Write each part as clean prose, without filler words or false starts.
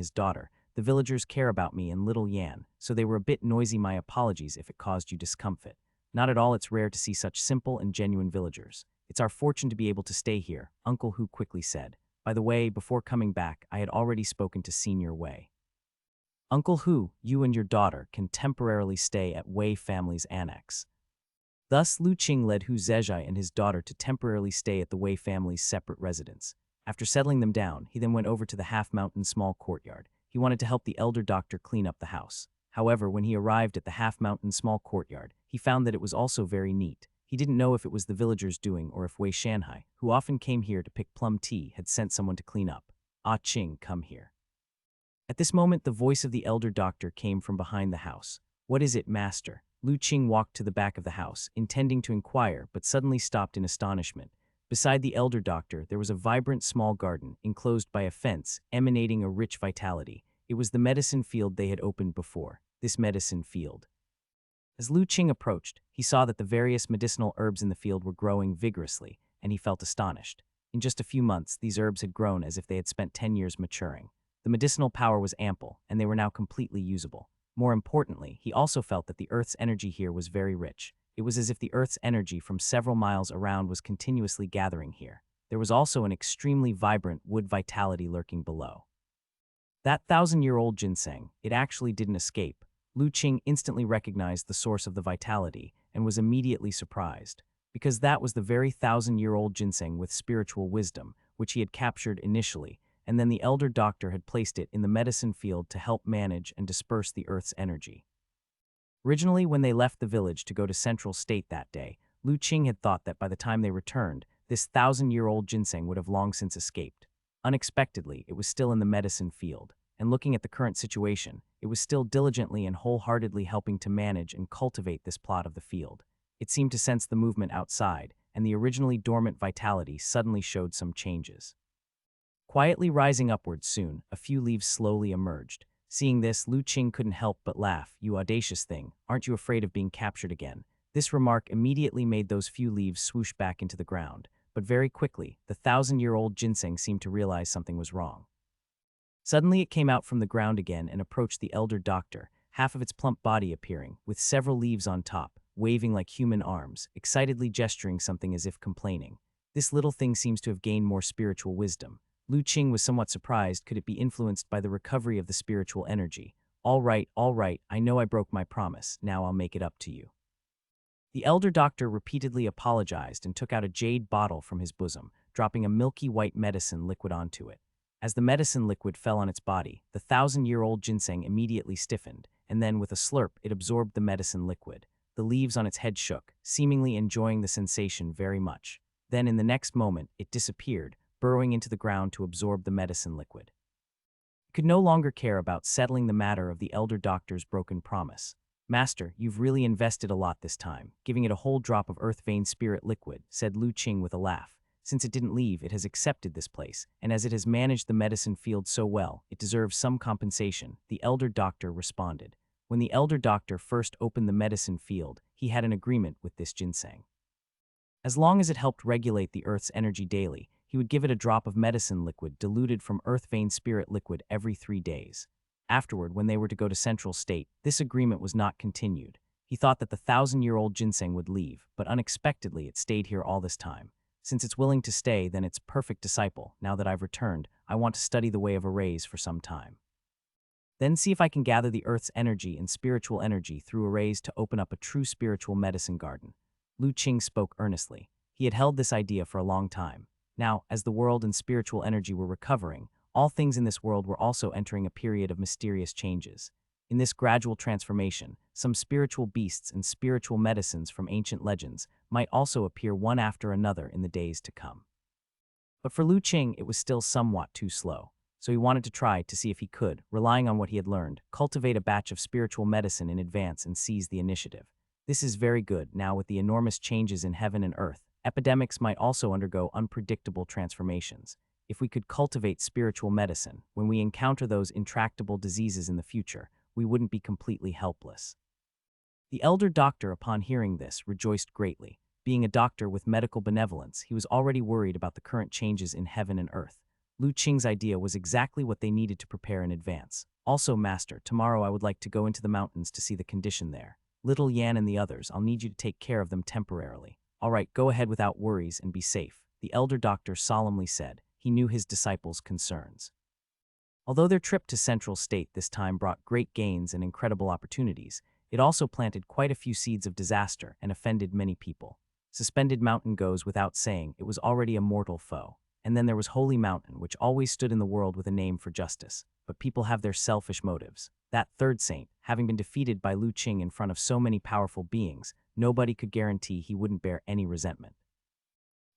his daughter. The villagers care about me and little Yan, so they were a bit noisy. My apologies if it caused you discomfort. Not at all, it's rare to see such simple and genuine villagers. It's our fortune to be able to stay here, Uncle Hu quickly said. By the way, before coming back, I had already spoken to Senior Wei. Uncle Hu, you and your daughter can temporarily stay at Wei family's annex. Thus, Lu Qing led Hu Zezhai and his daughter to temporarily stay at the Wei family's separate residence. After settling them down, he then went over to the half-mountain small courtyard. He wanted to help the elder doctor clean up the house. However, when he arrived at the half-mountain small courtyard, he found that it was also very neat. He didn't know if it was the villagers doing or if Wei Shanhai, who often came here to pick plum tea, had sent someone to clean up. Ah Qing, come here. At this moment, the voice of the elder doctor came from behind the house. What is it, master? Lu Qing walked to the back of the house, intending to inquire, but suddenly stopped in astonishment. Beside the elder doctor, there was a vibrant small garden, enclosed by a fence, emanating a rich vitality. It was the medicine field they had opened before. This medicine field. As Lu Qing approached, he saw that the various medicinal herbs in the field were growing vigorously, and he felt astonished. In just a few months, these herbs had grown as if they had spent 10 years maturing. The medicinal power was ample, and they were now completely usable. More importantly, he also felt that the Earth's energy here was very rich. It was as if the Earth's energy from several miles around was continuously gathering here. There was also an extremely vibrant wood vitality lurking below. That 1,000-year-old ginseng, it actually didn't escape. Lu Qing instantly recognized the source of the vitality and was immediately surprised, because that was the very 1,000-year-old ginseng with spiritual wisdom, which he had captured initially, and then the elder doctor had placed it in the medicine field to help manage and disperse the Earth's energy. Originally, when they left the village to go to Central State that day, Lu Qing had thought that by the time they returned, this 1,000-year-old ginseng would have long since escaped. Unexpectedly, it was still in the medicine field, and looking at the current situation, it was still diligently and wholeheartedly helping to manage and cultivate this plot of the field. It seemed to sense the movement outside, and the originally dormant vitality suddenly showed some changes. Quietly rising upwards soon, a few leaves slowly emerged. Seeing this, Lu Qing couldn't help but laugh. You audacious thing, aren't you afraid of being captured again? This remark immediately made those few leaves swoosh back into the ground, but very quickly, the 1,000-year-old ginseng seemed to realize something was wrong. Suddenly it came out from the ground again and approached the elder doctor, half of its plump body appearing, with several leaves on top, waving like human arms, excitedly gesturing something as if complaining. This little thing seems to have gained more spiritual wisdom. Lu Qing was somewhat surprised. Could it be influenced by the recovery of the spiritual energy? All right, I know I broke my promise. Now I'll make it up to you. The elder doctor repeatedly apologized and took out a jade bottle from his bosom, dropping a milky white medicine liquid onto it. As the medicine liquid fell on its body, the 1,000-year-old ginseng immediately stiffened, and then with a slurp it absorbed the medicine liquid. The leaves on its head shook, seemingly enjoying the sensation very much. Then in the next moment, it disappeared, burrowing into the ground to absorb the medicine liquid. He could no longer care about settling the matter of the elder doctor's broken promise. Master, you've really invested a lot this time, giving it a whole drop of earth vein spirit liquid, said Lu Qing with a laugh. Since it didn't leave, it has accepted this place, and as it has managed the medicine field so well, it deserves some compensation, the elder doctor responded. When the elder doctor first opened the medicine field, he had an agreement with this ginseng. As long as it helped regulate the Earth's energy daily, he would give it a drop of medicine liquid diluted from earth vein spirit liquid every 3 days. Afterward, when they were to go to Central State, this agreement was not continued. He thought that the 1,000-year-old ginseng would leave, but unexpectedly it stayed here all this time. Since it's willing to stay, then it's perfect disciple. Now that I've returned, I want to study the way of arrays for some time. Then see if I can gather the Earth's energy and spiritual energy through arrays to open up a true spiritual medicine garden. Lu Qing spoke earnestly. He had held this idea for a long time. Now, as the world and spiritual energy were recovering, all things in this world were also entering a period of mysterious changes. In this gradual transformation, some spiritual beasts and spiritual medicines from ancient legends might also appear one after another in the days to come. But for Lu Qing, it was still somewhat too slow, so he wanted to try to see if he could, relying on what he had learned, cultivate a batch of spiritual medicine in advance and seize the initiative. This is very good. Now, with the enormous changes in heaven and earth, epidemics might also undergo unpredictable transformations. If we could cultivate spiritual medicine, when we encounter those intractable diseases in the future, we wouldn't be completely helpless. The elder doctor, upon hearing this, rejoiced greatly. Being a doctor with medical benevolence, he was already worried about the current changes in heaven and earth. Lu Qing's idea was exactly what they needed to prepare in advance. Also, Master, tomorrow I would like to go into the mountains to see the condition there. Little Yan and the others, I'll need you to take care of them temporarily. All right, go ahead without worries and be safe, the elder doctor solemnly said. He knew his disciples' concerns. Although their trip to Central State this time brought great gains and incredible opportunities, it also planted quite a few seeds of disaster and offended many people. Suspended Mountain goes without saying, it was already a mortal foe. And then there was Holy Mountain, which always stood in the world with a name for justice. But people have their selfish motives. That third saint, having been defeated by Lu Qing in front of so many powerful beings, nobody could guarantee he wouldn't bear any resentment.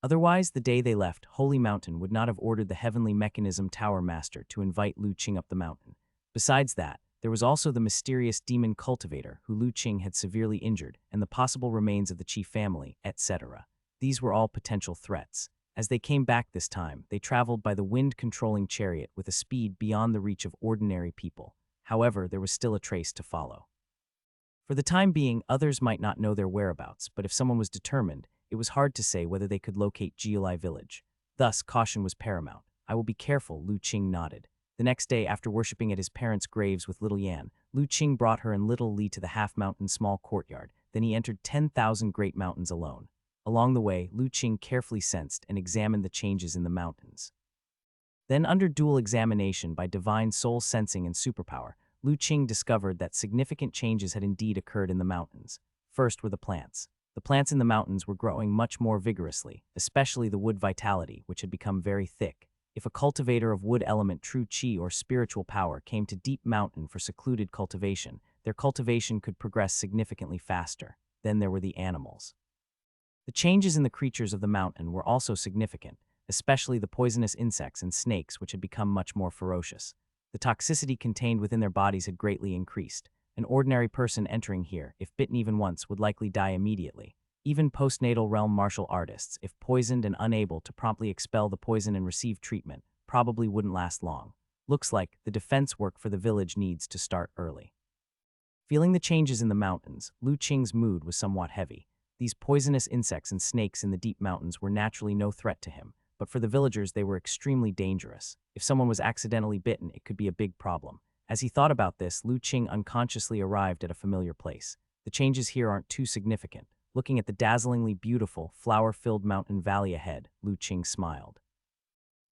Otherwise, the day they left, Holy Mountain would not have ordered the Heavenly Mechanism Tower Master to invite Lu Qing up the mountain. Besides that, there was also the mysterious demon cultivator who Lu Qing had severely injured, and the possible remains of the chief family, etc. These were all potential threats. As they came back this time, they traveled by the wind-controlling chariot with a speed beyond the reach of ordinary people. However, there was still a trace to follow. For the time being, others might not know their whereabouts, but if someone was determined, it was hard to say whether they could locate Jiulai village. Thus, caution was paramount. I will be careful, Lu Qing nodded. The next day, after worshipping at his parents' graves with little Yan, Lu Qing brought her and little Li to the half-mountain small courtyard. Then he entered 10,000 great mountains alone. Along the way, Lu Qing carefully sensed and examined the changes in the mountains. Then, under dual examination by divine soul sensing and superpower, Lu Qing discovered that significant changes had indeed occurred in the mountains. First were the plants. The plants in the mountains were growing much more vigorously, especially the wood vitality, which had become very thick. If a cultivator of wood element true qi or spiritual power came to deep mountain for secluded cultivation, their cultivation could progress significantly faster. Then there were the animals. The changes in the creatures of the mountain were also significant, especially the poisonous insects and snakes, which had become much more ferocious. The toxicity contained within their bodies had greatly increased. An ordinary person entering here, if bitten even once, would likely die immediately. Even postnatal realm martial artists, if poisoned and unable to promptly expel the poison and receive treatment, probably wouldn't last long. Looks like the defense work for the village needs to start early. Feeling the changes in the mountains, Lu Qing's mood was somewhat heavy. These poisonous insects and snakes in the deep mountains were naturally no threat to him, but for the villagers they were extremely dangerous. If someone was accidentally bitten, it could be a big problem. As he thought about this, Lu Qing unconsciously arrived at a familiar place. The changes here aren't too significant. Looking at the dazzlingly beautiful, flower-filled mountain valley ahead, Lu Qing smiled.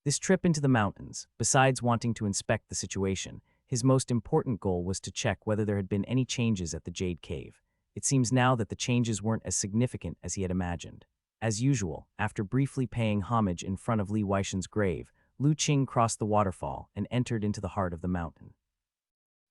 This trip into the mountains, besides wanting to inspect the situation, his most important goal was to check whether there had been any changes at the Jade Cave. It seems now that the changes weren't as significant as he had imagined. As usual, after briefly paying homage in front of Li Weishan's grave, Lu Qing crossed the waterfall and entered into the heart of the mountain.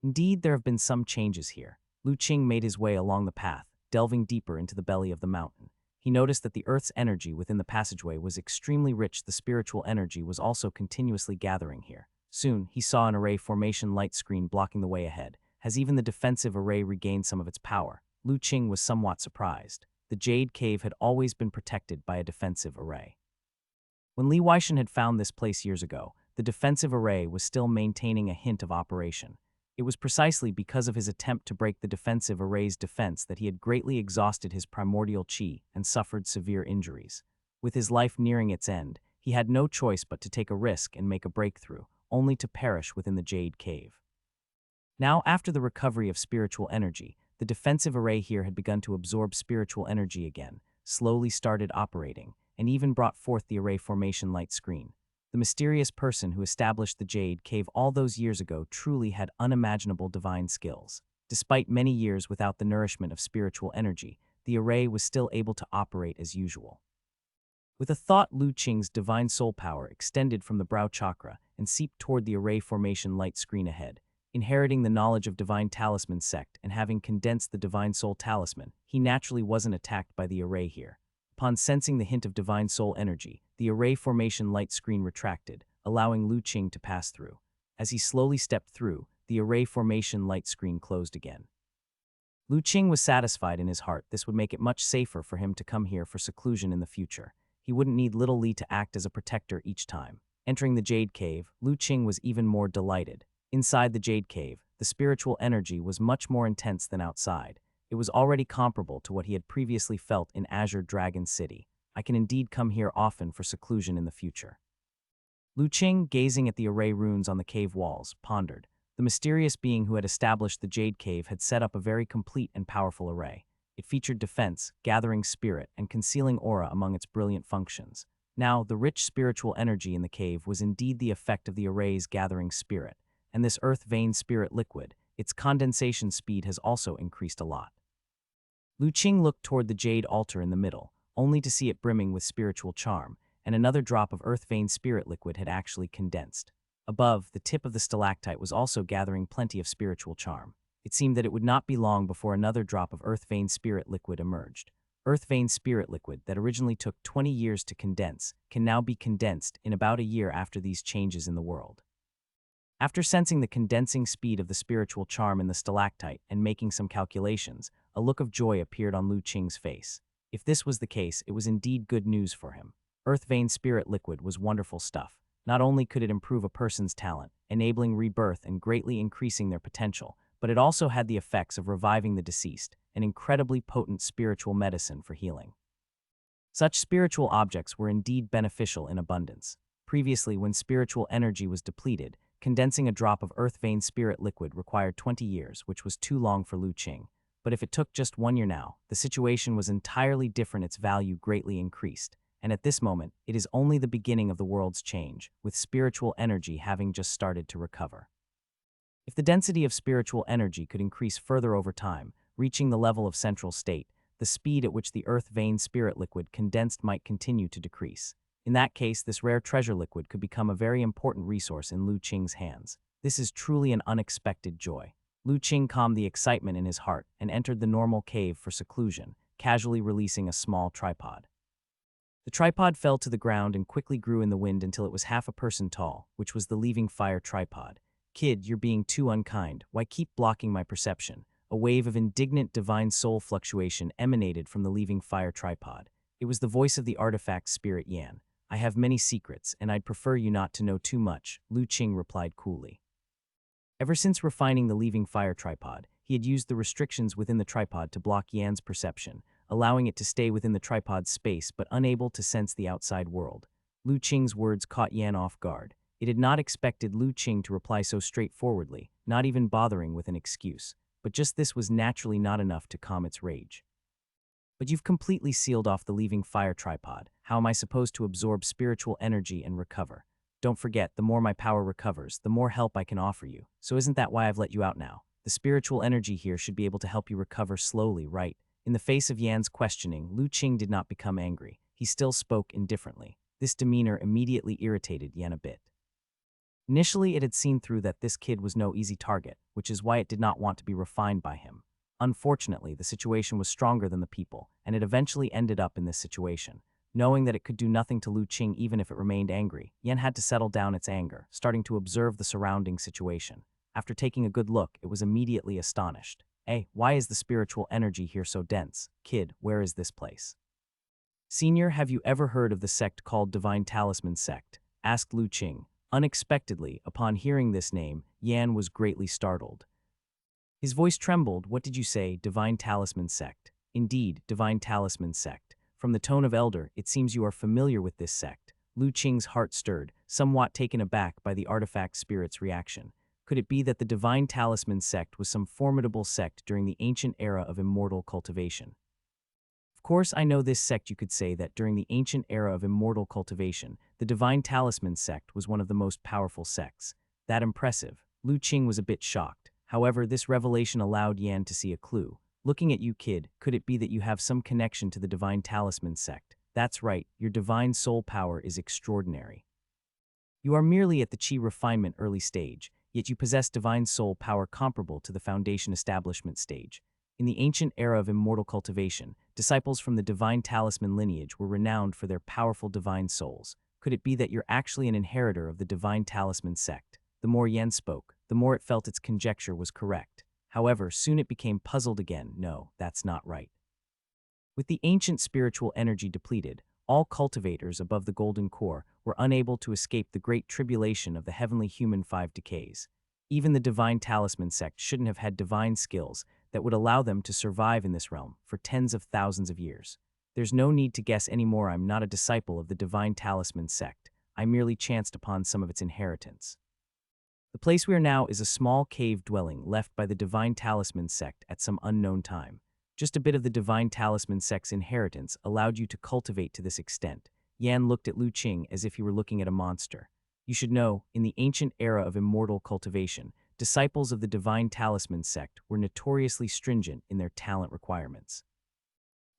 Indeed, there have been some changes here. Lu Qing made his way along the path, delving deeper into the belly of the mountain. He noticed that the Earth's energy within the passageway was extremely rich. The spiritual energy was also continuously gathering here. Soon, he saw an array formation light screen blocking the way ahead. Has even the defensive array regained some of its power? Lu Qing was somewhat surprised. The Jade Cave had always been protected by a defensive array. When Li Weishan had found this place years ago, the defensive array was still maintaining a hint of operation. It was precisely because of his attempt to break the defensive array's defense that he had greatly exhausted his primordial qi and suffered severe injuries. With his life nearing its end, he had no choice but to take a risk and make a breakthrough, only to perish within the Jade Cave. Now, after the recovery of spiritual energy, the defensive array here had begun to absorb spiritual energy again, slowly started operating, and even brought forth the array formation light screen. The mysterious person who established the Jade Cave all those years ago truly had unimaginable divine skills. Despite many years without the nourishment of spiritual energy, the array was still able to operate as usual. With a thought, Lu Qing's divine soul power extended from the brow chakra and seeped toward the array formation light screen ahead. Inheriting the knowledge of divine talisman sect and having condensed the divine soul talisman, he naturally wasn't attacked by the array here. Upon sensing the hint of divine soul energy, the array formation light screen retracted, allowing Lu Qing to pass through. As he slowly stepped through, the array formation light screen closed again. Lu Qing was satisfied in his heart. This would make it much safer for him to come here for seclusion in the future. He wouldn't need little Li to act as a protector each time. Entering the Jade Cave, Lu Qing was even more delighted. Inside the Jade Cave, the spiritual energy was much more intense than outside. It was already comparable to what he had previously felt in Azure Dragon City. I can indeed come here often for seclusion in the future. Lu Qing, gazing at the array runes on the cave walls, pondered. The mysterious being who had established the Jade Cave had set up a very complete and powerful array. It featured defense, gathering spirit, and concealing aura among its brilliant functions. Now, the rich spiritual energy in the cave was indeed the effect of the array's gathering spirit, and this earth vein spirit liquid, its condensation speed has also increased a lot. Lu Qing looked toward the jade altar in the middle, only to see it brimming with spiritual charm, and another drop of earth vein spirit liquid had actually condensed. Above, the tip of the stalactite was also gathering plenty of spiritual charm. It seemed that it would not be long before another drop of earth vein spirit liquid emerged. Earth vein spirit liquid that originally took 20 years to condense can now be condensed in about a year after these changes in the world. After sensing the condensing speed of the spiritual charm in the stalactite and making some calculations, a look of joy appeared on Lu Qing's face. If this was the case, it was indeed good news for him. Earth vein spirit liquid was wonderful stuff. Not only could it improve a person's talent, enabling rebirth and greatly increasing their potential, but it also had the effects of reviving the deceased, an incredibly potent spiritual medicine for healing. Such spiritual objects were indeed beneficial in abundance. Previously, when spiritual energy was depleted, condensing a drop of earth vein spirit liquid required 20 years, which was too long for Lu Qing. But if it took just 1 year now, the situation was entirely different, its value greatly increased. And at this moment, it is only the beginning of the world's change, with spiritual energy having just started to recover. If the density of spiritual energy could increase further over time, reaching the level of central state, the speed at which the earth vein spirit liquid condensed might continue to decrease. In that case, this rare treasure liquid could become a very important resource in Lu Qing's hands. This is truly an unexpected joy. Lu Qing calmed the excitement in his heart and entered the normal cave for seclusion, casually releasing a small tripod. The tripod fell to the ground and quickly grew in the wind until it was half a person tall, which was the leaving fire tripod. "Kid, you're being too unkind. Why keep blocking my perception?" A wave of indignant divine soul fluctuation emanated from the leaving fire tripod. It was the voice of the artifact spirit Yan. "I have many secrets, and I'd prefer you not to know too much," Lu Qing replied coolly. Ever since refining the leaving fire tripod, he had used the restrictions within the tripod to block Yan's perception, allowing it to stay within the tripod's space but unable to sense the outside world. Lu Qing's words caught Yan off guard. It had not expected Lu Qing to reply so straightforwardly, not even bothering with an excuse. But just this was naturally not enough to calm its rage. "But you've completely sealed off the leaving fire tripod. How am I supposed to absorb spiritual energy and recover? Don't forget, the more my power recovers, the more help I can offer you. So isn't that why I've let you out now? The spiritual energy here should be able to help you recover slowly, right?" In the face of Yan's questioning, Lu Qing did not become angry. He still spoke indifferently. This demeanor immediately irritated Yan a bit. Initially, it had seen through that this kid was no easy target, which is why it did not want to be refined by him. Unfortunately, the situation was stronger than the people, and it eventually ended up in this situation. Knowing that it could do nothing to Lu Qing even if it remained angry, Yan had to settle down its anger, starting to observe the surrounding situation. After taking a good look, it was immediately astonished. "Hey, why is the spiritual energy here so dense? Kid, where is this place?" "Senior, have you ever heard of the sect called Divine Talisman Sect?" asked Lu Qing. Unexpectedly, upon hearing this name, Yan was greatly startled. His voice trembled. "What did you say, Divine Talisman Sect?" "Indeed, Divine Talisman Sect. From the tone of elder, it seems you are familiar with this sect." Lu Qing's heart stirred, somewhat taken aback by the artifact spirit's reaction. Could it be that the Divine Talisman Sect was some formidable sect during the ancient era of immortal cultivation? "Of course, I know this sect. You could say that during the ancient era of immortal cultivation, the Divine Talisman Sect was one of the most powerful sects." That impressive. Lu Qing was a bit shocked. However, this revelation allowed Yan to see a clue. "Looking at you, kid, could it be that you have some connection to the Divine Talisman Sect?" "That's right, your divine soul power is extraordinary. You are merely at the chi refinement early stage, yet you possess divine soul power comparable to the foundation establishment stage. In the ancient era of immortal cultivation, disciples from the Divine Talisman lineage were renowned for their powerful divine souls. Could it be that you're actually an inheritor of the Divine Talisman Sect?" The more Yan spoke, the more it felt its conjecture was correct. However, soon it became puzzled again. "No, that's not right." With the ancient spiritual energy depleted, all cultivators above the golden core were unable to escape the great tribulation of the heavenly human 5 decays. Even the Divine Talisman Sect shouldn't have had divine skills that would allow them to survive in this realm for tens of thousands of years. There's no need to guess anymore. I'm not a disciple of the Divine Talisman Sect. I merely chanced upon some of its inheritance. The place we are now is a small cave dwelling left by the Divine Talisman sect at some unknown time. Just a bit of the Divine Talisman sect's inheritance allowed you to cultivate to this extent. Yan looked at Lu Qing as if he were looking at a monster. You should know, in the ancient era of immortal cultivation, disciples of the Divine Talisman sect were notoriously stringent in their talent requirements.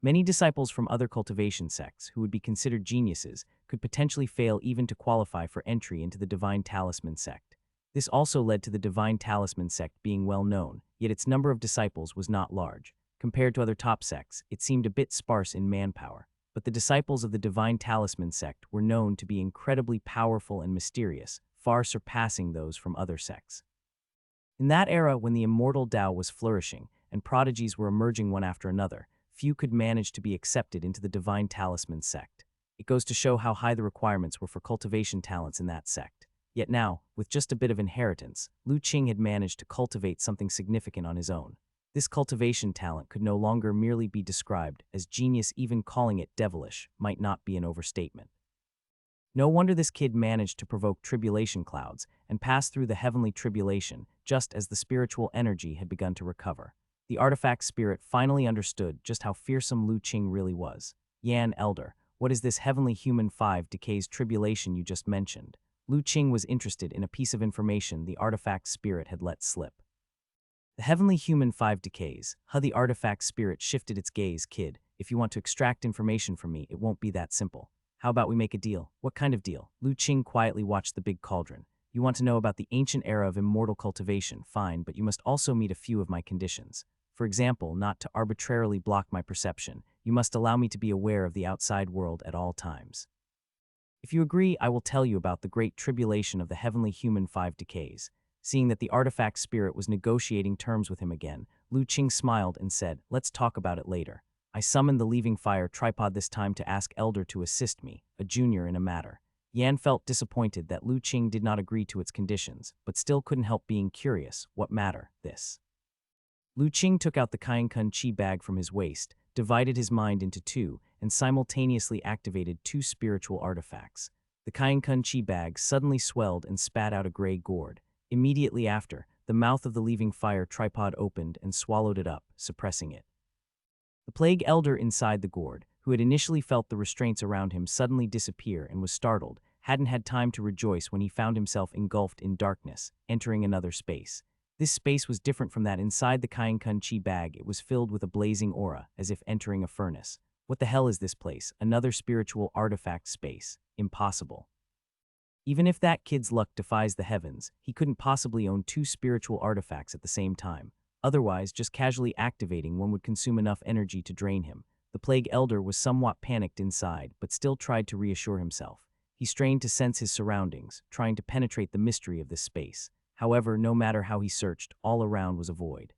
Many disciples from other cultivation sects, who would be considered geniuses, could potentially fail even to qualify for entry into the Divine Talisman sect. This also led to the Divine Talisman sect being well known, yet its number of disciples was not large. Compared to other top sects, it seemed a bit sparse in manpower. But the disciples of the Divine Talisman sect were known to be incredibly powerful and mysterious, far surpassing those from other sects. In that era, when the immortal Tao was flourishing and prodigies were emerging one after another, few could manage to be accepted into the Divine Talisman sect. It goes to show how high the requirements were for cultivation talents in that sect. Yet now, with just a bit of inheritance, Lu Qing had managed to cultivate something significant on his own. This cultivation talent could no longer merely be described as genius. Even calling it devilish might not be an overstatement. No wonder this kid managed to provoke tribulation clouds and pass through the heavenly tribulation just as the spiritual energy had begun to recover. The artifact spirit finally understood just how fearsome Lu Qing really was. Yan, Elder, what is this heavenly human 5 decays tribulation you just mentioned? Lu Qing was interested in a piece of information the artifact spirit had let slip. The heavenly human 5 decays. The artifact spirit shifted its gaze. Kid, if you want to extract information from me, it won't be that simple. How about we make a deal? What kind of deal? Lu Qing quietly watched the big cauldron. You want to know about the ancient era of immortal cultivation? Fine, but you must also meet a few of my conditions. For example, not to arbitrarily block my perception. You must allow me to be aware of the outside world at all times. If you agree, I will tell you about the great tribulation of the heavenly human 5 decays. Seeing that the artifact spirit was negotiating terms with him again, Lu Qing smiled and said, let's talk about it later. I summoned the leaving fire tripod this time to ask Elder to assist me, a junior in a matter. Yan felt disappointed that Lu Qing did not agree to its conditions, but still couldn't help being curious. What matter, this? Lu Qing took out the Qiankun Qi bag from his waist, divided his mind into two, and simultaneously activated 2 spiritual artifacts. The Qiankun Qi bag suddenly swelled and spat out a gray gourd. Immediately after, the mouth of the leaving fire tripod opened and swallowed it up, suppressing it. The plague elder inside the gourd, who had initially felt the restraints around him suddenly disappear and was startled, hadn't had time to rejoice when he found himself engulfed in darkness, entering another space. This space was different from that inside the Qiankun Qi bag. It was filled with a blazing aura, as if entering a furnace. What the hell is this place? Another spiritual artifact space. Impossible. Even if that kid's luck defies the heavens, he couldn't possibly own 2 spiritual artifacts at the same time. Otherwise, just casually activating one would consume enough energy to drain him. The plague elder was somewhat panicked inside, but still tried to reassure himself. He strained to sense his surroundings, trying to penetrate the mystery of this space. However, no matter how he searched, all around was a void.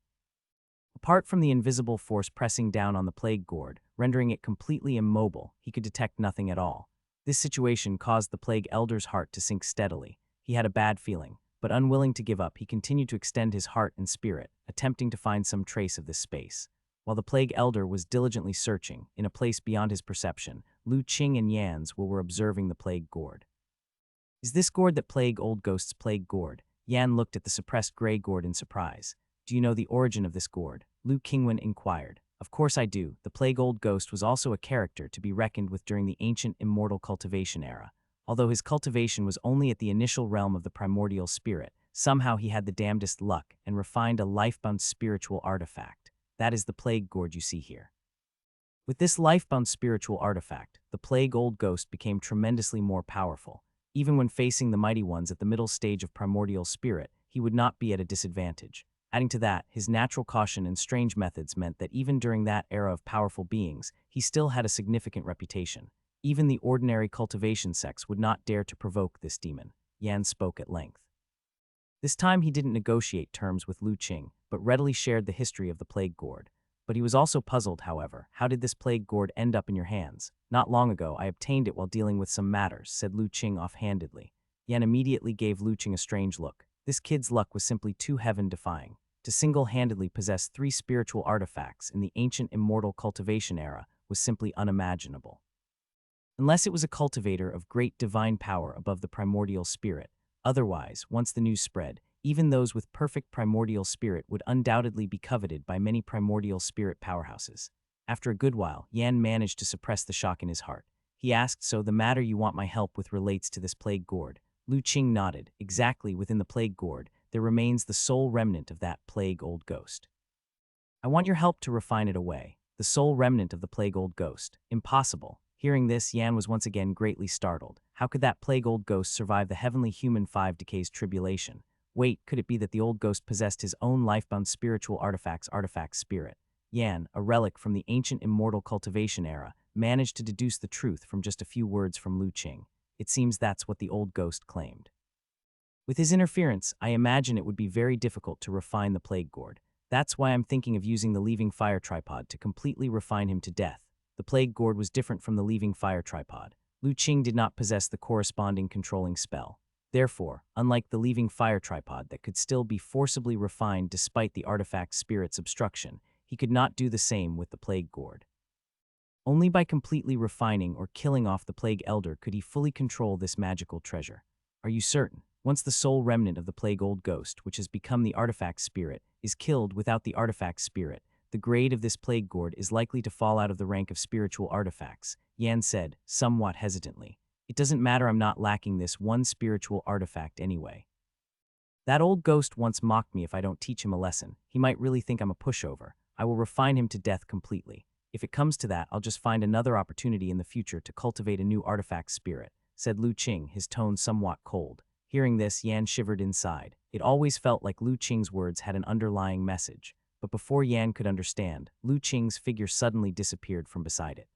Apart from the invisible force pressing down on the plague gourd, rendering it completely immobile, he could detect nothing at all. This situation caused the plague elder's heart to sink steadily. He had a bad feeling, but unwilling to give up, he continued to extend his heart and spirit, attempting to find some trace of this space. While the plague elder was diligently searching, in a place beyond his perception, Lu Qing and Yan's were observing the plague gourd. Is this gourd that plague old ghost's plague gourd? Yan looked at the suppressed gray gourd in surprise. Do you know the origin of this gourd? Lu Qingwen inquired. Of course I do. The plague old ghost was also a character to be reckoned with during the ancient immortal cultivation era. Although his cultivation was only at the initial realm of the primordial spirit, somehow he had the damnedest luck and refined a life-bound spiritual artifact. That is the plague gourd you see here. With this life-bound spiritual artifact, the plague old ghost became tremendously more powerful. Even when facing the mighty ones at the middle stage of primordial spirit, he would not be at a disadvantage. Adding to that, his natural caution and strange methods meant that even during that era of powerful beings, he still had a significant reputation. Even the ordinary cultivation sects would not dare to provoke this demon. Yan spoke at length. This time he didn't negotiate terms with Lu Qing, but readily shared the history of the plague gourd. But he was also puzzled, however. How did this plague gourd end up in your hands? Not long ago, I obtained it while dealing with some matters, said Lu Qing offhandedly. Yan immediately gave Lu Qing a strange look. This kid's luck was simply too heaven-defying. To single-handedly possess 3 spiritual artifacts in the ancient immortal cultivation era was simply unimaginable. Unless it was a cultivator of great divine power above the primordial spirit. Otherwise, once the news spread, even those with perfect primordial spirit would undoubtedly be coveted by many primordial spirit powerhouses. After a good while, Yan managed to suppress the shock in his heart. He asked, "So the matter you want my help with relates to this plague gourd?" Lu Qing nodded. "Exactly, within the plague gourd, there remains the sole remnant of that plague old ghost. I want your help to refine it away. The sole remnant of the plague old ghost. Impossible." Hearing this, Yan was once again greatly startled. How could that plague old ghost survive the heavenly human 5 decays tribulation? Wait, could it be that the old ghost possessed his own lifebound spiritual artifact spirit? Yan, a relic from the ancient immortal cultivation era, managed to deduce the truth from just a few words from Lu Qing. It seems that's what the old ghost claimed. With his interference, I imagine it would be very difficult to refine the plague gourd. That's why I'm thinking of using the leaving fire tripod to completely refine him to death. The plague gourd was different from the leaving fire tripod. Lu Qing did not possess the corresponding controlling spell. Therefore, unlike the leaving fire tripod that could still be forcibly refined despite the artifact spirit's obstruction, he could not do the same with the plague gourd. Only by completely refining or killing off the plague elder could he fully control this magical treasure. Are you certain? Once the sole remnant of the plague old ghost, which has become the artifact spirit, is killed without the artifact spirit, the grade of this plague gourd is likely to fall out of the rank of spiritual artifacts, Yan said, somewhat hesitantly. It doesn't matter, I'm not lacking this one spiritual artifact anyway. That old ghost once mocked me if I don't teach him a lesson. He might really think I'm a pushover. I will refine him to death completely. If it comes to that, I'll just find another opportunity in the future to cultivate a new artifact spirit, said Lu Qing, his tone somewhat cold. Hearing this, Yan shivered inside. It always felt like Lu Qing's words had an underlying message. But before Yan could understand, Lu Qing's figure suddenly disappeared from beside it.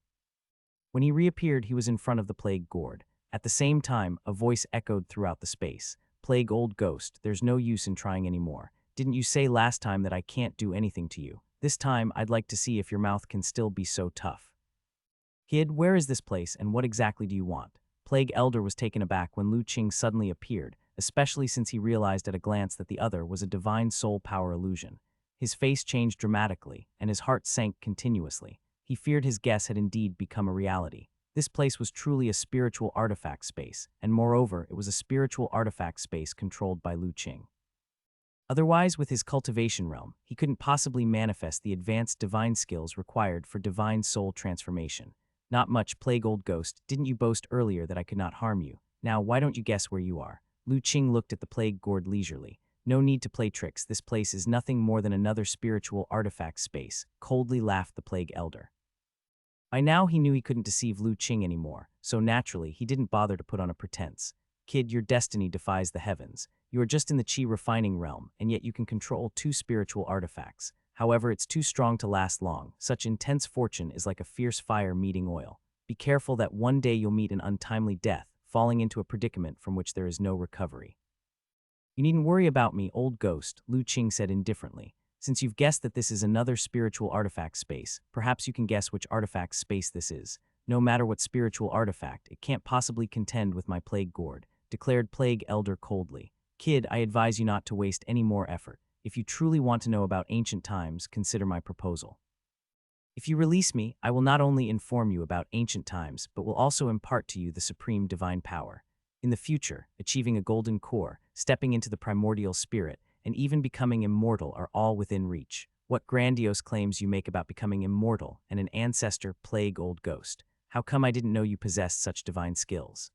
When he reappeared, he was in front of the plague gourd. At the same time, a voice echoed throughout the space. "Plague old ghost, there's no use in trying anymore. Didn't you say last time that I can't do anything to you? This time, I'd like to see if your mouth can still be so tough." "Kid, where is this place and what exactly do you want?" Plague Elder was taken aback when Lu Qing suddenly appeared, especially since he realized at a glance that the other was a divine soul power illusion. His face changed dramatically, and his heart sank continuously. He feared his guess had indeed become a reality. This place was truly a spiritual artifact space, and moreover, it was a spiritual artifact space controlled by Lu Qing. Otherwise, with his cultivation realm, he couldn't possibly manifest the advanced divine skills required for divine soul transformation. "Not much, plague old ghost. Didn't you boast earlier that I could not harm you? Now, why don't you guess where you are?" Lu Qing looked at the plague gourd leisurely. "No need to play tricks. This place is nothing more than another spiritual artifact space," coldly laughed the plague elder. By now he knew he couldn't deceive Lu Qing anymore, so naturally he didn't bother to put on a pretense. "Kid, your destiny defies the heavens. You are just in the chi refining realm, and yet you can control 2 spiritual artifacts. However, it's too strong to last long. Such intense fortune is like a fierce fire meeting oil. Be careful that one day you'll meet an untimely death, falling into a predicament from which there is no recovery." "You needn't worry about me, old ghost," Lu Qing said indifferently. "Since you've guessed that this is another spiritual artifact space, perhaps you can guess which artifact space this is. No matter what spiritual artifact, it can't possibly contend with my plague gourd," declared Plague Elder coldly. "Kid, I advise you not to waste any more effort. If you truly want to know about ancient times, consider my proposal. If you release me, I will not only inform you about ancient times, but will also impart to you the supreme divine power. In the future, achieving a golden core, stepping into the primordial spirit, and even becoming immortal are all within reach. What grandiose claims you make about becoming immortal and an ancestor, plague old ghost. How come I didn't know you possessed such divine skills?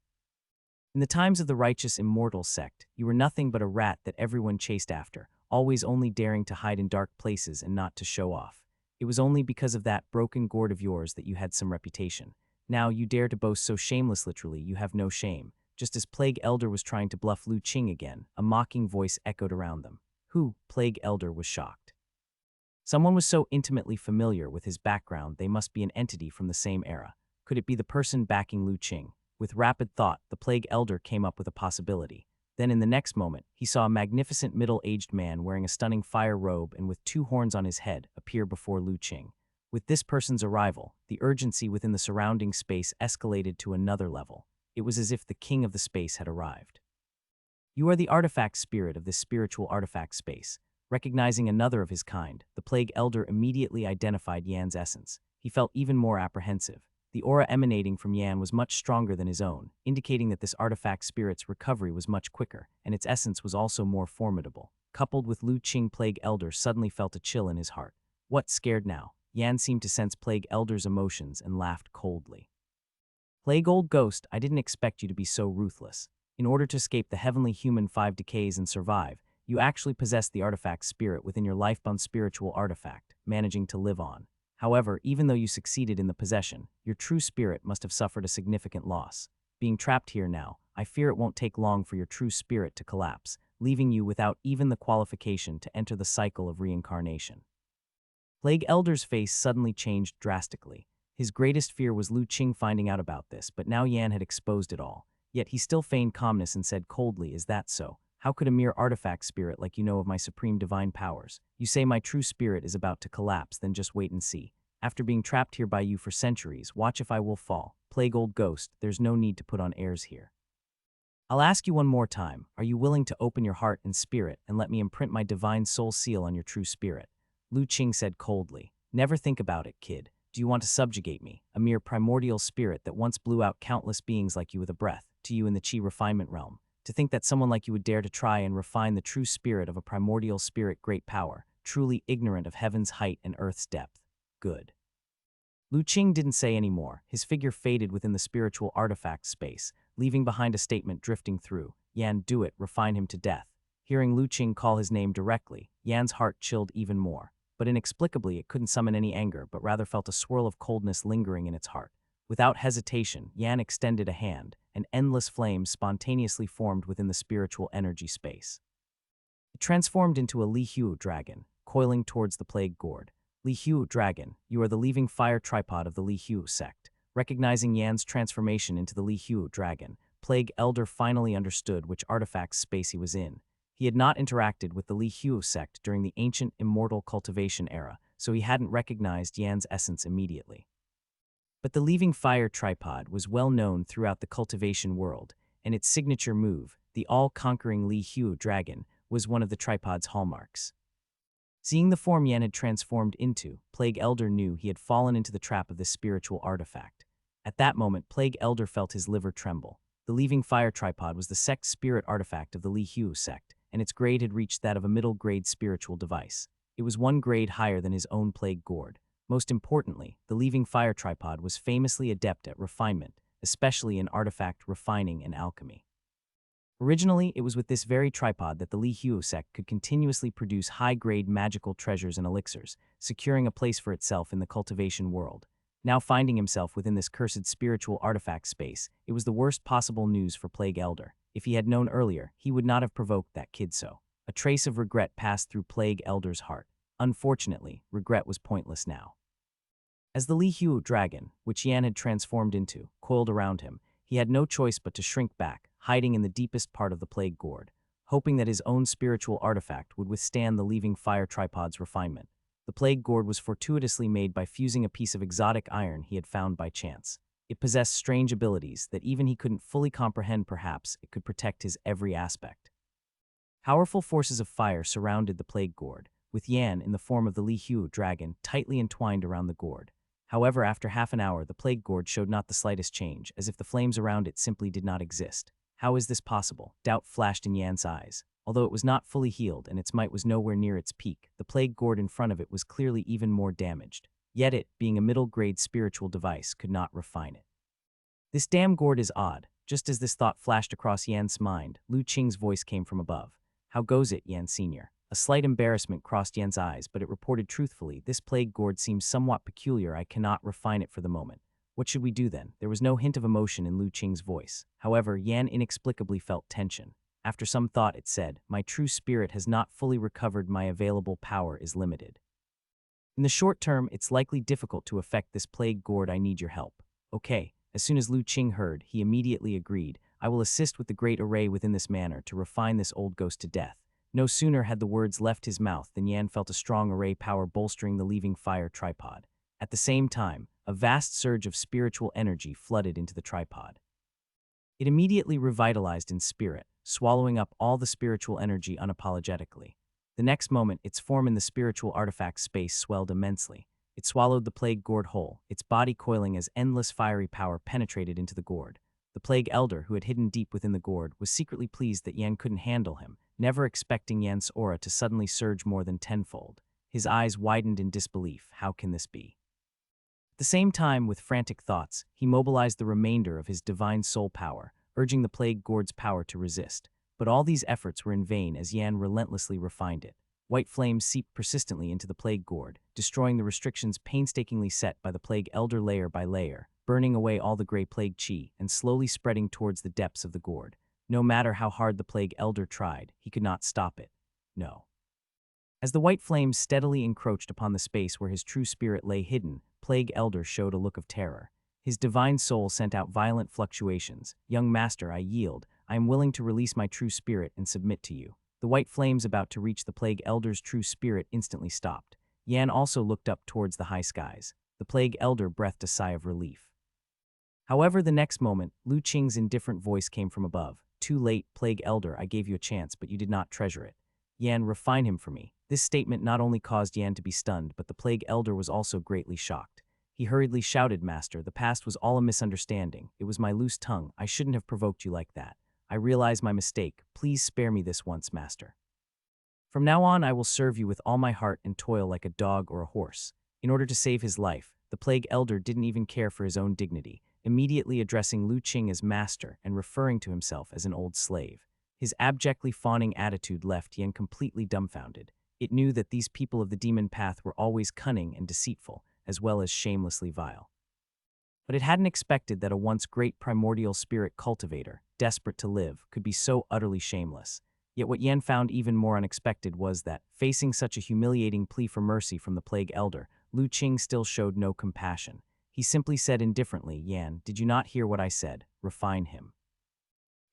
In the times of the righteous immortal sect, you were nothing but a rat that everyone chased after, always only daring to hide in dark places and not to show off. It was only because of that broken gourd of yours that you had some reputation. Now you dare to boast so shameless, literally, you have no shame." Just as Plague Elder was trying to bluff Lu Qing again, a mocking voice echoed around them. "Who?" Plague Elder was shocked. Someone was so intimately familiar with his background they must be an entity from the same era. Could it be the person backing Lu Qing? With rapid thought, the Plague Elder came up with a possibility. Then in the next moment, he saw a magnificent middle-aged man wearing a stunning fire robe and with 2 horns on his head appear before Lu Qing. With this person's arrival, the urgency within the surrounding space escalated to another level. It was as if the king of the space had arrived. "You are the artifact spirit of this spiritual artifact space." Recognizing another of his kind, the Plague Elder immediately identified Yan's essence. He felt even more apprehensive. The aura emanating from Yan was much stronger than his own, indicating that this artifact spirit's recovery was much quicker, and its essence was also more formidable. Coupled with Lu Qing, Plague Elder suddenly felt a chill in his heart. What, scared now? Yan seemed to sense Plague Elder's emotions and laughed coldly. Plague Old Ghost, I didn't expect you to be so ruthless. In order to escape the heavenly human 5 decays and survive, you actually possess the artifact spirit within your lifebound spiritual artifact, managing to live on. However, even though you succeeded in the possession, your true spirit must have suffered a significant loss. Being trapped here now, I fear it won't take long for your true spirit to collapse, leaving you without even the qualification to enter the cycle of reincarnation. Plague Elder's face suddenly changed drastically. His greatest fear was Lu Qing finding out about this, but now Yan had exposed it all. Yet he still feigned calmness and said coldly, "Is that so? How could a mere artifact spirit like you know of my supreme divine powers? You say my true spirit is about to collapse, then just wait and see. After being trapped here by you for centuries, watch if I will fall. Plague Old Ghost, there's no need to put on airs here. I'll ask you one more time, are you willing to open your heart and spirit and let me imprint my divine soul seal on your true spirit?" Lu Qing said coldly, "Never think about it, kid. Do you want to subjugate me, a mere primordial spirit that once blew out countless beings like you with a breath, to you in the Qi refinement realm? To think that someone like you would dare to try and refine the true spirit of a primordial spirit, great power, truly ignorant of heaven's height and earth's depth. Good." Lu Qing didn't say any more. His figure faded within the spiritual artifact space, leaving behind a statement drifting through, "Yan, do it, refine him to death." Hearing Lu Qing call his name directly, Yan's heart chilled even more. But inexplicably, it couldn't summon any anger, but rather felt a swirl of coldness lingering in its heart. Without hesitation, Yan extended a hand, and endless flames spontaneously formed within the spiritual energy space. It transformed into a Li Hu dragon, coiling towards the plague gourd. Li Hu dragon, you are the leaving fire tripod of the Li Hu sect. Recognizing Yan's transformation into the Li Hu dragon, Plague Elder finally understood which artifact space he was in. He had not interacted with the Li Hu sect during the ancient immortal cultivation era, so he hadn't recognized Yan's essence immediately. But the leaving fire tripod was well known throughout the cultivation world, and its signature move, the all-conquering Li Hu dragon, was one of the tripod's hallmarks. Seeing the form Yan had transformed into, Plague Elder knew he had fallen into the trap of this spiritual artifact. At that moment, Plague Elder felt his liver tremble. The leaving fire tripod was the sect's spirit artifact of the Li Hu sect, and its grade had reached that of a middle-grade spiritual device. It was one grade higher than his own plague gourd. Most importantly, the leaving fire tripod was famously adept at refinement, especially in artifact refining and alchemy. Originally, it was with this very tripod that the Li Hu sect could continuously produce high-grade magical treasures and elixirs, securing a place for itself in the cultivation world. Now finding himself within this cursed spiritual artifact space, it was the worst possible news for Plague Elder. If he had known earlier, he would not have provoked that kid so. A trace of regret passed through Plague Elder's heart. Unfortunately, regret was pointless now. As the Li Hu dragon, which Yan had transformed into, coiled around him, he had no choice but to shrink back, hiding in the deepest part of the plague gourd, hoping that his own spiritual artifact would withstand the leaving fire tripod's refinement. The plague gourd was fortuitously made by fusing a piece of exotic iron he had found by chance. It possessed strange abilities that even he couldn't fully comprehend. Perhaps it could protect his every aspect. Powerful forces of fire surrounded the plague gourd, with Yan in the form of the Li Hu dragon tightly entwined around the gourd. However, after half an hour, the plague gourd showed not the slightest change, as if the flames around it simply did not exist. How is this possible? Doubt flashed in Yan's eyes. Although it was not fully healed and its might was nowhere near its peak, the plague gourd in front of it was clearly even more damaged. Yet it, being a middle-grade spiritual device, could not refine it. "This damn gourd is odd." Just as this thought flashed across Yan's mind, Lu Qing's voice came from above. "How goes it, Yan Sr.?" A slight embarrassment crossed Yan's eyes, but it reported truthfully, "This plague gourd seems somewhat peculiar. I cannot refine it for the moment." "What should we do then?" There was no hint of emotion in Lu Qing's voice. However, Yan inexplicably felt tension. After some thought, it said, "My true spirit has not fully recovered. My available power is limited. In the short term, it's likely difficult to affect this plague gourd. I need your help." "Okay." As soon as Lu Qing heard, he immediately agreed. "I will assist with the great array within this manner to refine this old ghost to death." No sooner had the words left his mouth than Yan felt a strong array power bolstering the leaving fire tripod. At the same time, a vast surge of spiritual energy flooded into the tripod. It immediately revitalized in spirit, swallowing up all the spiritual energy unapologetically. The next moment, its form in the spiritual artifact space swelled immensely. It swallowed the plague gourd whole, its body coiling as endless fiery power penetrated into the gourd. The plague elder, who had hidden deep within the gourd, was secretly pleased that Yan couldn't handle him, never expecting Yan's aura to suddenly surge more than tenfold. His eyes widened in disbelief. How can this be? At the same time, with frantic thoughts, he mobilized the remainder of his divine soul power, urging the plague gourd's power to resist. But all these efforts were in vain as Yan relentlessly refined it. White flames seeped persistently into the plague gourd, destroying the restrictions painstakingly set by the plague elder layer by layer, burning away all the gray plague chi, and slowly spreading towards the depths of the gourd. No matter how hard the plague elder tried, he could not stop it. No. As the white flames steadily encroached upon the space where his true spirit lay hidden, Plague Elder showed a look of terror. His divine soul sent out violent fluctuations. Young master, I yield. I am willing to release my true spirit and submit to you. The white flames about to reach the Plague Elder's true spirit instantly stopped. Yan also looked up towards the high skies. The Plague Elder breathed a sigh of relief. However, the next moment, Lu Qing's indifferent voice came from above. Too late, Plague Elder, I gave you a chance, but you did not treasure it. Yan, refine him for me. This statement not only caused Yan to be stunned, but the Plague Elder was also greatly shocked. He hurriedly shouted, Master, the past was all a misunderstanding. It was my loose tongue. I shouldn't have provoked you like that. I realize my mistake. Please spare me this once, Master. From now on, I will serve you with all my heart and toil like a dog or a horse. In order to save his life, the Plague Elder didn't even care for his own dignity, immediately addressing Lu Qing as master and referring to himself as an old slave. His abjectly fawning attitude left Yan completely dumbfounded. It knew that these people of the demon path were always cunning and deceitful, as well as shamelessly vile. But it hadn't expected that a once great primordial spirit cultivator, desperate to live, could be so utterly shameless. Yet what Yan found even more unexpected was that, facing such a humiliating plea for mercy from the Plague Elder, Lu Qing still showed no compassion. He simply said indifferently, Yan, did you not hear what I said? Refine him.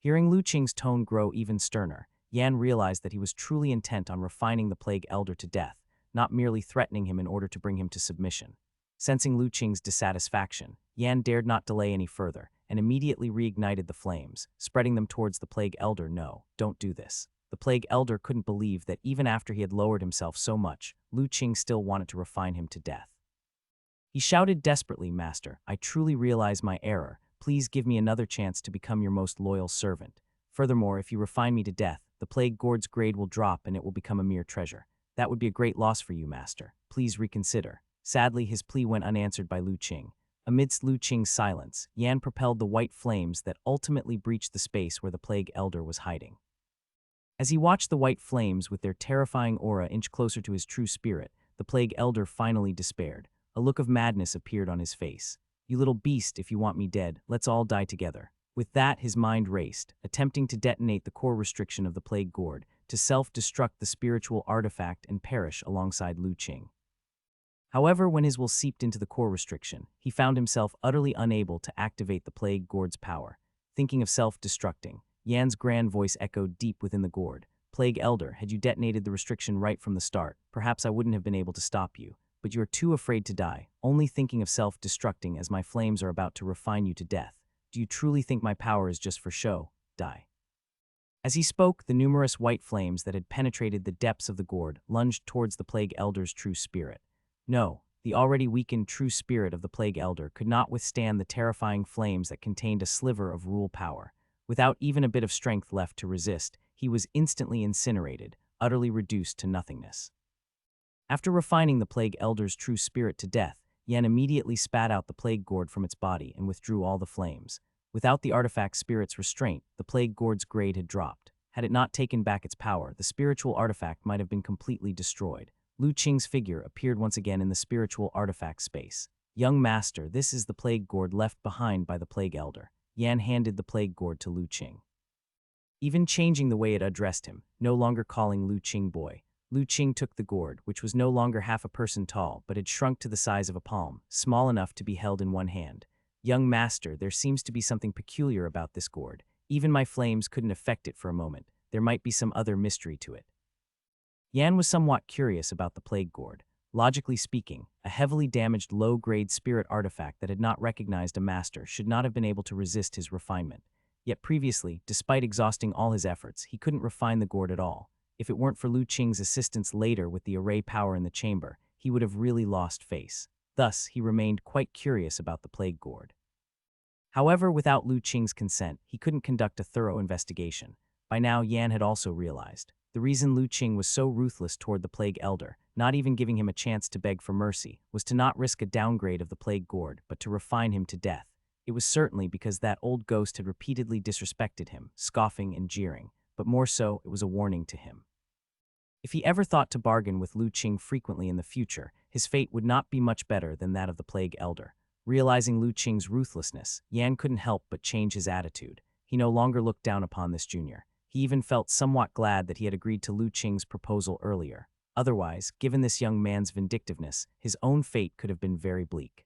Hearing Lu Qing's tone grow even sterner, Yan realized that he was truly intent on refining the Plague Elder to death, not merely threatening him in order to bring him to submission. Sensing Lu Qing's dissatisfaction, Yan dared not delay any further, and immediately reignited the flames, spreading them towards the Plague Elder. No, don't do this. The Plague Elder couldn't believe that even after he had lowered himself so much, Lu Qing still wanted to refine him to death. He shouted desperately, Master, I truly realize my error. Please give me another chance to become your most loyal servant. Furthermore, if you refine me to death, the Plague Gourd's grade will drop and it will become a mere treasure. That would be a great loss for you, Master. Please reconsider. Sadly, his plea went unanswered by Lu Qing. Amidst Lu Qing's silence, Yan propelled the white flames that ultimately breached the space where the Plague Elder was hiding. As he watched the white flames with their terrifying aura inch closer to his true spirit, the Plague Elder finally despaired. A look of madness appeared on his face. You little beast, if you want me dead, let's all die together. With that, his mind raced, attempting to detonate the core restriction of the Plague Gourd, to self-destruct the spiritual artifact and perish alongside Lu Qing. However, when his will seeped into the core restriction, he found himself utterly unable to activate the Plague Gourd's power. Thinking of self-destructing, Yan's grand voice echoed deep within the gourd. Plague Elder, had you detonated the restriction right from the start, perhaps I wouldn't have been able to stop you. But you are too afraid to die, only thinking of self-destructing as my flames are about to refine you to death. Do you truly think my power is just for show? Die. As he spoke, the numerous white flames that had penetrated the depths of the gourd lunged towards the Plague Elder's true spirit. No, the already weakened true spirit of the Plague Elder could not withstand the terrifying flames that contained a sliver of rule power. Without even a bit of strength left to resist, he was instantly incinerated, utterly reduced to nothingness. After refining the Plague Elder's true spirit to death, Yan immediately spat out the Plague Gourd from its body and withdrew all the flames. Without the artifact spirit's restraint, the Plague Gourd's grade had dropped. Had it not taken back its power, the spiritual artifact might have been completely destroyed. Lu Qing's figure appeared once again in the spiritual artifact space. Young master, this is the Plague Gourd left behind by the Plague Elder. Yan handed the Plague Gourd to Lu Qing, even changing the way it addressed him, no longer calling Lu Qing boy. Lu Qing took the gourd, which was no longer half a person tall, but had shrunk to the size of a palm, small enough to be held in one hand. Young master, there seems to be something peculiar about this gourd. Even my flames couldn't affect it for a moment. There might be some other mystery to it. Yan was somewhat curious about the Plague Gourd. Logically speaking, a heavily damaged low-grade spirit artifact that had not recognized a master should not have been able to resist his refinement. Yet previously, despite exhausting all his efforts, he couldn't refine the gourd at all. If it weren't for Lu Qing's assistance later with the array power in the chamber, he would have really lost face. Thus, he remained quite curious about the plague gourd. However, without Lu Qing's consent, he couldn't conduct a thorough investigation. By now, Yan had also realized. The reason Lu Qing was so ruthless toward the Plague Elder, not even giving him a chance to beg for mercy, was to not risk a downgrade of the Plague Gourd, but to refine him to death. It was certainly because that old ghost had repeatedly disrespected him, scoffing and jeering, but more so, it was a warning to him. If he ever thought to bargain with Lu Qing frequently in the future, his fate would not be much better than that of the Plague Elder. Realizing Lu Qing's ruthlessness, Yan couldn't help but change his attitude. He no longer looked down upon this junior. He even felt somewhat glad that he had agreed to Lu Qing's proposal earlier. Otherwise, given this young man's vindictiveness, his own fate could have been very bleak.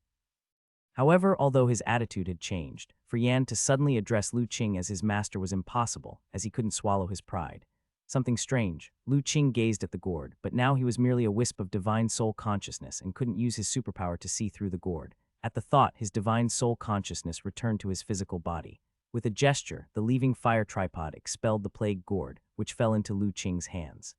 However, although his attitude had changed, for Yan to suddenly address Lu Qing as his master was impossible, as he couldn't swallow his pride. Something strange. Lu Qing gazed at the gourd, but now he was merely a wisp of divine soul consciousness and couldn't use his superpower to see through the gourd. At the thought, his divine soul consciousness returned to his physical body. With a gesture, the leaving fire tripod expelled the plague gourd, which fell into Lu Qing's hands.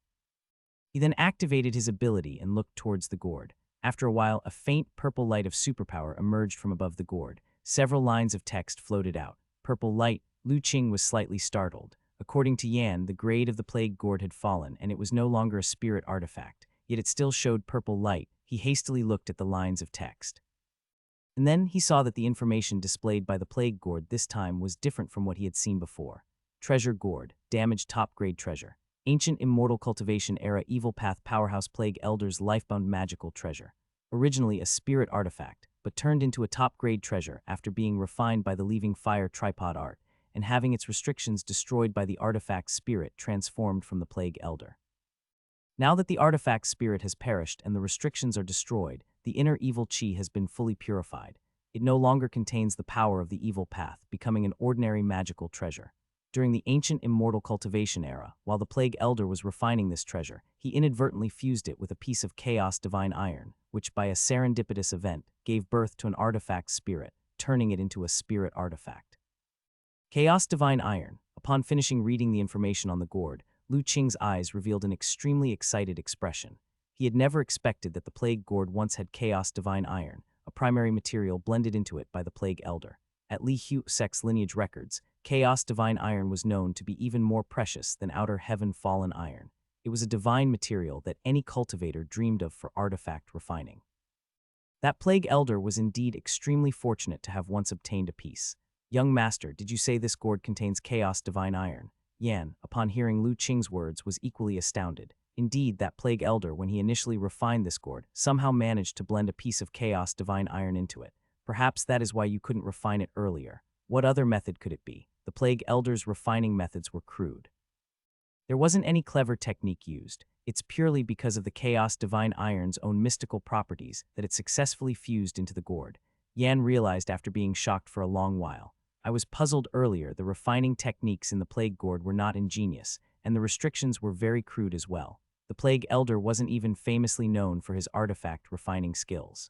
He then activated his ability and looked towards the gourd. After a while, a faint purple light of superpower emerged from above the gourd. Several lines of text floated out. Purple light. Lu Qing was slightly startled. According to Yan, the grade of the plague gourd had fallen, and it was no longer a spirit artifact. Yet it still showed purple light. He hastily looked at the lines of text. And then he saw that the information displayed by the plague gourd this time was different from what he had seen before. Treasure gourd, damaged top-grade treasure. Ancient immortal cultivation era evil path powerhouse plague elder's lifebound magical treasure. Originally a spirit artifact, but turned into a top-grade treasure after being refined by the leaving fire tripod art, and having its restrictions destroyed by the artifact's spirit transformed from the plague elder. Now that the artifact's spirit has perished and the restrictions are destroyed, the inner evil chi has been fully purified. It no longer contains the power of the evil path, becoming an ordinary magical treasure. During the ancient immortal cultivation era, while the plague elder was refining this treasure, he inadvertently fused it with a piece of chaos divine iron, which by a serendipitous event gave birth to an artifact spirit, turning it into a spirit artifact. Chaos divine iron. Upon finishing reading the information on the gourd, Lu Qing's eyes revealed an extremely excited expression. He had never expected that the plague gourd once had chaos divine iron, a primary material blended into it by the plague elder. At Li Hu-sek's lineage records, chaos divine iron was known to be even more precious than outer heaven fallen iron. It was a divine material that any cultivator dreamed of for artifact refining. That plague elder was indeed extremely fortunate to have once obtained a piece. Young master, did you say this gourd contains chaos divine iron? Yan, upon hearing Lu Qing's words, was equally astounded. Indeed, that plague elder, when he initially refined this gourd, somehow managed to blend a piece of chaos divine iron into it. Perhaps that is why you couldn't refine it earlier. What other method could it be? The plague elder's refining methods were crude. There wasn't any clever technique used. It's purely because of the chaos divine iron's own mystical properties that it successfully fused into the gourd. Yan realized after being shocked for a long while. I was puzzled earlier. The refining techniques in the plague gourd were not ingenious, and the restrictions were very crude as well. The plague elder wasn't even famously known for his artifact refining skills.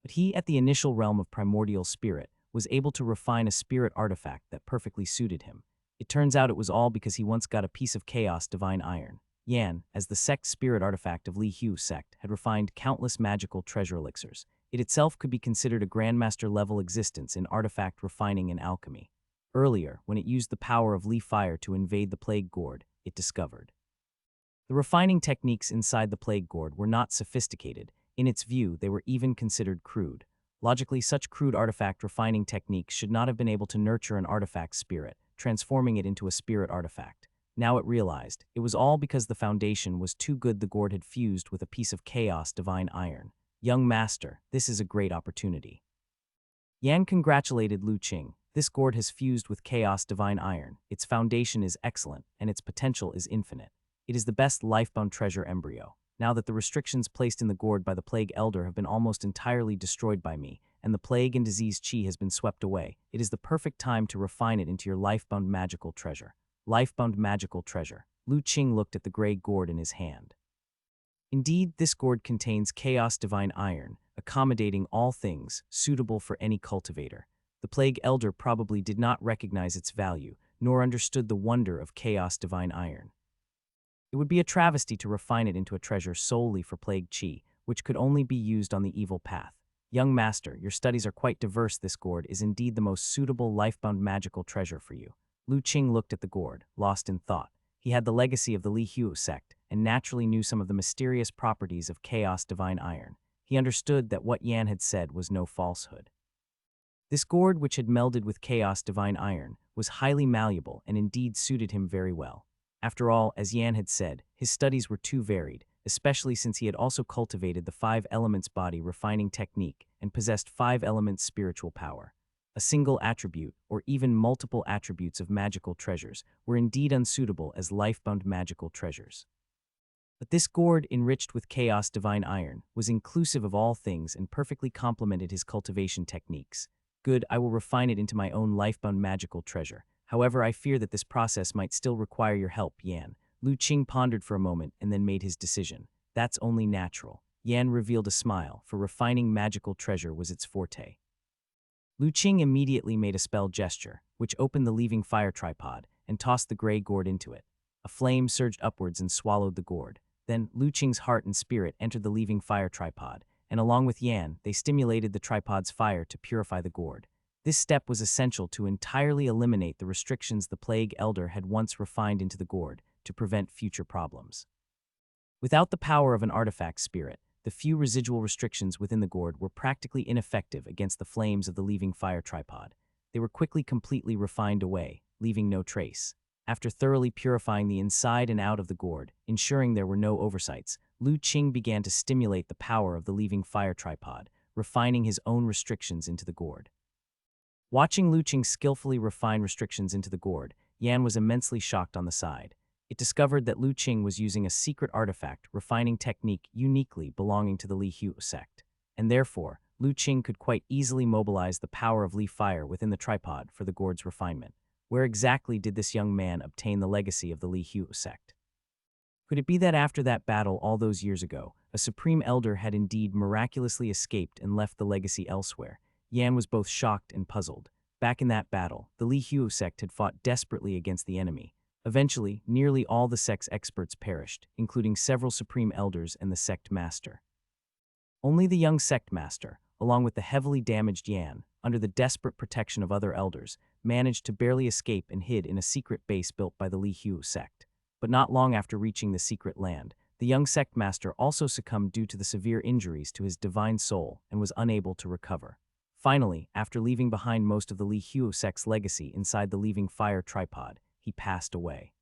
But he, at the initial realm of primordial spirit, was able to refine a spirit artifact that perfectly suited him. It turns out it was all because he once got a piece of chaos divine iron. Yan, as the sect's spirit artifact of Li Hu sect, had refined countless magical treasure elixirs. It itself could be considered a grandmaster-level existence in artifact refining and alchemy. Earlier, when it used the power of Li Fire to invade the plague gourd, it discovered. The refining techniques inside the plague gourd were not sophisticated. In its view, they were even considered crude. Logically, such crude artifact refining techniques should not have been able to nurture an artifact spirit, transforming it into a spirit artifact. Now it realized, it was all because the foundation was too good. The gourd had fused with a piece of chaos divine iron. Young master, this is a great opportunity. Yan congratulated Lu Qing. This gourd has fused with chaos divine iron. Its foundation is excellent, and its potential is infinite. It is the best lifebound treasure embryo. Now that the restrictions placed in the gourd by the plague elder have been almost entirely destroyed by me, and the plague and disease chi has been swept away, it is the perfect time to refine it into your lifebound magical treasure. Lifebound magical treasure. Lu Qing looked at the gray gourd in his hand. Indeed, this gourd contains chaos divine iron, accommodating all things, suitable for any cultivator. The plague elder probably did not recognize its value, nor understood the wonder of chaos divine iron. It would be a travesty to refine it into a treasure solely for plague chi. which could only be used on the evil path. Young master, your studies are quite diverse. This gourd is indeed the most suitable lifebound magical treasure for you. Lu Qing looked at the gourd, lost in thought. He had the legacy of the Li Hu sect, and naturally knew some of the mysterious properties of chaos divine iron. He understood that what Yan had said was no falsehood. This gourd, which had melded with chaos divine iron, was highly malleable and indeed suited him very well. After all, as Yan had said, his studies were too varied, especially since he had also cultivated the 5 elements body refining technique and possessed 5 elements spiritual power. A single attribute, or even multiple attributes of magical treasures, were indeed unsuitable as lifebound magical treasures. But this gourd, enriched with chaos divine iron, was inclusive of all things and perfectly complemented his cultivation techniques. Good, I will refine it into my own lifebound magical treasure. However, I fear that this process might still require your help, Yan. Lu Qing pondered for a moment and then made his decision. That's only natural. Yan revealed a smile, for refining magical treasure was its forte. Lu Qing immediately made a spell gesture, which opened the leaving fire tripod, and tossed the gray gourd into it. A flame surged upwards and swallowed the gourd. Then, Lu Qing's heart and spirit entered the leaving fire tripod, and along with Yan, they stimulated the tripod's fire to purify the gourd. This step was essential to entirely eliminate the restrictions the Plague Elder had once refined into the gourd to prevent future problems. Without the power of an artifact spirit, the few residual restrictions within the gourd were practically ineffective against the flames of the leaving fire tripod. They were quickly completely refined away, leaving no trace. After thoroughly purifying the inside and out of the gourd, ensuring there were no oversights, Lu Qing began to stimulate the power of the leaving fire tripod, refining his own restrictions into the gourd. Watching Lu Qing skillfully refine restrictions into the gourd, Yan was immensely shocked on the side. It discovered that Lu Qing was using a secret artifact refining technique uniquely belonging to the Li Hu sect, and therefore, Lu Qing could quite easily mobilize the power of Li Fire within the tripod for the gourd's refinement. Where exactly did this young man obtain the legacy of the Li Hu sect? Could it be that after that battle all those years ago, a supreme elder had indeed miraculously escaped and left the legacy elsewhere? Yan was both shocked and puzzled. Back in that battle, the Li Hu sect had fought desperately against the enemy. Eventually, nearly all the sect's experts perished, including several supreme elders and the sect master. Only the young sect master, along with the heavily damaged Yan, under the desperate protection of other elders, managed to barely escape and hid in a secret base built by the Li Hu sect. But not long after reaching the secret land, the young sect master also succumbed due to the severe injuries to his divine soul and was unable to recover. Finally, after leaving behind most of the Li Hu sect's legacy inside the leaving fire tripod, he passed away.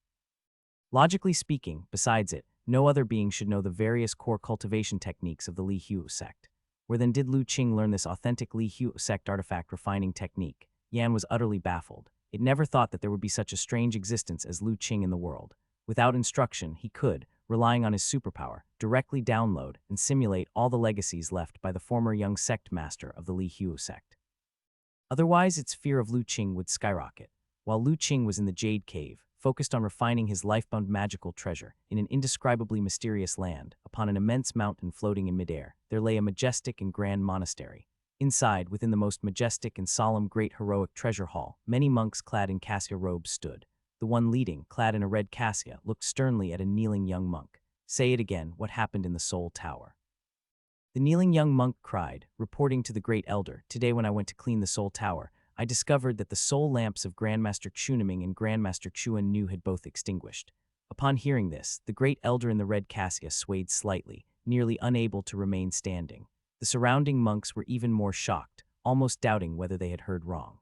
Logically speaking, besides it, no other being should know the various core cultivation techniques of the Li Hu sect. Where then did Lu Qing learn this authentic Li Hu sect artifact refining technique? Yan was utterly baffled. It never thought that there would be such a strange existence as Lu Qing in the world. Without instruction, he could, relying on his superpower, directly download and simulate all the legacies left by the former young sect master of the Li Hu sect. Otherwise, its fear of Lu Qing would skyrocket. While Lu Qing was in the Jade Cave, focused on refining his lifebound magical treasure in an indescribably mysterious land, upon an immense mountain floating in midair, there lay a majestic and grand monastery. Inside, within the most majestic and solemn great heroic treasure hall, many monks clad in cassia robes stood. The one leading, clad in a red cassia, looked sternly at a kneeling young monk. Say it again, what happened in the Soul Tower? The kneeling young monk cried, reporting to the great elder, today when I went to clean the Soul Tower, I discovered that the soul lamps of Grandmaster Chunaming and Grandmaster Chuan Nu had both extinguished. Upon hearing this, the great elder in the red cassia swayed slightly, nearly unable to remain standing. The surrounding monks were even more shocked, almost doubting whether they had heard wrong.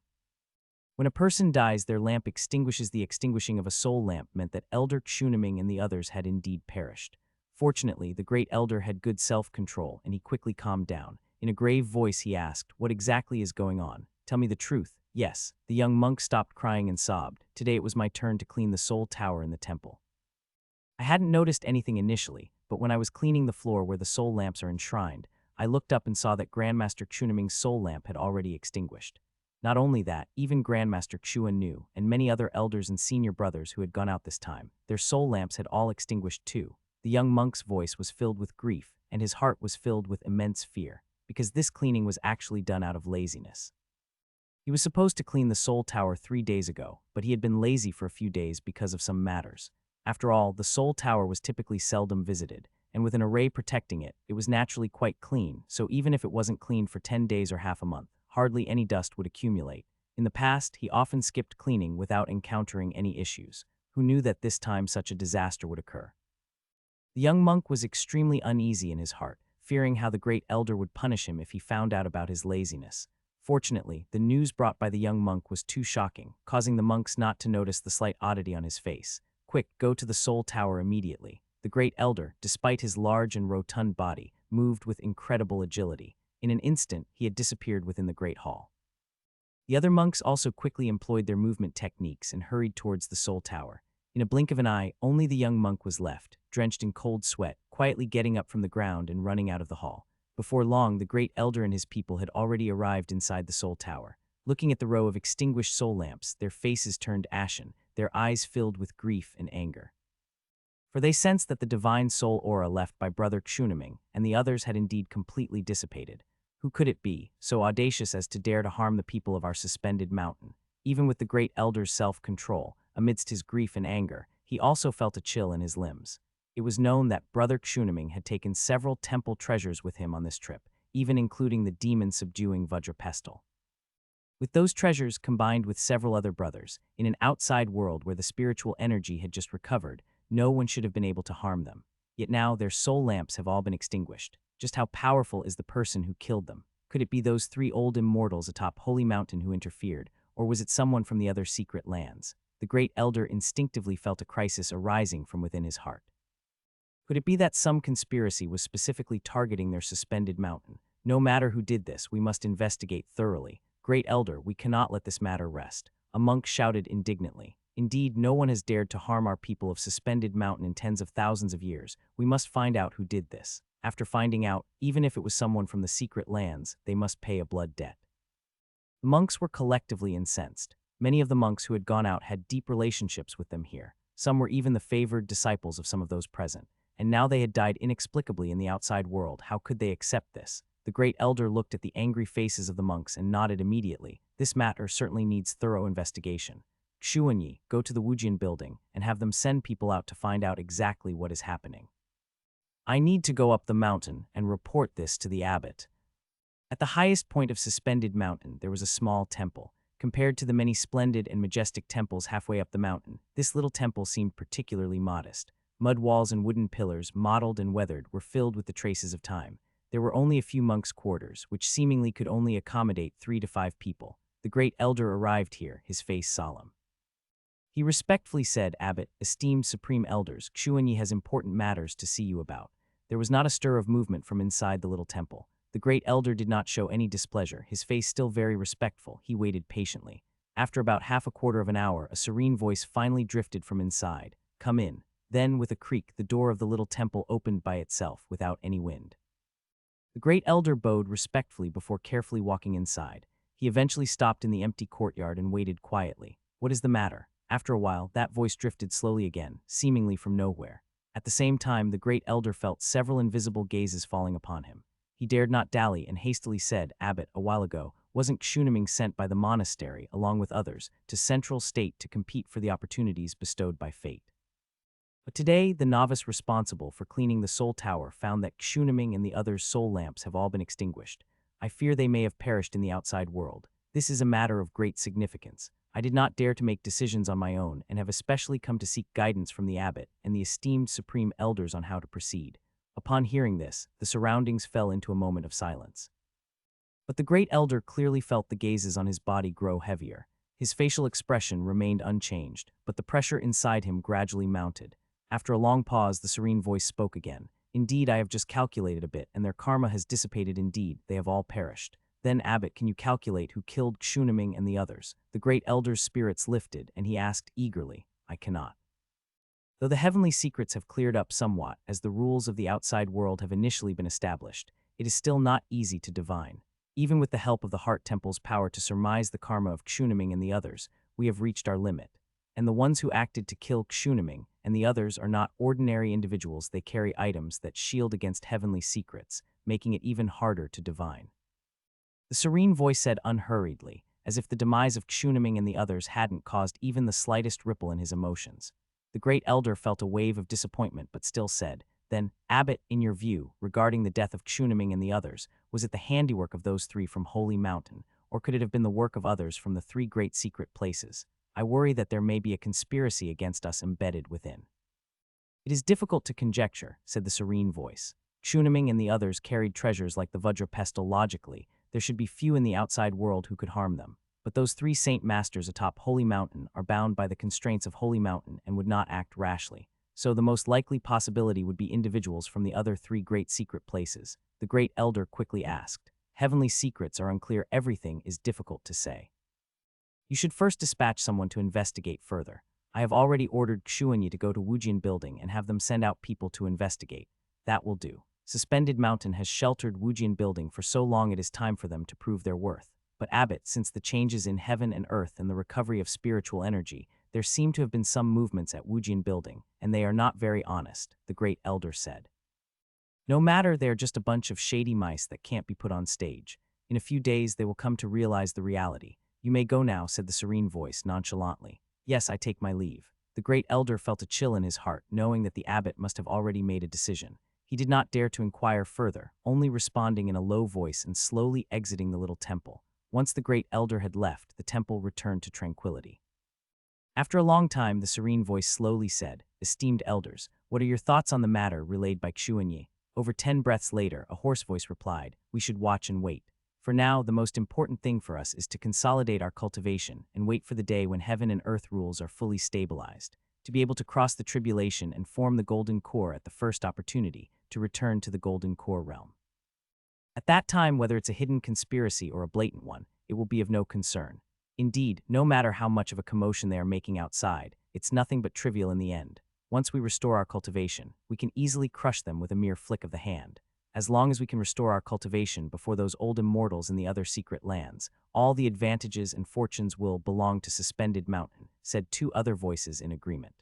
When a person dies, their lamp extinguishes. The extinguishing of a soul lamp meant that Elder Chunaming and the others had indeed perished. Fortunately, the great elder had good self-control, and he quickly calmed down. In a grave voice he asked, what exactly is going on? Tell me the truth. Yes, the young monk stopped crying and sobbed. Today it was my turn to clean the Soul Tower in the temple. I hadn't noticed anything initially, but when I was cleaning the floor where the soul lamps are enshrined, I looked up and saw that Grandmaster Chunaming's soul lamp had already extinguished. Not only that, even Grandmaster Chuan Nu and many other elders and senior brothers who had gone out this time, their soul lamps had all extinguished too. The young monk's voice was filled with grief, and his heart was filled with immense fear, because this cleaning was actually done out of laziness. He was supposed to clean the Soul Tower 3 days ago, but he had been lazy for a few days because of some matters. After all, the Soul Tower was typically seldom visited, and with an array protecting it, it was naturally quite clean, so even if it wasn't cleaned for 10 days or half a month, hardly any dust would accumulate. In the past, he often skipped cleaning without encountering any issues. Who knew that this time such a disaster would occur? The young monk was extremely uneasy in his heart, fearing how the great elder would punish him if he found out about his laziness. Fortunately, the news brought by the young monk was too shocking, causing the monks not to notice the slight oddity on his face. Quick, go to the Soul Tower immediately. The great elder, despite his large and rotund body, moved with incredible agility. In an instant, he had disappeared within the great hall. The other monks also quickly employed their movement techniques and hurried towards the Soul Tower. In a blink of an eye, only the young monk was left, drenched in cold sweat, quietly getting up from the ground and running out of the hall. Before long, the great elder and his people had already arrived inside the Soul Tower. Looking at the row of extinguished soul lamps, their faces turned ashen, their eyes filled with grief and anger. For they sensed that the divine soul aura left by Brother Kshuneming and the others had indeed completely dissipated. Who could it be, so audacious as to dare to harm the people of our suspended mountain? Even with the great elder's self-control, amidst his grief and anger, he also felt a chill in his limbs. It was known that Brother Kshuneming had taken several temple treasures with him on this trip, even including the demon-subduing Vajrapestle. With those treasures combined with several other brothers, in an outside world where the spiritual energy had just recovered, no one should have been able to harm them. Yet now their soul lamps have all been extinguished. Just how powerful is the person who killed them? Could it be those three old immortals atop Holy Mountain who interfered, or was it someone from the other secret lands? The great elder instinctively felt a crisis arising from within his heart. Could it be that some conspiracy was specifically targeting their suspended mountain? No matter who did this, we must investigate thoroughly. Great elder, we cannot let this matter rest. A monk shouted indignantly. Indeed, no one has dared to harm our people of suspended mountain in tens of thousands of years. We must find out who did this. After finding out, even if it was someone from the secret lands, they must pay a blood debt. The monks were collectively incensed. Many of the monks who had gone out had deep relationships with them here. Some were even the favored disciples of some of those present. And now they had died inexplicably in the outside world. How could they accept this? The great elder looked at the angry faces of the monks and nodded immediately. This matter certainly needs thorough investigation. Xuanyi, go to the Wujian building and have them send people out to find out exactly what is happening. I need to go up the mountain and report this to the abbot. At the highest point of suspended mountain, there was a small temple. Compared to the many splendid and majestic temples halfway up the mountain, this little temple seemed particularly modest. Mud walls and wooden pillars, mottled and weathered, were filled with the traces of time. There were only a few monks' quarters, which seemingly could only accommodate 3 to 5 people. The great elder arrived here, his face solemn. He respectfully said, "Abbot, esteemed supreme elders, Xuanyi has important matters to see you about." There was not a stir of movement from inside the little temple. The great elder did not show any displeasure, his face still very respectful. He waited patiently. After about half a quarter of an hour, a serene voice finally drifted from inside. "Come in." Then, with a creak, the door of the little temple opened by itself, without any wind. The great elder bowed respectfully before carefully walking inside. He eventually stopped in the empty courtyard and waited quietly. "What is the matter?" After a while, that voice drifted slowly again, seemingly from nowhere. At the same time, the great elder felt several invisible gazes falling upon him. He dared not dally and hastily said, "Abbot, a while ago, wasn't Kshuneming sent by the monastery, along with others, to Central State to compete for the opportunities bestowed by fate? But today, the novice responsible for cleaning the Soul Tower found that Kshuneming and the others' soul lamps have all been extinguished. I fear they may have perished in the outside world. This is a matter of great significance. I did not dare to make decisions on my own and have especially come to seek guidance from the abbot and the esteemed supreme elders on how to proceed." Upon hearing this, the surroundings fell into a moment of silence. But the great elder clearly felt the gazes on his body grow heavier. His facial expression remained unchanged, but the pressure inside him gradually mounted. After a long pause, the serene voice spoke again. "Indeed, I have just calculated a bit, and their karma has dissipated indeed. They have all perished." "Then, Abbot, can you calculate who killed Kshuneming and the others?" The great elder's spirits lifted, and he asked eagerly. "I cannot. Though the heavenly secrets have cleared up somewhat, as the rules of the outside world have initially been established, it is still not easy to divine. Even with the help of the Heart Temple's power to surmise the karma of Kshuneming and the others, we have reached our limit. And the ones who acted to kill Kshuneming and the others are not ordinary individuals. They carry items that shield against heavenly secrets, making it even harder to divine." The serene voice said unhurriedly, as if the demise of Kshuneming and the others hadn't caused even the slightest ripple in his emotions. The great elder felt a wave of disappointment but still said, Then, Abbot, in your view, regarding the death of Kshuneming and the others, was it the handiwork of those three from Holy Mountain, or could it have been the work of others from the three great secret places? I worry that there may be a conspiracy against us embedded within. It is difficult to conjecture, said the serene voice. Kshuneming and the others carried treasures like the Vajra pestle logically. There should be few in the outside world who could harm them. But those three saint masters atop Holy Mountain are bound by the constraints of Holy Mountain and would not act rashly. So the most likely possibility would be individuals from the other three great secret places. The great elder quickly asked. Heavenly secrets are unclear. Everything is difficult to say. You should first dispatch someone to investigate further. I have already ordered Kshuanyi to go to Wujian Building and have them send out people to investigate. That will do. Suspended Mountain has sheltered Wujian Building for so long it is time for them to prove their worth. But Abbot, since the changes in heaven and earth and the recovery of spiritual energy, there seem to have been some movements at Wujian Building, and they are not very honest, the great elder said. No matter, they are just a bunch of shady mice that can't be put on stage. In a few days they will come to realize the reality. You may go now, said the serene voice nonchalantly. Yes, I take my leave. The great elder felt a chill in his heart, knowing that the abbot must have already made a decision. He did not dare to inquire further, only responding in a low voice and slowly exiting the little temple. Once the great elder had left, the temple returned to tranquility. After a long time, the serene voice slowly said, Esteemed elders, what are your thoughts on the matter relayed by Kshuanyi? Over 10 breaths later, a hoarse voice replied, We should watch and wait. For now, the most important thing for us is to consolidate our cultivation and wait for the day when heaven and earth rules are fully stabilized, to be able to cross the tribulation and form the golden core at the first opportunity, to return to the golden core realm. At that time, whether it's a hidden conspiracy or a blatant one, it will be of no concern. Indeed, no matter how much of a commotion they are making outside, it's nothing but trivial in the end. Once we restore our cultivation, we can easily crush them with a mere flick of the hand. As long as we can restore our cultivation before those old immortals in the other secret lands, all the advantages and fortunes will belong to Suspended Mountain, said two other voices in agreement.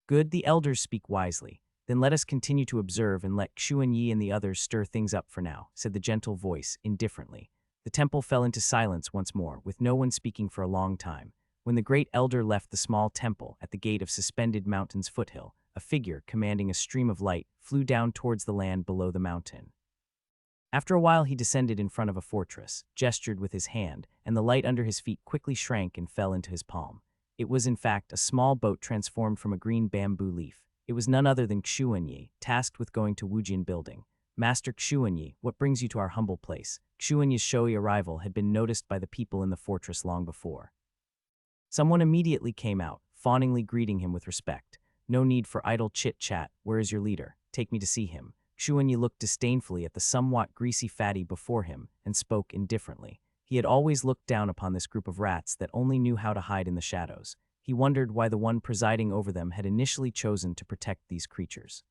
Good, the elders speak wisely. Then let us continue to observe and let Kshuanyi and the others stir things up for now, said the gentle voice, indifferently. The temple fell into silence once more, with no one speaking for a long time. When the great elder left the small temple at the gate of Suspended Mountain's foothill, a figure commanding a stream of light flew down towards the land below the mountain. After a while he descended in front of a fortress, gestured with his hand, and the light under his feet quickly shrank and fell into his palm. It was in fact a small boat transformed from a green bamboo leaf. It was none other than Kshuanyi, tasked with going to Wujian Building. Master Kshuanyi, what brings you to our humble place? Kshuanyi's showy arrival had been noticed by the people in the fortress long before. Someone immediately came out, fawningly greeting him with respect. No need for idle chit-chat. Where is your leader? Take me to see him. Kshuanyi looked disdainfully at the somewhat greasy fatty before him and spoke indifferently. He had always looked down upon this group of rats that only knew how to hide in the shadows. He wondered why the one presiding over them had initially chosen to protect these creatures.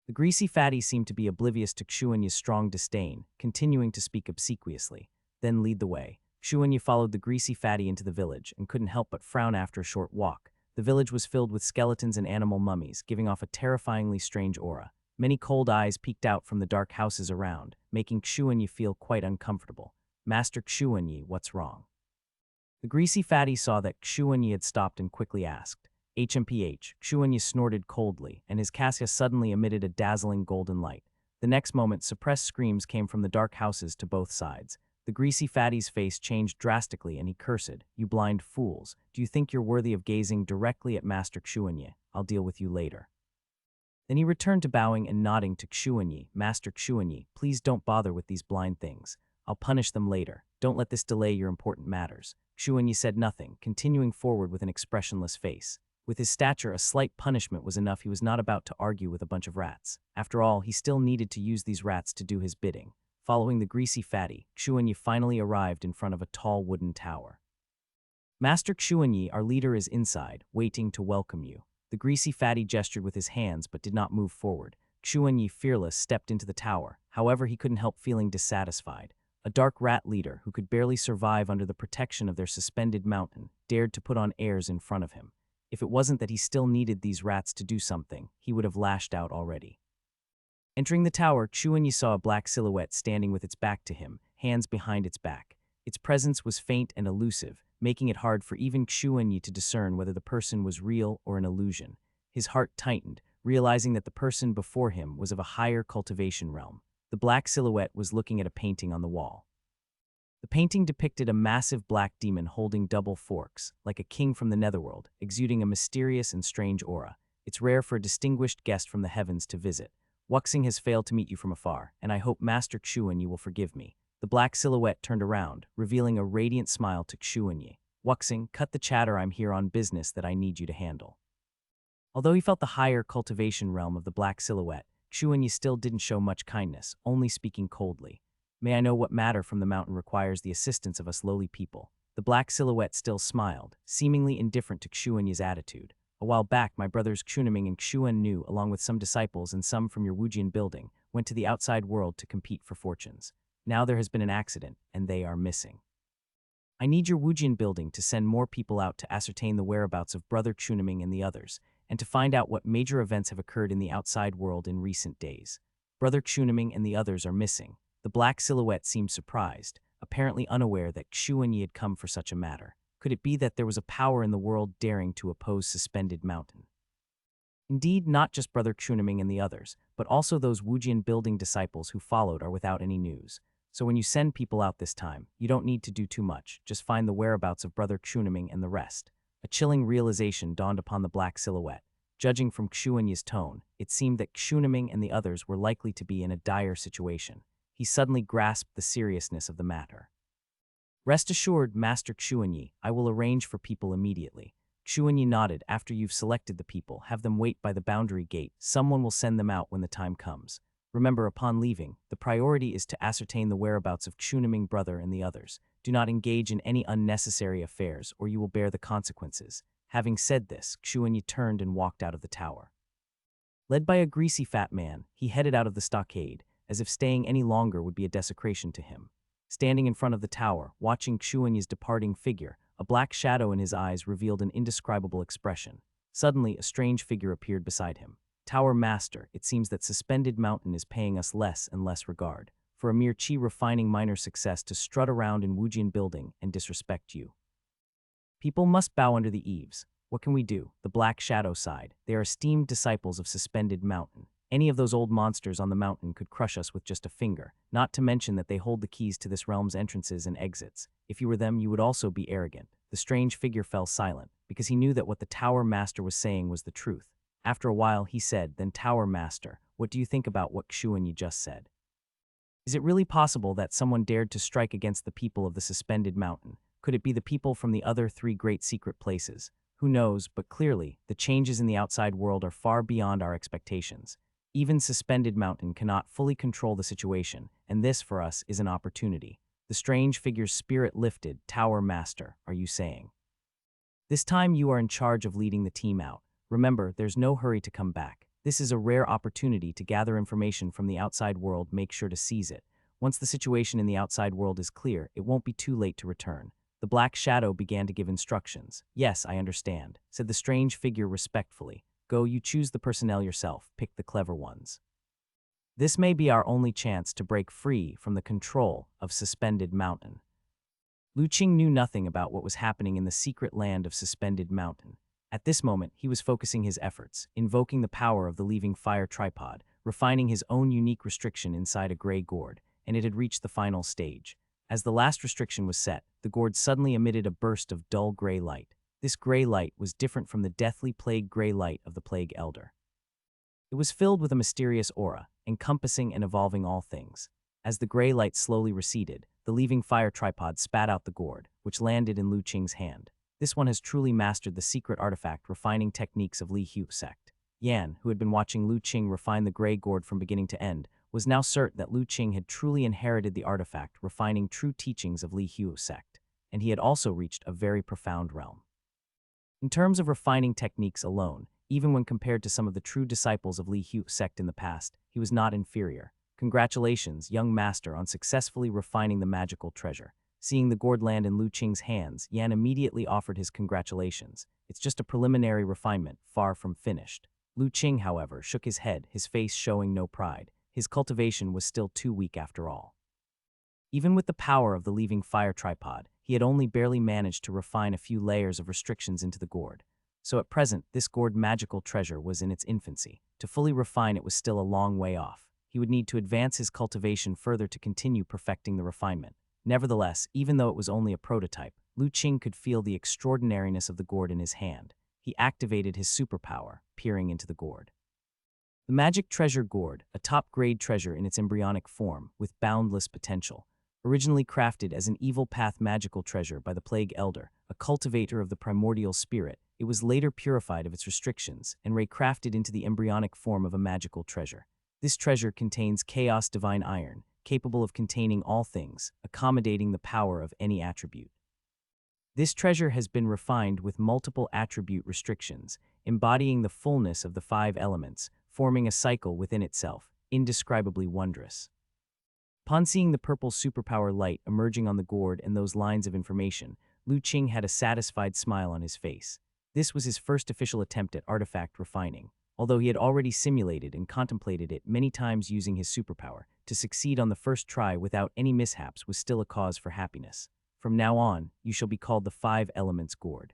The greasy fatty seemed to be oblivious to Kshuanyi's strong disdain, continuing to speak obsequiously. Then lead the way. Kshuanyi followed the greasy fatty into the village and couldn't help but frown after a short walk. The village was filled with skeletons and animal mummies, giving off a terrifyingly strange aura. Many cold eyes peeked out from the dark houses around, making Kshuanyi feel quite uncomfortable. Master Kshuanyi, what's wrong? The greasy fatty saw that Kshuanyi had stopped and quickly asked. HMPH, Kshuanyi snorted coldly, and his cassia suddenly emitted a dazzling golden light. The next moment, suppressed screams came from the dark houses to both sides. The greasy fatty's face changed drastically and he cursed, You blind fools, do you think you're worthy of gazing directly at Master Kshuanyi? I'll deal with you later. Then he returned to bowing and nodding to Kshuanyi. Master Kshuanyi, please don't bother with these blind things. I'll punish them later. Don't let this delay your important matters. Kshuanyi said nothing, continuing forward with an expressionless face. With his stature, a slight punishment was enough. He was not about to argue with a bunch of rats. After all, he still needed to use these rats to do his bidding. Following the greasy fatty, Kshuanyi finally arrived in front of a tall wooden tower. Master Kshuanyi, our leader is inside, waiting to welcome you. The greasy fatty gestured with his hands but did not move forward. Kshuanyi, fearless, stepped into the tower. However, he couldn't help feeling dissatisfied. A dark rat leader, who could barely survive under the protection of their suspended mountain, dared to put on airs in front of him. If it wasn't that he still needed these rats to do something, he would have lashed out already. Entering the tower, Kshuanyi saw a black silhouette standing with its back to him, hands behind its back. Its presence was faint and elusive, making it hard for even Kshuanyi to discern whether the person was real or an illusion. His heart tightened, realizing that the person before him was of a higher cultivation realm. The black silhouette was looking at a painting on the wall. The painting depicted a massive black demon holding double forks, like a king from the netherworld, exuding a mysterious and strange aura. It's rare for a distinguished guest from the heavens to visit. Wuxing has failed to meet you from afar, and I hope Master Xuanyi will forgive me. The black silhouette turned around, revealing a radiant smile to Xuanyi. Wuxing, cut the chatter, I'm here on business that I need you to handle. Although he felt the higher cultivation realm of the black silhouette, Xuanyi still didn't show much kindness, only speaking coldly. May I know what matter from the mountain requires the assistance of us lowly people? The black silhouette still smiled, seemingly indifferent to Xuanyi's attitude. A while back, my brothers Xuniming and Xuan Nu, along with some disciples and some from your Wujian building, went to the outside world to compete for fortunes. Now there has been an accident, and they are missing. I need your Wujian building to send more people out to ascertain the whereabouts of Brother Xuniming and the others, and to find out what major events have occurred in the outside world in recent days. Brother Xuniming and the others are missing. The black silhouette seemed surprised, apparently unaware that Xuanyi had come for such a matter. Could it be that there was a power in the world daring to oppose Suspended Mountain? Indeed, not just Brother Xuniming and the others, but also those Wujian building disciples who followed are without any news. So when you send people out this time, you don't need to do too much, just find the whereabouts of Brother Xuniming and the rest. A chilling realization dawned upon the black silhouette. Judging from Xuanyi's tone, it seemed that Xuniming and the others were likely to be in a dire situation. He suddenly grasped the seriousness of the matter. Rest assured, Master Xuanyi, I will arrange for people immediately. Xuanyi nodded. After you've selected the people, have them wait by the boundary gate. Someone will send them out when the time comes. Remember, upon leaving, the priority is to ascertain the whereabouts of Xuniming brother and the others. Do not engage in any unnecessary affairs, or you will bear the consequences. Having said this, Xuanyi turned and walked out of the tower. Led by a greasy fat man, he headed out of the stockade, as if staying any longer would be a desecration to him. Standing in front of the tower, watching Xuanyi's departing figure, a black shadow in his eyes revealed an indescribable expression. Suddenly, a strange figure appeared beside him. Tower Master, it seems that Suspended Mountain is paying us less and less regard. For a mere chi-refining minor success to strut around in Wujian building and disrespect you. People must bow under the eaves. What can we do? The black shadow sighed. They are esteemed disciples of Suspended Mountain. Any of those old monsters on the mountain could crush us with just a finger, not to mention that they hold the keys to this realm's entrances and exits. If you were them, you would also be arrogant. The strange figure fell silent, because he knew that what the Tower Master was saying was the truth. After a while, he said, then Tower Master, what do you think about what Xuanyi just said? Is it really possible that someone dared to strike against the people of the Suspended Mountain? Could it be the people from the other 3 great secret places? Who knows, but clearly, the changes in the outside world are far beyond our expectations. Even Suspended Mountain cannot fully control the situation, and this, for us, is an opportunity. The strange figure's spirit lifted. Tower Master, are you saying? This time you are in charge of leading the team out. Remember, there's no hurry to come back. This is a rare opportunity to gather information from the outside world. Make sure to seize it. Once the situation in the outside world is clear, it won't be too late to return. The black shadow began to give instructions. Yes, I understand, said the strange figure respectfully. Go, you choose the personnel yourself. Pick the clever ones. This may be our only chance to break free from the control of Suspended Mountain. Lu Qing knew nothing about what was happening in the secret land of Suspended Mountain. At this moment, he was focusing his efforts, invoking the power of the leaving fire tripod, refining his own unique restriction inside a gray gourd, and it had reached the final stage. As the last restriction was set, the gourd suddenly emitted a burst of dull gray light. This gray light was different from the deathly plague gray light of the Plague Elder. It was filled with a mysterious aura, encompassing and evolving all things. As the gray light slowly receded, the leaving fire tripod spat out the gourd, which landed in Lu Qing's hand. This one has truly mastered the secret artifact refining techniques of Li Hu sect. Yan, who had been watching Lu Qing refine the gray gourd from beginning to end, was now certain that Lu Qing had truly inherited the artifact refining true teachings of Li Hu sect, and he had also reached a very profound realm. In terms of refining techniques alone, even when compared to some of the true disciples of Li Hu sect in the past, he was not inferior. Congratulations, young master, on successfully refining the magical treasure. Seeing the gourd land in Lu Qing's hands, Yan immediately offered his congratulations. It's just a preliminary refinement, far from finished. Lu Qing, however, shook his head, his face showing no pride. His cultivation was still too weak after all. Even with the power of the leaving fire tripod, he had only barely managed to refine a few layers of restrictions into the gourd. So at present, this gourd magical treasure was in its infancy. To fully refine it was still a long way off. He would need to advance his cultivation further to continue perfecting the refinement. Nevertheless, even though it was only a prototype, Lu Qing could feel the extraordinariness of the gourd in his hand. He activated his superpower, peering into the gourd. The magic treasure gourd, a top-grade treasure in its embryonic form, with boundless potential. Originally crafted as an evil path magical treasure by the Plague Elder, a cultivator of the primordial spirit, it was later purified of its restrictions and recrafted into the embryonic form of a magical treasure. This treasure contains chaos divine iron, capable of containing all things, accommodating the power of any attribute. This treasure has been refined with multiple attribute restrictions, embodying the fullness of the 5 elements, forming a cycle within itself, indescribably wondrous. Upon seeing the purple superpower light emerging on the gourd and those lines of information, Lu Qing had a satisfied smile on his face. This was his first official attempt at artifact refining. Although he had already simulated and contemplated it many times using his superpower, to succeed on the first try without any mishaps was still a cause for happiness. From now on, you shall be called the 5 Elements Gourd.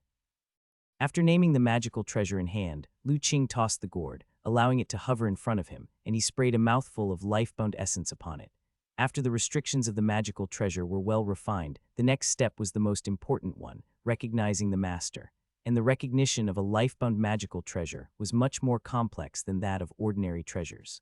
After naming the magical treasure in hand, Lu Qing tossed the gourd, allowing it to hover in front of him, and he sprayed a mouthful of life-bound essence upon it. After the restrictions of the magical treasure were well refined, the next step was the most important one, recognizing the master. And the recognition of a life-bound magical treasure was much more complex than that of ordinary treasures.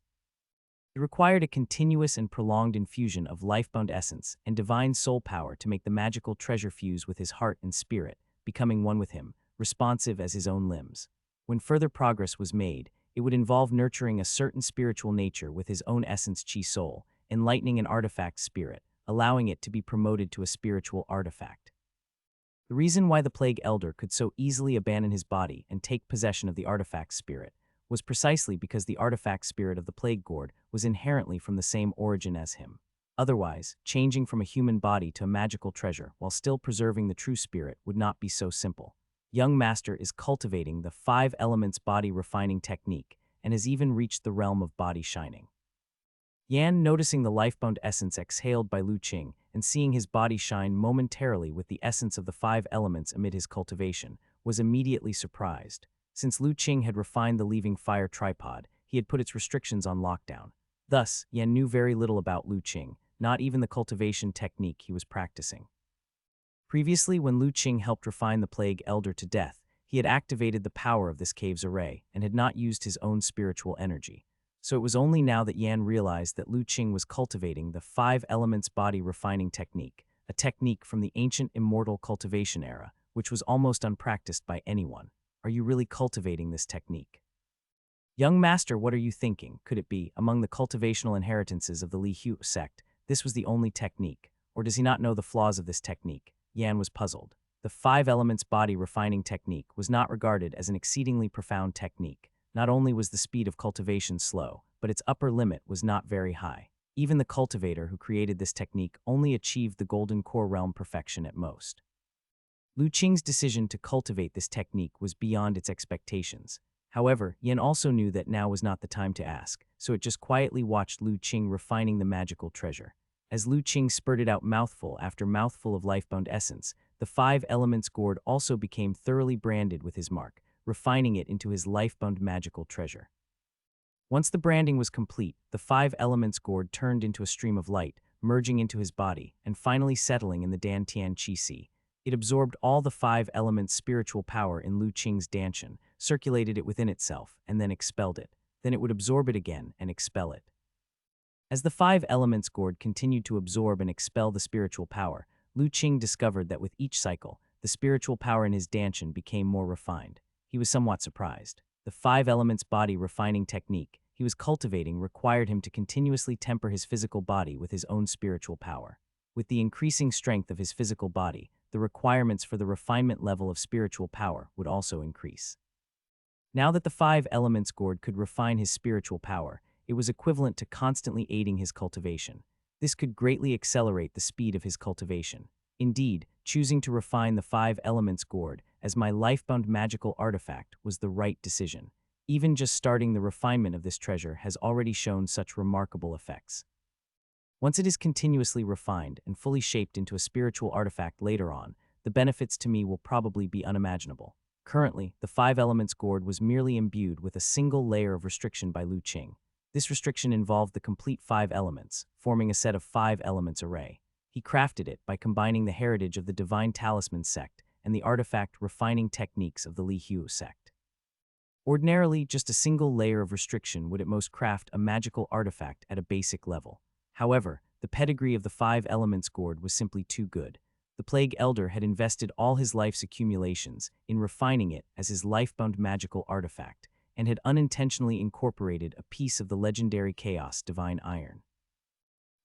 It required a continuous and prolonged infusion of life-bound essence and divine soul power to make the magical treasure fuse with his heart and spirit, becoming one with him, responsive as his own limbs. When further progress was made, it would involve nurturing a certain spiritual nature with his own essence chi soul, enlightening an artifact spirit, allowing it to be promoted to a spiritual artifact. The reason why the Plague Elder could so easily abandon his body and take possession of the artifact spirit was precisely because the artifact spirit of the Plague Gourd was inherently from the same origin as him. Otherwise, changing from a human body to a magical treasure while still preserving the true spirit would not be so simple. Young Master is cultivating the 5 elements body refining technique and has even reached the realm of body shining. Yan, noticing the life-bound essence exhaled by Lu Qing and seeing his body shine momentarily with the essence of the 5 elements amid his cultivation, was immediately surprised. Since Lu Qing had refined the leaving fire tripod, he had put its restrictions on lockdown. Thus, Yan knew very little about Lu Qing, not even the cultivation technique he was practicing. Previously, when Lu Qing helped refine the Plague Elder to death, he had activated the power of this cave's array and had not used his own spiritual energy. So it was only now that Yan realized that Lu Qing was cultivating the 5 elements body refining technique, a technique from the ancient immortal cultivation era, which was almost unpracticed by anyone. Are you really cultivating this technique? Young Master, what are you thinking? Could it be, among the cultivational inheritances of the Li Hu sect, this was the only technique? Or does he not know the flaws of this technique? Yan was puzzled. The 5 elements body refining technique was not regarded as an exceedingly profound technique. Not only was the speed of cultivation slow, but its upper limit was not very high. Even the cultivator who created this technique only achieved the golden core realm perfection at most. Lu Qing's decision to cultivate this technique was beyond its expectations. However, Yan also knew that now was not the time to ask, so it just quietly watched Lu Qing refining the magical treasure. As Lu Qing spurted out mouthful after mouthful of life-bound essence, the 5 elements gourd also became thoroughly branded with his mark, refining it into his life-bound magical treasure. Once the branding was complete, the 5 elements gourd turned into a stream of light, merging into his body, and finally settling in the Dantian Qi Si. It absorbed all the 5 elements' spiritual power in Lu Qing's Danshan, circulated it within itself, and then expelled it. Then it would absorb it again and expel it. As the 5 elements gourd continued to absorb and expel the spiritual power, Lu Qing discovered that with each cycle, the spiritual power in his Danshan became more refined. He was somewhat surprised. The 5 elements body refining technique he was cultivating required him to continuously temper his physical body with his own spiritual power. With the increasing strength of his physical body, the requirements for the refinement level of spiritual power would also increase. Now that the 5 elements gourd could refine his spiritual power, it was equivalent to constantly aiding his cultivation. This could greatly accelerate the speed of his cultivation. Indeed, choosing to refine the 5 elements gourd as my life-bound magical artifact was the right decision. Even just starting the refinement of this treasure has already shown such remarkable effects. Once it is continuously refined and fully shaped into a spiritual artifact later on, the benefits to me will probably be unimaginable. Currently, the Five Elements gourd was merely imbued with a single layer of restriction by Lu Qing. This restriction involved the complete five elements, forming a set of five elements array. He crafted it by combining the heritage of the Divine Talisman sect and the artifact refining techniques of the Li Hu sect. Ordinarily, just a single layer of restriction would at most craft a magical artifact at a basic level. However, the pedigree of the Five Elements gourd was simply too good. The Plague Elder had invested all his life's accumulations in refining it as his lifebound magical artifact, and had unintentionally incorporated a piece of the legendary chaos divine iron.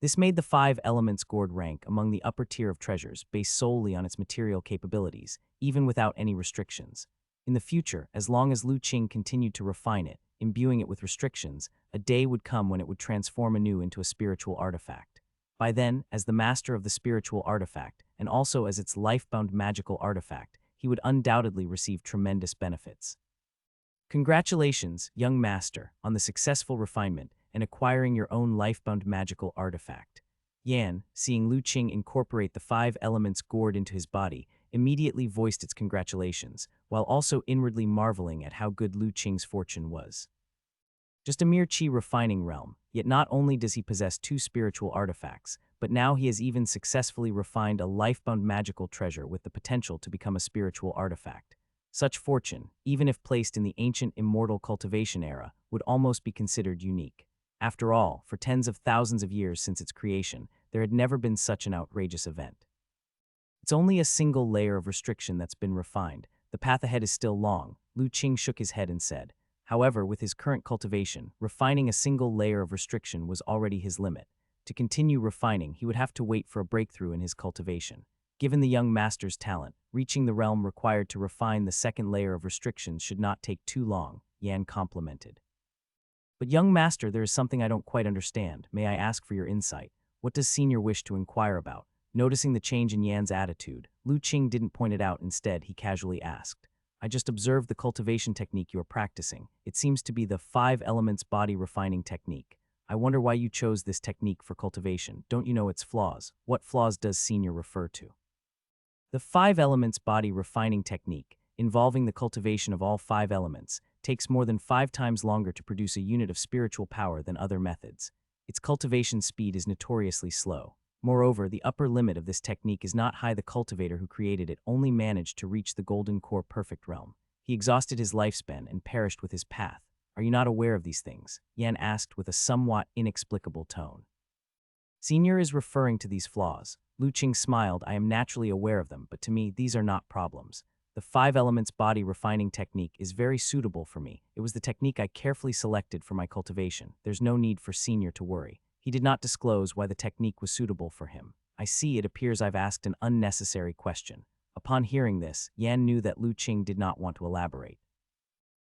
This made the Five Elements gourd rank among the upper tier of treasures based solely on its material capabilities, even without any restrictions. In the future, as long as Lu Qing continued to refine it, imbuing it with restrictions, a day would come when it would transform anew into a spiritual artifact. By then, as the master of the spiritual artifact, and also as its lifebound magical artifact, he would undoubtedly receive tremendous benefits. Congratulations, young master, on the successful refinement and acquiring your own lifebound magical artifact. Yan, seeing Lu Qing incorporate the Five Elements gourd into his body, immediately voiced its congratulations, while also inwardly marveling at how good Lu Qing's fortune was. Just a mere chi refining realm, yet not only does he possess two spiritual artifacts, but now he has even successfully refined a lifebound magical treasure with the potential to become a spiritual artifact. Such fortune, even if placed in the ancient immortal cultivation era, would almost be considered unique. After all, for tens of thousands of years since its creation, there had never been such an outrageous event. It's only a single layer of restriction that's been refined. The path ahead is still long, Lu Qing shook his head and said. However, with his current cultivation, refining a single layer of restriction was already his limit. To continue refining, he would have to wait for a breakthrough in his cultivation. Given the young master's talent, reaching the realm required to refine the second layer of restrictions should not take too long, Yan complimented. But young master, there is something I don't quite understand. May I ask for your insight? What does senior wish to inquire about? Noticing the change in Yan's attitude, Lu Qing didn't point it out. Instead, he casually asked. I just observed the cultivation technique you are practicing. It seems to be the Five Elements body refining technique. I wonder why you chose this technique for cultivation. Don't you know its flaws? What flaws does senior refer to? The Five Elements body refining technique, involving the cultivation of all five elements, takes more than 5 times longer to produce a unit of spiritual power than other methods. Its cultivation speed is notoriously slow. Moreover, the upper limit of this technique is not high. The cultivator who created it only managed to reach the golden core perfect realm. He exhausted his lifespan and perished with his path. Are you not aware of these things? Yan asked with a somewhat inexplicable tone. Senior is referring to these flaws. Lu Qing smiled. I am naturally aware of them, but to me, these are not problems. The Five Elements body refining technique is very suitable for me. It was the technique I carefully selected for my cultivation. There's no need for senior to worry. He did not disclose why the technique was suitable for him. I see. It appears I've asked an unnecessary question. Upon hearing this, Yan knew that Lu Qing did not want to elaborate.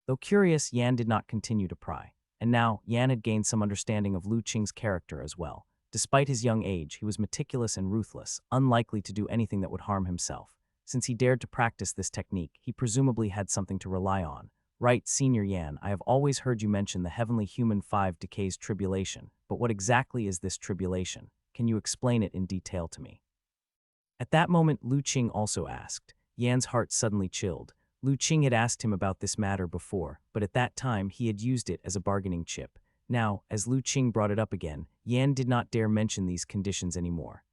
Though curious, Yan did not continue to pry. And now, Yan had gained some understanding of Lu Qing's character as well. Despite his young age, he was meticulous and ruthless, unlikely to do anything that would harm himself. Since he dared to practice this technique, he presumably had something to rely on. Right, Senior Yan, I have always heard you mention the heavenly human 5 decays tribulation, but what exactly is this tribulation? Can you explain it in detail to me? At that moment, Lu Qing also asked. Yan's heart suddenly chilled. Lu Qing had asked him about this matter before, but at that time he had used it as a bargaining chip. Now, as Lu Qing brought it up again, Yan did not dare mention these conditions anymore.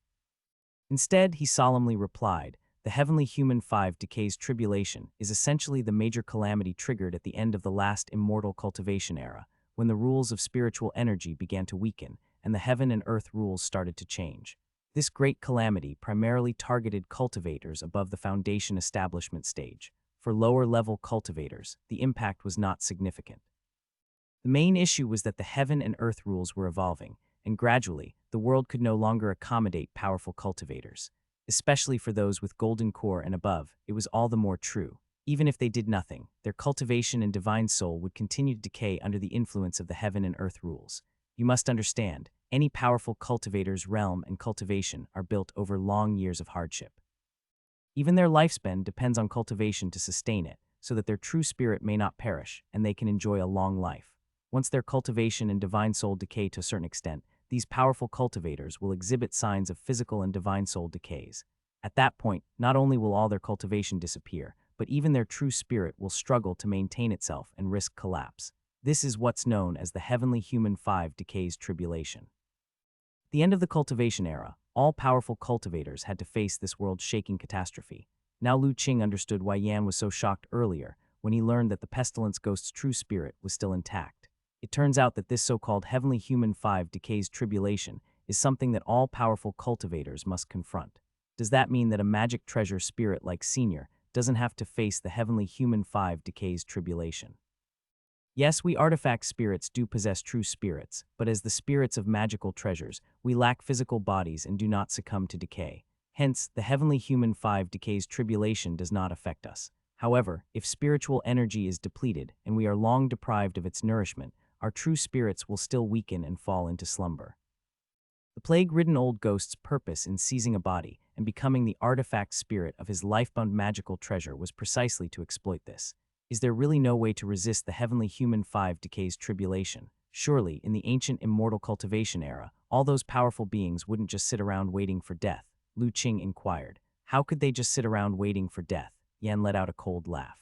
Instead, he solemnly replied, the heavenly human 5 decays tribulation is essentially the major calamity triggered at the end of the last immortal cultivation era, when the rules of spiritual energy began to weaken and the heaven and earth rules started to change. This great calamity primarily targeted cultivators above the foundation establishment stage. For lower-level cultivators, the impact was not significant. The main issue was that the heaven and earth rules were evolving, and gradually, the world could no longer accommodate powerful cultivators. Especially for those with golden core and above, it was all the more true. Even if they did nothing, their cultivation and divine soul would continue to decay under the influence of the heaven and earth rules. You must understand, any powerful cultivator's realm and cultivation are built over long years of hardship. Even their lifespan depends on cultivation to sustain it, so that their true spirit may not perish, and they can enjoy a long life. Once their cultivation and divine soul decay to a certain extent, these powerful cultivators will exhibit signs of physical and divine soul decays. At that point, not only will all their cultivation disappear, but even their true spirit will struggle to maintain itself and risk collapse. This is what's known as the Heavenly Human 5 Decays Tribulation. At the end of the cultivation era, all-powerful cultivators had to face this world-shaking catastrophe. Now Lu Qing understood why Yan was so shocked earlier when he learned that the pestilence ghost's true spirit was still intact. It turns out that this so-called Heavenly Human 5 Decays Tribulation is something that all-powerful cultivators must confront. Does that mean that a magic treasure spirit like Senior doesn't have to face the Heavenly Human 5 Decays Tribulation? Yes, we artifact spirits do possess true spirits, but as the spirits of magical treasures, we lack physical bodies and do not succumb to decay. Hence, the Heavenly Human 5 Decays Tribulation does not affect us. However, if spiritual energy is depleted and we are long deprived of its nourishment, our true spirits will still weaken and fall into slumber. The plague-ridden old ghost's purpose in seizing a body and becoming the artifact spirit of his lifebound magical treasure was precisely to exploit this. Is there really no way to resist the Heavenly Human 5 Decays Tribulation? Surely, in the ancient immortal cultivation era, all those powerful beings wouldn't just sit around waiting for death. Lu Qing inquired. How could they just sit around waiting for death? Yan let out a cold laugh.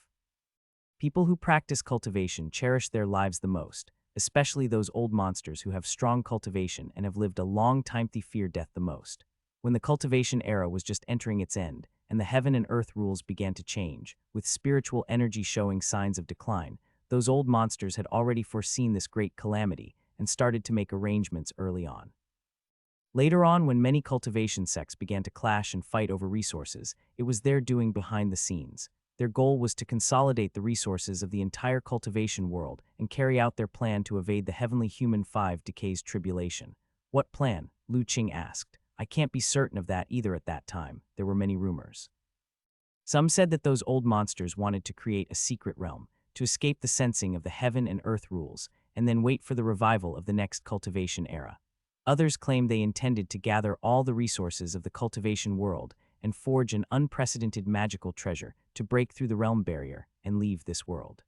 People who practice cultivation cherish their lives the most, especially those old monsters who have strong cultivation and have lived a long time. They fear death the most. When the cultivation era was just entering its end, and the heaven and earth rules began to change, with spiritual energy showing signs of decline, those old monsters had already foreseen this great calamity and started to make arrangements early on. Later on, when many cultivation sects began to clash and fight over resources, it was their doing behind the scenes. Their goal was to consolidate the resources of the entire cultivation world and carry out their plan to evade the Heavenly Human 5 Decays Tribulation. What plan? Lu Qing asked. I can't be certain of that either at that time. There were many rumors. Some said that those old monsters wanted to create a secret realm, to escape the sensing of the heaven and earth rules, and then wait for the revival of the next cultivation era. Others claimed they intended to gather all the resources of the cultivation world and forge an unprecedented magical treasure to break through the realm barrier and leave this world.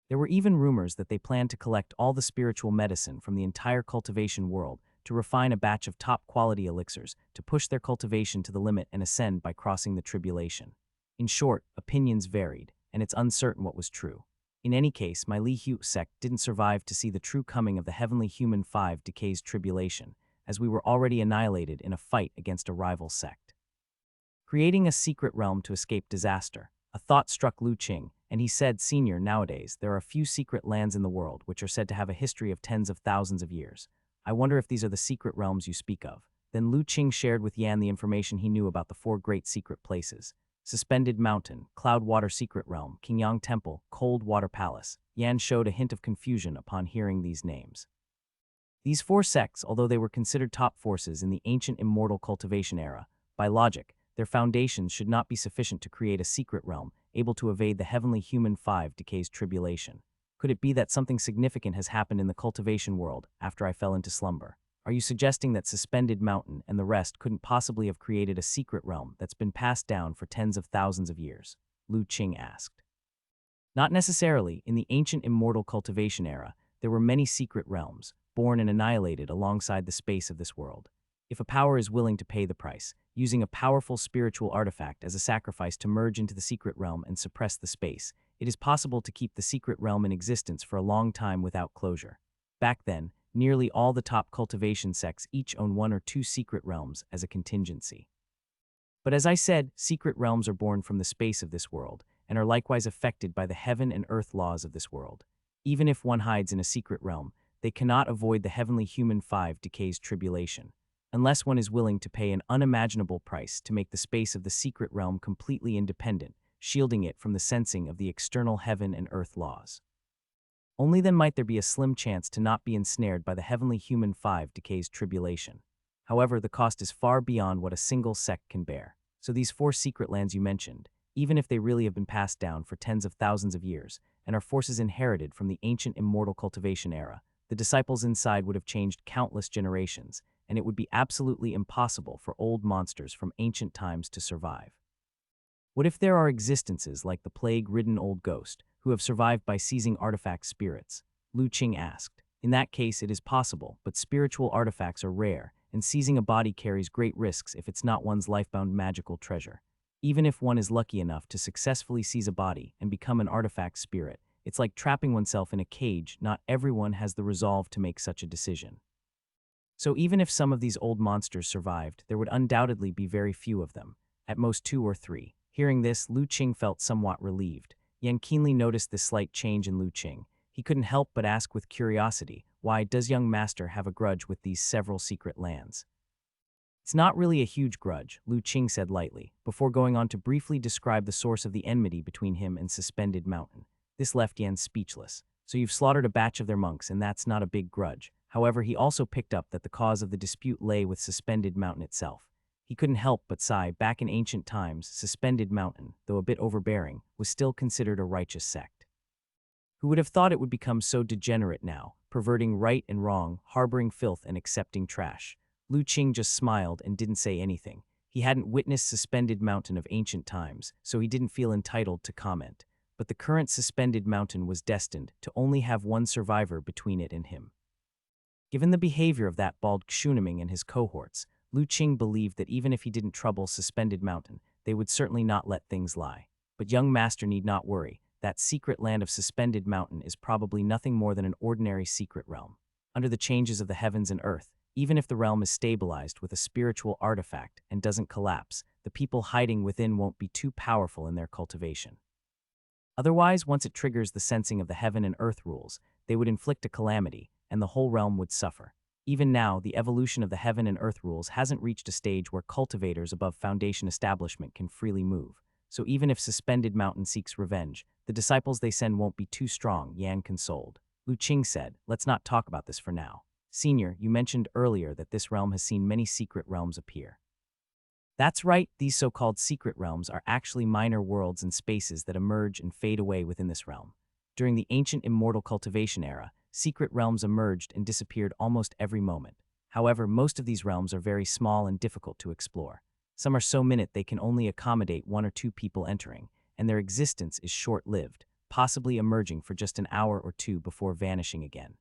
There were even rumors that they planned to collect all the spiritual medicine from the entire cultivation world to refine a batch of top-quality elixirs to push their cultivation to the limit and ascend by crossing the tribulation. In short, opinions varied, and it's uncertain what was true. In any case, my Li Hu sect didn't survive to see the true coming of the Heavenly Human 5 Decays Tribulation, as we were already annihilated in a fight against a rival sect. Creating a secret realm to escape disaster. A thought struck Lu Qing, and he said, Senior, nowadays, there are a few secret lands in the world which are said to have a history of tens of thousands of years. I wonder if these are the secret realms you speak of. Then Lu Qing shared with Yan the information he knew about the 4 great secret places. Suspended Mountain, Cloudwater Secret Realm, Qingyang Temple, Cold Water Palace. Yan showed a hint of confusion upon hearing these names. These 4 sects, although they were considered top forces in the ancient immortal cultivation era, by logic, their foundations should not be sufficient to create a secret realm able to evade the Heavenly Human 5 Decays Tribulation. Could it be that something significant has happened in the cultivation world after I fell into slumber? Are you suggesting that Suspended Mountain and the rest couldn't possibly have created a secret realm that's been passed down for tens of thousands of years? Lu Qing asked. Not necessarily. In the ancient immortal cultivation era, there were many secret realms, born and annihilated alongside the space of this world. If a power is willing to pay the price, using a powerful spiritual artifact as a sacrifice to merge into the secret realm and suppress the space, it is possible to keep the secret realm in existence for a long time without closure. Back then, nearly all the top cultivation sects each own 1 or 2 secret realms as a contingency. But as I said, secret realms are born from the space of this world, and are likewise affected by the heaven and earth laws of this world. Even if one hides in a secret realm, they cannot avoid the Heavenly Human 5 Decays Tribulation, unless one is willing to pay an unimaginable price to make the space of the secret realm completely independent, shielding it from the sensing of the external heaven and earth laws. Only then might there be a slim chance to not be ensnared by the Heavenly Human 5 Decays Tribulation. However, the cost is far beyond what a single sect can bear. So these 4 secret lands you mentioned, even if they really have been passed down for tens of thousands of years, and are forces inherited from the ancient immortal cultivation era, the disciples inside would have changed countless generations, and it would be absolutely impossible for old monsters from ancient times to survive. What if there are existences like the plague-ridden old ghost, who have survived by seizing artifact spirits? Lu Qing asked. In that case, it is possible, but spiritual artifacts are rare, and seizing a body carries great risks if it's not one's lifebound magical treasure. Even if one is lucky enough to successfully seize a body and become an artifact spirit, it's like trapping oneself in a cage. Not everyone has the resolve to make such a decision. So even if some of these old monsters survived, there would undoubtedly be very few of them, at most 2 or 3. Hearing this, Lu Qing felt somewhat relieved. Yan keenly noticed this slight change in Lu Qing. He couldn't help but ask with curiosity, why does young master have a grudge with these several secret lands? It's not really a huge grudge, Lu Qing said lightly, before going on to briefly describe the source of the enmity between him and Suspended Mountain. This left Yan speechless. So you've slaughtered a batch of their monks, and that's not a big grudge. However, he also picked up that the cause of the dispute lay with Suspended Mountain itself. He couldn't help but sigh. Back in ancient times, Suspended Mountain, though a bit overbearing, was still considered a righteous sect. Who would have thought it would become so degenerate now, perverting right and wrong, harboring filth and accepting trash? Lu Qing just smiled and didn't say anything. He hadn't witnessed Suspended Mountain of ancient times, so he didn't feel entitled to comment. But the current Suspended Mountain was destined to only have one survivor between it and him. Given the behavior of that bald Xuniming and his cohorts, Lu Qing believed that even if he didn't trouble Suspended Mountain, they would certainly not let things lie. But young master need not worry. That secret land of Suspended Mountain is probably nothing more than an ordinary secret realm. Under the changes of the heavens and earth, even if the realm is stabilized with a spiritual artifact and doesn't collapse, the people hiding within won't be too powerful in their cultivation. Otherwise, once it triggers the sensing of the heaven and earth rules, they would inflict a calamity, and the whole realm would suffer. Even now, the evolution of the heaven and earth rules hasn't reached a stage where cultivators above foundation establishment can freely move. So even if Suspended Mountain seeks revenge, the disciples they send won't be too strong, Yan consoled. Lu Qing said, let's not talk about this for now. Senior, you mentioned earlier that this realm has seen many secret realms appear. That's right, these so-called secret realms are actually minor worlds and spaces that emerge and fade away within this realm. During the ancient immortal cultivation era, secret realms emerged and disappeared almost every moment. However, most of these realms are very small and difficult to explore. Some are so minute they can only accommodate 1 or 2 people entering, and their existence is short-lived, possibly emerging for just an hour or 2 before vanishing again.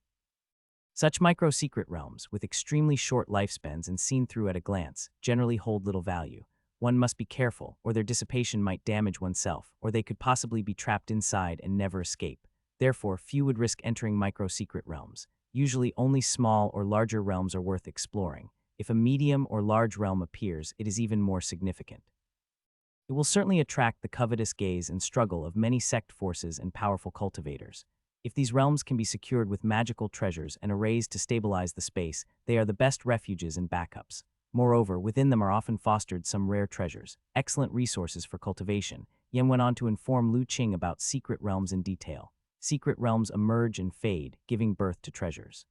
Such micro-secret realms, with extremely short lifespans and seen through at a glance, generally hold little value. One must be careful, or their dissipation might damage oneself, or they could possibly be trapped inside and never escape. Therefore, few would risk entering micro-secret realms. Usually only small or larger realms are worth exploring. If a medium or large realm appears, it is even more significant. It will certainly attract the covetous gaze and struggle of many sect forces and powerful cultivators. If these realms can be secured with magical treasures and arrays to stabilize the space, they are the best refuges and backups. Moreover, within them are often fostered some rare treasures, excellent resources for cultivation. Yan went on to inform Lu Qing about secret realms in detail. Secret realms emerge and fade, giving birth to treasures.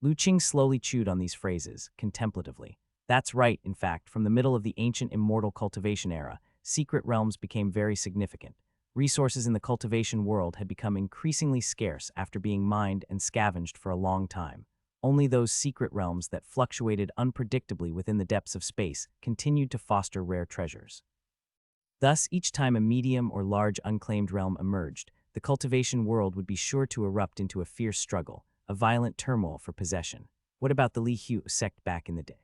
Lu Qing slowly chewed on these phrases, contemplatively. That's right, in fact, from the middle of the ancient immortal cultivation era, secret realms became very significant. Resources in the cultivation world had become increasingly scarce after being mined and scavenged for a long time. Only those secret realms that fluctuated unpredictably within the depths of space continued to foster rare treasures. Thus, each time a medium or large unclaimed realm emerged, the cultivation world would be sure to erupt into a fierce struggle, a violent turmoil for possession. What about the Li Hu sect back in the day?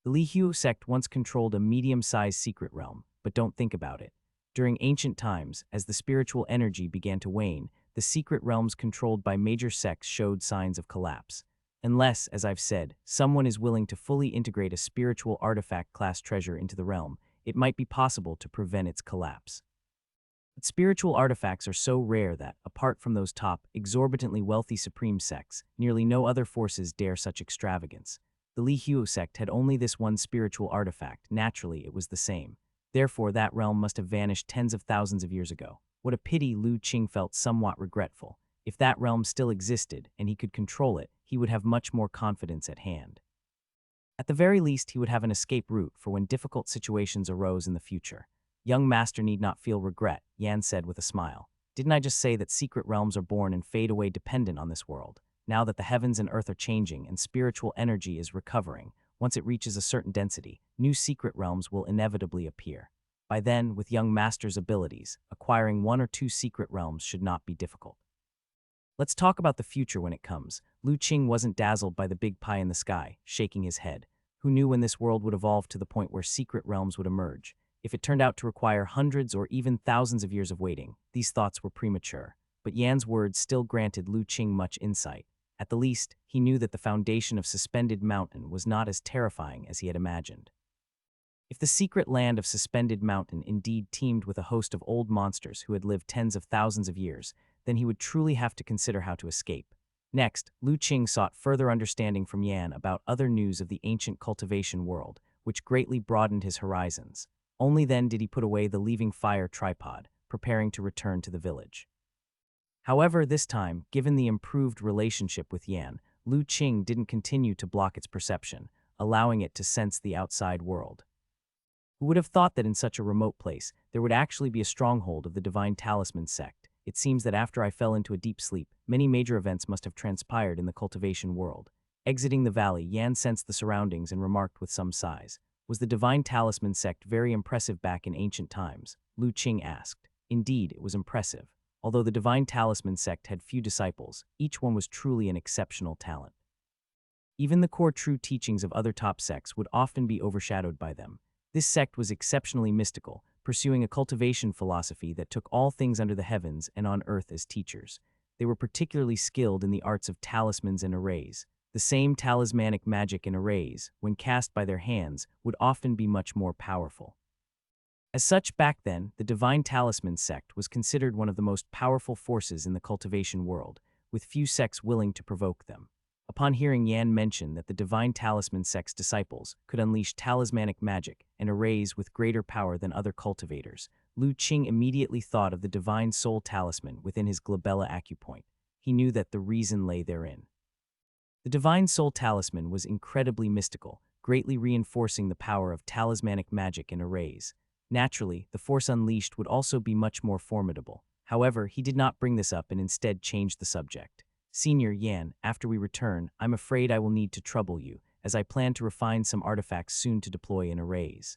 The Li Hu sect once controlled a medium-sized secret realm, but don't think about it. During ancient times, as the spiritual energy began to wane, the secret realms controlled by major sects showed signs of collapse. Unless, as I've said, someone is willing to fully integrate a spiritual artifact-class treasure into the realm, it might be possible to prevent its collapse. But spiritual artifacts are so rare that, apart from those top, exorbitantly wealthy supreme sects, nearly no other forces dare such extravagance. The Li Hu sect had only this one spiritual artifact. Naturally, it was the same. Therefore, that realm must have vanished tens of thousands of years ago. What a pity. Lu Qing felt somewhat regretful. If that realm still existed, and he could control it, he would have much more confidence at hand. At the very least, he would have an escape route for when difficult situations arose in the future. Young master need not feel regret, Yan said with a smile. Didn't I just say that secret realms are born and fade away dependent on this world? Now that the heavens and earth are changing and spiritual energy is recovering, once it reaches a certain density, new secret realms will inevitably appear. By then, with young master's abilities, acquiring 1 or 2 secret realms should not be difficult. Let's talk about the future when it comes. Lu Qing wasn't dazzled by the big pie in the sky, shaking his head. Who knew when this world would evolve to the point where secret realms would emerge? If it turned out to require hundreds or even thousands of years of waiting, these thoughts were premature. But Yan's words still granted Lu Qing much insight. At the least, he knew that the foundation of Suspended Mountain was not as terrifying as he had imagined. If the secret land of Suspended Mountain indeed teemed with a host of old monsters who had lived tens of thousands of years, then he would truly have to consider how to escape. Next, Lu Qing sought further understanding from Yan about other news of the ancient cultivation world, which greatly broadened his horizons. Only then did he put away the leaving fire tripod, preparing to return to the village. However, this time, given the improved relationship with Yan, Lu Qing didn't continue to block its perception, allowing it to sense the outside world. Who would have thought that in such a remote place, there would actually be a stronghold of the Divine Talisman sect? It seems that after I fell into a deep sleep, many major events must have transpired in the cultivation world. Exiting the valley, Yan sensed the surroundings and remarked with some sighs. Was the Divine Talisman sect very impressive back in ancient times? Lu Qing asked. Indeed, it was impressive. Although the Divine Talisman sect had few disciples, each one was truly an exceptional talent. Even the core true teachings of other top sects would often be overshadowed by them. This sect was exceptionally mystical, pursuing a cultivation philosophy that took all things under the heavens and on earth as teachers. They were particularly skilled in the arts of talismans and arrays. The same talismanic magic and arrays, when cast by their hands, would often be much more powerful. As such, back then, the Divine Talisman sect was considered one of the most powerful forces in the cultivation world, with few sects willing to provoke them. Upon hearing Yan mention that the Divine Talisman sect's disciples could unleash talismanic magic and arrays with greater power than other cultivators, Lu Qing immediately thought of the Divine Soul Talisman within his glabella acupoint. He knew that the reason lay therein. The Divine Soul Talisman was incredibly mystical, greatly reinforcing the power of talismanic magic and arrays. Naturally, the force unleashed would also be much more formidable. However, he did not bring this up and instead changed the subject. Senior Yan, after we return, I'm afraid I will need to trouble you, as I plan to refine some artifacts soon to deploy in arrays.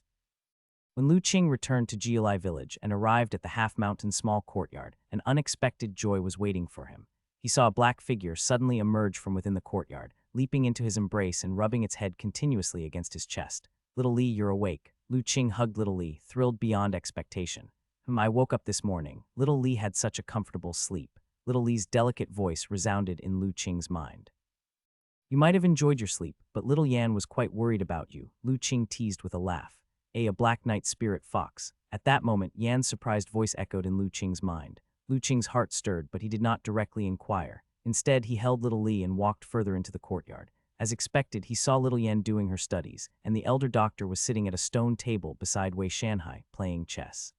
When Lu Qing returned to Jialai village and arrived at the half-mountain small courtyard, an unexpected joy was waiting for him. He saw a black figure suddenly emerge from within the courtyard, leaping into his embrace and rubbing its head continuously against his chest. Little Li, you're awake. Lu Qing hugged Little Li, thrilled beyond expectation. I woke up this morning. Little Li had such a comfortable sleep. Little Li's delicate voice resounded in Lu Qing's mind. You might have enjoyed your sleep, but little Yan was quite worried about you, Lu Qing teased with a laugh. A black knight spirit fox. At that moment, Yan's surprised voice echoed in Lu Qing's mind. Lu Qing's heart stirred, but he did not directly inquire. Instead, he held Little Li and walked further into the courtyard. As expected, he saw little Yan doing her studies, and the elder doctor was sitting at a stone table beside Wei Shanhai, playing chess.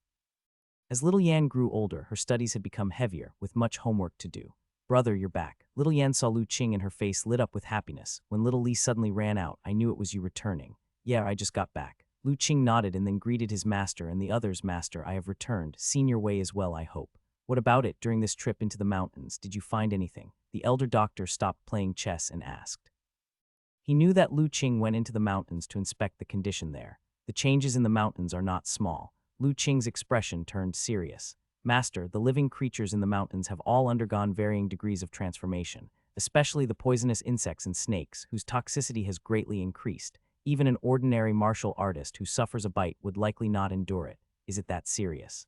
As little Yan grew older, her studies had become heavier, with much homework to do. Brother, you're back. Little Yan saw Lu Qing and her face lit up with happiness. When Little Li suddenly ran out, I knew it was you returning. Yeah, I just got back. Lu Qing nodded and then greeted his master and the others. Master, I have returned. Senior Wei as well, I hope. What about it? During this trip into the mountains, did you find anything? The elder doctor stopped playing chess and asked. He knew that Lu Qing went into the mountains to inspect the condition there. The changes in the mountains are not small. Lu Qing's expression turned serious. Master, the living creatures in the mountains have all undergone varying degrees of transformation, especially the poisonous insects and snakes, whose toxicity has greatly increased. Even an ordinary martial artist who suffers a bite would likely not endure it. Is it that serious?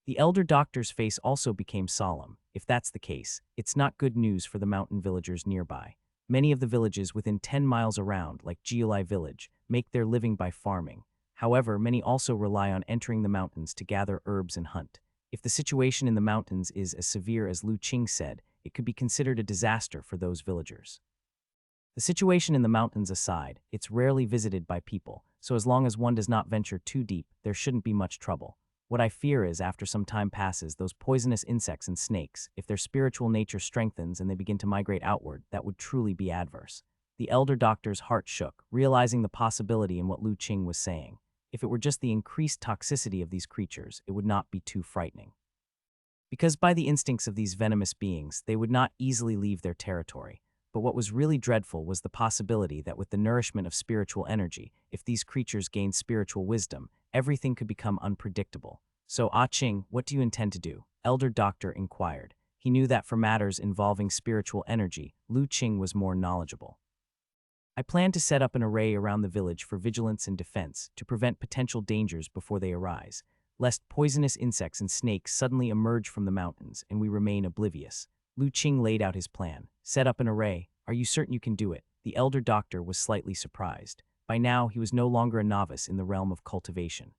The elder doctor's face also became solemn. If that's the case, it's not good news for the mountain villagers nearby. Many of the villages within 10 miles around, like Jialai village, make their living by farming. However, many also rely on entering the mountains to gather herbs and hunt. If the situation in the mountains is as severe as Lu Qing said, it could be considered a disaster for those villagers. The situation in the mountains aside, it's rarely visited by people, so as long as one does not venture too deep, there shouldn't be much trouble. What I fear is, after some time passes, those poisonous insects and snakes, if their spiritual nature strengthens and they begin to migrate outward, that would truly be adverse. The elder doctor's heart shook, realizing the possibility in what Lu Qing was saying. If it were just the increased toxicity of these creatures, it would not be too frightening. Because by the instincts of these venomous beings, they would not easily leave their territory. But what was really dreadful was the possibility that with the nourishment of spiritual energy, if these creatures gained spiritual wisdom, everything could become unpredictable. So, Qing, what do you intend to do? Elder Doctor inquired. He knew that for matters involving spiritual energy, Lu Qing was more knowledgeable. I plan to set up an array around the village for vigilance and defense to prevent potential dangers before they arise, lest poisonous insects and snakes suddenly emerge from the mountains and we remain oblivious. Lu Qing laid out his plan. Set up an array. Are you certain you can do it? The elder doctor was slightly surprised. By now, he was no longer a novice in the realm of cultivation.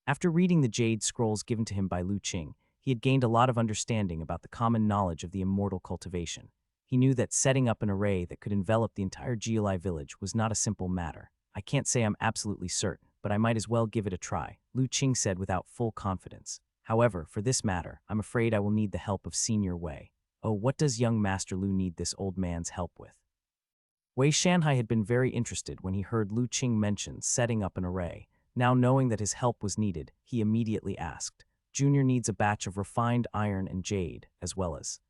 After reading the jade scrolls given to him by Lu Qing, he had gained a lot of understanding about the common knowledge of the immortal cultivation. He knew that setting up an array that could envelop the entire Geolai village was not a simple matter. I can't say I'm absolutely certain, but I might as well give it a try, Lu Qing said without full confidence. However, for this matter, I'm afraid I will need the help of Senior Wei. Oh, what does young Master Lu need this old man's help with? Wei Shanhai had been very interested when he heard Lu Qing mention setting up an array. Now knowing that his help was needed, he immediately asked, Junior needs a batch of refined iron and jade, as well as.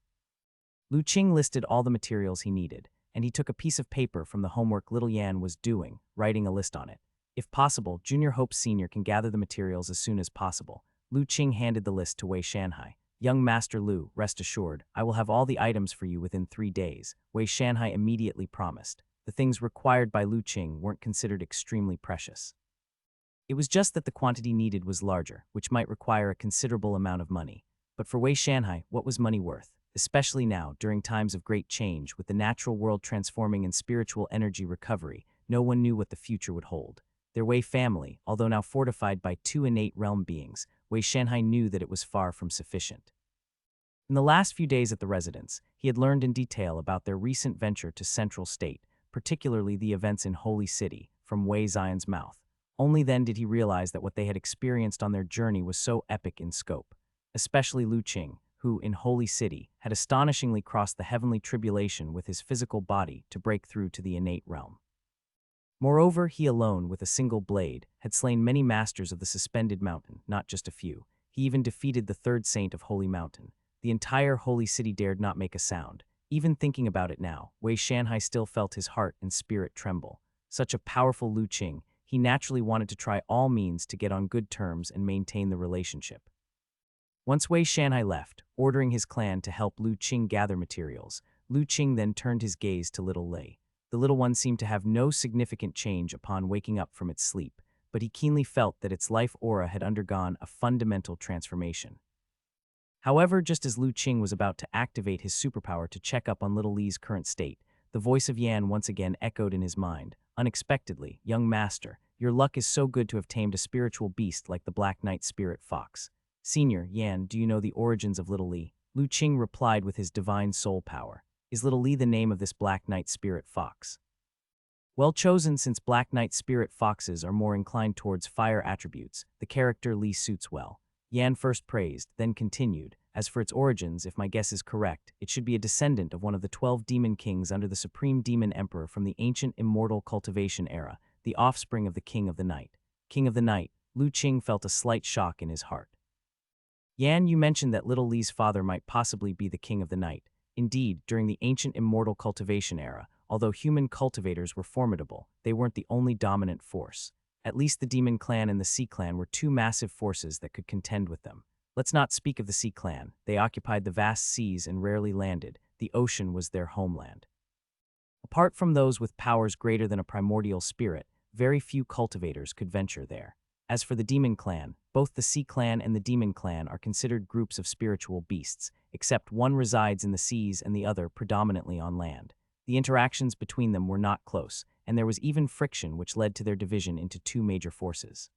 Lu Qing listed all the materials he needed, and he took a piece of paper from the homework little Yan was doing, writing a list on it. If possible, Junior hopes Senior can gather the materials as soon as possible. Lu Qing handed the list to Wei Shanhai. Young Master Lu, rest assured, I will have all the items for you within 3 days, Wei Shanhai immediately promised. The things required by Lu Qing weren't considered extremely precious. It was just that the quantity needed was larger, which might require a considerable amount of money. But for Wei Shanhai, what was money worth? Especially now, during times of great change, with the natural world transforming and spiritual energy recovery, no one knew what the future would hold. Their Wei family, although now fortified by 2 innate realm beings, Wei Shanhai knew that it was far from sufficient. In the last few days at the residence, he had learned in detail about their recent venture to Central State, particularly the events in Holy City, from Wei Zion's mouth. Only then did he realize that what they had experienced on their journey was so epic in scope, especially Lu Qing, who, in Holy City, had astonishingly crossed the heavenly tribulation with his physical body to break through to the innate realm. Moreover, he alone, with a single blade, had slain many masters of the suspended mountain, not just a few. He even defeated the 3rd saint of Holy Mountain. The entire Holy City dared not make a sound. Even thinking about it now, Wei Shanhai still felt his heart and spirit tremble. Such a powerful Lu Qing, he naturally wanted to try all means to get on good terms and maintain the relationship. Once Wei Shanhai left, ordering his clan to help Lu Qing gather materials, Lu Qing then turned his gaze to little Lei. The little one seemed to have no significant change upon waking up from its sleep, but he keenly felt that its life aura had undergone a fundamental transformation. However, just as Lu Qing was about to activate his superpower to check up on little Li's current state, the voice of Yan once again echoed in his mind. Unexpectedly, young master, your luck is so good to have tamed a spiritual beast like the Black Knight Spirit Fox. Senior, Yan, do you know the origins of little Li? Lu Qing replied with his divine soul power. Is little Li the name of this Black Knight Spirit Fox? Well chosen, since Black Knight Spirit Foxes are more inclined towards fire attributes. The character Li suits well. Yan first praised, then continued. As for its origins, if my guess is correct, it should be a descendant of one of the 12 demon kings under the supreme demon emperor from the ancient immortal cultivation era, the offspring of the King of the Night. King of the Night, Lu Qing felt a slight shock in his heart. Yan, you mentioned that little Li's father might possibly be the King of the Night. Indeed, during the ancient immortal cultivation era, although human cultivators were formidable, they weren't the only dominant force. At least the Demon Clan and the Sea Clan were 2 massive forces that could contend with them. Let's not speak of the Sea Clan. They occupied the vast seas and rarely landed. The ocean was their homeland. Apart from those with powers greater than a primordial spirit, very few cultivators could venture there. As for the Demon Clan, both the Sea Clan and the Demon Clan are considered groups of spiritual beasts, except one resides in the seas and the other predominantly on land. The interactions between them were not close, and there was even friction which led to their division into 2 major forces.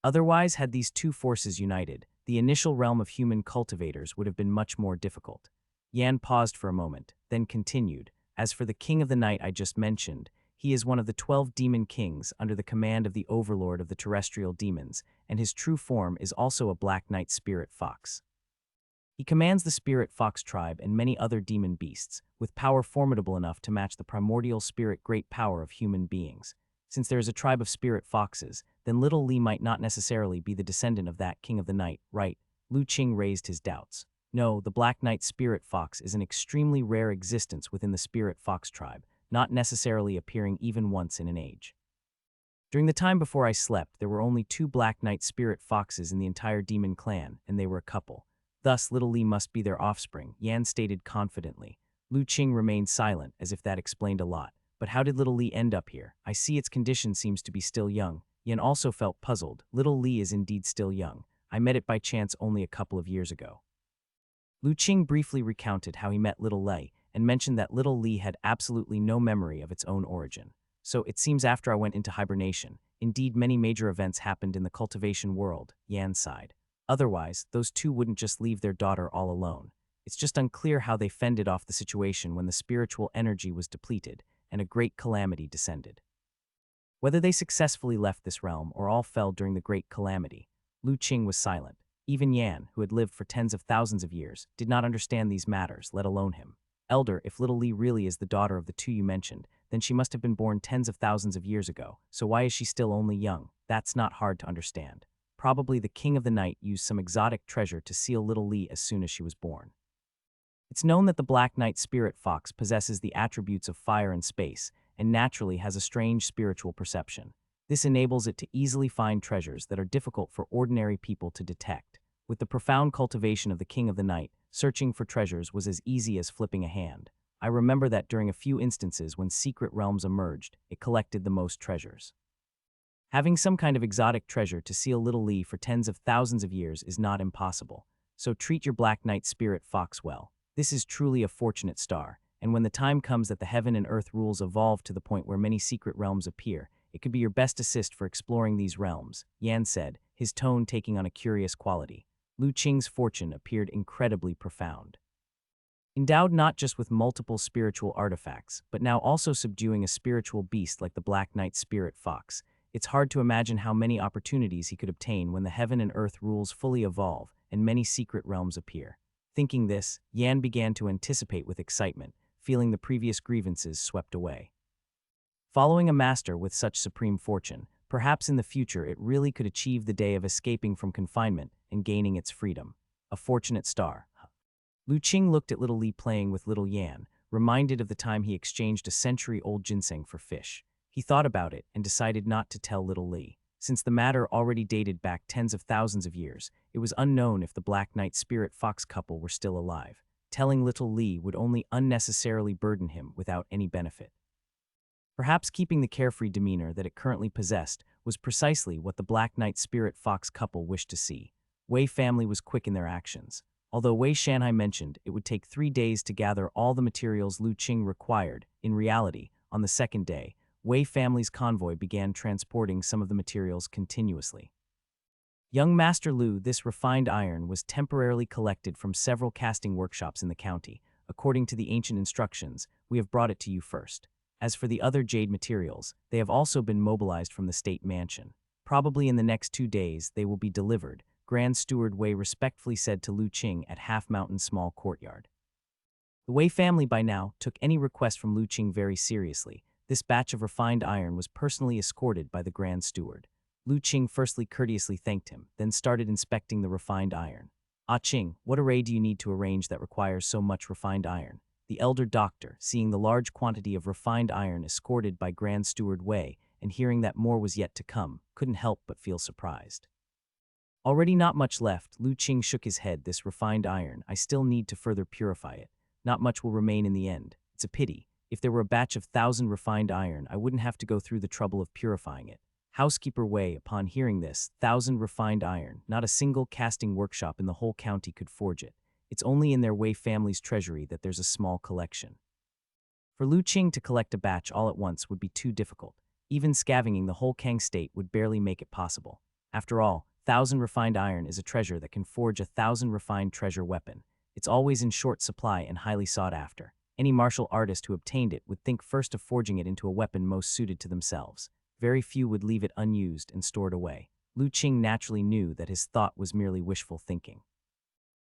Otherwise, had these 2 forces united, the initial realm of human cultivators would have been much more difficult. Yan paused for a moment, then continued. As for the King of the Night I just mentioned, he is one of the 12 demon kings under the command of the overlord of the terrestrial demons, and his true form is also a Black Knight Spirit Fox. He commands the Spirit Fox tribe and many other demon beasts, with power formidable enough to match the primordial spirit great power of human beings. Since there is a tribe of Spirit Foxes, then little Li might not necessarily be the descendant of that King of the Night, right? Lu Qing raised his doubts. No, the Black Knight Spirit Fox is an extremely rare existence within the Spirit Fox tribe, not necessarily appearing even once in an age. During the time before I slept, there were only 2 Black Knight Spirit Foxes in the entire Demon Clan, and they were a couple. Thus, little Li must be their offspring, Yan stated confidently. Lu Qing remained silent, as if that explained a lot. But how did little Lee end up here? I see its condition seems to be still young. Yan also felt puzzled. Little Lee is indeed still young. I met it by chance only a couple of years ago. Lu Qing briefly recounted how he met little Lei and mentioned that little Lee had absolutely no memory of its own origin. So it seems after I went into hibernation, indeed many major events happened in the cultivation world, Yan sighed. Otherwise, those two wouldn't just leave their daughter all alone. It's just unclear how they fended off the situation when the spiritual energy was depleted and a great calamity descended. Whether they successfully left this realm or all fell during the great calamity, Lu Qing was silent. Even Yan, who had lived for tens of thousands of years, did not understand these matters, let alone him. Elder, if little Lee really is the daughter of the two you mentioned, then she must have been born tens of thousands of years ago, so why is she still only young? That's not hard to understand. Probably the king of the night used some exotic treasure to seal little Lee as soon as she was born. It's known that the Black Knight spirit fox possesses the attributes of fire and space, and naturally has a strange spiritual perception. This enables it to easily find treasures that are difficult for ordinary people to detect. With the profound cultivation of the King of the Night, searching for treasures was as easy as flipping a hand. I remember that during a few instances when secret realms emerged, it collected the most treasures. Having some kind of exotic treasure to seal little Lee for tens of thousands of years is not impossible, so treat your Black Knight spirit fox well. This is truly a fortunate star, and when the time comes that the heaven and earth rules evolve to the point where many secret realms appear, it could be your best assist for exploring these realms, Yan said, his tone taking on a curious quality. Lu Qing's fortune appeared incredibly profound. Endowed not just with multiple spiritual artifacts, but now also subduing a spiritual beast like the Black Knight spirit fox, it's hard to imagine how many opportunities he could obtain when the heaven and earth rules fully evolve and many secret realms appear. Thinking this, Yan began to anticipate with excitement, feeling the previous grievances swept away. Following a master with such supreme fortune, perhaps in the future it really could achieve the day of escaping from confinement and gaining its freedom. A fortunate star. Lu Qing looked at little Lee playing with little Yan, reminded of the time he exchanged a century-old ginseng for fish. He thought about it and decided not to tell little Lee. Since the matter already dated back tens of thousands of years, it was unknown if the Black Knight spirit fox couple were still alive. Telling little Lee would only unnecessarily burden him without any benefit. Perhaps keeping the carefree demeanor that it currently possessed was precisely what the Black Knight spirit fox couple wished to see. Wei family was quick in their actions. Although Wei Shanhai mentioned it would take 3 days to gather all the materials Lu Qing required, in reality, on the second day, Wei family's convoy began transporting some of the materials continuously. Young Master Lu, this refined iron was temporarily collected from several casting workshops in the county. According to the ancient instructions, we have brought it to you first. As for the other jade materials, they have also been mobilized from the state mansion. Probably in the next 2 days they will be delivered, Grand Steward Wei respectfully said to Lu Qing at Half Mountain Small Courtyard. The Wei family by now took any request from Lu Qing very seriously. This batch of refined iron was personally escorted by the Grand Steward. Lu Qing firstly courteously thanked him, then started inspecting the refined iron. Ah Qing, what array do you need to arrange that requires so much refined iron? The elder doctor, seeing the large quantity of refined iron escorted by Grand Steward Wei and hearing that more was yet to come, couldn't help but feel surprised. Already not much left, Lu Qing shook his head. This refined iron, I still need to further purify it. Not much will remain in the end. It's a pity. If there were a batch of 1,000 refined iron, I wouldn't have to go through the trouble of purifying it. Housekeeper Wei, upon hearing this, 1,000 refined iron, not a single casting workshop in the whole county could forge it. It's only in their Wei family's treasury that there's a small collection. For Lu Qing to collect a batch all at once would be too difficult. Even scavenging the whole Kang state would barely make it possible. After all, 1,000 refined iron is a treasure that can forge 1,000 refined treasure weapon. It's always in short supply and highly sought after. Any martial artist who obtained it would think first of forging it into a weapon most suited to themselves. Very few would leave it unused and stored away. Lu Qing naturally knew that his thought was merely wishful thinking.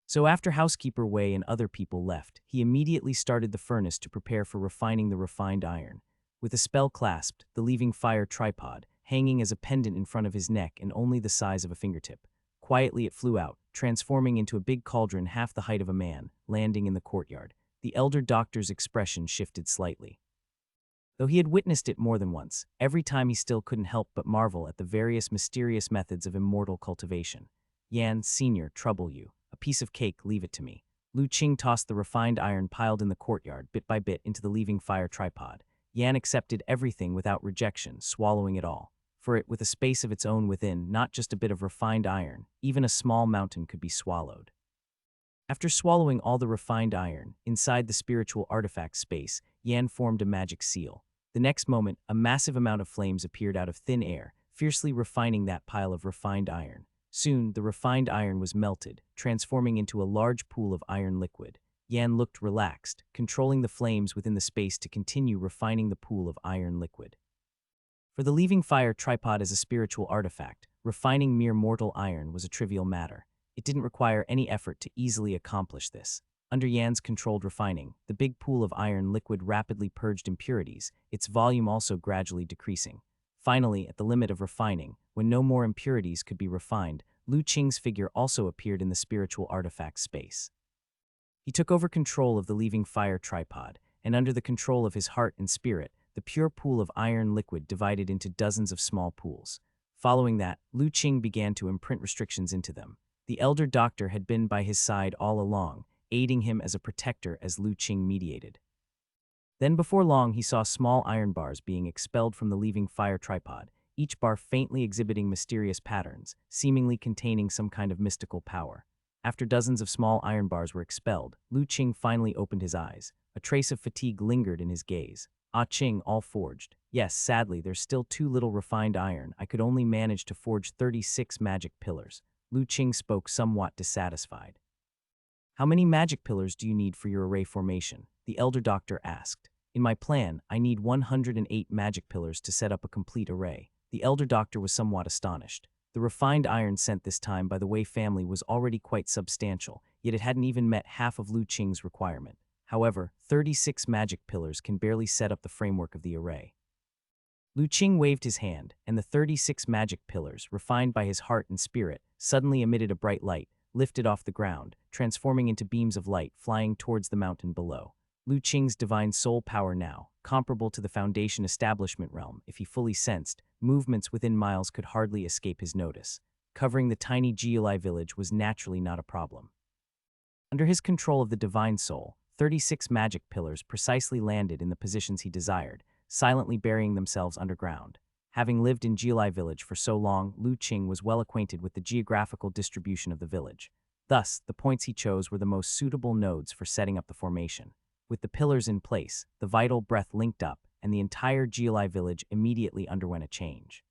So after Housekeeper Wei and other people left, he immediately started the furnace to prepare for refining the refined iron. With a spell clasped, the leaving fire tripod, hanging as a pendant in front of his neck and only the size of a fingertip. Quietly it flew out, transforming into a big cauldron half the height of a man, landing in the courtyard. The elder doctor's expression shifted slightly. Though he had witnessed it more than once, every time he still couldn't help but marvel at the various mysterious methods of immortal cultivation. Yan, Senior, trouble you. A piece of cake, leave it to me. Lu Qing tossed the refined iron piled in the courtyard bit by bit into the leaving fire tripod. Yan accepted everything without rejection, swallowing it all. For it, with a space of its own within, not just a bit of refined iron, even a small mountain could be swallowed. After swallowing all the refined iron, inside the spiritual artifact space, Yan formed a magic seal. The next moment, a massive amount of flames appeared out of thin air, fiercely refining that pile of refined iron. Soon, the refined iron was melted, transforming into a large pool of iron liquid. Yan looked relaxed, controlling the flames within the space to continue refining the pool of iron liquid. For the leaving fire tripod as a spiritual artifact, refining mere mortal iron was a trivial matter. It didn't require any effort to easily accomplish this. Under Yan's controlled refining, the big pool of iron liquid rapidly purged impurities, its volume also gradually decreasing. Finally, at the limit of refining, when no more impurities could be refined, Lu Qing's figure also appeared in the spiritual artifact space. He took over control of the leaving fire tripod, and under the control of his heart and spirit, the pure pool of iron liquid divided into dozens of small pools. Following that, Lu Qing began to imprint restrictions into them. The elder doctor had been by his side all along, aiding him as a protector as Lu Qing mediated. Then before long he saw small iron bars being expelled from the leaving fire tripod, each bar faintly exhibiting mysterious patterns, seemingly containing some kind of mystical power. After dozens of small iron bars were expelled, Lu Qing finally opened his eyes. A trace of fatigue lingered in his gaze. Ah Qing, all forged. Yes, sadly, there's still too little refined iron. I could only manage to forge 36 magic pillars. Lu Qing spoke somewhat dissatisfied. How many magic pillars do you need for your array formation? The elder doctor asked. In my plan, I need 108 magic pillars to set up a complete array. The elder doctor was somewhat astonished. The refined iron sent this time by the Wei family was already quite substantial, yet it hadn't even met half of Lu Qing's requirement. However, 36 magic pillars can barely set up the framework of the array. Lu Qing waved his hand, and the 36 magic pillars, refined by his heart and spirit, suddenly emitted a bright light, lifted off the ground, transforming into beams of light flying towards the mountain below. Lu Qing's divine soul power now, comparable to the Foundation establishment realm, if he fully sensed, movements within miles could hardly escape his notice. Covering the tiny Jiulai village was naturally not a problem. Under his control of the divine soul, 36 magic pillars precisely landed in the positions he desired, silently burying themselves underground. Having lived in Jiulai village for so long, Lu Qing was well acquainted with the geographical distribution of the village. Thus, the points he chose were the most suitable nodes for setting up the formation. With the pillars in place, the vital breath linked up, and the entire Jiulai village immediately underwent a change.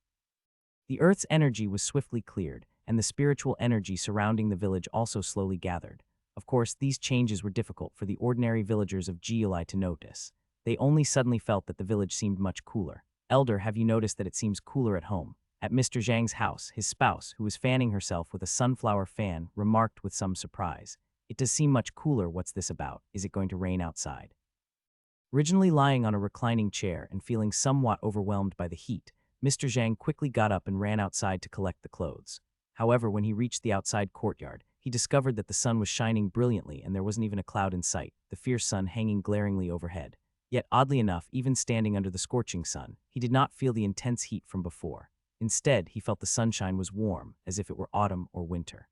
The earth's energy was swiftly cleared, and the spiritual energy surrounding the village also slowly gathered. Of course, these changes were difficult for the ordinary villagers of Jiulai to notice. They only suddenly felt that the village seemed much cooler. Elder, have you noticed that it seems cooler at home? At Mr. Zhang's house, his spouse, who was fanning herself with a sunflower fan, remarked with some surprise. It does seem much cooler. What's this about? Is it going to rain outside? Originally lying on a reclining chair and feeling somewhat overwhelmed by the heat, Mr. Zhang quickly got up and ran outside to collect the clothes. However, when he reached the outside courtyard, he discovered that the sun was shining brilliantly and there wasn't even a cloud in sight, the fierce sun hanging glaringly overhead. Yet, oddly enough, even standing under the scorching sun, he did not feel the intense heat from before. Instead, he felt the sunshine was warm, as if it were autumn or winter.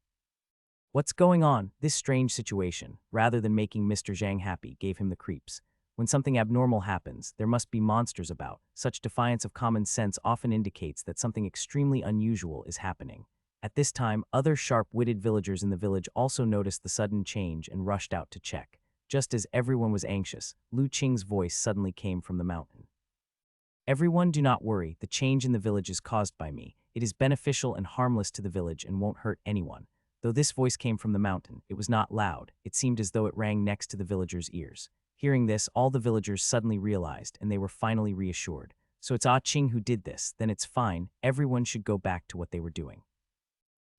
What's going on? This strange situation, rather than making Mr. Zhang happy, gave him the creeps. When something abnormal happens, there must be monsters about. Such defiance of common sense often indicates that something extremely unusual is happening. At this time, other sharp-witted villagers in the village also noticed the sudden change and rushed out to check. Just as everyone was anxious, Lu Qing's voice suddenly came from the mountain. Everyone, do not worry. The change in the village is caused by me. It is beneficial and harmless to the village and won't hurt anyone. Though this voice came from the mountain, it was not loud. It seemed as though it rang next to the villagers' ears. Hearing this, all the villagers suddenly realized, and they were finally reassured. So it's Ah Qing who did this, then it's fine. Everyone should go back to what they were doing.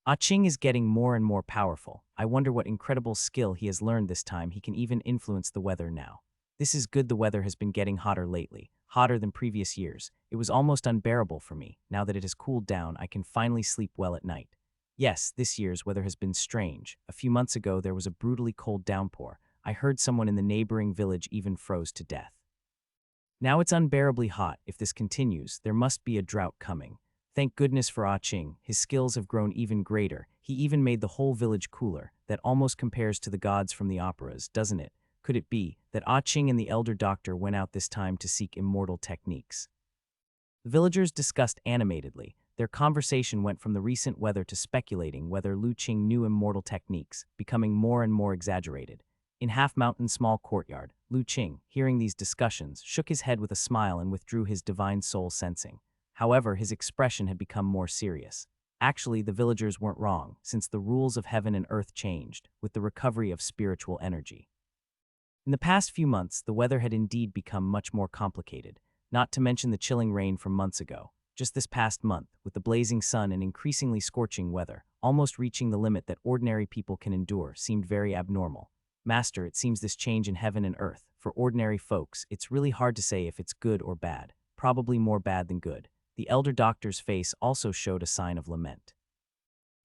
Ah Qing is getting more and more powerful. I wonder what incredible skill he has learned this time. He can even influence the weather now. This is good. The weather has been getting hotter lately, hotter than previous years. It was almost unbearable for me. Now that it has cooled down, I can finally sleep well at night. Yes, this year's weather has been strange. A few months ago, there was a brutally cold downpour. I heard someone in the neighboring village even froze to death. Now it's unbearably hot. If this continues, there must be a drought coming. Thank goodness for Ah Qing. His skills have grown even greater. He even made the whole village cooler. That almost compares to the gods from the operas, doesn't it? Could it be that Ah Ching and the elder doctor went out this time to seek immortal techniques? The villagers discussed animatedly. Their conversation went from the recent weather to speculating whether Lu Qing knew immortal techniques, becoming more and more exaggerated. In Half Mountain's small courtyard, Lu Qing, hearing these discussions, shook his head with a smile and withdrew his divine soul sensing. However, his expression had become more serious. Actually, the villagers weren't wrong, since the rules of heaven and earth changed, with the recovery of spiritual energy. In the past few months, the weather had indeed become much more complicated, not to mention the chilling rain from months ago. Just this past month, with the blazing sun and increasingly scorching weather, almost reaching the limit that ordinary people can endure, seemed very abnormal. Master, it seems this change in heaven and earth, for ordinary folks, it's really hard to say if it's good or bad, probably more bad than good. The elder doctor's face also showed a sign of lament.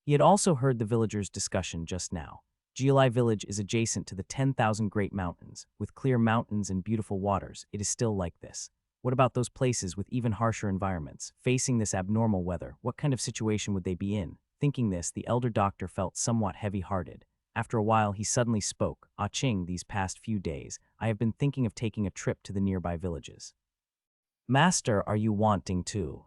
He had also heard the villagers' discussion just now. Jiulai village is adjacent to the 10,000 Great Mountains. With clear mountains and beautiful waters, it is still like this. What about those places with even harsher environments? Facing this abnormal weather, what kind of situation would they be in? Thinking this, the elder doctor felt somewhat heavy-hearted. After a while, he suddenly spoke. Ah Ching, these past few days, I have been thinking of taking a trip to the nearby villages. Master, are you wanting to?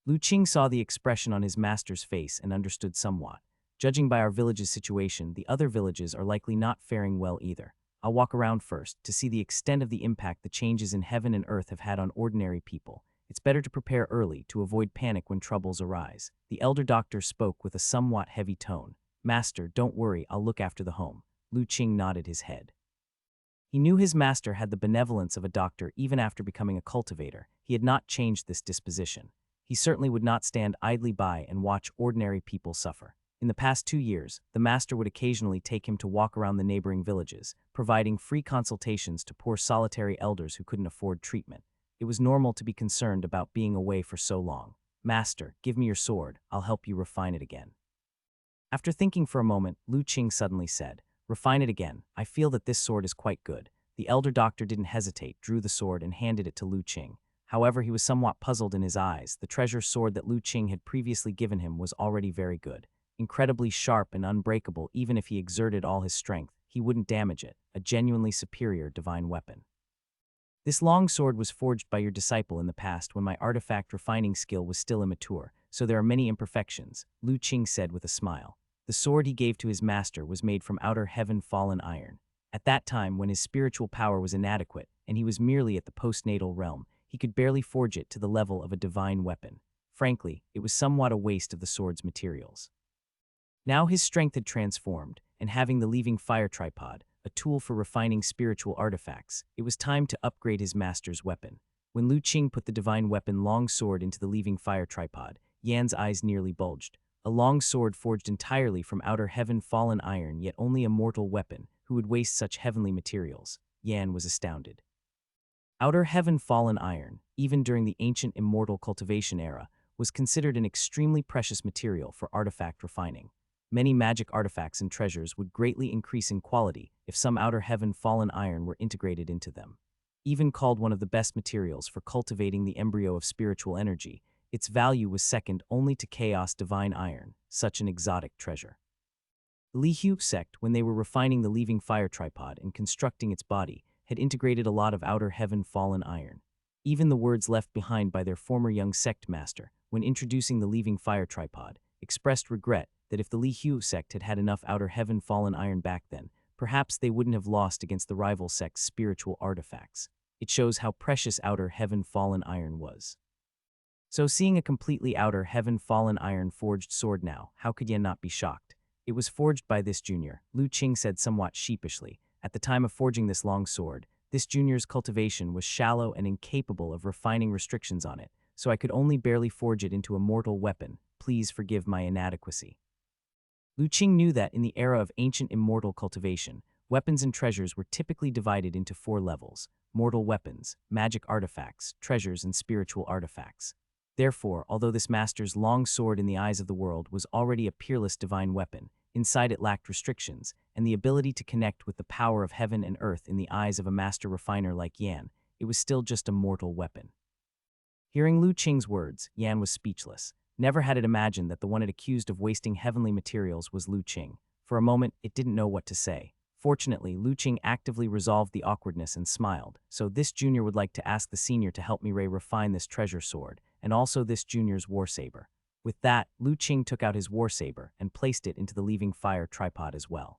Lu Qing saw the expression on his master's face and understood somewhat. Judging by our village's situation, the other villages are likely not faring well either. I'll walk around first to see the extent of the impact the changes in heaven and earth have had on ordinary people. It's better to prepare early to avoid panic when troubles arise. The elder doctor spoke with a somewhat heavy tone. Master, don't worry, I'll look after the home. Lu Qing nodded his head. He knew his master had the benevolence of a doctor even after becoming a cultivator. He had not changed this disposition. He certainly would not stand idly by and watch ordinary people suffer. In the past 2 years, the master would occasionally take him to walk around the neighboring villages, providing free consultations to poor solitary elders who couldn't afford treatment. It was normal to be concerned about being away for so long. Master, give me your sword, I'll help you refine it again. After thinking for a moment, Lu Qing suddenly said, refine it again, I feel that this sword is quite good. The elder doctor didn't hesitate, drew the sword and handed it to Lu Qing. However, he was somewhat puzzled in his eyes. The treasure sword that Lu Qing had previously given him was already very good. Incredibly sharp and unbreakable. Even if he exerted all his strength, he wouldn't damage it, a genuinely superior divine weapon. This long sword was forged by your disciple in the past when my artifact refining skill was still immature, so there are many imperfections, Lu Qing said with a smile. The sword he gave to his master was made from outer heaven fallen iron. At that time, when his spiritual power was inadequate, and he was merely at the postnatal realm, he could barely forge it to the level of a divine weapon. Frankly, it was somewhat a waste of the sword's materials. Now his strength had transformed, and having the leaving fire tripod, a tool for refining spiritual artifacts, it was time to upgrade his master's weapon. When Lu Qing put the divine weapon long sword into the leaving fire tripod, Yan's eyes nearly bulged. A long sword forged entirely from outer heaven fallen iron, yet only a mortal weapon, who would waste such heavenly materials? Yan was astounded. Outer heaven fallen iron, even during the ancient immortal cultivation era, was considered an extremely precious material for artifact refining. Many magic artifacts and treasures would greatly increase in quality if some outer heaven fallen iron were integrated into them. Even called one of the best materials for cultivating the embryo of spiritual energy, its value was second only to chaos divine iron, such an exotic treasure. The Li Hu sect, when they were refining the leaving fire tripod and constructing its body, had integrated a lot of outer heaven fallen iron. Even the words left behind by their former young sect master, when introducing the leaving fire tripod, expressed regret that if the Li Hu sect had had enough outer heaven fallen iron back then, perhaps they wouldn't have lost against the rival sect's spiritual artifacts. It shows how precious outer heaven fallen iron was. So seeing a completely outer heaven fallen iron forged sword now, how could Yan not be shocked? It was forged by this junior, Lu Qing said somewhat sheepishly. At the time of forging this long sword, this junior's cultivation was shallow and incapable of refining restrictions on it, so I could only barely forge it into a mortal weapon. Please forgive my inadequacy. Lu Qing knew that in the era of ancient immortal cultivation, weapons and treasures were typically divided into 4 levels: mortal weapons, magic artifacts, treasures, and spiritual artifacts. Therefore, although this master's long sword in the eyes of the world was already a peerless divine weapon, inside it lacked restrictions, and the ability to connect with the power of heaven and earth in the eyes of a master refiner like Yan, it was still just a mortal weapon. Hearing Lu Qing's words, Yan was speechless. Never had it imagined that the one it accused of wasting heavenly materials was Lu Qing. For a moment, it didn't know what to say. Fortunately, Lu Qing actively resolved the awkwardness and smiled, so this junior would like to ask the senior to help me refine this treasure sword, and also this junior's war saber. With that, Lu Qing took out his war saber and placed it into the leaving fire tripod as well.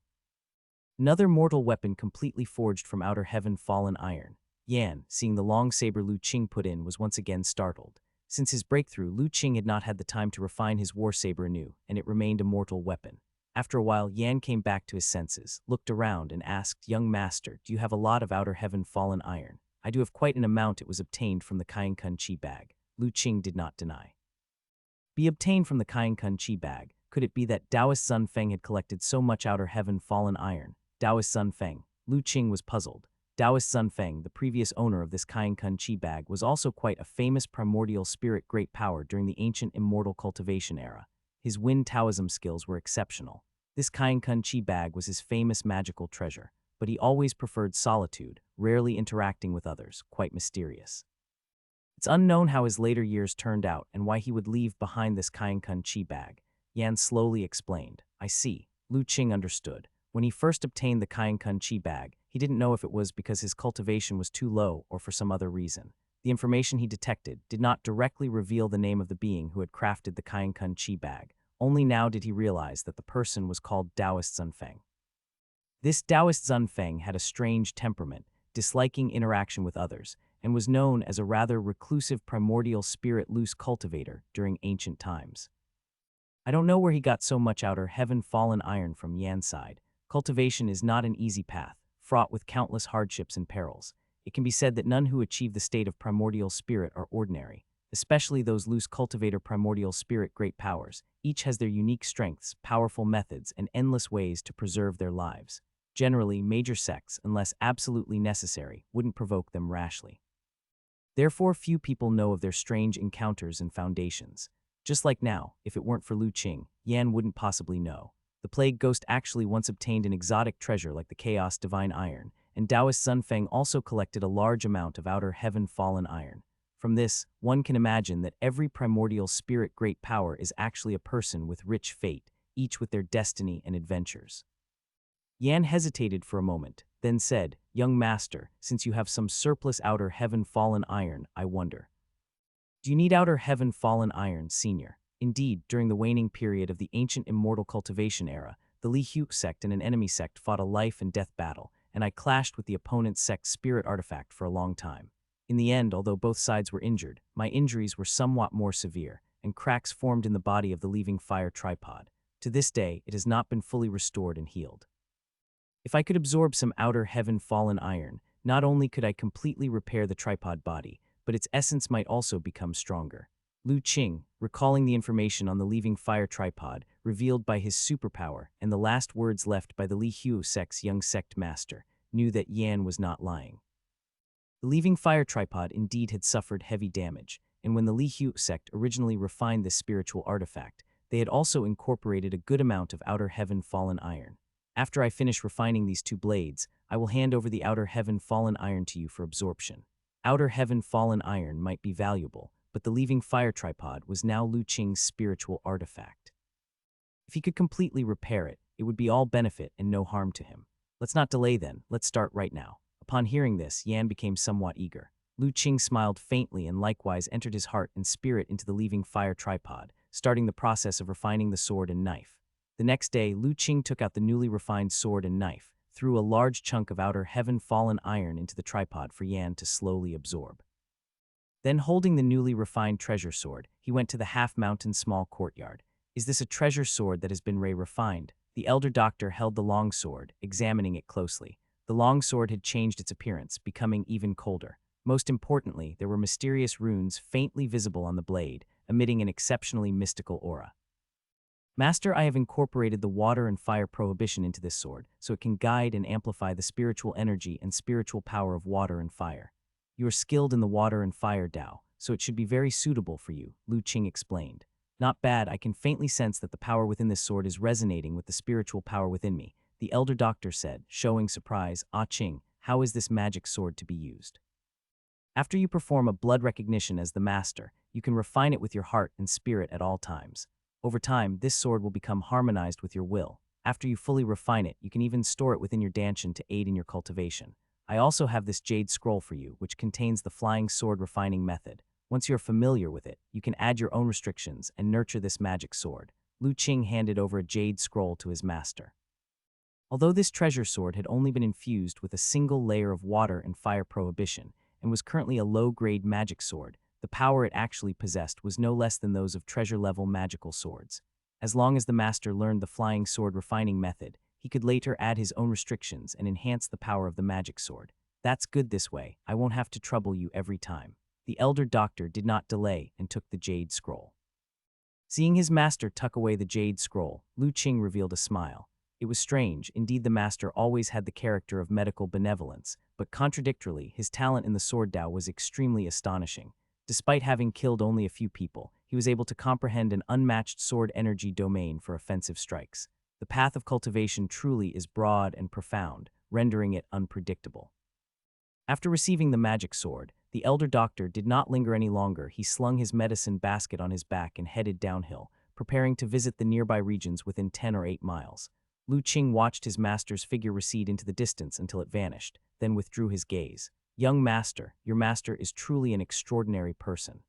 Another mortal weapon completely forged from outer heaven fallen iron. Yan, seeing the long saber Lu Qing put in, was once again startled. Since his breakthrough, Lu Qing had not had the time to refine his war saber anew, and it remained a mortal weapon. After a while, Yan came back to his senses, looked around, and asked, "Young master, do you have a lot of outer heaven fallen iron?" "I do have quite an amount. It was obtained from the Kainkun Chi bag," Lu Qing did not deny. Be obtained from the Kainkun Chi bag? Could it be that Taoist Sun Feng had collected so much outer heaven fallen iron? Taoist Sun Feng. Lu Qing was puzzled. Taoist Sun Feng, the previous owner of this Kainkun Chi bag, was also quite a famous primordial spirit great power during the ancient immortal cultivation era. His Wind Taoism skills were exceptional. This Kainkun Chi bag was his famous magical treasure, but he always preferred solitude, rarely interacting with others, quite mysterious. It's unknown how his later years turned out and why he would leave behind this Kainkun Chi bag. Yan slowly explained. "I see." Lu Qing understood. When he first obtained the Kainkun Chi bag, he didn't know if it was because his cultivation was too low or for some other reason. The information he detected did not directly reveal the name of the being who had crafted the Kainkun Chi bag. Only now did he realize that the person was called Taoist Sun Feng. This Taoist Sun Feng had a strange temperament, disliking interaction with others, and was known as a rather reclusive primordial spirit loose cultivator during ancient times. "I don't know where he got so much outer heaven fallen iron from." Yan's side. Cultivation is not an easy path, fraught with countless hardships and perils. It can be said that none who achieve the state of primordial spirit are ordinary, especially those loose cultivator primordial spirit great powers. Each has their unique strengths, powerful methods, and endless ways to preserve their lives. Generally, major sects, unless absolutely necessary, wouldn't provoke them rashly. Therefore, few people know of their strange encounters and foundations. Just like now, if it weren't for Lu Qing, Yan wouldn't possibly know. The Plague Ghost actually once obtained an exotic treasure like the Chaos Divine Iron, and Taoist Sun Feng also collected a large amount of outer heaven fallen iron. From this, one can imagine that every primordial spirit great power is actually a person with rich fate, each with their destiny and adventures. Yan hesitated for a moment, then said, "Young master, since you have some surplus outer heaven fallen iron, I wonder. Do you need outer heaven fallen iron, senior?" Indeed, during the waning period of the ancient immortal cultivation era, the Li Hu sect and an enemy sect fought a life and death battle, and I clashed with the opponent's sect's spirit artifact for a long time. In the end, although both sides were injured, my injuries were somewhat more severe, and cracks formed in the body of the leaving fire tripod. To this day, it has not been fully restored and healed. If I could absorb some outer heaven fallen iron, not only could I completely repair the tripod body, but its essence might also become stronger. Lu Qing, recalling the information on the leaving fire tripod, revealed by his superpower, and the last words left by the Li Hu sect's young sect master, knew that Yan was not lying. The leaving fire tripod indeed had suffered heavy damage, and when the Li Hu sect originally refined this spiritual artifact, they had also incorporated a good amount of outer heaven fallen iron. After I finish refining these two blades, I will hand over the outer heaven fallen iron to you for absorption. Outer heaven fallen iron might be valuable, but the leaving fire tripod was now Lu Qing's spiritual artifact. If he could completely repair it, it would be all benefit and no harm to him. Let's not delay then, let's start right now. Upon hearing this, Yan became somewhat eager. Lu Qing smiled faintly and likewise entered his heart and spirit into the leaving fire tripod, starting the process of refining the sword and knife. The next day, Lu Qing took out the newly refined sword and knife, threw a large chunk of outer heaven fallen iron into the tripod for Yan to slowly absorb. Then, holding the newly refined treasure sword, he went to the half-mountain small courtyard. "Is this a treasure sword that has been refined?" The elder doctor held the long sword, examining it closely. The long sword had changed its appearance, becoming even colder. Most importantly, there were mysterious runes faintly visible on the blade, emitting an exceptionally mystical aura. "Master, I have incorporated the water and fire prohibition into this sword, so it can guide and amplify the spiritual energy and spiritual power of water and fire. You are skilled in the water and fire Tao, so it should be very suitable for you," Lu Qing explained. "Not bad, I can faintly sense that the power within this sword is resonating with the spiritual power within me," the elder doctor said, showing surprise. "Ah Qing, how is this magic sword to be used?" "After you perform a blood recognition as the master, you can refine it with your heart and spirit at all times. Over time, this sword will become harmonized with your will. After you fully refine it, you can even store it within your danshin to aid in your cultivation. I also have this jade scroll for you, which contains the flying sword refining method. Once you're familiar with it, you can add your own restrictions and nurture this magic sword. Lu Qing handed over a jade scroll to his master. Although this treasure sword had only been infused with a single layer of water and fire prohibition, and was currently a low-grade magic sword, the power it actually possessed was no less than those of treasure-level magical swords. As long as the master learned the flying sword refining method, he could later add his own restrictions and enhance the power of the magic sword. That's good this way, I won't have to trouble you every time. The elder doctor did not delay and took the jade scroll. Seeing his master tuck away the jade scroll, Lu Qing revealed a smile. It was strange, indeed the master always had the character of medical benevolence, but contradictorily, his talent in the sword Dao was extremely astonishing. Despite having killed only a few people, he was able to comprehend an unmatched sword energy domain for offensive strikes. The path of cultivation truly is broad and profound, rendering it unpredictable. After receiving the magic sword, the elder doctor did not linger any longer. He slung his medicine basket on his back and headed downhill, preparing to visit the nearby regions within 10 or 8 miles. Lu Qing watched his master's figure recede into the distance until it vanished, then withdrew his gaze. Young master, your master is truly an extraordinary person.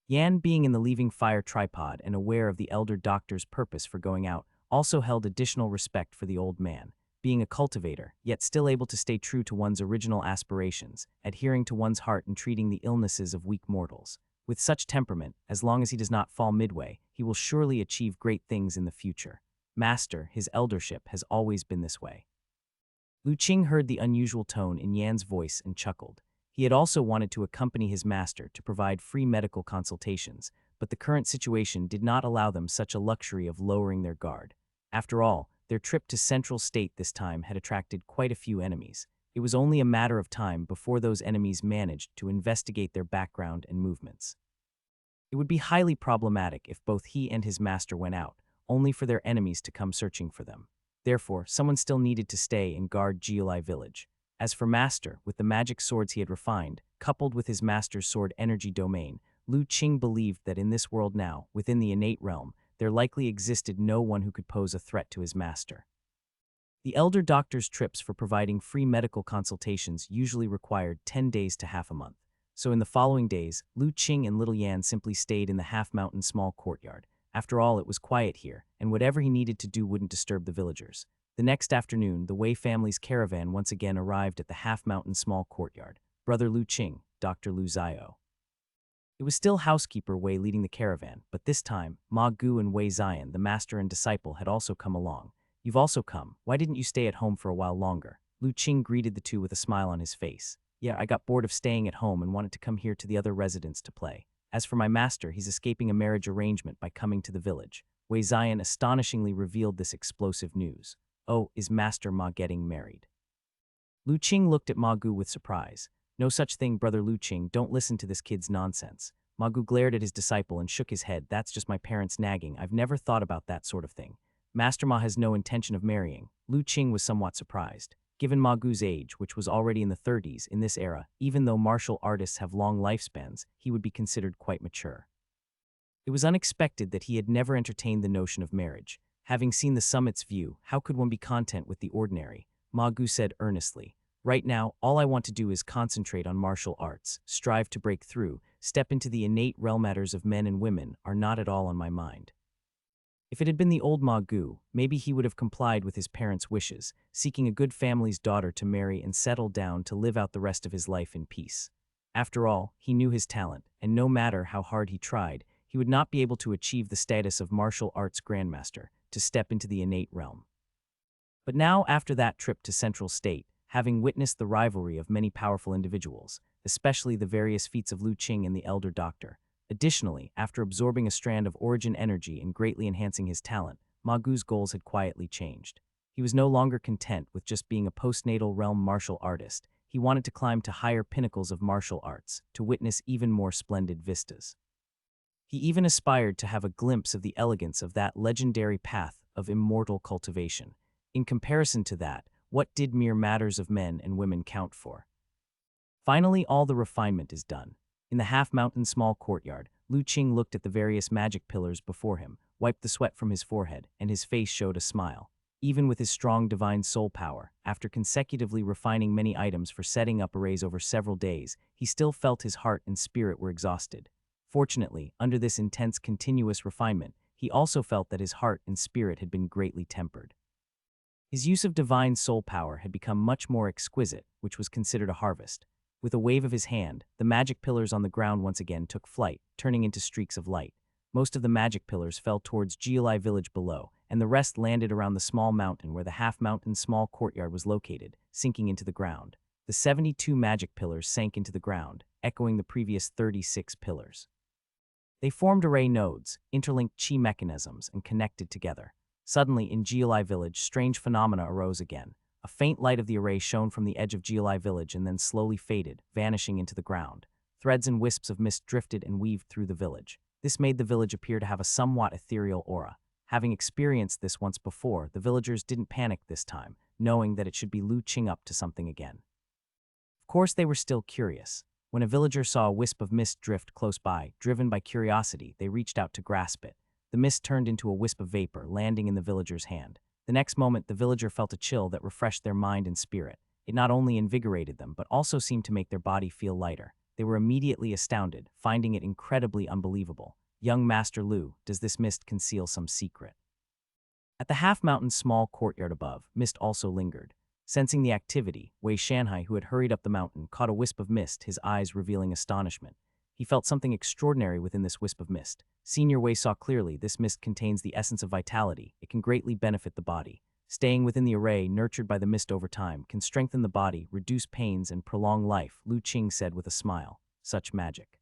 Yan, being in the leaving fire tripod and aware of the elder doctor's purpose for going out, also held additional respect for the old man. Being a cultivator, yet still able to stay true to one's original aspirations, adhering to one's heart and treating the illnesses of weak mortals. With such temperament, as long as he does not fall midway, he will surely achieve great things in the future. Master, his eldership has always been this way. Lu Qing heard the unusual tone in Yan's voice and chuckled. He had also wanted to accompany his master to provide free medical consultations, but the current situation did not allow them such a luxury of lowering their guard. After all, their trip to Central State this time had attracted quite a few enemies. It was only a matter of time before those enemies managed to investigate their background and movements. It would be highly problematic if both he and his master went out, only for their enemies to come searching for them. Therefore, someone still needed to stay and guard Jiulai village. As for Master, with the magic swords he had refined, coupled with his master's sword energy domain, Lu Qing believed that in this world now, within the innate realm, there likely existed no one who could pose a threat to his master. The elder doctor's trips for providing free medical consultations usually required 10 days to half a month. So in the following days, Lu Qing and Little Yan simply stayed in the half-mountain small courtyard. After all, it was quiet here, and whatever he needed to do wouldn't disturb the villagers. The next afternoon, the Wei family's caravan once again arrived at the half-mountain small courtyard. Brother Lu Qing, Dr. Lu Zio. It was still housekeeper Wei leading the caravan, but this time, Ma Gu and Wei Zion, the master and disciple, had also come along. You've also come. Why didn't you stay at home for a while longer? Lu Qing greeted the two with a smile on his face. Yeah, I got bored of staying at home and wanted to come here to the other residents to play. As for my master, he's escaping a marriage arrangement by coming to the village. Wei Zion astonishingly revealed this explosive news. Oh, is Master Ma getting married? Lu Qing looked at Ma Gu with surprise. No such thing, Brother Lu Qing, don't listen to this kid's nonsense. Ma Gu glared at his disciple and shook his head. That's just my parents nagging. I've never thought about that sort of thing. Master Ma has no intention of marrying. Lu Qing was somewhat surprised. Given Ma Gu's age, which was already in the 30s in this era, even though martial artists have long lifespans, he would be considered quite mature. It was unexpected that he had never entertained the notion of marriage. Having seen the summit's view, how could one be content with the ordinary? Ma Gu said earnestly. Right now, all I want to do is concentrate on martial arts, strive to break through, step into the innate realm. Matters of men and women are not at all on my mind. If it had been the old Ma Gu, maybe he would have complied with his parents' wishes, seeking a good family's daughter to marry and settle down to live out the rest of his life in peace. After all, he knew his talent, and no matter how hard he tried, he would not be able to achieve the status of martial arts grandmaster, to step into the innate realm. But now, after that trip to Central State, having witnessed the rivalry of many powerful individuals, especially the various feats of Lu Qing and the elder doctor, additionally, after absorbing a strand of origin energy and greatly enhancing his talent, Ma Gu's goals had quietly changed. He was no longer content with just being a postnatal realm martial artist. He wanted to climb to higher pinnacles of martial arts, to witness even more splendid vistas. He even aspired to have a glimpse of the elegance of that legendary path of immortal cultivation. In comparison to that, what did mere matters of men and women count for? Finally, all the refinement is done. In the half-mountain small courtyard, Lu Qing looked at the various magic pillars before him, wiped the sweat from his forehead, and his face showed a smile. Even with his strong divine soul power, after consecutively refining many items for setting up arrays over several days, he still felt his heart and spirit were exhausted. Fortunately, under this intense continuous refinement, he also felt that his heart and spirit had been greatly tempered. His use of divine soul power had become much more exquisite, which was considered a harvest. With a wave of his hand, the magic pillars on the ground once again took flight, turning into streaks of light. Most of the magic pillars fell towards Giolai village below, and the rest landed around the small mountain where the half-mountain small courtyard was located, sinking into the ground. The 72 magic pillars sank into the ground, echoing the previous 36 pillars. They formed array nodes, interlinked chi mechanisms, and connected together. Suddenly, in Giolai village, strange phenomena arose again. A faint light of the array shone from the edge of Giolai village and then slowly faded, vanishing into the ground. Threads and wisps of mist drifted and weaved through the village. This made the village appear to have a somewhat ethereal aura. Having experienced this once before, the villagers didn't panic this time, knowing that it should be Lu Qing up to something again. Of course, they were still curious. When a villager saw a wisp of mist drift close by, driven by curiosity, they reached out to grasp it. The mist turned into a wisp of vapor, landing in the villager's hand. The next moment, the villager felt a chill that refreshed their mind and spirit. It not only invigorated them, but also seemed to make their body feel lighter. They were immediately astounded, finding it incredibly unbelievable. Young Master Lu, does this mist conceal some secret? At the half-mountain's small courtyard above, mist also lingered. Sensing the activity, Wei Shanhai, who had hurried up the mountain, caught a wisp of mist, his eyes revealing astonishment. He felt something extraordinary within this wisp of mist. Senior Wei saw clearly this mist contains the essence of vitality. It can greatly benefit the body. Staying within the array, nurtured by the mist over time, can strengthen the body, reduce pains, and prolong life, Lu Qing said with a smile. Such magic.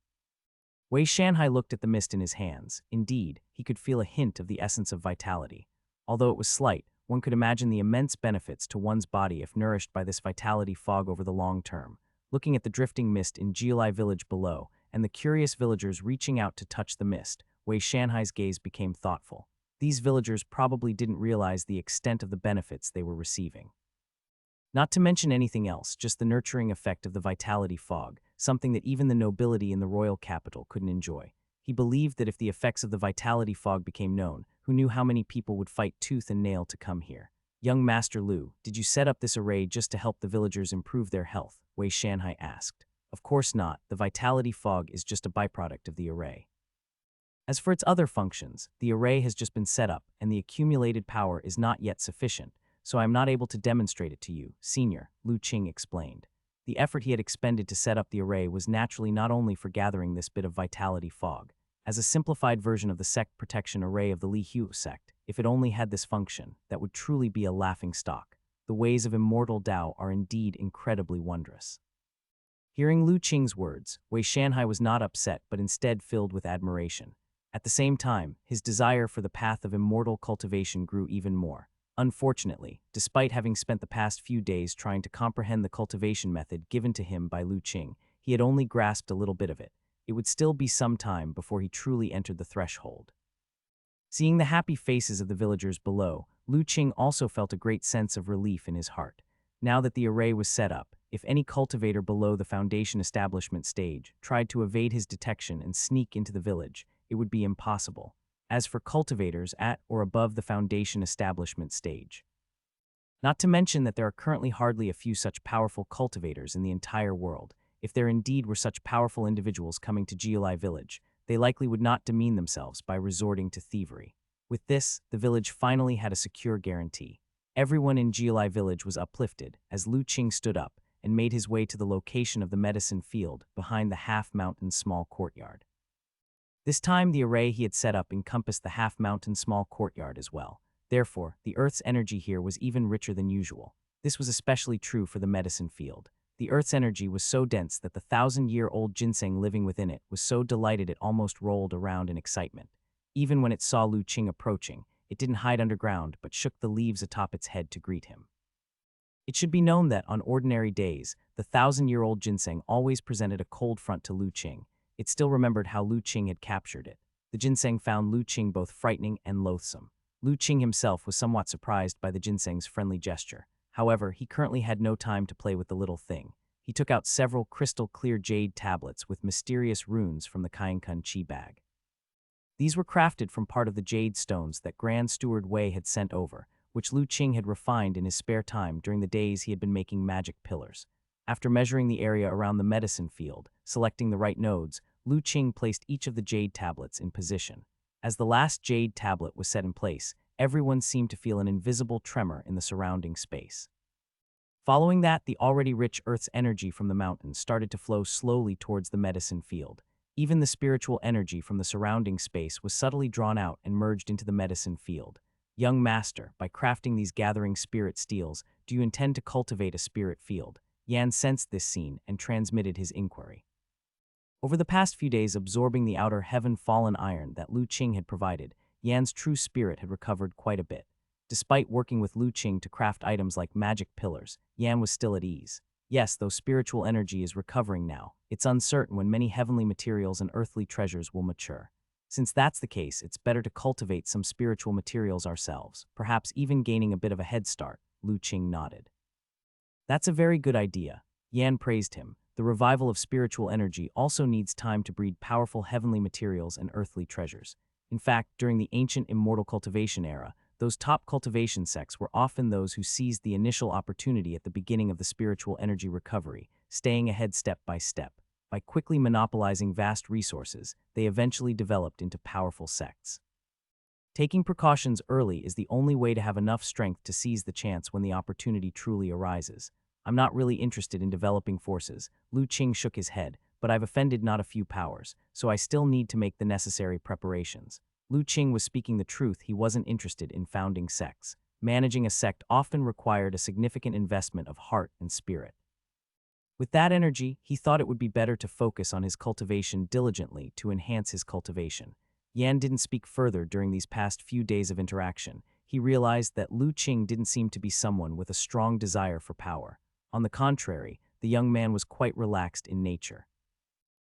Wei Shanhai looked at the mist in his hands. Indeed, he could feel a hint of the essence of vitality. Although it was slight, one could imagine the immense benefits to one's body if nourished by this vitality fog over the long term. Looking at the drifting mist in Giolai village below, and the curious villagers reaching out to touch the mist, Wei Shanhai's gaze became thoughtful. These villagers probably didn't realize the extent of the benefits they were receiving. Not to mention anything else, just the nurturing effect of the vitality fog, something that even the nobility in the royal capital couldn't enjoy. He believed that if the effects of the vitality fog became known, who knew how many people would fight tooth and nail to come here? Young Master Lu, did you set up this array just to help the villagers improve their health? Wei Shanhai asked. Of course not, the vitality fog is just a byproduct of the array. As for its other functions, the array has just been set up, and the accumulated power is not yet sufficient, so I am not able to demonstrate it to you, Senior, Lu Qing explained. The effort he had expended to set up the array was naturally not only for gathering this bit of vitality fog. As a simplified version of the sect protection array of the Li Hu sect, if it only had this function, that would truly be a laughing stock. The ways of immortal Tao are indeed incredibly wondrous. Hearing Lu Qing's words, Wei Shanhai was not upset but instead filled with admiration. At the same time, his desire for the path of immortal cultivation grew even more. Unfortunately, despite having spent the past few days trying to comprehend the cultivation method given to him by Lu Qing, he had only grasped a little bit of it. It would still be some time before he truly entered the threshold. Seeing the happy faces of the villagers below, Lu Qing also felt a great sense of relief in his heart. Now that the array was set up, if any cultivator below the foundation establishment stage tried to evade his detection and sneak into the village, it would be impossible. As for cultivators at or above the foundation establishment stage. Not to mention that there are currently hardly a few such powerful cultivators in the entire world. If there indeed were such powerful individuals coming to Giolai village, they likely would not demean themselves by resorting to thievery. With this, the village finally had a secure guarantee. Everyone in Giolai village was uplifted as Lu Qing stood up and made his way to the location of the medicine field behind the half-mountain small courtyard. This time, the array he had set up encompassed the half-mountain small courtyard as well. Therefore, the Earth's energy here was even richer than usual. This was especially true for the medicine field. The Earth's energy was so dense that the 1,000-year-old ginseng living within it was so delighted it almost rolled around in excitement. Even when it saw Lu Qing approaching, it didn't hide underground but shook the leaves atop its head to greet him. It should be known that on ordinary days, the 1,000-year-old ginseng always presented a cold front to Lu Qing. It still remembered how Lu Qing had captured it. The ginseng found Lu Qing both frightening and loathsome. Lu Qing himself was somewhat surprised by the ginseng's friendly gesture. However, he currently had no time to play with the little thing. He took out several crystal-clear jade tablets with mysterious runes from the Kainkun Chi bag. These were crafted from part of the jade stones that Grand Steward Wei had sent over, which Lu Qing had refined in his spare time during the days he had been making magic pillars. After measuring the area around the medicine field, selecting the right nodes, Lu Qing placed each of the jade tablets in position. As the last jade tablet was set in place, everyone seemed to feel an invisible tremor in the surrounding space. Following that, the already rich Earth's energy from the mountains started to flow slowly towards the medicine field. Even the spiritual energy from the surrounding space was subtly drawn out and merged into the medicine field. Young master, by crafting these gathering spirit steels, do you intend to cultivate a spirit field? Yan sensed this scene and transmitted his inquiry. Over the past few days, absorbing the outer heaven-fallen iron that Lu Qing had provided, Yan's true spirit had recovered quite a bit. Despite working with Lu Qing to craft items like magic pillars, Yan was still at ease. Yes, though spiritual energy is recovering now, it's uncertain when many heavenly materials and earthly treasures will mature. Since that's the case, it's better to cultivate some spiritual materials ourselves, perhaps even gaining a bit of a head start. Lu Qing nodded. That's a very good idea. Yan praised him. The revival of spiritual energy also needs time to breed powerful heavenly materials and earthly treasures. In fact, during the ancient immortal cultivation era, those top cultivation sects were often those who seized the initial opportunity at the beginning of the spiritual energy recovery, staying ahead step by step. By quickly monopolizing vast resources, they eventually developed into powerful sects. Taking precautions early is the only way to have enough strength to seize the chance when the opportunity truly arises. I'm not really interested in developing forces. Lu Qing shook his head, but I've offended not a few powers, so I still need to make the necessary preparations. Lu Qing was speaking the truth. He wasn't interested in founding sects. Managing a sect often required a significant investment of heart and spirit. With that energy, he thought it would be better to focus on his cultivation diligently to enhance his cultivation. Yan didn't speak further during these past few days of interaction. He realized that Lu Qing didn't seem to be someone with a strong desire for power. On the contrary, the young man was quite relaxed in nature.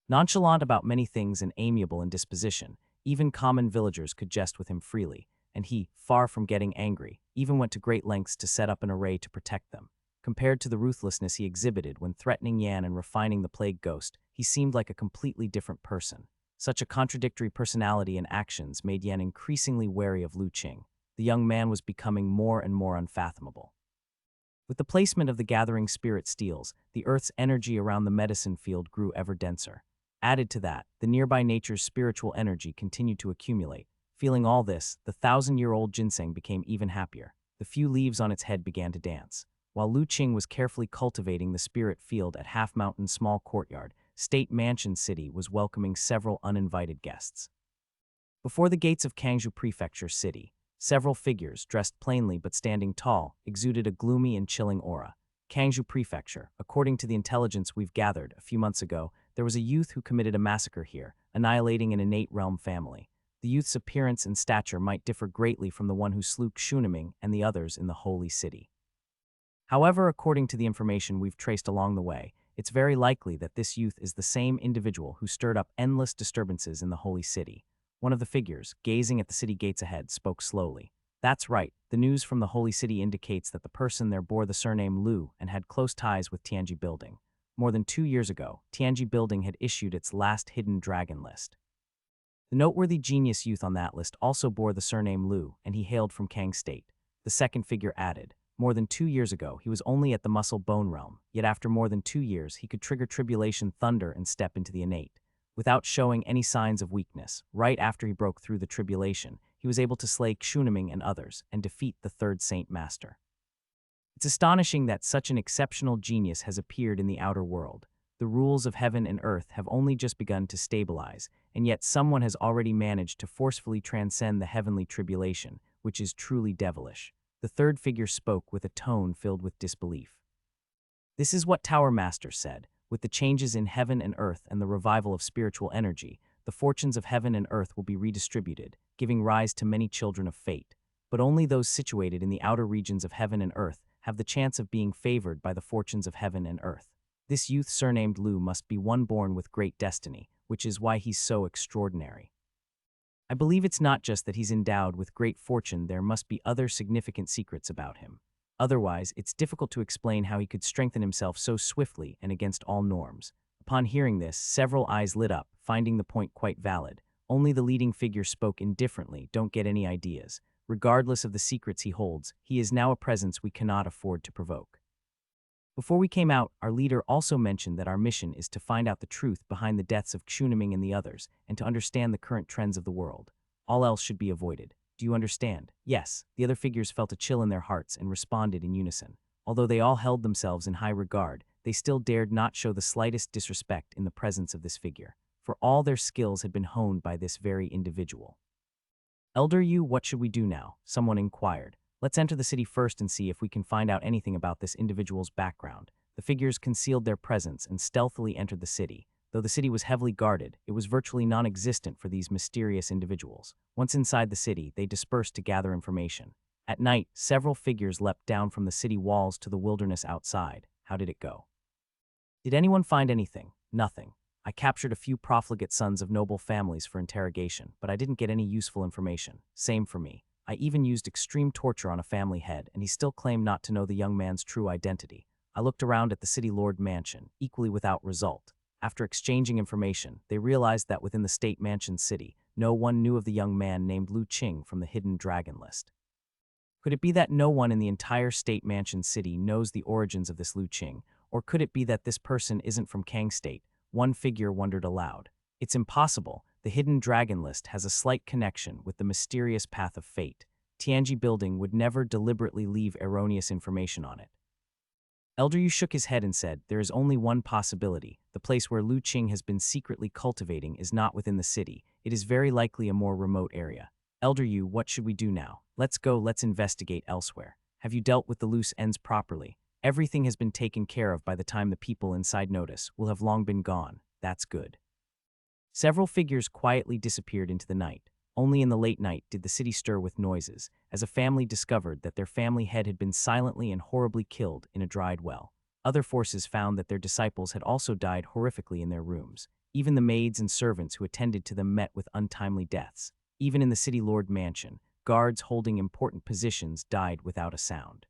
Nonchalant about many things and amiable in disposition, even common villagers could jest with him freely, and he, far from getting angry, even went to great lengths to set up an array to protect them. Compared to the ruthlessness he exhibited when threatening Yan and refining the plague ghost, he seemed like a completely different person. Such a contradictory personality and actions made Yan increasingly wary of Lu Qing. The young man was becoming more and more unfathomable. With the placement of the gathering spirit steels, the Earth's energy around the medicine field grew ever denser. Added to that, the nearby nature's spiritual energy continued to accumulate. Feeling all this, the 1,000-year-old ginseng became even happier. The few leaves on its head began to dance. While Lu Qing was carefully cultivating the spirit field at Half Mountain Small Courtyard, State Mansion City was welcoming several uninvited guests. Before the gates of Kangzhou Prefecture City, several figures, dressed plainly but standing tall, exuded a gloomy and chilling aura. Kangzhou Prefecture. According to the intelligence we've gathered a few months ago, there was a youth who committed a massacre here, annihilating an innate realm family. The youth's appearance and stature might differ greatly from the one who slew Xuniming and the others in the Holy City. However, according to the information we've traced along the way, it's very likely that this youth is the same individual who stirred up endless disturbances in the Holy City. One of the figures, gazing at the city gates ahead, spoke slowly. That's right, the news from the Holy City indicates that the person there bore the surname Lu and had close ties with Tianji Building. More than 2 years ago, Tianji Building had issued its last hidden dragon list. The noteworthy genius youth on that list also bore the surname Lu, and he hailed from Kang State. The second figure added, more than 2 years ago, he was only at the muscle bone realm, yet after more than 2 years, he could trigger tribulation thunder and step into the innate. Without showing any signs of weakness, right after he broke through the tribulation, he was able to slay Xuniming and others and defeat the third Saint Master. It's astonishing that such an exceptional genius has appeared in the outer world. The rules of heaven and earth have only just begun to stabilize, and yet someone has already managed to forcefully transcend the heavenly tribulation, which is truly devilish. The third figure spoke with a tone filled with disbelief. This is what Tower Master said. With the changes in heaven and earth and the revival of spiritual energy, the fortunes of heaven and earth will be redistributed, giving rise to many children of fate. But only those situated in the outer regions of heaven and earth have the chance of being favored by the fortunes of heaven and earth. This youth surnamed Lu must be one born with great destiny, which is why he's so extraordinary. I believe it's not just that he's endowed with great fortune, there must be other significant secrets about him. Otherwise, it's difficult to explain how he could strengthen himself so swiftly and against all norms. Upon hearing this, several eyes lit up, finding the point quite valid. Only the leading figure spoke indifferently, don't get any ideas. regardless of the secrets he holds, he is now a presence we cannot afford to provoke. Before we came out, our leader also mentioned that our mission is to find out the truth behind the deaths of Chunaming and the others, and to understand the current trends of the world. All else should be avoided. Do you understand? Yes. The other figures felt a chill in their hearts and responded in unison. Although they all held themselves in high regard, they still dared not show the slightest disrespect in the presence of this figure, for all their skills had been honed by this very individual. Elder Yu, what should we do now? Someone inquired. Let's enter the city first and see if we can find out anything about this individual's background. The figures concealed their presence and stealthily entered the city. Though the city was heavily guarded, it was virtually non-existent for these mysterious individuals. Once inside the city, they dispersed to gather information. At night, several figures leapt down from the city walls to the wilderness outside. How did it go? Did anyone find anything? Nothing. I captured a few profligate sons of noble families for interrogation, but I didn't get any useful information. Same for me. I even used extreme torture on a family head, and he still claimed not to know the young man's true identity. I looked around at the city lord mansion, equally without result. After exchanging information, they realized that within the state mansion city, no one knew of the young man named Lu Qing from the hidden dragon list. Could it be that no one in the entire state mansion city knows the origins of this Lu Qing, or could it be that this person isn't from Kang State? One figure wondered aloud. It's impossible. The hidden dragon list has a slight connection with the mysterious path of fate. Tianji Building would never deliberately leave erroneous information on it. Elder Yu shook his head and said, there is only one possibility. The place where Lu Qing has been secretly cultivating is not within the city. It is very likely a more remote area. Elder Yu, what should we do now? Let's go, let's investigate elsewhere. Have you dealt with the loose ends properly? Everything has been taken care of by the time the people inside notice will have long been gone. That's good. Several figures quietly disappeared into the night. Only in the late night did the city stir with noises, as a family discovered that their family head had been silently and horribly killed in a dried well. Other forces found that their disciples had also died horrifically in their rooms. Even the maids and servants who attended to them met with untimely deaths. Even in the city lord mansion, guards holding important positions died without a sound.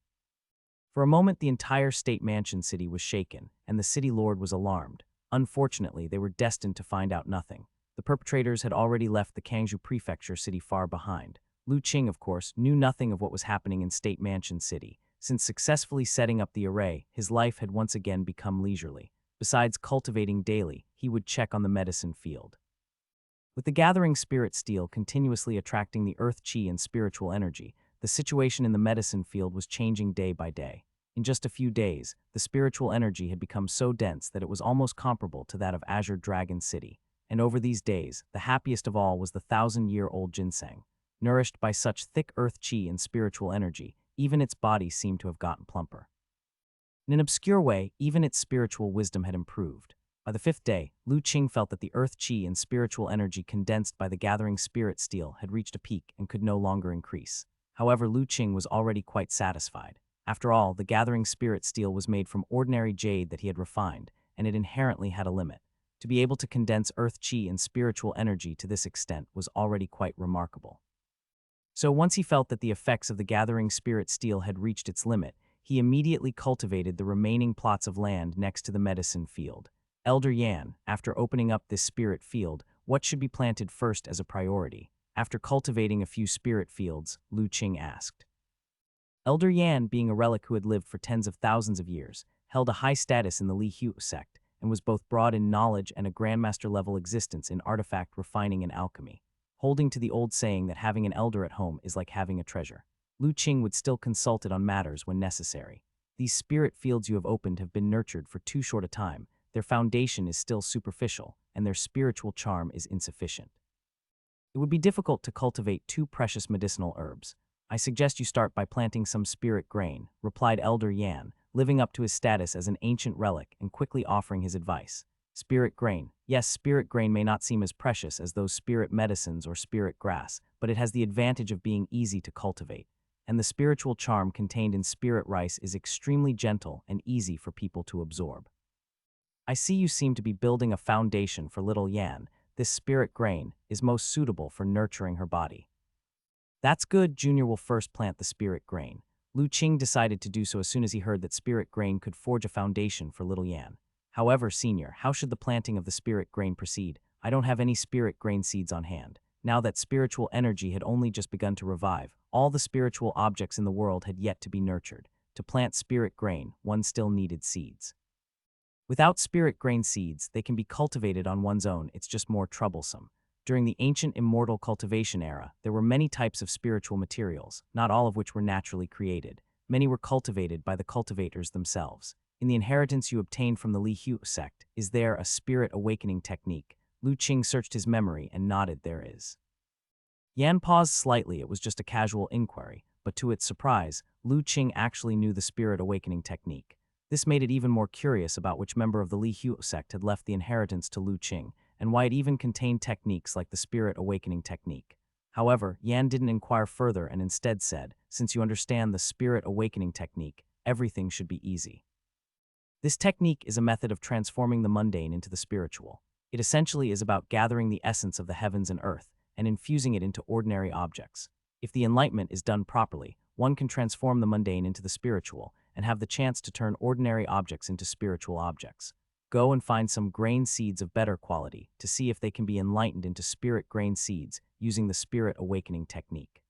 For a moment, the entire state mansion city was shaken, and the city lord was alarmed. Unfortunately, they were destined to find out nothing. The perpetrators had already left the Kangju prefecture city far behind. Lu Qing, of course, knew nothing of what was happening in State Mansion City. Since successfully setting up the array, his life had once again become leisurely. Besides cultivating daily, he would check on the medicine field. With the gathering spirit steel continuously attracting the earth chi and spiritual energy, the situation in the medicine field was changing day by day. In just a few days, the spiritual energy had become so dense that it was almost comparable to that of Azure Dragon City. And over these days, the happiest of all was the 1,000-year-old ginseng. Nourished by such thick earth chi and spiritual energy, even its body seemed to have gotten plumper. In an obscure way, even its spiritual wisdom had improved. By the 5th day, Lu Qing felt that the earth chi and spiritual energy condensed by the gathering spirit steel had reached a peak and could no longer increase. However, Lu Qing was already quite satisfied. After all, the gathering spirit steel was made from ordinary jade that he had refined, and it inherently had a limit. To be able to condense earth chi and spiritual energy to this extent was already quite remarkable. So once he felt that the effects of the gathering spirit steel had reached its limit, he immediately cultivated the remaining plots of land next to the medicine field. Elder Yan, after opening up this spirit field, what should be planted first as a priority? After cultivating a few spirit fields, Lu Qing asked. Elder Yan, being a relic who had lived for tens of thousands of years, held a high status in the Li Hu sect, and was both broad in knowledge and a grandmaster-level existence in artifact refining and alchemy. Holding to the old saying that having an elder at home is like having a treasure, Lu Qing would still consult it on matters when necessary. These spirit fields you have opened have been nurtured for too short a time, their foundation is still superficial, and their spiritual charm is insufficient. It would be difficult to cultivate 2 precious medicinal herbs. I suggest you start by planting some spirit grain, replied Elder Yan, living up to his status as an ancient relic and quickly offering his advice. Spirit grain. Yes, spirit grain may not seem as precious as those spirit medicines or spirit grass, but it has the advantage of being easy to cultivate. And the spiritual charm contained in spirit rice is extremely gentle and easy for people to absorb. I see you seem to be building a foundation for little Yan. This spirit grain is most suitable for nurturing her body. That's good. Junior will first plant the spirit grain. Lu Qing decided to do so as soon as he heard that spirit grain could forge a foundation for little Yan. However, Senior, how should the planting of the spirit grain proceed? I don't have any spirit grain seeds on hand. now that spiritual energy had only just begun to revive. All the spiritual objects in the world had yet to be nurtured. To plant spirit grain, one still needed seeds. Without spirit grain seeds, they can be cultivated on one's own, it's just more troublesome. During the ancient immortal cultivation era, there were many types of spiritual materials, not all of which were naturally created. Many were cultivated by the cultivators themselves. In the inheritance you obtained from the Li Hu sect, is there a spirit awakening technique? Lu Qing searched his memory and nodded there is. Yan paused slightly, it was just a casual inquiry, but to its surprise, Lu Qing actually knew the spirit awakening technique. This made it even more curious about which member of the Li Hu sect had left the inheritance to Lu Qing, and why it even contained techniques like the spirit awakening technique. However, Yan didn't inquire further and instead said, since you understand the spirit awakening technique, everything should be easy. This technique is a method of transforming the mundane into the spiritual. It essentially is about gathering the essence of the heavens and earth and infusing it into ordinary objects. If the enlightenment is done properly, one can transform the mundane into the spiritual and have the chance to turn ordinary objects into spiritual objects. Go and find some grain seeds of better quality to see if they can be enlightened into spirit grain seeds using the spirit awakening technique.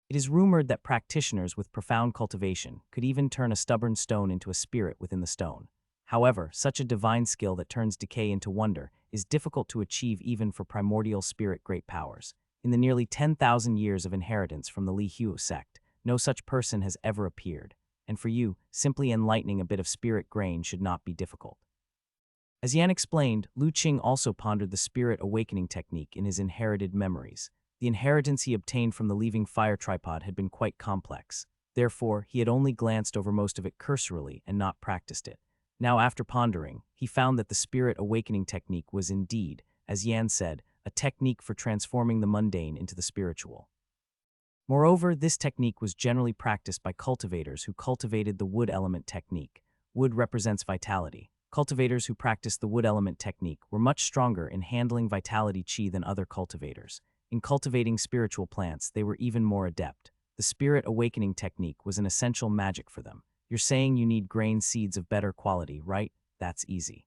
It is rumored that practitioners with profound cultivation could even turn a stubborn stone into a spirit within the stone. However, such a divine skill that turns decay into wonder is difficult to achieve even for primordial spirit great powers. In the nearly 10,000 years of inheritance from the Li Hu sect, no such person has ever appeared, and for you, simply enlightening a bit of spirit grain should not be difficult. As Yan explained, Lu Qing also pondered the spirit awakening technique in his inherited memories. The inheritance he obtained from the leaving fire tripod had been quite complex. Therefore, he had only glanced over most of it cursorily and not practiced it. Now, after pondering, he found that the spirit awakening technique was indeed, as Yan said, a technique for transforming the mundane into the spiritual. Moreover, this technique was generally practiced by cultivators who cultivated the wood element technique. Wood represents vitality. Cultivators who practiced the wood element technique were much stronger in handling vitality chi than other cultivators. In cultivating spiritual plants, they were even more adept. The spirit awakening technique was an essential magic for them. You're saying you need grain seeds of better quality, right? That's easy.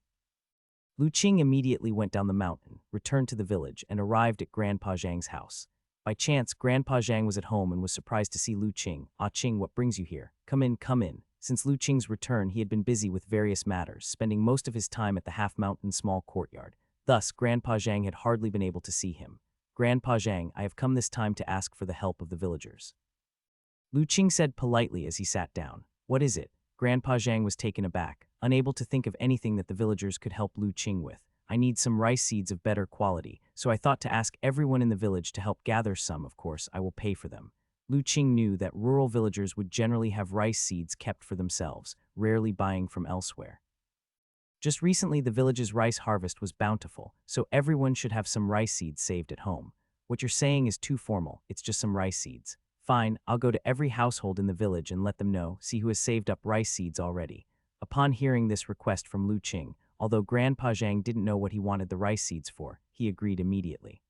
Lu Qing immediately went down the mountain, returned to the village, and arrived at Grandpa Zhang's house. By chance, Grandpa Zhang was at home and was surprised to see Lu Qing. "Ah Qing, what brings you here? Come in, come in." Since Lu Qing's return, he had been busy with various matters, spending most of his time at the half-mountain small courtyard. Thus, Grandpa Zhang had hardly been able to see him. "Grandpa Zhang, I have come this time to ask for the help of the villagers." Lu Qing said politely as he sat down. "What is it?" Grandpa Zhang was taken aback, unable to think of anything that the villagers could help Lu Qing with. "I need some rice seeds of better quality, so I thought to ask everyone in the village to help gather some. Of course, I will pay for them." Lu Qing knew that rural villagers would generally have rice seeds kept for themselves, rarely buying from elsewhere. Just recently, the village's rice harvest was bountiful, so everyone should have some rice seeds saved at home. What you're saying is too formal, it's just some rice seeds. Fine, I'll go to every household in the village and let them know, see who has saved up rice seeds already. Upon hearing this request from Lu Qing, although Grandpa Zhang didn't know what he wanted the rice seeds for, he agreed immediately.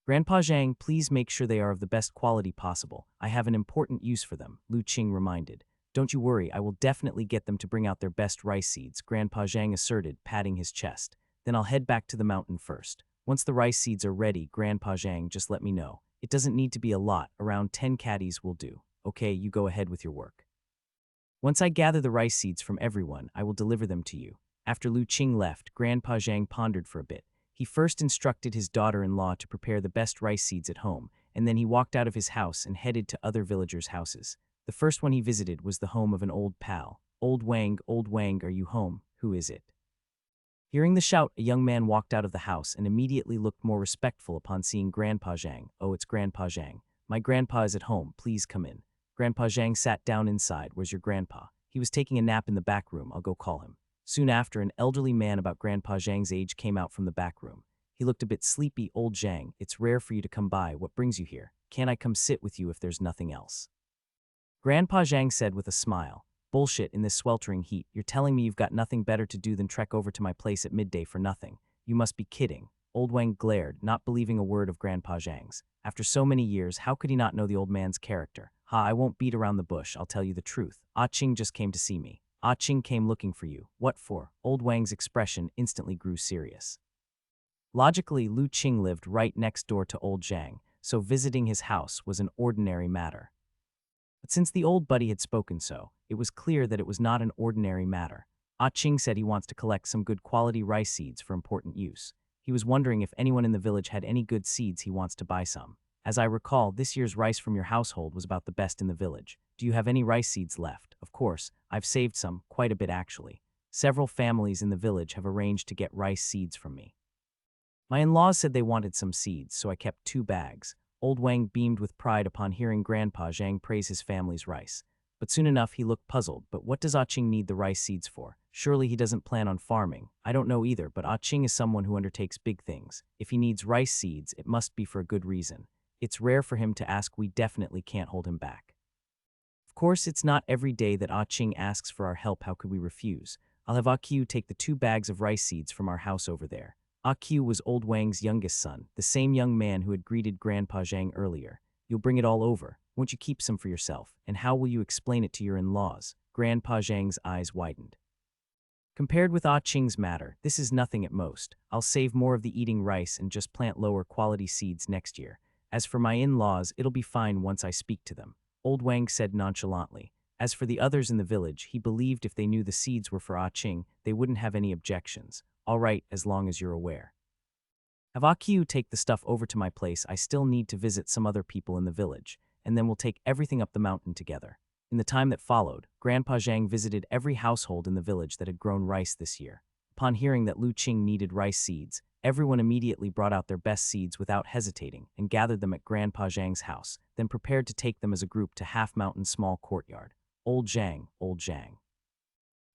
"Grandpa Zhang, please make sure they are of the best quality possible. I have an important use for them," Lu Qing reminded. "Don't you worry, I will definitely get them to bring out their best rice seeds," Grandpa Zhang asserted, patting his chest. "Then I'll head back to the mountain first. Once the rice seeds are ready, Grandpa Zhang, just let me know. It doesn't need to be a lot, around 10 caddies will do. Okay, you go ahead with your work. Once I gather the rice seeds from everyone, I will deliver them to you." After Lu Qing left, Grandpa Zhang pondered for a bit. He first instructed his daughter-in-law to prepare the best rice seeds at home, and then he walked out of his house and headed to other villagers' houses. The first one he visited was the home of an old pal. Old Wang, are you home? Who is it?" Hearing the shout, a young man walked out of the house and immediately looked more respectful upon seeing Grandpa Zhang. "Oh, it's Grandpa Zhang. My grandpa is at home. Please come in." Grandpa Zhang sat down inside. "Where's your grandpa?" "He was taking a nap in the back room. I'll go call him." Soon after, an elderly man about Grandpa Zhang's age came out from the back room. He looked a bit sleepy. "Old Zhang, it's rare for you to come by. What brings you here? Can't I come sit with you if there's nothing else?" Grandpa Zhang said with a smile. "Bullshit in this sweltering heat. You're telling me you've got nothing better to do than trek over to my place at midday for nothing. You must be kidding." Old Wang glared, not believing a word of Grandpa Zhang's. After so many years, how could he not know the old man's character? "Ha, I won't beat around the bush, I'll tell you the truth. Ah Qing just came to see me." "Ah Qing came looking for you. What for?" Old Wang's expression instantly grew serious. Logically, Lu Qing lived right next door to old Zhang, so visiting his house was an ordinary matter. But since the old buddy had spoken so, it was clear that it was not an ordinary matter. Ah Ching said he wants to collect some good quality rice seeds for important use. He was wondering if anyone in the village had any good seeds he wants to buy some. As I recall, this year's rice from your household was about the best in the village. Do you have any rice seeds left? Of course, I've saved some, quite a bit actually. Several families in the village have arranged to get rice seeds from me. My in-laws said they wanted some seeds, so I kept 2 bags. Old Wang beamed with pride upon hearing Grandpa Zhang praise his family's rice. But soon enough he looked puzzled. But what does Ah Ching need the rice seeds for? Surely he doesn't plan on farming. I don't know either, but Ah Ching is someone who undertakes big things. If he needs rice seeds, it must be for a good reason. It's rare for him to ask. We definitely can't hold him back. Of course, it's not every day that Ah Ching asks for our help. How could we refuse? I'll have Ah Q take the 2 bags of rice seeds from our house over there. Ah Q was old Wang's youngest son, the same young man who had greeted Grandpa Zhang earlier. You'll bring it all over. Won't you keep some for yourself? And how will you explain it to your in-laws? Grandpa Zhang's eyes widened. Compared with Ah Ching's matter, this is nothing at most. I'll save more of the eating rice and just plant lower quality seeds next year. As for my in-laws, it'll be fine once I speak to them. Old Wang said nonchalantly. As for the others in the village, he believed if they knew the seeds were for Ah Ching, they wouldn't have any objections. All right, as long as you're aware. Have Ah Q take the stuff over to my place. I still need to visit some other people in the village, and then we'll take everything up the mountain together. In the time that followed, Grandpa Zhang visited every household in the village that had grown rice this year. Upon hearing that Lu Qing needed rice seeds, everyone immediately brought out their best seeds without hesitating and gathered them at Grandpa Zhang's house, then prepared to take them as a group to Half Mountain Small Courtyard. Old Zhang, Old Zhang.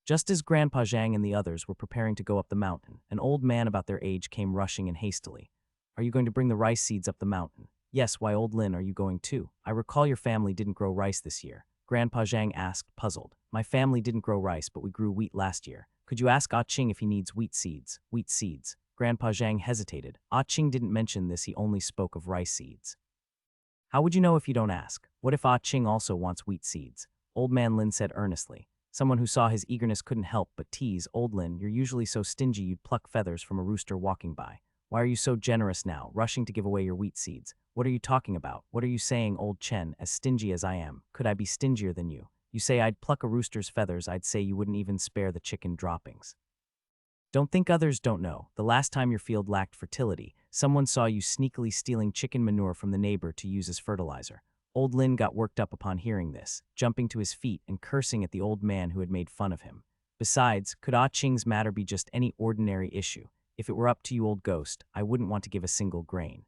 Just as Grandpa Zhang and the others were preparing to go up the mountain, an old man about their age came rushing in hastily. Are you going to bring the rice seeds up the mountain? Yes, why old Lin, are you going too? I recall your family didn't grow rice this year. Grandpa Zhang asked, puzzled. My family didn't grow rice, but we grew wheat last year. Could you ask Ah Ching if he needs wheat seeds? Wheat seeds. Grandpa Zhang hesitated. Ah Ching didn't mention this, he only spoke of rice seeds. How would you know if you don't ask? What if Ah Ching also wants wheat seeds? Old man Lin said earnestly. Someone who saw his eagerness couldn't help but tease. Old Lin, you're usually so stingy you'd pluck feathers from a rooster walking by. Why are you so generous now, rushing to give away your wheat seeds? What are you talking about? What are you saying, old Chen? As stingy as I am, could I be stingier than you? You say I'd pluck a rooster's feathers, I'd say you wouldn't even spare the chicken droppings. Don't think others don't know. The last time your field lacked fertility, someone saw you sneakily stealing chicken manure from the neighbor to use as fertilizer. Old Lin got worked up upon hearing this, jumping to his feet and cursing at the old man who had made fun of him. Besides, could Ah Ching's matter be just any ordinary issue? If it were up to you, old ghost, I wouldn't want to give a single grain.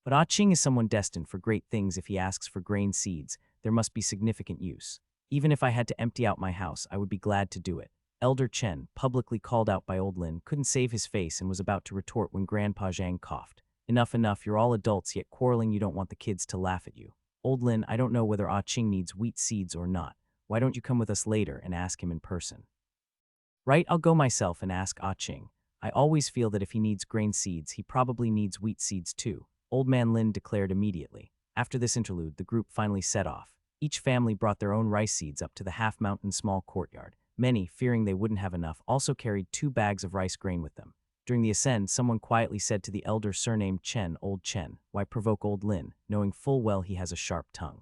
But Ah Ching is someone destined for great things. If he asks for grain seeds, there must be significant use. Even if I had to empty out my house, I would be glad to do it. Elder Chen, publicly called out by old Lin, couldn't save his face and was about to retort when Grandpa Zhang coughed. Enough, enough, you're all adults yet quarreling. You don't want the kids to laugh at you. Old Lin, I don't know whether Ah Ching needs wheat seeds or not. Why don't you come with us later and ask him in person? Right, I'll go myself and ask Ah Ching. I always feel that if he needs grain seeds, he probably needs wheat seeds too, Old Man Lin declared immediately. After this interlude, the group finally set off. Each family brought their own rice seeds up to the half-mountain small courtyard. Many, fearing they wouldn't have enough, also carried 2 bags of rice grain with them. During the ascent, someone quietly said to the elder surnamed Chen, Old Chen, why provoke old Lin, knowing full well he has a sharp tongue?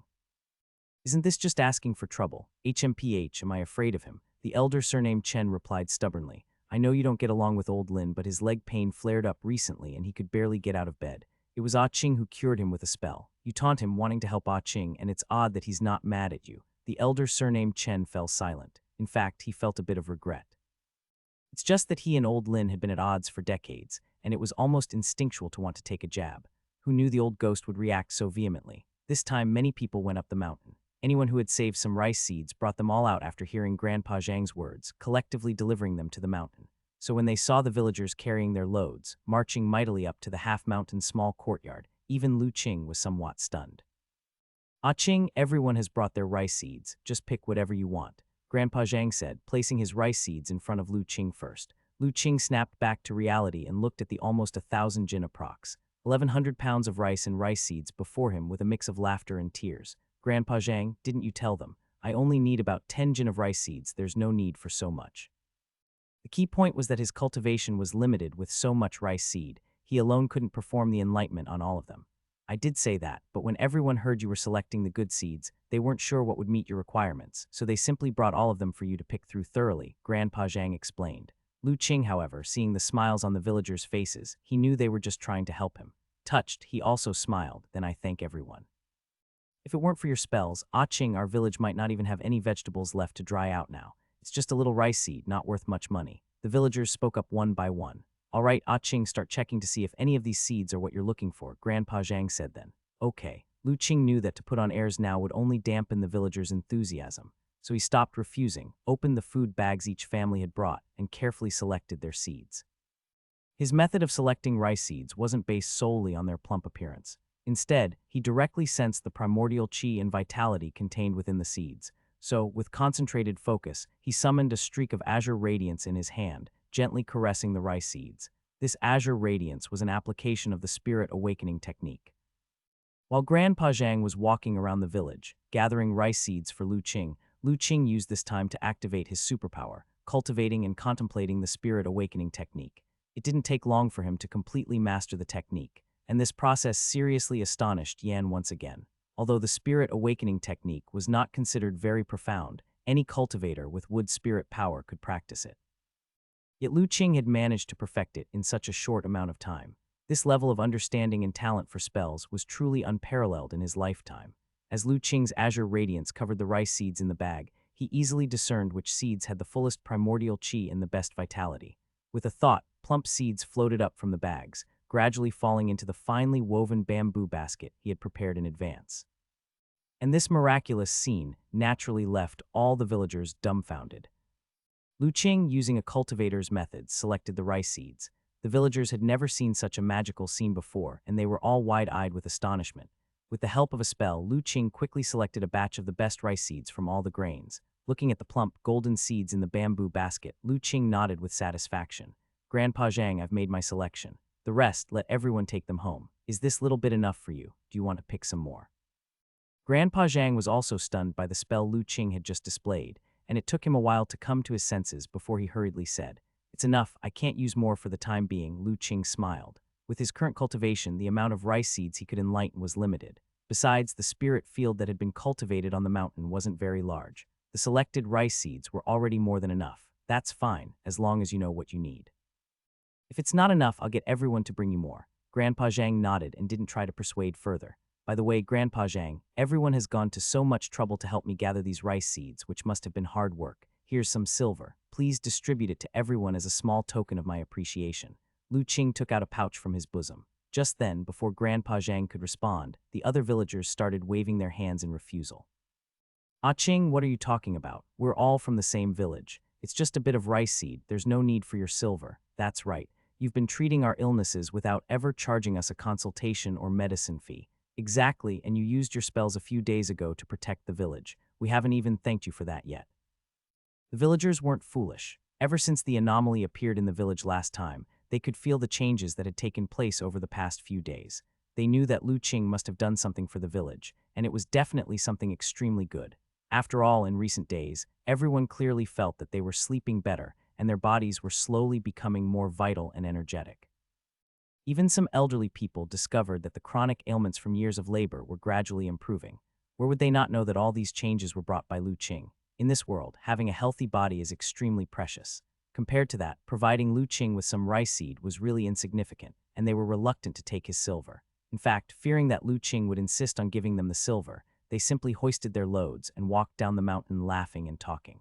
Isn't this just asking for trouble? HMPH, am I afraid of him? The elder surnamed Chen replied stubbornly. I know you don't get along with old Lin, but his leg pain flared up recently and he could barely get out of bed. It was Ah Ching who cured him with a spell. You taunt him wanting to help Ah Ching, and it's odd that he's not mad at you. The elder surnamed Chen fell silent. In fact, he felt a bit of regret. It's just that he and old Lin had been at odds for decades, and it was almost instinctual to want to take a jab. Who knew the old ghost would react so vehemently? This time, many people went up the mountain. Anyone who had saved some rice seeds brought them all out after hearing Grandpa Zhang's words, collectively delivering them to the mountain. So when they saw the villagers carrying their loads, marching mightily up to the half-mountain small courtyard, even Lu Qing was somewhat stunned. Ah Ching, everyone has brought their rice seeds, just pick whatever you want, Grandpa Zhang said, placing his rice seeds in front of Lu Qing first. Lu Qing snapped back to reality and looked at the almost 1,000 jin approx. 1,100 pounds of rice and rice seeds before him with a mix of laughter and tears. Grandpa Zhang, didn't you tell them? I only need about 10 jin of rice seeds, there's no need for so much. The key point was that his cultivation was limited with so much rice seed. he alone couldn't perform the enlightenment on all of them. I did say that, but when everyone heard you were selecting the good seeds, they weren't sure what would meet your requirements, so they simply brought all of them for you to pick through thoroughly, Grandpa Zhang explained. Lu Qing, however, seeing the smiles on the villagers' faces, he knew they were just trying to help him. Touched, he also smiled, then I thank everyone. If it weren't for your spells, Qing, our village might not even have any vegetables left to dry out now. It's just a little rice seed, not worth much money. The villagers spoke up one by one. All right, Qing, start checking to see if any of these seeds are what you're looking for, Grandpa Zhang said then. Okay. Lu Qing knew that to put on airs now would only dampen the villagers' enthusiasm, so he stopped refusing, opened the food bags each family had brought, and carefully selected their seeds. His method of selecting rice seeds wasn't based solely on their plump appearance. Instead, he directly sensed the primordial qi and vitality contained within the seeds. So, with concentrated focus, he summoned a streak of azure radiance in his hand, gently caressing the rice seeds. This azure radiance was an application of the spirit awakening technique. While Grandpa Zhang was walking around the village, gathering rice seeds for Lu Qing used this time to activate his superpower, cultivating and contemplating the spirit awakening technique. It didn't take long for him to completely master the technique, and this process seriously astonished Yan once again. Although the spirit awakening technique was not considered very profound, any cultivator with wood spirit power could practice it. Yet Lu Qing had managed to perfect it in such a short amount of time. This level of understanding and talent for spells was truly unparalleled in his lifetime. As Lu Qing's azure radiance covered the rice seeds in the bag, he easily discerned which seeds had the fullest primordial qi and the best vitality. With a thought, plump seeds floated up from the bags, gradually falling into the finely woven bamboo basket he had prepared in advance. And this miraculous scene naturally left all the villagers dumbfounded. Lu Qing, using a cultivator's methods, selected the rice seeds. The villagers had never seen such a magical scene before, and they were all wide-eyed with astonishment. With the help of a spell, Lu Qing quickly selected a batch of the best rice seeds from all the grains. Looking at the plump, golden seeds in the bamboo basket, Lu Qing nodded with satisfaction. Grandpa Zhang, I've made my selection. The rest, let everyone take them home. Is this little bit enough for you? Do you want to pick some more? Grandpa Zhang was also stunned by the spell Lu Qing had just displayed, and it took him a while to come to his senses before he hurriedly said, It's enough, I can't use more for the time being. Lu Qing smiled. With his current cultivation, the amount of rice seeds he could enlighten was limited. Besides, the spirit field that had been cultivated on the mountain wasn't very large. The selected rice seeds were already more than enough. That's fine, as long as you know what you need. If it's not enough, I'll get everyone to bring you more. Grandpa Zhang nodded and didn't try to persuade further. By the way, Grandpa Zhang, everyone has gone to so much trouble to help me gather these rice seeds, which must have been hard work. Here's some silver. Please distribute it to everyone as a small token of my appreciation. Lu Qing took out a pouch from his bosom. Just then, before Grandpa Zhang could respond, the other villagers started waving their hands in refusal. Qing, what are you talking about? We're all from the same village. It's just a bit of rice seed. There's no need for your silver. That's right. You've been treating our illnesses without ever charging us a consultation or medicine fee. Exactly, and you used your spells a few days ago to protect the village. We haven't even thanked you for that yet. The villagers weren't foolish. Ever since the anomaly appeared in the village last time, they could feel the changes that had taken place over the past few days. They knew that Lu Qing must have done something for the village, and it was definitely something extremely good. After all, in recent days, everyone clearly felt that they were sleeping better, and their bodies were slowly becoming more vital and energetic. Even some elderly people discovered that the chronic ailments from years of labor were gradually improving. Where would they not know that all these changes were brought by Lu Qing? In this world, having a healthy body is extremely precious. Compared to that, providing Lu Qing with some rice seed was really insignificant, and they were reluctant to take his silver. In fact, fearing that Lu Qing would insist on giving them the silver, they simply hoisted their loads and walked down the mountain laughing and talking.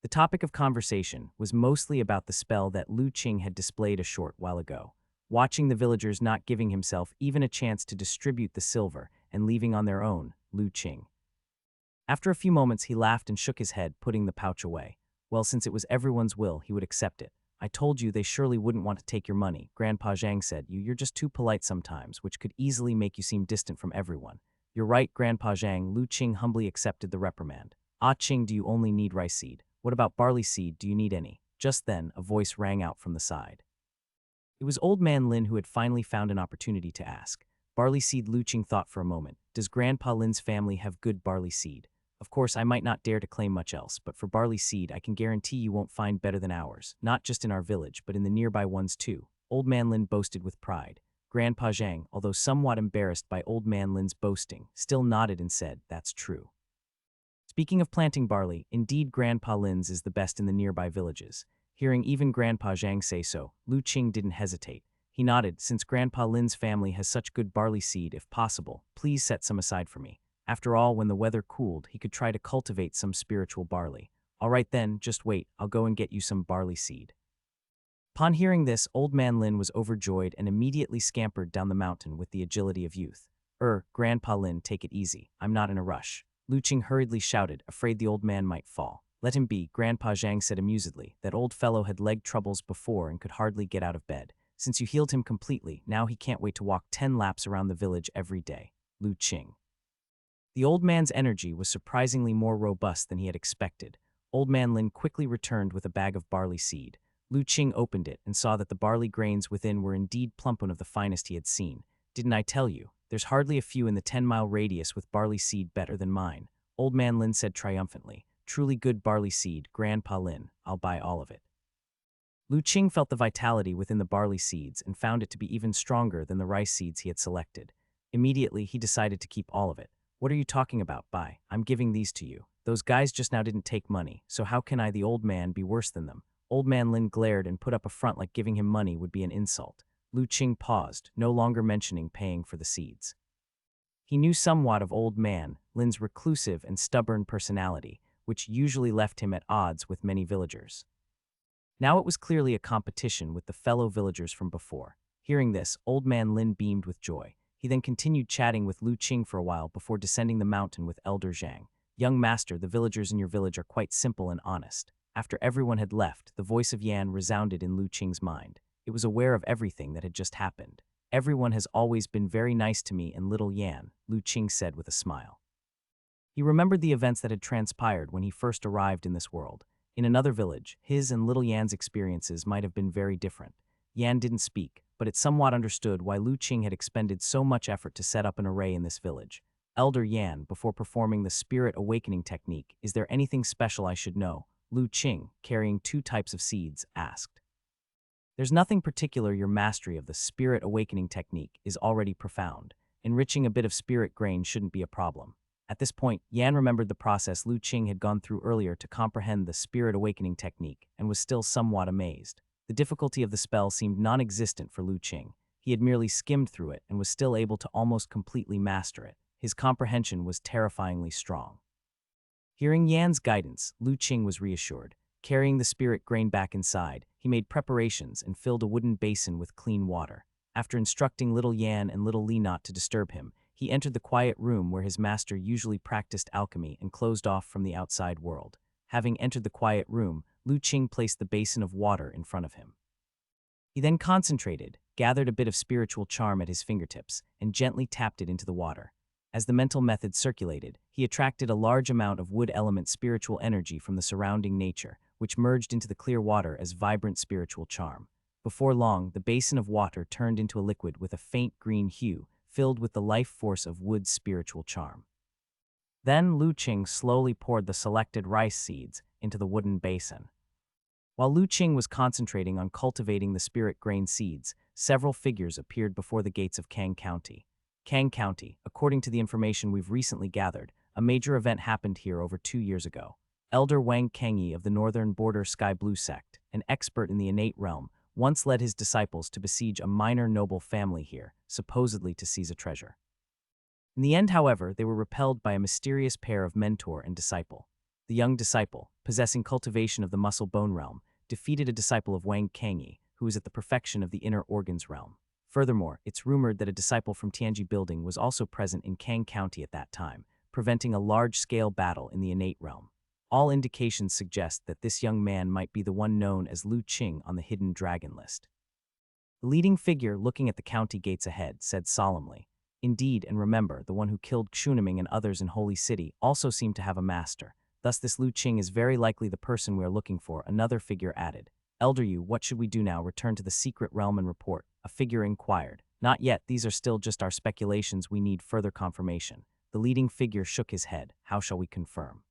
The topic of conversation was mostly about the spell that Lu Qing had displayed a short while ago. Watching the villagers not giving himself even a chance to distribute the silver and leaving on their own, Lu Qing. After a few moments, he laughed and shook his head, putting the pouch away. Well, since it was everyone's will, he would accept it. I told you they surely wouldn't want to take your money, Grandpa Zhang said. You're just too polite sometimes, which could easily make you seem distant from everyone. You're right, Grandpa Zhang. Lu Qing humbly accepted the reprimand. Qing, do you only need rice seed? What about barley seed? Do you need any? Just then, a voice rang out from the side. It was Old Man Lin who had finally found an opportunity to ask. Barley seed. Lu Qing thought for a moment. Does Grandpa Lin's family have good barley seed? Of course, I might not dare to claim much else, but for barley seed, I can guarantee you won't find better than ours, not just in our village, but in the nearby ones too. Old Man Lin boasted with pride. Grandpa Zhang, although somewhat embarrassed by Old Man Lin's boasting, still nodded and said, "That's true." Speaking of planting barley, indeed Grandpa Lin's is the best in the nearby villages. Hearing even Grandpa Zhang say so, Lu Qing didn't hesitate. He nodded, "Since Grandpa Lin's family has such good barley seed, if possible, please set some aside for me." After all, when the weather cooled, he could try to cultivate some spiritual barley. "All right then, just wait, I'll go and get you some barley seed." Upon hearing this, Old Man Lin was overjoyed and immediately scampered down the mountain with the agility of youth. Grandpa Lin, take it easy. I'm not in a rush." Lu Qing hurriedly shouted, afraid the old man might fall. "Let him be," Grandpa Zhang said amusedly. That old fellow had leg troubles before and could hardly get out of bed. Since you healed him completely, now he can't wait to walk 10 laps around the village every day. Lu Qing. The old man's energy was surprisingly more robust than he had expected. Old Man Lin quickly returned with a bag of barley seed. Lu Qing opened it and saw that the barley grains within were indeed plump, one of the finest he had seen. "Didn't I tell you? There's hardly a few in the 10-mile radius with barley seed better than mine," Old Man Lin said triumphantly. "Truly good barley seed, Grandpa Lin. I'll buy all of it." Lu Qing felt the vitality within the barley seeds and found it to be even stronger than the rice seeds he had selected. Immediately, he decided to keep all of it. "What are you talking about? Buy. I'm giving these to you. Those guys just now didn't take money, so how can I, the old man, be worse than them?" Old Man Lin glared and put up a front like giving him money would be an insult. Lu Qing paused, no longer mentioning paying for the seeds. He knew somewhat of Old Man Lin's reclusive and stubborn personality, which usually left him at odds with many villagers. Now it was clearly a competition with the fellow villagers from before. Hearing this, Old Man Lin beamed with joy. He then continued chatting with Lu Qing for a while before descending the mountain with Elder Zhang. "Young master, the villagers in your village are quite simple and honest." After everyone had left, the voice of Yan resounded in Lu Qing's mind. It was aware of everything that had just happened. "Everyone has always been very nice to me and little Yan," Lu Qing said with a smile. He remembered the events that had transpired when he first arrived in this world. In another village, his and little Yan's experiences might have been very different. Yan didn't speak, but it somewhat understood why Lu Qing had expended so much effort to set up an array in this village. "Elder Yan, before performing the spirit awakening technique, is there anything special I should know?" Lu Qing, carrying 2 types of seeds, asked. "There's nothing particular. Your mastery of the spirit awakening technique is already profound. Enriching a bit of spirit grain shouldn't be a problem." At this point, Yan remembered the process Lu Qing had gone through earlier to comprehend the spirit awakening technique and was still somewhat amazed. The difficulty of the spell seemed non-existent for Lu Qing. He had merely skimmed through it and was still able to almost completely master it. His comprehension was terrifyingly strong. Hearing Yan's guidance, Lu Qing was reassured. Carrying the spirit grain back inside, he made preparations and filled a wooden basin with clean water. After instructing little Yan and little Li not to disturb him, he entered the quiet room where his master usually practiced alchemy and closed off from the outside world. Having entered the quiet room, Lu Qing placed the basin of water in front of him. He then concentrated, gathered a bit of spiritual charm at his fingertips, and gently tapped it into the water. As the mental method circulated, he attracted a large amount of wood element spiritual energy from the surrounding nature, which merged into the clear water as vibrant spiritual charm. Before long, the basin of water turned into a liquid with a faint green hue, filled with the life force of wood's spiritual charm. Then Lu Qing slowly poured the selected rice seeds into the wooden basin. While Lu Qing was concentrating on cultivating the spirit grain seeds, several figures appeared before the gates of Kang County. Kang County, according to the information we've recently gathered, a major event happened here over 2 years ago. Elder Wang Kangyi of the Northern Border Sky Blue sect, an expert in the innate realm, once led his disciples to besiege a minor noble family here, supposedly to seize a treasure. In the end, however, they were repelled by a mysterious pair of mentor and disciple. The young disciple, possessing cultivation of the muscle-bone realm, defeated a disciple of Wang Kangyi, who was at the perfection of the inner organs realm. Furthermore, it's rumored that a disciple from Tianji Building was also present in Kang County at that time, preventing a large-scale battle in the innate realm. All indications suggest that this young man might be the one known as Lu Qing on the hidden dragon list. The leading figure, looking at the county gates ahead, said solemnly, "Indeed, and remember, the one who killed Xuniming and others in Holy City also seemed to have a master. Thus this Lu Qing is very likely the person we are looking for," another figure added. "Elder Yu, what should we do now? Return to the secret realm and report?" A figure inquired. "Not yet, these are still just our speculations. We need further confirmation." The leading figure shook his head. "How shall we confirm?"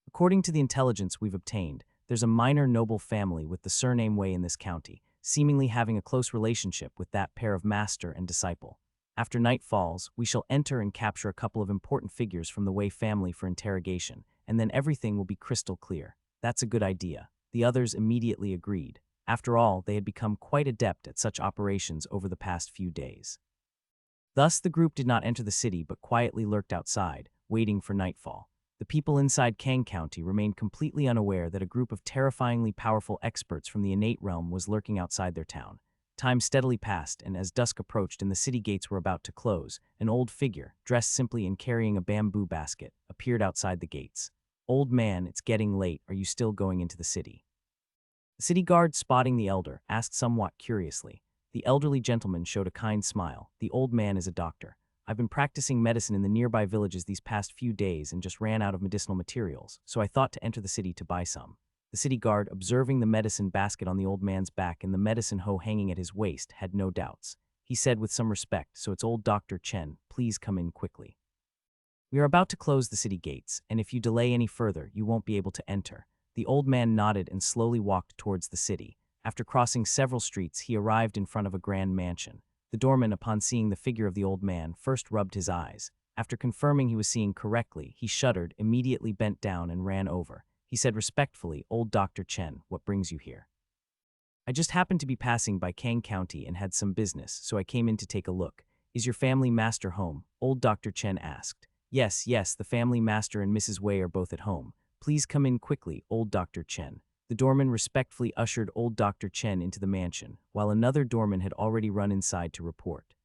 "According to the intelligence we've obtained, there's a minor noble family with the surname Wei in this county. seemingly having a close relationship with that pair of master and disciple. After night falls, we shall enter and capture a couple of important figures from the Wei family for interrogation, and then everything will be crystal clear. That's a good idea. The others immediately agreed. After all, they had become quite adept at such operations over the past few days. Thus, the group did not enter the city but quietly lurked outside, waiting for nightfall. The people inside Kang County remained completely unaware that a group of terrifyingly powerful experts from the innate realm was lurking outside their town. Time steadily passed, and as dusk approached and the city gates were about to close, an old figure, dressed simply and carrying a bamboo basket, appeared outside the gates. "Old man, it's getting late. Are you still going into the city?" The city guard, spotting the elder, asked somewhat curiously. The elderly gentleman showed a kind smile. "The old man is a doctor. I've been practicing medicine in the nearby villages these past few days and just ran out of medicinal materials, so I thought to enter the city to buy some." The city guard, observing the medicine basket on the old man's back and the medicine hoe hanging at his waist, had no doubts. He said with some respect, "So it's old Dr. Chen, please come in quickly. We are about to close the city gates, and if you delay any further, you won't be able to enter." The old man nodded and slowly walked towards the city. After crossing several streets, he arrived in front of a grand mansion. The doorman, upon seeing the figure of the old man, first rubbed his eyes. After confirming he was seeing correctly, he shuddered, immediately bent down and ran over. He said respectfully, "Old Dr. Chen, what brings you here?" "I just happened to be passing by Kang County and had some business, so I came in to take a look. Is your family master home?" Old Dr. Chen asked. Yes, the family master and Mrs. Wei are both at home. Please come in quickly, old Dr. Chen." The doorman respectfully ushered old Dr. Chen into the mansion, while another doorman had already run inside to report.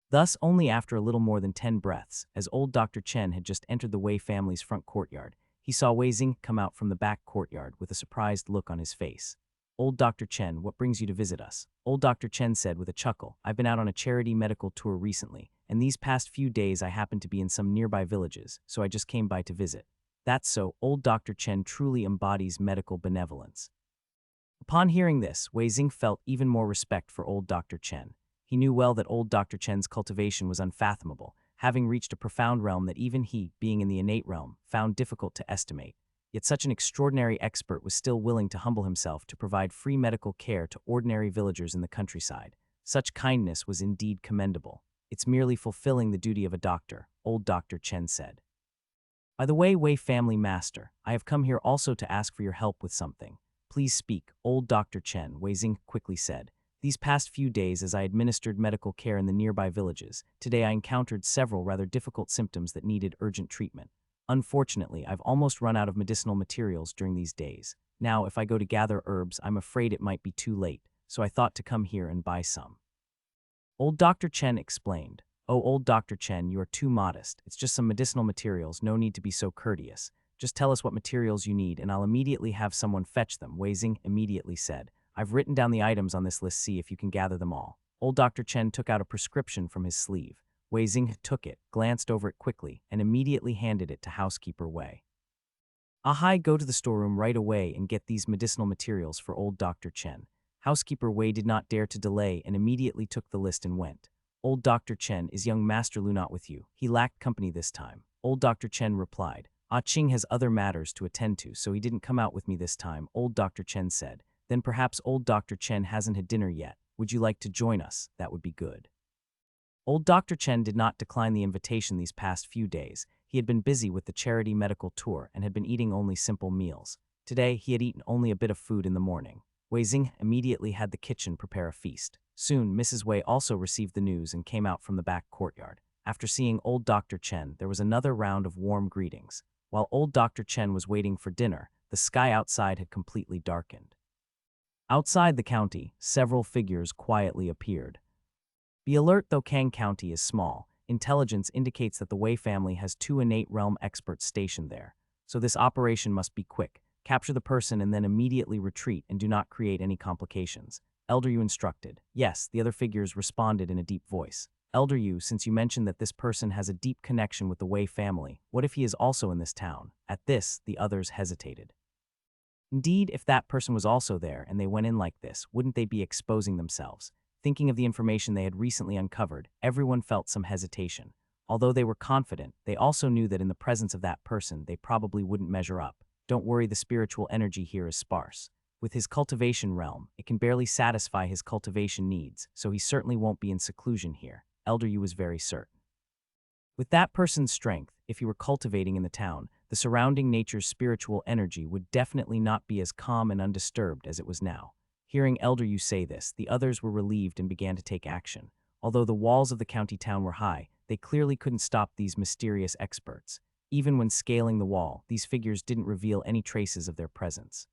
Thus, only after a little more than 10 breaths, as old Dr. Chen had just entered the Wei family's front courtyard, he saw Wei Xing come out from the back courtyard with a surprised look on his face. "Old Dr. Chen, what brings you to visit us?" Old Dr. Chen said with a chuckle. "I've been out on a charity medical tour recently, and these past few days I happened to be in some nearby villages, so I just came by to visit." That's so, old Dr. Chen truly embodies medical benevolence. Upon hearing this, Wei Xing felt even more respect for old Dr. Chen. He knew well that old Dr. Chen's cultivation was unfathomable, having reached a profound realm that even he, being in the innate realm, found difficult to estimate. Yet such an extraordinary expert was still willing to humble himself to provide free medical care to ordinary villagers in the countryside. Such kindness was indeed commendable. "It's merely fulfilling the duty of a doctor," old Dr. Chen said. "By the way, Wei family master, I have come here also to ask for your help with something." "Please speak, old Dr. Chen," Wei Xing quickly said. "These past few days as I administered medical care in the nearby villages, today I encountered several rather difficult symptoms that needed urgent treatment. Unfortunately, I've almost run out of medicinal materials during these days. Now, if I go to gather herbs, I'm afraid it might be too late, so I thought to come here and buy some." Old Dr. Chen explained. "Oh, old Dr. Chen, you are too modest. It's just some medicinal materials, no need to be so courteous. Just tell us what materials you need and I'll immediately have someone fetch them," Wei Xing immediately said. "I've written down the items on this list, see if you can gather them all." Old Dr. Chen took out a prescription from his sleeve. Wei Xing took it, glanced over it quickly, and immediately handed it to housekeeper Wei. "Ahai, go to the storeroom right away and get these medicinal materials for old Dr. Chen." Housekeeper Wei did not dare to delay and immediately took the list and went. "Old Dr. Chen, is young Master Lu not with you? He lacked company this time." Old Dr. Chen replied. "Ah Ching has other matters to attend to, so he didn't come out with me this time," old Dr. Chen said. "Then perhaps old Dr. Chen hasn't had dinner yet. Would you like to join us? That would be good." Old Dr. Chen did not decline the invitation these past few days. He had been busy with the charity medical tour and had been eating only simple meals. Today, he had eaten only a bit of food in the morning. Wei Xing immediately had the kitchen prepare a feast. Soon, Mrs. Wei also received the news and came out from the back courtyard. After seeing old Dr. Chen, there was another round of warm greetings. While old Dr. Chen was waiting for dinner, the sky outside had completely darkened. Outside the county, several figures quietly appeared. Be alert, though Kang County is small, intelligence indicates that the Wei family has 2 innate realm experts stationed there. So this operation must be quick. Capture the person and then immediately retreat and do not create any complications. Elder Yu instructed. Yes, the other figures responded in a deep voice. Elder Yu, since you mentioned that this person has a deep connection with the Wei family, what if he is also in this town? At this, the others hesitated. Indeed, if that person was also there and they went in like this, wouldn't they be exposing themselves? Thinking of the information they had recently uncovered, everyone felt some hesitation. Although they were confident, they also knew that in the presence of that person, they probably wouldn't measure up. Don't worry, the spiritual energy here is sparse. With his cultivation realm, it can barely satisfy his cultivation needs, so he certainly won't be in seclusion here. Elder Yu was very certain. With that person's strength, if he were cultivating in the town, the surrounding nature's spiritual energy would definitely not be as calm and undisturbed as it was now. Hearing Elder Yu say this, the others were relieved and began to take action. Although the walls of the county town were high, they clearly couldn't stop these mysterious experts. Even when scaling the wall, these figures didn't reveal any traces of their presence.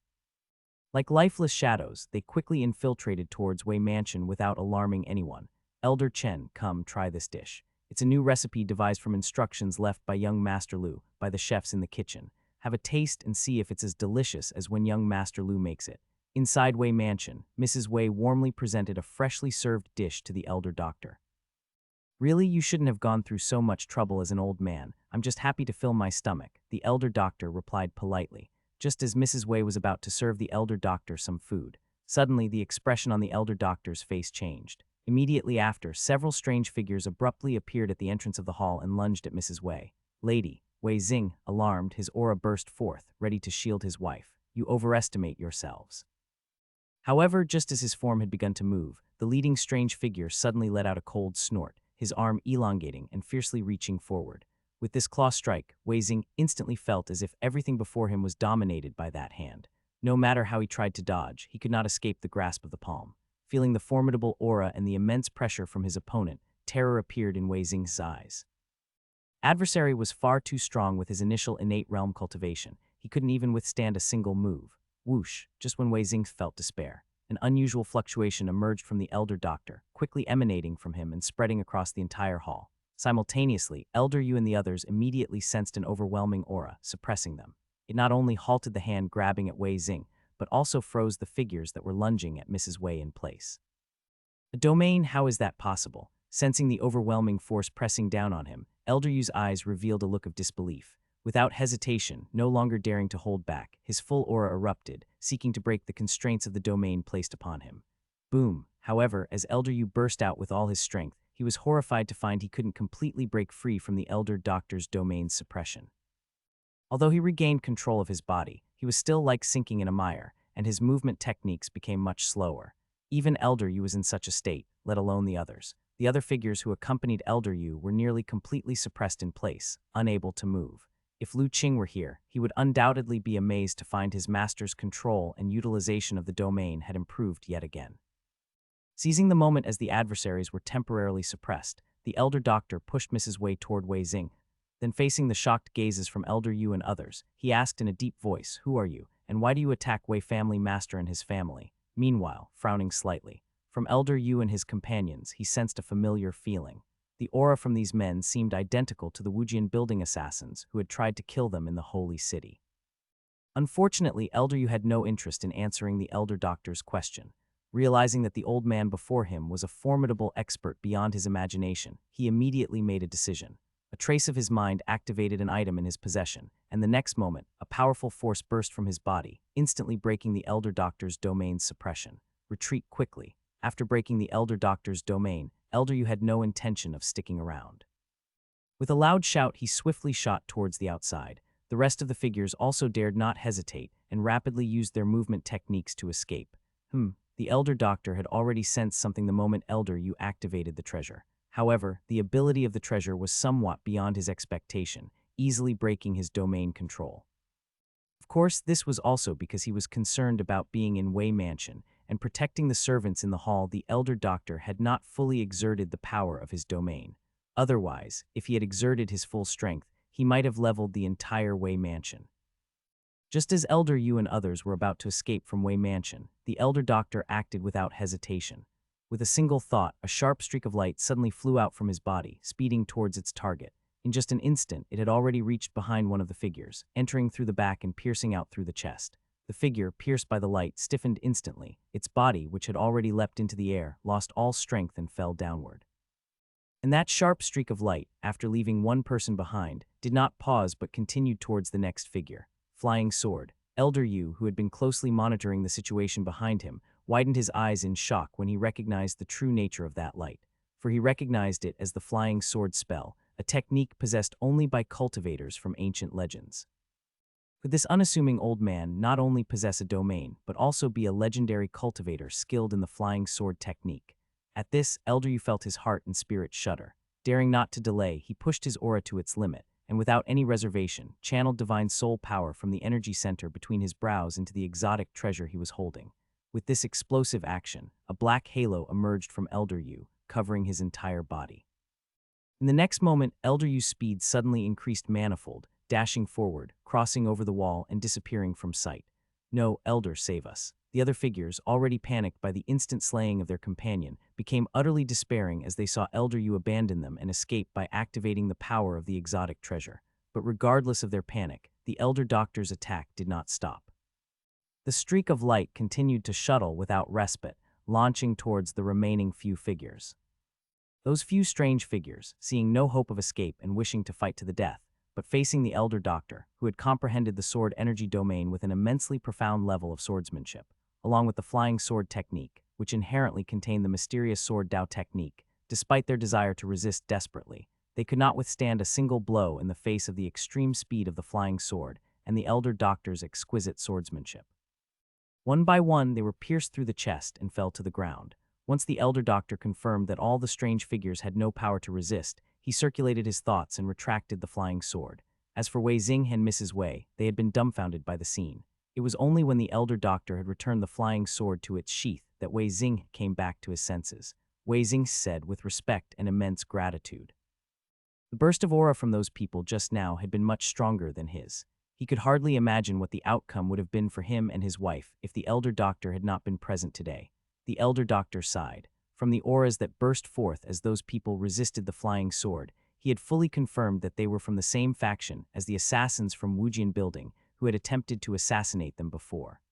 Like lifeless shadows, they quickly infiltrated towards Wei Mansion without alarming anyone. Elder Chen, come, try this dish. It's a new recipe devised from instructions left by young Master Lu, by the chefs in the kitchen. Have a taste and see if it's as delicious as when young Master Lu makes it. Inside Wei Mansion, Mrs. Wei warmly presented a freshly served dish to the elder doctor. Really, you shouldn't have gone through so much trouble as an old man. I'm just happy to fill my stomach, the elder doctor replied politely. Just as Mrs. Wei was about to serve the elder doctor some food, suddenly the expression on the elder doctor's face changed. Immediately after, several strange figures abruptly appeared at the entrance of the hall and lunged at Mrs. Wei. Lady, Wei Xing, alarmed, his aura burst forth, ready to shield his wife. You overestimate yourselves. However, just as his form had begun to move, the leading strange figure suddenly let out a cold snort, his arm elongating and fiercely reaching forward. With this claw strike, Wei Xing instantly felt as if everything before him was dominated by that hand. No matter how he tried to dodge, he could not escape the grasp of the palm. Feeling the formidable aura and the immense pressure from his opponent, terror appeared in Wei Xing's eyes. Adversary was far too strong with his initial innate realm cultivation. He couldn't even withstand a single move. Whoosh, just when Wei Xing felt despair, an unusual fluctuation emerged from the elder doctor, quickly emanating from him and spreading across the entire hall. Simultaneously, Elder Yu and the others immediately sensed an overwhelming aura, suppressing them. It not only halted the hand grabbing at Wei Xing, but also froze the figures that were lunging at Mrs. Wei in place. A domain, how is that possible? Sensing the overwhelming force pressing down on him, Elder Yu's eyes revealed a look of disbelief. Without hesitation, no longer daring to hold back, his full aura erupted, seeking to break the constraints of the domain placed upon him. Boom! However, as Elder Yu burst out with all his strength, he was horrified to find he couldn't completely break free from the elder doctor's domain's suppression. Although he regained control of his body, he was still like sinking in a mire, and his movement techniques became much slower. Even Elder Yu was in such a state, let alone the others. The other figures who accompanied Elder Yu were nearly completely suppressed in place, unable to move. If Lu Qing were here, he would undoubtedly be amazed to find his master's control and utilization of the domain had improved yet again. Seizing the moment as the adversaries were temporarily suppressed, the elder doctor pushed Mrs. Wei toward Wei Xing. Then, facing the shocked gazes from Elder Yu and others, he asked in a deep voice, "Who are you, and why do you attack Wei family master and his family?" Meanwhile, frowning slightly, from Elder Yu and his companions, he sensed a familiar feeling. The aura from these men seemed identical to the Wujian building assassins who had tried to kill them in the holy city. Unfortunately, Elder Yu had no interest in answering the elder doctor's question. Realizing that the old man before him was a formidable expert beyond his imagination, he immediately made a decision. A trace of his mind activated an item in his possession, and the next moment, a powerful force burst from his body, instantly breaking the elder doctor's domain's suppression. Retreat quickly. After breaking the elder doctor's domain, Elder Yu had no intention of sticking around. With a loud shout, he swiftly shot towards the outside. The rest of the figures also dared not hesitate and rapidly used their movement techniques to escape. The elder doctor had already sensed something the moment Elder Yu activated the treasure. However, the ability of the treasure was somewhat beyond his expectation, easily breaking his domain control. Of course, this was also because he was concerned about being in Wei Mansion and protecting the servants in the hall. The elder doctor had not fully exerted the power of his domain. Otherwise, if he had exerted his full strength, he might have leveled the entire Wei Mansion. Just as Elder Yu and others were about to escape from Wei Mansion, the elder doctor acted without hesitation. With a single thought, a sharp streak of light suddenly flew out from his body, speeding towards its target. In just an instant, it had already reached behind one of the figures, entering through the back and piercing out through the chest. The figure, pierced by the light, stiffened instantly. Its body, which had already leapt into the air, lost all strength and fell downward. And that sharp streak of light, after leaving one person behind, did not pause but continued towards the next figure. Flying sword. Elder Yu, who had been closely monitoring the situation behind him, widened his eyes in shock when he recognized the true nature of that light. For he recognized it as the flying sword spell, a technique possessed only by cultivators from ancient legends. Could this unassuming old man not only possess a domain, but also be a legendary cultivator skilled in the flying sword technique? At this, Elder Yu felt his heart and spirit shudder. Daring not to delay, he pushed his aura to its limit, and without any reservation, channeled divine soul power from the energy center between his brows into the exotic treasure he was holding. With this explosive action, a black halo emerged from Elder Yu, covering his entire body. In the next moment, Elder Yu's speed suddenly increased manifold, dashing forward, crossing over the wall, and disappearing from sight. No, Elder, save us. The other figures, already panicked by the instant slaying of their companion, became utterly despairing as they saw Elder Yu abandon them and escape by activating the power of the exotic treasure. But regardless of their panic, the Elder Doctor's attack did not stop. The streak of light continued to shuttle without respite, launching towards the remaining few figures. Those few strange figures, seeing no hope of escape and wishing to fight to the death, but facing the Elder Doctor, who had comprehended the sword energy domain with an immensely profound level of swordsmanship, along with the flying sword technique, which inherently contained the mysterious sword Dao technique. Despite their desire to resist desperately, they could not withstand a single blow in the face of the extreme speed of the flying sword and the Elder Doctor's exquisite swordsmanship. One by one, they were pierced through the chest and fell to the ground. Once the Elder Doctor confirmed that all the strange figures had no power to resist, he circulated his thoughts and retracted the flying sword. As for Wei Xing and Mrs. Wei, they had been dumbfounded by the scene. It was only when the Elder Doctor had returned the flying sword to its sheath that Wei Xing came back to his senses. Wei Xing said with respect and immense gratitude. The burst of aura from those people just now had been much stronger than his. He could hardly imagine what the outcome would have been for him and his wife if the Elder Doctor had not been present today. The Elder Doctor sighed. From the auras that burst forth as those people resisted the flying sword, he had fully confirmed that they were from the same faction as the assassins from Wujian Building who had attempted to assassinate them before.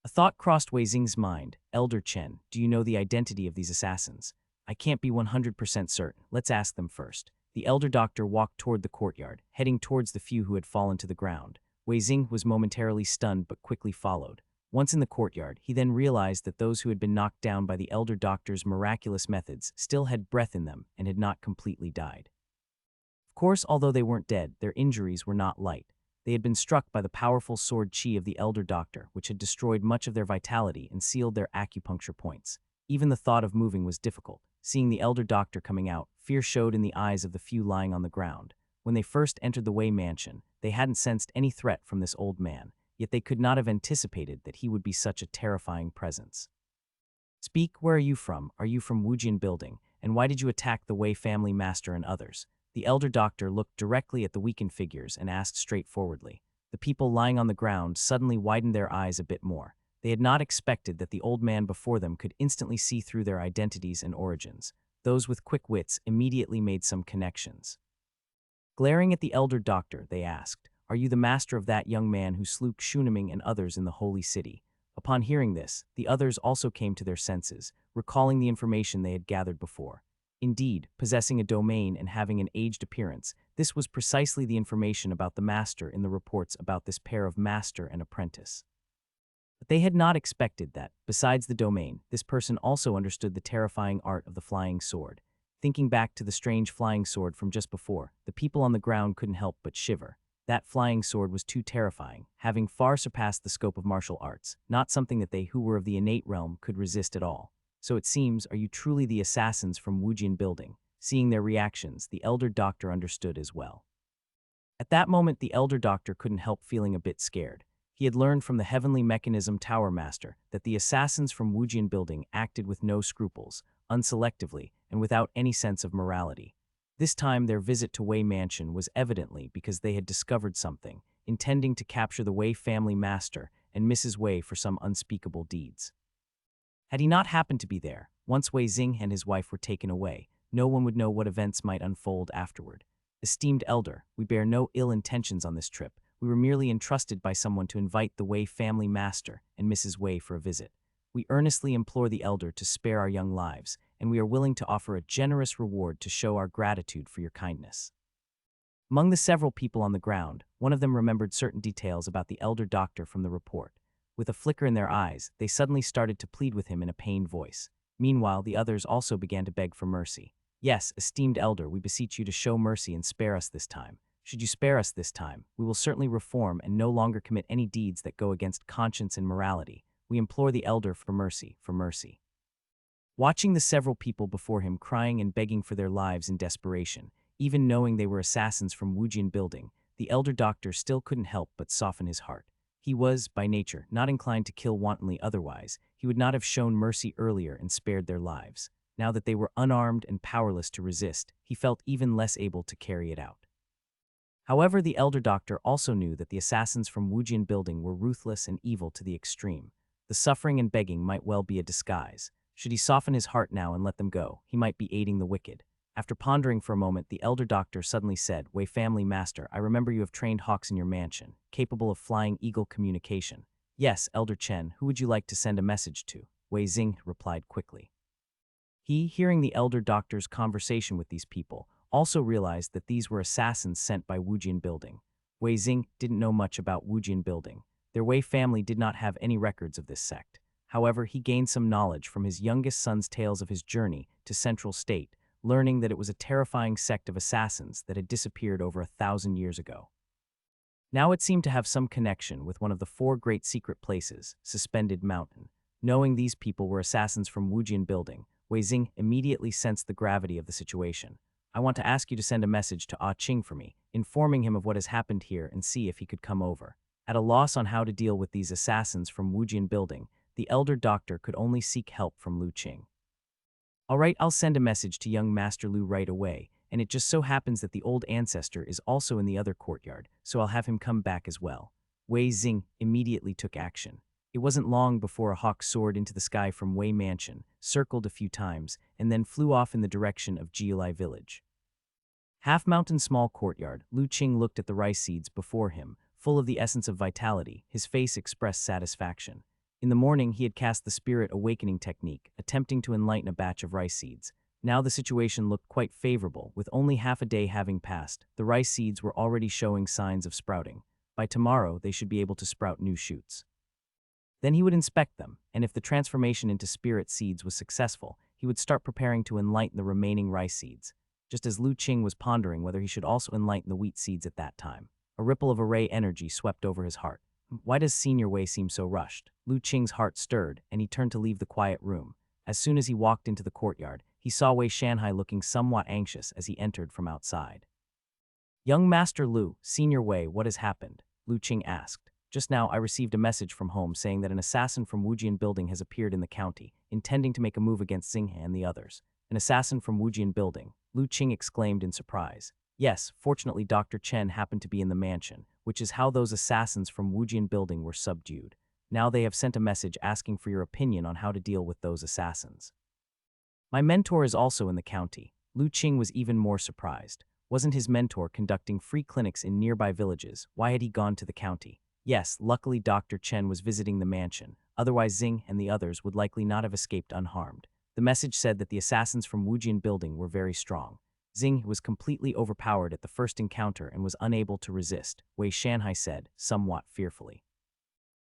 A thought crossed Wei Xing's mind. Elder Chen, do you know the identity of these assassins? I can't be 100% certain. Let's ask them first. The Elder Doctor walked toward the courtyard, heading towards the few who had fallen to the ground. Wei Xing was momentarily stunned but quickly followed. Once in the courtyard, he then realized that those who had been knocked down by the Elder Doctor's miraculous methods still had breath in them and had not completely died. Of course, although they weren't dead, their injuries were not light. They had been struck by the powerful sword chi of the Elder Doctor, which had destroyed much of their vitality and sealed their acupuncture points. Even the thought of moving was difficult. Seeing the Elder Doctor coming out, fear showed in the eyes of the few lying on the ground. When they first entered the Wei mansion, they hadn't sensed any threat from this old man, yet they could not have anticipated that he would be such a terrifying presence. Speak, where are you from? Are you from Wujian Building? And why did you attack the Wei family master and others? The Elder Doctor looked directly at the weakened figures and asked straightforwardly. The people lying on the ground suddenly widened their eyes a bit more. They had not expected that the old man before them could instantly see through their identities and origins. Those with quick wits immediately made some connections. Glaring at the Elder Doctor, they asked, "Are you the master of that young man who slew Xuniming and others in the Holy City?" Upon hearing this, the others also came to their senses, recalling the information they had gathered before. Indeed, possessing a domain and having an aged appearance, this was precisely the information about the master in the reports about this pair of master and apprentice. But they had not expected that, besides the domain, this person also understood the terrifying art of the flying sword. Thinking back to the strange flying sword from just before, the people on the ground couldn't help but shiver. That flying sword was too terrifying, having far surpassed the scope of martial arts, not something that they who were of the innate realm could resist at all. So it seems, are you truly the assassins from Wujian Building? Seeing their reactions, the Elder Doctor understood as well. At that moment, the Elder Doctor couldn't help feeling a bit scared. He had learned from the Heavenly Mechanism Tower Master that the assassins from Wujian Building acted with no scruples, unselectively, and without any sense of morality. This time, their visit to Wei Mansion was evidently because they had discovered something, intending to capture the Wei family master and Mrs. Wei for some unspeakable deeds. Had he not happened to be there, once Wei Xing and his wife were taken away, no one would know what events might unfold afterward. Esteemed Elder, we bear no ill intentions on this trip. We were merely entrusted by someone to invite the Wei family master and Mrs. Wei for a visit. We earnestly implore the Elder to spare our young lives, and we are willing to offer a generous reward to show our gratitude for your kindness. Among the several people on the ground, one of them remembered certain details about the Elder Doctor from the report. With a flicker in their eyes, they suddenly started to plead with him in a pained voice. Meanwhile, the others also began to beg for mercy. "Yes, esteemed Elder, we beseech you to show mercy and spare us this time. Should you spare us this time, we will certainly reform and no longer commit any deeds that go against conscience and morality. We implore the elder for mercy, for mercy. Watching the several people before him crying and begging for their lives in desperation, even knowing they were assassins from Wujian building, the elder doctor still couldn't help but soften his heart. He was, by nature, not inclined to kill wantonly otherwise. He would not have shown mercy earlier and spared their lives. Now that they were unarmed and powerless to resist, he felt even less able to carry it out. However, the elder doctor also knew that the assassins from Wujian building were ruthless and evil to the extreme. The suffering and begging might well be a disguise. Should he soften his heart now and let them go, he might be aiding the wicked. After pondering for a moment, the elder doctor suddenly said, "Wei family master, I remember you have trained hawks in your mansion, capable of flying eagle communication." "Yes, Elder Chen, who would you like to send a message to?" Wei Xing replied quickly. He, hearing the elder doctor's conversation with these people, also realized that these were assassins sent by Wujian building. Wei Xing didn't know much about Wujian building. Their Wei family did not have any records of this sect. However, he gained some knowledge from his youngest son's tales of his journey to Central State, learning that it was a terrifying sect of assassins that had disappeared over 1,000 years ago. Now it seemed to have some connection with one of the 4 great secret places, Suspended Mountain. Knowing these people were assassins from Wujian building, Wei Xing immediately sensed the gravity of the situation. "I want to ask you to send a message to Ah Qing for me, informing him of what has happened here and see if he could come over." At a loss on how to deal with these assassins from Wujian building, the elder doctor could only seek help from Lu Qing. "All right, I'll send a message to young Master Lu right away, and it just so happens that the old ancestor is also in the other courtyard, so I'll have him come back as well." Wei Xing immediately took action. It wasn't long before a hawk soared into the sky from Wei Mansion, circled a few times, and then flew off in the direction of Jiulai village. Half-mountain small courtyard, Lu Qing looked at the rice seeds before him, full of the essence of vitality. His face expressed satisfaction. In the morning, he had cast the spirit awakening technique, attempting to enlighten a batch of rice seeds. Now the situation looked quite favorable. With only half a day having passed, the rice seeds were already showing signs of sprouting. By tomorrow, they should be able to sprout new shoots. Then he would inspect them, and if the transformation into spirit seeds was successful, he would start preparing to enlighten the remaining rice seeds. Just as Lu Qing was pondering whether he should also enlighten the wheat seeds at that time, a ripple of array energy swept over his heart. Why does Senior Wei seem so rushed? Lu Qing's heart stirred, and he turned to leave the quiet room. As soon as he walked into the courtyard, he saw Wei Shanhai looking somewhat anxious as he entered from outside. "Young Master Lu, Senior Wei, what has happened?" Lu Qing asked. "Just now I received a message from home saying that an assassin from Wujian building has appeared in the county, intending to make a move against Xinghe and the others." "An assassin from Wujian building?" Lu Qing exclaimed in surprise. "Yes, fortunately Dr. Chen happened to be in the mansion, which is how those assassins from Wujian building were subdued. Now they have sent a message asking for your opinion on how to deal with those assassins." "My mentor is also in the county." Lu Qing was even more surprised. Wasn't his mentor conducting free clinics in nearby villages? Why had he gone to the county? Yes, luckily Dr. Chen was visiting the mansion. Otherwise Xing and the others would likely not have escaped unharmed. The message said that the assassins from Wujian building were very strong. Xing was completely overpowered at the first encounter and was unable to resist, Wei Shanhai said, somewhat fearfully.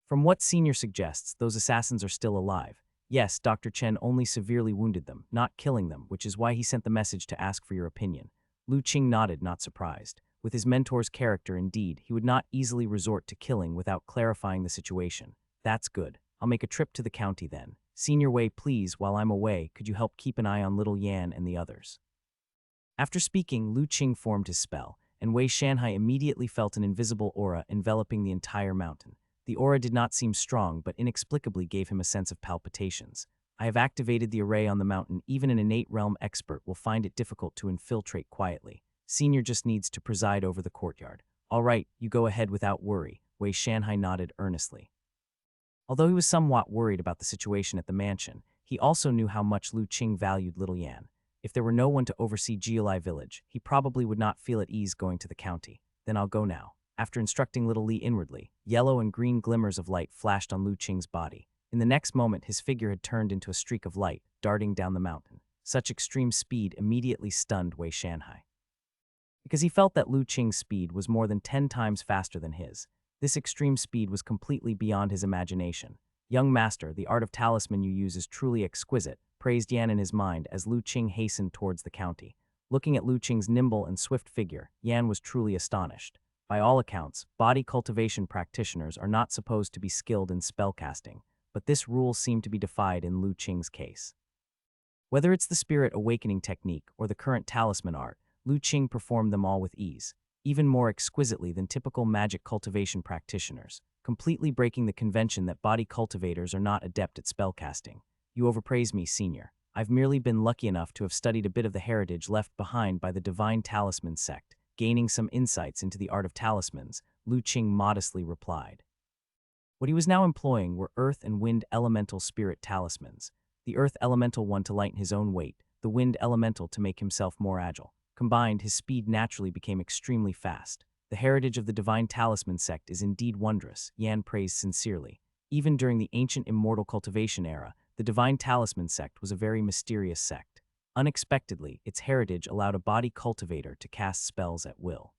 "From what Senior suggests, those assassins are still alive. Yes, Dr. Chen only severely wounded them, not killing them, which is why he sent the message to ask for your opinion." Lu Qing nodded, not surprised. With his mentor's character, indeed, he would not easily resort to killing without clarifying the situation. "That's good. I'll make a trip to the county then. Senior Wei, please, while I'm away, could you help keep an eye on little Yan and the others?" After speaking, Lu Qing formed his spell, and Wei Shanhai immediately felt an invisible aura enveloping the entire mountain. The aura did not seem strong, but inexplicably gave him a sense of palpitations. "I have activated the array on the mountain. Even an innate realm expert will find it difficult to infiltrate quietly. Senior just needs to preside over the courtyard." "All right, you go ahead without worry," Wei Shanhai nodded earnestly. Although he was somewhat worried about the situation at the mansion, he also knew how much Lu Qing valued little Yan. If there were no one to oversee Jiulai village, he probably would not feel at ease going to the county. "Then I'll go now." After instructing little Li inwardly, yellow and green glimmers of light flashed on Lu Qing's body. In the next moment, his figure had turned into a streak of light, darting down the mountain. Such extreme speed immediately stunned Wei Shanhai, because he felt that Lu Qing's speed was more than 10 times faster than his. This extreme speed was completely beyond his imagination. "Young master, the art of talisman you use is truly exquisite," praised Yan in his mind as Lu Qing hastened towards the county. Looking at Lu Qing's nimble and swift figure, Yan was truly astonished. By all accounts, body cultivation practitioners are not supposed to be skilled in spellcasting, but this rule seemed to be defied in Lu Qing's case. Whether it's the spirit awakening technique or the current talisman art, Lu Qing performed them all with ease, even more exquisitely than typical magic cultivation practitioners, completely breaking the convention that body cultivators are not adept at spellcasting. You overpraise me, senior. I've merely been lucky enough to have studied a bit of the heritage left behind by the Divine Talisman sect, gaining some insights into the art of talismans, Lu Qing modestly replied. What he was now employing were earth and wind elemental spirit talismans, the earth elemental one to lighten his own weight, the wind elemental to make himself more agile. Combined, his speed naturally became extremely fast. The heritage of the Divine Talisman sect is indeed wondrous, Yan praised sincerely. Even during the ancient immortal cultivation era, the Divine Talisman sect was a very mysterious sect. Unexpectedly, its heritage allowed a body cultivator to cast spells at will.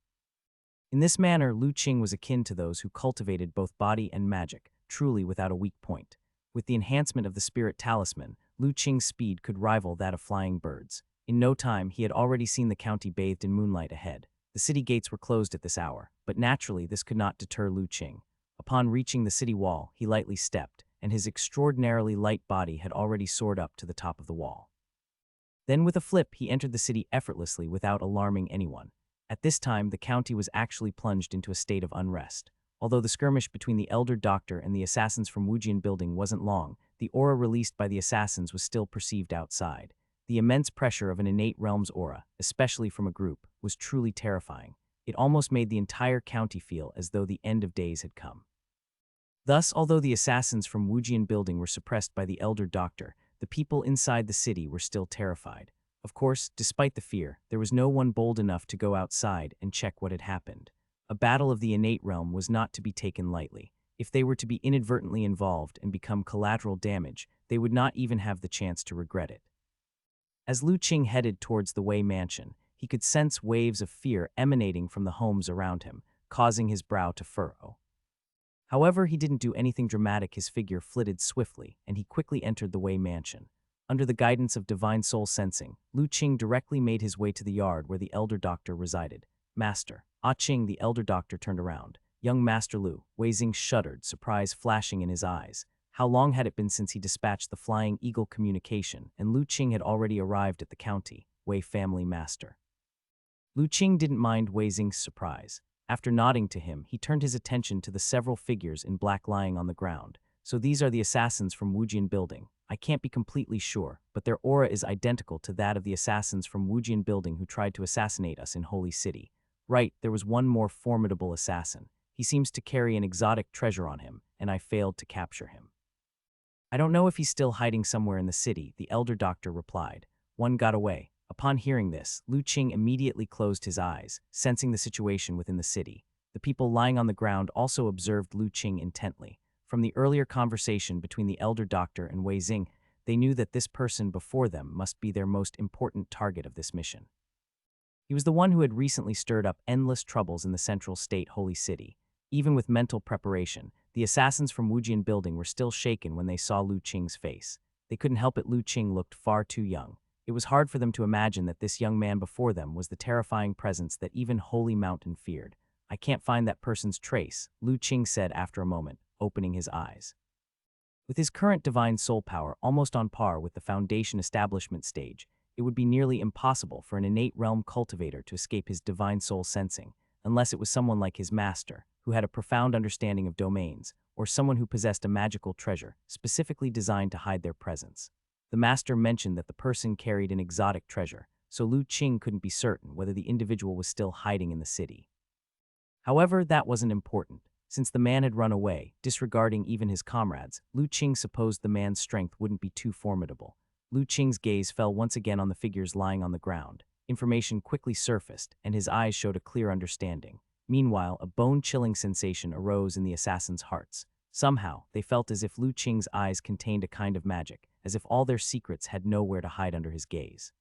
In this manner, Lu Qing was akin to those who cultivated both body and magic, truly without a weak point. With the enhancement of the spirit talisman, Lu Qing's speed could rival that of flying birds. In no time, he had already seen the county bathed in moonlight ahead. The city gates were closed at this hour, but naturally this could not deter Lu Qing. Upon reaching the city wall, he lightly stepped, and his extraordinarily light body had already soared up to the top of the wall. Then with a flip, he entered the city effortlessly without alarming anyone. At this time, the county was actually plunged into a state of unrest. Although the skirmish between the elder doctor and the assassins from Wujian building wasn't long, the aura released by the assassins was still perceived outside. The immense pressure of an innate realm's aura, especially from a group, was truly terrifying. It almost made the entire county feel as though the end of days had come. Thus, although the assassins from Wujian building were suppressed by the elder doctor, the people inside the city were still terrified. Of course, despite the fear, there was no one bold enough to go outside and check what had happened. A battle of the innate realm was not to be taken lightly. If they were to be inadvertently involved and become collateral damage, they would not even have the chance to regret it. As Lu Qing headed towards the Wei mansion, he could sense waves of fear emanating from the homes around him, causing his brow to furrow. However, he didn't do anything dramatic. His figure flitted swiftly, and he quickly entered the Wei mansion. Under the guidance of divine soul sensing, Lu Qing directly made his way to the yard where the elder doctor resided. Master. Ah Qing, the elder doctor turned around. Young Master Lu, Wei Xing shuddered, surprise flashing in his eyes. How long had it been since he dispatched the Flying Eagle communication, and Lu Qing had already arrived at the county, Wei family master. Lu Qing didn't mind Wei Xing's surprise. After nodding to him, he turned his attention to the several figures in black lying on the ground. So these are the assassins from Wujian building. I can't be completely sure, but their aura is identical to that of the assassins from Wujian building who tried to assassinate us in Holy City. Right, there was one more formidable assassin. He seems to carry an exotic treasure on him, and I failed to capture him. I don't know if he's still hiding somewhere in the city, the elder doctor replied. One got away. Upon hearing this, Lu Qing immediately closed his eyes, sensing the situation within the city. The people lying on the ground also observed Lu Qing intently. From the earlier conversation between the elder doctor and Wei Xing, they knew that this person before them must be their most important target of this mission. He was the one who had recently stirred up endless troubles in the central state Holy City. Even with mental preparation, the assassins from Wujian building were still shaken when they saw Lu Qing's face. They couldn't help it. Lu Qing looked far too young. It was hard for them to imagine that this young man before them was the terrifying presence that even Holy Mountain feared. I can't find that person's trace, Lu Qing said after a moment, opening his eyes. With his current divine soul power almost on par with the Foundation establishment stage, it would be nearly impossible for an innate realm cultivator to escape his divine soul sensing, unless it was someone like his master, who had a profound understanding of domains, or someone who possessed a magical treasure specifically designed to hide their presence. The master mentioned that the person carried an exotic treasure, so Lu Qing couldn't be certain whether the individual was still hiding in the city. However, that wasn't important. Since the man had run away, disregarding even his comrades, Lu Qing supposed the man's strength wouldn't be too formidable. Lu Qing's gaze fell once again on the figures lying on the ground. Information quickly surfaced, and his eyes showed a clear understanding. Meanwhile, a bone-chilling sensation arose in the assassins' hearts. Somehow, they felt as if Lu Qing's eyes contained a kind of magic, as if all their secrets had nowhere to hide under his gaze.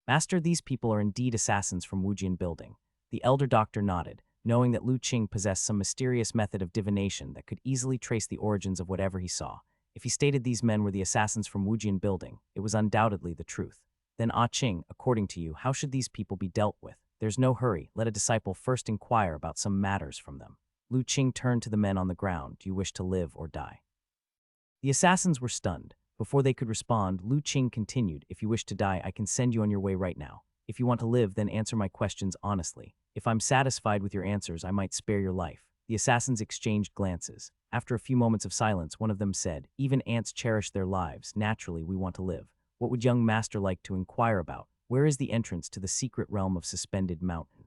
Master, these people are indeed assassins from Wujian building. The elder doctor nodded, knowing that Lu Qing possessed some mysterious method of divination that could easily trace the origins of whatever he saw. If he stated these men were the assassins from Wujian building, it was undoubtedly the truth. Then Ah Ching, according to you, how should these people be dealt with? There's no hurry. Let a disciple first inquire about some matters from them. Lu Qing turned to the men on the ground. Do you wish to live or die? The assassins were stunned. Before they could respond, Lu Qing continued, if you wish to die, I can send you on your way right now. If you want to live, then answer my questions honestly. If I'm satisfied with your answers, I might spare your life. The assassins exchanged glances. After a few moments of silence, one of them said, even ants cherish their lives. Naturally, we want to live. What would young master like to inquire about? Where is the entrance to the secret realm of Suspended Mountain?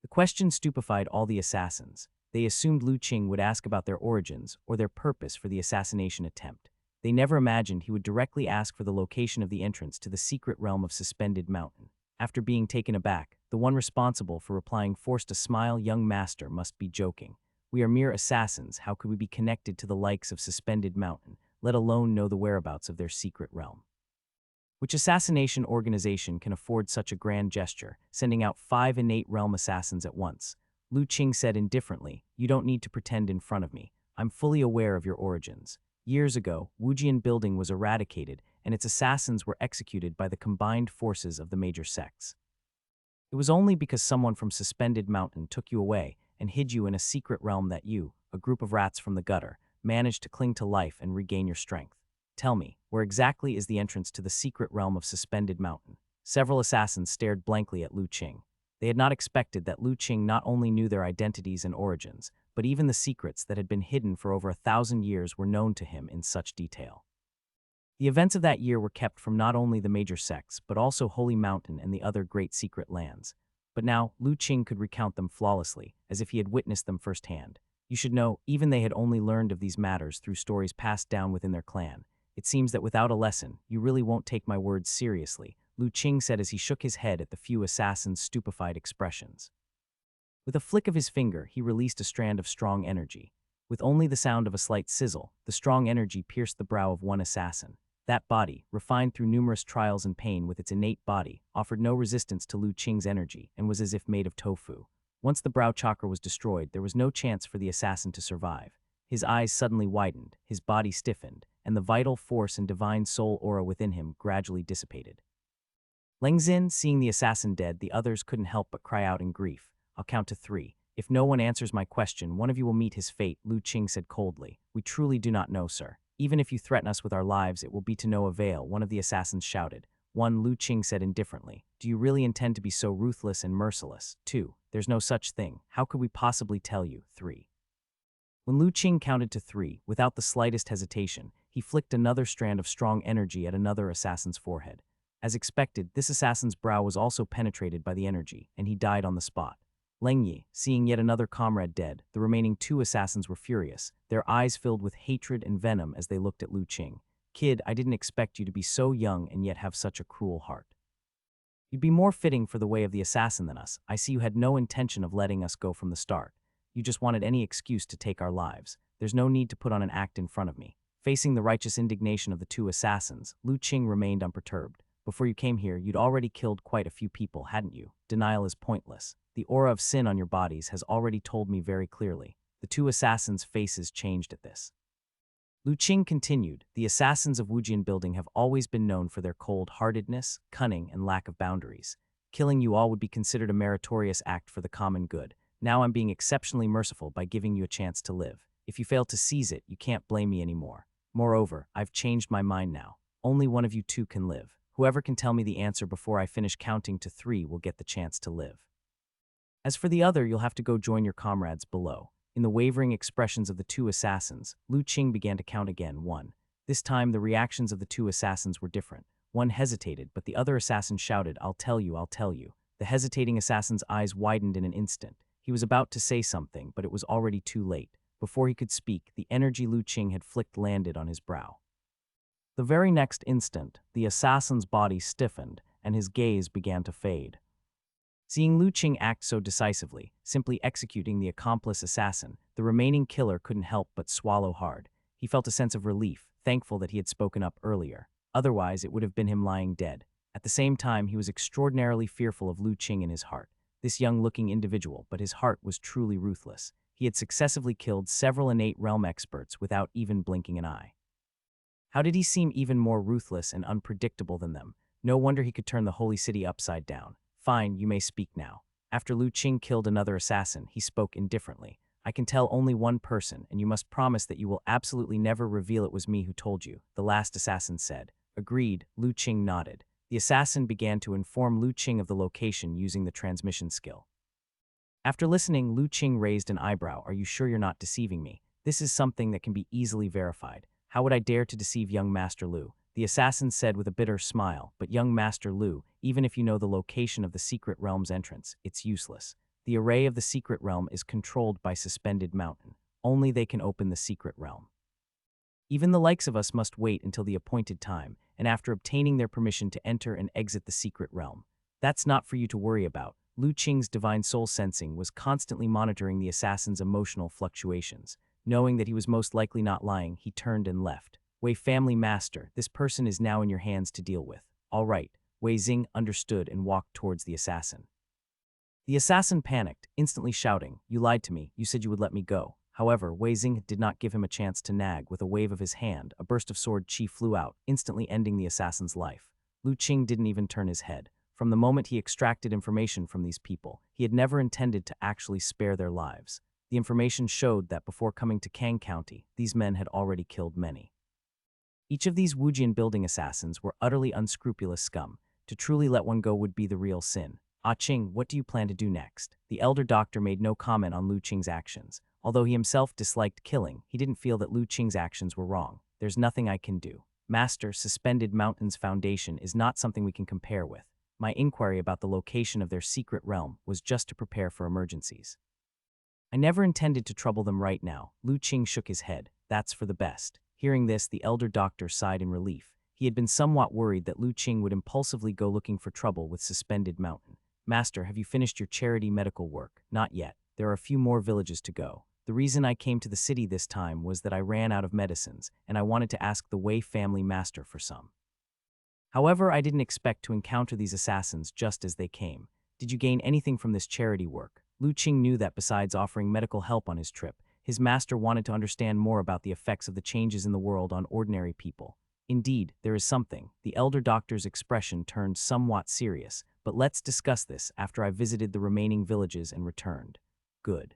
The question stupefied all the assassins. They assumed Lu Qing would ask about their origins or their purpose for the assassination attempt. They never imagined he would directly ask for the location of the entrance to the secret realm of Suspended Mountain. After being taken aback, the one responsible for replying forced a smile. Young master must be joking. We are mere assassins. How could we be connected to the likes of Suspended Mountain, let alone know the whereabouts of their secret realm? Which assassination organization can afford such a grand gesture, sending out 5 innate realm assassins at once? Lu Qing said indifferently, you don't need to pretend in front of me. I'm fully aware of your origins. Years ago, Wujian Building was eradicated, and its assassins were executed by the combined forces of the major sects. It was only because someone from Suspended Mountain took you away and hid you in a secret realm that you, a group of rats from the gutter, managed to cling to life and regain your strength. Tell me, where exactly is the entrance to the secret realm of Suspended Mountain? Several assassins stared blankly at Lu Qing. They had not expected that Lu Qing not only knew their identities and origins, but even the secrets that had been hidden for over 1,000 years were known to him in such detail. The events of that year were kept from not only the major sects, but also Holy Mountain and the other great secret lands. But now, Lu Qing could recount them flawlessly, as if he had witnessed them firsthand. You should know, even they had only learned of these matters through stories passed down within their clan. It seems that without a lesson, you really won't take my words seriously, Lu Qing said as he shook his head at the few assassins' stupefied expressions. With a flick of his finger, he released a strand of strong energy. With only the sound of a slight sizzle, the strong energy pierced the brow of one assassin. That body, refined through numerous trials and pain with its innate body, offered no resistance to Lu Qing's energy and was as if made of tofu. Once the brow chakra was destroyed, there was no chance for the assassin to survive. His eyes suddenly widened, his body stiffened, and the vital force and divine soul aura within him gradually dissipated. Leng Xin, seeing the assassin dead, the others couldn't help but cry out in grief. I'll count to 3. If no one answers my question, one of you will meet his fate, Lu Qing said coldly. We truly do not know, sir. Even if you threaten us with our lives, it will be to no avail, one of the assassins shouted. 1. Lu Qing said indifferently. Do you really intend to be so ruthless and merciless? 2. There's no such thing. How could we possibly tell you? 3. When Lu Qing counted to 3, without the slightest hesitation, he flicked another strand of strong energy at another assassin's forehead. As expected, this assassin's brow was also penetrated by the energy, and he died on the spot. Leng Yi, seeing yet another comrade dead, the remaining 2 assassins were furious, their eyes filled with hatred and venom as they looked at Lu Qing. Kid, I didn't expect you to be so young and yet have such a cruel heart. You'd be more fitting for the way of the assassin than us. I see you had no intention of letting us go from the start. You just wanted any excuse to take our lives. There's no need to put on an act in front of me. Facing the righteous indignation of the 2 assassins, Lu Qing remained unperturbed. Before you came here, you'd already killed quite a few people, hadn't you? Denial is pointless. The aura of sin on your bodies has already told me very clearly. The 2 assassins' faces changed at this. Lu Qing continued, the assassins of Wujian Building have always been known for their cold-heartedness, cunning, and lack of boundaries. Killing you all would be considered a meritorious act for the common good. Now I'm being exceptionally merciful by giving you a chance to live. If you fail to seize it, you can't blame me anymore. Moreover, I've changed my mind now. Only one of you 2 can live. Whoever can tell me the answer before I finish counting to 3 will get the chance to live. As for the other, you'll have to go join your comrades below. In the wavering expressions of the 2 assassins, Lu Qing began to count again. 1. This time, the reactions of the 2 assassins were different. One hesitated, but the other assassin shouted, I'll tell you, I'll tell you. The hesitating assassin's eyes widened in an instant. He was about to say something, but it was already too late. Before he could speak, the energy Lu Qing had flicked landed on his brow. The very next instant, the assassin's body stiffened, and his gaze began to fade. Seeing Lu Qing act so decisively, simply executing the accomplice assassin, the remaining killer couldn't help but swallow hard. He felt a sense of relief, thankful that he had spoken up earlier. Otherwise, it would have been him lying dead. At the same time, he was extraordinarily fearful of Lu Qing in his heart. This young-looking individual, but his heart was truly ruthless. He had successively killed several innate realm experts without even blinking an eye. How did he seem even more ruthless and unpredictable than them? No wonder he could turn the holy city upside down. Fine, you may speak now. After Lu Qing killed another assassin, he spoke indifferently. I can tell only one person, and you must promise that you will absolutely never reveal it was me who told you, the last assassin said. Agreed, Lu Qing nodded. The assassin began to inform Lu Qing of the location using the transmission skill. After listening, Lu Qing raised an eyebrow. Are you sure you're not deceiving me? This is something that can be easily verified. How would I dare to deceive young Master Lu? The assassin said with a bitter smile, but young Master Lu, even if you know the location of the secret realm's entrance, it's useless. The array of the secret realm is controlled by Suspended Mountain. Only they can open the secret realm. Even the likes of us must wait until the appointed time, and after obtaining their permission to enter and exit the secret realm. That's not for you to worry about. Lu Qing's divine soul sensing was constantly monitoring the assassin's emotional fluctuations. Knowing that he was most likely not lying, he turned and left. Wei family master, this person is now in your hands to deal with. All right. Wei Xing understood and walked towards the assassin. The assassin panicked, instantly shouting, "You lied to me, you said you would let me go." However, Wei Xing did not give him a chance to nag. With a wave of his hand, a burst of sword chi flew out, instantly ending the assassin's life. Lu Qing didn't even turn his head. From the moment he extracted information from these people, he had never intended to actually spare their lives. The information showed that before coming to Kang County, these men had already killed many. Each of these Wujian building assassins were utterly unscrupulous scum. To truly let one go would be the real sin. Ah Qing, what do you plan to do next? The elder doctor made no comment on Lu Qing's actions. Although he himself disliked killing, he didn't feel that Lu Qing's actions were wrong. There's nothing I can do. Master, Suspended Mountain's foundation is not something we can compare with. My inquiry about the location of their secret realm was just to prepare for emergencies. I never intended to trouble them right now. Lu Qing shook his head. That's for the best. Hearing this, the elder doctor sighed in relief. He had been somewhat worried that Lu Qing would impulsively go looking for trouble with Suspended Mountain. Master, have you finished your charity medical work? Not yet. There are a few more villages to go. The reason I came to the city this time was that I ran out of medicines, and I wanted to ask the Wei family master for some. However, I didn't expect to encounter these assassins just as they came. Did you gain anything from this charity work? Lu Qing knew that besides offering medical help on his trip, his master wanted to understand more about the effects of the changes in the world on ordinary people. Indeed, there is something. The elder doctor's expression turned somewhat serious, but let's discuss this after I visited the remaining villages and returned. Good.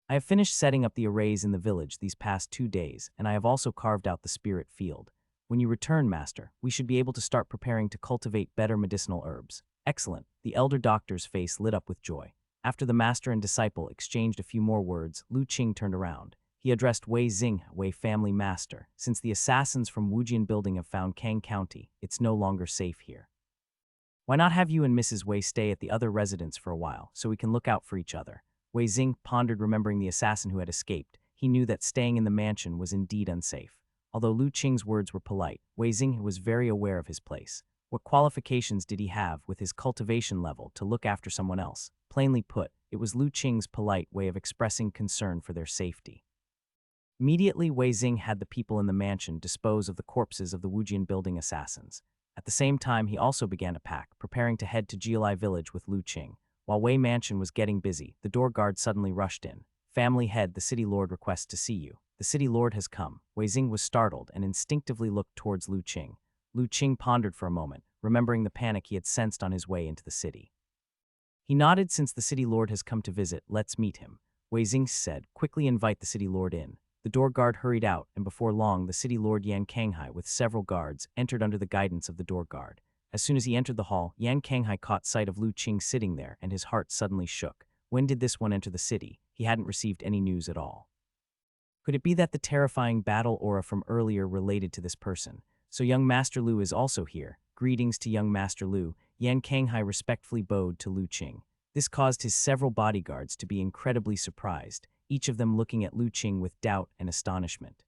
I have finished setting up the arrays in the village these past 2 days, and I have also carved out the spirit field. When you return, Master, we should be able to start preparing to cultivate better medicinal herbs. Excellent. The elder doctor's face lit up with joy. After the master and disciple exchanged a few more words, Lu Qing turned around. He addressed Wei Xing, Wei family master. Since the assassins from Wujian building have found Kang County, it's no longer safe here. Why not have you and Mrs. Wei stay at the other residence for a while, so we can look out for each other? Wei Xing pondered, remembering the assassin who had escaped. He knew that staying in the mansion was indeed unsafe. Although Lu Qing's words were polite, Wei Xing was very aware of his place. What qualifications did he have with his cultivation level to look after someone else? Plainly put, it was Lu Qing's polite way of expressing concern for their safety. Immediately, Wei Xing had the people in the mansion dispose of the corpses of the Wujian building assassins. At the same time, he also began to pack, preparing to head to Jialai village with Lu Qing. While Wei Mansion was getting busy, the door guard suddenly rushed in. Family head, the city lord requests to see you. The city lord has come. Wei Xing was startled and instinctively looked towards Lu Qing. Lu Qing pondered for a moment, remembering the panic he had sensed on his way into the city. He nodded. Since the city lord has come to visit, let's meet him. Wei Xing said, quickly invite the city lord in. The door guard hurried out, and before long, the city lord Yan Kanghai, with several guards, entered under the guidance of the door guard. As soon as he entered the hall, Yan Kanghai caught sight of Lu Qing sitting there, and his heart suddenly shook. When did this one enter the city? He hadn't received any news at all. Could it be that the terrifying battle aura from earlier related to this person? So young Master Lu is also here. Greetings to young Master Lu. Yan Kanghai respectfully bowed to Lu Qing. This caused his several bodyguards to be incredibly surprised, each of them looking at Lu Qing with doubt and astonishment.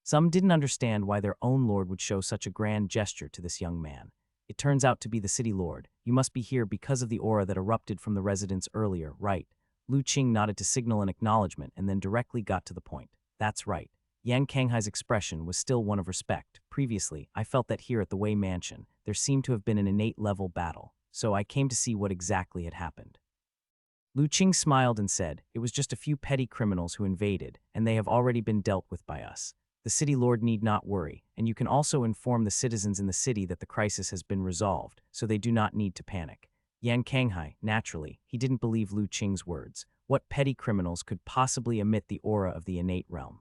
Some didn't understand why their own lord would show such a grand gesture to this young man. It turns out to be the city lord. You must be here because of the aura that erupted from the residence earlier, right? Lu Qing nodded to signal an acknowledgement and then directly got to the point. That's right. Yan Kanghai's expression was still one of respect. Previously, I felt that here at the Wei Mansion, there seemed to have been an innate level battle, so I came to see what exactly had happened. Lu Qing smiled and said, it was just a few petty criminals who invaded, and they have already been dealt with by us. The city lord need not worry, and you can also inform the citizens in the city that the crisis has been resolved, so they do not need to panic. Yan Kanghai, naturally, he didn't believe Lu Qing's words. What petty criminals could possibly emit the aura of the innate realm?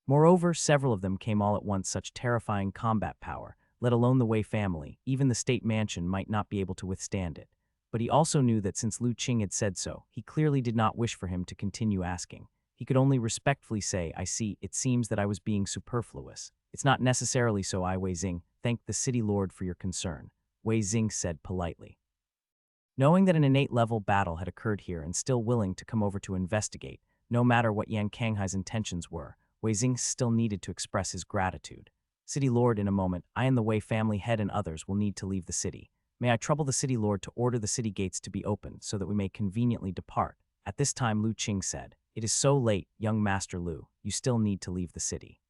Moreover, several of them came all at once, such terrifying combat power, let alone the Wei family, even the state mansion might not be able to withstand it. But he also knew that since Lu Qing had said so, he clearly did not wish for him to continue asking. He could only respectfully say, I see, it seems that I was being superfluous. It's not necessarily so, I Wei Xing, thank the city lord for your concern, Wei Xing said politely. Knowing that an innate level battle had occurred here and still willing to come over to investigate, no matter what Yan Kanghai's intentions were, Wei Xing still needed to express his gratitude. City lord, in a moment, I and the Wei family head and others will need to leave the city. May I trouble the city lord to order the city gates to be opened so that we may conveniently depart? At this time Lu Qing said, It is so late, young Master Lu, you still need to leave the city.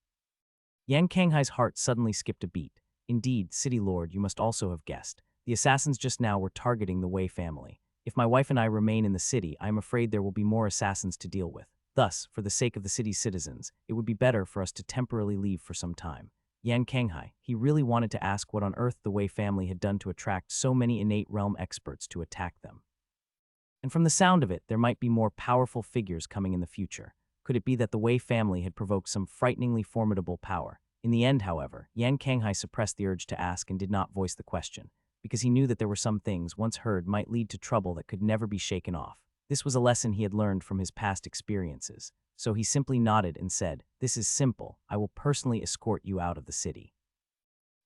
Yan Kanghai's heart suddenly skipped a beat. Indeed, city lord, you must also have guessed. The assassins just now were targeting the Wei family. If my wife and I remain in the city, I am afraid there will be more assassins to deal with. Thus, for the sake of the city's citizens, it would be better for us to temporarily leave for some time. Yan Kanghai, he really wanted to ask what on earth the Wei family had done to attract so many innate realm experts to attack them. And from the sound of it, there might be more powerful figures coming in the future. Could it be that the Wei family had provoked some frighteningly formidable power? In the end, however, Yan Kanghai suppressed the urge to ask and did not voice the question, because he knew that there were some things, once heard, might lead to trouble that could never be shaken off. This was a lesson he had learned from his past experiences, so he simply nodded and said, This is simple, I will personally escort you out of the city.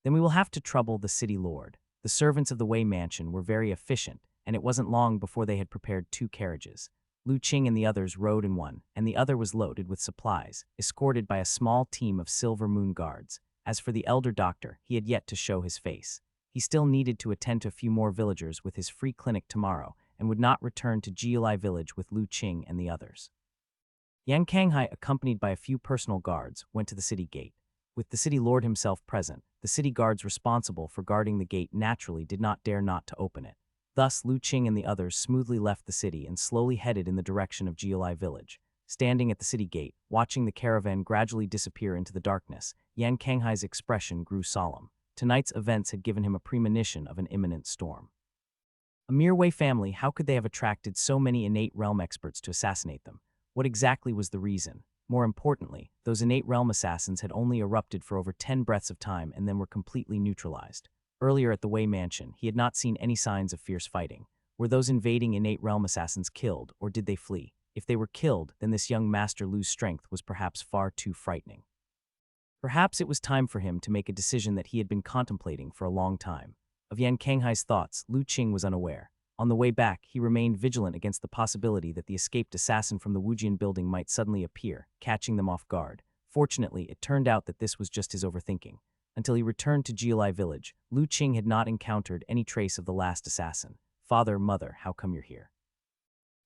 Then we will have to trouble the city lord. The servants of the Wei mansion were very efficient, and it wasn't long before they had prepared 2 carriages. Lu Qing and the others rode in one, and the other was loaded with supplies, escorted by a small team of Silver Moon guards. As for the elder doctor, he had yet to show his face. He still needed to attend to a few more villagers with his free clinic tomorrow, and would not return to Jiulai village with Lu Qing and the others. Yan Kanghai, accompanied by a few personal guards, went to the city gate. With the city lord himself present, the city guards responsible for guarding the gate naturally did not dare not to open it. Thus, Lu Qing and the others smoothly left the city and slowly headed in the direction of Jiulai village. Standing at the city gate, watching the caravan gradually disappear into the darkness, Yan Kanghai's expression grew solemn. Tonight's events had given him a premonition of an imminent storm. A mere Wei family, how could they have attracted so many innate realm experts to assassinate them? What exactly was the reason? More importantly, those innate realm assassins had only erupted for over 10 breaths of time and then were completely neutralized. Earlier at the Wei mansion, he had not seen any signs of fierce fighting. Were those invading innate realm assassins killed, or did they flee? If they were killed, then this young Master Lu's strength was perhaps far too frightening. Perhaps it was time for him to make a decision that he had been contemplating for a long time. Of Yan Kanghai's thoughts, Lu Qing was unaware. On the way back, he remained vigilant against the possibility that the escaped assassin from the Wujian building might suddenly appear, catching them off guard. Fortunately, it turned out that this was just his overthinking. Until he returned to Jiulai village, Lu Qing had not encountered any trace of the last assassin. Father, mother, how come you're here?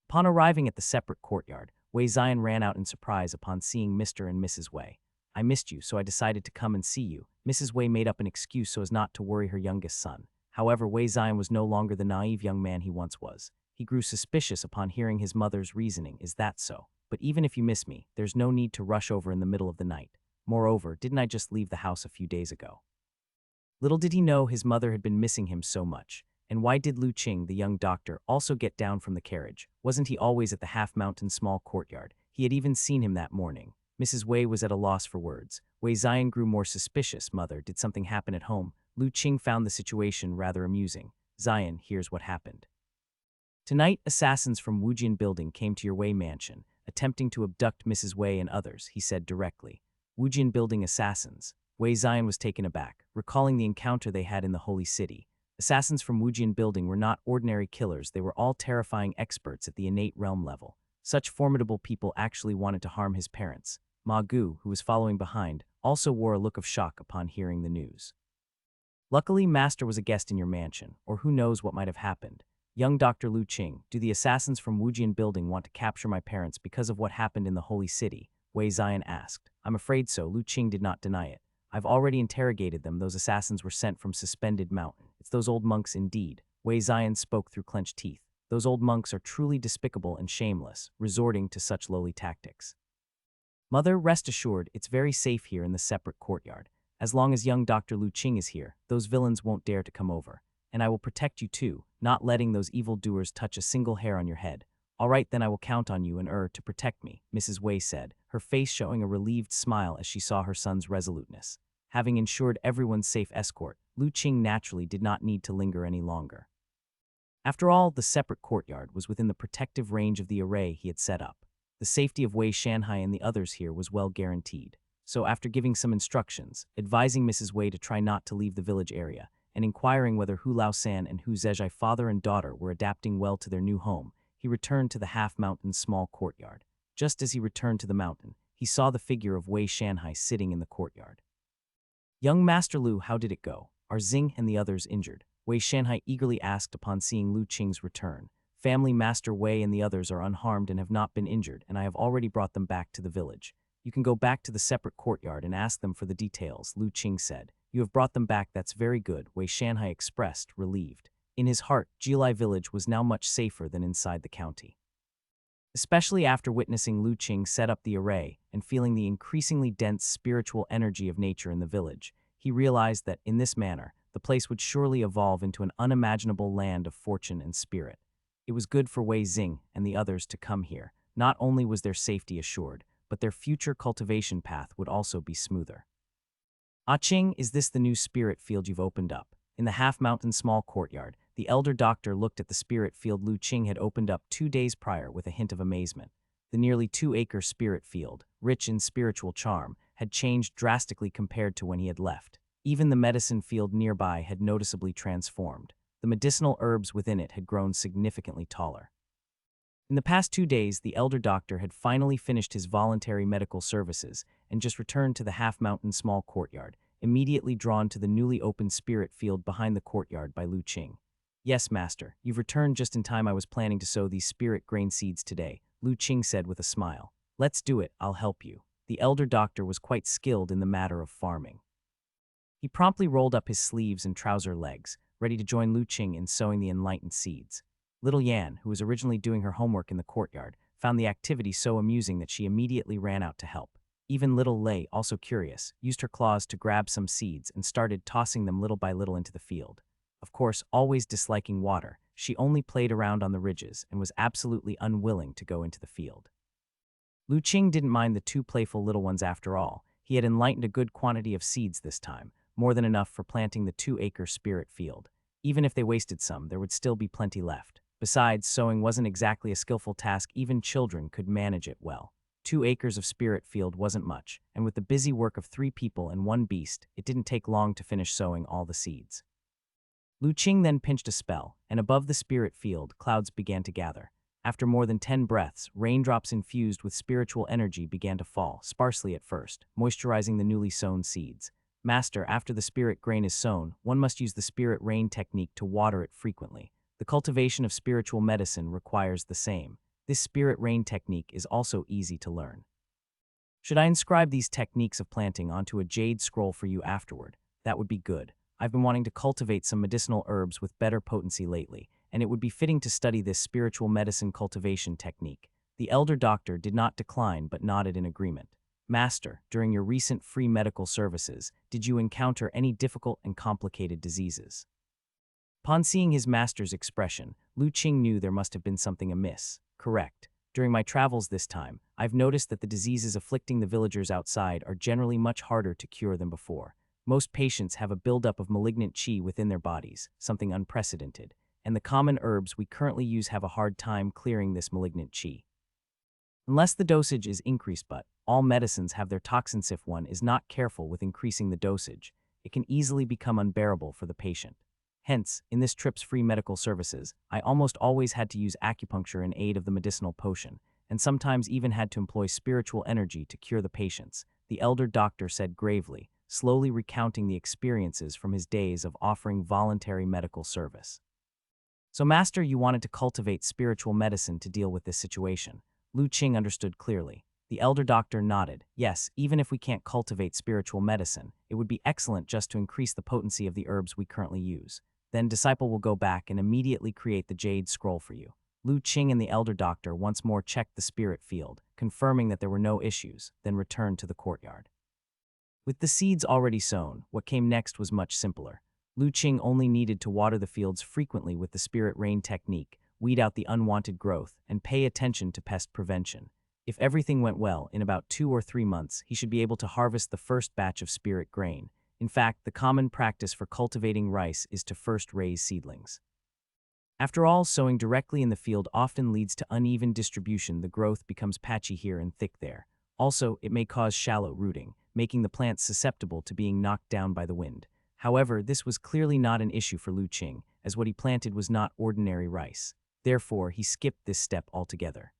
Upon arriving at the separate courtyard, Wei Zion ran out in surprise upon seeing Mr. and Mrs. Wei. I missed you, so I decided to come and see you. Mrs. Wei made up an excuse so as not to worry her youngest son. However, Wei Zion was no longer the naive young man he once was. He grew suspicious upon hearing his mother's reasoning. Is that so? But even if you miss me, there's no need to rush over in the middle of the night. Moreover, didn't I just leave the house a few days ago? Little did he know his mother had been missing him so much. And why did Lu Qing, the young doctor, also get down from the carriage? Wasn't he always at the half-mountain small courtyard? He had even seen him that morning. Mrs. Wei was at a loss for words. Wei Zion grew more suspicious. Mother, did something happen at home? Lu Qing found the situation rather amusing. Zion, here's what happened. Tonight, assassins from Wujian building came to your Wei mansion, attempting to abduct Mrs. Wei and others, he said directly. Wujian building assassins. Wei Zion was taken aback, recalling the encounter they had in the holy city. Assassins from Wujian building were not ordinary killers, they were all terrifying experts at the innate realm level. Such formidable people actually wanted to harm his parents. Ma Gu, who was following behind, also wore a look of shock upon hearing the news. Luckily, Master was a guest in your mansion, or who knows what might have happened. Young Dr. Lu Qing, do the assassins from Wujian building want to capture my parents because of what happened in the holy city? Wei Zion asked. I'm afraid so. Lu Qing did not deny it. I've already interrogated them. Those assassins were sent from Suspended Mountain. It's those old monks indeed. Wei Zion spoke through clenched teeth. Those old monks are truly despicable and shameless, resorting to such lowly tactics. Mother, rest assured, it's very safe here in the separate courtyard. As long as young Dr. Lu Qing is here, those villains won't dare to come over. And I will protect you too, not letting those evildoers touch a single hair on your head. All right, then I will count on you and to protect me, Mrs. Wei said, her face showing a relieved smile as she saw her son's resoluteness. Having ensured everyone's safe escort, Lu Qing naturally did not need to linger any longer. After all, the separate courtyard was within the protective range of the array he had set up. The safety of Wei Shanhai and the others here was well guaranteed. So after giving some instructions, advising Mrs. Wei to try not to leave the village area, and inquiring whether Hu Laosan and Hu Zezhai father and daughter were adapting well to their new home, he returned to the half-mountain small courtyard. Just as he returned to the mountain, he saw the figure of Wei Shanhai sitting in the courtyard. Young Master Lu, how did it go? Are Xing and the others injured? Wei Shanhai eagerly asked upon seeing Lu Qing's return. Family Master Wei and the others are unharmed and have not been injured, and I have already brought them back to the village. You can go back to the separate courtyard and ask them for the details, Lu Qing said. You have brought them back, that's very good, Wei Shanhai expressed, relieved. In his heart, Jilai village was now much safer than inside the county. Especially after witnessing Lu Qing set up the array and feeling the increasingly dense spiritual energy of nature in the village, he realized that, in this manner, the place would surely evolve into an unimaginable land of fortune and spirit. It was good for Wei Xing and the others to come here. Not only was their safety assured, but their future cultivation path would also be smoother. Ah Qing, is this the new spirit field you've opened up? In the half-mountain small courtyard, the elder doctor looked at the spirit field Lu Qing had opened up 2 days prior with a hint of amazement. The nearly 2-acre spirit field, rich in spiritual charm, had changed drastically compared to when he had left. Even the medicine field nearby had noticeably transformed. The medicinal herbs within it had grown significantly taller. In the past 2 days, the elder doctor had finally finished his voluntary medical services and just returned to the half-mountain small courtyard, immediately drawn to the newly opened spirit field behind the courtyard by Lu Qing. Yes, master, you've returned just in time. I was planning to sow these spirit grain seeds today, Lu Qing said with a smile. Let's do it, I'll help you. The elder doctor was quite skilled in the matter of farming. He promptly rolled up his sleeves and trouser legs, ready to join Lu Qing in sowing the enlightened seeds. Little Yan, who was originally doing her homework in the courtyard, found the activity so amusing that she immediately ran out to help. Even little Lei, also curious, used her claws to grab some seeds and started tossing them little by little into the field. Of course, always disliking water, she only played around on the ridges and was absolutely unwilling to go into the field. Lu Qing didn't mind the 2 playful little ones after all. He had enlightened a good quantity of seeds this time, more than enough for planting the 2-acre spirit field. Even if they wasted some, there would still be plenty left. Besides, sowing wasn't exactly a skillful task. Even children could manage it well. 2 acres of spirit field wasn't much, and with the busy work of 3 people and 1 beast, it didn't take long to finish sowing all the seeds. Lu Qing then pinched a spell, and above the spirit field, clouds began to gather. After more than 10 breaths, raindrops infused with spiritual energy began to fall, sparsely at first, moisturizing the newly sown seeds. Master, after the spirit grain is sown, one must use the spirit rain technique to water it frequently. The cultivation of spiritual medicine requires the same. This spirit rain technique is also easy to learn. Should I inscribe these techniques of planting onto a jade scroll for you afterward? That would be good. I've been wanting to cultivate some medicinal herbs with better potency lately, and it would be fitting to study this spiritual medicine cultivation technique. The elder doctor did not decline but nodded in agreement. Master, during your recent free medical services, did you encounter any difficult and complicated diseases? Upon seeing his master's expression, Lu Qing knew there must have been something amiss. Correct. During my travels this time, I've noticed that the diseases afflicting the villagers outside are generally much harder to cure than before. Most patients have a buildup of malignant qi within their bodies, something unprecedented, and the common herbs we currently use have a hard time clearing this malignant qi. Unless the dosage is increased, but all medicines have their toxins. If one is not careful with increasing the dosage, it can easily become unbearable for the patient. Hence, in this trip's free medical services, I almost always had to use acupuncture in aid of the medicinal potion, and sometimes even had to employ spiritual energy to cure the patients, the elder doctor said gravely, slowly recounting the experiences from his days of offering voluntary medical service. So, Master, you wanted to cultivate spiritual medicine to deal with this situation. Lu Qing understood clearly. The elder doctor nodded. Yes, even if we can't cultivate spiritual medicine, it would be excellent just to increase the potency of the herbs we currently use. Then disciple will go back and immediately create the jade scroll for you. Lu Qing and the elder doctor once more checked the spirit field, confirming that there were no issues, then returned to the courtyard. With the seeds already sown, what came next was much simpler. Lu Qing only needed to water the fields frequently with the spirit rain technique, weed out the unwanted growth, and pay attention to pest prevention. If everything went well, in about 2 or 3 months, he should be able to harvest the first batch of spirit grain. In fact, the common practice for cultivating rice is to first raise seedlings. After all, sowing directly in the field often leads to uneven distribution. The growth becomes patchy here and thick there. Also, it may cause shallow rooting, making the plants susceptible to being knocked down by the wind. However, this was clearly not an issue for Lu Qing, as what he planted was not ordinary rice. Therefore, he skipped this step altogether.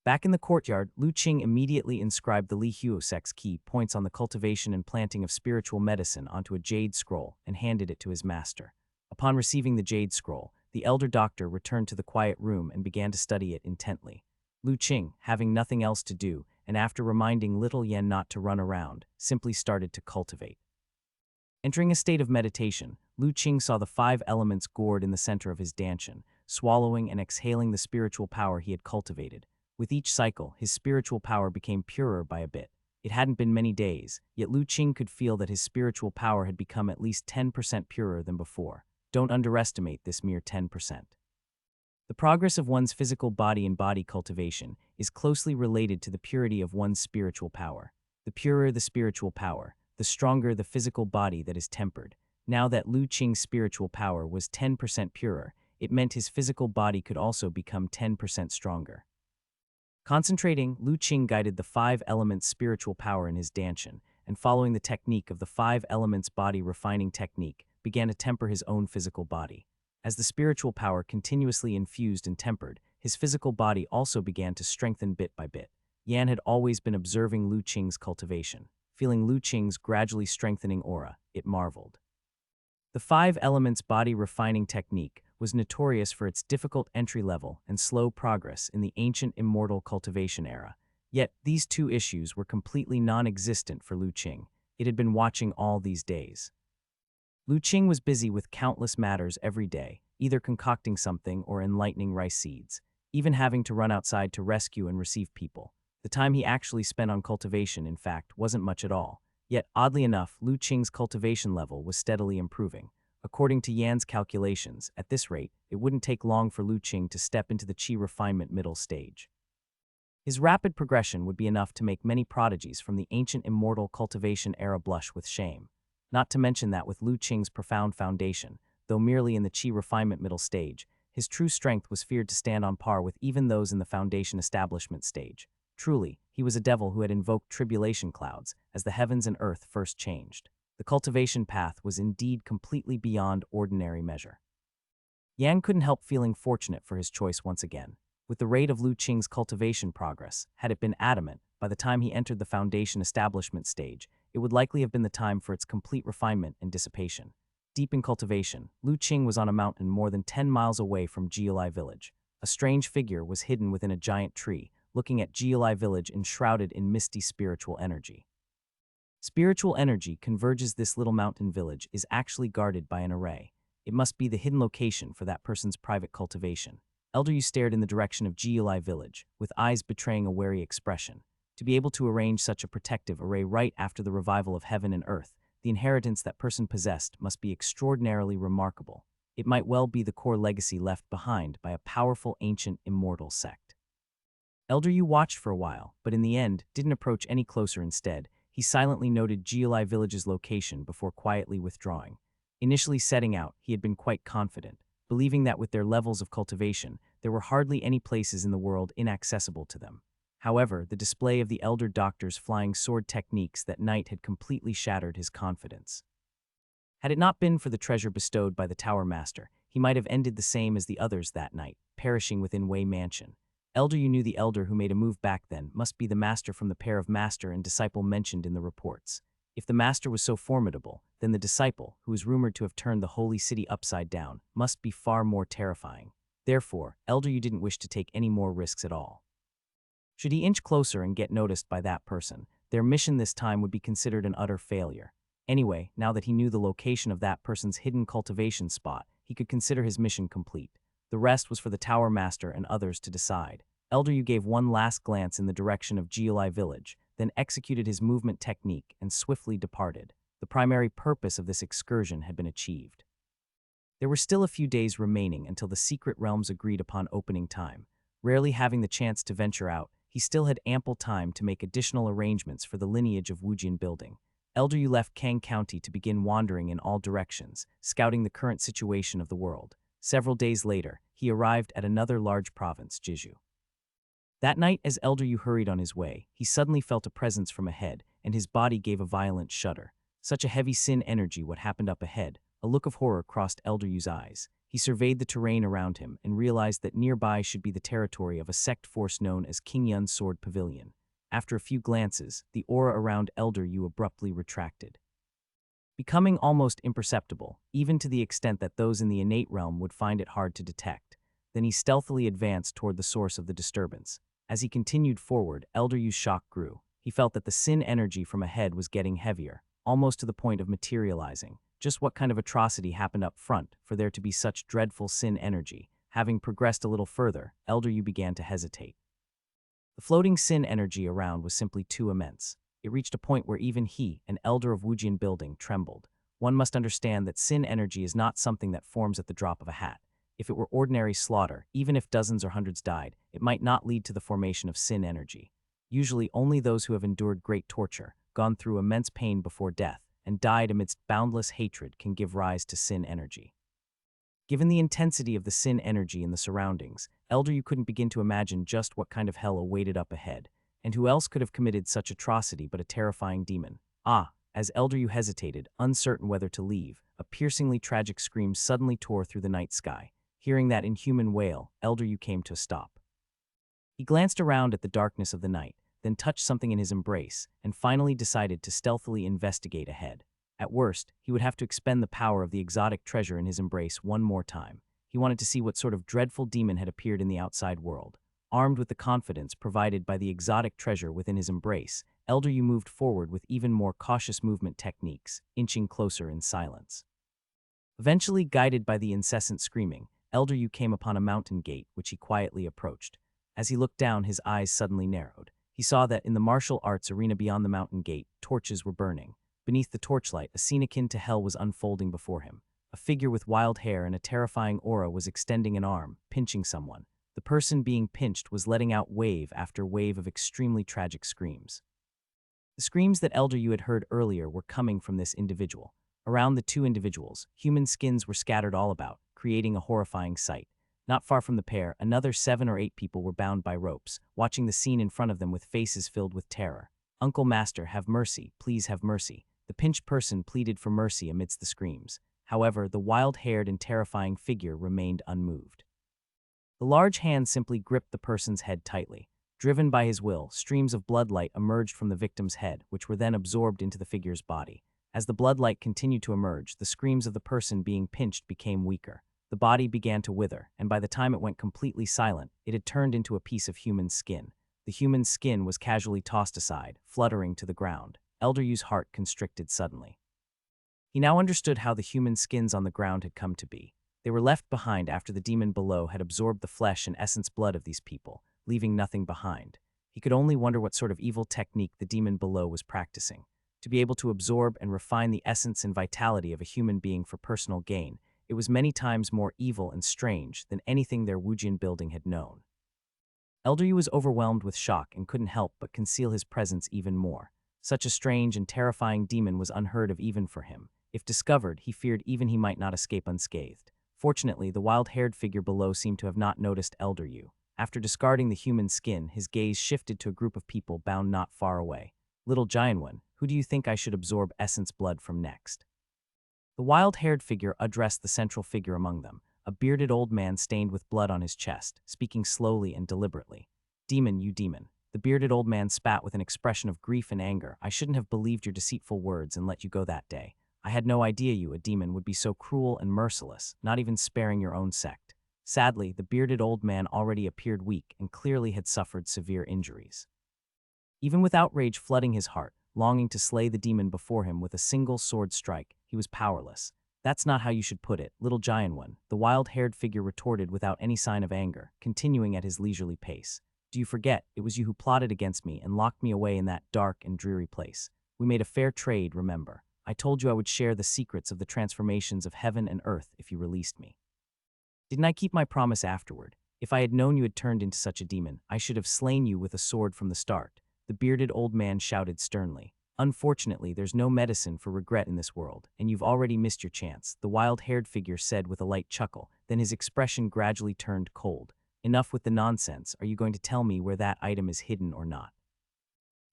Back in the courtyard, Lu Qing immediately inscribed the Li Huosek's key points on the cultivation and planting of spiritual medicine onto a jade scroll and handed it to his master. Upon receiving the jade scroll, the elder doctor returned to the quiet room and began to study it intently. Lu Qing, having nothing else to do, and after reminding little Yan not to run around, simply started to cultivate. Entering a state of meditation, Lu Qing saw the 5 elements gourd in the center of his danshan, swallowing and exhaling the spiritual power he had cultivated. With each cycle, his spiritual power became purer by a bit. It hadn't been many days, yet Lu Qing could feel that his spiritual power had become at least 10% purer than before. Don't underestimate this mere 10%. The progress of one's physical body and body cultivation is closely related to the purity of one's spiritual power. The purer the spiritual power, the stronger the physical body that is tempered. Now that Lu Qing's spiritual power was 10% purer, it meant his physical body could also become 10% stronger. Concentrating, Lu Qing guided the 5 elements spiritual power in his danshan, and following the technique of the 5 elements body refining technique, began to temper his own physical body. As the spiritual power continuously infused and tempered, his physical body also began to strengthen bit by bit. Yan had always been observing Lu Qing's cultivation. Feeling Lu Qing's gradually strengthening aura, it marveled. The 5 elements body refining technique was notorious for its difficult entry level and slow progress in the ancient immortal cultivation era. Yet, these 2 issues were completely non-existent for Lu Qing. It had been watching all these days. Lu Qing was busy with countless matters every day, either concocting something or enlightening rice seeds, even having to run outside to rescue and receive people. The time he actually spent on cultivation, in fact, wasn't much at all. Yet, oddly enough, Lu Qing's cultivation level was steadily improving. According to Yan's calculations, at this rate, it wouldn't take long for Lu Qing to step into the qi refinement middle stage. His rapid progression would be enough to make many prodigies from the ancient immortal cultivation era blush with shame. Not to mention that with Lu Qing's profound foundation, though merely in the qi refinement middle stage, his true strength was feared to stand on par with even those in the foundation establishment stage. Truly, he was a devil who had invoked tribulation clouds as the heavens and earth first changed. The cultivation path was indeed completely beyond ordinary measure. Yan couldn't help feeling fortunate for his choice once again. With the rate of Lu Qing's cultivation progress, had it been adamant, by the time he entered the foundation establishment stage, it would likely have been the time for its complete refinement and dissipation. Deep in cultivation, Lu Qing was on a mountain more than 10 miles away from Jiulai village. A strange figure was hidden within a giant tree, looking at Jiulai village enshrouded in misty spiritual energy. Spiritual energy converges this little mountain village is actually guarded by an array. It must be the hidden location for that person's private cultivation. Elder Yu stared in the direction of Jiulai village, with eyes betraying a wary expression. To be able to arrange such a protective array right after the revival of heaven and earth, the inheritance that person possessed must be extraordinarily remarkable. It might well be the core legacy left behind by a powerful ancient immortal sect. Elder Yu watched for a while, but in the end didn't approach any closer. Instead, he silently noted Jiulai village's location before quietly withdrawing. Initially setting out, he had been quite confident, believing that with their levels of cultivation, there were hardly any places in the world inaccessible to them. However, the display of the elder doctor's flying sword techniques that night had completely shattered his confidence. Had it not been for the treasure bestowed by the Tower Master, he might have ended the same as the others that night, perishing within Wei Mansion. Elder Yu knew the elder who made a move back then must be the master from the pair of master and disciple mentioned in the reports. If the master was so formidable, then the disciple, who is rumored to have turned the holy city upside down, must be far more terrifying. Therefore, Elder Yu didn't wish to take any more risks at all. Should he inch closer and get noticed by that person, their mission this time would be considered an utter failure. Anyway, now that he knew the location of that person's hidden cultivation spot, he could consider his mission complete. The rest was for the Tower Master and others to decide. Elder Yu gave one last glance in the direction of Jiulai village, then executed his movement technique and swiftly departed. The primary purpose of this excursion had been achieved. There were still a few days remaining until the secret realms agreed upon opening time. Rarely having the chance to venture out, he still had ample time to make additional arrangements for the lineage of Wujian building. Elder Yu left Kang County to begin wandering in all directions, scouting the current situation of the world. Several days later, he arrived at another large province, Jeju. That night, as Elder Yu hurried on his way, he suddenly felt a presence from ahead, and his body gave a violent shudder. Such a heavy sin energy, what happened up ahead? A look of horror crossed Elder Yu's eyes. He surveyed the terrain around him and realized that nearby should be the territory of a sect force known as King Yun's Sword Pavilion. After a few glances, the aura around Elder Yu abruptly retracted, becoming almost imperceptible, even to the extent that those in the innate realm would find it hard to detect. Then he stealthily advanced toward the source of the disturbance. As he continued forward, Elder Yu's shock grew. He felt that the sin energy from ahead was getting heavier, almost to the point of materializing. Just what kind of atrocity happened up front for there to be such dreadful sin energy? Having progressed a little further, Elder Yu began to hesitate. The floating sin energy around was simply too immense. It reached a point where even he, an elder of Wujian building, trembled. One must understand that sin energy is not something that forms at the drop of a hat. If it were ordinary slaughter, even if dozens or hundreds died, it might not lead to the formation of sin energy. Usually only those who have endured great torture, gone through immense pain before death, and died amidst boundless hatred can give rise to sin energy. Given the intensity of the sin energy in the surroundings, Elder Yu couldn't begin to imagine just what kind of hell awaited up ahead, and who else could have committed such atrocity but a terrifying demon. As Elder Yu hesitated, uncertain whether to leave, a piercingly tragic scream suddenly tore through the night sky. Hearing that inhuman wail, Elder Yu came to a stop. He glanced around at the darkness of the night, then touched something in his embrace, and finally decided to stealthily investigate ahead. At worst, he would have to expend the power of the exotic treasure in his embrace one more time. He wanted to see what sort of dreadful demon had appeared in the outside world. Armed with the confidence provided by the exotic treasure within his embrace, Elder Yu moved forward with even more cautious movement techniques, inching closer in silence. Eventually, guided by the incessant screaming, Elder Yu came upon a mountain gate, which he quietly approached. As he looked down, his eyes suddenly narrowed. He saw that in the martial arts arena beyond the mountain gate, torches were burning. Beneath the torchlight, a scene akin to hell was unfolding before him. A figure with wild hair and a terrifying aura was extending an arm, pinching someone. The person being pinched was letting out wave after wave of extremely tragic screams. The screams that Elder Yu had heard earlier were coming from this individual. Around the two individuals, human skins were scattered all about, creating a horrifying sight. Not far from the pair, another 7 or 8 people were bound by ropes, watching the scene in front of them with faces filled with terror. "Uncle Master, have mercy, please have mercy." The pinched person pleaded for mercy amidst the screams. However, the wild-haired and terrifying figure remained unmoved. The large hand simply gripped the person's head tightly. Driven by his will, streams of bloodlight emerged from the victim's head, which were then absorbed into the figure's body. As the bloodlight continued to emerge, the screams of the person being pinched became weaker. The body began to wither, and by the time it went completely silent, it had turned into a piece of human skin. The human skin was casually tossed aside, fluttering to the ground. Elder Yu's heart constricted suddenly. He now understood how the human skins on the ground had come to be. They were left behind after the demon below had absorbed the flesh and essence blood of these people, leaving nothing behind. He could only wonder what sort of evil technique the demon below was practicing. To be able to absorb and refine the essence and vitality of a human being for personal gain, it was many times more evil and strange than anything their Wujian building had known. Elder Yu was overwhelmed with shock and couldn't help but conceal his presence even more. Such a strange and terrifying demon was unheard of even for him. If discovered, he feared even he might not escape unscathed. Fortunately, the wild-haired figure below seemed to have not noticed Elder Yu. After discarding the human skin, his gaze shifted to a group of people bound not far away. "Little giant one, who do you think I should absorb essence blood from next?" The wild-haired figure addressed the central figure among them, a bearded old man stained with blood on his chest, speaking slowly and deliberately. "Demon, you demon." The bearded old man spat with an expression of grief and anger. "I shouldn't have believed your deceitful words and let you go that day. I had no idea you, a demon, would be so cruel and merciless, not even sparing your own sect." Sadly, the bearded old man already appeared weak and clearly had suffered severe injuries. Even with outrage flooding his heart, longing to slay the demon before him with a single sword strike, he was powerless. That's not how you should put it, little giant one, the wild-haired figure retorted without any sign of anger, continuing at his leisurely pace. Do you forget, it was you who plotted against me and locked me away in that dark and dreary place. We made a fair trade, remember. I told you I would share the secrets of the transformations of heaven and earth if you released me. Didn't I keep my promise afterward? If I had known you had turned into such a demon, I should have slain you with a sword from the start, the bearded old man shouted sternly. Unfortunately, there's no medicine for regret in this world, and you've already missed your chance, the wild-haired figure said with a light chuckle, then his expression gradually turned cold. Enough with the nonsense, are you going to tell me where that item is hidden or not?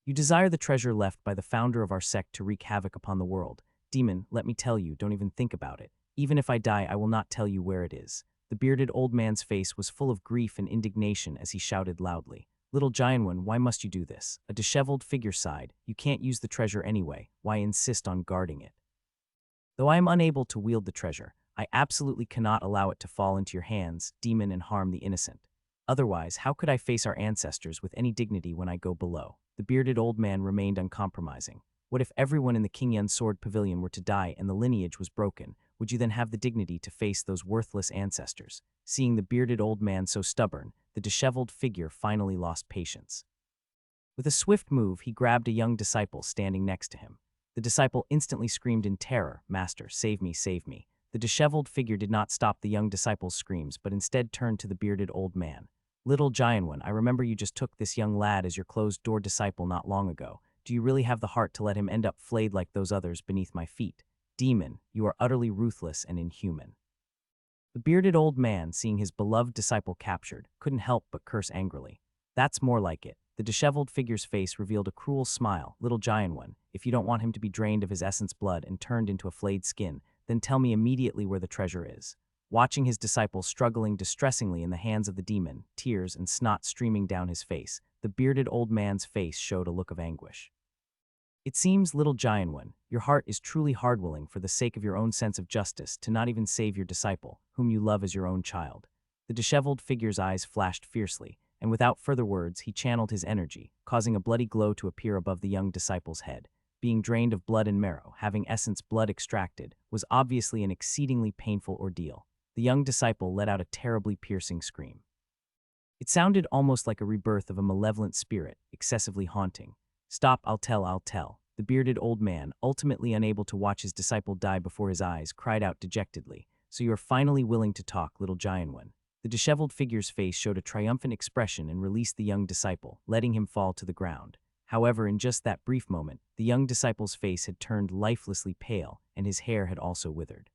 You desire the treasure left by the founder of our sect to wreak havoc upon the world. Demon, let me tell you, don't even think about it. Even if I die, I will not tell you where it is. The bearded old man's face was full of grief and indignation as he shouted loudly. Little giant one, why must you do this? A disheveled figure sighed. You can't use the treasure anyway. Why insist on guarding it? Though I am unable to wield the treasure, I absolutely cannot allow it to fall into your hands, demon, and harm the innocent. Otherwise, how could I face our ancestors with any dignity when I go below? The bearded old man remained uncompromising. What if everyone in the Kingyun Sword Pavilion were to die and the lineage was broken? Would you then have the dignity to face those worthless ancestors? Seeing the bearded old man so stubborn, the disheveled figure finally lost patience. With a swift move, he grabbed a young disciple standing next to him. The disciple instantly screamed in terror, "Master, save me, save me." The disheveled figure did not stop the young disciple's screams, but instead turned to the bearded old man. Little giant one, I remember you just took this young lad as your closed-door disciple not long ago. Do you really have the heart to let him end up flayed like those others beneath my feet? Demon, you are utterly ruthless and inhuman. The bearded old man, seeing his beloved disciple captured, couldn't help but curse angrily. That's more like it. The disheveled figure's face revealed a cruel smile. Little giant one, if you don't want him to be drained of his essence blood and turned into a flayed skin, then tell me immediately where the treasure is. Watching his disciple struggling distressingly in the hands of the demon, tears and snot streaming down his face, the bearded old man's face showed a look of anguish. It seems, little giant one, your heart is truly hard-willing for the sake of your own sense of justice to not even save your disciple, whom you love as your own child. The disheveled figure's eyes flashed fiercely, and without further words he channeled his energy, causing a bloody glow to appear above the young disciple's head. Being drained of blood and marrow, having essence blood extracted, was obviously an exceedingly painful ordeal. The young disciple let out a terribly piercing scream. It sounded almost like a rebirth of a malevolent spirit, excessively haunting. Stop, I'll tell. The bearded old man, ultimately unable to watch his disciple die before his eyes, cried out dejectedly. So you are finally willing to talk, little giant one. The disheveled figure's face showed a triumphant expression and released the young disciple, letting him fall to the ground. However, in just that brief moment, the young disciple's face had turned lifelessly pale, and his hair had also withered.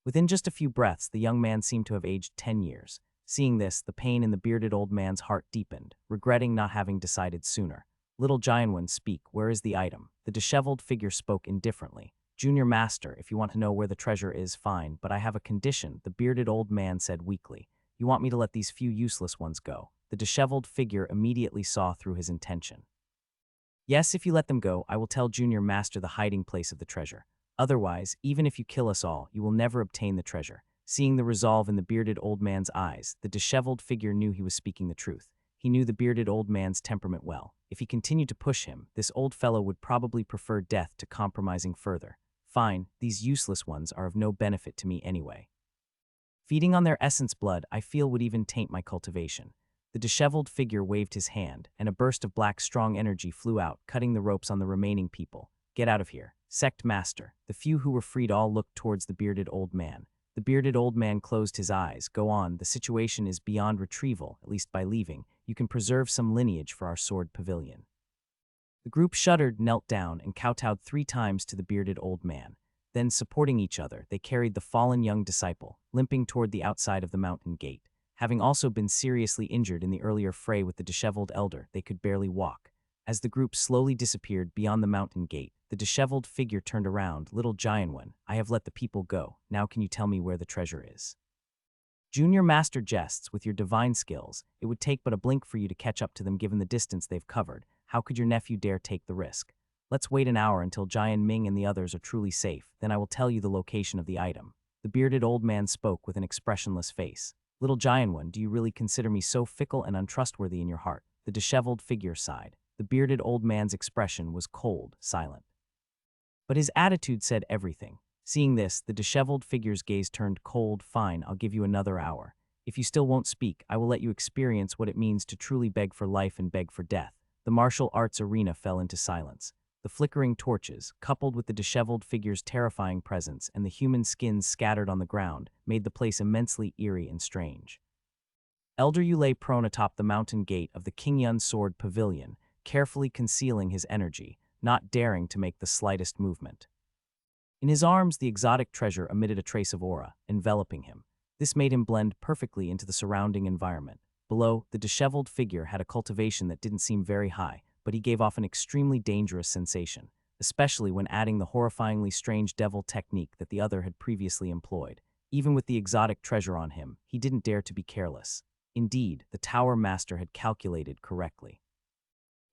Within just a few breaths, the young man seemed to have aged 10 years. Seeing this, the pain in the bearded old man's heart deepened, regretting not having decided sooner. Little giant one, speak, where is the item? The disheveled figure spoke indifferently. Junior master, if you want to know where the treasure is, fine, but I have a condition, the bearded old man said weakly. You want me to let these few useless ones go? The disheveled figure immediately saw through his intention. Yes, if you let them go, I will tell Junior Master the hiding place of the treasure. Otherwise, even if you kill us all, you will never obtain the treasure. Seeing the resolve in the bearded old man's eyes, the disheveled figure knew he was speaking the truth. He knew the bearded old man's temperament well. If he continued to push him, this old fellow would probably prefer death to compromising further. Fine, these useless ones are of no benefit to me anyway. Feeding on their essence blood, I feel would even taint my cultivation. The disheveled figure waved his hand, and a burst of black strong energy flew out, cutting the ropes on the remaining people. Get out of here. Sect master. The few who were freed all looked towards the bearded old man. The bearded old man closed his eyes. Go on, the situation is beyond retrieval, at least by leaving. You can preserve some lineage for our sword pavilion. The group shuddered, knelt down, and kowtowed 3 times to the bearded old man. Then, supporting each other, they carried the fallen young disciple, limping toward the outside of the mountain gate. Having also been seriously injured in the earlier fray with the disheveled elder, they could barely walk. As the group slowly disappeared beyond the mountain gate, the disheveled figure turned around. Little giant one, I have let the people go. Now can you tell me where the treasure is? Junior Master jests, with your divine skills, it would take but a blink for you to catch up to them given the distance they've covered. How could your nephew dare take the risk? Let's wait an hour until Giant Ming and the others are truly safe, then I will tell you the location of the item. The bearded old man spoke with an expressionless face. Little giant one, do you really consider me so fickle and untrustworthy in your heart? The disheveled figure sighed. The bearded old man's expression was cold, silent. But his attitude said everything. Seeing this, the disheveled figure's gaze turned cold. Fine, I'll give you another hour. If you still won't speak, I will let you experience what it means to truly beg for life and beg for death. The martial arts arena fell into silence. The flickering torches, coupled with the disheveled figure's terrifying presence and the human skins scattered on the ground, made the place immensely eerie and strange. Elder Yu lay prone atop the mountain gate of the King Yun Sword Pavilion, carefully concealing his energy, not daring to make the slightest movement. In his arms, the exotic treasure emitted a trace of aura, enveloping him. This made him blend perfectly into the surrounding environment. Below, the disheveled figure had a cultivation that didn't seem very high, but he gave off an extremely dangerous sensation, especially when adding the horrifyingly strange devil technique that the other had previously employed. Even with the exotic treasure on him, he didn't dare to be careless. Indeed, the Tower Master had calculated correctly.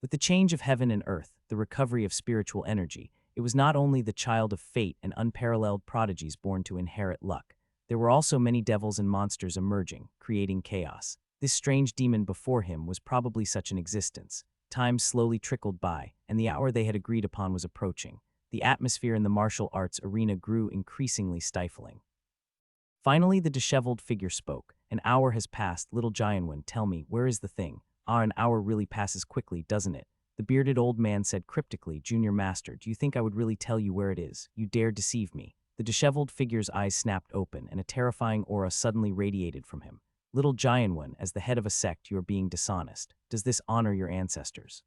With the change of heaven and earth, the recovery of spiritual energy, it was not only the child of fate and unparalleled prodigies born to inherit luck. There were also many devils and monsters emerging, creating chaos. This strange demon before him was probably such an existence. Time slowly trickled by, and the hour they had agreed upon was approaching. The atmosphere in the martial arts arena grew increasingly stifling. Finally, the disheveled figure spoke. An hour has passed, little giant one, tell me, where is the thing? Ah, an hour really passes quickly, doesn't it? The bearded old man said cryptically, Junior Master, do you think I would really tell you where it is? You dare deceive me. The disheveled figure's eyes snapped open, and a terrifying aura suddenly radiated from him. Little giant one, as the head of a sect, you are being dishonest. Does this honor your ancestors?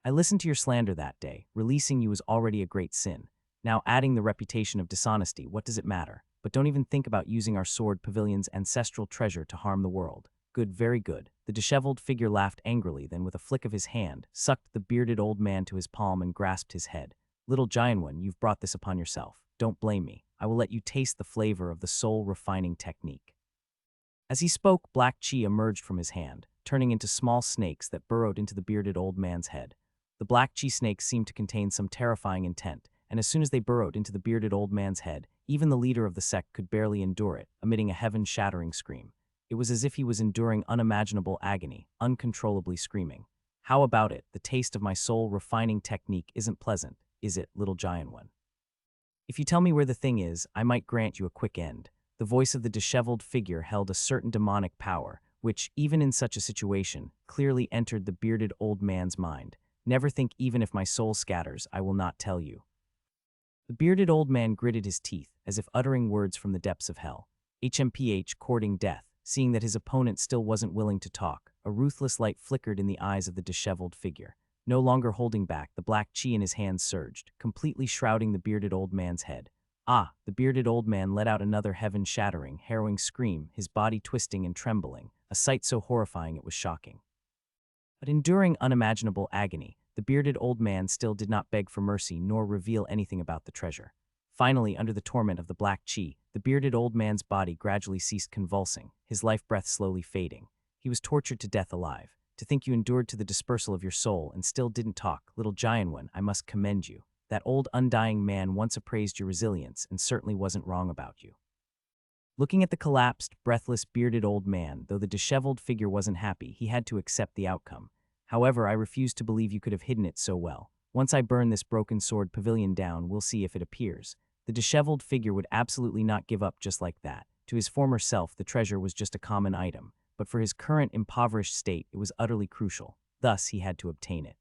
I listened to your slander that day. Releasing you is already a great sin. Now adding the reputation of dishonesty, what does it matter? But don't even think about using our sword pavilion's ancestral treasure to harm the world. Good, very good. The disheveled figure laughed angrily, then with a flick of his hand, sucked the bearded old man to his palm and grasped his head. Little giant one, you've brought this upon yourself. Don't blame me. I will let you taste the flavor of the soul-refining technique. As he spoke, black chi emerged from his hand, turning into small snakes that burrowed into the bearded old man's head. The black chi snakes seemed to contain some terrifying intent, and as soon as they burrowed into the bearded old man's head, even the leader of the sect could barely endure it, emitting a heaven-shattering scream. It was as if he was enduring unimaginable agony, uncontrollably screaming. How about it? The taste of my soul-refining technique isn't pleasant, is it, little giant one? If you tell me where the thing is, I might grant you a quick end. The voice of the disheveled figure held a certain demonic power, which, even in such a situation, clearly entered the bearded old man's mind. Never think, even if my soul scatters, I will not tell you. The bearded old man gritted his teeth, as if uttering words from the depths of hell. HMPH, courting death. Seeing that his opponent still wasn't willing to talk, a ruthless light flickered in the eyes of the disheveled figure. No longer holding back, the black chi in his hands surged, completely shrouding the bearded old man's head. Ah, the bearded old man let out another heaven-shattering, harrowing scream, his body twisting and trembling, a sight so horrifying it was shocking. But enduring unimaginable agony, the bearded old man still did not beg for mercy nor reveal anything about the treasure. Finally, under the torment of the black chi, the bearded old man's body gradually ceased convulsing, his life breath slowly fading. He was tortured to death alive. To think you endured to the dispersal of your soul and still didn't talk, little giant one, I must commend you. That old undying man once appraised your resilience and certainly wasn't wrong about you. Looking at the collapsed, breathless, bearded old man, though the disheveled figure wasn't happy, he had to accept the outcome. However, I refuse to believe you could have hidden it so well. Once I burn this broken sword pavilion down, we'll see if it appears. The disheveled figure would absolutely not give up just like that. To his former self, the treasure was just a common item, but for his current impoverished state, it was utterly crucial. Thus, he had to obtain it.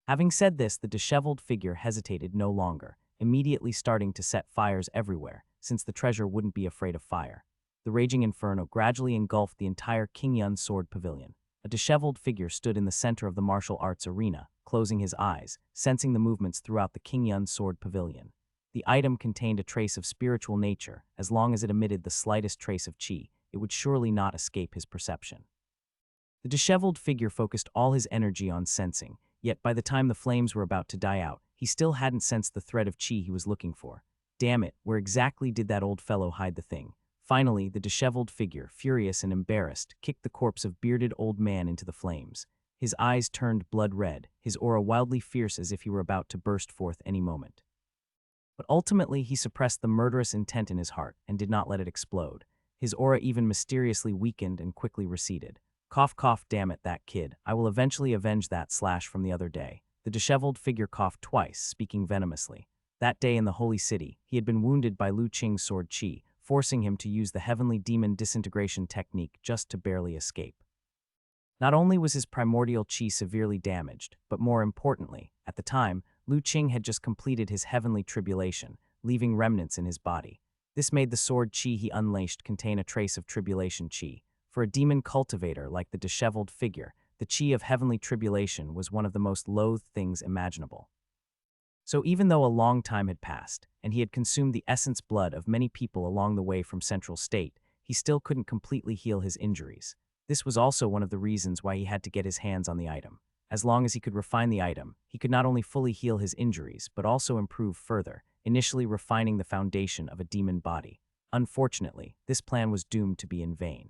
Having said this, the disheveled figure hesitated no longer, immediately starting to set fires everywhere, since the treasure wouldn't be afraid of fire. The raging inferno gradually engulfed the entire King Yun Sword Pavilion. A disheveled figure stood in the center of the martial arts arena, closing his eyes, sensing the movements throughout the King Yun Sword Pavilion. The item contained a trace of spiritual nature. As long as it emitted the slightest trace of chi, it would surely not escape his perception. The disheveled figure focused all his energy on sensing, yet by the time the flames were about to die out, he still hadn't sensed the thread of chi he was looking for. Damn it, where exactly did that old fellow hide the thing? Finally, the disheveled figure, furious and embarrassed, kicked the corpse of bearded old man into the flames. His eyes turned blood red, his aura wildly fierce as if he were about to burst forth any moment. But ultimately, he suppressed the murderous intent in his heart and did not let it explode. His aura even mysteriously weakened and quickly receded. Cough, cough, damn it, that kid. I will eventually avenge that slash from the other day. The disheveled figure coughed twice, speaking venomously. That day in the Holy City, he had been wounded by Lu Qing's sword Qi, forcing him to use the heavenly demon disintegration technique just to barely escape. Not only was his primordial Qi severely damaged, but more importantly, at the time, Lu Qing had just completed his heavenly tribulation, leaving remnants in his body. This made the sword Qi he unleashed contain a trace of tribulation Qi. For a demon cultivator like the disheveled figure, the Qi of heavenly tribulation was one of the most loathed things imaginable. So even though a long time had passed, and he had consumed the essence blood of many people along the way from Central State, he still couldn't completely heal his injuries. This was also one of the reasons why he had to get his hands on the item. As long as he could refine the item, he could not only fully heal his injuries, but also improve further, initially refining the foundation of a demon body. Unfortunately, this plan was doomed to be in vain.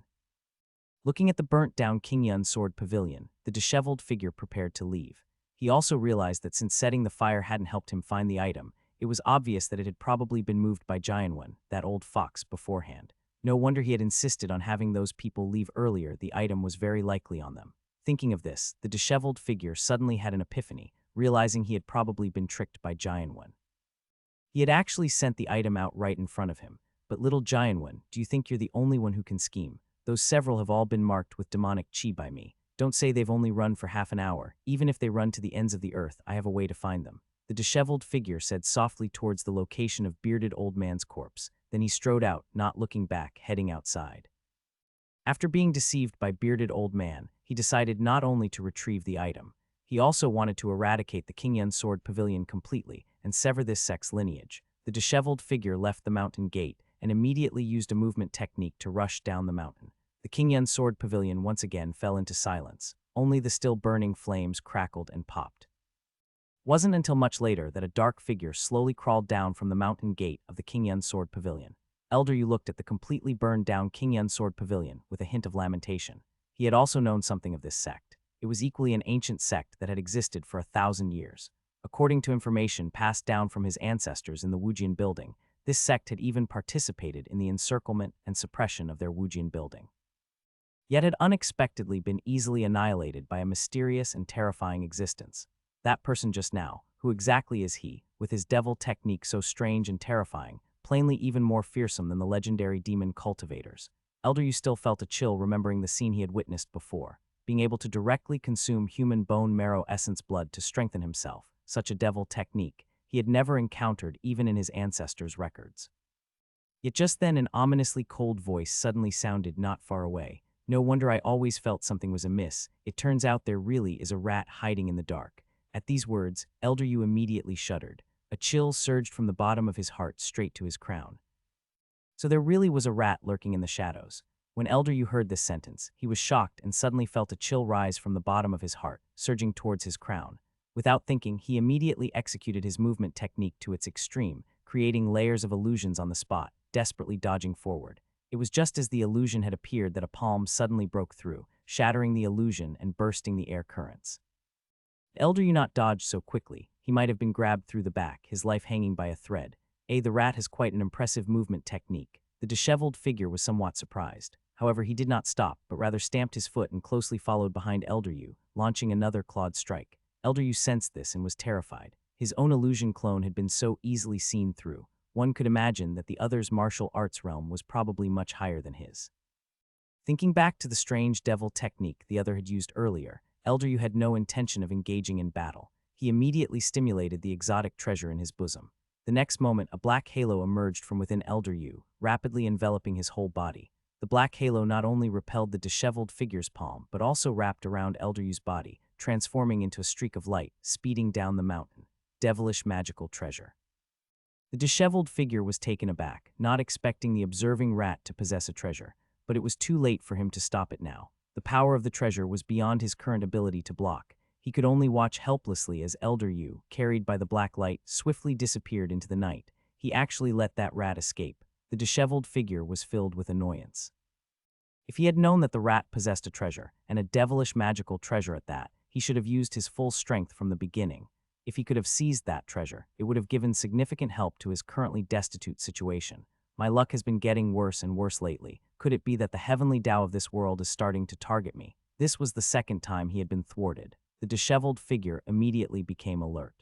Looking at the burnt-down King Yun's sword pavilion, the disheveled figure prepared to leave. He also realized that since setting the fire hadn't helped him find the item, it was obvious that it had probably been moved by Jianwen, that old fox, beforehand. No wonder he had insisted on having those people leave earlier. The item was very likely on them. Thinking of this, the disheveled figure suddenly had an epiphany, realizing he had probably been tricked by Jianwen. He had actually sent the item out right in front of him. But little Jianwen, do you think you're the only one who can scheme? Those several have all been marked with demonic Qi by me. Don't say they've only run for half an hour. Even if they run to the ends of the earth, I have a way to find them. The disheveled figure said softly towards the location of bearded old man's corpse. Then he strode out, not looking back, heading outside. After being deceived by bearded old man, he decided not only to retrieve the item, he also wanted to eradicate the King Yun's sword pavilion completely and sever this sect's lineage. The disheveled figure left the mountain gate and immediately used a movement technique to rush down the mountain. The King Yun's sword pavilion once again fell into silence. Only the still burning flames crackled and popped. Wasn't until much later that a dark figure slowly crawled down from the mountain gate of the King Yun's sword pavilion. Elder Yu looked at the completely burned down King Yun's sword pavilion with a hint of lamentation. He had also known something of this sect. It was equally an ancient sect that had existed for 1,000 years. According to information passed down from his ancestors in the Wujian building, this sect had even participated in the encirclement and suppression of their Wujian building. Yet had unexpectedly been easily annihilated by a mysterious and terrifying existence. That person just now, who exactly is he, with his devil technique so strange and terrifying, plainly even more fearsome than the legendary demon cultivators? Elder Yu still felt a chill remembering the scene he had witnessed before. Being able to directly consume human bone marrow essence blood to strengthen himself, such a devil technique, he had never encountered even in his ancestors' records. Yet just then an ominously cold voice suddenly sounded not far away. No wonder I always felt something was amiss. It turns out there really is a rat hiding in the dark. At these words, Elder Yu immediately shuddered. A chill surged from the bottom of his heart straight to his crown. So there really was a rat lurking in the shadows. When Elder Yu heard this sentence, he was shocked and suddenly felt a chill rise from the bottom of his heart, surging towards his crown. Without thinking, he immediately executed his movement technique to its extreme, creating layers of illusions on the spot, desperately dodging forward. It was just as the illusion had appeared that a palm suddenly broke through, shattering the illusion and bursting the air currents. Elder Yu not dodged so quickly. He might have been grabbed through the back, his life hanging by a thread. The rat has quite an impressive movement technique. The disheveled figure was somewhat surprised. However, he did not stop, but rather stamped his foot and closely followed behind Elder Yu, launching another clawed strike. Elder Yu sensed this and was terrified. His own illusion clone had been so easily seen through. One could imagine that the other's martial arts realm was probably much higher than his. Thinking back to the strange devil technique the other had used earlier, Elder Yu had no intention of engaging in battle. He immediately stimulated the exotic treasure in his bosom. The next moment, a black halo emerged from within Elder Yu, rapidly enveloping his whole body. The black halo not only repelled the disheveled figure's palm, but also wrapped around Elder Yu's body, transforming into a streak of light, speeding down the mountain. Devilish magical treasure. The disheveled figure was taken aback, not expecting the observing rat to possess a treasure, but it was too late for him to stop it now. The power of the treasure was beyond his current ability to block. He could only watch helplessly as Elder Yu, carried by the black light, swiftly disappeared into the night. He actually let that rat escape. The disheveled figure was filled with annoyance. If he had known that the rat possessed a treasure, and a devilish magical treasure at that, he should have used his full strength from the beginning. If he could have seized that treasure, it would have given significant help to his currently destitute situation. My luck has been getting worse and worse lately. Could it be that the heavenly Tao of this world is starting to target me? This was the second time he had been thwarted. The disheveled figure immediately became alert.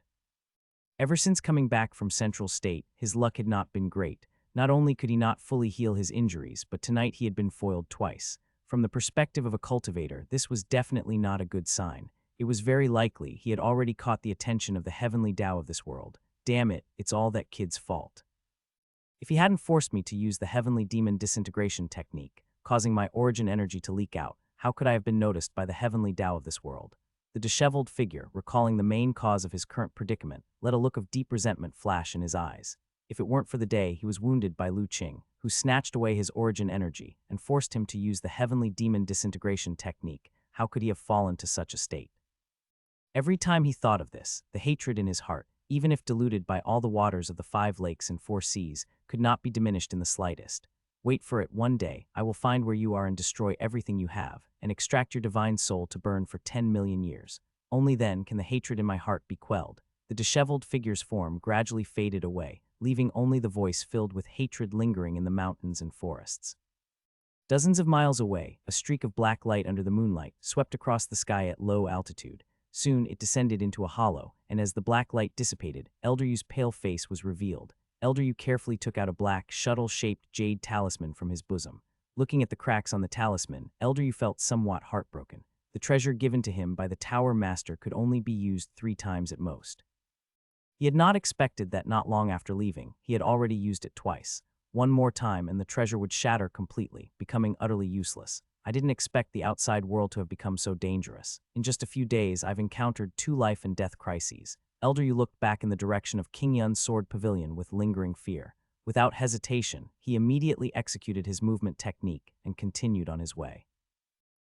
Ever since coming back from Central State, his luck had not been great. Not only could he not fully heal his injuries, but tonight he had been foiled twice. From the perspective of a cultivator, this was definitely not a good sign. It was very likely he had already caught the attention of the heavenly Tao of this world. Damn it, it's all that kid's fault. If he hadn't forced me to use the heavenly demon disintegration technique, causing my origin energy to leak out, how could I have been noticed by the heavenly Tao of this world? The disheveled figure, recalling the main cause of his current predicament, let a look of deep resentment flash in his eyes. If it weren't for the day he was wounded by Lu Qing, who snatched away his origin energy and forced him to use the heavenly demon disintegration technique, how could he have fallen to such a state? Every time he thought of this, the hatred in his heart, even if diluted by all the waters of the 5 lakes and 4 seas, could not be diminished in the slightest. Wait for it, one day, I will find where you are and destroy everything you have, and extract your divine soul to burn for 10 million years. Only then can the hatred in my heart be quelled. The disheveled figure's form gradually faded away, leaving only the voice filled with hatred lingering in the mountains and forests. Dozens of miles away, a streak of black light under the moonlight swept across the sky at low altitude. Soon it descended into a hollow, and as the black light dissipated, Elder Yu's pale face was revealed. Elder Yu carefully took out a black, shuttle-shaped jade talisman from his bosom. Looking at the cracks on the talisman, Elder Yu felt somewhat heartbroken. The treasure given to him by the Tower Master could only be used 3 times at most. He had not expected that not long after leaving, he had already used it twice. One more time and the treasure would shatter completely, becoming utterly useless. I didn't expect the outside world to have become so dangerous. In just a few days, I've encountered 2 life and death crises. Elder Yu looked back in the direction of King Yun's sword pavilion with lingering fear. Without hesitation, he immediately executed his movement technique and continued on his way.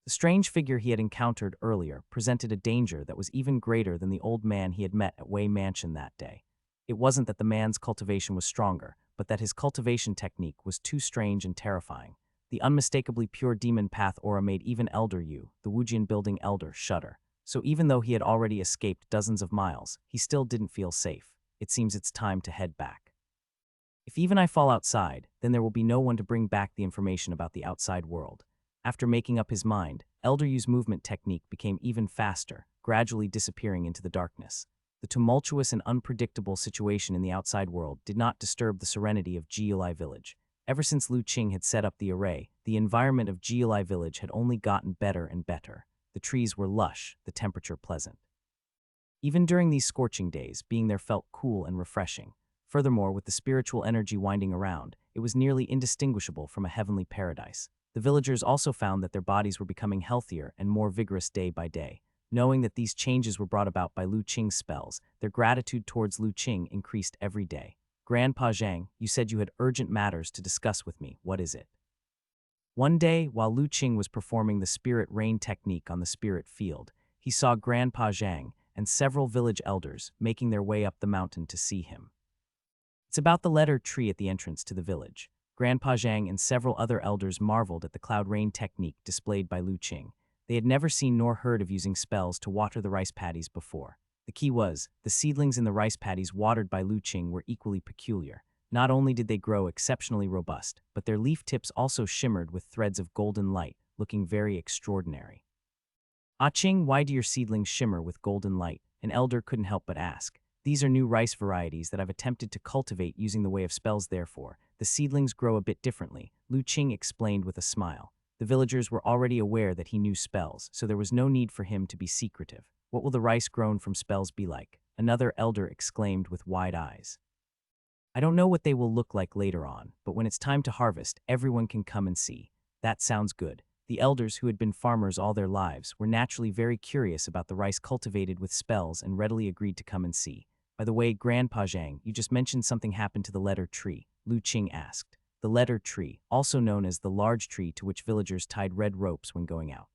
The strange figure he had encountered earlier presented a danger that was even greater than the old man he had met at Wei Mansion that day. It wasn't that the man's cultivation was stronger, but that his cultivation technique was too strange and terrifying. The unmistakably pure demon path aura made even Elder Yu, the Wujian building elder, shudder. So even though he had already escaped dozens of miles, he still didn't feel safe. It seems it's time to head back. If even I fall outside, then there will be no one to bring back the information about the outside world. After making up his mind, Elder Yu's movement technique became even faster, gradually disappearing into the darkness. The tumultuous and unpredictable situation in the outside world did not disturb the serenity of Jiulai Village. Ever since Lu Qing had set up the array, the environment of Jiulai Village had only gotten better and better. The trees were lush, the temperature pleasant. Even during these scorching days, being there felt cool and refreshing. Furthermore, with the spiritual energy winding around, it was nearly indistinguishable from a heavenly paradise. The villagers also found that their bodies were becoming healthier and more vigorous day by day. Knowing that these changes were brought about by Lu Qing's spells, their gratitude towards Lu Qing increased every day. Grandpa Zhang, you said you had urgent matters to discuss with me. What is it? One day, while Lu Qing was performing the spirit rain technique on the spirit field, he saw Grandpa Zhang and several village elders making their way up the mountain to see him. It's about the letter tree at the entrance to the village. Grandpa Zhang and several other elders marveled at the cloud rain technique displayed by Lu Qing. They had never seen nor heard of using spells to water the rice paddies before. The key was, the seedlings in the rice paddies watered by Lu Qing were equally peculiar. Not only did they grow exceptionally robust, but their leaf tips also shimmered with threads of golden light, looking very extraordinary. Ah Qing, why do your seedlings shimmer with golden light? An elder couldn't help but ask. These are new rice varieties that I've attempted to cultivate using the way of spells therefore. The seedlings grow a bit differently, Lu Qing explained with a smile. The villagers were already aware that he knew spells, so there was no need for him to be secretive. What will the rice grown from spells be like? Another elder exclaimed with wide eyes. I don't know what they will look like later on, but when it's time to harvest, everyone can come and see. That sounds good. The elders, who had been farmers all their lives, were naturally very curious about the rice cultivated with spells and readily agreed to come and see. By the way, Grandpa Zhang, you just mentioned something happened to the letter tree, Lu Qing asked. The letter tree, also known as the large tree to which villagers tied red ropes when going out.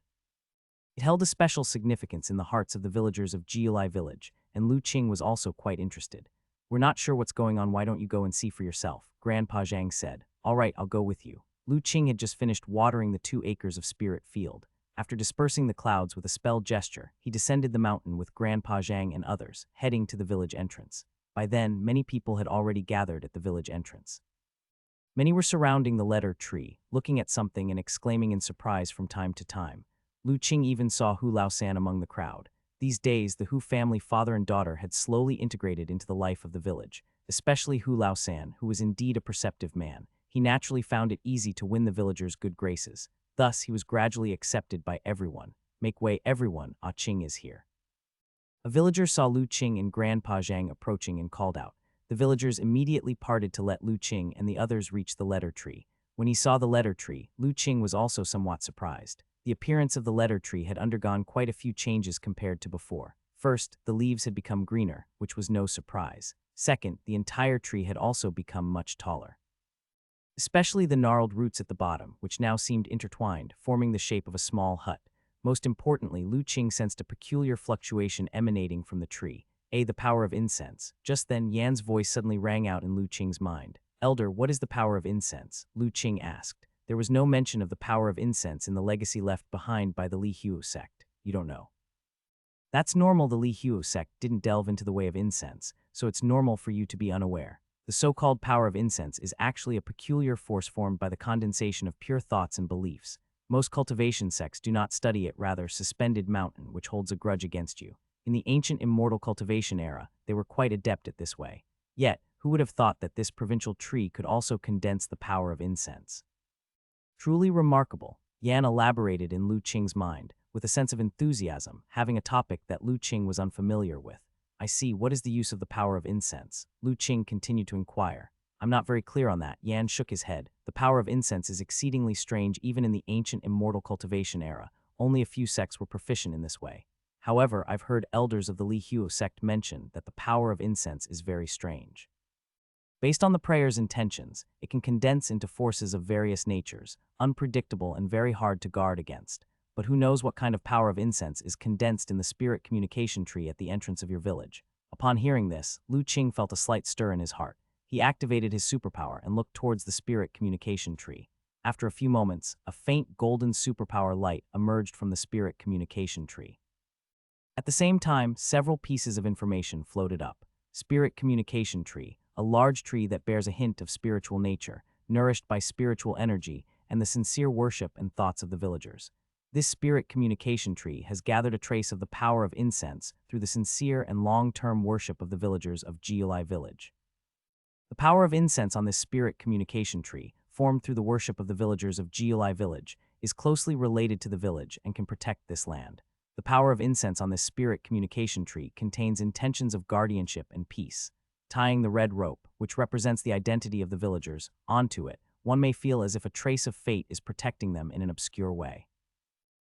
It held a special significance in the hearts of the villagers of Jiulai Village, and Lu Qing was also quite interested. We're not sure what's going on, why don't you go and see for yourself? Grandpa Zhang said. All right, I'll go with you. Lu Qing had just finished watering the 2 acres of spirit field. After dispersing the clouds with a spell gesture, he descended the mountain with Grandpa Zhang and others, heading to the village entrance. By then, many people had already gathered at the village entrance. Many were surrounding the letter tree, looking at something and exclaiming in surprise from time to time. Lu Qing even saw Hu Laosan among the crowd. These days, the Hu family father and daughter had slowly integrated into the life of the village, especially Hu Lao-san, who was indeed a perceptive man. He naturally found it easy to win the villagers' good graces. Thus, he was gradually accepted by everyone. Make way, everyone, Ah Ching is here. A villager saw Lu Qing and Grandpa Zhang approaching and called out. The villagers immediately parted to let Lu Qing and the others reach the letter tree. When he saw the letter tree, Lu Qing was also somewhat surprised. The appearance of the letter tree had undergone quite a few changes compared to before. First, the leaves had become greener, which was no surprise. Second, the entire tree had also become much taller, especially the gnarled roots at the bottom, which now seemed intertwined, forming the shape of a small hut. Most importantly, Lu Qing sensed a peculiar fluctuation emanating from the tree, the power of incense. Just then, Yan's voice suddenly rang out in Lu Qing's mind. "Elder, what is the power of incense?" Lu Qing asked. There was no mention of the power of incense in the legacy left behind by the Li Huo sect. You don't know. That's normal. The Li Huo sect didn't delve into the way of incense, so it's normal for you to be unaware. The so-called power of incense is actually a peculiar force formed by the condensation of pure thoughts and beliefs. Most cultivation sects do not study it, rather suspended mountain, which holds a grudge against you. In the ancient immortal cultivation era, they were quite adept at this way. Yet, who would have thought that this provincial tree could also condense the power of incense? Truly remarkable, Yan elaborated in Lu Qing's mind, with a sense of enthusiasm, having a topic that Lu Qing was unfamiliar with. I see. What is the use of the power of incense? Lu Qing continued to inquire. I'm not very clear on that. Yan shook his head. The power of incense is exceedingly strange even in the ancient immortal cultivation era. Only a few sects were proficient in this way. However, I've heard elders of the Li Huo sect mention that the power of incense is very strange. Based on the prayer's intentions, it can condense into forces of various natures, unpredictable and very hard to guard against. But who knows what kind of power of incense is condensed in the spirit communication tree at the entrance of your village? Upon hearing this, Lu Qing felt a slight stir in his heart. He activated his superpower and looked towards the spirit communication tree. After a few moments, a faint golden superpower light emerged from the spirit communication tree. At the same time, several pieces of information floated up. Spirit communication tree, a large tree that bears a hint of spiritual nature, nourished by spiritual energy and the sincere worship and thoughts of the villagers. This spirit communication tree has gathered a trace of the power of incense through the sincere and long-term worship of the villagers of Jiulai village. The power of incense on this spirit communication tree, formed through the worship of the villagers of Jiulai village, is closely related to the village and can protect this land. The power of incense on this spirit communication tree contains intentions of guardianship and peace. Tying the red rope, which represents the identity of the villagers, onto it, one may feel as if a trace of fate is protecting them in an obscure way.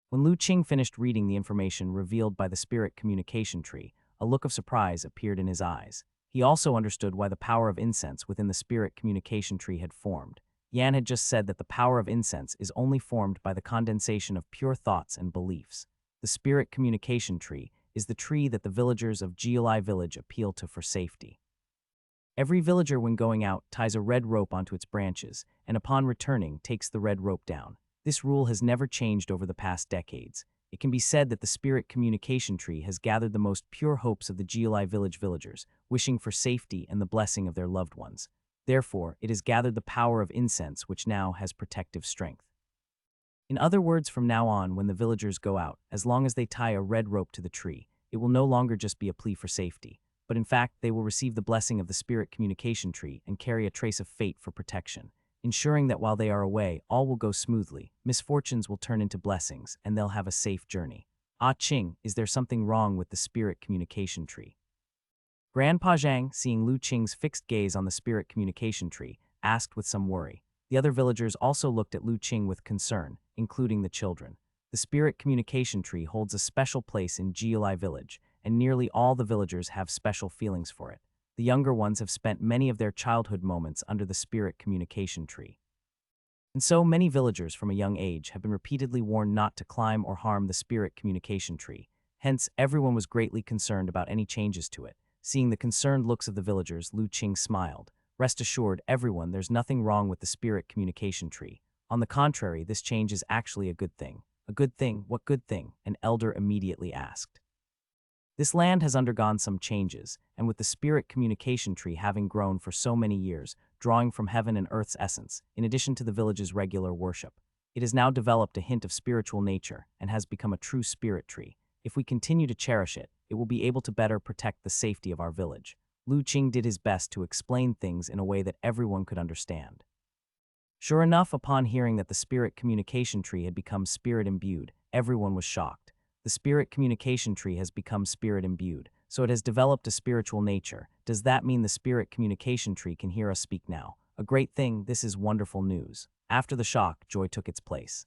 When Lu Qing finished reading the information revealed by the spirit communication tree, a look of surprise appeared in his eyes. He also understood why the power of incense within the spirit communication tree had formed. Yan had just said that the power of incense is only formed by the condensation of pure thoughts and beliefs. The spirit communication tree is the tree that the villagers of Jiulai village appeal to for safety. Every villager, when going out, ties a red rope onto its branches, and upon returning, takes the red rope down. This rule has never changed over the past decades. It can be said that the spirit communication tree has gathered the most pure hopes of the Jiulai village villagers, wishing for safety and the blessing of their loved ones. Therefore, it has gathered the power of incense, which now has protective strength. In other words, from now on, when the villagers go out, as long as they tie a red rope to the tree, it will no longer just be a plea for safety, but in fact, they will receive the blessing of the spirit communication tree and carry a trace of fate for protection, ensuring that while they are away, all will go smoothly, misfortunes will turn into blessings, and they'll have a safe journey. Ah Qing, is there something wrong with the spirit communication tree? Grandpa Zhang, seeing Lu Qing's fixed gaze on the spirit communication tree, asked with some worry. The other villagers also looked at Lu Qing with concern, including the children. The spirit communication tree holds a special place in Jiulai village, and nearly all the villagers have special feelings for it. The younger ones have spent many of their childhood moments under the spirit communication tree. And so many villagers from a young age have been repeatedly warned not to climb or harm the spirit communication tree. Hence, everyone was greatly concerned about any changes to it. Seeing the concerned looks of the villagers, Lu Qing smiled. Rest assured, everyone, there's nothing wrong with the spirit communication tree. On the contrary, this change is actually a good thing. A good thing? What good thing? An elder immediately asked. This land has undergone some changes, and with the spirit communication tree having grown for so many years, drawing from heaven and earth's essence, in addition to the village's regular worship, it has now developed a hint of spiritual nature and has become a true spirit tree. If we continue to cherish it, it will be able to better protect the safety of our village. Lu Qing did his best to explain things in a way that everyone could understand. Sure enough, upon hearing that the spirit communication tree had become spirit imbued, everyone was shocked. The spirit communication tree has become spirit imbued, so it has developed a spiritual nature. Does that mean the spirit communication tree can hear us speak now? A great thing, this is wonderful news. After the shock, joy took its place.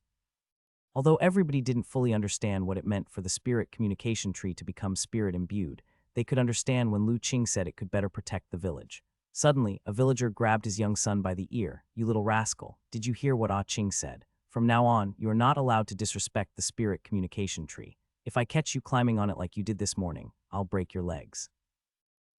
Although everybody didn't fully understand what it meant for the spirit communication tree to become spirit imbued, they could understand when Lu Qing said it could better protect the village. Suddenly, a villager grabbed his young son by the ear. "You little rascal, did you hear what Ah Qing said? From now on, you are not allowed to disrespect the spirit communication tree. If I catch you climbing on it like you did this morning, I'll break your legs."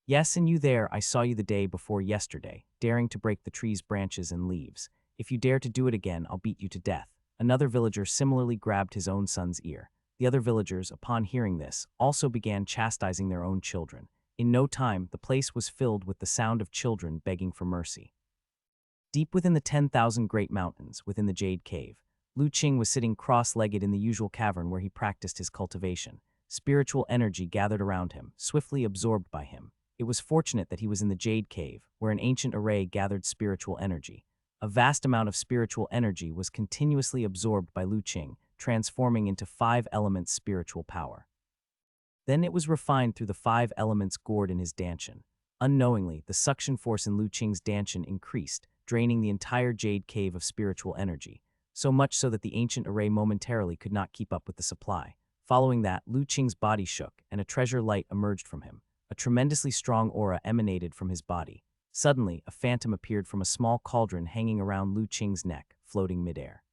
Yes, and you there, I saw you the day before yesterday, daring to break the tree's branches and leaves. If you dare to do it again, I'll beat you to death. Another villager similarly grabbed his own son's ear. The other villagers, upon hearing this, also began chastising their own children. In no time, the place was filled with the sound of children begging for mercy. Deep within the 10,000 Great Mountains, within the Jade Cave, Lu Qing was sitting cross-legged in the usual cavern where he practiced his cultivation. Spiritual energy gathered around him, swiftly absorbed by him. It was fortunate that he was in the Jade Cave, where an ancient array gathered spiritual energy. A vast amount of spiritual energy was continuously absorbed by Lu Qing, transforming into 5 elements spiritual power. Then it was refined through the 5 elements gourd in his dantian. Unknowingly, the suction force in Lu Qing's dantian increased, draining the entire Jade Cave of spiritual energy, so much so that the ancient array momentarily could not keep up with the supply. Following that, Lu Qing's body shook, and a treasure light emerged from him. A tremendously strong aura emanated from his body. Suddenly, a phantom appeared from a small cauldron hanging around Lu Qing's neck, floating midair.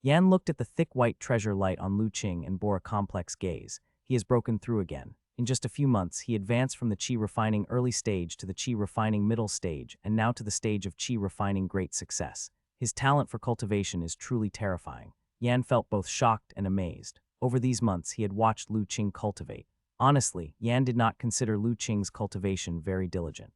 Yan looked at the thick white treasure light on Lu Qing and bore a complex gaze. He has broken through again. In just a few months, he advanced from the qi refining early stage to the qi refining middle stage and now to the stage of qi refining great success. His talent for cultivation is truly terrifying. Yan felt both shocked and amazed. Over these months, he had watched Lu Qing cultivate. Honestly, Yan did not consider Lu Qing's cultivation very diligent.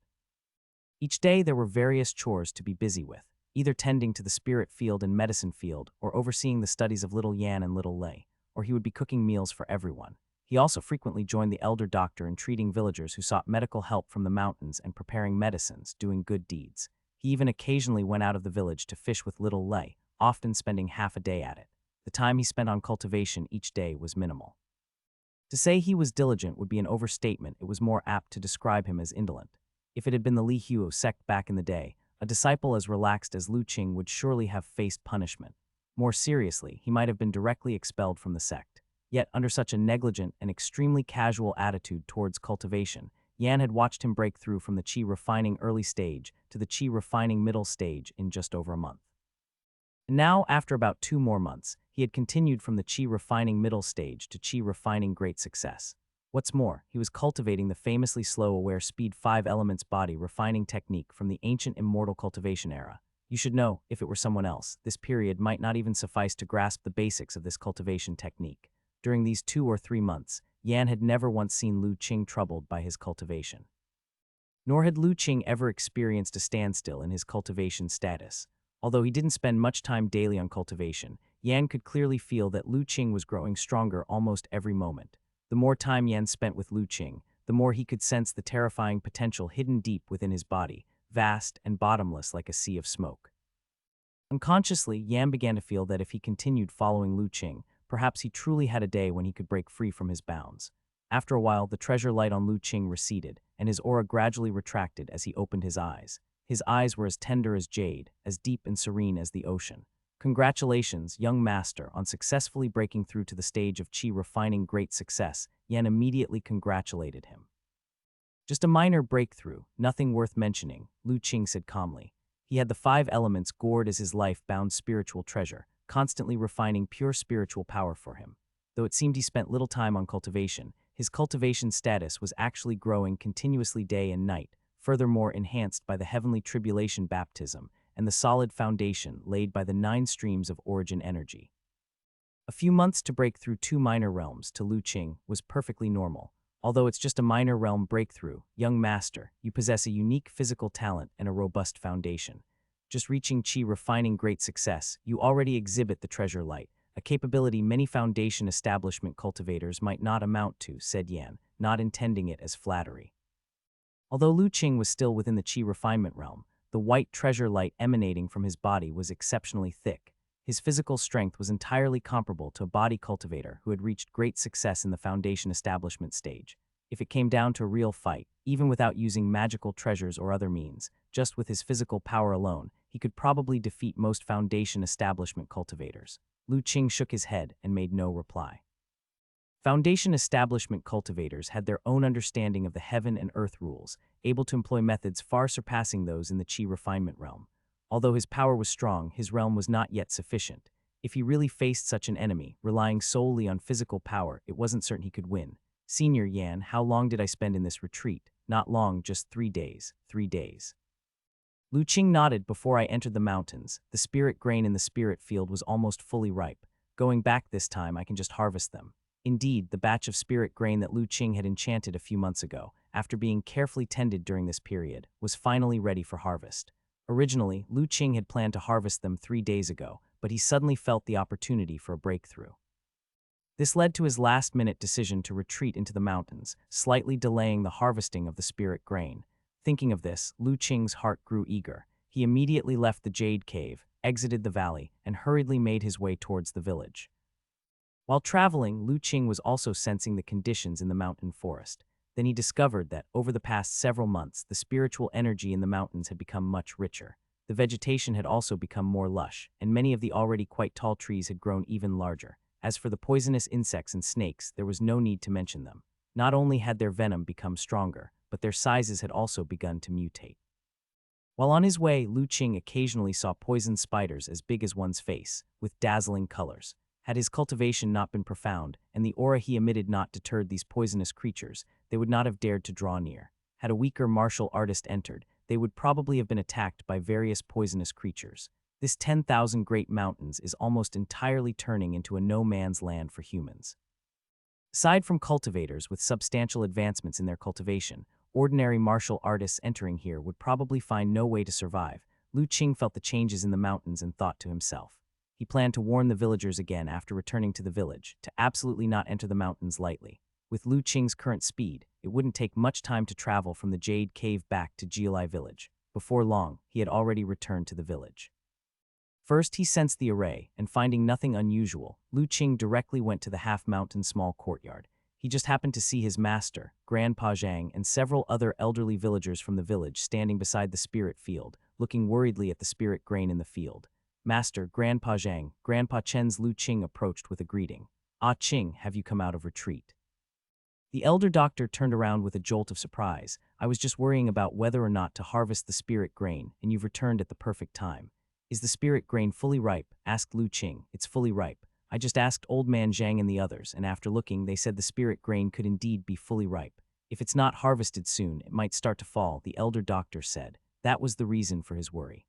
Each day there were various chores to be busy with, either tending to the spirit field and medicine field or overseeing the studies of little Yan and little Lei, or he would be cooking meals for everyone. He also frequently joined the elder doctor in treating villagers who sought medical help from the mountains and preparing medicines, doing good deeds. He even occasionally went out of the village to fish with little Lei, often spending half a day at it. The time he spent on cultivation each day was minimal. To say he was diligent would be an overstatement. It was more apt to describe him as indolent. If it had been the Li Huo sect back in the day, a disciple as relaxed as Lu Qing would surely have faced punishment. More seriously, he might have been directly expelled from the sect. Yet, under such a negligent and extremely casual attitude towards cultivation, Yan had watched him break through from the qi refining early stage to the qi refining middle stage in just over a month. And now, after about 2 more months, he had continued from the qi refining middle stage to qi refining great success. What's more, he was cultivating the famously slow-aware speed 5 elements body refining technique from the ancient immortal cultivation era. You should know, if it were someone else, this period might not even suffice to grasp the basics of this cultivation technique. During these 2 or 3 months, Yan had never once seen Lu Qing troubled by his cultivation. Nor had Lu Qing ever experienced a standstill in his cultivation status. Although he didn't spend much time daily on cultivation, Yan could clearly feel that Lu Qing was growing stronger almost every moment. The more time Yan spent with Lu Qing, the more he could sense the terrifying potential hidden deep within his body, vast and bottomless like a sea of smoke. Unconsciously, Yan began to feel that if he continued following Lu Qing, perhaps he truly had a day when he could break free from his bounds. After a while, the treasure light on Lu Qing receded, and his aura gradually retracted as he opened his eyes. His eyes were as tender as jade, as deep and serene as the ocean. Congratulations, young master, on successfully breaking through to the stage of qi refining great success. Yan immediately congratulated him. Just a minor breakthrough, nothing worth mentioning, Lu Qing said calmly. He had the 5 elements gourd as his life-bound spiritual treasure, constantly refining pure spiritual power for him. Though it seemed he spent little time on cultivation, his cultivation status was actually growing continuously day and night, furthermore enhanced by the heavenly tribulation baptism and the solid foundation laid by the 9 streams of origin energy. A few months to break through 2 minor realms to Lu Qing was perfectly normal. Although it's just a minor realm breakthrough, young master, you possess a unique physical talent and a robust foundation. Just reaching qi refining great success, you already exhibit the treasure light, a capability many foundation establishment cultivators might not amount to, said Yan, not intending it as flattery. Although Lu Qing was still within the qi refinement realm, the white treasure light emanating from his body was exceptionally thick. His physical strength was entirely comparable to a body cultivator who had reached great success in the foundation establishment stage. If it came down to a real fight, even without using magical treasures or other means, just with his physical power alone, he could probably defeat most foundation establishment cultivators. Lu Qing shook his head and made no reply. Foundation establishment cultivators had their own understanding of the heaven and earth rules, able to employ methods far surpassing those in the qi refinement realm. Although his power was strong, his realm was not yet sufficient. If he really faced such an enemy, relying solely on physical power, it wasn't certain he could win. Senior Yan, how long did I spend in this retreat? Not long, just 3 days. 3 days. Lu Qing nodded. Before I entered the mountains, the spirit grain in the spirit field was almost fully ripe. Going back this time, I can just harvest them. Indeed, the batch of spirit grain that Lu Qing had enchanted a few months ago, after being carefully tended during this period, was finally ready for harvest. Originally, Lu Qing had planned to harvest them 3 days ago, but he suddenly felt the opportunity for a breakthrough. This led to his last-minute decision to retreat into the mountains, slightly delaying the harvesting of the spirit grain. Thinking of this, Lu Qing's heart grew eager. He immediately left the jade cave, exited the valley, and hurriedly made his way towards the village. While traveling, Lu Qing was also sensing the conditions in the mountain forest. Then he discovered that, over the past several months, the spiritual energy in the mountains had become much richer. The vegetation had also become more lush, and many of the already quite tall trees had grown even larger. As for the poisonous insects and snakes, there was no need to mention them. Not only had their venom become stronger, but their sizes had also begun to mutate. While on his way, Lu Qing occasionally saw poisoned spiders as big as one's face, with dazzling colors. Had his cultivation not been profound, and the aura he emitted not deterred these poisonous creatures, they would not have dared to draw near. Had a weaker martial artist entered, they would probably have been attacked by various poisonous creatures. This 10,000 great mountains is almost entirely turning into a no-man's land for humans. Aside from cultivators with substantial advancements in their cultivation, ordinary martial artists entering here would probably find no way to survive. Lu Qing felt the changes in the mountains and thought to himself. He planned to warn the villagers again after returning to the village, to absolutely not enter the mountains lightly. With Lu Qing's current speed, it wouldn't take much time to travel from the Jade Cave back to Jiulai village. Before long, he had already returned to the village. First, he sensed the array, and finding nothing unusual, Lu Qing directly went to the half-mountain small courtyard. He just happened to see his master, Grandpa Zhang, and several other elderly villagers from the village standing beside the spirit field, looking worriedly at the spirit grain in the field. Master, Grandpa Zhang, Grandpa Chen's Lu Qing approached with a greeting. Ah Qing, have you come out of retreat? The elder doctor turned around with a jolt of surprise. I was just worrying about whether or not to harvest the spirit grain, and you've returned at the perfect time. Is the spirit grain fully ripe? Asked Lu Qing. It's fully ripe. I just asked old man Zhang and the others, and after looking, they said the spirit grain could indeed be fully ripe. If it's not harvested soon, it might start to fall, the elder doctor said. That was the reason for his worry.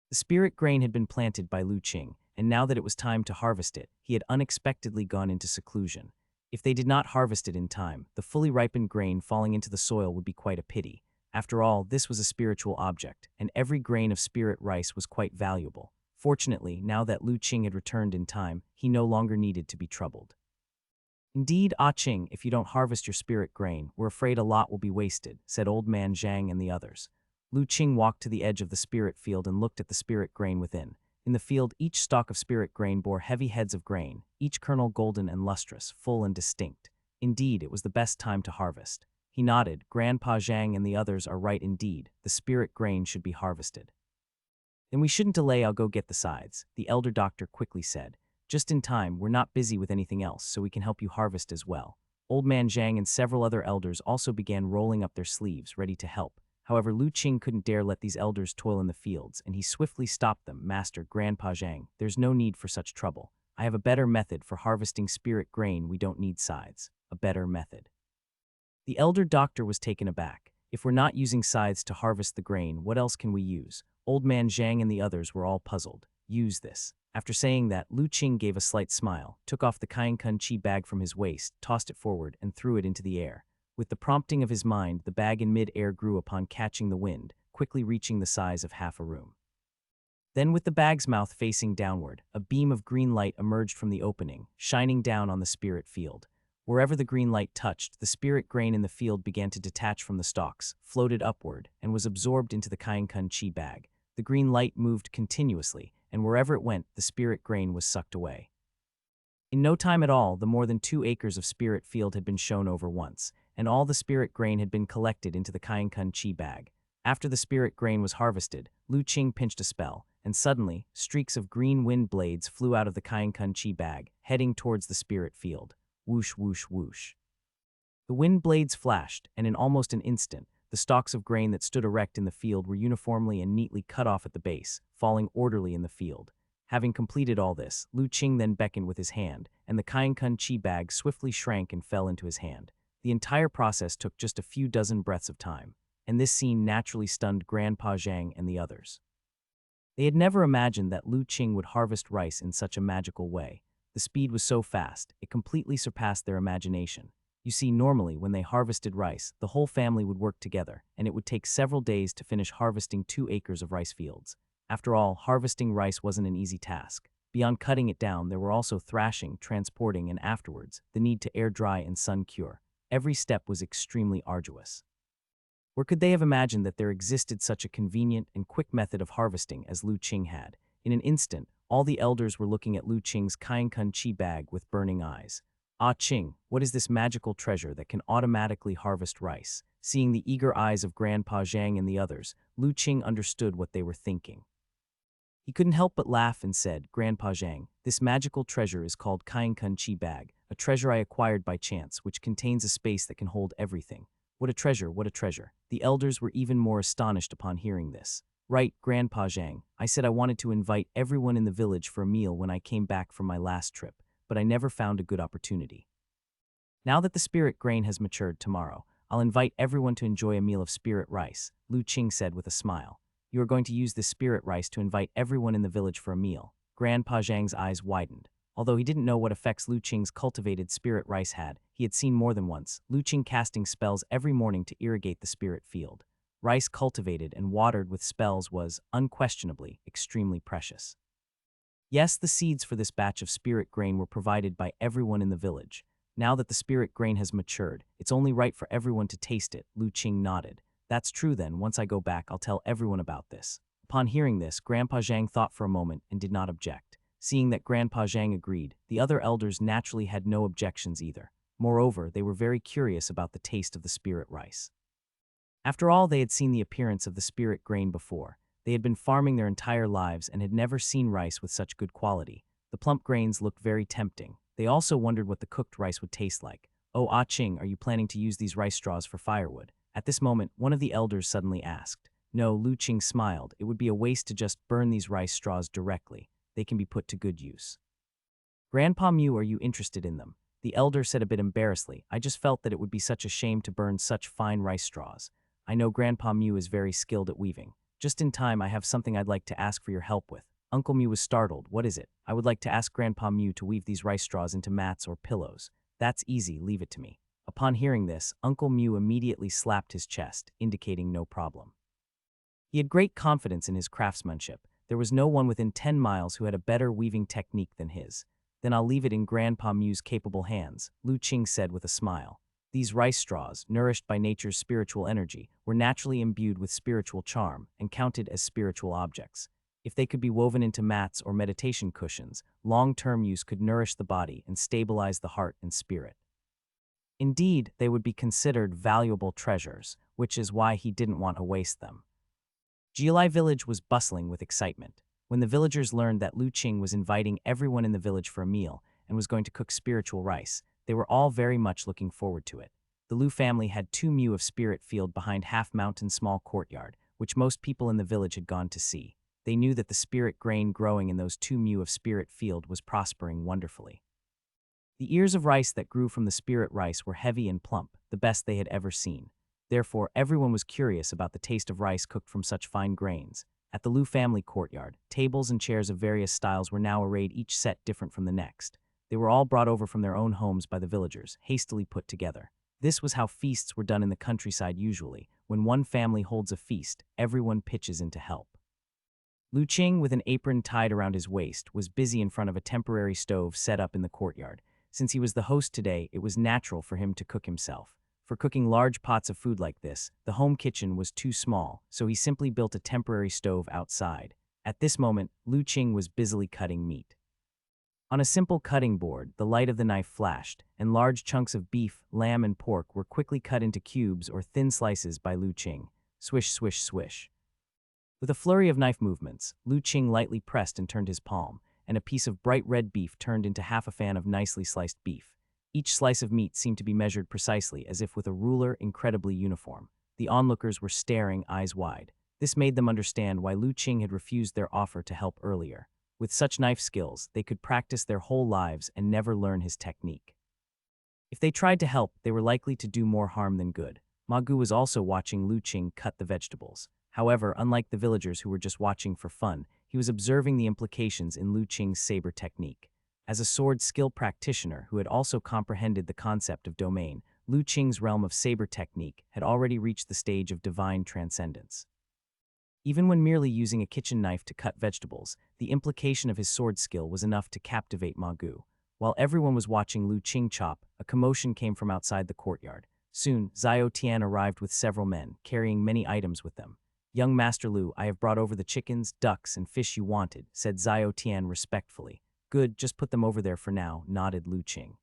The spirit grain had been planted by Lu Qing, and now that it was time to harvest it, he had unexpectedly gone into seclusion. If they did not harvest it in time, the fully ripened grain falling into the soil would be quite a pity. After all, this was a spiritual object, and every grain of spirit rice was quite valuable. Fortunately, now that Lu Qing had returned in time, he no longer needed to be troubled. Indeed, Ah Qing, if you don't harvest your spirit grain, we're afraid a lot will be wasted, said old man Zhang and the others. Lu Qing walked to the edge of the spirit field and looked at the spirit grain within. In the field, each stalk of spirit grain bore heavy heads of grain, each kernel golden and lustrous, full and distinct. Indeed, it was the best time to harvest. He nodded. Grandpa Zhang and the others are right indeed. The spirit grain should be harvested. Then we shouldn't delay, I'll go get the sides, the elder doctor quickly said. Just in time, we're not busy with anything else, so we can help you harvest as well. Old man Zhang and several other elders also began rolling up their sleeves, ready to help. However, Lu Qing couldn't dare let these elders toil in the fields, and he swiftly stopped them. Master, Grandpa Zhang, there's no need for such trouble. I have a better method for harvesting spirit grain. We don't need sides. A better method. The elder doctor was taken aback. If we're not using scythes to harvest the grain, what else can we use? Old man Zhang and the others were all puzzled. Use this. After saying that, Lu Qing gave a slight smile, took off the Kainkun Qi bag from his waist, tossed it forward, and threw it into the air. With the prompting of his mind, the bag in mid-air grew upon catching the wind, quickly reaching the size of half a room. Then with the bag's mouth facing downward, a beam of green light emerged from the opening, shining down on the spirit field. Wherever the green light touched, the spirit grain in the field began to detach from the stalks, floated upward, and was absorbed into the Kainkun Chi bag. The green light moved continuously, and wherever it went, the spirit grain was sucked away. In no time at all, the more than 2 acres of spirit field had been shown over once, and all the spirit grain had been collected into the Kainkun Chi bag. After the spirit grain was harvested, Lu Qing pinched a spell, and suddenly, streaks of green wind blades flew out of the Kainkun Chi bag, heading towards the spirit field. Whoosh, whoosh, whoosh. The wind blades flashed, and in almost an instant, the stalks of grain that stood erect in the field were uniformly and neatly cut off at the base, falling orderly in the field. Having completed all this, Lu Qing then beckoned with his hand, and the Kainkun Chi bag swiftly shrank and fell into his hand. The entire process took just a few dozen breaths of time, and this scene naturally stunned Grandpa Zhang and the others. They had never imagined that Lu Qing would harvest rice in such a magical way. The speed was so fast, it completely surpassed their imagination. You see, normally, when they harvested rice, the whole family would work together, and it would take several days to finish harvesting 2 acres of rice fields. After all, harvesting rice wasn't an easy task. Beyond cutting it down, there were also thrashing, transporting, and afterwards, the need to air dry and sun cure. Every step was extremely arduous. Or could they have imagined that there existed such a convenient and quick method of harvesting as Lu Qing had? In an instant, all the elders were looking at Lu Qing's Kainkun Chi bag with burning eyes. Ah Qing, what is this magical treasure that can automatically harvest rice? Seeing the eager eyes of Grandpa Zhang and the others, Lu Qing understood what they were thinking. He couldn't help but laugh and said, Grandpa Zhang, this magical treasure is called Kainkun Chi bag, a treasure I acquired by chance, which contains a space that can hold everything. What a treasure, what a treasure. The elders were even more astonished upon hearing this. Right, Grandpa Zhang, I said I wanted to invite everyone in the village for a meal when I came back from my last trip, but I never found a good opportunity. Now that the spirit grain has matured tomorrow, I'll invite everyone to enjoy a meal of spirit rice, Lu Qing said with a smile. You are going to use this spirit rice to invite everyone in the village for a meal. Grandpa Zhang's eyes widened. Although he didn't know what effects Lu Qing's cultivated spirit rice had, he had seen more than once, Lu Qing casting spells every morning to irrigate the spirit field. Rice cultivated and watered with spells was, unquestionably, extremely precious. Yes, the seeds for this batch of spirit grain were provided by everyone in the village. Now that the spirit grain has matured, it's only right for everyone to taste it, Lu Qing nodded. That's true then, once I go back, I'll tell everyone about this. Upon hearing this, Grandpa Zhang thought for a moment and did not object. Seeing that Grandpa Zhang agreed, the other elders naturally had no objections either. Moreover, they were very curious about the taste of the spirit rice. After all, they had seen the appearance of the spirit grain before. They had been farming their entire lives and had never seen rice with such good quality. The plump grains looked very tempting. They also wondered what the cooked rice would taste like. Oh, Ah Qing, are you planning to use these rice straws for firewood? At this moment, one of the elders suddenly asked. No, Lu Qing smiled. It would be a waste to just burn these rice straws directly. They can be put to good use. Grandpa Mew, are you interested in them? The elder said a bit embarrassedly. I just felt that it would be such a shame to burn such fine rice straws. I know Grandpa Mew is very skilled at weaving. Just in time, I have something I'd like to ask for your help with. Uncle Mew was startled. What is it? I would like to ask Grandpa Mew to weave these rice straws into mats or pillows. That's easy, leave it to me. Upon hearing this, Uncle Mew immediately slapped his chest, indicating no problem. He had great confidence in his craftsmanship. There was no one within 10 miles who had a better weaving technique than his. Then I'll leave it in Grandpa Mew's capable hands, Lu Qing said with a smile. These rice straws, nourished by nature's spiritual energy, were naturally imbued with spiritual charm and counted as spiritual objects. If they could be woven into mats or meditation cushions, long-term use could nourish the body and stabilize the heart and spirit. Indeed, they would be considered valuable treasures, which is why he didn't want to waste them. Jialai village was bustling with excitement. When the villagers learned that Lu Qing was inviting everyone in the village for a meal and was going to cook spiritual rice, they were all very much looking forward to it. The Lu family had 2 mu of spirit field behind Half Mountain small courtyard, which most people in the village had gone to see. They knew that the spirit grain growing in those 2 mu of spirit field was prospering wonderfully. The ears of rice that grew from the spirit rice were heavy and plump, the best they had ever seen. Therefore, everyone was curious about the taste of rice cooked from such fine grains. At the Lu family courtyard, tables and chairs of various styles were now arrayed, each set different from the next. They were all brought over from their own homes by the villagers, hastily put together. This was how feasts were done in the countryside usually. When one family holds a feast, everyone pitches in to help. Lu Qing, with an apron tied around his waist, was busy in front of a temporary stove set up in the courtyard. Since he was the host today, it was natural for him to cook himself. For cooking large pots of food like this, the home kitchen was too small, so he simply built a temporary stove outside. At this moment, Lu Qing was busily cutting meat. On a simple cutting board, the light of the knife flashed, and large chunks of beef, lamb, and pork were quickly cut into cubes or thin slices by Lu Qing. Swish, swish, swish. With a flurry of knife movements, Lu Qing lightly pressed and turned his palm, and a piece of bright red beef turned into half a fan of nicely sliced beef. Each slice of meat seemed to be measured precisely, as if with a ruler, incredibly uniform. The onlookers were staring, eyes wide. This made them understand why Lu Qing had refused their offer to help earlier. With such knife skills, they could practice their whole lives and never learn his technique. If they tried to help, they were likely to do more harm than good. Ma Gu was also watching Lu Qing cut the vegetables. However, unlike the villagers who were just watching for fun, he was observing the implications in Lu Qing's saber technique. As a sword skill practitioner who had also comprehended the concept of domain, Lu Qing's realm of saber technique had already reached the stage of divine transcendence. Even when merely using a kitchen knife to cut vegetables, the implication of his sword skill was enough to captivate Ma Gu. While everyone was watching Lu Qing chop, a commotion came from outside the courtyard. Soon, Zhao Tian arrived with several men, carrying many items with them. "Young Master Lu, I have brought over the chickens, ducks, and fish you wanted," said Zhao Tian respectfully. "Good, just put them over there for now," nodded Lu Qing.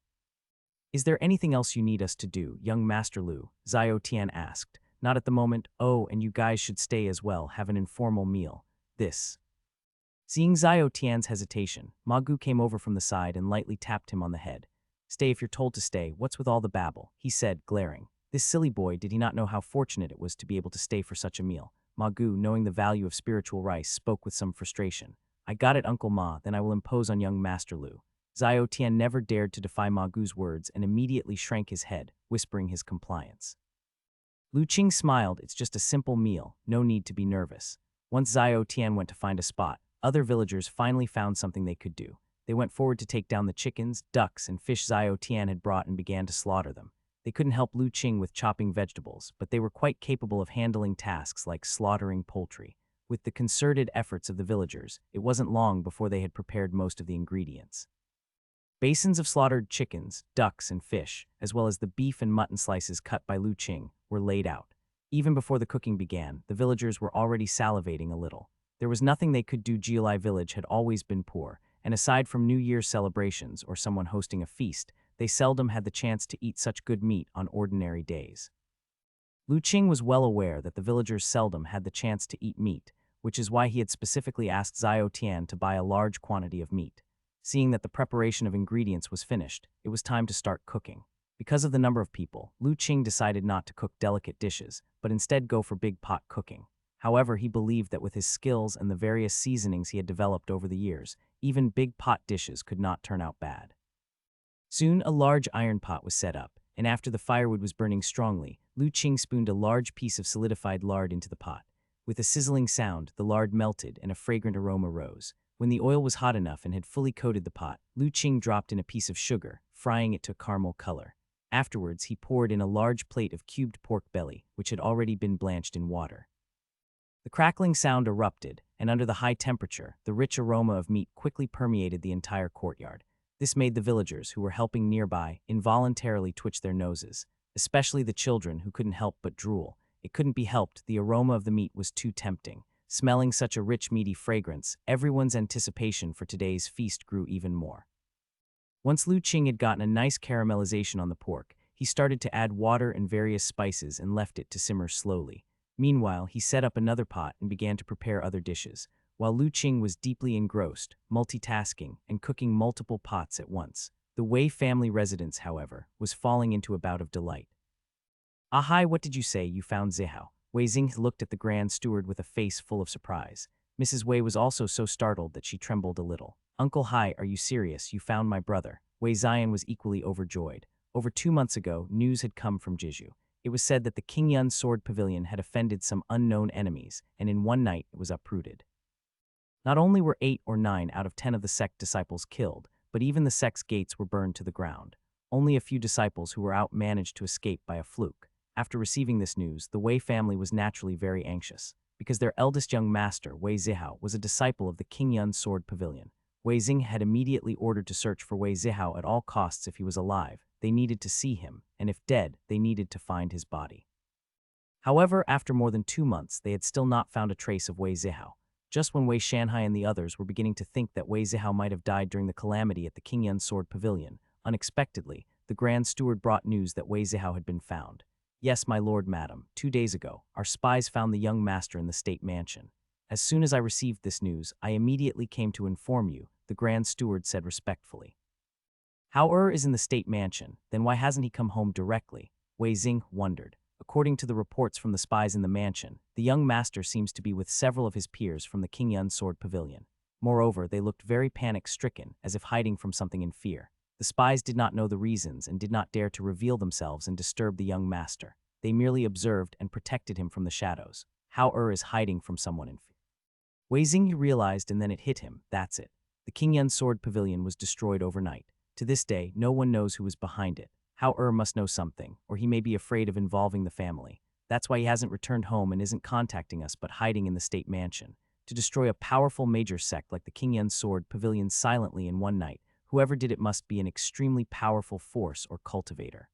"Is there anything else you need us to do, young Master Lu?" Zhao Tian asked. "Not at the moment. Oh, and you guys should stay as well, have an informal meal. This." Seeing Zhao Tian's hesitation, Ma Gu came over from the side and lightly tapped him on the head. "Stay if you're told to stay, what's with all the babble?" he said, glaring. This silly boy, did he not know how fortunate it was to be able to stay for such a meal? Ma Gu, knowing the value of spiritual rice, spoke with some frustration. "I got it, Uncle Ma, then I will impose on young Master Lu." Zhao Tian never dared to defy Ma Gu's words and immediately shrank his head, whispering his compliance. Lu Qing smiled. "It's just a simple meal, no need to be nervous." Once Zhao Tian went to find a spot, other villagers finally found something they could do. They went forward to take down the chickens, ducks, and fish Zhao Tian had brought and began to slaughter them. They couldn't help Lu Qing with chopping vegetables, but they were quite capable of handling tasks like slaughtering poultry. With the concerted efforts of the villagers, it wasn't long before they had prepared most of the ingredients. Basins of slaughtered chickens, ducks, and fish, as well as the beef and mutton slices cut by Lu Qing, were laid out. Even before the cooking began, the villagers were already salivating a little. There was nothing they could do. Jiulai village had always been poor, and aside from New Year's celebrations or someone hosting a feast, they seldom had the chance to eat such good meat on ordinary days. Lu Qing was well aware that the villagers seldom had the chance to eat meat, which is why he had specifically asked Zhao Tian to buy a large quantity of meat. Seeing that the preparation of ingredients was finished, it was time to start cooking. Because of the number of people, Lu Qing decided not to cook delicate dishes, but instead go for big pot cooking. However, he believed that with his skills and the various seasonings he had developed over the years, even big pot dishes could not turn out bad. Soon, a large iron pot was set up, and after the firewood was burning strongly, Lu Qing spooned a large piece of solidified lard into the pot. With a sizzling sound, the lard melted and a fragrant aroma rose. When the oil was hot enough and had fully coated the pot, Lu Qing dropped in a piece of sugar, frying it to a caramel color. Afterwards, he poured in a large plate of cubed pork belly, which had already been blanched in water. The crackling sound erupted, and under the high temperature, the rich aroma of meat quickly permeated the entire courtyard. This made the villagers, who were helping nearby, involuntarily twitch their noses, especially the children, who couldn't help but drool. It couldn't be helped, the aroma of the meat was too tempting. Smelling such a rich, meaty fragrance, everyone's anticipation for today's feast grew even more. Once Lu Qing had gotten a nice caramelization on the pork, he started to add water and various spices and left it to simmer slowly. Meanwhile, he set up another pot and began to prepare other dishes, while Lu Qing was deeply engrossed, multitasking, and cooking multiple pots at once. The Wei family residence, however, was falling into a bout of delight. "Ah hi, what did you say you found Zihao?" Wei Xing looked at the grand steward with a face full of surprise. Mrs. Wei was also so startled that she trembled a little. "Uncle Hai, are you serious? You found my brother?" Wei Zion was equally overjoyed. Over 2 months ago, news had come from Jeju. It was said that the Qingyun Sword Pavilion had offended some unknown enemies, and in one night it was uprooted. Not only were 8 or 9 out of 10 of the sect disciples killed, but even the sect's gates were burned to the ground. Only a few disciples who were out managed to escape by a fluke. After receiving this news, the Wei family was naturally very anxious. because their eldest young master, Wei Zihao, was a disciple of the King Yun Sword Pavilion. Wei Xing had immediately ordered to search for Wei Zihao at all costs. If he was alive, they needed to see him, and if dead, they needed to find his body. However, after more than 2 months, they had still not found a trace of Wei Zihao. Just when Wei Shanhai and the others were beginning to think that Wei Zihao might have died during the calamity at the King Yun Sword Pavilion, unexpectedly, the Grand Steward brought news that Wei Zihao had been found. Yes, my lord, madam, 2 days ago, our spies found the young master in the state mansion. As soon as I received this news, I immediately came to inform you, the Grand Steward said respectfully. How is in the state mansion, then why hasn't he come home directly? Wei Xing wondered. According to the reports from the spies in the mansion, the young master seems to be with several of his peers from the King Yun Sword Pavilion. Moreover, they looked very panic-stricken, as if hiding from something in fear. The spies did not know the reasons and did not dare to reveal themselves and disturb the young master. They merely observed and protected him from the shadows. How is hiding from someone in fear? Wei Xing realized, and then it hit him. That's it. The King Yun Sword Pavilion was destroyed overnight. To this day, no one knows who was behind it. How must know something, or he may be afraid of involving the family. That's why he hasn't returned home and isn't contacting us but hiding in the state mansion. To destroy a powerful major sect like the King Yun Sword Pavilion silently in one night, whoever did it must be an extremely powerful force or cultivator.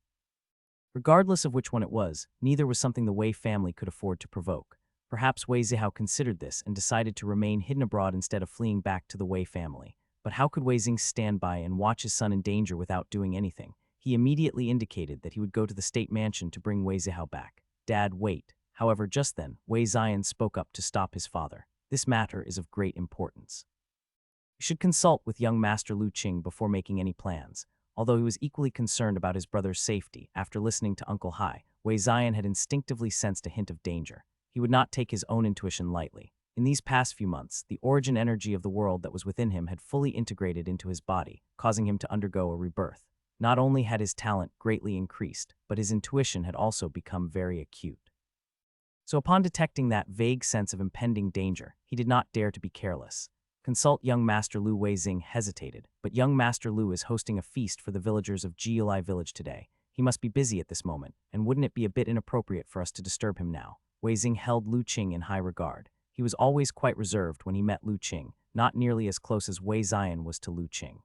Regardless of which one it was, neither was something the Wei family could afford to provoke. Perhaps Wei Zihao considered this and decided to remain hidden abroad instead of fleeing back to the Wei family. But how could Wei Xing stand by and watch his son in danger without doing anything? He immediately indicated that he would go to the state mansion to bring Wei Zihao back. Dad, wait. However, just then, Wei Zion spoke up to stop his father. This matter is of great importance. You should consult with young Master Lu Qing before making any plans. Although he was equally concerned about his brother's safety, after listening to Uncle Hai, Wei Zion had instinctively sensed a hint of danger. He would not take his own intuition lightly. In these past few months, the origin energy of the world that was within him had fully integrated into his body, causing him to undergo a rebirth. Not only had his talent greatly increased, but his intuition had also become very acute. So upon detecting that vague sense of impending danger, he did not dare to be careless. Consult young Master Lu. Wei Xing hesitated, but young Master Lu is hosting a feast for the villagers of Jiulai village today. He must be busy at this moment, and wouldn't it be a bit inappropriate for us to disturb him now? Wei Xing held Lu Qing in high regard. He was always quite reserved when he met Lu Qing, not nearly as close as Wei Zion was to Lu Qing.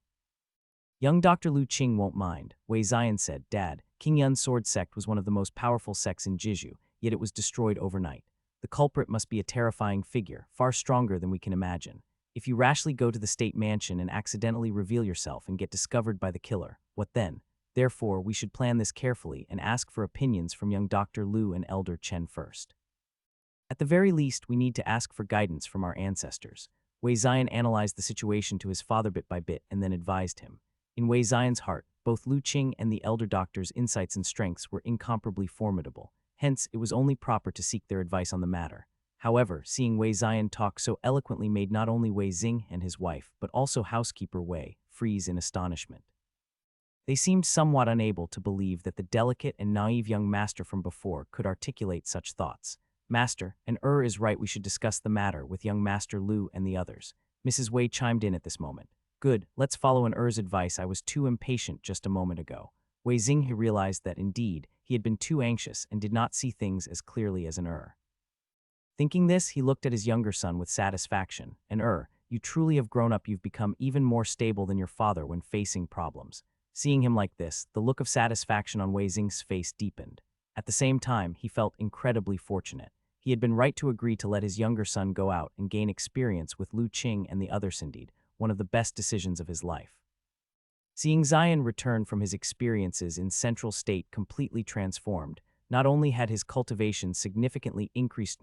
Young Dr. Lu Qing won't mind, Wei Zion said. Dad, King Yun's sword sect was one of the most powerful sects in Jizhu, yet it was destroyed overnight. The culprit must be a terrifying figure, far stronger than we can imagine. If you rashly go to the state mansion and accidentally reveal yourself and get discovered by the killer, what then? Therefore, we should plan this carefully and ask for opinions from young Dr. Lu and Elder Chen first. At the very least, we need to ask for guidance from our ancestors. Wei Zion analyzed the situation to his father bit by bit and then advised him. In Wei Zion's heart, both Lu Qing and the elder doctor's insights and strengths were incomparably formidable. Hence, it was only proper to seek their advice on the matter. However, seeing Wei Zion talk so eloquently made not only Wei Xing and his wife, but also housekeeper Wei, freeze in astonishment. They seemed somewhat unable to believe that the delicate and naive young master from before could articulate such thoughts. Master, and is right, we should discuss the matter with young Master Lu and the others. Mrs. Wei chimed in at this moment. Good, let's follow Er's advice. I was too impatient just a moment ago. Wei Xing realized that, indeed, he had been too anxious and did not see things as clearly as Thinking this, he looked at his younger son with satisfaction. And you truly have grown up. You've become even more stable than your father when facing problems. Seeing him like this, the look of satisfaction on Wei Xing's face deepened. At the same time, he felt incredibly fortunate. He had been right to agree to let his younger son go out and gain experience with Lu Qing and the others, indeed, one of the best decisions of his life. Seeing Zion return from his experiences in Central State completely transformed, not only had his cultivation significantly increased,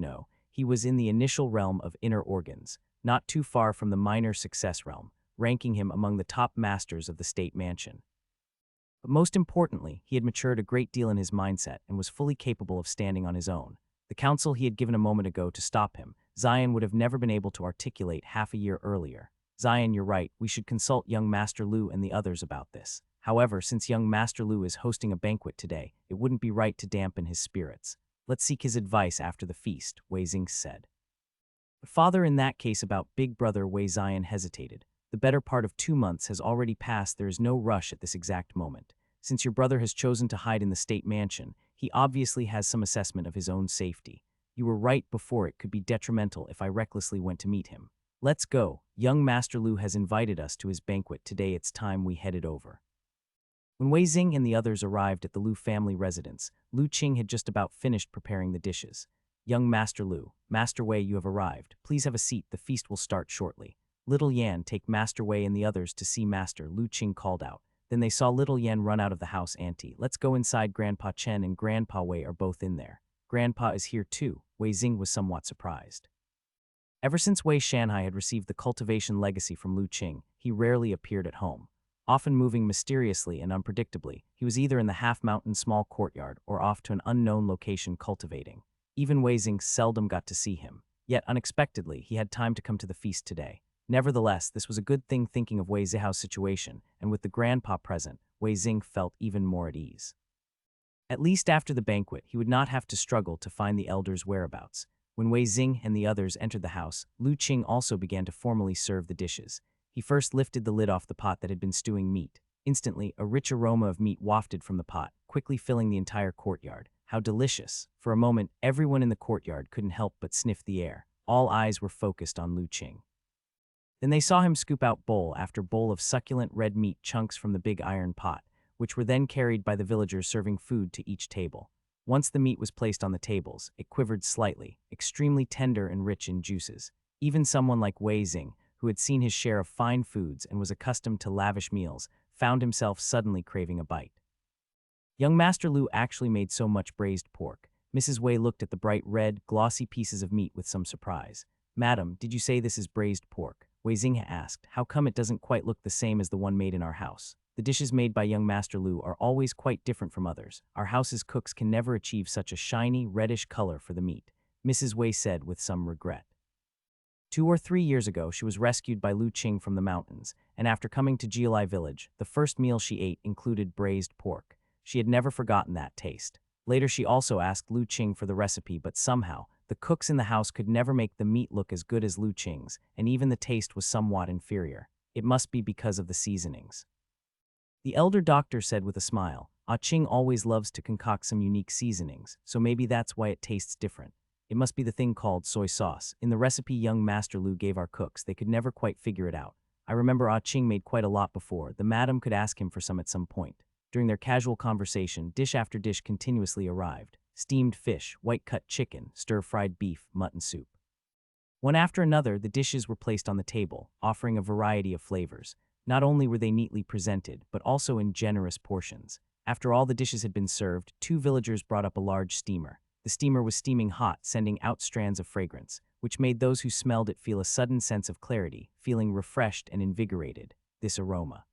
he was in the initial realm of inner organs, not too far from the minor success realm, ranking him among the top masters of the state mansion. But most importantly, he had matured a great deal in his mindset and was fully capable of standing on his own. The counsel he had given a moment ago to stop him, Zion would have never been able to articulate half a year earlier. Zion, you're right, we should consult young Master Lu and the others about this. However, since young Master Lu is hosting a banquet today, it wouldn't be right to dampen his spirits. Let's seek his advice after the feast, Wei Xing said. But father, in that case about big brother, Wei Zion hesitated. The better part of 2 months has already passed. There is no rush at this exact moment. Since your brother has chosen to hide in the state mansion, he obviously has some assessment of his own safety. You were right before it could be detrimental if I recklessly went to meet him. Let's go. Young Master Lu has invited us to his banquet. Today it's time we headed over. When Wei Xing and the others arrived at the Lu family residence, Lu Qing had just about finished preparing the dishes. Young Master Lu, Master Wei, you have arrived. Please have a seat. The feast will start shortly. Little Yan, take Master Wei and the others to see Master, Lu Qing called out. Then they saw Little Yan run out of the house. Auntie, let's go inside. Grandpa Chen and Grandpa Wei are both in there. Grandpa is here too. Wei Xing was somewhat surprised. Ever since Wei Shanhai had received the cultivation legacy from Lu Qing, he rarely appeared at home. Often moving mysteriously and unpredictably, he was either in the half-mountain small courtyard or off to an unknown location cultivating. Even Wei Xing seldom got to see him. Yet, unexpectedly, he had time to come to the feast today. Nevertheless, this was a good thing. Thinking of Wei Zihou's situation, and with the grandpa present, Wei Xing felt even more at ease. At least after the banquet, he would not have to struggle to find the elders' whereabouts. When Wei Xing and the others entered the house, Lu Qing also began to formally serve the dishes. He first lifted the lid off the pot that had been stewing meat. Instantly, a rich aroma of meat wafted from the pot, quickly filling the entire courtyard. How delicious! For a moment, everyone in the courtyard couldn't help but sniff the air. All eyes were focused on Lu Qing. Then they saw him scoop out bowl after bowl of succulent red meat chunks from the big iron pot, which were then carried by the villagers serving food to each table. Once the meat was placed on the tables, it quivered slightly, extremely tender and rich in juices. Even someone like Wei Xing, who had seen his share of fine foods and was accustomed to lavish meals, found himself suddenly craving a bite. Young Master Lu actually made so much braised pork. Mrs. Wei looked at the bright red, glossy pieces of meat with some surprise. Madam, did you say this is braised pork? Wei Xing asked. How come it doesn't quite look the same as the one made in our house? The dishes made by young Master Lu are always quite different from others. Our house's cooks can never achieve such a shiny, reddish color for the meat, Mrs. Wei said with some regret. 2 or 3 years ago, she was rescued by Lu Qing from the mountains, and after coming to Jialai village, the first meal she ate included braised pork. She had never forgotten that taste. Later, she also asked Lu Qing for the recipe, but somehow, the cooks in the house could never make the meat look as good as Lu Qing's, and even the taste was somewhat inferior. It must be because of the seasonings. The elder doctor said with a smile, Qing always loves to concoct some unique seasonings, so maybe that's why it tastes different. It must be the thing called soy sauce. In the recipe young Master Lu gave our cooks, they could never quite figure it out. I remember Qing made quite a lot before. The madam could ask him for some at some point. During their casual conversation, dish after dish continuously arrived. Steamed fish, white-cut chicken, stir-fried beef, mutton soup. One after another, the dishes were placed on the table, offering a variety of flavors. Not only were they neatly presented, but also in generous portions. After all the dishes had been served, 2 villagers brought up a large steamer. The steamer was steaming hot, sending out strands of fragrance, which made those who smelled it feel a sudden sense of clarity, feeling refreshed and invigorated. This aroma.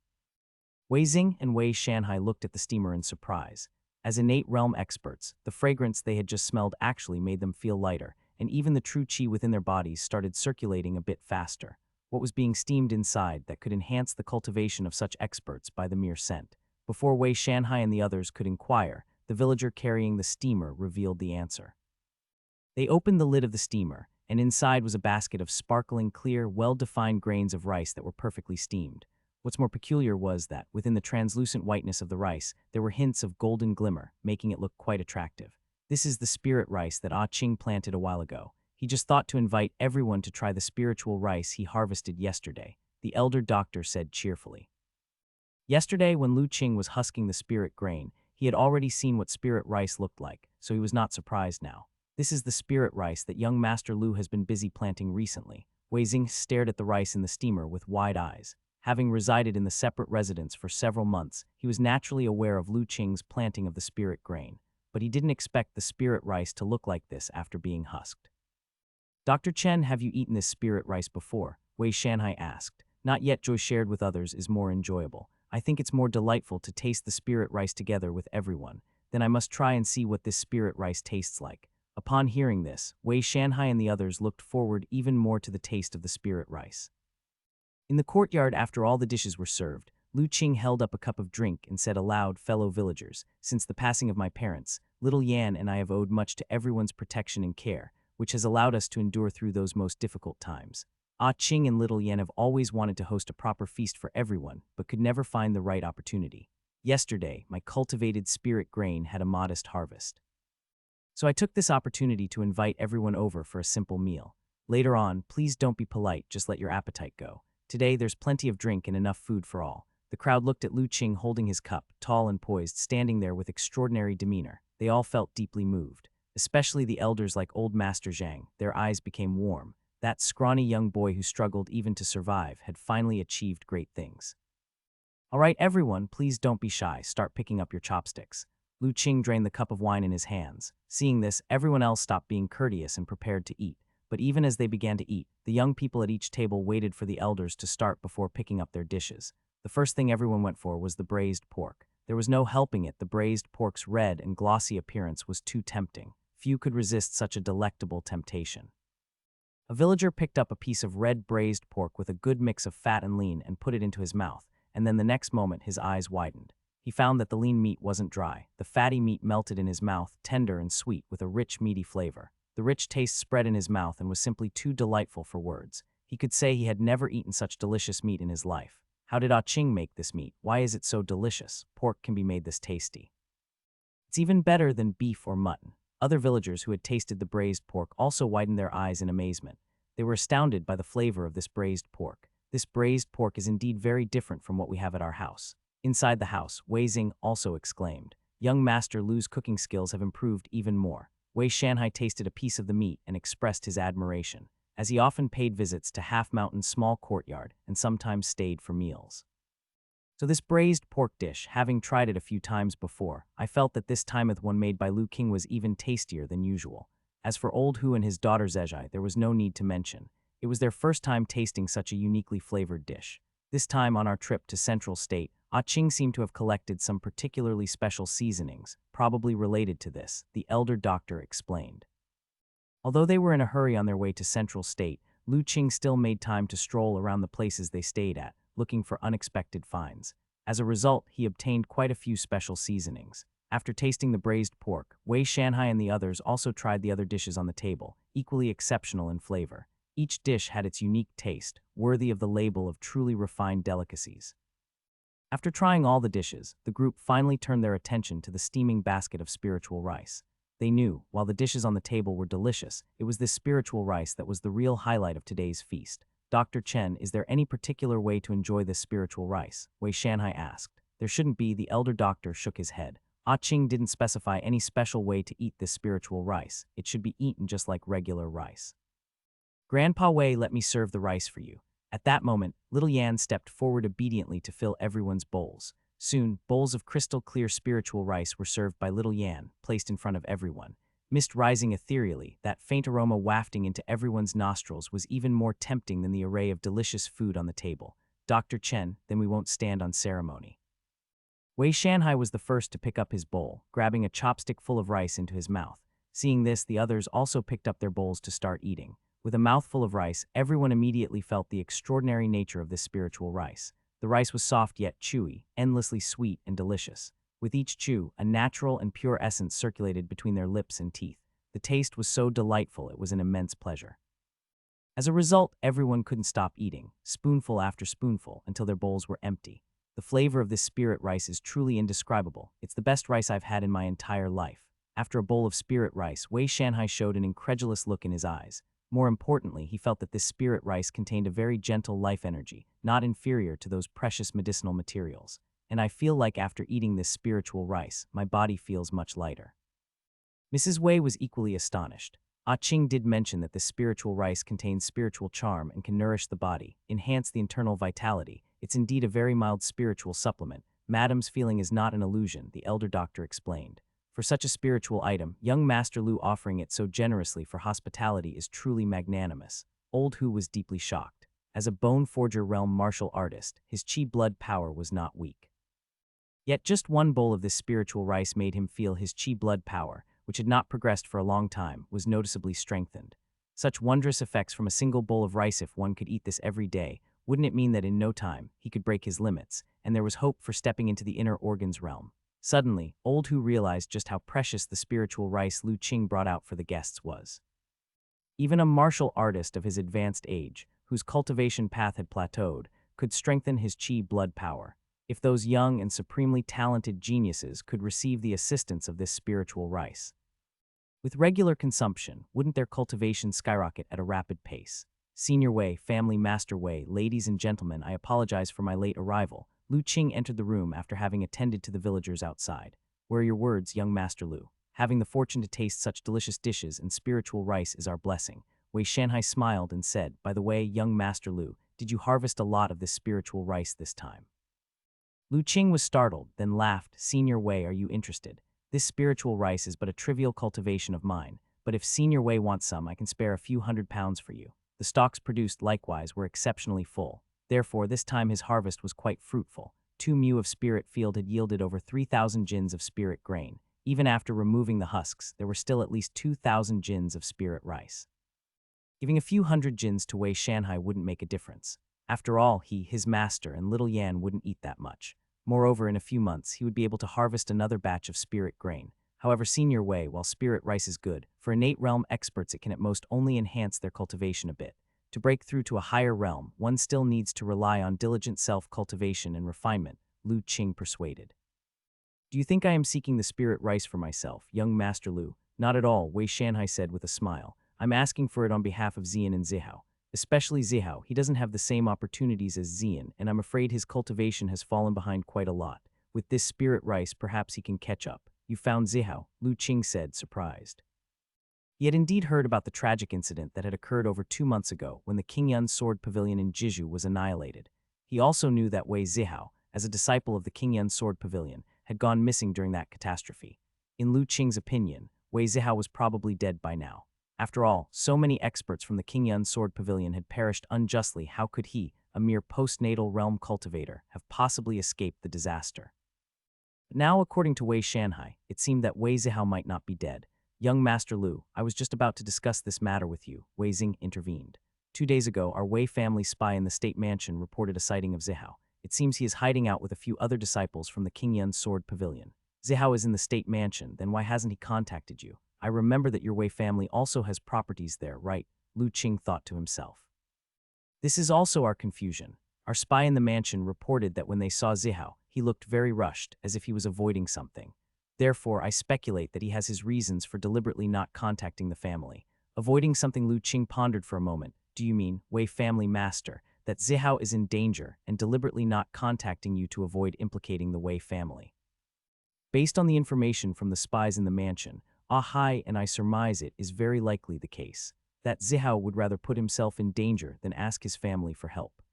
Wei Xing and Wei Shanhai looked at the steamer in surprise. As innate realm experts, the fragrance they had just smelled actually made them feel lighter, and even the true qi within their bodies started circulating a bit faster. What was being steamed inside that could enhance the cultivation of such experts by the mere scent? Before Wei Shanhai and the others could inquire, the villager carrying the steamer revealed the answer. They opened the lid of the steamer, and inside was a basket of sparkling, clear, well-defined grains of rice that were perfectly steamed. What's more peculiar was that, within the translucent whiteness of the rice, there were hints of golden glimmer, making it look quite attractive. This is the spirit rice that Qing planted a while ago. He just thought to invite everyone to try the spiritual rice he harvested yesterday, the elder doctor said cheerfully. Yesterday, when Lu Qing was husking the spirit grain, he had already seen what spirit rice looked like, so he was not surprised now. This is the spirit rice that young Master Lu has been busy planting recently. Wei Xing stared at the rice in the steamer with wide eyes. Having resided in the separate residence for several months, he was naturally aware of Lu Qing's planting of the spirit grain, but he didn't expect the spirit rice to look like this after being husked. Dr. Chen, have you eaten this spirit rice before? Wei Shanhai asked. Not yet. Joy shared with others is more enjoyable. I think it's more delightful to taste the spirit rice together with everyone. Then I must try and see what this spirit rice tastes like. Upon hearing this, Wei Shanhai and the others looked forward even more to the taste of the spirit rice. In the courtyard, after all the dishes were served, Lu Qing held up a cup of drink and said aloud, fellow villagers, since the passing of my parents, little Yan and I have owed much to everyone's protection and care, which has allowed us to endure through those most difficult times. Qing and little Yan have always wanted to host a proper feast for everyone, but could never find the right opportunity. Yesterday, my cultivated spirit grain had a modest harvest. So I took this opportunity to invite everyone over for a simple meal. Later on, please don't be polite, just let your appetite go. Today, there's plenty of drink and enough food for all. The crowd looked at Lu Qing holding his cup, tall and poised, standing there with extraordinary demeanor. They all felt deeply moved. Especially the elders like old Master Zhang. Their eyes became warm. That scrawny young boy who struggled even to survive had finally achieved great things. All right, everyone, please don't be shy. Start picking up your chopsticks. Lu Qing drained the cup of wine in his hands. Seeing this, everyone else stopped being courteous and prepared to eat. But even as they began to eat, the young people at each table waited for the elders to start before picking up their dishes. The first thing everyone went for was the braised pork. There was no helping it. The braised pork's red and glossy appearance was too tempting. Few could resist such a delectable temptation. A villager picked up a piece of red braised pork with a good mix of fat and lean and put it into his mouth, and then the next moment his eyes widened. He found that the lean meat wasn't dry. The fatty meat melted in his mouth, tender and sweet, with a rich, meaty flavor. The rich taste spread in his mouth and was simply too delightful for words. He could say he had never eaten such delicious meat in his life. How did Ah Ching make this meat? Why is it so delicious? Pork can be made this tasty. It's even better than beef or mutton. Other villagers who had tasted the braised pork also widened their eyes in amazement. They were astounded by the flavor of this braised pork. This braised pork is indeed very different from what we have at our house. Inside the house, Wei Xing also exclaimed. Young Master Lu's cooking skills have improved even more. Wei Shanhai tasted a piece of the meat and expressed his admiration, as he often paid visits to Half Mountain's small courtyard and sometimes stayed for meals. So this braised pork dish, having tried it a few times before, I felt that this time with one made by Lu Qing was even tastier than usual. As for Old Hu and his daughter Zhezhai, there was no need to mention. It was their first time tasting such a uniquely flavored dish. This time on our trip to Central State, Ah Ching seemed to have collected some particularly special seasonings, probably related to this, the elder doctor explained. Although they were in a hurry on their way to Central State, Lu Qing still made time to stroll around the places they stayed at, looking for unexpected finds. As a result, he obtained quite a few special seasonings. After tasting the braised pork, Wei Shanhai and the others also tried the other dishes on the table, equally exceptional in flavor. Each dish had its unique taste, worthy of the label of truly refined delicacies. After trying all the dishes, the group finally turned their attention to the steaming basket of spiritual rice. They knew, while the dishes on the table were delicious, it was this spiritual rice that was the real highlight of today's feast. Dr. Chen, is there any particular way to enjoy this spiritual rice? Wei Shanhai asked. There shouldn't be, the elder doctor shook his head. Ah Ching didn't specify any special way to eat this spiritual rice. It should be eaten just like regular rice. Grandpa Wei, let me serve the rice for you. At that moment, little Yan stepped forward obediently to fill everyone's bowls. Soon, bowls of crystal-clear spiritual rice were served by little Yan, placed in front of everyone. Mist rising ethereally, that faint aroma wafting into everyone's nostrils was even more tempting than the array of delicious food on the table. Dr. Chen, then we won't stand on ceremony. Wei Shanhai was the first to pick up his bowl, grabbing a chopstick full of rice into his mouth. Seeing this, the others also picked up their bowls to start eating. With a mouthful of rice, everyone immediately felt the extraordinary nature of this spiritual rice. The rice was soft yet chewy, endlessly sweet and delicious. With each chew, a natural and pure essence circulated between their lips and teeth. The taste was so delightful it was an immense pleasure. As a result, everyone couldn't stop eating, spoonful after spoonful, until their bowls were empty. The flavor of this spirit rice is truly indescribable. It's the best rice I've had in my entire life. After a bowl of spirit rice, Wei Shanhai showed an incredulous look in his eyes. More importantly, he felt that this spirit rice contained a very gentle life energy, not inferior to those precious medicinal materials. And I feel like after eating this spiritual rice, my body feels much lighter. Mrs. Wei was equally astonished. Ah Ching did mention that this spiritual rice contains spiritual charm and can nourish the body, enhance the internal vitality. It's indeed a very mild spiritual supplement. Madam's feeling is not an illusion, the elder doctor explained. For such a spiritual item, young Master Lu offering it so generously for hospitality is truly magnanimous. Old Hu was deeply shocked. As a bone forger realm martial artist, his chi blood power was not weak. Yet just one bowl of this spiritual rice made him feel his chi blood power, which had not progressed for a long time, was noticeably strengthened. Such wondrous effects from a single bowl of rice. If one could eat this every day, wouldn't it mean that in no time, he could break his limits, and there was hope for stepping into the inner organs realm? Suddenly, Old Hu realized just how precious the spiritual rice Lu Qing brought out for the guests was. Even a martial artist of his advanced age, whose cultivation path had plateaued, could strengthen his chi blood power. If those young and supremely talented geniuses could receive the assistance of this spiritual rice. With regular consumption, wouldn't their cultivation skyrocket at a rapid pace? Senior Wei, Family Master Wei, ladies and gentlemen, I apologize for my late arrival. Lu Qing entered the room after having attended to the villagers outside. Where are your words, young Master Lu? Having the fortune to taste such delicious dishes and spiritual rice is our blessing. Wei Shanhai smiled and said, by the way, young Master Lu, did you harvest a lot of this spiritual rice this time? Lu Qing was startled, then laughed. Senior Wei, are you interested? This spiritual rice is but a trivial cultivation of mine, but if Senior Wei wants some, I can spare a few £100 for you. The stalks produced likewise were exceptionally full. Therefore, this time his harvest was quite fruitful. 2 mu of spirit field had yielded over 3,000 jins of spirit grain. Even after removing the husks, there were still at least 2,000 jins of spirit rice. Giving a few hundred jins to Wei Shanhai wouldn't make a difference. After all, he, his master, and little Yan wouldn't eat that much. Moreover, in a few months, he would be able to harvest another batch of spirit grain. However, Senior Wei, while spirit rice is good, for innate realm experts it can at most only enhance their cultivation a bit. To break through to a higher realm, one still needs to rely on diligent self-cultivation and refinement, Lu Qing persuaded. Do you think I am seeking the spirit rice for myself, young Master Lu? Not at all, Wei Shanhai said with a smile. I'm asking for it on behalf of Xian and Zihao. Especially Zihao, he doesn't have the same opportunities as Xian, and I'm afraid his cultivation has fallen behind quite a lot. With this spirit rice, perhaps he can catch up. You found Zihao, Lu Qing said, surprised. He had indeed heard about the tragic incident that had occurred over 2 months ago when the Qingyun Sword Pavilion in Jizhu was annihilated. He also knew that Wei Zihao, as a disciple of the Qingyun Sword Pavilion, had gone missing during that catastrophe. In Lu Qing's opinion, Wei Zihao was probably dead by now. After all, so many experts from the Qingyun Sword Pavilion had perished unjustly. How could he, a mere postnatal realm cultivator, have possibly escaped the disaster? But now, according to Wei Shanhai, it seemed that Wei Zihao might not be dead. Young Master Lu, I was just about to discuss this matter with you, Wei Xing intervened. 2 days ago, our Wei family spy in the state mansion reported a sighting of Zihao. It seems he is hiding out with a few other disciples from the Qingyun Sword Pavilion. Zihao is in the state mansion, then why hasn't he contacted you? I remember that your Wei family also has properties there, right? Lu Qing thought to himself. This is also our confusion. Our spy in the mansion reported that when they saw Zihao, he looked very rushed, as if he was avoiding something. Therefore, I speculate that he has his reasons for deliberately not contacting the family. Avoiding something, Lu Qing pondered for a moment. Do you mean, Wei family master, that Zihao is in danger and deliberately not contacting you to avoid implicating the Wei family? Based on the information from the spies in the mansion, and I surmise it is very likely the case that Zihao would rather put himself in danger than ask his family for help.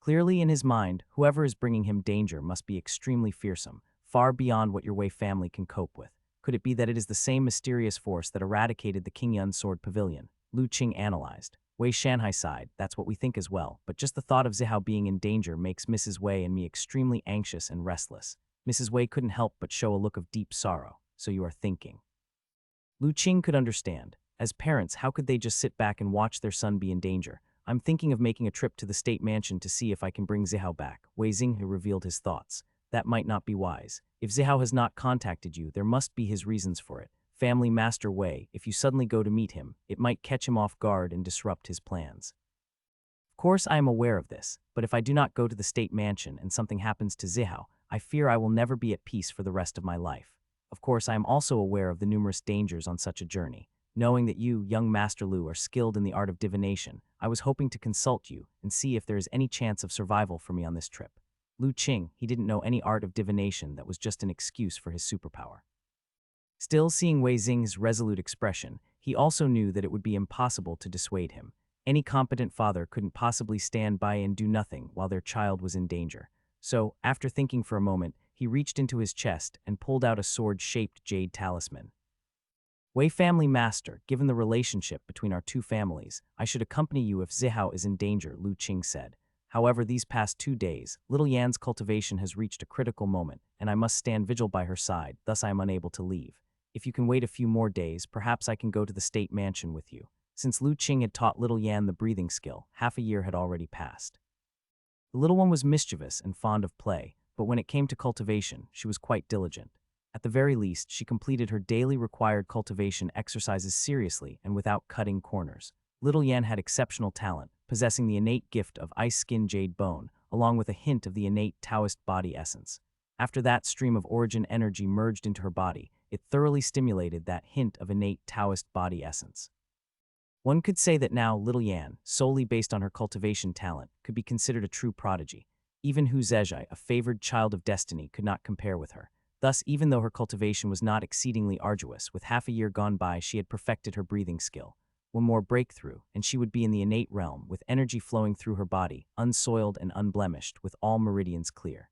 Clearly in his mind, whoever is bringing him danger must be extremely fearsome, far beyond what your Wei family can cope with. Could it be that it is the same mysterious force that eradicated the Qingyun Sword Pavilion? Lu Qing analyzed. Wei Shanhai sighed. That's what we think as well, but just the thought of Zihao being in danger makes Mrs. Wei and me extremely anxious and restless. Mrs. Wei couldn't help but show a look of deep sorrow. So you are thinking. Lu Qing could understand. As parents, how could they just sit back and watch their son be in danger? I'm thinking of making a trip to the state mansion to see if I can bring Zihao back. Wei Xing revealed his thoughts. That might not be wise. If Zihao has not contacted you, there must be his reasons for it. Family Master Wei, if you suddenly go to meet him, it might catch him off guard and disrupt his plans. Of course, I am aware of this, but if I do not go to the state mansion and something happens to Zihao, I fear I will never be at peace for the rest of my life. Of course, I am also aware of the numerous dangers on such a journey. Knowing that you, young Master Lu, are skilled in the art of divination, I was hoping to consult you and see if there is any chance of survival for me on this trip. Lu Qing, he didn't know any art of divination, that was just an excuse for his superpower. Still, seeing Wei Xing's resolute expression, he also knew that it would be impossible to dissuade him. Any competent father couldn't possibly stand by and do nothing while their child was in danger. So, after thinking for a moment, he reached into his chest and pulled out a sword-shaped jade talisman. Wei family master, given the relationship between our two families, I should accompany you if Zihao is in danger, Lu Qing said. However, these past 2 days, little Yan's cultivation has reached a critical moment, and I must stand vigil by her side, thus I am unable to leave. If you can wait a few more days, perhaps I can go to the state mansion with you. Since Lu Qing had taught little Yan the breathing skill, half a year had already passed. The little one was mischievous and fond of play, but when it came to cultivation, she was quite diligent. At the very least, she completed her daily required cultivation exercises seriously and without cutting corners. Little Yan had exceptional talent, possessing the innate gift of ice skin jade bone, along with a hint of the innate Taoist body essence. After that stream of origin energy merged into her body, it thoroughly stimulated that hint of innate Taoist body essence. One could say that now little Yan, solely based on her cultivation talent, could be considered a true prodigy. Even Hu Zezhai, a favored child of destiny, could not compare with her. Thus, even though her cultivation was not exceedingly arduous, with half a year gone by she had perfected her breathing skill. One more breakthrough, and she would be in the innate realm, with energy flowing through her body, unsoiled and unblemished, with all meridians clear.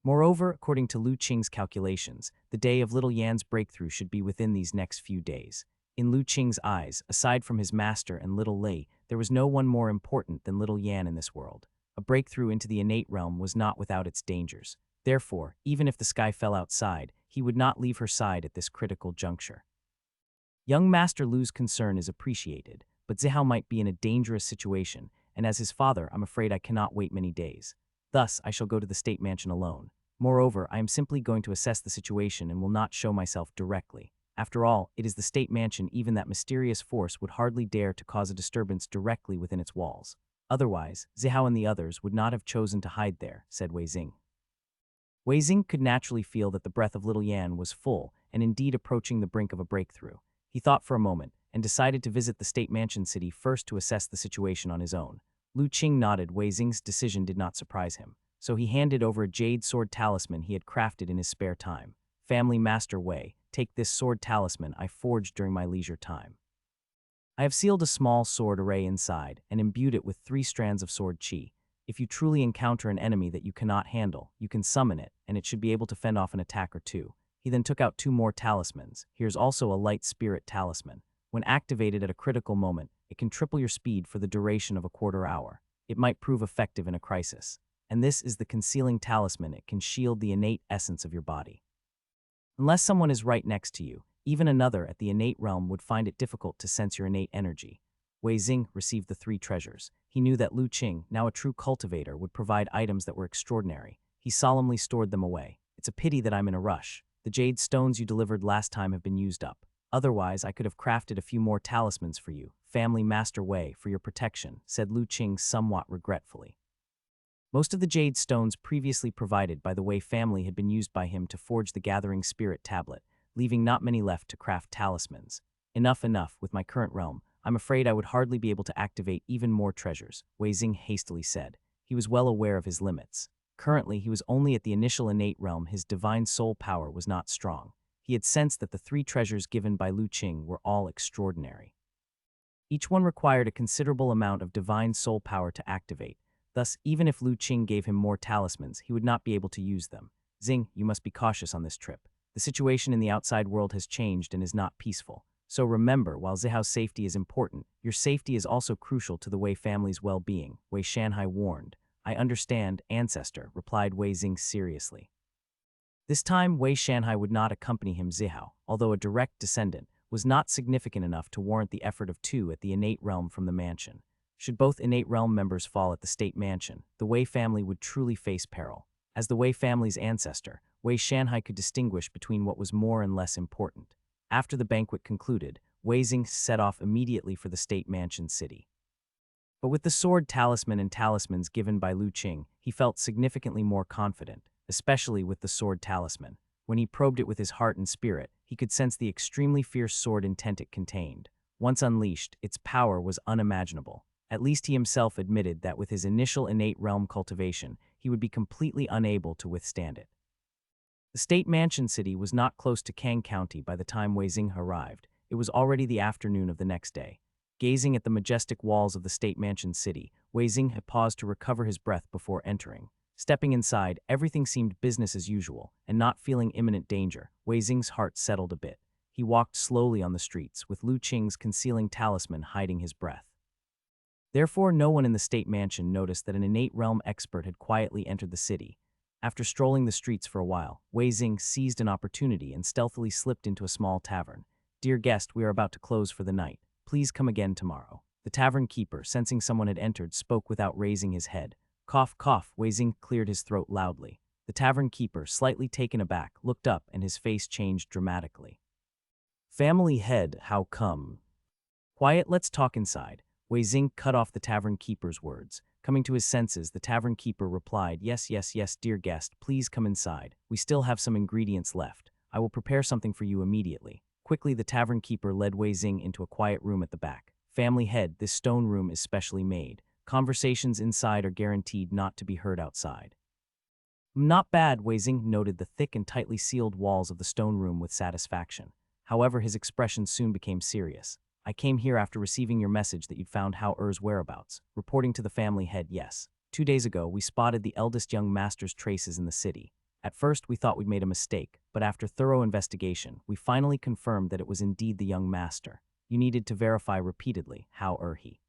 Moreover, according to Lu Qing's calculations, the day of little Yan's breakthrough should be within these next few days. In Lu Qing's eyes, aside from his master and little Lei, there was no one more important than little Yan in this world. A breakthrough into the innate realm was not without its dangers. Therefore, even if the sky fell outside, he would not leave her side at this critical juncture. Young Master Lu's concern is appreciated, but Zihao might be in a dangerous situation, and as his father, I'm afraid I cannot wait many days. Thus, I shall go to the state mansion alone. Moreover, I am simply going to assess the situation and will not show myself directly. After all, it is the state mansion. Even that mysterious force would hardly dare to cause a disturbance directly within its walls. Otherwise, Zihao and the others would not have chosen to hide there, said Wei Xing. Wei Xing could naturally feel that the breath of little Yan was full and indeed approaching the brink of a breakthrough. He thought for a moment and decided to visit the state mansion city first to assess the situation on his own. Lu Qing nodded. Wei Xing's decision did not surprise him, so he handed over a jade sword talisman he had crafted in his spare time. Family Master Wei, take this sword talisman I forged during my leisure time. I have sealed a small sword array inside and imbued it with 3 strands of sword chi. If you truly encounter an enemy that you cannot handle, you can summon it, and it should be able to fend off an attack or 2. He then took out 2 more talismans. Here's also a light spirit talisman. When activated at a critical moment, it can triple your speed for the duration of a quarter hour. It might prove effective in a crisis. And this is the concealing talisman. It can shield the innate essence of your body. Unless someone is right next to you, even another at the innate realm would find it difficult to sense your innate energy. Wei Xing received the 3 treasures. He knew that Lu Qing, now a true cultivator, would provide items that were extraordinary. He solemnly stored them away. It's a pity that I'm in a rush. The jade stones you delivered last time have been used up. Otherwise, I could have crafted a few more talismans for you, Family Master Wei, for your protection, said Lu Qing somewhat regretfully. Most of the jade stones previously provided by the Wei family had been used by him to forge the Gathering Spirit tablet, leaving not many left to craft talismans. Enough, with my current realm. I'm afraid I would hardly be able to activate even more treasures, Wei Xing hastily said. He was well aware of his limits. Currently, he was only at the initial innate realm. His divine soul power was not strong. He had sensed that the 3 treasures given by Lu Qing were all extraordinary. Each one required a considerable amount of divine soul power to activate. Thus, even if Lu Qing gave him more talismans, he would not be able to use them. Xing, you must be cautious on this trip. The situation in the outside world has changed and is not peaceful. So remember, while Zihao's safety is important, your safety is also crucial to the Wei family's well-being, Wei Shanhai warned. I understand, ancestor, replied Wei Xing seriously. This time, Wei Shanhai would not accompany him. Zihao, although a direct descendant, was not significant enough to warrant the effort of 2 at the innate realm from the mansion. Should both innate realm members fall at the state mansion, the Wei family would truly face peril. As the Wei family's ancestor, Wei Shanhai could distinguish between what was more and less important. After the banquet concluded, Wei Xing set off immediately for the state mansion city. But with the sword talisman and talismans given by Lu Qing, he felt significantly more confident, especially with the sword talisman. When he probed it with his heart and spirit, he could sense the extremely fierce sword intent it contained. Once unleashed, its power was unimaginable. At least he himself admitted that with his initial innate realm cultivation, he would be completely unable to withstand it. The state mansion city was not close to Kang County by the time Wei Xing arrived. It was already the afternoon of the next day. Gazing at the majestic walls of the state mansion city, Wei Xing had paused to recover his breath before entering. Stepping inside, everything seemed business as usual, and not feeling imminent danger, Wei Xing's heart settled a bit. He walked slowly on the streets, with Lu Qing's concealing talisman hiding his breath. Therefore, no one in the state mansion noticed that an innate realm expert had quietly entered the city. After strolling the streets for a while, Wei Xing seized an opportunity and stealthily slipped into a small tavern. Dear guest, we are about to close for the night. Please come again tomorrow. The tavern keeper, sensing someone had entered, spoke without raising his head. Cough, cough, Wei Xing cleared his throat loudly. The tavern keeper, slightly taken aback, looked up and his face changed dramatically. Family head, how come? Quiet, let's talk inside. Wei Xing cut off the tavern keeper's words. Coming to his senses, the tavern keeper replied, yes, dear guest, please come inside. We still have some ingredients left. I will prepare something for you immediately. Quickly, the tavern keeper led Wei Xing into a quiet room at the back. Family head, this stone room is specially made. Conversations inside are guaranteed not to be heard outside. Not bad, Wei Xing noted the thick and tightly sealed walls of the stone room with satisfaction. However, his expression soon became serious. I came here after receiving your message that you'd found Hao Er's whereabouts. Reporting to the family head, yes. 2 days ago, we spotted the eldest young master's traces in the city. At first, we thought we'd made a mistake, but after thorough investigation, we finally confirmed that it was indeed the young master. You needed to verify repeatedly, Hao he.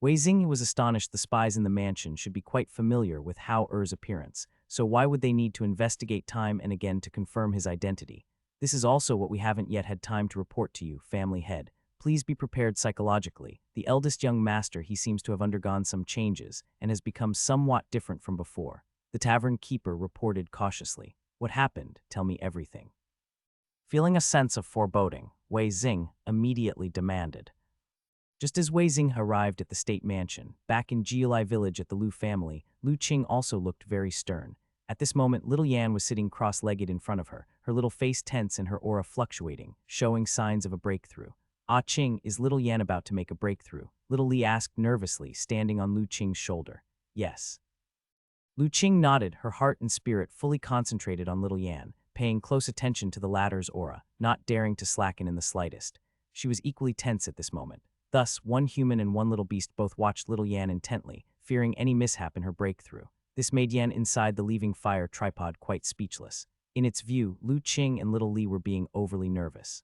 Wei Xing was astonished the spies in the mansion should be quite familiar with Hao Er's appearance, so why would they need to investigate time and again to confirm his identity? This is also what we haven't yet had time to report to you, family head. Please be prepared psychologically. The eldest young master, he seems to have undergone some changes and has become somewhat different from before. The tavern keeper reported cautiously. What happened? Tell me everything. Feeling a sense of foreboding, Wei Xing immediately demanded. Just as Wei Xing arrived at the state mansion, back in Jiulai village at the Lu family, Lu Qing also looked very stern. At this moment, little Yan was sitting cross-legged in front of her, her little face tense and her aura fluctuating, showing signs of a breakthrough. Ah Qing, is little Yan about to make a breakthrough? Little Li asked nervously, standing on Lu Qing's shoulder. Yes. Lu Qing nodded, her heart and spirit fully concentrated on little Yan, paying close attention to the latter's aura, not daring to slacken in the slightest. She was equally tense at this moment. Thus, one human and one little beast both watched little Yan intently, fearing any mishap in her breakthrough. This made Yan inside the leaving fire tripod quite speechless. In its view, Lu Qing and little Li were being overly nervous.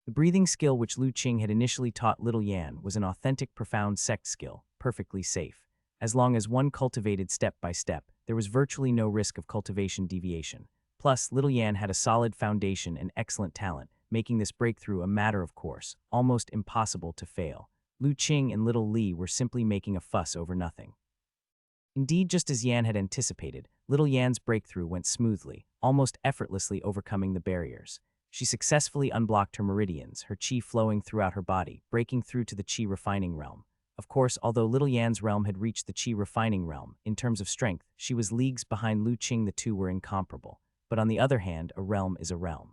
The breathing skill which Lu Qing had initially taught little Yan was an authentic profound sect skill, perfectly safe. As long as one cultivated step by step, there was virtually no risk of cultivation deviation. Plus, little Yan had a solid foundation and excellent talent, making this breakthrough a matter of course, almost impossible to fail. Lu Qing and little Li were simply making a fuss over nothing. Indeed, just as Yan had anticipated, little Yan's breakthrough went smoothly, almost effortlessly overcoming the barriers. She successfully unblocked her meridians, her qi flowing throughout her body, breaking through to the qi refining realm. Of course, although little Yan's realm had reached the qi refining realm, in terms of strength, she was leagues behind Lu Qing. The two were incomparable. But on the other hand, a realm is a realm.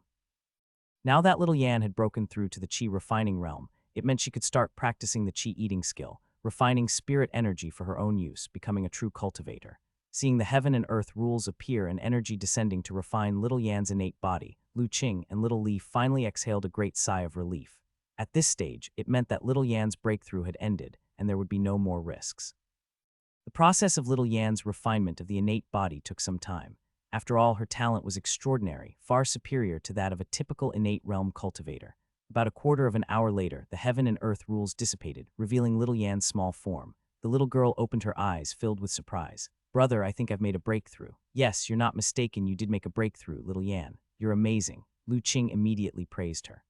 Now that little Yan had broken through to the qi refining realm, it meant she could start practicing the qi eating skill, refining spirit energy for her own use, becoming a true cultivator. Seeing the heaven and earth rules appear and energy descending to refine little Yan's innate body, Lu Qing and little Li finally exhaled a great sigh of relief. At this stage, it meant that little Yan's breakthrough had ended, and there would be no more risks. The process of little Yan's refinement of the innate body took some time. After all, her talent was extraordinary, far superior to that of a typical innate realm cultivator. About a quarter of an hour later, the heaven and earth rules dissipated, revealing little Yan's small form. The little girl opened her eyes, filled with surprise. Brother, I think I've made a breakthrough. Yes, you're not mistaken, you did make a breakthrough, little Yan. You're amazing. Lu Qing immediately praised her.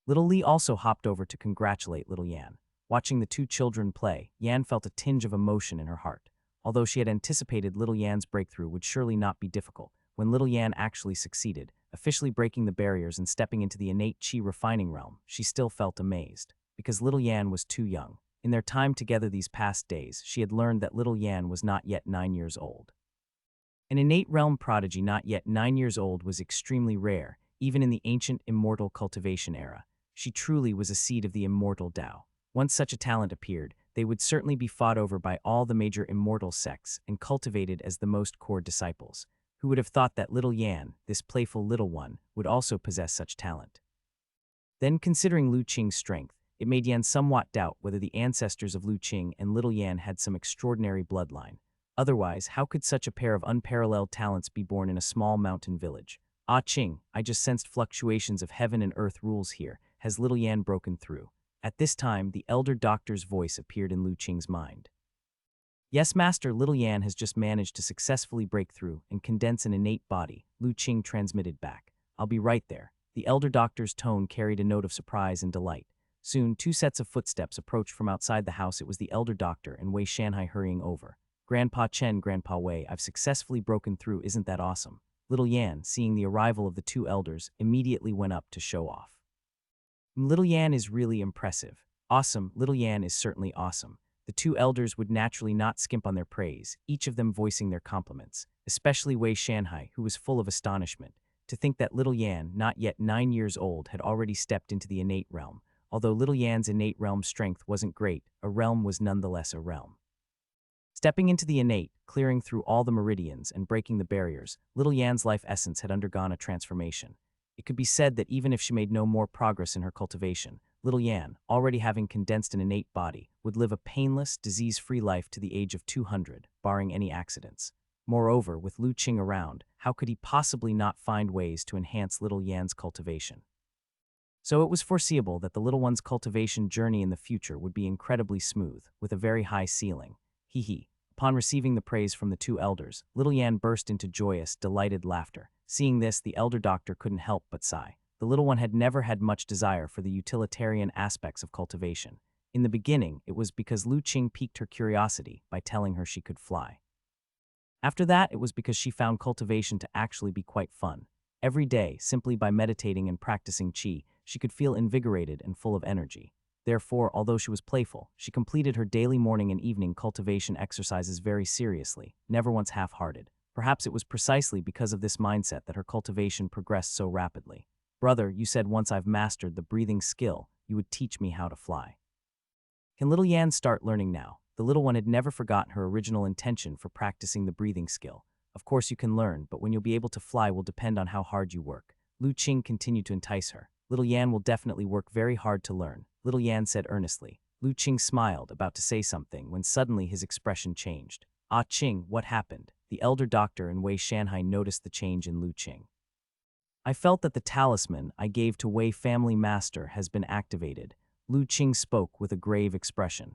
Little Li also hopped over to congratulate little Yan. Watching the two children play, Yan felt a tinge of emotion in her heart. Although she had anticipated little Yan's breakthrough would surely not be difficult, when little Yan actually succeeded, officially breaking the barriers and stepping into the innate qi refining realm, she still felt amazed. Because little Yan was too young. In their time together these past days, she had learned that little Yan was not yet 9 years old. An innate realm prodigy not yet 9 years old was extremely rare, even in the ancient immortal cultivation era. She truly was a seed of the immortal Tao. Once such a talent appeared, they would certainly be fought over by all the major immortal sects and cultivated as the most core disciples. Who would have thought that little Yan, this playful little one, would also possess such talent? Then, considering Lu Qing's strength, it made Yan somewhat doubt whether the ancestors of Lu Qing and little Yan had some extraordinary bloodline. Otherwise, how could such a pair of unparalleled talents be born in a small mountain village? Ah Qing, I just sensed fluctuations of heaven and earth rules here. Has little Yan broken through? At this time, the elder doctor's voice appeared in Lu Qing's mind. Yes, master, little Yan has just managed to successfully break through and condense an innate body, Lu Qing transmitted back. I'll be right there. The elder doctor's tone carried a note of surprise and delight. Soon, 2 sets of footsteps approached from outside the house. It was the elder doctor and Wei Shanhai hurrying over. Grandpa Chen, Grandpa Wei, I've successfully broken through, isn't that awesome? Little Yan, seeing the arrival of the 2 elders, immediately went up to show off. Little Yan is really impressive. Awesome, little Yan is certainly awesome. The 2 elders would naturally not skimp on their praise, each of them voicing their compliments, especially Wei Shanhai, who was full of astonishment. To think that little Yan, not yet 9 years old, had already stepped into the innate realm. Although little Yan's innate realm strength wasn't great, a realm was nonetheless a realm. Stepping into the innate, clearing through all the meridians and breaking the barriers, little Yan's life essence had undergone a transformation. It could be said that even if she made no more progress in her cultivation, little Yan, already having condensed an innate body, would live a painless, disease-free life to the age of 200, barring any accidents. Moreover, with Lu Qing around, how could he possibly not find ways to enhance little Yan's cultivation? So it was foreseeable that the little one's cultivation journey in the future would be incredibly smooth, with a very high ceiling. Hee. Upon receiving the praise from the two elders, little Yan burst into joyous, delighted laughter. Seeing this, the elder doctor couldn't help but sigh. The little one had never had much desire for the utilitarian aspects of cultivation. In the beginning, it was because Lu Qing piqued her curiosity by telling her she could fly. After that, it was because she found cultivation to actually be quite fun. Every day, simply by meditating and practicing qi, she could feel invigorated and full of energy. Therefore, although she was playful, she completed her daily morning and evening cultivation exercises very seriously, never once half-hearted. Perhaps it was precisely because of this mindset that her cultivation progressed so rapidly. Brother, you said once I've mastered the breathing skill, you would teach me how to fly. Can little Yan start learning now? The little one had never forgotten her original intention for practicing the breathing skill. Of course you can learn, but when you'll be able to fly will depend on how hard you work. Lu Qing continued to entice her. Little Yan will definitely work very hard to learn, little Yan said earnestly. Lu Qing smiled, about to say something, when suddenly his expression changed. Ah Qing, what happened? The elder doctor and Wei Shanhai noticed the change in Lu Qing. I felt that the talisman I gave to Wei family master has been activated. Lu Qing spoke with a grave expression.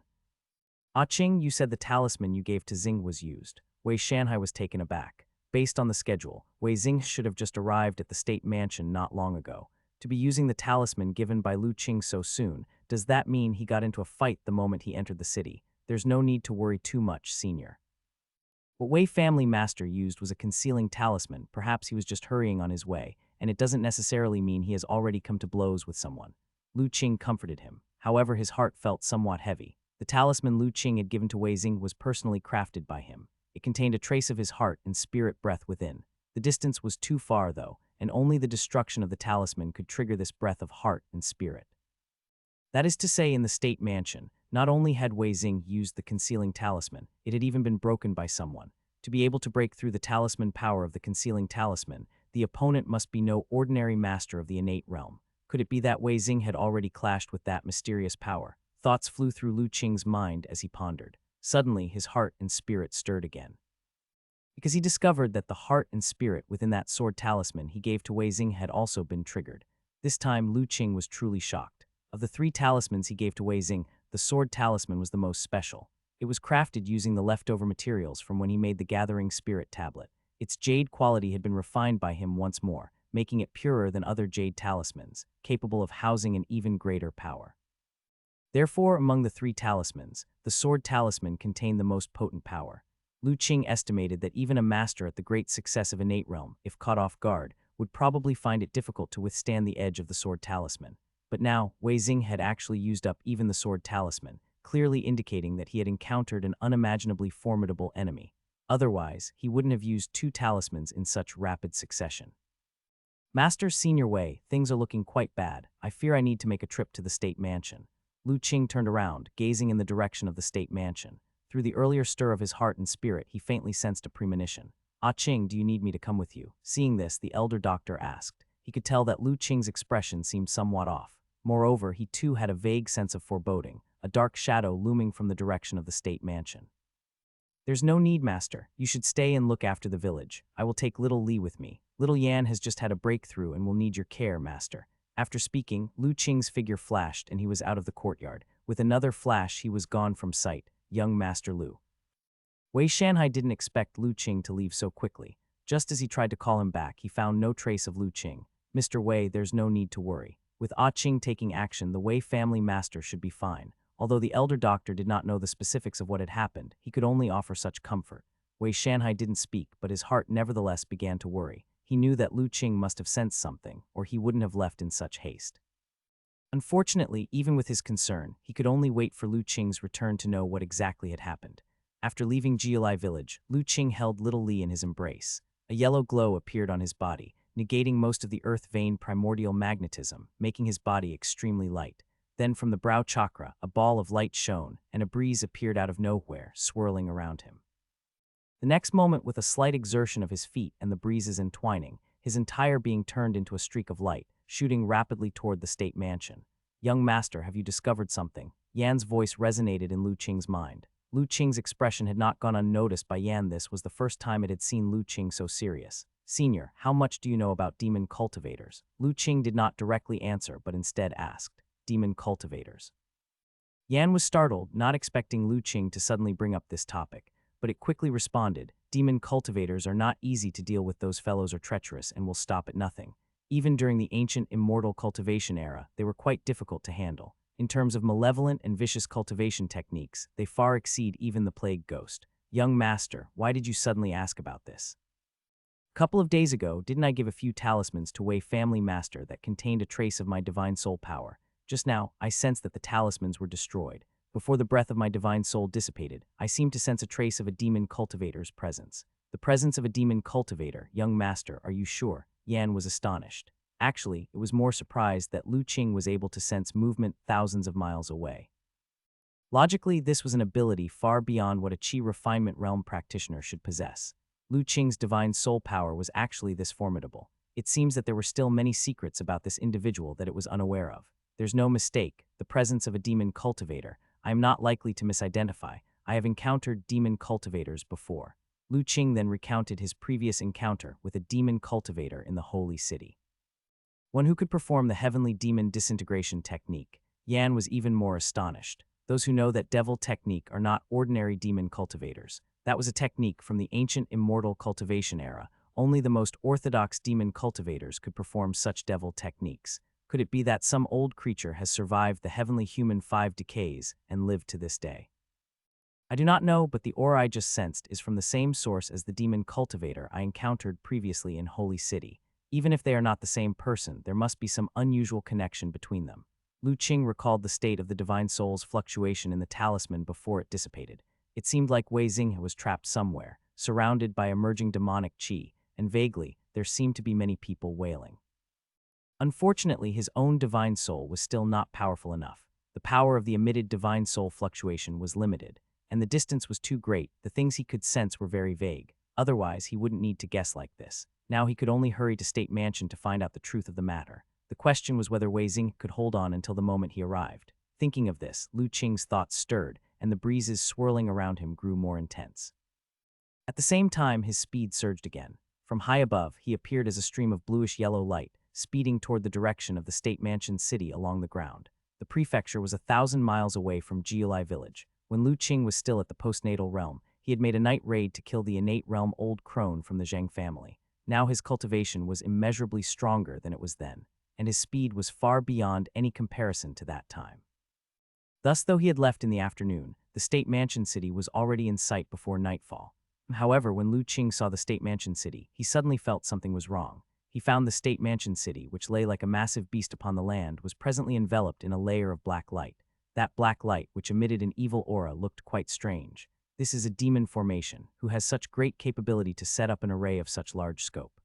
Ah Qing, you said the talisman you gave to Xing was used. Wei Shanhai was taken aback. Based on the schedule, Wei Xing should have just arrived at the state mansion not long ago. To be using the talisman given by Lu Qing so soon, does that mean he got into a fight the moment he entered the city? There's no need to worry too much, senior. What Wei family master used was a concealing talisman. Perhaps he was just hurrying on his way, and it doesn't necessarily mean he has already come to blows with someone. Lu Qing comforted him. However, his heart felt somewhat heavy. The talisman Lu Qing had given to Wei Xing was personally crafted by him. It contained a trace of his heart and spirit breath within. The distance was too far, though, and only the destruction of the talisman could trigger this breath of heart and spirit. That is to say, in the state mansion, not only had Wei Xing used the concealing talisman, it had even been broken by someone. To be able to break through the talisman power of the concealing talisman, the opponent must be no ordinary master of the innate realm. Could it be that Wei Xing had already clashed with that mysterious power? Thoughts flew through Lu Qing's mind as he pondered. Suddenly, his heart and spirit stirred again. Because he discovered that the heart and spirit within that sword talisman he gave to Wei Xing had also been triggered. This time, Lu Qing was truly shocked. Of the 3 talismans he gave to Wei Xing, the sword talisman was the most special. It was crafted using the leftover materials from when he made the Gathering Spirit tablet. Its jade quality had been refined by him once more, making it purer than other jade talismans, capable of housing an even greater power. Therefore, among the 3 talismans, the sword talisman contained the most potent power. Lu Qing estimated that even a master at the great success of innate realm, if caught off guard, would probably find it difficult to withstand the edge of the sword talisman. But now, Wei Xing had actually used up even the sword talisman, clearly indicating that he had encountered an unimaginably formidable enemy. Otherwise, he wouldn't have used 2 talismans in such rapid succession. Master Senior Wei, things are looking quite bad. I fear I need to make a trip to the state mansion. Lu Qing turned around, gazing in the direction of the state mansion. Through the earlier stir of his heart and spirit, he faintly sensed a premonition. Ah Qing, do you need me to come with you? Seeing this, the elder doctor asked. He could tell that Lu Qing's expression seemed somewhat off. Moreover, he too had a vague sense of foreboding, a dark shadow looming from the direction of the state mansion. There's no need, master. You should stay and look after the village. I will take little Li with me. Little Yan has just had a breakthrough and will need your care, master. After speaking, Lu Qing's figure flashed and he was out of the courtyard. With another flash, he was gone from sight. Young Master Lu. Wei Shanhai didn't expect Lu Qing to leave so quickly. Just as he tried to call him back, he found no trace of Lu Qing. Mr. Wei, there's no need to worry. With Ah Qing taking action, the Wei family master should be fine. Although the elder doctor did not know the specifics of what had happened, he could only offer such comfort. Wei Shanhai didn't speak, but his heart nevertheless began to worry. He knew that Lu Qing must have sensed something, or he wouldn't have left in such haste. Unfortunately, even with his concern, he could only wait for Lu Qing's return to know what exactly had happened. After leaving Jiulai village, Lu Qing held little Li in his embrace. A yellow glow appeared on his body, negating most of the earth-vein primordial magnetism, making his body extremely light. Then from the brow chakra, a ball of light shone, and a breeze appeared out of nowhere, swirling around him. The next moment, with a slight exertion of his feet and the breezes entwining, his entire being turned into a streak of light, shooting rapidly toward the state mansion. "Young master, have you discovered something?" Yan's voice resonated in Lu Qing's mind. Lu Qing's expression had not gone unnoticed by Yan. This was the first time it had seen Lu Qing so serious. "Senior, how much do you know about demon cultivators?" Lu Qing did not directly answer, but instead asked, "Demon cultivators?" Yan was startled, not expecting Lu Qing to suddenly bring up this topic, but it quickly responded, "Demon cultivators are not easy to deal with. Those fellows are treacherous and will stop at nothing. Even during the ancient immortal cultivation era, they were quite difficult to handle. In terms of malevolent and vicious cultivation techniques, they far exceed even the plague ghost. Young master, why did you suddenly ask about this? A couple of days ago, didn't I give a few talismans to Wei family master that contained a trace of my divine soul power? Just now, I sensed that the talismans were destroyed. Before the breath of my divine soul dissipated, I seemed to sense a trace of a demon cultivator's presence." "The presence of a demon cultivator, young master, are you sure?" Yan was astonished. Actually, it was more surprised that Lu Qing was able to sense movement thousands of miles away. Logically, this was an ability far beyond what a Qi refinement realm practitioner should possess. Lu Qing's divine soul power was actually this formidable. It seems that there were still many secrets about this individual that it was unaware of. "There's no mistake, the presence of a demon cultivator. I am not likely to misidentify. I have encountered demon cultivators before." Lu Qing then recounted his previous encounter with a demon cultivator in the Holy City. One who could perform the heavenly demon disintegration technique. Yan was even more astonished. Those who know that devil technique are not ordinary demon cultivators. That was a technique from the ancient immortal cultivation era. Only the most orthodox demon cultivators could perform such devil techniques. Could it be that some old creature has survived the heavenly human 5 decays and lived to this day? I do not know, but the aura I just sensed is from the same source as the demon cultivator I encountered previously in Holy City. Even if they are not the same person, there must be some unusual connection between them. Lu Qing recalled the state of the divine soul's fluctuation in the talisman before it dissipated. It seemed like Wei Xinghe was trapped somewhere, surrounded by emerging demonic qi, and vaguely, there seemed to be many people wailing. Unfortunately, his own divine soul was still not powerful enough. The power of the emitted divine soul fluctuation was limited, and the distance was too great. The things he could sense were very vague. Otherwise, he wouldn't need to guess like this. Now he could only hurry to State Mansion to find out the truth of the matter. The question was whether Wei Xinghe could hold on until the moment he arrived. Thinking of this, Lu Qing's thoughts stirred, and the breezes swirling around him grew more intense. At the same time, his speed surged again. From high above, he appeared as a stream of bluish-yellow light, speeding toward the direction of the State Mansion city along the ground. The prefecture was 1,000 miles away from Jiulai village. When Lu Qing was still at the postnatal realm, he had made a night raid to kill the innate realm old crone from the Zhang family. Now his cultivation was immeasurably stronger than it was then, and his speed was far beyond any comparison to that time. Thus, though he had left in the afternoon, the State Mansion city was already in sight before nightfall. However, when Lu Qing saw the State Mansion city, he suddenly felt something was wrong. He found the State Mansion city, which lay like a massive beast upon the land, was presently enveloped in a layer of black light. That black light, which emitted an evil aura, looked quite strange. This is a demon formation, who has such great capability to set up an array of such large scope.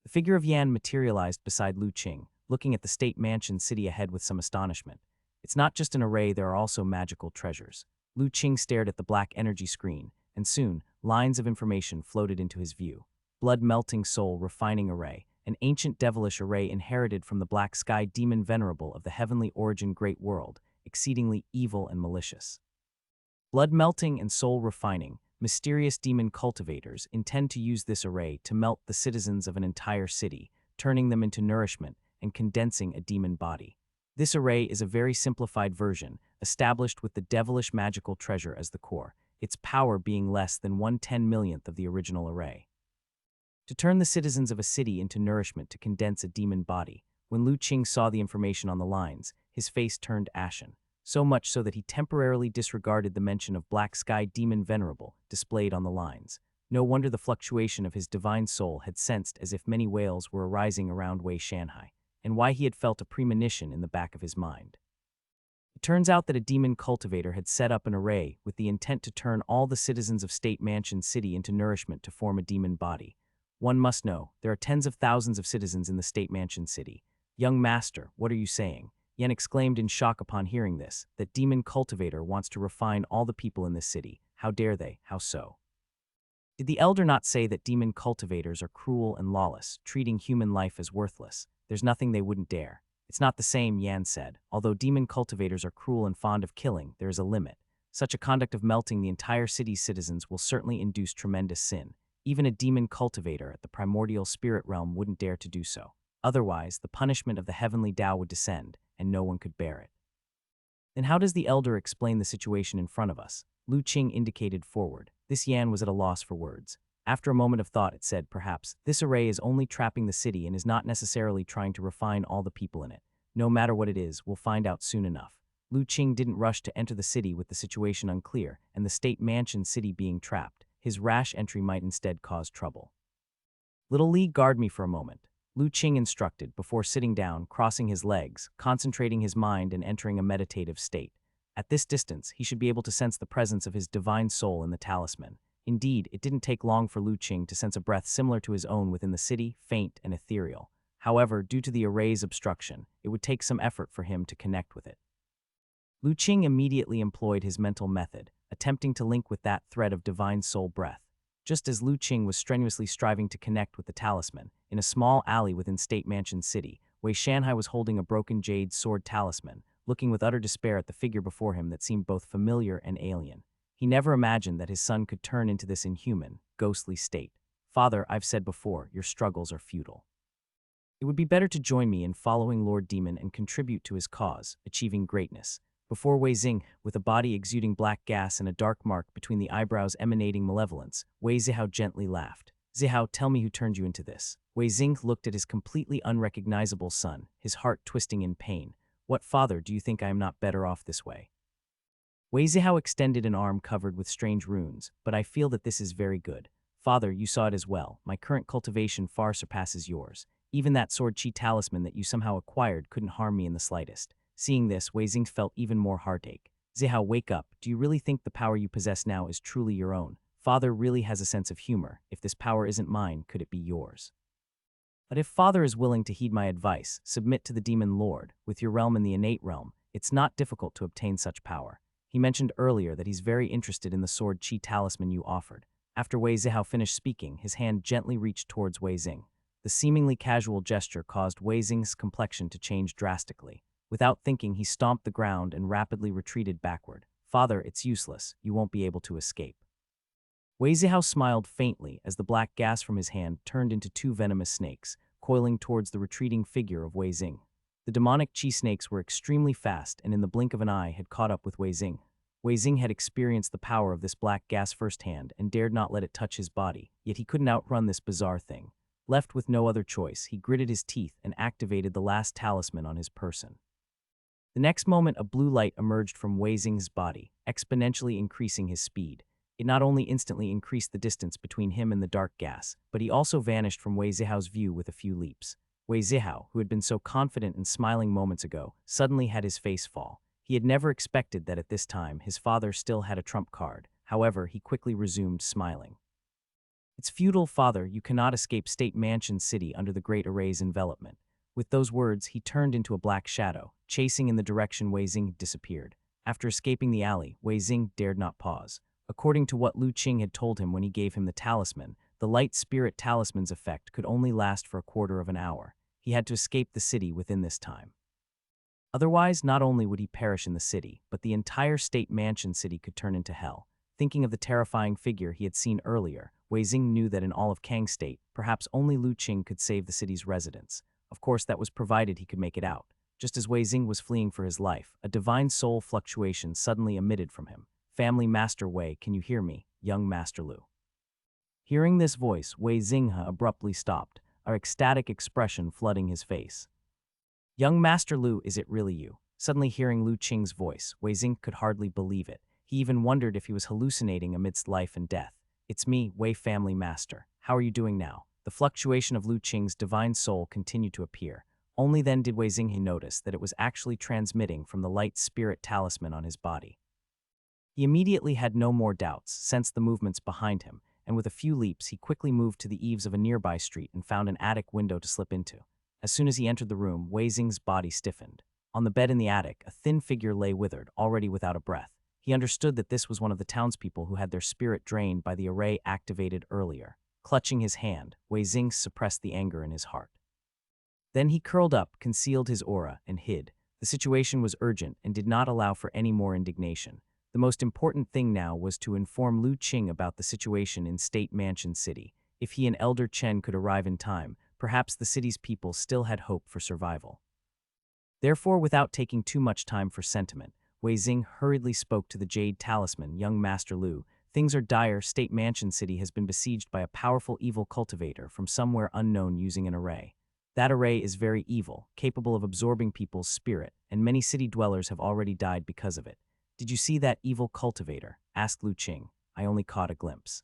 The figure of Yan materialized beside Lu Qing, looking at the State Mansion city ahead with some astonishment. It's not just an array, there are also magical treasures. Lu Qing stared at the black energy screen, and soon, lines of information floated into his view. Blood-melting soul refining array, an ancient devilish array inherited from the black sky demon venerable of the heavenly origin great world, exceedingly evil and malicious. Blood-melting and soul refining, mysterious demon cultivators intend to use this array to melt the citizens of an entire city, turning them into nourishment and condensing a demon body. This array is a very simplified version, established with the devilish magical treasure as the core, its power being less than 1/10,000,000th of the original array. To turn the citizens of a city into nourishment to condense a demon body, when Lu Qing saw the information on the lines, his face turned ashen, so much so that he temporarily disregarded the mention of Black Sky Demon Venerable displayed on the lines. No wonder the fluctuation of his divine soul had sensed as if many whales were arising around Wei Shanhai, and why he had felt a premonition in the back of his mind. It turns out that a demon cultivator had set up an array with the intent to turn all the citizens of State Mansion City into nourishment to form a demon body. One must know, there are tens of thousands of citizens in the state mansion city. Young master, what are you saying? Yen exclaimed in shock upon hearing this, that demon cultivator wants to refine all the people in this city. How dare they? How so? Did the elder not say that demon cultivators are cruel and lawless, treating human life as worthless? There's nothing they wouldn't dare. It's not the same, Yan said. Although demon cultivators are cruel and fond of killing, there is a limit. Such a conduct of melting the entire city's citizens will certainly induce tremendous sin. Even a demon cultivator at the primordial spirit realm wouldn't dare to do so. Otherwise, the punishment of the heavenly Tao would descend, and no one could bear it. Then how does the elder explain the situation in front of us? Lu Qing indicated forward. This Yan was at a loss for words. After a moment of thought, it said, perhaps, this array is only trapping the city and is not necessarily trying to refine all the people in it. No matter what it is, we'll find out soon enough. Lu Qing didn't rush to enter the city with the situation unclear, and the state mansion city being trapped. His rash entry might instead cause trouble. Little Li, guard me for a moment, Lu Qing instructed before sitting down, crossing his legs, concentrating his mind and entering a meditative state. At this distance, he should be able to sense the presence of his divine soul in the talisman. Indeed, it didn't take long for Lu Qing to sense a breath similar to his own within the city, faint and ethereal. However, due to the array's obstruction, it would take some effort for him to connect with it. Lu Qing immediately employed his mental method, attempting to link with that thread of divine soul breath. Just as Lu Qing was strenuously striving to connect with the talisman, in a small alley within State Mansion City, Wei Shanhai was holding a broken jade sword talisman, looking with utter despair at the figure before him that seemed both familiar and alien. He never imagined that his son could turn into this inhuman, ghostly state. Father, I've said before, your struggles are futile. It would be better to join me in following Lord Demon and contribute to his cause, achieving greatness. Before Wei Xing, with a body exuding black gas and a dark mark between the eyebrows emanating malevolence, Wei Zihao gently laughed. Zihao, tell me who turned you into this. Wei Xing looked at his completely unrecognizable son, his heart twisting in pain. What father do you think I am not better off this way? Wei Zihao extended an arm covered with strange runes, but I feel that this is very good. Father, you saw it as well. My current cultivation far surpasses yours. Even that sword chi talisman that you somehow acquired couldn't harm me in the slightest. Seeing this, Wei Xing felt even more heartache. Zihao, wake up. Do you really think the power you possess now is truly your own? Father really has a sense of humor. If this power isn't mine, could it be yours? But if Father is willing to heed my advice, submit to the Demon Lord, with your realm in the innate realm, it's not difficult to obtain such power. He mentioned earlier that he's very interested in the sword chi talisman you offered. After Wei Zihao finished speaking, his hand gently reached towards Wei Xing. The seemingly casual gesture caused Wei Xing's complexion to change drastically. Without thinking, he stomped the ground and rapidly retreated backward. Father, it's useless. You won't be able to escape. Wei Zihao smiled faintly as the black gas from his hand turned into two venomous snakes, coiling towards the retreating figure of Wei Xing. The demonic chi snakes were extremely fast and in the blink of an eye had caught up with Wei Xing. Wei Xing had experienced the power of this black gas firsthand and dared not let it touch his body, yet he couldn't outrun this bizarre thing. Left with no other choice, he gritted his teeth and activated the last talisman on his person. The next moment, a blue light emerged from Wei Xing's body, exponentially increasing his speed. It not only instantly increased the distance between him and the dark gas, but he also vanished from Wei Zihao's view with a few leaps. Wei Zihao, who had been so confident and smiling moments ago, suddenly had his face fall. He had never expected that at this time his father still had a trump card. However, he quickly resumed smiling. It's futile, Father. You cannot escape State Mansion City under the Great Array's envelopment. With those words, he turned into a black shadow, chasing in the direction Wei Xing disappeared. After escaping the alley, Wei Xing dared not pause. According to what Lu Qing had told him when he gave him the talisman, the light spirit talisman's effect could only last for a quarter of an hour. He had to escape the city within this time. Otherwise, not only would he perish in the city, but the entire State Mansion City could turn into hell. Thinking of the terrifying figure he had seen earlier, Wei Xing knew that in all of Kang State, perhaps only Lu Qing could save the city's residents. Of course, that was provided he could make it out. Just as Wei Xing was fleeing for his life, a divine soul fluctuation suddenly emitted from him. Family Master Wei, can you hear me? Young Master Lu. Hearing this voice, Wei Xinghe abruptly stopped, an ecstatic expression flooding his face. Young Master Lu, is it really you? Suddenly hearing Lu Qing's voice, Wei Xing could hardly believe it. He even wondered if he was hallucinating amidst life and death. It's me, Wei Family Master. How are you doing now? The fluctuation of Lu Qing's divine soul continued to appear. Only then did Wei Xinghe notice that it was actually transmitting from the light spirit talisman on his body. He immediately had no more doubts, sensed the movements behind him, and with a few leaps, he quickly moved to the eaves of a nearby street and found an attic window to slip into. As soon as he entered the room, Wei Xing's body stiffened. On the bed in the attic, a thin figure lay withered, already without a breath. He understood that this was one of the townspeople who had their spirit drained by the array activated earlier. Clutching his hand, Wei Xing suppressed the anger in his heart. Then he curled up, concealed his aura, and hid. The situation was urgent and did not allow for any more indignation. The most important thing now was to inform Lu Qing about the situation in State Mansion City. If he and Elder Chen could arrive in time, perhaps the city's people still had hope for survival. Therefore, without taking too much time for sentiment, Wei Xing hurriedly spoke to the Jade Talisman, young Master Lu. Things are dire. State Mansion City has been besieged by a powerful evil cultivator from somewhere unknown using an array. That array is very evil, capable of absorbing people's spirit, and many city dwellers have already died because of it. Did you see that evil cultivator? Asked Lu Qing. I only caught a glimpse.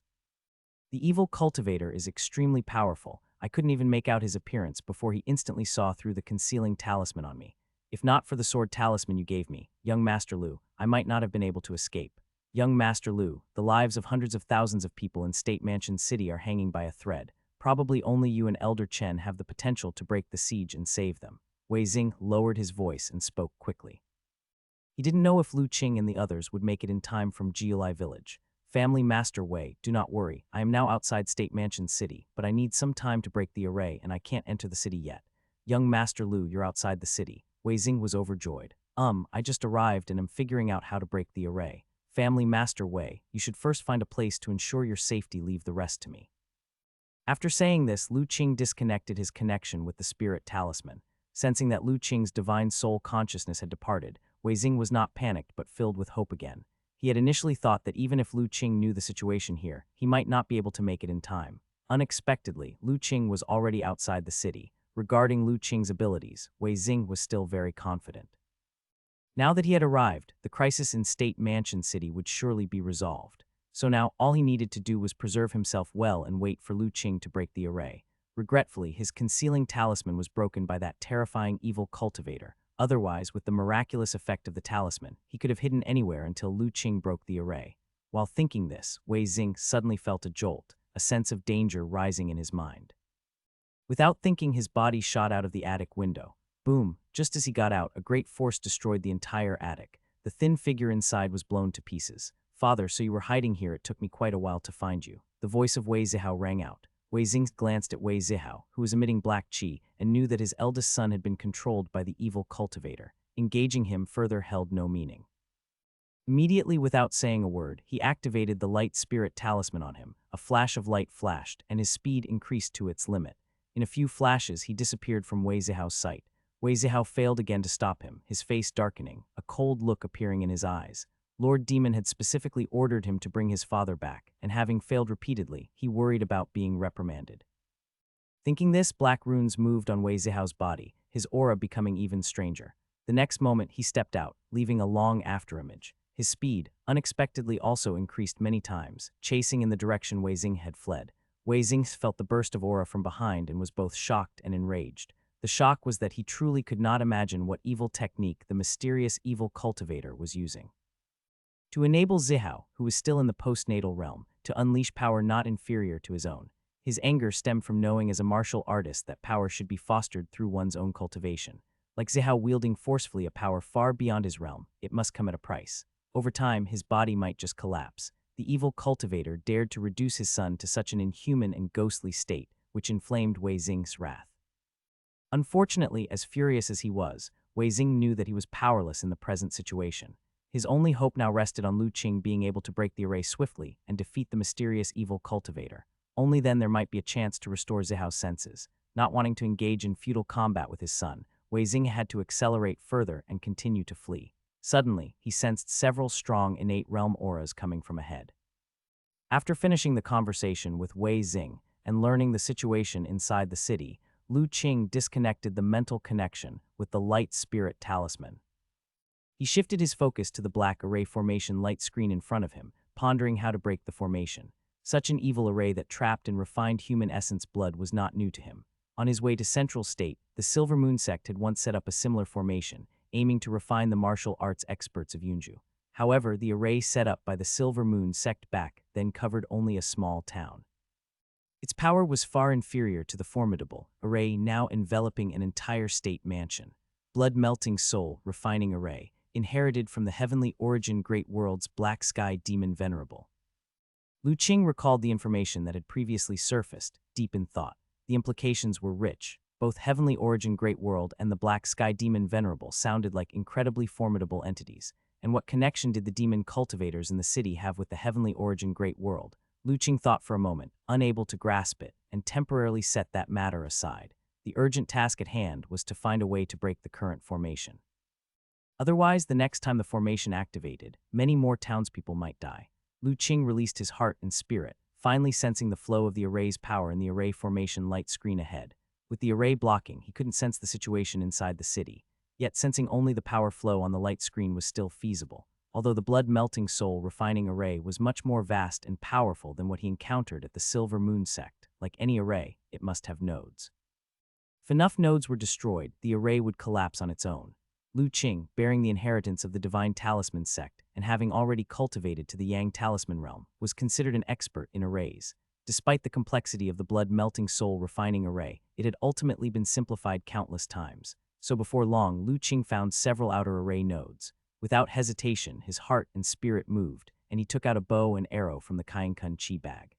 The evil cultivator is extremely powerful. I couldn't even make out his appearance before he instantly saw through the concealing talisman on me. If not for the sword talisman you gave me, young Master Lu, I might not have been able to escape. Young Master Lu, the lives of hundreds of thousands of people in State Mansion City are hanging by a thread. Probably only you and Elder Chen have the potential to break the siege and save them. Wei Xing lowered his voice and spoke quickly. He didn't know if Lu Qing and the others would make it in time from Jiulai village. Family Master Wei, do not worry. I am now outside State Mansion City, but I need some time to break the array and I can't enter the city yet. Young Master Lu, you're outside the city. Wei Xing was overjoyed. I just arrived and am figuring out how to break the array. Family Master Wei, you should first find a place to ensure your safety. Leave the rest to me. After saying this, Lu Qing disconnected his connection with the spirit talisman. Sensing that Lu Qing's divine soul consciousness had departed, Wei Xing was not panicked but filled with hope again. He had initially thought that even if Lu Qing knew the situation here, he might not be able to make it in time. Unexpectedly, Lu Qing was already outside the city. Regarding Lu Qing's abilities, Wei Xing was still very confident. Now that he had arrived, the crisis in State Mansion City would surely be resolved. So now all he needed to do was preserve himself well and wait for Lu Qing to break the array. Regretfully, his concealing talisman was broken by that terrifying evil cultivator. Otherwise, with the miraculous effect of the talisman, he could have hidden anywhere until Lu Qing broke the array. While thinking this, Wei Xing suddenly felt a jolt, a sense of danger rising in his mind. Without thinking, his body shot out of the attic window. Boom! Just as he got out, a great force destroyed the entire attic. The thin figure inside was blown to pieces. Father, so you were hiding here. It took me quite a while to find you. The voice of Wei Zihao rang out. Wei Xing glanced at Wei Zihao, who was emitting black qi, and knew that his eldest son had been controlled by the evil cultivator. Engaging him further held no meaning. Immediately, without saying a word, he activated the light spirit talisman on him. A flash of light flashed, and his speed increased to its limit. In a few flashes, he disappeared from Wei Zihao's sight. Wei Zihao failed again to stop him, his face darkening, a cold look appearing in his eyes. Lord Demon had specifically ordered him to bring his father back, and having failed repeatedly, he worried about being reprimanded. Thinking this, black runes moved on Wei Zihao's body, his aura becoming even stranger. The next moment, he stepped out, leaving a long afterimage. His speed, unexpectedly, also increased many times, chasing in the direction Wei Xing had fled. Wei Xing felt the burst of aura from behind and was both shocked and enraged. The shock was that he truly could not imagine what evil technique the mysterious evil cultivator was using. To enable Zihao, who was still in the postnatal realm, to unleash power not inferior to his own. His anger stemmed from knowing as a martial artist that power should be fostered through one's own cultivation. Like Zihao wielding forcefully a power far beyond his realm, it must come at a price. Over time, his body might just collapse. The evil cultivator dared to reduce his son to such an inhuman and ghostly state, which inflamed Wei Xing's wrath. Unfortunately, as furious as he was, Wei Xing knew that he was powerless in the present situation. His only hope now rested on Lu Qing being able to break the array swiftly and defeat the mysterious evil cultivator. Only then there might be a chance to restore Zihao's senses. Not wanting to engage in futile combat with his son, Wei Xing had to accelerate further and continue to flee. Suddenly, he sensed several strong innate realm auras coming from ahead. After finishing the conversation with Wei Xing and learning the situation inside the city, Lu Qing disconnected the mental connection with the light spirit talisman. He shifted his focus to the black array formation light screen in front of him, pondering how to break the formation. Such an evil array that trapped in refined human essence blood was not new to him. On his way to Central State, the Silver Moon sect had once set up a similar formation, aiming to refine the martial arts experts of Yunju. However, the array set up by the Silver Moon sect back then covered only a small town. Its power was far inferior to the formidable array now enveloping an entire state mansion. Blood-melting soul, refining array, inherited from the heavenly origin great world's black sky demon venerable. Lu Qing recalled the information that had previously surfaced, deep in thought. The implications were rich. Both heavenly origin great world and the black sky demon venerable sounded like incredibly formidable entities. And what connection did the demon cultivators in the city have with the heavenly origin great world? Lu Qing thought for a moment, unable to grasp it, and temporarily set that matter aside. The urgent task at hand was to find a way to break the current formation. Otherwise, the next time the formation activated, many more townspeople might die. Lu Qing released his heart and spirit, finally sensing the flow of the array's power in the array formation light screen ahead. With the array blocking, he couldn't sense the situation inside the city. Yet sensing only the power flow on the light screen was still feasible, although the blood-melting soul refining array was much more vast and powerful than what he encountered at the Silver Moon sect. Like any array, it must have nodes. If enough nodes were destroyed, the array would collapse on its own. Lu Qing, bearing the inheritance of the Divine Talisman sect and having already cultivated to the Yang Talisman realm, was considered an expert in arrays. Despite the complexity of the blood-melting soul refining array, it had ultimately been simplified countless times. So before long, Lu Qing found several outer array nodes. Without hesitation, his heart and spirit moved, and he took out a bow and arrow from the Kainkun Chi bag.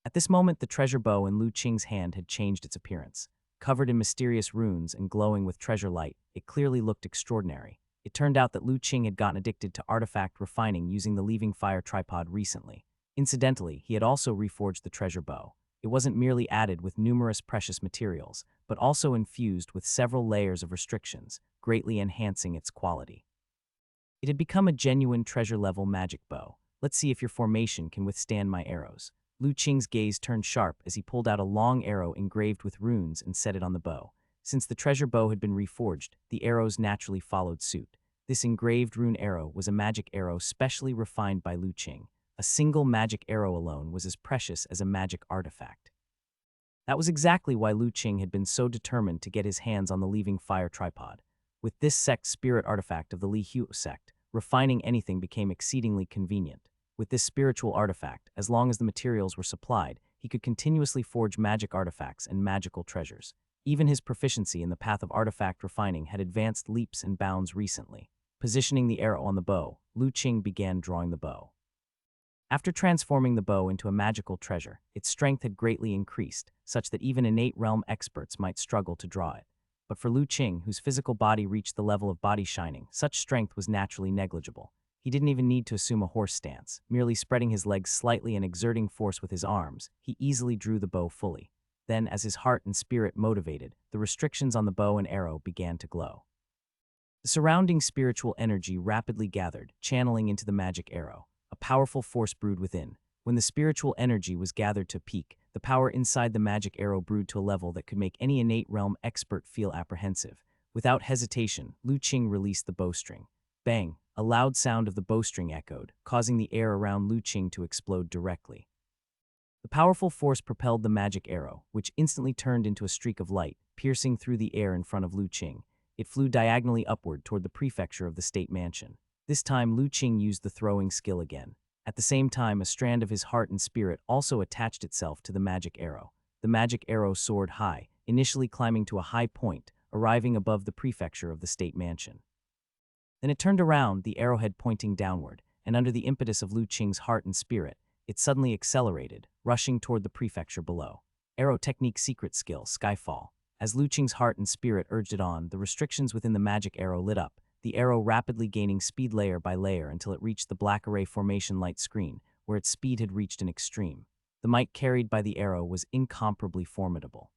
At this moment, the treasure bow in Lu Qing's hand had changed its appearance. Covered in mysterious runes and glowing with treasure light, it clearly looked extraordinary. It turned out that Lu Qing had gotten addicted to artifact refining using the Leaving Fire tripod recently. Incidentally, he had also reforged the treasure bow. It wasn't merely added with numerous precious materials, but also infused with several layers of restrictions, greatly enhancing its quality. It had become a genuine treasure-level magic bow. Let's see if your formation can withstand my arrows. Lu Qing's gaze turned sharp as he pulled out a long arrow engraved with runes and set it on the bow. Since the treasure bow had been reforged, the arrows naturally followed suit. This engraved rune arrow was a magic arrow specially refined by Lu Qing. A single magic arrow alone was as precious as a magic artifact. That was exactly why Lu Qing had been so determined to get his hands on the Leaving Fire tripod. With this sect's spirit artifact of the Li Hu sect, refining anything became exceedingly convenient. With this spiritual artifact, as long as the materials were supplied, he could continuously forge magic artifacts and magical treasures. Even his proficiency in the path of artifact refining had advanced leaps and bounds recently. Positioning the arrow on the bow, Lu Qing began drawing the bow. After transforming the bow into a magical treasure, its strength had greatly increased, such that even innate realm experts might struggle to draw it. But for Lu Qing, whose physical body reached the level of body shining, such strength was naturally negligible. He didn't even need to assume a horse stance. Merely spreading his legs slightly and exerting force with his arms, he easily drew the bow fully. Then, as his heart and spirit motivated, the restrictions on the bow and arrow began to glow. The surrounding spiritual energy rapidly gathered, channeling into the magic arrow. A powerful force brewed within. When the spiritual energy was gathered to peak, the power inside the magic arrow brewed to a level that could make any innate realm expert feel apprehensive. Without hesitation, Lu Qing released the bowstring. Bang! A loud sound of the bowstring echoed, causing the air around Lu Qing to explode directly. The powerful force propelled the magic arrow, which instantly turned into a streak of light, piercing through the air in front of Lu Qing. It flew diagonally upward toward the prefecture of the state mansion. This time, Lu Qing used the throwing skill again. At the same time, a strand of his heart and spirit also attached itself to the magic arrow. The magic arrow soared high, initially climbing to a high point, arriving above the prefecture of the state mansion. Then it turned around, the arrowhead pointing downward, and under the impetus of Lu Qing's heart and spirit, it suddenly accelerated, rushing toward the prefecture below. Arrow technique secret skill, Skyfall. As Lu Qing's heart and spirit urged it on, the restrictions within the magic arrow lit up, the arrow rapidly gaining speed layer by layer until it reached the black array formation light screen, where its speed had reached an extreme. The might carried by the arrow was incomparably formidable.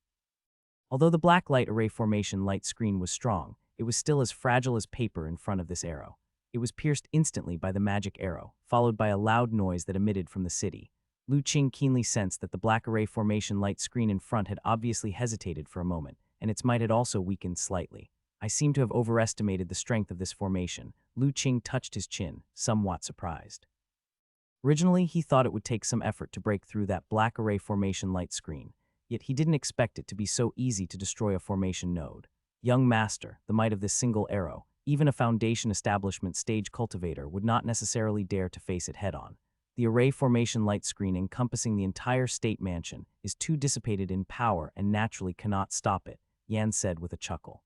Although the black light array formation light screen was strong, it was still as fragile as paper in front of this arrow. It was pierced instantly by the magic arrow, followed by a loud noise that emitted from the city. Lu Qing keenly sensed that the black array formation light screen in front had obviously hesitated for a moment, and its might had also weakened slightly. I seem to have overestimated the strength of this formation. Lu Qing touched his chin, somewhat surprised. Originally, he thought it would take some effort to break through that black array formation light screen, yet he didn't expect it to be so easy to destroy a formation node. Young master, the might of this single arrow, even a foundation establishment stage cultivator would not necessarily dare to face it head-on. The array formation light screen encompassing the entire state mansion is too dissipated in power and naturally cannot stop it, Yan said with a chuckle.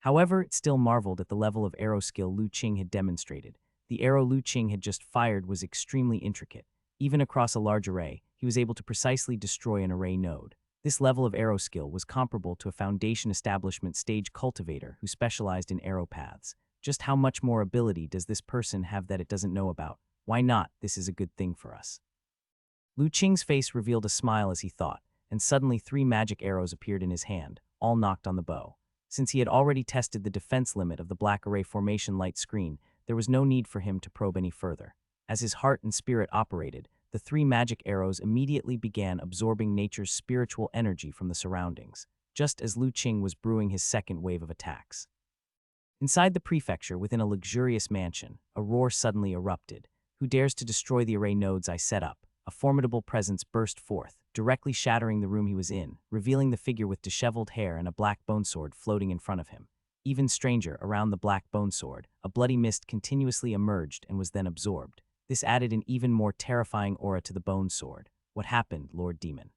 However, it still marveled at the level of arrow skill Lu Qing had demonstrated. The arrow Lu Qing had just fired was extremely intricate. Even across a large array, he was able to precisely destroy an array node. This level of arrow skill was comparable to a Foundation Establishment stage cultivator who specialized in arrow paths. Just how much more ability does this person have that it doesn't know about? Why not? This is a good thing for us. Lu Qing's face revealed a smile as he thought, and suddenly 3 magic arrows appeared in his hand, all knocked on the bow. Since he had already tested the defense limit of the black array formation light screen, there was no need for him to probe any further. As his heart and spirit operated, the 3 magic arrows immediately began absorbing nature's spiritual energy from the surroundings, just as Lu Qing was brewing his second wave of attacks. Inside the prefecture, within a luxurious mansion, a roar suddenly erupted. Who dares to destroy the array nodes I set up? A formidable presence burst forth, directly shattering the room he was in, revealing the figure with disheveled hair and a black bone sword floating in front of him. Even stranger, around the black bone sword, a bloody mist continuously emerged and was then absorbed. This added an even more terrifying aura to the bone sword. What happened, Lord Demon?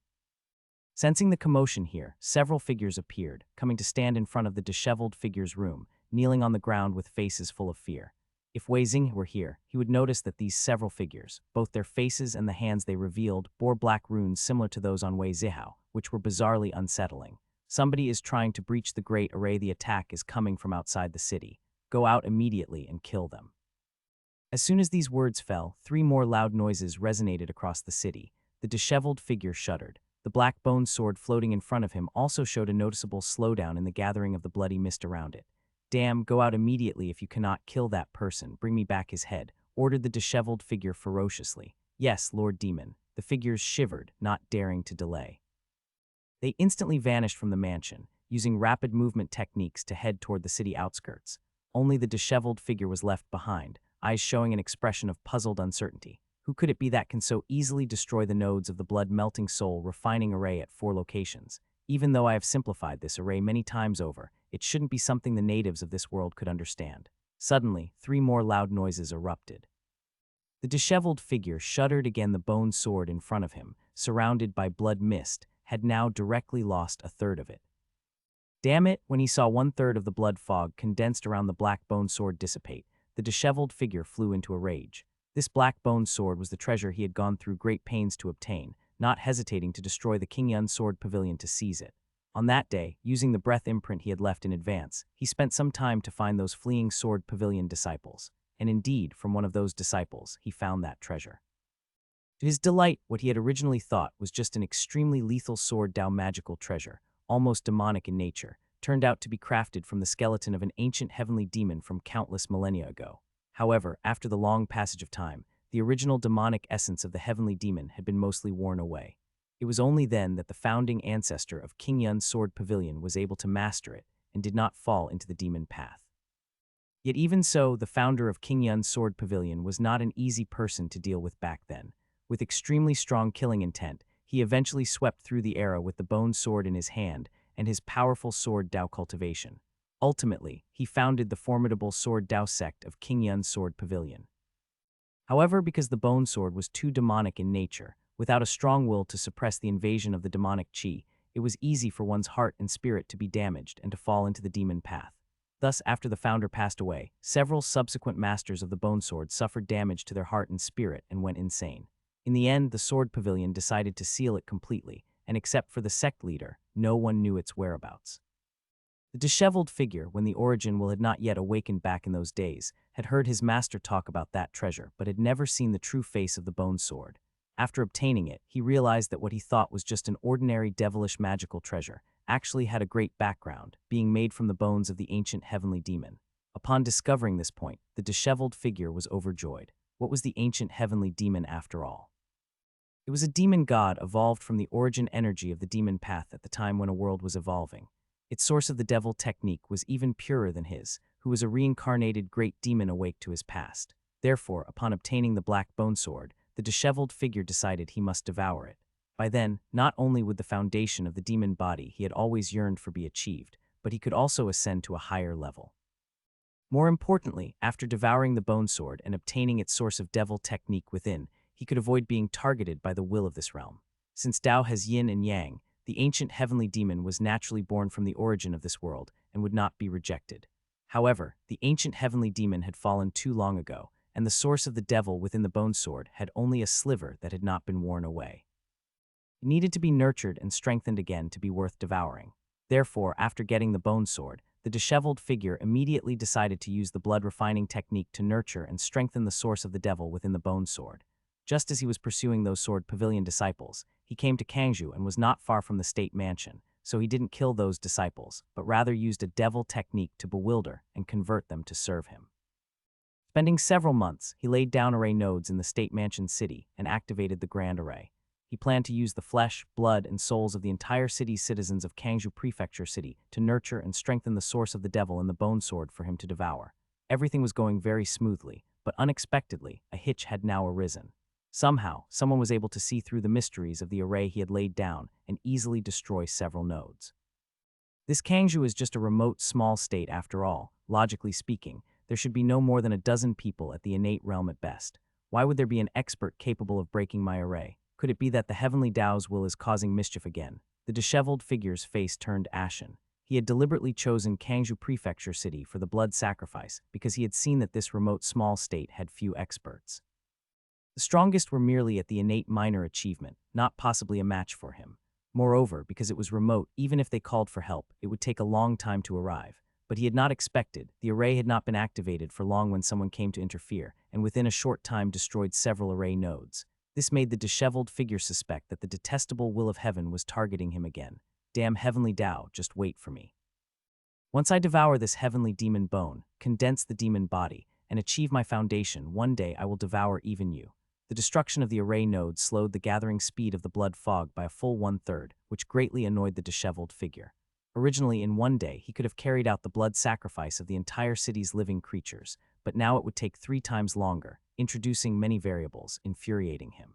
Sensing the commotion here, several figures appeared, coming to stand in front of the disheveled figure's room, kneeling on the ground with faces full of fear. If Wei Xing were here, he would notice that these several figures, both their faces and the hands they revealed, bore black runes similar to those on Wei Zihao, which were bizarrely unsettling. Somebody is trying to breach the great array. The attack is coming from outside the city. Go out immediately and kill them. As soon as these words fell, 3 more loud noises resonated across the city. The disheveled figure shuddered. The black bone sword floating in front of him also showed a noticeable slowdown in the gathering of the bloody mist around it. Damn, go out immediately. If you cannot kill that person, bring me back his head, ordered the disheveled figure ferociously. Yes, Lord Demon. The figures shivered, not daring to delay. They instantly vanished from the mansion, using rapid movement techniques to head toward the city outskirts. Only the disheveled figure was left behind, eyes showing an expression of puzzled uncertainty. Who could it be that can so easily destroy the nodes of the blood-melting soul refining array at 4 locations? Even though I have simplified this array many times over, it shouldn't be something the natives of this world could understand. Suddenly, 3 more loud noises erupted. The disheveled figure shuddered again. The bone sword in front of him, surrounded by blood mist, had now directly lost a third of it. Damn it! When he saw 1/3 of the blood fog condensed around the black bone sword dissipate, the disheveled figure flew into a rage. This black bone sword was the treasure he had gone through great pains to obtain, not hesitating to destroy the Qingyun sword pavilion to seize it. On that day, using the breath imprint he had left in advance, he spent some time to find those fleeing sword pavilion disciples. And indeed, from one of those disciples, he found that treasure. To his delight, what he had originally thought was just an extremely lethal sword Dao magical treasure, almost demonic in nature, turned out to be crafted from the skeleton of an ancient heavenly demon from countless millennia ago. However, after the long passage of time, the original demonic essence of the heavenly demon had been mostly worn away. It was only then that the founding ancestor of Qingyun's sword pavilion was able to master it and did not fall into the demon path. Yet even so, the founder of Qingyun's sword pavilion was not an easy person to deal with back then. With extremely strong killing intent, he eventually swept through the era with the bone sword in his hand and his powerful sword Dao cultivation. Ultimately, he founded the formidable sword Dao sect of Qingyun's sword pavilion. However, because the bone sword was too demonic in nature, without a strong will to suppress the invasion of the demonic qi, it was easy for one's heart and spirit to be damaged and to fall into the demon path. Thus, after the founder passed away, several subsequent masters of the bone sword suffered damage to their heart and spirit and went insane. In the end, the sword pavilion decided to seal it completely, and except for the sect leader, no one knew its whereabouts. The disheveled figure, when the origin will had not yet awakened back in those days, had heard his master talk about that treasure, but had never seen the true face of the bone sword. After obtaining it, he realized that what he thought was just an ordinary devilish magical treasure actually had a great background, being made from the bones of the ancient heavenly demon. Upon discovering this point, the disheveled figure was overjoyed. What was the ancient heavenly demon after all? It was a demon god evolved from the origin energy of the demon path at the time when a world was evolving. Its source of the devil technique was even purer than his, who was a reincarnated great demon awake to his past. Therefore, upon obtaining the black bone sword, the disheveled figure decided he must devour it. By then, not only would the foundation of the demon body he had always yearned for be achieved, but he could also ascend to a higher level. More importantly, after devouring the bone sword and obtaining its source of devil technique within, he could avoid being targeted by the will of this realm. Since Tao has yin and yang, the ancient heavenly demon was naturally born from the origin of this world and would not be rejected. However, the ancient heavenly demon had fallen too long ago, and the source of the devil within the bone sword had only a sliver that had not been worn away. It needed to be nurtured and strengthened again to be worth devouring. Therefore, after getting the bone sword, the disheveled figure immediately decided to use the blood-refining technique to nurture and strengthen the source of the devil within the bone sword. Just as he was pursuing those sword pavilion disciples, he came to Kangju and was not far from the state mansion, so he didn't kill those disciples, but rather used a devil technique to bewilder and convert them to serve him. Spending several months, he laid down array nodes in the state mansion city and activated the grand array. He planned to use the flesh, blood, and souls of the entire city's citizens of Kangju Prefecture City to nurture and strengthen the source of the devil in the bone sword for him to devour. Everything was going very smoothly, but unexpectedly, a hitch had now arisen. Somehow, someone was able to see through the mysteries of the array he had laid down and easily destroy several nodes. This Kangju is just a remote, small state after all. Logically speaking, there should be no more than a dozen people at the innate realm at best. Why would there be an expert capable of breaking my array? Could it be that the heavenly Tao's will is causing mischief again? The disheveled figure's face turned ashen. He had deliberately chosen Kangju Prefecture City for the blood sacrifice because he had seen that this remote small state had few experts. The strongest were merely at the innate minor achievement, not possibly a match for him. Moreover, because it was remote, even if they called for help, it would take a long time to arrive. But he had not expected. The array had not been activated for long when someone came to interfere, and within a short time destroyed several array nodes. This made the disheveled figure suspect that the detestable will of heaven was targeting him again. Damn heavenly Tao, just wait for me. Once I devour this heavenly demon bone, condense the demon body, and achieve my foundation, one day I will devour even you. The destruction of the array nodes slowed the gathering speed of the blood fog by a full 1/3, which greatly annoyed the disheveled figure. Originally, in one day, he could have carried out the blood sacrifice of the entire city's living creatures, but now it would take 3 times longer, introducing many variables, infuriating him.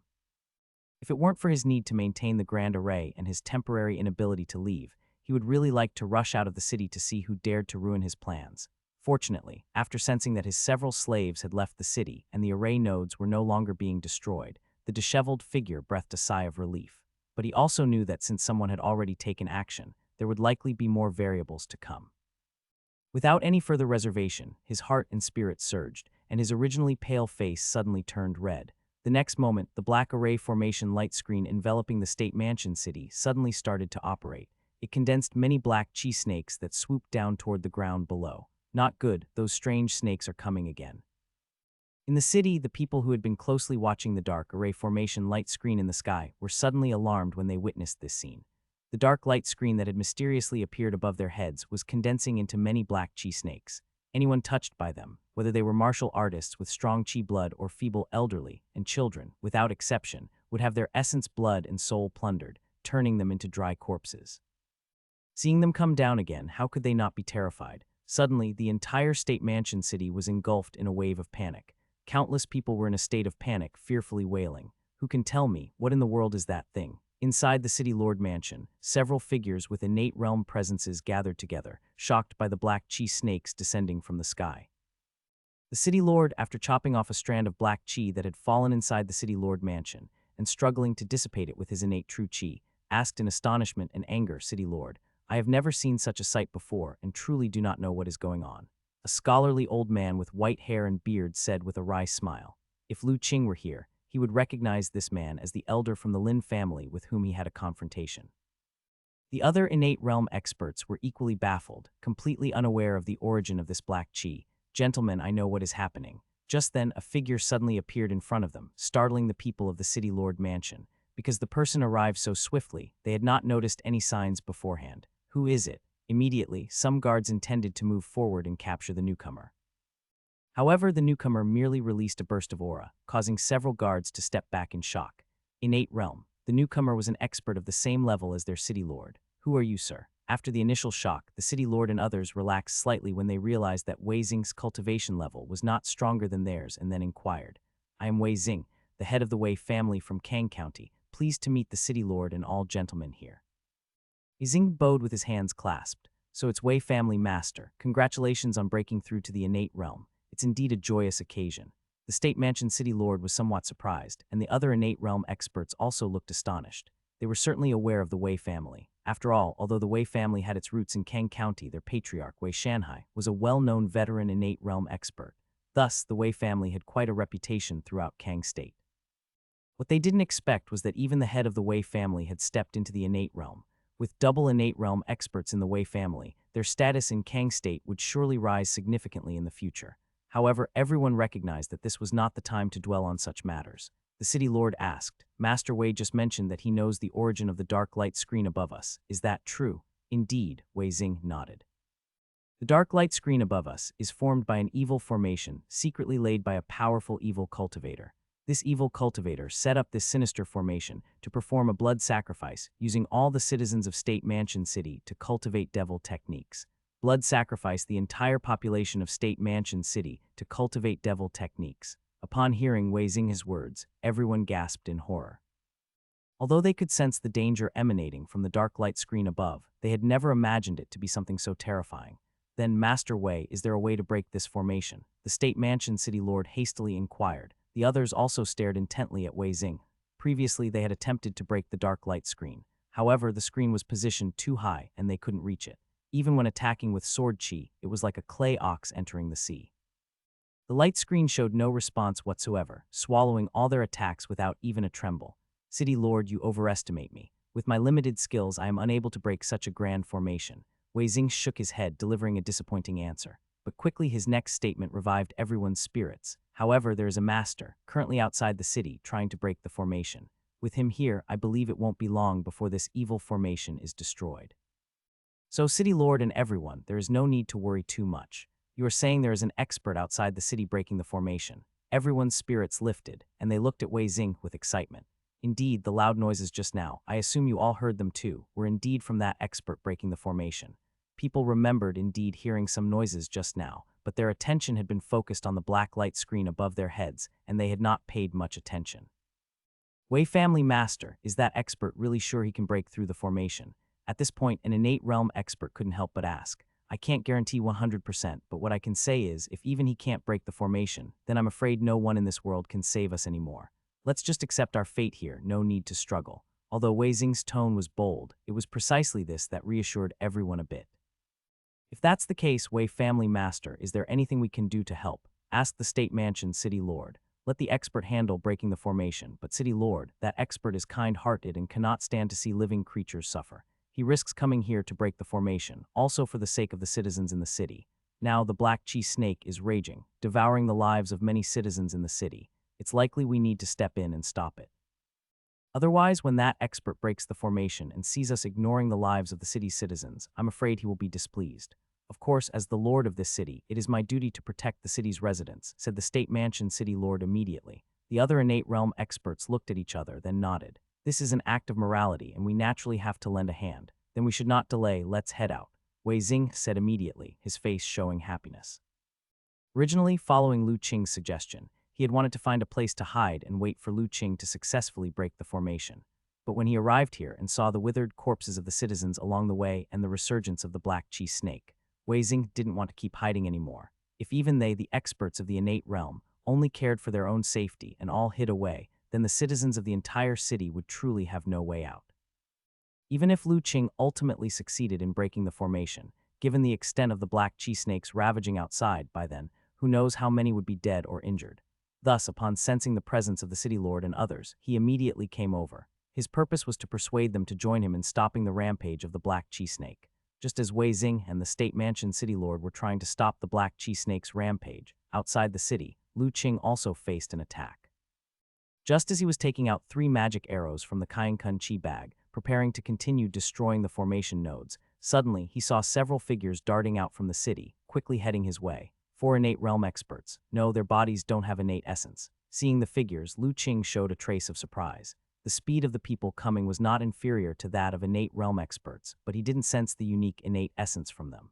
If it weren't for his need to maintain the grand array and his temporary inability to leave, he would really like to rush out of the city to see who dared to ruin his plans. Fortunately, after sensing that his several slaves had left the city and the array nodes were no longer being destroyed, the disheveled figure breathed a sigh of relief. But he also knew that since someone had already taken action, there would likely be more variables to come. Without any further reservation, his heart and spirit surged, and his originally pale face suddenly turned red. The next moment, the black array formation light screen enveloping the state mansion city suddenly started to operate. It condensed many black chi snakes that swooped down toward the ground below. Not good, those strange snakes are coming again. In the city, the people who had been closely watching the dark array formation light screen in the sky were suddenly alarmed when they witnessed this scene. The dark light screen that had mysteriously appeared above their heads was condensing into many black chi snakes. Anyone touched by them, whether they were martial artists with strong chi blood or feeble elderly and children, without exception, would have their essence, blood, and soul plundered, turning them into dry corpses. Seeing them come down again, how could they not be terrified? Suddenly, the entire state mansion city was engulfed in a wave of panic. Countless people were in a state of panic, fearfully wailing. Who can tell me, what in the world is that thing? Inside the city lord mansion, several figures with innate realm presences gathered together, shocked by the black chi snakes descending from the sky. The city lord, after chopping off a strand of black chi that had fallen inside the city lord mansion, and struggling to dissipate it with his innate true chi, asked in astonishment and anger, "City lord, I have never seen such a sight before and truly do not know what is going on." A scholarly old man with white hair and beard said with a wry smile, "If Lu Qing were here, he would recognize this man as the elder from the Lin family with whom he had a confrontation." The other innate realm experts were equally baffled, completely unaware of the origin of this black chi. "Gentlemen, I know what is happening." Just then, a figure suddenly appeared in front of them, startling the people of the city lord mansion. Because the person arrived so swiftly, they had not noticed any signs beforehand. "Who is it?" Immediately, some guards intended to move forward and capture the newcomer. However, the newcomer merely released a burst of aura, causing several guards to step back in shock. Innate realm. The newcomer was an expert of the same level as their city lord. "Who are you, sir?" After the initial shock, the city lord and others relaxed slightly when they realized that Wei Xing's cultivation level was not stronger than theirs and then inquired, "I am Wei Xing, the head of the Wei family from Kang County. Pleased to meet the city lord and all gentlemen here." Xing bowed with his hands clasped. "So it's Wei family master. Congratulations on breaking through to the innate realm. It's indeed a joyous occasion." The The State Mansion City Lord was somewhat surprised, and the other innate realm experts also looked astonished. They were certainly aware of the Wei family. After all, although the Wei family had its roots in Kang County, their patriarch, Wei Shanhai, was a well-known veteran innate realm expert. Thus, the Wei family had quite a reputation throughout Kang State. What they didn't expect was that even the head of the Wei family had stepped into the innate realm. With double innate realm experts in the Wei family, their status in Kang State would surely rise significantly in the future. However, everyone recognized that this was not the time to dwell on such matters. The city lord asked, "Master Wei just mentioned that he knows the origin of the dark light screen above us. Is that true?" "Indeed," Wei Xing nodded. "The dark light screen above us is formed by an evil formation secretly laid by a powerful evil cultivator. This evil cultivator set up this sinister formation to perform a blood sacrifice using all the citizens of State Mansion City to cultivate devil techniques. Blood sacrifice the entire population of State Mansion City to cultivate devil techniques." Upon hearing Wei Xing's words, everyone gasped in horror. Although they could sense the danger emanating from the dark light screen above, they had never imagined it to be something so terrifying. "Then, Master Wei, is there a way to break this formation?" the State Mansion City Lord hastily inquired. The others also stared intently at Wei Xing. Previously, they had attempted to break the dark light screen. However, the screen was positioned too high and they couldn't reach it. Even when attacking with sword chi, it was like a clay ox entering the sea. The light screen showed no response whatsoever, swallowing all their attacks without even a tremble. "City Lord, you overestimate me. With my limited skills, I am unable to break such a grand formation." Wei Xing shook his head, delivering a disappointing answer. But quickly his next statement revived everyone's spirits. "However, there is a master, currently outside the city, trying to break the formation. With him here, I believe it won't be long before this evil formation is destroyed." "So, City Lord and everyone, there is no need to worry too much. You are saying there is an expert outside the city breaking the formation." Everyone's spirits lifted, and they looked at Wei Xing with excitement. "Indeed, the loud noises just now, I assume you all heard them too, were indeed from that expert breaking the formation." People remembered indeed hearing some noises just now, but their attention had been focused on the black light screen above their heads, and they had not paid much attention. "Wei family master, is that expert really sure he can break through the formation?" At this point, an innate realm expert couldn't help but ask. "I can't guarantee 100%, but what I can say is, if even he can't break the formation, then I'm afraid no one in this world can save us anymore. Let's just accept our fate here, no need to struggle." Although Wei Xing's tone was bold, it was precisely this that reassured everyone a bit. "If that's the case, Wei family master, is there anything we can do to help?" asked the State Mansion City Lord. "Let the expert handle breaking the formation, but City Lord, that expert is kind-hearted and cannot stand to see living creatures suffer. He risks coming here to break the formation, also for the sake of the citizens in the city. Now the Black Chi Snake is raging, devouring the lives of many citizens in the city. It's likely we need to step in and stop it. Otherwise, when that expert breaks the formation and sees us ignoring the lives of the city's citizens, I'm afraid he will be displeased. Of course, as the lord of this city, it is my duty to protect the city's residents," said the State Mansion City Lord immediately. The other innate realm experts looked at each other, then nodded. "This is an act of morality, and we naturally have to lend a hand. Then we should not delay, let's head out," Wei Xing said immediately, his face showing happiness. Originally, following Lu Qing's suggestion, he had wanted to find a place to hide and wait for Lu Qing to successfully break the formation. But when he arrived here and saw the withered corpses of the citizens along the way and the resurgence of the Black Chi Snake, Wei Xing didn't want to keep hiding anymore. If even they, the experts of the innate realm, only cared for their own safety and all hid away, then the citizens of the entire city would truly have no way out. Even if Lu Qing ultimately succeeded in breaking the formation, given the extent of the Black Chi Snakes ravaging outside by then, who knows how many would be dead or injured. Thus, upon sensing the presence of the city lord and others, he immediately came over. His purpose was to persuade them to join him in stopping the rampage of the Black Chi Snake. Just as Wei Xing and the State Mansion City Lord were trying to stop the Black Chi Snake's rampage, outside the city, Lu Qing also faced an attack. Just as he was taking out 3 magic arrows from the Kainkun Chi bag, preparing to continue destroying the formation nodes, suddenly he saw several figures darting out from the city, quickly heading his way. 4 innate realm experts. No, their bodies don't have innate essence. Seeing the figures, Lu Qing showed a trace of surprise. The speed of the people coming was not inferior to that of innate realm experts, but he didn't sense the unique innate essence from them.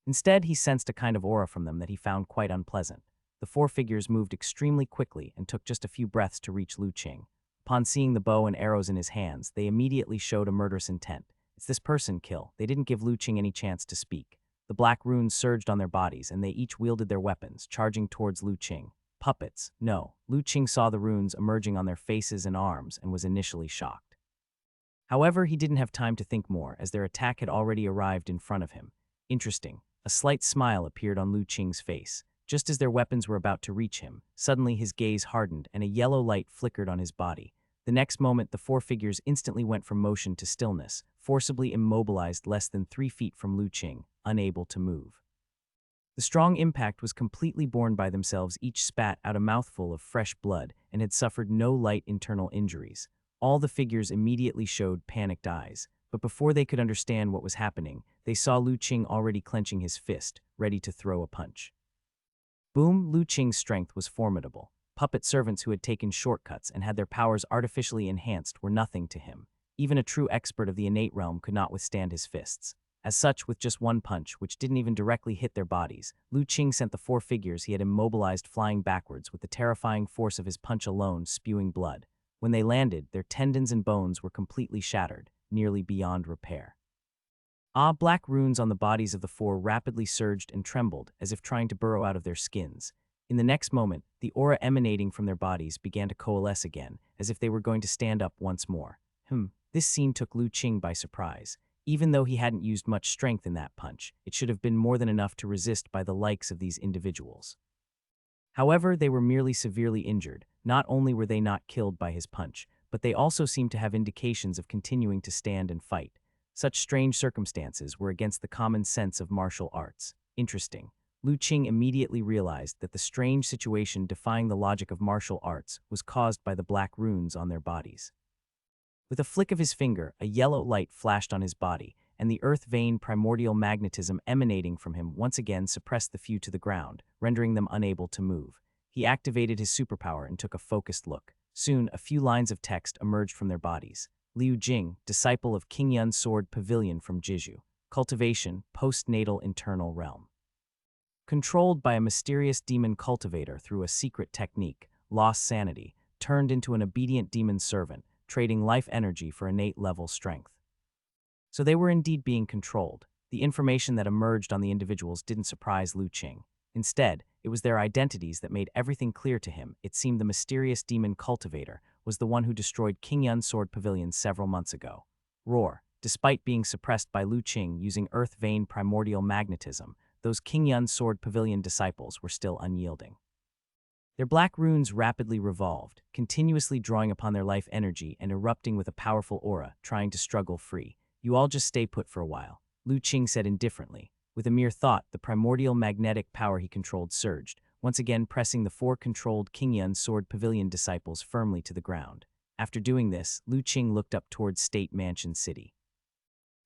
Instead, he sensed a kind of aura from them that he found quite unpleasant. The 4 figures moved extremely quickly and took just a few breaths to reach Lu Qing. Upon seeing the bow and arrows in his hands, they immediately showed a murderous intent. "It's this person, kill." They didn't give Lu Qing any chance to speak. The black runes surged on their bodies, and they each wielded their weapons, charging towards Lu Qing. Puppets. No. Lu Qing saw the runes emerging on their faces and arms and was initially shocked. However, he didn't have time to think more, as their attack had already arrived in front of him. Interesting. A slight smile appeared on Lu Qing's face. Just as their weapons were about to reach him, suddenly his gaze hardened and a yellow light flickered on his body. The next moment, the four figures instantly went from motion to stillness, forcibly immobilized less than 3 feet from Lu Qing, unable to move. The strong impact was completely borne by themselves. Each spat out a mouthful of fresh blood and had suffered no light internal injuries. All the figures immediately showed panicked eyes, but before they could understand what was happening, they saw Lu Qing already clenching his fist, ready to throw a punch. Boom! Lu Qing's strength was formidable. Puppet servants who had taken shortcuts and had their powers artificially enhanced were nothing to him. Even a true expert of the innate realm could not withstand his fists. As such, with just one punch, which didn't even directly hit their bodies, Lu Qing sent the 4 figures he had immobilized flying backwards with the terrifying force of his punch alone spewing blood. When they landed, their tendons and bones were completely shattered, nearly beyond repair. Black runes on the bodies of the 4 rapidly surged and trembled, as if trying to burrow out of their skins. In the next moment, the aura emanating from their bodies began to coalesce again, as if they were going to stand up once more. This scene took Lu Qing by surprise. Even though he hadn't used much strength in that punch, it should have been more than enough to resist by the likes of these individuals. However, they were merely severely injured. Not only were they not killed by his punch, but they also seemed to have indications of continuing to stand and fight. Such strange circumstances were against the common sense of martial arts. Interesting. Lu Qing immediately realized that the strange situation defying the logic of martial arts was caused by the black runes on their bodies. With a flick of his finger, a yellow light flashed on his body, and the earth-vein primordial magnetism emanating from him once again suppressed the few to the ground, rendering them unable to move. He activated his superpower and took a focused look. Soon, a few lines of text emerged from their bodies. Liu Jing, disciple of King Yun's Sword Pavilion from Jiju. Cultivation, postnatal internal realm. Controlled by a mysterious demon cultivator through a secret technique, lost sanity, turned into an obedient demon servant, trading life energy for innate level strength. So they were indeed being controlled. The information that emerged on the individuals didn't surprise Lu Qing. Instead, it was their identities that made everything clear to him. It seemed the mysterious demon cultivator was the one who destroyed King Yun's Sword Pavilion several months ago. Roar. Despite being suppressed by Lu Qing using earth-vein primordial magnetism, those King Yun's Sword Pavilion disciples were still unyielding. Their black runes rapidly revolved, continuously drawing upon their life energy and erupting with a powerful aura, trying to struggle free. You all just stay put for a while, Lu Qing said indifferently. With a mere thought, the primordial magnetic power he controlled surged, once again pressing the 4 controlled King Yun's Sword Pavilion disciples firmly to the ground. After doing this, Lu Qing looked up towards State Mansion City.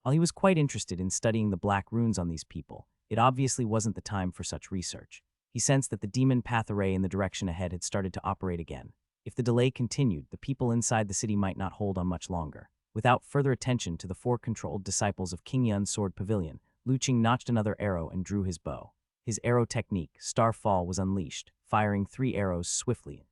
While he was quite interested in studying the black runes on these people, it obviously wasn't the time for such research. He sensed that the demon path array in the direction ahead had started to operate again. If the delay continued, the people inside the city might not hold on much longer. Without further attention to the 4 controlled disciples of King Yun's Sword Pavilion, Lu Qing notched another arrow and drew his bow. His arrow technique, Starfall, was unleashed, firing 3 arrows swiftly.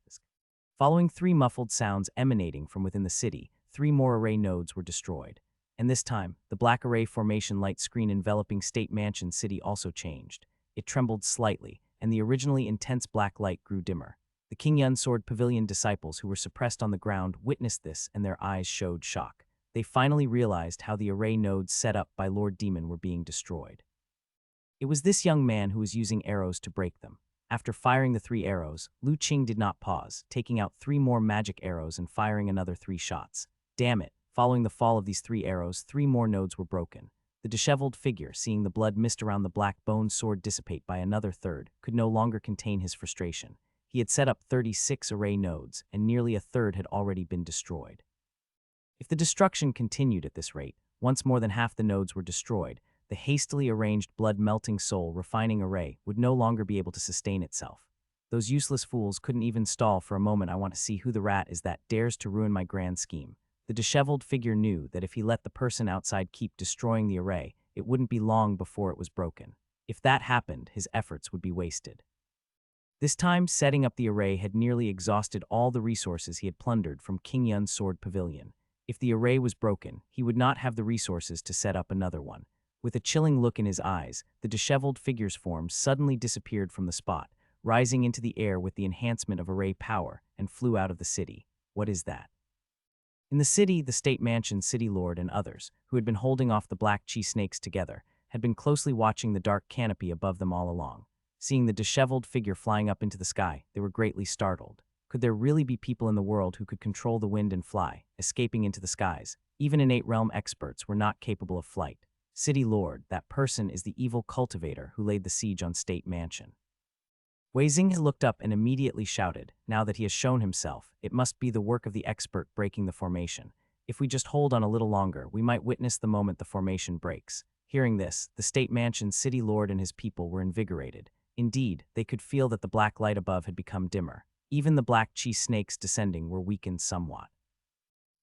Following 3 muffled sounds emanating from within the city, 3 more array nodes were destroyed. And this time, the black array formation light screen enveloping State Mansion City also changed. It trembled slightly, and the originally intense black light grew dimmer. The King Yun's Sword Pavilion disciples who were suppressed on the ground witnessed this, and their eyes showed shock. They finally realized how the array nodes set up by Lord Demon were being destroyed. It was this young man who was using arrows to break them. After firing the 3 arrows, Lu Qing did not pause, taking out 3 more magic arrows and firing another 3 shots. Damn it! Following the fall of these 3 arrows, 3 more nodes were broken. The disheveled figure, seeing the blood mist around the black bone sword dissipate by another third, could no longer contain his frustration. He had set up 36 array nodes, and nearly a third had already been destroyed. If the destruction continued at this rate, once more than half the nodes were destroyed, the hastily arranged blood-melting soul refining array would no longer be able to sustain itself. Those useless fools couldn't even stall for a moment. I want to see who the rat is that dares to ruin my grand scheme. The disheveled figure knew that if he let the person outside keep destroying the array, it wouldn't be long before it was broken. If that happened, his efforts would be wasted. This time, setting up the array had nearly exhausted all the resources he had plundered from King Yun's Sword Pavilion. If the array was broken, he would not have the resources to set up another one. With a chilling look in his eyes, the disheveled figure's form suddenly disappeared from the spot, rising into the air with the enhancement of array power, and flew out of the city. What is that? In the city, the state mansion city lord and others, who had been holding off the black chi snakes together, had been closely watching the dark canopy above them all along. Seeing the disheveled figure flying up into the sky, they were greatly startled. Could there really be people in the world who could control the wind and fly, escaping into the skies? Even innate realm experts were not capable of flight. City lord, that person is the evil cultivator who laid the siege on state mansion. Wei Xing looked up and immediately shouted, now that he has shown himself, it must be the work of the expert breaking the formation. If we just hold on a little longer, we might witness the moment the formation breaks. Hearing this, the state mansion city lord and his people were invigorated. Indeed, they could feel that the black light above had become dimmer. Even the black chi snakes descending were weakened somewhat.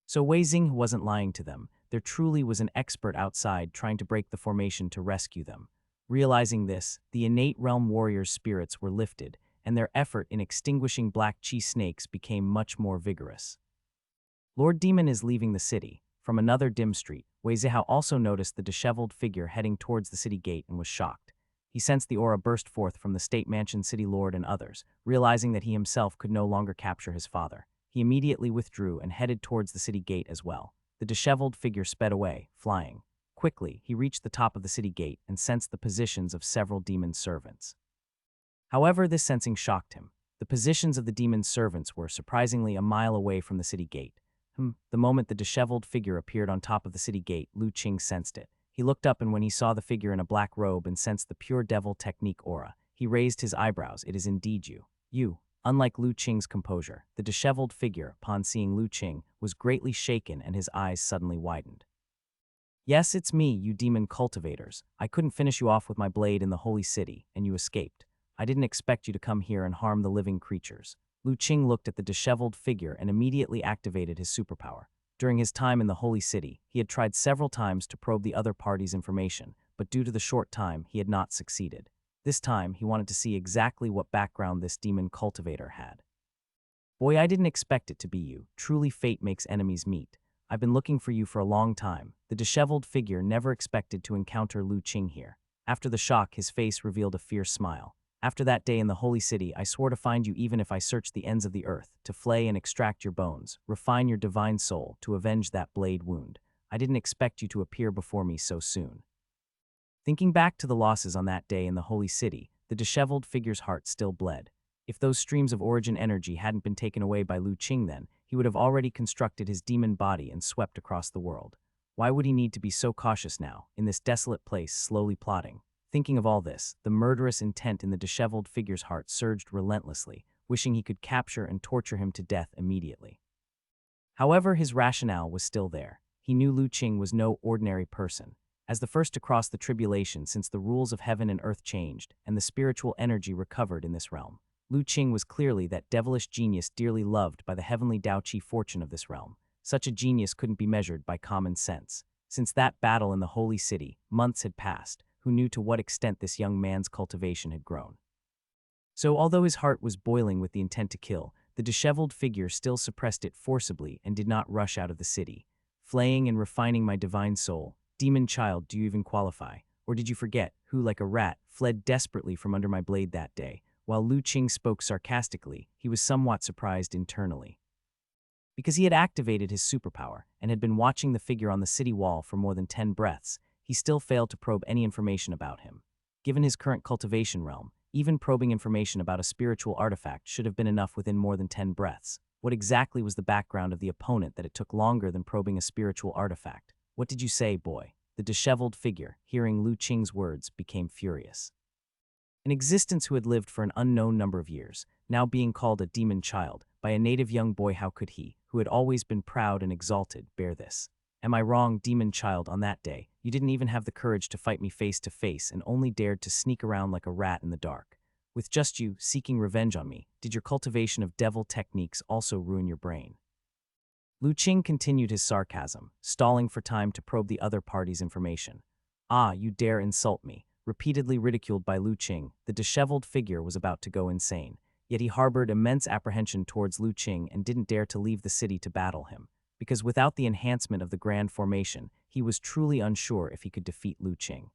So Wei Xing wasn't lying to them. There truly was an expert outside trying to break the formation to rescue them. Realizing this, the innate realm warriors' spirits were lifted, and their effort in extinguishing black chi snakes became much more vigorous. Lord Demon is leaving the city. From another dim street, Wei Zihao also noticed the disheveled figure heading towards the city gate and was shocked. He sensed the aura burst forth from the state mansion city lord and others, realizing that he himself could no longer capture his father. He immediately withdrew and headed towards the city gate as well. The disheveled figure sped away, flying. Quickly, he reached the top of the city gate and sensed the positions of several demon servants. However, this sensing shocked him. The positions of the demon servants were surprisingly a mile away from the city gate. The moment the disheveled figure appeared on top of the city gate, Lu Qing sensed it. He looked up, and when he saw the figure in a black robe and sensed the pure devil technique aura, he raised his eyebrows. It is indeed you. You. Unlike Lu Qing's composure, the disheveled figure, upon seeing Lu Qing, was greatly shaken and his eyes suddenly widened. Yes, it's me, you demon cultivators. I couldn't finish you off with my blade in the holy city, and you escaped. I didn't expect you to come here and harm the living creatures. Lu Qing looked at the disheveled figure and immediately activated his superpower. During his time in the holy city, he had tried several times to probe the other party's information, but due to the short time, he had not succeeded. This time, he wanted to see exactly what background this demon cultivator had. Boy, I didn't expect it to be you. Truly, fate makes enemies meet. I've been looking for you for a long time. The disheveled figure never expected to encounter Lu Qing here. After the shock, his face revealed a fierce smile. After that day in the holy city, I swore to find you even if I searched the ends of the earth, to flay and extract your bones, refine your divine soul, to avenge that blade wound. I didn't expect you to appear before me so soon. Thinking back to the losses on that day in the holy city, the disheveled figure's heart still bled. If those streams of origin energy hadn't been taken away by Lu Qing then, he would have already constructed his demon body and swept across the world. Why would he need to be so cautious now, in this desolate place, slowly plotting? Thinking of all this, the murderous intent in the disheveled figure's heart surged relentlessly, wishing he could capture and torture him to death immediately. However, his rationale was still there. He knew Lu Qing was no ordinary person. As the first to cross the tribulation since the rules of heaven and earth changed, and the spiritual energy recovered in this realm, Lu Qing was clearly that devilish genius dearly loved by the heavenly Dao Qi fortune of this realm. Such a genius couldn't be measured by common sense. Since that battle in the holy city, months had passed. Who knew to what extent this young man's cultivation had grown? So although his heart was boiling with the intent to kill, the disheveled figure still suppressed it forcibly and did not rush out of the city. Flaying and refining my divine soul, demon child, do you even qualify? Or did you forget who, like a rat, fled desperately from under my blade that day? While Lu Qing spoke sarcastically, he was somewhat surprised internally. Because he had activated his superpower and had been watching the figure on the city wall for more than 10 breaths, he still failed to probe any information about him. Given his current cultivation realm, even probing information about a spiritual artifact should have been enough within more than 10 breaths. What exactly was the background of the opponent that it took longer than probing a spiritual artifact? What did you say, boy? The disheveled figure, hearing Lu Qing's words, became furious. An existence who had lived for an unknown number of years, now being called a demon child, by a native young boy, how could he, who had always been proud and exalted, bear this? Am I wrong, demon child? On that day, you didn't even have the courage to fight me face to face and only dared to sneak around like a rat in the dark. With just you seeking revenge on me, did your cultivation of devil techniques also ruin your brain? Lu Qing continued his sarcasm, stalling for time to probe the other party's information. Ah, you dare insult me. Repeatedly ridiculed by Lu Qing, the disheveled figure was about to go insane. Yet he harbored immense apprehension towards Lu Qing and didn't dare to leave the city to battle him. Because without the enhancement of the grand formation, he was truly unsure if he could defeat Lu Qing.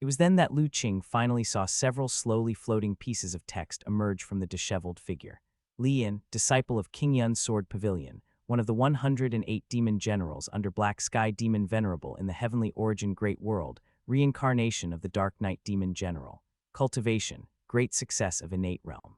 It was then that Lu Qing finally saw several slowly floating pieces of text emerge from the disheveled figure. Li Yin, disciple of King Yun's Sword Pavilion, one of the 108 demon generals under Black Sky Demon Venerable in the Heavenly Origin Great World, reincarnation of the Dark Knight Demon General. Cultivation, great success of innate realm.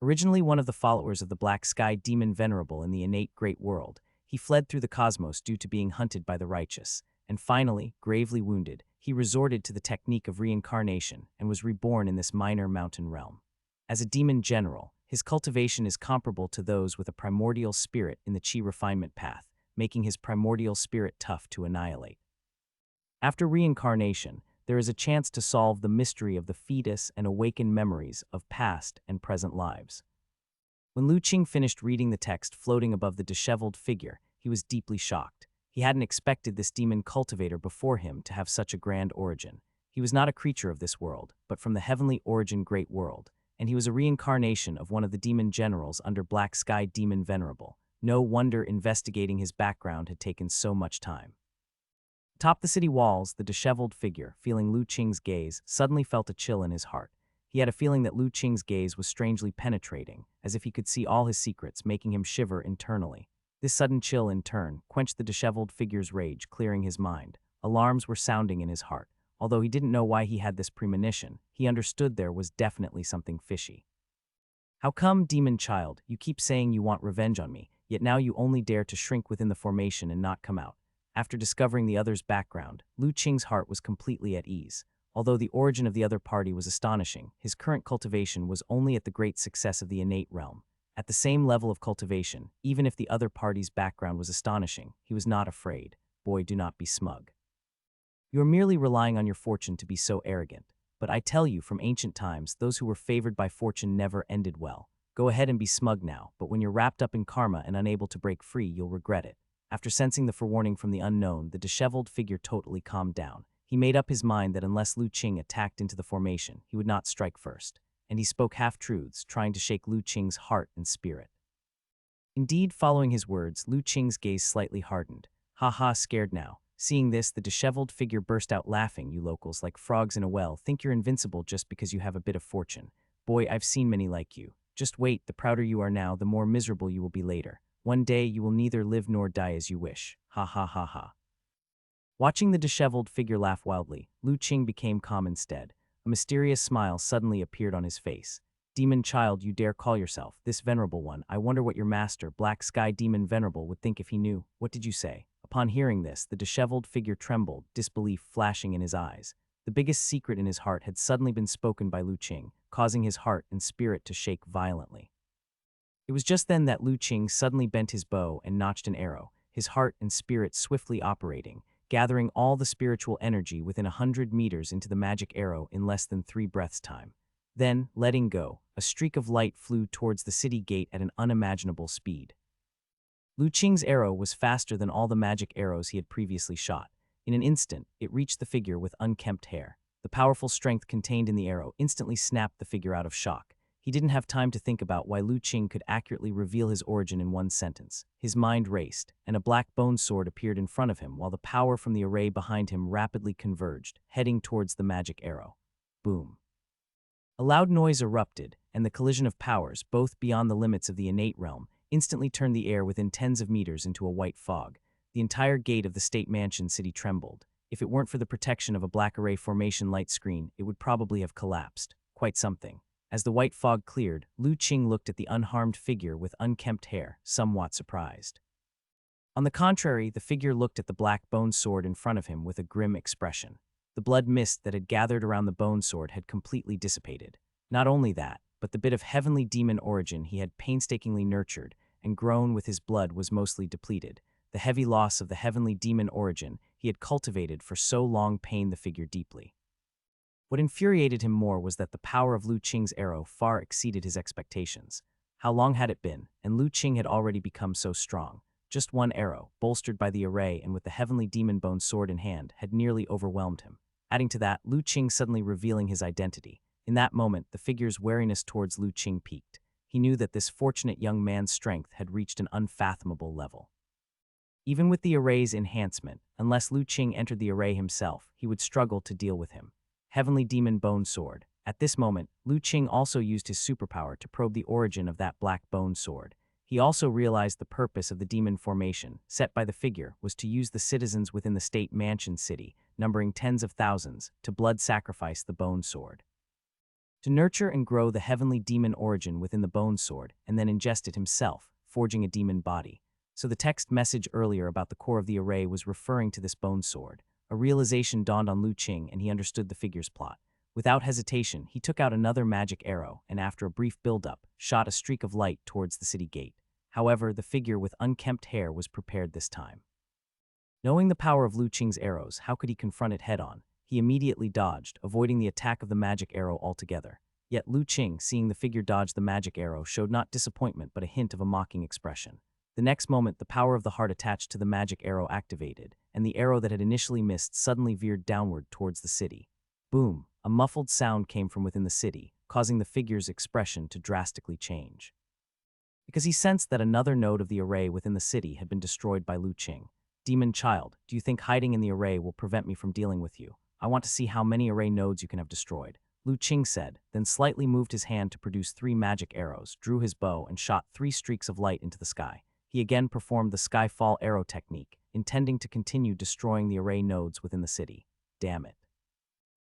Originally one of the followers of the Black Sky Demon Venerable in the innate Great World, he fled through the cosmos due to being hunted by the righteous, and finally, gravely wounded, he resorted to the technique of reincarnation and was reborn in this minor mountain realm. As a demon general, his cultivation is comparable to those with a primordial spirit in the Qi refinement path, making his primordial spirit tough to annihilate. After reincarnation, there is a chance to solve the mystery of the fetus and awaken memories of past and present lives. When Lu Qing finished reading the text floating above the disheveled figure, he was deeply shocked. He hadn't expected this demon cultivator before him to have such a grand origin. He was not a creature of this world, but from the Heavenly Origin Great World, and he was a reincarnation of one of the demon generals under Black Sky Demon Venerable. No wonder investigating his background had taken so much time. Atop the city walls, the disheveled figure, feeling Lu Qing's gaze, suddenly felt a chill in his heart. He had a feeling that Lu Qing's gaze was strangely penetrating, as if he could see all his secrets, making him shiver internally. This sudden chill, in turn, quenched the disheveled figure's rage, clearing his mind. Alarms were sounding in his heart. Although he didn't know why he had this premonition, he understood there was definitely something fishy. How come, demon child, you keep saying you want revenge on me, yet now you only dare to shrink within the formation and not come out? After discovering the other's background, Lu Qing's heart was completely at ease. Although the origin of the other party was astonishing, his current cultivation was only at the great success of the innate realm. At the same level of cultivation, even if the other party's background was astonishing, he was not afraid. Boy, do not be smug. You are merely relying on your fortune to be so arrogant. But I tell you, from ancient times, those who were favored by fortune never ended well. Go ahead and be smug now, but when you're wrapped up in karma and unable to break free, you'll regret it. After sensing the forewarning from the unknown, the disheveled figure totally calmed down. He made up his mind that unless Lu Qing attacked into the formation, he would not strike first. And he spoke half-truths, trying to shake Lu Qing's heart and spirit. Indeed, following his words, Lu Qing's gaze slightly hardened. Ha ha, scared now. Seeing this, the disheveled figure burst out laughing. You locals, like frogs in a well, think you're invincible just because you have a bit of fortune. Boy, I've seen many like you. Just wait, the prouder you are now, the more miserable you will be later. One day you will neither live nor die as you wish. Ha ha ha ha. Watching the disheveled figure laugh wildly, Lu Qing became calm instead. A mysterious smile suddenly appeared on his face. Demon child, you dare call yourself this venerable one. I wonder what your master, Black Sky Demon Venerable, would think if he knew. What did you say? Upon hearing this, the disheveled figure trembled, disbelief flashing in his eyes. The biggest secret in his heart had suddenly been spoken by Lu Qing, causing his heart and spirit to shake violently. It was just then that Lu Qing suddenly bent his bow and notched an arrow, his heart and spirit swiftly operating, gathering all the spiritual energy within 100 meters into the magic arrow in less than 3 breaths' time. Then, letting go, a streak of light flew towards the city gate at an unimaginable speed. Lu Qing's arrow was faster than all the magic arrows he had previously shot. In an instant, it reached the figure with unkempt hair. The powerful strength contained in the arrow instantly snapped the figure out of shock. He didn't have time to think about why Lu Qing could accurately reveal his origin in one sentence. His mind raced, and a black bone sword appeared in front of him while the power from the array behind him rapidly converged, heading towards the magic arrow. Boom. A loud noise erupted, and the collision of powers, both beyond the limits of the innate realm, instantly turned the air within tens of meters into a white fog. The entire gate of the State Mansion city trembled. If it weren't for the protection of a black array formation light screen, it would probably have collapsed. Quite something. As the white fog cleared, Lu Qing looked at the unharmed figure with unkempt hair, somewhat surprised. On the contrary, the figure looked at the black bone sword in front of him with a grim expression. The blood mist that had gathered around the bone sword had completely dissipated. Not only that, but the bit of heavenly demon origin he had painstakingly nurtured and grown with his blood was mostly depleted. The heavy loss of the heavenly demon origin he had cultivated for so long pained the figure deeply. What infuriated him more was that the power of Lu Qing's arrow far exceeded his expectations. How long had it been, and Lu Qing had already become so strong? Just one arrow, bolstered by the array and with the heavenly demon bone sword in hand, had nearly overwhelmed him. Adding to that, Lu Qing suddenly revealing his identity. In that moment, the figure's wariness towards Lu Qing peaked. He knew that this fortunate young man's strength had reached an unfathomable level. Even with the array's enhancement, unless Lu Qing entered the array himself, he would struggle to deal with him. Heavenly Demon Bone Sword. At this moment, Lu Qing also used his superpower to probe the origin of that black bone sword. He also realized the purpose of the demon formation, set by the figure, was to use the citizens within the state mansion city, numbering tens of thousands, to blood sacrifice the bone sword. To nurture and grow the heavenly demon origin within the bone sword, and then ingest it himself, forging a demon body. So the text message earlier about the core of the array was referring to this bone sword. A realization dawned on Lu Qing, and he understood the figure's plot. Without hesitation, he took out another magic arrow and, after a brief build-up, shot a streak of light towards the city gate. However, the figure with unkempt hair was prepared this time. Knowing the power of Lu Qing's arrows, how could he confront it head-on? He immediately dodged, avoiding the attack of the magic arrow altogether. Yet Lu Qing, seeing the figure dodge the magic arrow, showed not disappointment but a hint of a mocking expression. The next moment, the power of the heart attached to the magic arrow activated, and the arrow that had initially missed suddenly veered downward towards the city. Boom! A muffled sound came from within the city, causing the figure's expression to drastically change. Because he sensed that another node of the array within the city had been destroyed by Lu Qing. Demon child, do you think hiding in the array will prevent me from dealing with you? I want to see how many array nodes you can have destroyed. Lu Qing said, then slightly moved his hand to produce 3 magic arrows, drew his bow, and shot 3 streaks of light into the sky. He again performed the skyfall arrow technique, intending to continue destroying the array nodes within the city. Damn it.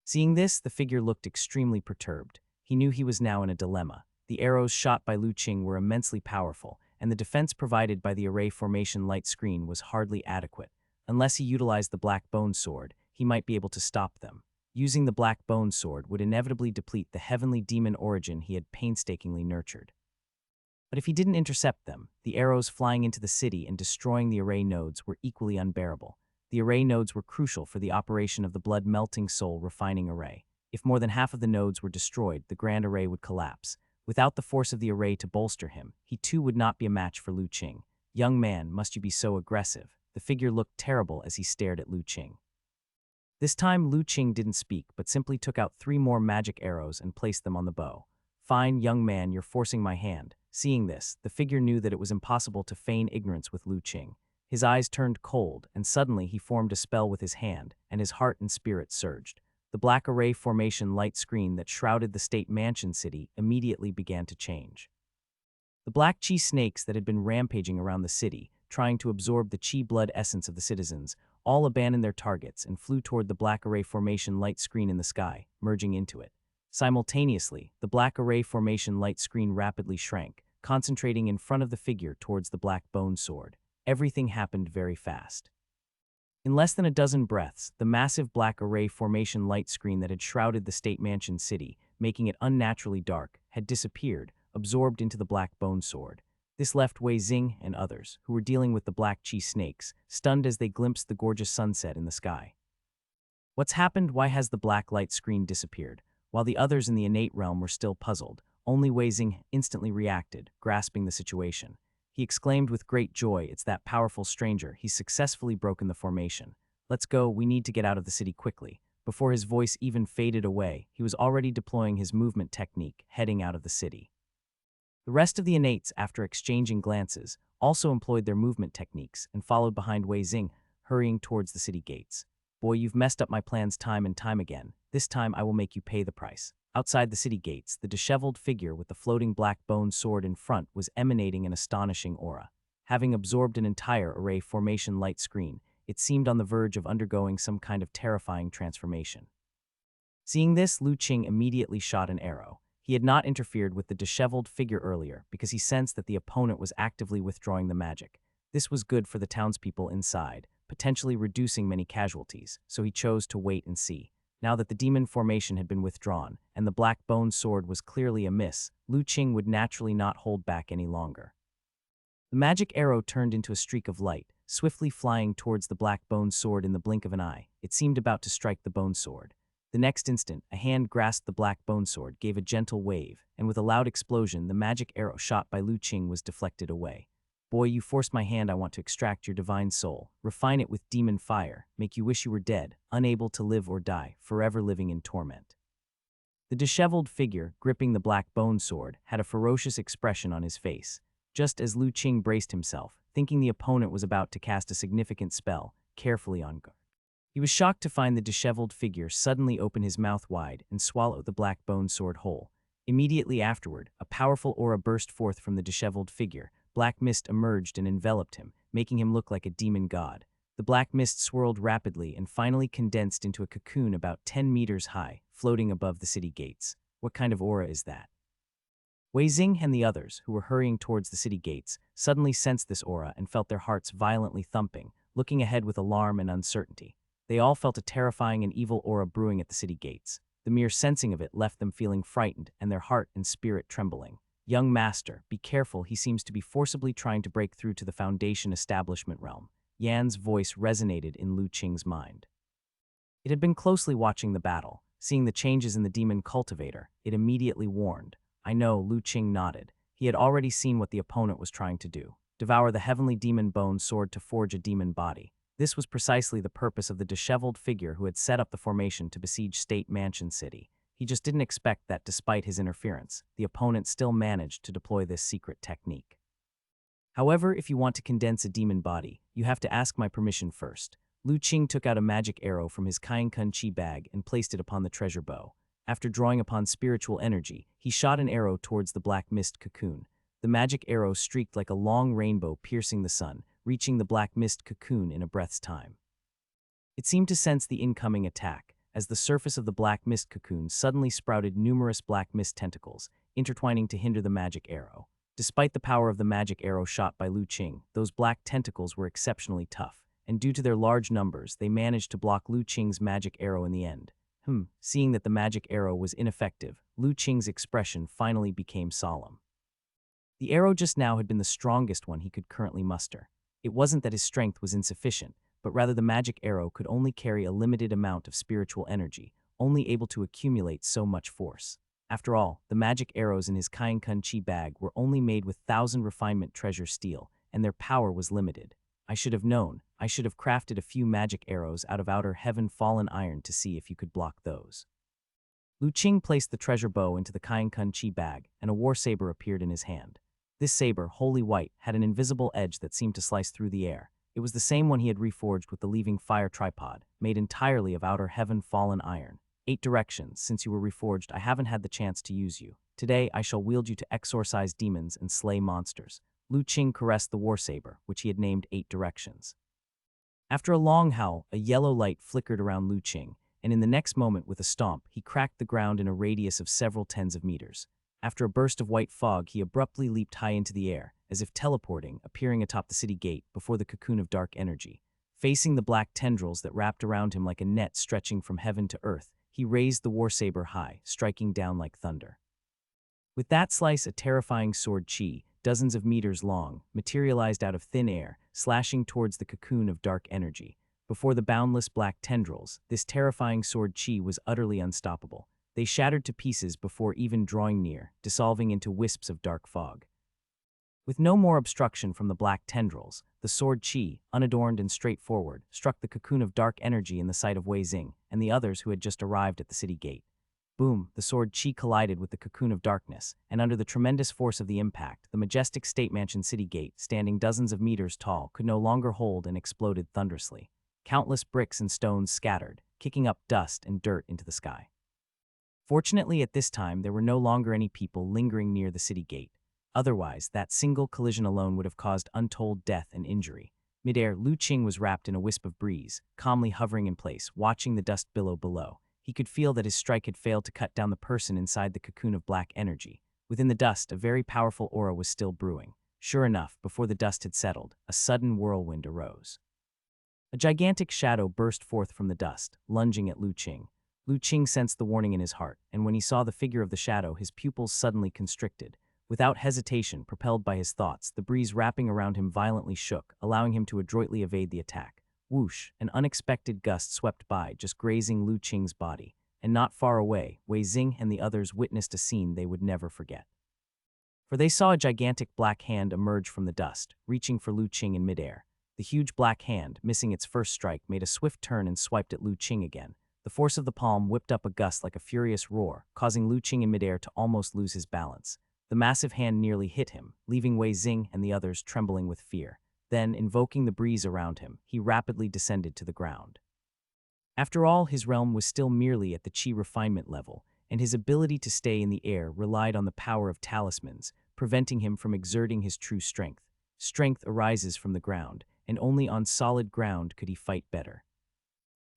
Seeing this, the figure looked extremely perturbed. He knew he was now in a dilemma. The arrows shot by Lu Qing were immensely powerful, and the defense provided by the array formation light screen was hardly adequate. Unless he utilized the black bone sword, he might be able to stop them. Using the black bone sword would inevitably deplete the heavenly demon origin he had painstakingly nurtured. But if he didn't intercept them, the arrows flying into the city and destroying the array nodes were equally unbearable. The array nodes were crucial for the operation of the blood-melting soul refining array. If more than half of the nodes were destroyed, the grand array would collapse. Without the force of the array to bolster him, he too would not be a match for Lu Qing. Young man, must you be so aggressive? The figure looked terrible as he stared at Lu Qing. This time, Lu Qing didn't speak, but simply took out 3 more magic arrows and placed them on the bow. Fine, young man, you're forcing my hand. Seeing this, the figure knew that it was impossible to feign ignorance with Lu Qing. His eyes turned cold, and suddenly he formed a spell with his hand, and his heart and spirit surged. The black array formation light screen that shrouded the state mansion city immediately began to change. The black chi snakes that had been rampaging around the city, trying to absorb the chi blood essence of the citizens, all abandoned their targets and flew toward the black array formation light screen in the sky, merging into it. Simultaneously, the black array formation light screen rapidly shrank, concentrating in front of the figure towards the black bone sword. Everything happened very fast. In less than a dozen breaths, the massive black array formation light screen that had shrouded the state mansion city, making it unnaturally dark, had disappeared, absorbed into the black bone sword. This left Wei Xing and others, who were dealing with the black chi snakes, stunned as they glimpsed the gorgeous sunset in the sky. What's happened? Why has the black light screen disappeared? While the others in the innate realm were still puzzled, only Wei Xing instantly reacted, grasping the situation. He exclaimed with great joy, "It's that powerful stranger. He's successfully broken the formation. Let's go, we need to get out of the city quickly." Before his voice even faded away, he was already deploying his movement technique, heading out of the city. The rest of the innates, after exchanging glances, also employed their movement techniques and followed behind Wei Xing, hurrying towards the city gates. "Boy, you've messed up my plans time and time again. This time I will make you pay the price." Outside the city gates, the disheveled figure with the floating black bone sword in front was emanating an astonishing aura. Having absorbed an entire array formation light screen, it seemed on the verge of undergoing some kind of terrifying transformation. Seeing this, Lu Qing immediately shot an arrow. He had not interfered with the disheveled figure earlier because he sensed that the opponent was actively withdrawing the magic. This was good for the townspeople inside, potentially reducing many casualties, so he chose to wait and see. Now that the demon formation had been withdrawn, and the black bone sword was clearly amiss, Lu Qing would naturally not hold back any longer. The magic arrow turned into a streak of light, swiftly flying towards the black bone sword in the blink of an eye. It seemed about to strike the bone sword. The next instant, a hand grasped the black bone sword, gave a gentle wave, and with a loud explosion, the magic arrow shot by Lu Qing was deflected away. "Boy, you forced my hand. I want to extract your divine soul, refine it with demon fire, make you wish you were dead, unable to live or die, forever living in torment." The disheveled figure, gripping the black bone sword, had a ferocious expression on his face. Just as Lu Qing braced himself, thinking the opponent was about to cast a significant spell, carefully on guard. He was shocked to find the disheveled figure suddenly open his mouth wide and swallow the black bone sword whole. Immediately afterward, a powerful aura burst forth from the disheveled figure. Black mist emerged and enveloped him, making him look like a demon god. The black mist swirled rapidly and finally condensed into a cocoon about 10 meters high, floating above the city gates. What kind of aura is that? Wei Xing and the others, who were hurrying towards the city gates, suddenly sensed this aura and felt their hearts violently thumping, looking ahead with alarm and uncertainty. They all felt a terrifying and evil aura brewing at the city gates. The mere sensing of it left them feeling frightened and their heart and spirit trembling. Young master, be careful, he seems to be forcibly trying to break through to the Foundation establishment realm. Yan's voice resonated in Lu Qing's mind. It had been closely watching the battle. Seeing the changes in the demon cultivator, it immediately warned. I know, Lu Qing nodded. He had already seen what the opponent was trying to do. Devour the heavenly demon bone sword to forge a demon body. This was precisely the purpose of the disheveled figure who had set up the formation to besiege State Mansion City. He just didn't expect that despite his interference, the opponent still managed to deploy this secret technique. However, if you want to condense a demon body, you have to ask my permission first. Lu Qing took out a magic arrow from his Kaienkun Chi bag and placed it upon the treasure bow. After drawing upon spiritual energy, he shot an arrow towards the black mist cocoon. The magic arrow streaked like a long rainbow piercing the sun, reaching the black mist cocoon in a breath's time. It seemed to sense the incoming attack, as the surface of the black mist cocoon suddenly sprouted numerous black mist tentacles, intertwining to hinder the magic arrow. Despite the power of the magic arrow shot by Lu Qing, those black tentacles were exceptionally tough, and due to their large numbers, they managed to block Lu Qing's magic arrow in the end. Seeing that the magic arrow was ineffective, Lu Qing's expression finally became solemn. The arrow just now had been the strongest one he could currently muster. It wasn't that his strength was insufficient, but rather the magic arrow could only carry a limited amount of spiritual energy, only able to accumulate so much force. After all, the magic arrows in his Kaienkun Chi bag were only made with 1,000 refinement treasure steel, and their power was limited. I should have known. I should have crafted a few magic arrows out of outer heaven fallen iron to see if you could block those. Lu Qing placed the treasure bow into the Kaienkun Chi bag, and a war saber appeared in his hand. This saber, wholly white, had an invisible edge that seemed to slice through the air. It was the same one he had reforged with the leaving fire tripod, made entirely of outer heaven fallen iron. 8 directions. Since you were reforged, I haven't had the chance to use you. Today, I shall wield you to exorcise demons and slay monsters. Lu Qing caressed the war saber, which he had named 8 directions. After a long howl, a yellow light flickered around Lu Qing, and in the next moment, with a stomp, he cracked the ground in a radius of several tens of meters. After a burst of white fog, he abruptly leaped high into the air, as if teleporting, appearing atop the city gate before the cocoon of dark energy. Facing the black tendrils that wrapped around him like a net stretching from heaven to earth, he raised the war saber high, striking down like thunder. With that slice, a terrifying sword chi, dozens of meters long, materialized out of thin air, slashing towards the cocoon of dark energy. Before the boundless black tendrils, this terrifying sword chi was utterly unstoppable. They shattered to pieces before even drawing near, dissolving into wisps of dark fog. With no more obstruction from the black tendrils, the sword chi, unadorned and straightforward, struck the cocoon of dark energy in the sight of Wei Xing and the others who had just arrived at the city gate. Boom, the sword chi collided with the cocoon of darkness, and under the tremendous force of the impact, the majestic State Mansion city gate, standing dozens of meters tall, could no longer hold and exploded thunderously. Countless bricks and stones scattered, kicking up dust and dirt into the sky. Fortunately, at this time, there were no longer any people lingering near the city gate. Otherwise, that single collision alone would have caused untold death and injury. Midair, Lu Qing was wrapped in a wisp of breeze, calmly hovering in place, watching the dust billow below. He could feel that his strike had failed to cut down the person inside the cocoon of black energy. Within the dust, a very powerful aura was still brewing. Sure enough, before the dust had settled, a sudden whirlwind arose. A gigantic shadow burst forth from the dust, lunging at Lu Qing. Lu Qing sensed the warning in his heart, and when he saw the figure of the shadow, his pupils suddenly constricted. Without hesitation, propelled by his thoughts, the breeze wrapping around him violently shook, allowing him to adroitly evade the attack. Whoosh, an unexpected gust swept by, just grazing Lu Qing's body, and not far away, Wei Xing and the others witnessed a scene they would never forget. For they saw a gigantic black hand emerge from the dust, reaching for Lu Qing in midair. The huge black hand, missing its first strike, made a swift turn and swiped at Lu Qing again. The force of the palm whipped up a gust like a furious roar, causing Lu Qing in midair to almost lose his balance. The massive hand nearly hit him, leaving Wei Xing and the others trembling with fear. Then, invoking the breeze around him, he rapidly descended to the ground. After all, his realm was still merely at the chi refinement level, and his ability to stay in the air relied on the power of talismans, preventing him from exerting his true strength. Strength arises from the ground, and only on solid ground could he fight better.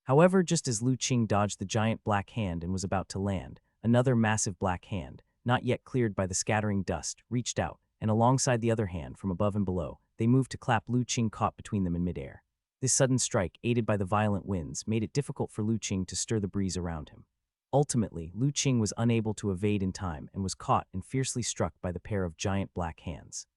However, just as Lu Qing dodged the giant black hand and was about to land, another massive black hand, not yet cleared by the scattering dust, reached out, and alongside the other hand, from above and below, they moved to clap Lu Qing caught between them in midair. This sudden strike, aided by the violent winds, made it difficult for Lu Qing to stir the breeze around him. Ultimately, Lu Qing was unable to evade in time and was caught and fiercely struck by the pair of giant black hands.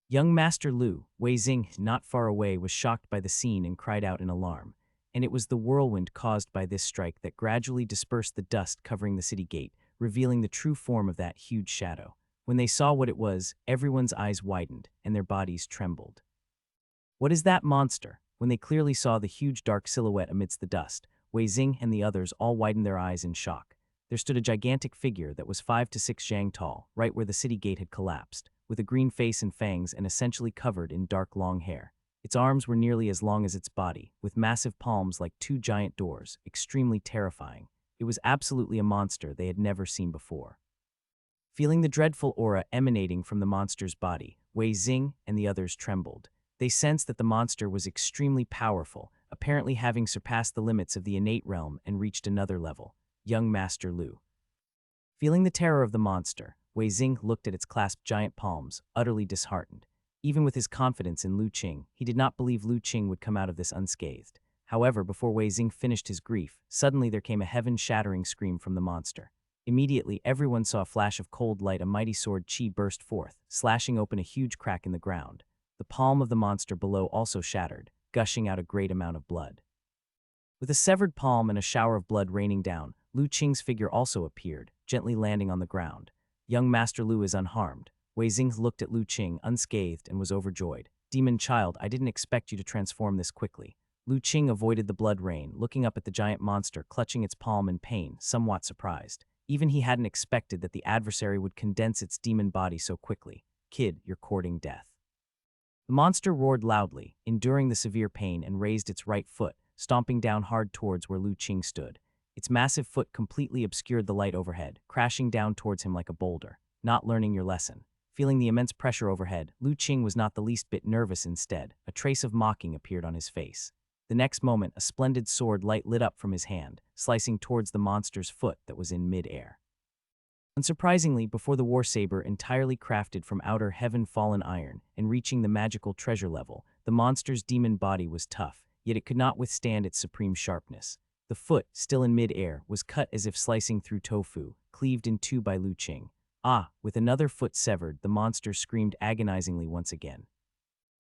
Young Master Lu, Wei Xing, not far away, was shocked by the scene and cried out in alarm. And it was the whirlwind caused by this strike that gradually dispersed the dust covering the city gate, revealing the true form of that huge shadow. When they saw what it was, everyone's eyes widened and their bodies trembled. "What is that monster?" When they clearly saw the huge dark silhouette amidst the dust, Wei Xing and the others all widened their eyes in shock. There stood a gigantic figure that was 5 to 6 zhang tall, right where the city gate had collapsed, with a green face and fangs and essentially covered in dark long hair. Its arms were nearly as long as its body, with massive palms like 2 giant doors, extremely terrifying. It was absolutely a monster they had never seen before. Feeling the dreadful aura emanating from the monster's body, Wei Xing and the others trembled. They sensed that the monster was extremely powerful, apparently having surpassed the limits of the innate realm and reached another level. Young Master Lu. Feeling the terror of the monster, Wei Xing looked at its clasped giant palms, utterly disheartened. Even with his confidence in Lu Qing, he did not believe Lu Qing would come out of this unscathed. However, before Wei Xing finished his grief, suddenly there came a heaven-shattering scream from the monster. Immediately, everyone saw a flash of cold light. A mighty sword chi burst forth, slashing open a huge crack in the ground. The palm of the monster below also shattered, gushing out a great amount of blood. With a severed palm and a shower of blood raining down, Lu Qing's figure also appeared, gently landing on the ground. Young Master Lu is unharmed. Wei Xing looked at Lu Qing unscathed and was overjoyed. "Demon child, I didn't expect you to transform this quickly." Lu Qing avoided the blood rain, looking up at the giant monster clutching its palm in pain, somewhat surprised. Even he hadn't expected that the adversary would condense its demon body so quickly. "Kid, you're courting death." The monster roared loudly, enduring the severe pain, and raised its right foot, stomping down hard towards where Lu Qing stood. Its massive foot completely obscured the light overhead, crashing down towards him like a boulder. "Not learning your lesson." Feeling the immense pressure overhead, Lu Qing was not the least bit nervous. Instead, a trace of mocking appeared on his face. The next moment, a splendid sword light lit up from his hand, slicing towards the monster's foot that was in mid-air. Unsurprisingly, before the war saber entirely crafted from outer heaven-fallen iron and reaching the magical treasure level, the monster's demon body was tough, yet it could not withstand its supreme sharpness. The foot, still in mid-air, was cut as if slicing through tofu, cleaved in two by Lu Qing. Ah! With another foot severed, the monster screamed agonizingly once again.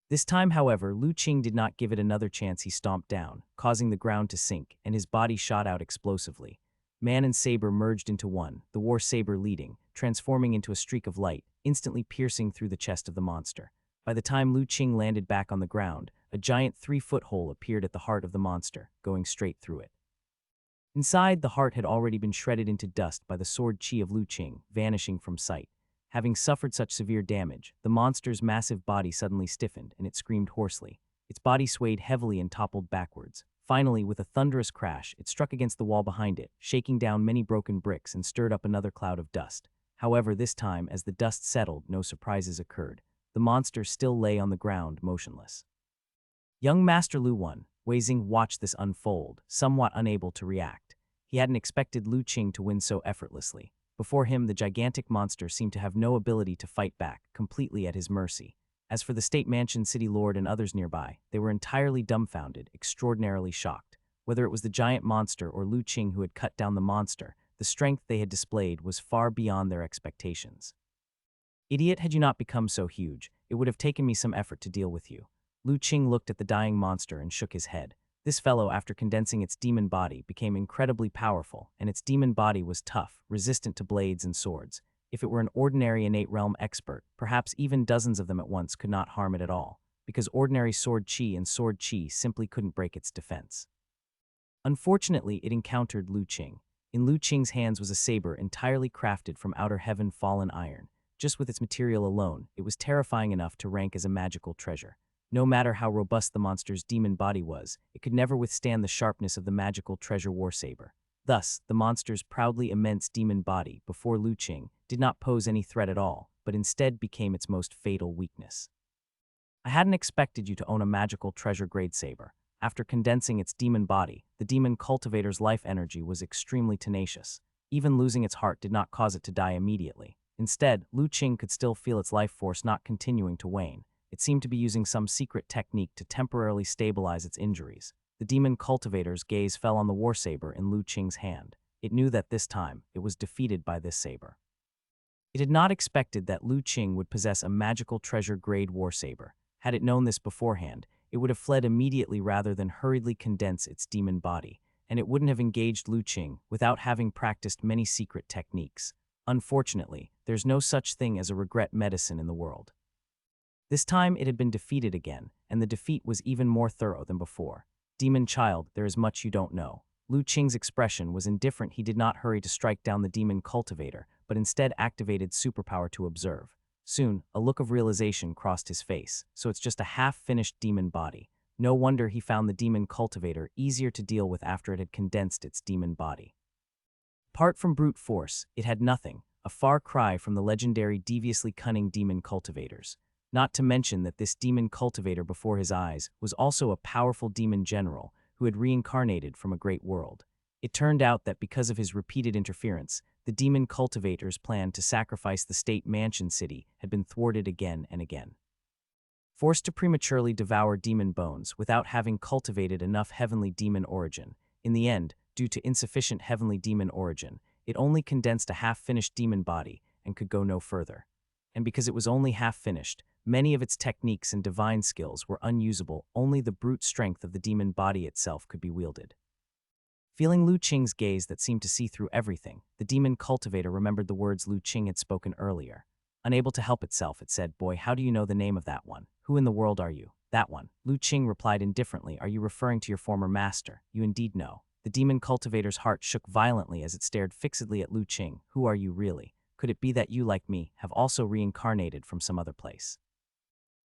This time, however, Lu Qing did not give it another chance. He stomped down, causing the ground to sink, and his body shot out explosively. Man and saber merged into one, the war saber leading, transforming into a streak of light, instantly piercing through the chest of the monster. By the time Lu Qing landed back on the ground, a giant 3-foot hole appeared at the heart of the monster, going straight through it. Inside, the heart had already been shredded into dust by the sword chi of Lu Qing, vanishing from sight. Having suffered such severe damage, the monster's massive body suddenly stiffened, and it screamed hoarsely. Its body swayed heavily and toppled backwards. Finally, with a thunderous crash, it struck against the wall behind it, shaking down many broken bricks and stirred up another cloud of dust. However, this time, as the dust settled, no surprises occurred. The monster still lay on the ground, motionless. Young Master Lu won. Wei Xing watched this unfold, somewhat unable to react. He hadn't expected Lu Qing to win so effortlessly. Before him, the gigantic monster seemed to have no ability to fight back, completely at his mercy. As for the State Mansion City Lord and others nearby, they were entirely dumbfounded, extraordinarily shocked. Whether it was the giant monster or Lu Qing who had cut down the monster, the strength they had displayed was far beyond their expectations. "Idiot, had you not become so huge, it would have taken me some effort to deal with you." Lu Qing looked at the dying monster and shook his head. This fellow, after condensing its demon body, became incredibly powerful, and its demon body was tough, resistant to blades and swords. If it were an ordinary innate realm expert, perhaps even dozens of them at once could not harm it at all, because ordinary sword chi and sword chi simply couldn't break its defense. Unfortunately, it encountered Lu Qing. In Lu Qing's hands was a saber entirely crafted from outer heaven-fallen iron. Just with its material alone, it was terrifying enough to rank as a magical treasure. No matter how robust the monster's demon body was, it could never withstand the sharpness of the magical treasure warsaber. Thus, the monster's proudly immense demon body, before Lu Qing, did not pose any threat at all, but instead became its most fatal weakness. I hadn't expected you to own a magical treasure-grade saber. After condensing its demon body, the demon cultivator's life energy was extremely tenacious. Even losing its heart did not cause it to die immediately. Instead, Lu Qing could still feel its life force not continuing to wane. It seemed to be using some secret technique to temporarily stabilize its injuries. The demon cultivator's gaze fell on the warsaber in Lu Qing's hand. It knew that this time, it was defeated by this saber. It had not expected that Lu Qing would possess a magical treasure-grade warsaber. Had it known this beforehand, it would have fled immediately rather than hurriedly condense its demon body, and it wouldn't have engaged Lu Qing without having practiced many secret techniques. Unfortunately, there's no such thing as a regret medicine in the world. This time it had been defeated again, and the defeat was even more thorough than before. Demon child, there is much you don't know. Lu Qing's expression was indifferent. He did not hurry to strike down the demon cultivator, but instead activated superpower to observe. Soon, a look of realization crossed his face. So it's just a half-finished demon body. No wonder he found the demon cultivator easier to deal with after it had condensed its demon body. Apart from brute force, it had nothing, a far cry from the legendary deviously cunning demon cultivators. Not to mention that this demon cultivator before his eyes was also a powerful demon general who had reincarnated from a great world. It turned out that because of his repeated interference, the demon cultivator's plan to sacrifice the state mansion city had been thwarted again and again. Forced to prematurely devour demon bones without having cultivated enough heavenly demon origin, in the end, due to insufficient heavenly demon origin, it only condensed a half-finished demon body and could go no further. And because it was only half-finished, many of its techniques and divine skills were unusable. Only the brute strength of the demon body itself could be wielded. Feeling Lu Qing's gaze that seemed to see through everything, the demon cultivator remembered the words Lu Qing had spoken earlier. Unable to help itself, it said, "Boy, how do you know the name of that one? Who in the world are you?" "That one." Lu Qing replied indifferently. "Are you referring to your former master?" "You indeed know." The demon cultivator's heart shook violently as it stared fixedly at Lu Qing. "Who are you really? Could it be that you, like me, have also reincarnated from some other place?"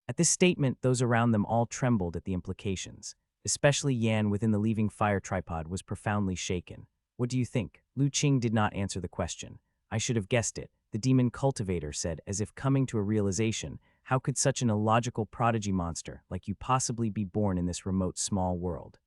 At this statement, those around them all trembled at the implications. Especially Yan within the leaving fire tripod was profoundly shaken. "What do you think?" Lu Qing did not answer the question. "I should have guessed it," the demon cultivator said, as if coming to a realization. "How could such an illogical prodigy monster like you possibly be born in this remote small world?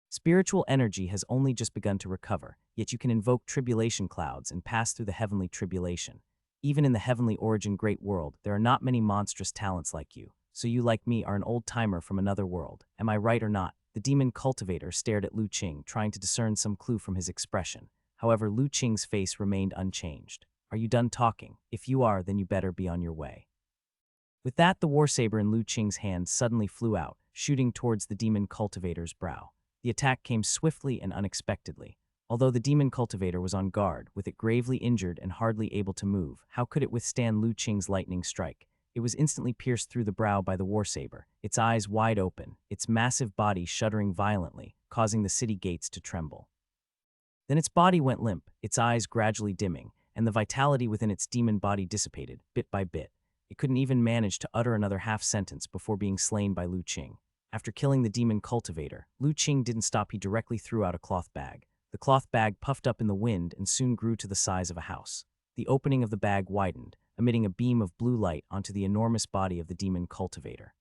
Spiritual energy has only just begun to recover, yet you can invoke tribulation clouds and pass through the heavenly tribulation. Even in the heavenly origin great world, there are not many monstrous talents like you. So you, like me, are an old-timer from another world. Am I right or not?" The demon cultivator stared at Lu Qing, trying to discern some clue from his expression. However, Lu Qing's face remained unchanged. "Are you done talking? If you are, then you better be on your way." With that, the warsaber in Lu Qing's hand suddenly flew out, shooting towards the demon cultivator's brow. The attack came swiftly and unexpectedly. Although the demon cultivator was on guard, with it gravely injured and hardly able to move, how could it withstand Lu Qing's lightning strike? It was instantly pierced through the brow by the warsaber, its eyes wide open, its massive body shuddering violently, causing the city gates to tremble. Then its body went limp, its eyes gradually dimming, and the vitality within its demon body dissipated, bit by bit. It couldn't even manage to utter another half-sentence before being slain by Lu Qing. After killing the demon cultivator, Lu Qing didn't stop. He directly threw out a cloth bag. The cloth bag puffed up in the wind and soon grew to the size of a house. The opening of the bag widened, emitting a beam of blue light onto the enormous body of the demon cultivator.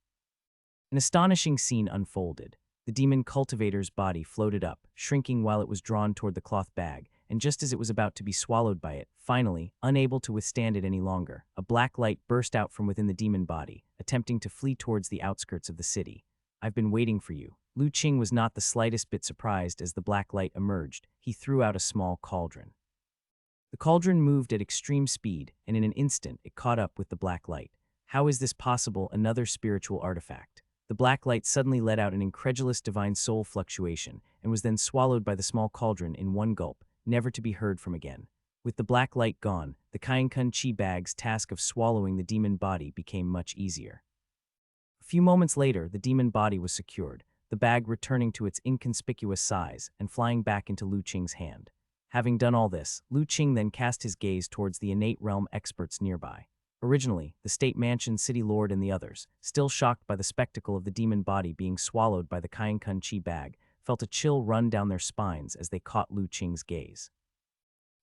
An astonishing scene unfolded. The demon cultivator's body floated up, shrinking while it was drawn toward the cloth bag, and just as it was about to be swallowed by it, finally, unable to withstand it any longer, a black light burst out from within the demon body, attempting to flee towards the outskirts of the city. "I've been waiting for you." Lu Qing was not the slightest bit surprised as the black light emerged. He threw out a small cauldron. The cauldron moved at extreme speed, and in an instant it caught up with the black light. How is this possible? Another spiritual artifact. The black light suddenly let out an incredulous divine soul fluctuation, and was then swallowed by the small cauldron in one gulp, never to be heard from again. With the black light gone, the Kainkun Chi bag's task of swallowing the demon body became much easier. A few moments later, the demon body was secured, the bag returning to its inconspicuous size and flying back into Lu Qing's hand. Having done all this, Lu Qing then cast his gaze towards the innate realm experts nearby. Originally, the state mansion city lord and the others, still shocked by the spectacle of the demon body being swallowed by the Kainkun Chi bag, felt a chill run down their spines as they caught Lu Qing's gaze.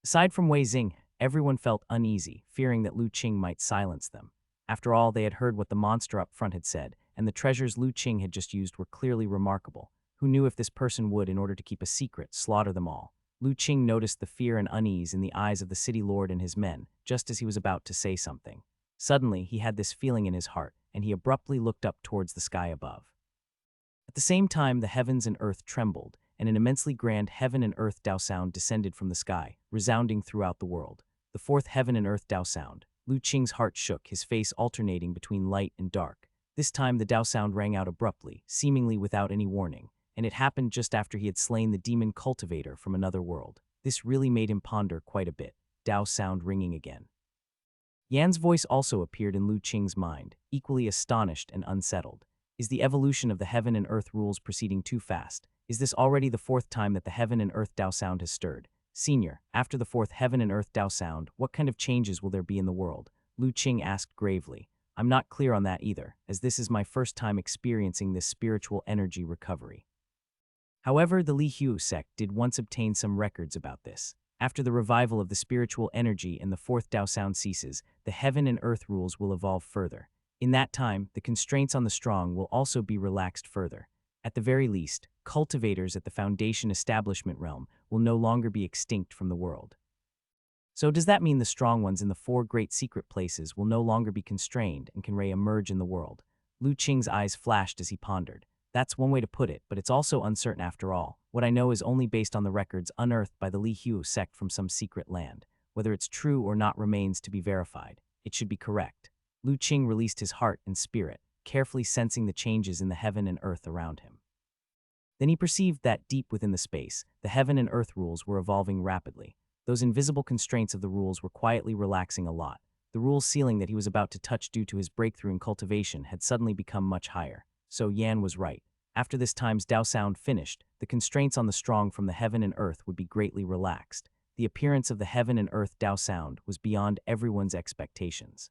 Aside from Wei Xing, everyone felt uneasy, fearing that Lu Qing might silence them. After all, they had heard what the monster up front had said, and the treasures Lu Qing had just used were clearly remarkable. Who knew if this person would, in order to keep a secret, slaughter them all? Lu Qing noticed the fear and unease in the eyes of the city lord and his men, just as he was about to say something. Suddenly, he had this feeling in his heart, and he abruptly looked up towards the sky above. At the same time, the heavens and earth trembled, and an immensely grand heaven and earth Dao sound descended from the sky, resounding throughout the world. The fourth heaven and earth Dao sound. Lu Qing's heart shook, his face alternating between light and dark. This time the Dao sound rang out abruptly, seemingly without any warning, and it happened just after he had slain the demon cultivator from another world. This really made him ponder quite a bit. Dao sound ringing again. Yan's voice also appeared in Lu Qing's mind, equally astonished and unsettled. Is the evolution of the heaven and earth rules proceeding too fast? Is this already the fourth time that the heaven and earth Dao sound has stirred? Senior, after the fourth heaven and earth Dao sound, what kind of changes will there be in the world? Lu Qing asked gravely. I'm not clear on that either, as this is my first time experiencing this spiritual energy recovery. However, the Li Hu sect did once obtain some records about this. After the revival of the spiritual energy and the fourth Dao sound ceases, the heaven and earth rules will evolve further. In that time, the constraints on the strong will also be relaxed further. At the very least, cultivators at the Foundation establishment realm will no longer be extinct from the world. So does that mean the strong ones in the four great secret places will no longer be constrained and can re-emerge in the world? Lu Qing's eyes flashed as he pondered. That's one way to put it, but it's also uncertain after all. What I know is only based on the records unearthed by the Li Hu sect from some secret land. Whether it's true or not remains to be verified. It should be correct. Lu Qing released his heart and spirit, carefully sensing the changes in the heaven and earth around him. Then he perceived that deep within the space, the heaven and earth rules were evolving rapidly. Those invisible constraints of the rules were quietly relaxing a lot. The rule ceiling that he was about to touch due to his breakthrough in cultivation had suddenly become much higher. So Yan was right. After this time's Dao sound finished, the constraints on the strong from the heaven and earth would be greatly relaxed. The appearance of the heaven and earth Dao sound was beyond everyone's expectations.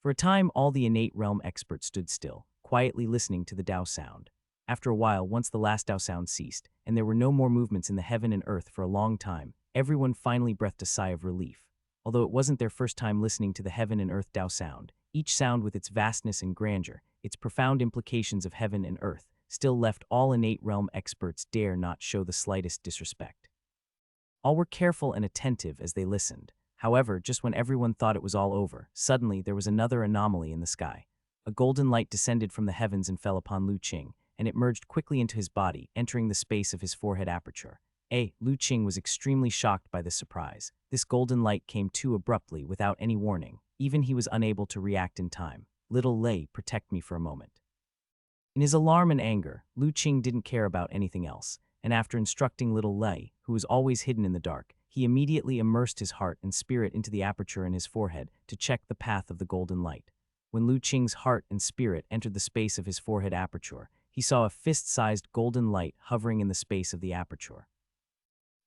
For a time, all the innate realm experts stood still, quietly listening to the Dao sound. After a while, once the last Dao sound ceased, and there were no more movements in the heaven and earth for a long time, everyone finally breathed a sigh of relief. Although it wasn't their first time listening to the heaven and earth Dao sound, each sound with its vastness and grandeur, its profound implications of heaven and earth, still left all innate realm experts dare not show the slightest disrespect. All were careful and attentive as they listened. However, just when everyone thought it was all over, suddenly there was another anomaly in the sky. A golden light descended from the heavens and fell upon Lu Qing, and it merged quickly into his body, entering the space of his forehead aperture. Lu Qing was extremely shocked by this surprise. This golden light came too abruptly, without any warning. Even he was unable to react in time. Little Lei, protect me for a moment. In his alarm and anger, Lu Qing didn't care about anything else, and after instructing little Lei, who was always hidden in the dark, he immediately immersed his heart and spirit into the aperture in his forehead to check the path of the golden light. When Lu Qing's heart and spirit entered the space of his forehead aperture, he saw a fist-sized golden light hovering in the space of the aperture.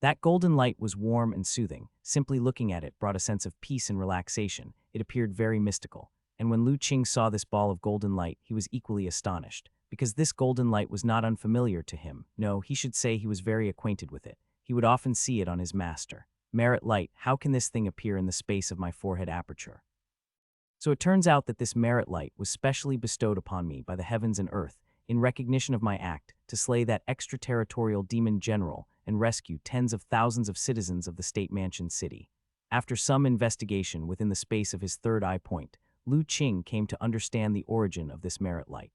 That golden light was warm and soothing. Simply looking at it brought a sense of peace and relaxation. It appeared very mystical. And when Lu Qing saw this ball of golden light, he was equally astonished. Because this golden light was not unfamiliar to him. No, he should say he was very acquainted with it. He would often see it on his master. Merit light, how can this thing appear in the space of my forehead aperture? So it turns out that this merit light was specially bestowed upon me by the heavens and earth in recognition of my act to slay that extraterritorial demon general and rescue tens of thousands of citizens of the State Mansion City. After some investigation within the space of his third eye point, Lu Qing came to understand the origin of this merit light.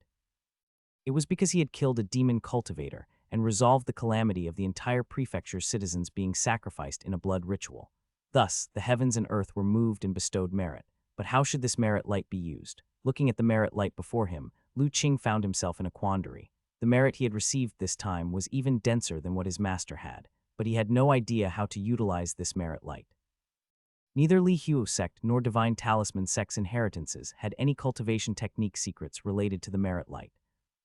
It was because he had killed a demon cultivator and resolved the calamity of the entire prefecture's citizens being sacrificed in a blood ritual. Thus, the heavens and earth were moved and bestowed merit. But how should this merit light be used? Looking at the merit light before him, Lu Qing found himself in a quandary. The merit he had received this time was even denser than what his master had, but he had no idea how to utilize this merit light. Neither Li Hu sect nor Divine Talisman sect's inheritances had any cultivation technique secrets related to the merit light.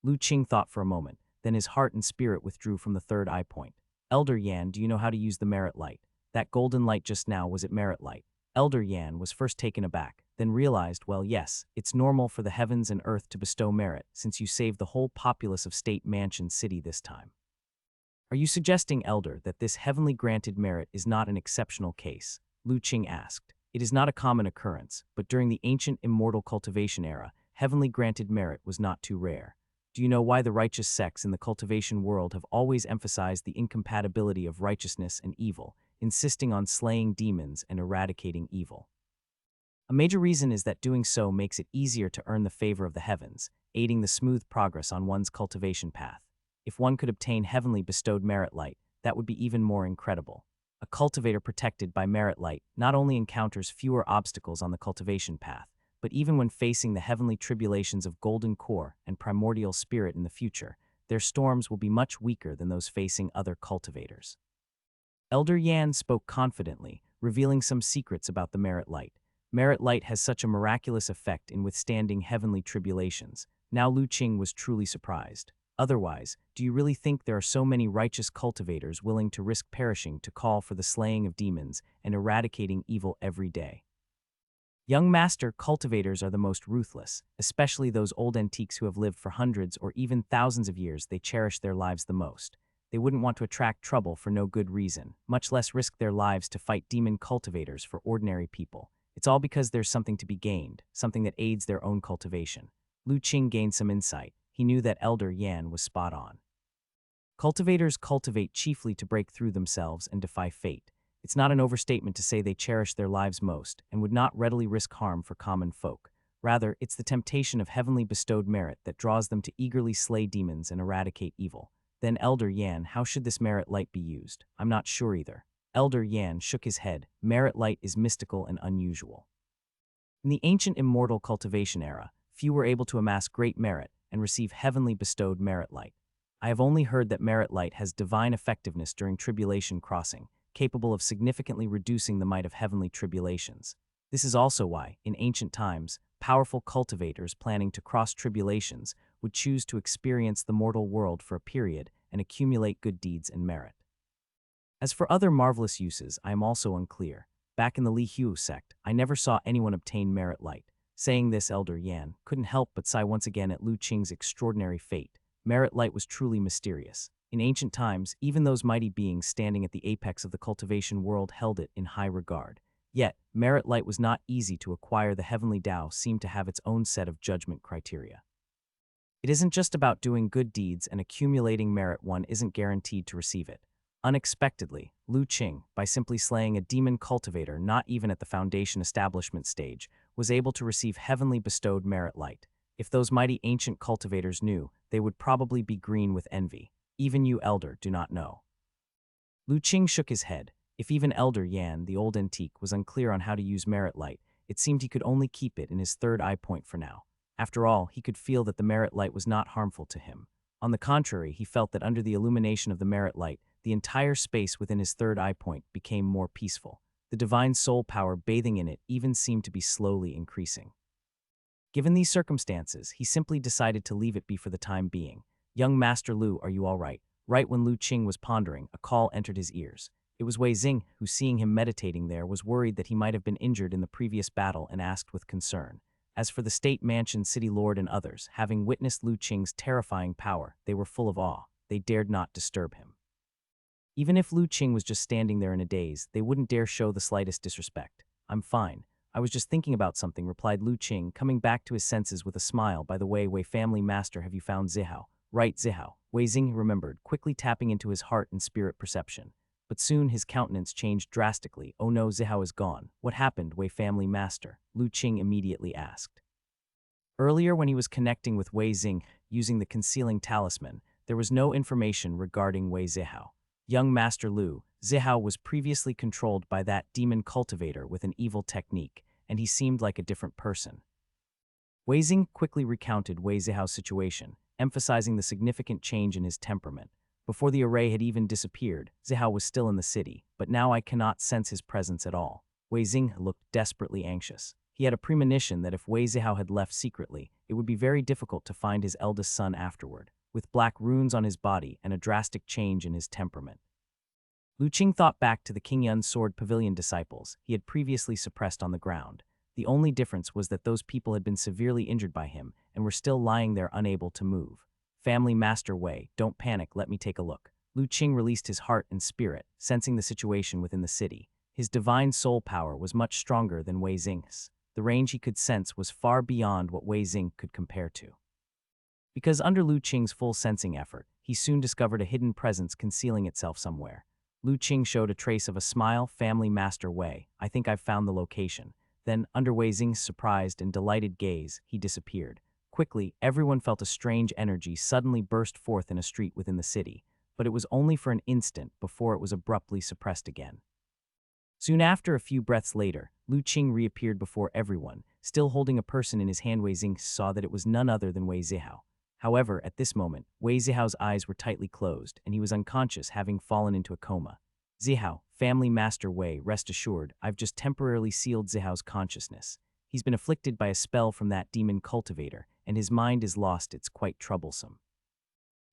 Lu Qing thought for a moment, then his heart and spirit withdrew from the third eye point. Elder Yan, do you know how to use the merit light? That golden light just now, was it merit light? Elder Yan was first taken aback. then realized, well, yes, it's normal for the heavens and earth to bestow merit, since you saved the whole populace of State Mansion City this time. Are you suggesting, Elder, that this heavenly granted merit is not an exceptional case? Lu Qing asked. It is not a common occurrence, but during the ancient immortal cultivation era, heavenly granted merit was not too rare. Do you know why the righteous sects in the cultivation world have always emphasized the incompatibility of righteousness and evil, insisting on slaying demons and eradicating evil? A major reason is that doing so makes it easier to earn the favor of the heavens, aiding the smooth progress on one's cultivation path. If one could obtain heavenly bestowed merit light, that would be even more incredible. A cultivator protected by merit light not only encounters fewer obstacles on the cultivation path, but even when facing the heavenly tribulations of golden core and primordial spirit in the future, their storms will be much weaker than those facing other cultivators. Elder Yan spoke confidently, revealing some secrets about the merit light. Merit light has such a miraculous effect in withstanding heavenly tribulations. Now Lu Qing was truly surprised. Otherwise, do you really think there are so many righteous cultivators willing to risk perishing to call for the slaying of demons and eradicating evil every day? Young master cultivators are the most ruthless, especially those old antiques who have lived for hundreds or even thousands of years. They cherish their lives the most. They wouldn't want to attract trouble for no good reason, much less risk their lives to fight demon cultivators for ordinary people. It's all because there's something to be gained, something that aids their own cultivation. Lu Qing gained some insight. He knew that Elder Yan was spot on. Cultivators cultivate chiefly to break through themselves and defy fate. It's not an overstatement to say they cherish their lives most and would not readily risk harm for common folk. Rather, it's the temptation of heavenly bestowed merit that draws them to eagerly slay demons and eradicate evil. Then, Elder Yan, how should this merit light be used? I'm not sure either. Elder Yan shook his head. Merit light is mystical and unusual. In the ancient immortal cultivation era, few were able to amass great merit and receive heavenly bestowed merit light. I have only heard that merit light has divine effectiveness during tribulation crossing, capable of significantly reducing the might of heavenly tribulations. This is also why, in ancient times, powerful cultivators planning to cross tribulations would choose to experience the mortal world for a period and accumulate good deeds and merit. As for other marvelous uses, I am also unclear. Back in the Li Hu sect, I never saw anyone obtain merit light. Saying this, Elder Yan couldn't help but sigh once again at Lu Qing's extraordinary fate. Merit light was truly mysterious. In ancient times, even those mighty beings standing at the apex of the cultivation world held it in high regard. Yet, merit light was not easy to acquire. The heavenly Tao seemed to have its own set of judgment criteria. It isn't just about doing good deeds and accumulating merit. One isn't guaranteed to receive it. Unexpectedly, Lu Qing, by simply slaying a demon cultivator not even at the foundation establishment stage, was able to receive heavenly bestowed merit light. If those mighty ancient cultivators knew, they would probably be green with envy. Even you, Elder, do not know. Lu Qing shook his head. If even Elder Yan, the old antique, was unclear on how to use merit light, it seemed he could only keep it in his third eye point for now. After all, he could feel that the merit light was not harmful to him. On the contrary, he felt that under the illumination of the merit light, the entire space within his third eye point became more peaceful. The divine soul power bathing in it even seemed to be slowly increasing. Given these circumstances, he simply decided to leave it be for the time being. Young Master Lu, are you all right? Right when Lu Qing was pondering, a call entered his ears. It was Wei Xing, who, seeing him meditating there, was worried that he might have been injured in the previous battle and asked with concern. As for the State Mansion City Lord and others, having witnessed Lu Qing's terrifying power, they were full of awe. They dared not disturb him. Even if Lu Qing was just standing there in a daze, they wouldn't dare show the slightest disrespect. I'm fine. I was just thinking about something, replied Lu Qing, coming back to his senses with a smile. By the way, Wei family master, have you found Zihao? Right, Zihao. Wei Xing remembered, quickly tapping into his heart and spirit perception. But soon his countenance changed drastically. Oh no, Zihao is gone. What happened, Wei family master? Lu Qing immediately asked. Earlier, when he was connecting with Wei Xing using the concealing talisman, there was no information regarding Wei Zihao. Young Master Lu, Zihao was previously controlled by that demon cultivator with an evil technique, and he seemed like a different person. Wei Xing quickly recounted Wei Zihao's situation, emphasizing the significant change in his temperament. Before the array had even disappeared, Zihao was still in the city, but now I cannot sense his presence at all. Wei Xing looked desperately anxious. He had a premonition that if Wei Zihao had left secretly, it would be very difficult to find his eldest son afterward, with black runes on his body and a drastic change in his temperament. Lu Qing thought back to the King Yun's Sword Pavilion disciples he had previously suppressed on the ground. The only difference was that those people had been severely injured by him and were still lying there unable to move. Family Master Wei, don't panic, let me take a look. Lu Qing released his heart and spirit, sensing the situation within the city. His divine soul power was much stronger than Wei Xing's. The range he could sense was far beyond what Wei Xing could compare to. Because under Lu Qing's full sensing effort, he soon discovered a hidden presence concealing itself somewhere. Lu Qing showed a trace of a smile. Family Master Wei, I think I've found the location. Then, under Wei Xing's surprised and delighted gaze, he disappeared. Quickly, everyone felt a strange energy suddenly burst forth in a street within the city, but it was only for an instant before it was abruptly suppressed again. Soon after, a few breaths later, Lu Qing reappeared before everyone, still holding a person in his hand. Wei Xing saw that it was none other than Wei Zihao. However, at this moment, Wei Zihao's eyes were tightly closed, and he was unconscious, having fallen into a coma. Zihao, Family Master Wei, rest assured, I've just temporarily sealed Zihao's consciousness. He's been afflicted by a spell from that demon cultivator, and his mind is lost. It's quite troublesome.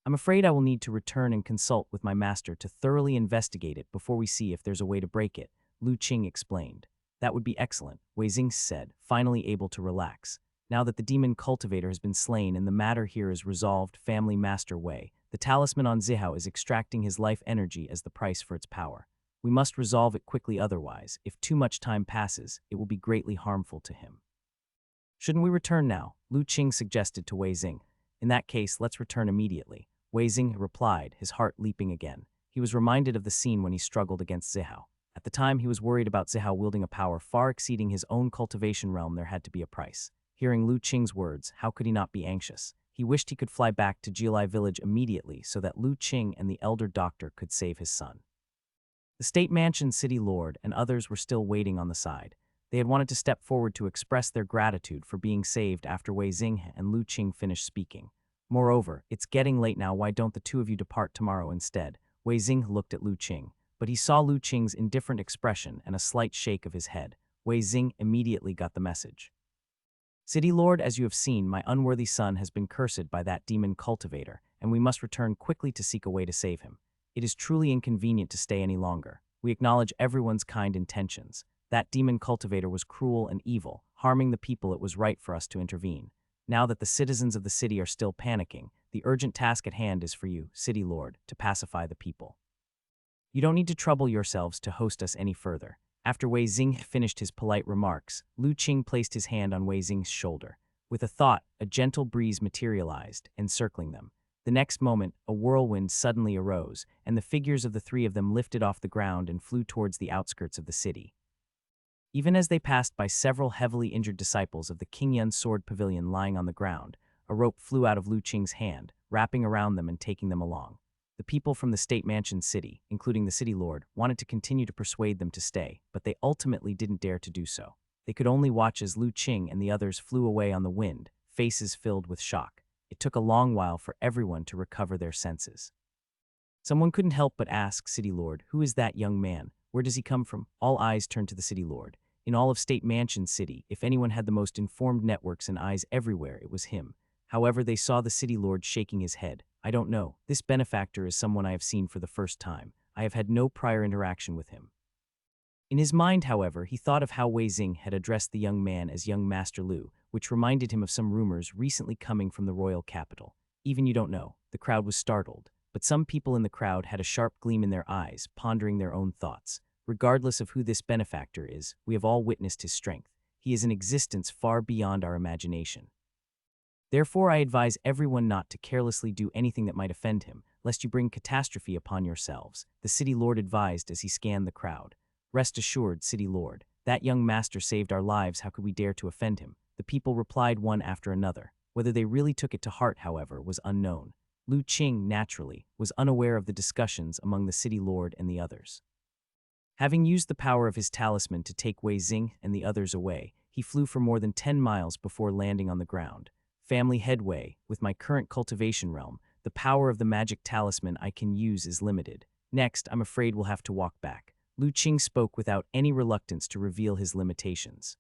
I'm afraid I will need to return and consult with my master to thoroughly investigate it before we see if there's a way to break it, Lu Qing explained. That would be excellent, Wei Xing said, finally able to relax. Now that the demon cultivator has been slain and the matter here is resolved, Family Master Wei, the talisman on Zihao is extracting his life energy as the price for its power. We must resolve it quickly, otherwise, if too much time passes, it will be greatly harmful to him. Shouldn't we return now? Lu Qing suggested to Wei Xing. In that case, let's return immediately. Wei Xing replied, his heart leaping again. He was reminded of the scene when he struggled against Zihao. At the time, he was worried about Zihao wielding a power far exceeding his own cultivation realm. There had to be a price. Hearing Lu Qing's words, how could he not be anxious? He wished he could fly back to Jiulai village immediately so that Lu Qing and the elder doctor could save his son. The state mansion city lord and others were still waiting on the side. They had wanted to step forward to express their gratitude for being saved after Wei Xing and Lu Qing finished speaking. Moreover, it's getting late now, why don't the two of you depart tomorrow instead? Wei Xing looked at Lu Qing, but he saw Lu Qing's indifferent expression and a slight shake of his head. Wei Xing immediately got the message. City Lord, as you have seen, my unworthy son has been cursed by that demon cultivator, and we must return quickly to seek a way to save him. It is truly inconvenient to stay any longer. We acknowledge everyone's kind intentions. That demon cultivator was cruel and evil, harming the people. It was right for us to intervene. Now that the citizens of the city are still panicking, the urgent task at hand is for you, City Lord, to pacify the people. You don't need to trouble yourselves to host us any further. After Wei Xing finished his polite remarks, Lu Qing placed his hand on Wei Xing's shoulder. With a thought, a gentle breeze materialized, encircling them. The next moment, a whirlwind suddenly arose, and the figures of the three of them lifted off the ground and flew towards the outskirts of the city. Even as they passed by several heavily injured disciples of the Qingyun Sword Pavilion lying on the ground, a rope flew out of Lu Qing's hand, wrapping around them and taking them along. The people from the state mansion city, including the city lord, wanted to continue to persuade them to stay, but they ultimately didn't dare to do so. They could only watch as Lu Qing and the others flew away on the wind, faces filled with shock. It took a long while for everyone to recover their senses. Someone couldn't help but ask, City Lord, who is that young man? Where does he come from? All eyes turned to the City Lord. In all of State Mansion City, if anyone had the most informed networks and eyes everywhere, it was him. However, they saw the City Lord shaking his head. I don't know. This benefactor is someone I have seen for the first time. I have had no prior interaction with him. In his mind, however, he thought of how Wei Xing had addressed the young man as young Master Lu, which reminded him of some rumors recently coming from the royal capital. Even you don't know. The crowd was startled, but some people in the crowd had a sharp gleam in their eyes, pondering their own thoughts. Regardless of who this benefactor is, we have all witnessed his strength. He is an existence far beyond our imagination. Therefore, I advise everyone not to carelessly do anything that might offend him, lest you bring catastrophe upon yourselves, the City Lord advised as he scanned the crowd. Rest assured, City Lord, that young master saved our lives. How could we dare to offend him? The people replied one after another. Whether they really took it to heart, however, was unknown. Lu Qing, naturally, was unaware of the discussions among the City Lord and the others. Having used the power of his talisman to take Wei Xing and the others away, he flew for more than 10 miles before landing on the ground. Family Headway, with my current cultivation realm, the power of the magic talisman I can use is limited. Next, I'm afraid we'll have to walk back. Lu Qing spoke without any reluctance to reveal his limitations.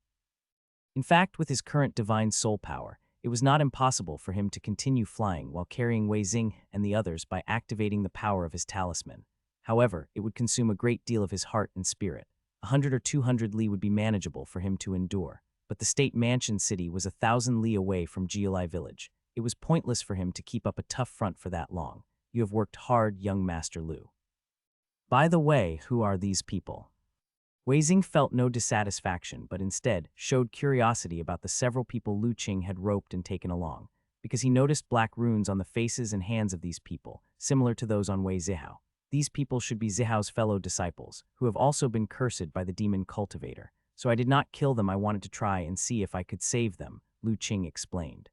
In fact, with his current divine soul power, it was not impossible for him to continue flying while carrying Wei Xing and the others by activating the power of his talisman. However, it would consume a great deal of his heart and spirit. 100 or 200 li would be manageable for him to endure, but the state mansion city was 1,000 li away from Jiulai village. It was pointless for him to keep up a tough front for that long. You have worked hard, young Master Lu. By the way, who are these people? Wei Xing felt no dissatisfaction, but instead showed curiosity about the several people Lu Qing had roped and taken along, because he noticed black runes on the faces and hands of these people, similar to those on Wei Zihao. These people should be Zihao's fellow disciples, who have also been cursed by the demon cultivator. So I did not kill them, I wanted to try and see if I could save them, Lu Qing explained.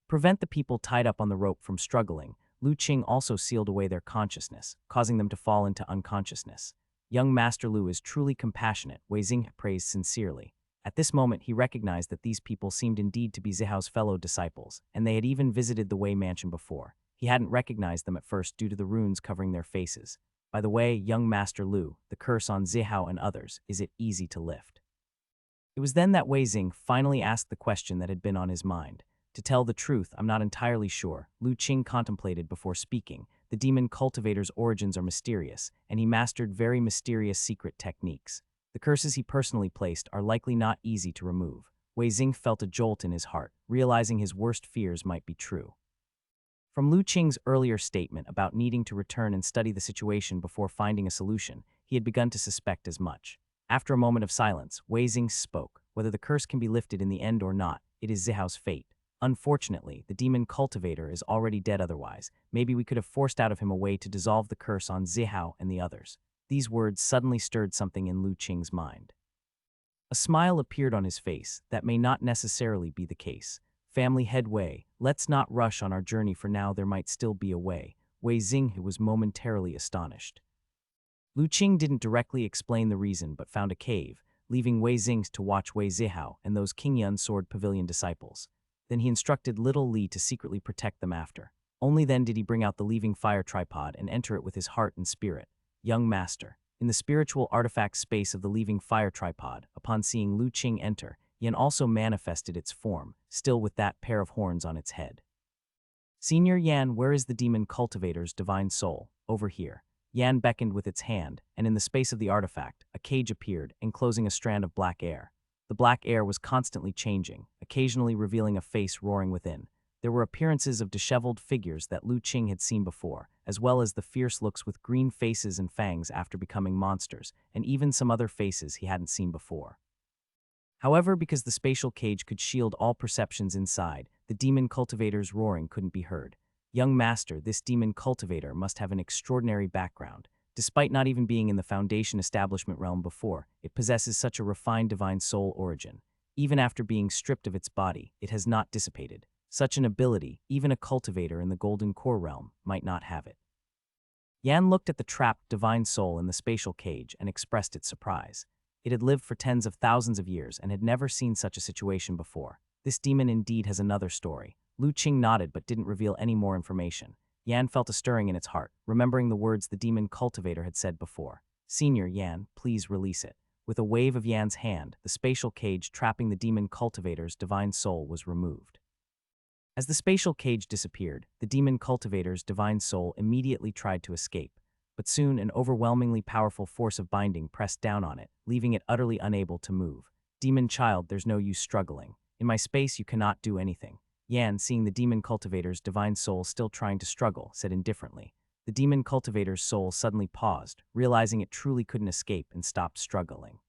Prevent the people tied up on the rope from struggling, Lu Qing also sealed away their consciousness, causing them to fall into unconsciousness. Young Master Lu is truly compassionate, Wei Xing praised sincerely. At this moment, he recognized that these people seemed indeed to be Zihao's fellow disciples, and they had even visited the Wei mansion before. He hadn't recognized them at first due to the runes covering their faces. By the way, young Master Lu, the curse on Zihao and others, is it easy to lift? It was then that Wei Xing finally asked the question that had been on his mind. To tell the truth, I'm not entirely sure, Lu Qing contemplated before speaking. The demon cultivator's origins are mysterious, and he mastered very mysterious secret techniques. The curses he personally placed are likely not easy to remove. Wei Xing felt a jolt in his heart, realizing his worst fears might be true. From Lu Qing's earlier statement about needing to return and study the situation before finding a solution, he had begun to suspect as much. After a moment of silence, Wei Xing spoke. Whether the curse can be lifted in the end or not, it is Zihao's fate. Unfortunately, the demon cultivator is already dead otherwise. Maybe we could have forced out of him a way to dissolve the curse on Zihao and the others. These words suddenly stirred something in Lu Qing's mind. A smile appeared on his face. That may not necessarily be the case. Family head Wei, let's not rush on our journey for now, there might still be a way. Wei Xing was momentarily astonished. Lu Qing didn't directly explain the reason but found a cave, leaving Wei Xing to watch Wei Zihao and those Qingyun Sword Pavilion disciples. Then he instructed little Li to secretly protect them after. Only then did he bring out the leaving fire tripod and enter it with his heart and spirit. Young Master. In the spiritual artifact space of the leaving fire tripod, upon seeing Lu Qing enter, Yan also manifested its form, still with that pair of horns on its head. Senior Yan, where is the demon cultivator's divine soul? Over here. Yan beckoned with its hand, and in the space of the artifact, a cage appeared, enclosing a strand of black air. The black air was constantly changing, occasionally revealing a face roaring within. There were appearances of disheveled figures that Lu Qing had seen before, as well as the fierce looks with green faces and fangs after becoming monsters, and even some other faces he hadn't seen before. However, because the spatial cage could shield all perceptions inside, the demon cultivator's roaring couldn't be heard. Young Master, this demon cultivator must have an extraordinary background. Despite not even being in the Foundation establishment realm before, it possesses such a refined divine soul origin. Even after being stripped of its body, it has not dissipated. Such an ability, even a cultivator in the Golden Core realm might not have it. Yan looked at the trapped divine soul in the spatial cage and expressed its surprise. It had lived for tens of thousands of years and had never seen such a situation before. This demon indeed has another story. Lu Qing nodded but didn't reveal any more information. Yan felt a stirring in its heart, remembering the words the demon cultivator had said before. Senior Yan, please release it. With a wave of Yan's hand, the spatial cage trapping the demon cultivator's divine soul was removed. As the spatial cage disappeared, the demon cultivator's divine soul immediately tried to escape, but soon an overwhelmingly powerful force of binding pressed down on it, leaving it utterly unable to move. Demon child, there's no use struggling. In my space you cannot do anything. Yan, seeing the demon cultivator's divine soul still trying to struggle, said indifferently. The demon cultivator's soul suddenly paused, realizing it truly couldn't escape, and stopped struggling.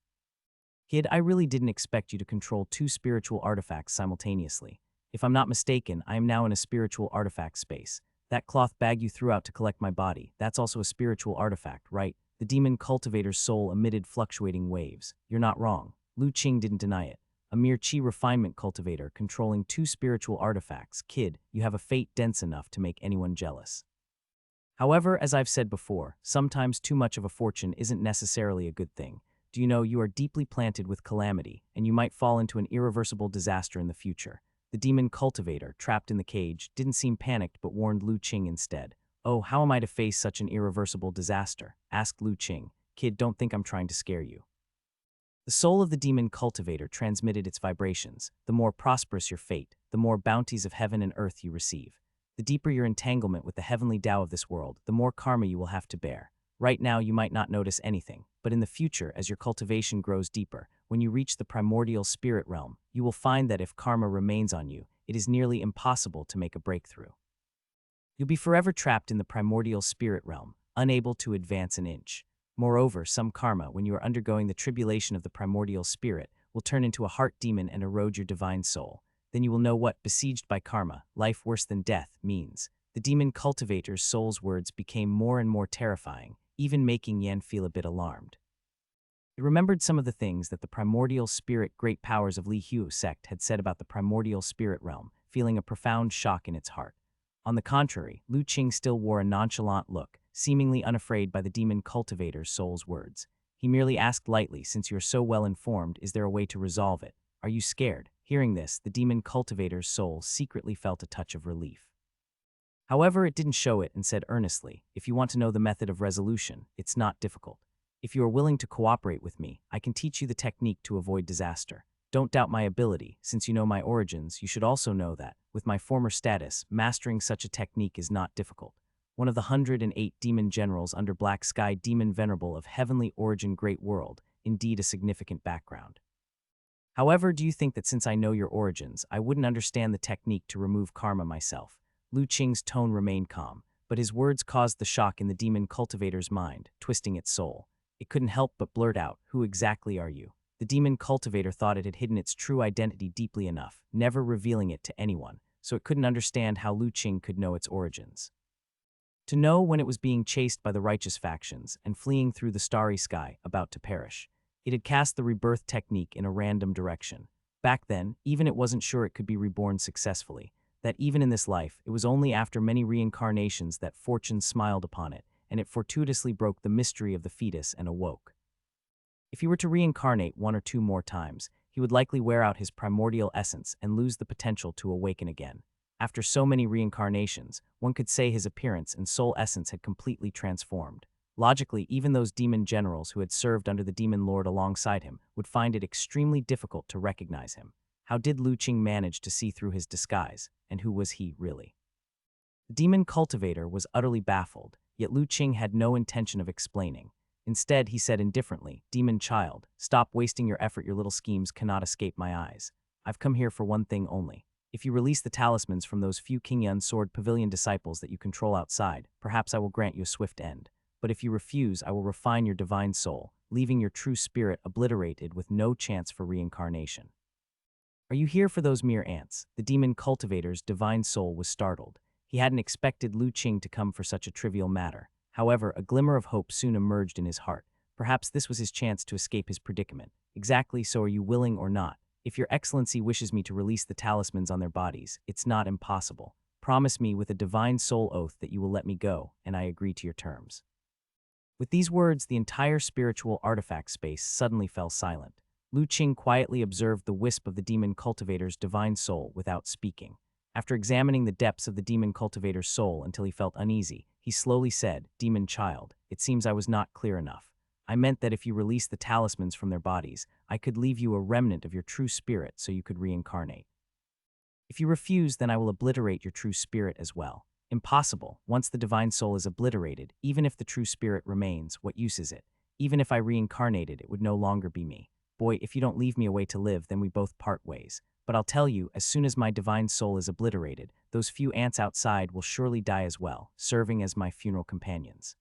Kid, I really didn't expect you to control two spiritual artifacts simultaneously. If I'm not mistaken, I am now in a spiritual artifact space. That cloth bag you threw out to collect my body, that's also a spiritual artifact, right? The demon cultivator's soul emitted fluctuating waves. You're not wrong. Lu Qing didn't deny it. A mere chi refinement cultivator controlling two spiritual artifacts. Kid, you have a fate dense enough to make anyone jealous. However, as I've said before, sometimes too much of a fortune isn't necessarily a good thing. Do you know you are deeply planted with calamity, and you might fall into an irreversible disaster in the future. The demon cultivator, trapped in the cage, didn't seem panicked but warned Lu Qing instead. Oh, how am I to face such an irreversible disaster? Asked Lu Qing. Kid, don't think I'm trying to scare you. The soul of the demon cultivator transmitted its vibrations. The more prosperous your fate, the more bounties of heaven and earth you receive. The deeper your entanglement with the heavenly Tao of this world, the more karma you will have to bear. Right now, you might not notice anything, but in the future, as your cultivation grows deeper, when you reach the primordial spirit realm, you will find that if karma remains on you, it is nearly impossible to make a breakthrough. You'll be forever trapped in the primordial spirit realm, unable to advance an inch. Moreover, some karma, when you are undergoing the tribulation of the primordial spirit, will turn into a heart demon and erode your divine soul. Then you will know what, besieged by karma, life worse than death, means. The demon cultivator's soul's words became more and more terrifying, even making Yan feel a bit alarmed. He remembered some of the things that the primordial spirit great powers of Li Hu sect had said about the primordial spirit realm, feeling a profound shock in its heart. On the contrary, Lu Qing still wore a nonchalant look, seemingly unafraid by the demon cultivator's soul's words. He merely asked lightly, "Since you're so well informed, is there a way to resolve it? Are you scared?" Hearing this, the demon cultivator's soul secretly felt a touch of relief. However, it didn't show it and said earnestly, "If you want to know the method of resolution, it's not difficult. If you are willing to cooperate with me, I can teach you the technique to avoid disaster. Don't doubt my ability. Since you know my origins, you should also know that, with my former status, mastering such a technique is not difficult. One of the 108 demon generals under Black Sky Demon Venerable of heavenly origin great world, indeed a significant background. However, do you think that since I know your origins, I wouldn't understand the technique to remove karma myself?" Lu Qing's tone remained calm, but his words caused the shock in the demon cultivator's mind, twisting its soul. It couldn't help but blurt out, "Who exactly are you?" The demon cultivator thought it had hidden its true identity deeply enough, never revealing it to anyone, so it couldn't understand how Lu Qing could know its origins. To know when it was being chased by the righteous factions and fleeing through the starry sky, about to perish. It had cast the rebirth technique in a random direction. Back then, even it wasn't sure it could be reborn successfully, that even in this life, it was only after many reincarnations that fortune smiled upon it, and it fortuitously broke the mystery of the fetus and awoke. If he were to reincarnate one or two more times, he would likely wear out his primordial essence and lose the potential to awaken again. After so many reincarnations, one could say his appearance and soul essence had completely transformed. Logically, even those demon generals who had served under the demon lord alongside him would find it extremely difficult to recognize him. How did Lu Qing manage to see through his disguise, and who was he really? The demon cultivator was utterly baffled, yet Lu Qing had no intention of explaining. Instead, he said indifferently, "Demon child, stop wasting your effort. Your little schemes cannot escape my eyes. I've come here for one thing only. If you release the talismans from those few Qingyun Sword Pavilion disciples that you control outside, perhaps I will grant you a swift end. But if you refuse, I will refine your divine soul, leaving your true spirit obliterated with no chance for reincarnation." "Are you here for those mere ants?" The demon cultivator's divine soul was startled. He hadn't expected Lu Qing to come for such a trivial matter. However, a glimmer of hope soon emerged in his heart. Perhaps this was his chance to escape his predicament. "Exactly so. Are you willing or not? If your excellency wishes me to release the talismans on their bodies, it's not impossible. Promise me with a divine soul oath that you will let me go, and I agree to your terms." With these words, the entire spiritual artifact space suddenly fell silent. Lu Qing quietly observed the wisp of the demon cultivator's divine soul without speaking. After examining the depths of the demon cultivator's soul until he felt uneasy, he slowly said, "Demon child, it seems I was not clear enough. I meant that if you release the talismans from their bodies, I could leave you a remnant of your true spirit so you could reincarnate. If you refuse, then I will obliterate your true spirit as well. Impossible. Once the divine soul is obliterated, even if the true spirit remains, what use is it? Even if I reincarnated, it would no longer be me. Boy, if you don't leave me a way to live, then we both part ways. But I'll tell you, as soon as my divine soul is obliterated, those few ants outside will surely die as well, serving as my funeral companions."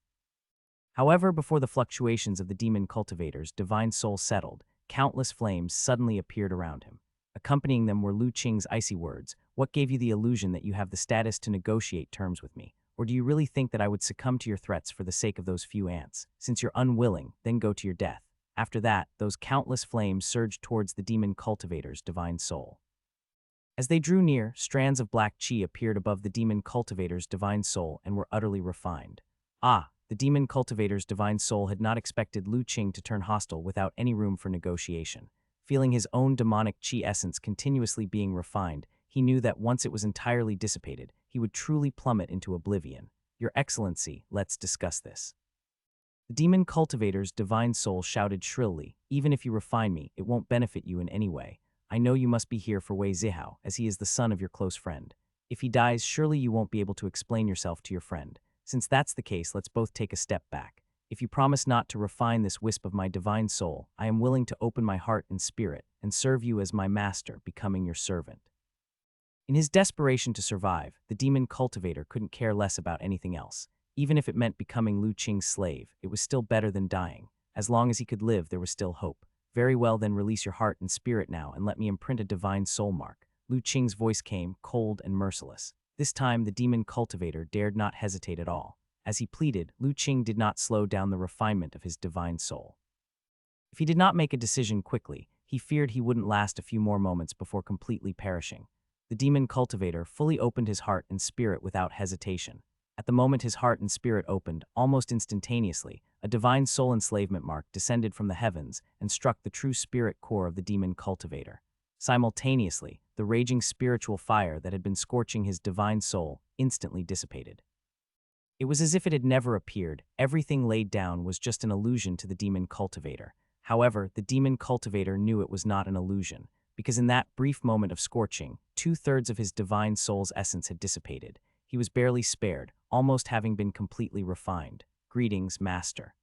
However, before the fluctuations of the demon cultivator's divine soul settled, countless flames suddenly appeared around him. Accompanying them were Lu Qing's icy words, "What gave you the illusion that you have the status to negotiate terms with me? Or do you really think that I would succumb to your threats for the sake of those few ants? Since you're unwilling, then go to your death." After that, those countless flames surged towards the demon cultivator's divine soul. As they drew near, strands of black chi appeared above the demon cultivator's divine soul and were utterly refined. The demon cultivator's divine soul had not expected Lu Qing to turn hostile without any room for negotiation. Feeling his own demonic chi essence continuously being refined, he knew that once it was entirely dissipated, he would truly plummet into oblivion. "Your Excellency, let's discuss this." The demon cultivator's divine soul shouted shrilly, "Even if you refine me, it won't benefit you in any way. I know you must be here for Wei Zihao, as he is the son of your close friend. If he dies, surely you won't be able to explain yourself to your friend. Since that's the case, let's both take a step back. If you promise not to refine this wisp of my divine soul, I am willing to open my heart and spirit and serve you as my master, becoming your servant." In his desperation to survive, the demon cultivator couldn't care less about anything else. Even if it meant becoming Lu Qing's slave, it was still better than dying. As long as he could live, there was still hope. "Very well, then release your heart and spirit now and let me imprint a divine soul mark." Lu Qing's voice came, cold and merciless. This time, the demon cultivator dared not hesitate at all. As he pleaded, Lu Qing did not slow down the refinement of his divine soul. If he did not make a decision quickly, he feared he wouldn't last a few more moments before completely perishing. The demon cultivator fully opened his heart and spirit without hesitation. At the moment his heart and spirit opened, almost instantaneously, a divine soul enslavement mark descended from the heavens and struck the true spirit core of the demon cultivator. Simultaneously, the raging spiritual fire that had been scorching his divine soul instantly dissipated. It was as if it had never appeared. Everything laid down was just an illusion to the demon cultivator. However, the demon cultivator knew it was not an illusion, because in that brief moment of scorching, 2/3 of his divine soul's essence had dissipated. He was barely spared, almost having been completely refined. "Greetings, Master."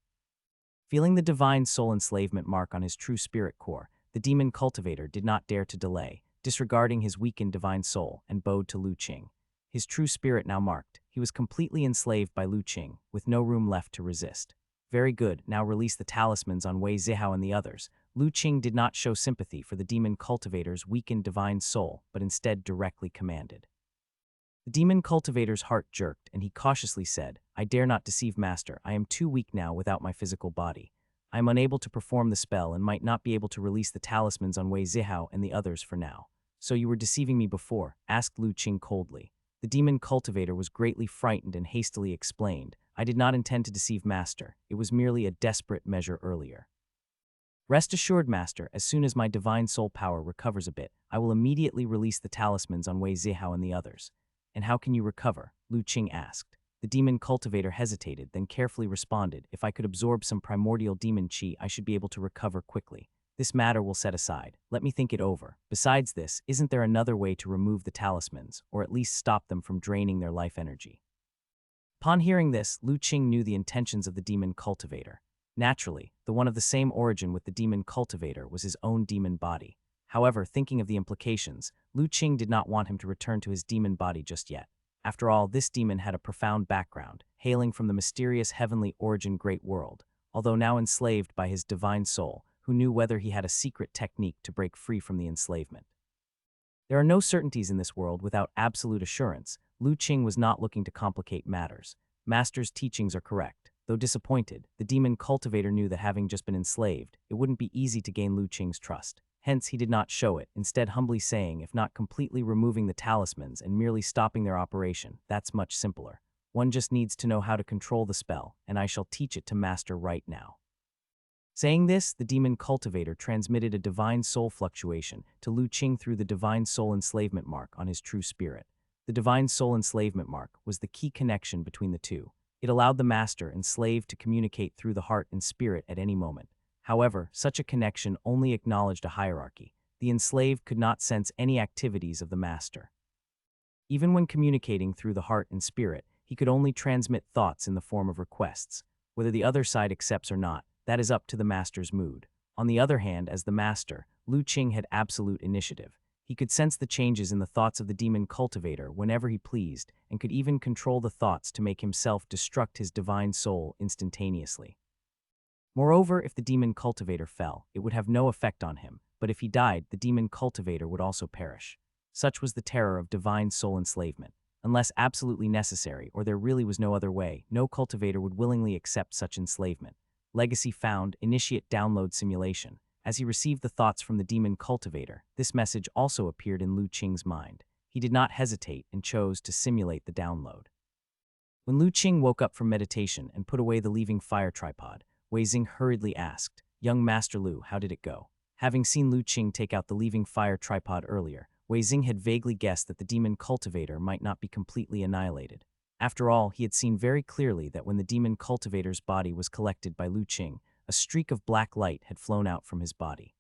Feeling the divine soul enslavement mark on his true spirit core, the demon cultivator did not dare to delay, disregarding his weakened divine soul, and bowed to Lu Qing. His true spirit now marked, he was completely enslaved by Lu Qing, with no room left to resist. "Very good, now release the talismans on Wei Zihao and the others." Lu Qing did not show sympathy for the demon cultivator's weakened divine soul, but instead directly commanded. The demon cultivator's heart jerked, and he cautiously said, "I dare not deceive, Master. I am too weak now without my physical body. I am unable to perform the spell and might not be able to release the talismans on Wei Zihao and the others for now." "So you were deceiving me before?" asked Lu Qing coldly. The demon cultivator was greatly frightened and hastily explained, "I did not intend to deceive, Master. It was merely a desperate measure earlier. Rest assured, Master, as soon as my divine soul power recovers a bit, I will immediately release the talismans on Wei Zihao and the others." "And how can you recover?" Lu Qing asked. The demon cultivator hesitated, then carefully responded, "If I could absorb some primordial demon qi, I should be able to recover quickly. This matter we'll set aside. Let me think it over. Besides this, isn't there another way to remove the talismans, or at least stop them from draining their life energy?" Upon hearing this, Lu Qing knew the intentions of the demon cultivator. Naturally, the one of the same origin with the demon cultivator was his own demon body. However, thinking of the implications, Lu Qing did not want him to return to his demon body just yet. After all, this demon had a profound background, hailing from the mysterious heavenly origin great world, although now enslaved by his divine soul, who knew whether he had a secret technique to break free from the enslavement. There are no certainties in this world without absolute assurance. Lu Qing was not looking to complicate matters. Master's teachings are correct. Though disappointed, the demon cultivator knew that having just been enslaved, it wouldn't be easy to gain Lu Qing's trust. Hence, he did not show it, instead humbly saying, "If not completely removing the talismans and merely stopping their operation, that's much simpler. One just needs to know how to control the spell, and I shall teach it to Master right now." Saying this, the demon cultivator transmitted a divine soul fluctuation to Lu Qing through the divine soul enslavement mark on his true spirit. The divine soul enslavement mark was the key connection between the two. It allowed the master and slave to communicate through the heart and spirit at any moment. However, such a connection only acknowledged a hierarchy. The enslaved could not sense any activities of the master. Even when communicating through the heart and spirit, he could only transmit thoughts in the form of requests. Whether the other side accepts or not, that is up to the master's mood. On the other hand, as the master, Lu Qing had absolute initiative. He could sense the changes in the thoughts of the demon cultivator whenever he pleased, and could even control the thoughts to make himself destruct his divine soul instantaneously. Moreover, if the demon cultivator fell, it would have no effect on him, but if he died, the demon cultivator would also perish. Such was the terror of divine soul enslavement. Unless absolutely necessary, or there really was no other way, no cultivator would willingly accept such enslavement. Legacy found, initiate download simulation. As he received the thoughts from the demon cultivator, this message also appeared in Lu Qing's mind. He did not hesitate and chose to simulate the download. When Lu Qing woke up from meditation and put away the leaving fire tripod, Wei Xing hurriedly asked, "Young Master Lu, how did it go?" Having seen Lu Qing take out the leaving fire tripod earlier, Wei Xing had vaguely guessed that the demon cultivator might not be completely annihilated. After all, he had seen very clearly that when the demon cultivator's body was collected by Lu Qing, a streak of black light had flown out from his body.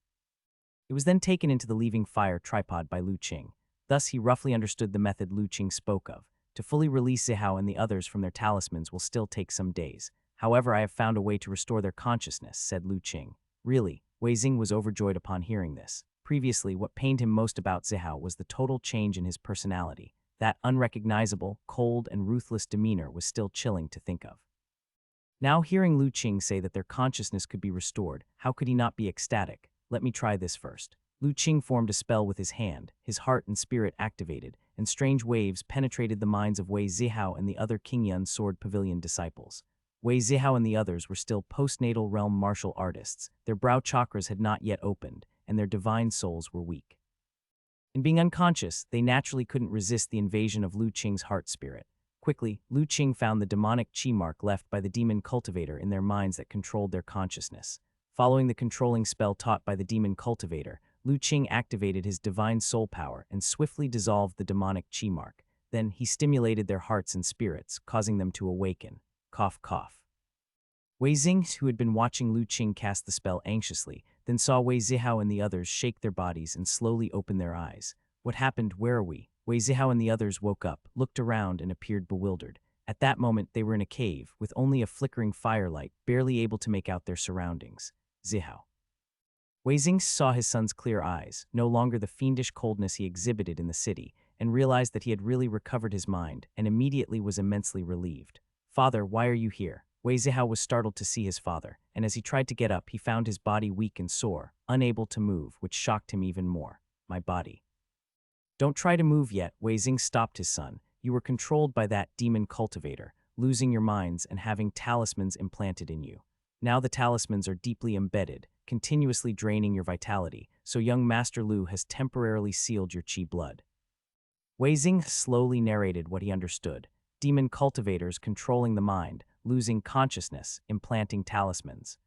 It was then taken into the leaving fire tripod by Lu Qing. Thus, he roughly understood the method Lu Qing spoke of. To fully release Zihao and the others from their talismans will still take some days. However, I have found a way to restore their consciousness, said Lu Qing. Really? Wei Xing was overjoyed upon hearing this. Previously, what pained him most about Zihao was the total change in his personality. That unrecognizable, cold, and ruthless demeanor was still chilling to think of. Now hearing Lu Qing say that their consciousness could be restored, how could he not be ecstatic? Let me try this first. Lu Qing formed a spell with his hand, his heart and spirit activated, and strange waves penetrated the minds of Wei Zihao and the other Qingyun Sword Pavilion disciples. Wei Zihao and the others were still postnatal realm martial artists. Their brow chakras had not yet opened, and their divine souls were weak. In being unconscious, they naturally couldn't resist the invasion of Lu Qing's heart spirit. Quickly, Lu Qing found the demonic chi mark left by the demon cultivator in their minds that controlled their consciousness. Following the controlling spell taught by the demon cultivator, Lu Qing activated his divine soul power and swiftly dissolved the demonic chi mark. Then he stimulated their hearts and spirits, causing them to awaken. Cough, cough. Wei Xing, who had been watching Lu Qing cast the spell anxiously, then saw Wei Zihao and the others shake their bodies and slowly open their eyes. What happened? Where are we? Wei Zihao and the others woke up, looked around, and appeared bewildered. At that moment, they were in a cave, with only a flickering firelight, barely able to make out their surroundings. Zihao. Wei Xing saw his son's clear eyes, no longer the fiendish coldness he exhibited in the city, and realized that he had really recovered his mind, and immediately was immensely relieved. Father, why are you here? Wei Zihao was startled to see his father, and as he tried to get up, he found his body weak and sore, unable to move, which shocked him even more. My body. Don't try to move yet, Wei Xing stopped his son. You were controlled by that demon cultivator, losing your minds and having talismans implanted in you. Now the talismans are deeply embedded, continuously draining your vitality, so young Master Lu has temporarily sealed your chi blood. Wei Xing slowly narrated what he understood. Demon cultivators controlling the mind, losing consciousness, implanting talismans.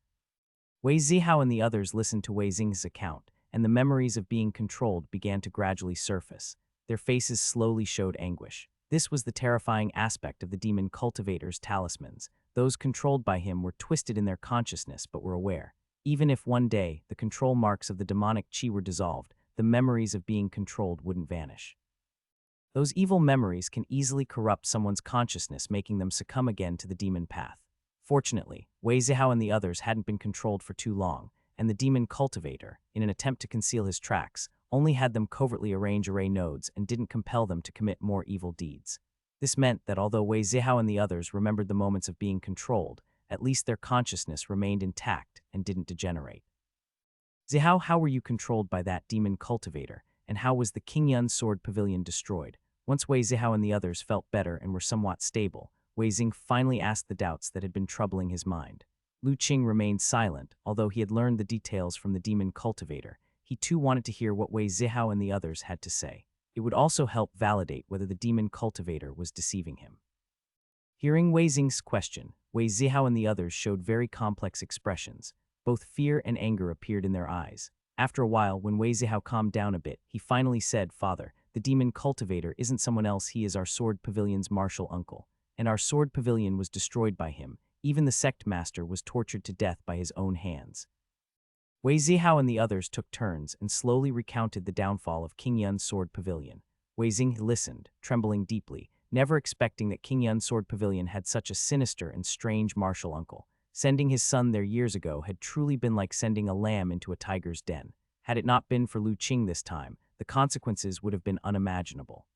Wei Zihao and the others listened to Wei Xing's account, and the memories of being controlled began to gradually surface. Their faces slowly showed anguish. This was the terrifying aspect of the demon cultivator's talismans. Those controlled by him were twisted in their consciousness but were aware. Even if one day the control marks of the demonic chi were dissolved, the memories of being controlled wouldn't vanish. Those evil memories can easily corrupt someone's consciousness, making them succumb again to the demon path. Fortunately, Wei Zihao and the others hadn't been controlled for too long, and the demon cultivator, in an attempt to conceal his tracks, only had them covertly arrange array nodes and didn't compel them to commit more evil deeds. This meant that although Wei Zihao and the others remembered the moments of being controlled, at least their consciousness remained intact and didn't degenerate. Zihao, how were you controlled by that demon cultivator, and how was the Qingyun Sword Pavilion destroyed? Once Wei Zihao and the others felt better and were somewhat stable, Wei Xing finally asked the doubts that had been troubling his mind. Lu Qing remained silent, although he had learned the details from the demon cultivator. He too wanted to hear what Wei Zihao and the others had to say. It would also help validate whether the demon cultivator was deceiving him. Hearing Wei Xing's question, Wei Zihao and the others showed very complex expressions. Both fear and anger appeared in their eyes. After a while, when Wei Zihao calmed down a bit, he finally said, Father, the demon cultivator isn't someone else, he is our sword pavilion's martial uncle. And our sword pavilion was destroyed by him. Even the sect master was tortured to death by his own hands. Wei Zihao and the others took turns and slowly recounted the downfall of Qingyun's sword pavilion. Wei Xing listened, trembling deeply, never expecting that Qingyun's sword pavilion had such a sinister and strange martial uncle. Sending his son there years ago had truly been like sending a lamb into a tiger's den. Had it not been for Lu Qing this time, the consequences would have been unimaginable.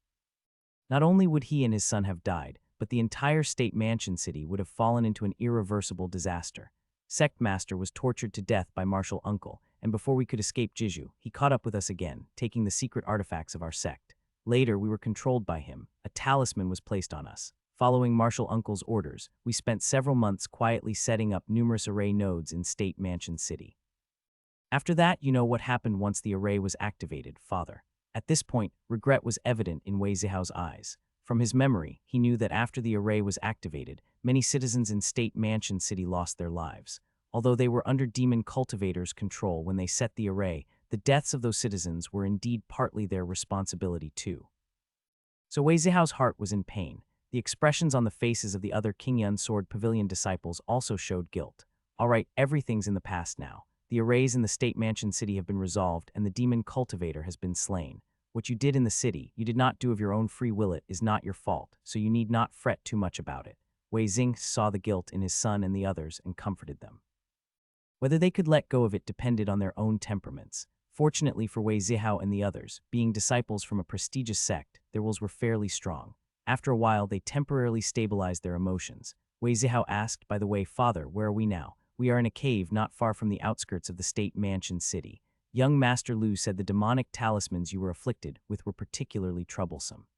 Not only would he and his son have died, but the entire state mansion city would have fallen into an irreversible disaster. Sect Master was tortured to death by martial uncle, and before we could escape Jiju, he caught up with us again, taking the secret artifacts of our sect. Later, we were controlled by him. A talisman was placed on us. Following martial uncle's orders, we spent several months quietly setting up numerous array nodes in State Mansion City. After that, you know what happened once the array was activated, Father. At this point, regret was evident in Wei Zihao's eyes. From his memory, he knew that after the array was activated, many citizens in State Mansion City lost their lives. Although they were under demon cultivators' control when they set the array, the deaths of those citizens were indeed partly their responsibility too. So Wei Zihao's heart was in pain. The expressions on the faces of the other Qingyun Sword Pavilion disciples also showed guilt. All right, everything's in the past now. The arrays in the State Mansion City have been resolved and the demon cultivator has been slain. What you did in the city, you did not do of your own free will, it is not your fault, so you need not fret too much about it. Wei Xing saw the guilt in his son and the others and comforted them. Whether they could let go of it depended on their own temperaments. Fortunately for Wei Zihao and the others, being disciples from a prestigious sect, their wills were fairly strong. After a while, they temporarily stabilized their emotions. Wei Zihao asked, "By the way, father, where are we now?" "We are in a cave not far from the outskirts of the state mansion city." Young Master Lu said the demonic talismans you were afflicted with were particularly troublesome.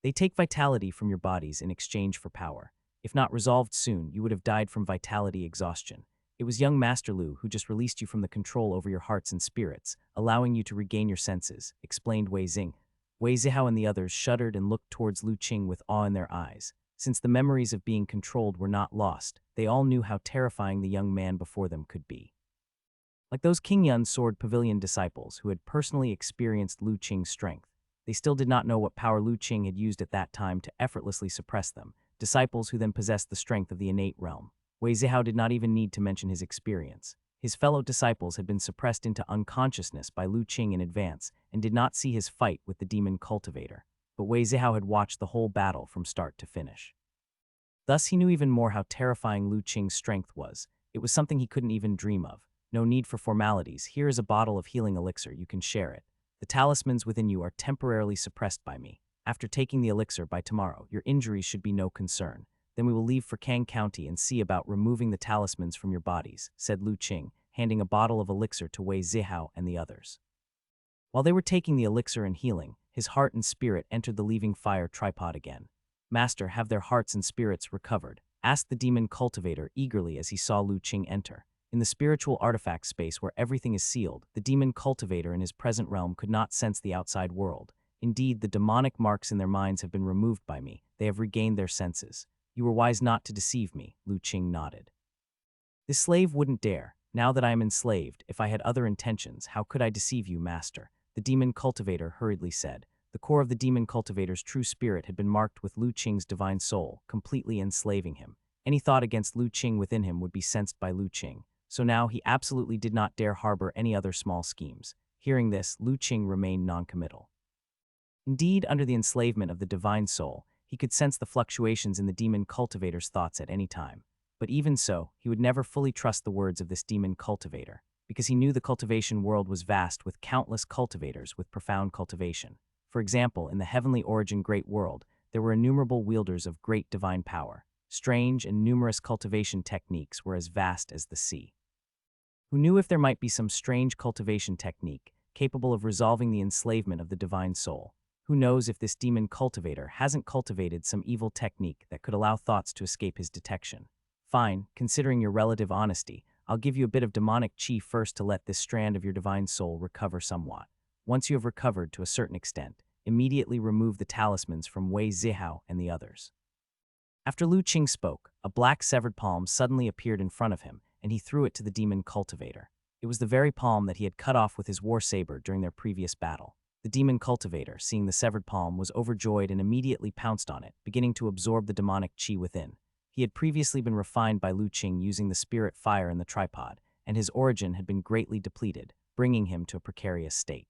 They take vitality from your bodies in exchange for power. If not resolved soon, you would have died from vitality exhaustion. It was young Master Lu who just released you from the control over your hearts and spirits, allowing you to regain your senses, explained Wei Xing. Wei Zihao and the others shuddered and looked towards Lu Qing with awe in their eyes. Since the memories of being controlled were not lost, they all knew how terrifying the young man before them could be. Like those King Yun Sword Pavilion disciples who had personally experienced Lu Qing's strength, they still did not know what power Lu Qing had used at that time to effortlessly suppress them, disciples who then possessed the strength of the innate realm. Wei Zihao did not even need to mention his experience. His fellow disciples had been suppressed into unconsciousness by Lu Qing in advance and did not see his fight with the demon cultivator. But Wei Zihao had watched the whole battle from start to finish. Thus he knew even more how terrifying Lu Qing's strength was. It was something he couldn't even dream of. No need for formalities. Here is a bottle of healing elixir. You can share it. The talismans within you are temporarily suppressed by me. After taking the elixir by tomorrow, your injuries should be no concern. Then we will leave for Kang County and see about removing the talismans from your bodies, said Lu Qing, handing a bottle of elixir to Wei Zihao and the others. While they were taking the elixir and healing, his heart and spirit entered the leaving fire tripod again. "Master, have their hearts and spirits recovered?" asked the demon cultivator eagerly as he saw Lu Qing enter. In the spiritual artifact space where everything is sealed, the demon cultivator in his present realm could not sense the outside world. Indeed, the demonic marks in their minds have been removed by me. They have regained their senses. "You were wise not to deceive me," Lu Qing nodded. "This slave wouldn't dare. Now that I am enslaved, if I had other intentions, how could I deceive you, master?" the demon cultivator hurriedly said. The core of the demon cultivator's true spirit had been marked with Lu Qing's divine soul, completely enslaving him. Any thought against Lu Qing within him would be sensed by Lu Qing. So now he absolutely did not dare harbor any other small schemes. Hearing this, Lu Qing remained noncommittal. Indeed, under the enslavement of the divine soul, he could sense the fluctuations in the demon cultivator's thoughts at any time. But even so, he would never fully trust the words of this demon cultivator, because he knew the cultivation world was vast with countless cultivators with profound cultivation. For example, in the heavenly origin great world, there were innumerable wielders of great divine power. Strange and numerous cultivation techniques were as vast as the sea. Who knew if there might be some strange cultivation technique capable of resolving the enslavement of the divine soul? Who knows if this demon cultivator hasn't cultivated some evil technique that could allow thoughts to escape his detection? Fine, considering your relative honesty, I'll give you a bit of demonic chi first to let this strand of your divine soul recover somewhat. Once you have recovered to a certain extent, immediately remove the talismans from Wei Zihao and the others. After Lu Qing spoke, a black severed palm suddenly appeared in front of him, and he threw it to the demon cultivator. It was the very palm that he had cut off with his war saber during their previous battle. The demon cultivator, seeing the severed palm, was overjoyed and immediately pounced on it, beginning to absorb the demonic chi within. He had previously been refined by Lu Qing using the spirit fire in the tripod, and his origin had been greatly depleted, bringing him to a precarious state.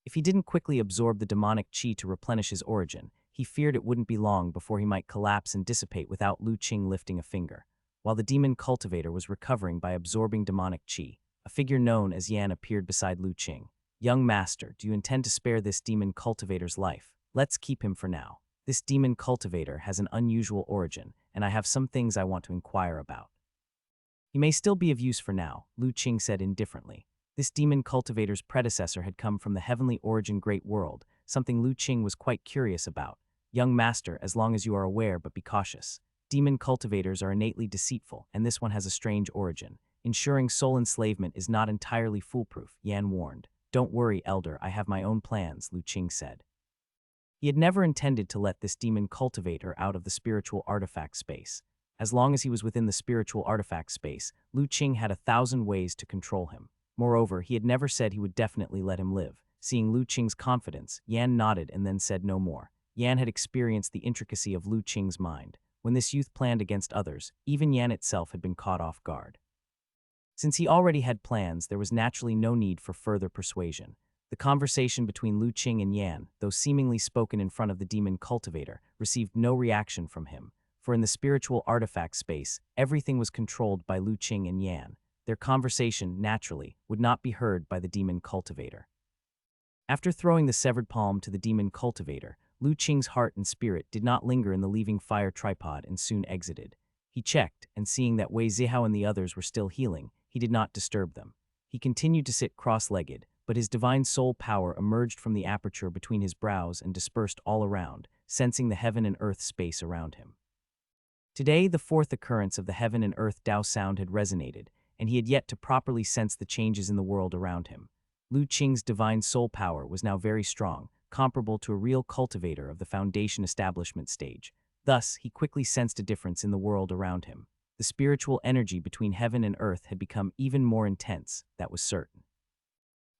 If he didn't quickly absorb the demonic chi to replenish his origin, he feared it wouldn't be long before he might collapse and dissipate without Lu Qing lifting a finger. While the demon cultivator was recovering by absorbing demonic chi, a figure known as Yan appeared beside Lu Qing. "Young master, do you intend to spare this demon cultivator's life? Let's keep him for now. This demon cultivator has an unusual origin, and I have some things I want to inquire about." "He may still be of use for now," Lu Qing said indifferently. This demon cultivator's predecessor had come from the heavenly origin great world, something Lu Qing was quite curious about. "Young master, as long as you are aware, but be cautious. Demon cultivators are innately deceitful, and this one has a strange origin. Ensuring soul enslavement is not entirely foolproof," Yan warned. "Don't worry, elder, I have my own plans," Lu Qing said. He had never intended to let this demon cultivator out of the spiritual artifact space. As long as he was within the spiritual artifact space, Lu Qing had 1,000 ways to control him. Moreover, he had never said he would definitely let him live. Seeing Lu Qing's confidence, Yan nodded and then said no more. Yan had experienced the intricacy of Lu Qing's mind. When this youth planned against others, even Yan itself had been caught off guard. Since he already had plans, there was naturally no need for further persuasion. The conversation between Lu Qing and Yan, though seemingly spoken in front of the demon cultivator, received no reaction from him. for in the spiritual artifact space, everything was controlled by Lu Qing and Yan. Their conversation, naturally, would not be heard by the demon cultivator. After throwing the severed palm to the demon cultivator, Lu Qing's heart and spirit did not linger in the leaving fire tripod and soon exited. He checked, and seeing that Wei Zihao and the others were still healing, he did not disturb them. He continued to sit cross-legged, but his divine soul power emerged from the aperture between his brows and dispersed all around, sensing the heaven and earth space around him. Today, the fourth occurrence of the heaven and earth Dao sound had resonated, and he had yet to properly sense the changes in the world around him. Lu Qing's divine soul power was now very strong, comparable to a real cultivator of the foundation establishment stage. Thus, he quickly sensed a difference in the world around him. The spiritual energy between heaven and earth had become even more intense, that was certain.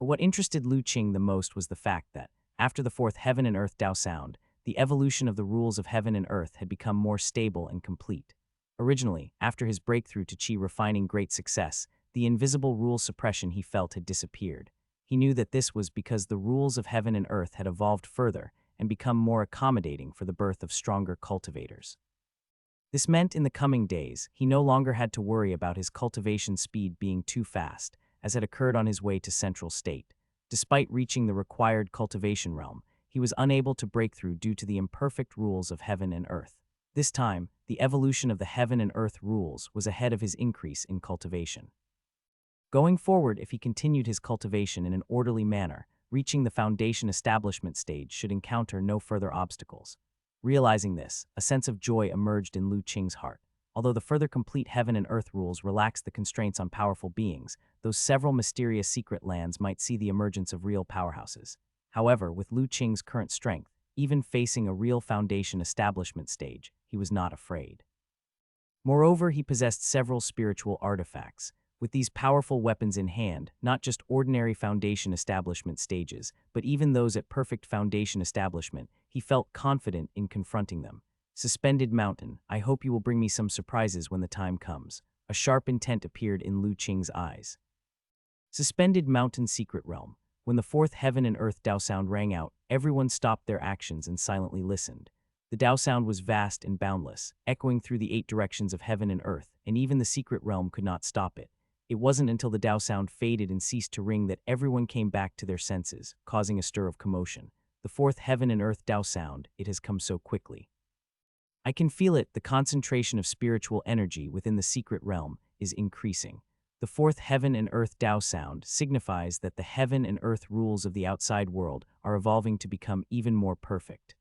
But what interested Lu Qing the most was the fact that, after the fourth heaven and earth Dao sound, the evolution of the rules of heaven and earth had become more stable and complete. Originally, after his breakthrough to Qi refining great success, the invisible rule suppression he felt had disappeared. He knew that this was because the rules of heaven and earth had evolved further and become more accommodating for the birth of stronger cultivators. This meant in the coming days, he no longer had to worry about his cultivation speed being too fast, as had occurred on his way to Central State. Despite reaching the required cultivation realm, he was unable to break through due to the imperfect rules of heaven and earth. This time, the evolution of the heaven and earth rules was ahead of his increase in cultivation. Going forward, if he continued his cultivation in an orderly manner, reaching the foundation establishment stage should encounter no further obstacles. Realizing this, a sense of joy emerged in Lu Qing's heart. Although the further complete heaven and earth rules relaxed the constraints on powerful beings, those several mysterious secret lands might see the emergence of real powerhouses. However, with Lu Qing's current strength, even facing a real foundation establishment stage, he was not afraid. Moreover, he possessed several spiritual artifacts. With these powerful weapons in hand, not just ordinary foundation establishment stages, but even those at perfect foundation establishment, he felt confident in confronting them. Suspended Mountain, I hope you will bring me some surprises when the time comes. A sharp intent appeared in Lu Qing's eyes. Suspended Mountain Secret Realm. When the fourth heaven and earth Dao sound rang out, everyone stopped their actions and silently listened. The Dao sound was vast and boundless, echoing through the 8 directions of heaven and earth, and even the secret realm could not stop it. It wasn't until the Dao sound faded and ceased to ring that everyone came back to their senses, causing a stir of commotion. The fourth heaven and earth Dao sound, it has come so quickly. I can feel it, the concentration of spiritual energy within the secret realm is increasing. The fourth heaven and earth Dao sound signifies that the heaven and earth rules of the outside world are evolving to become even more perfect.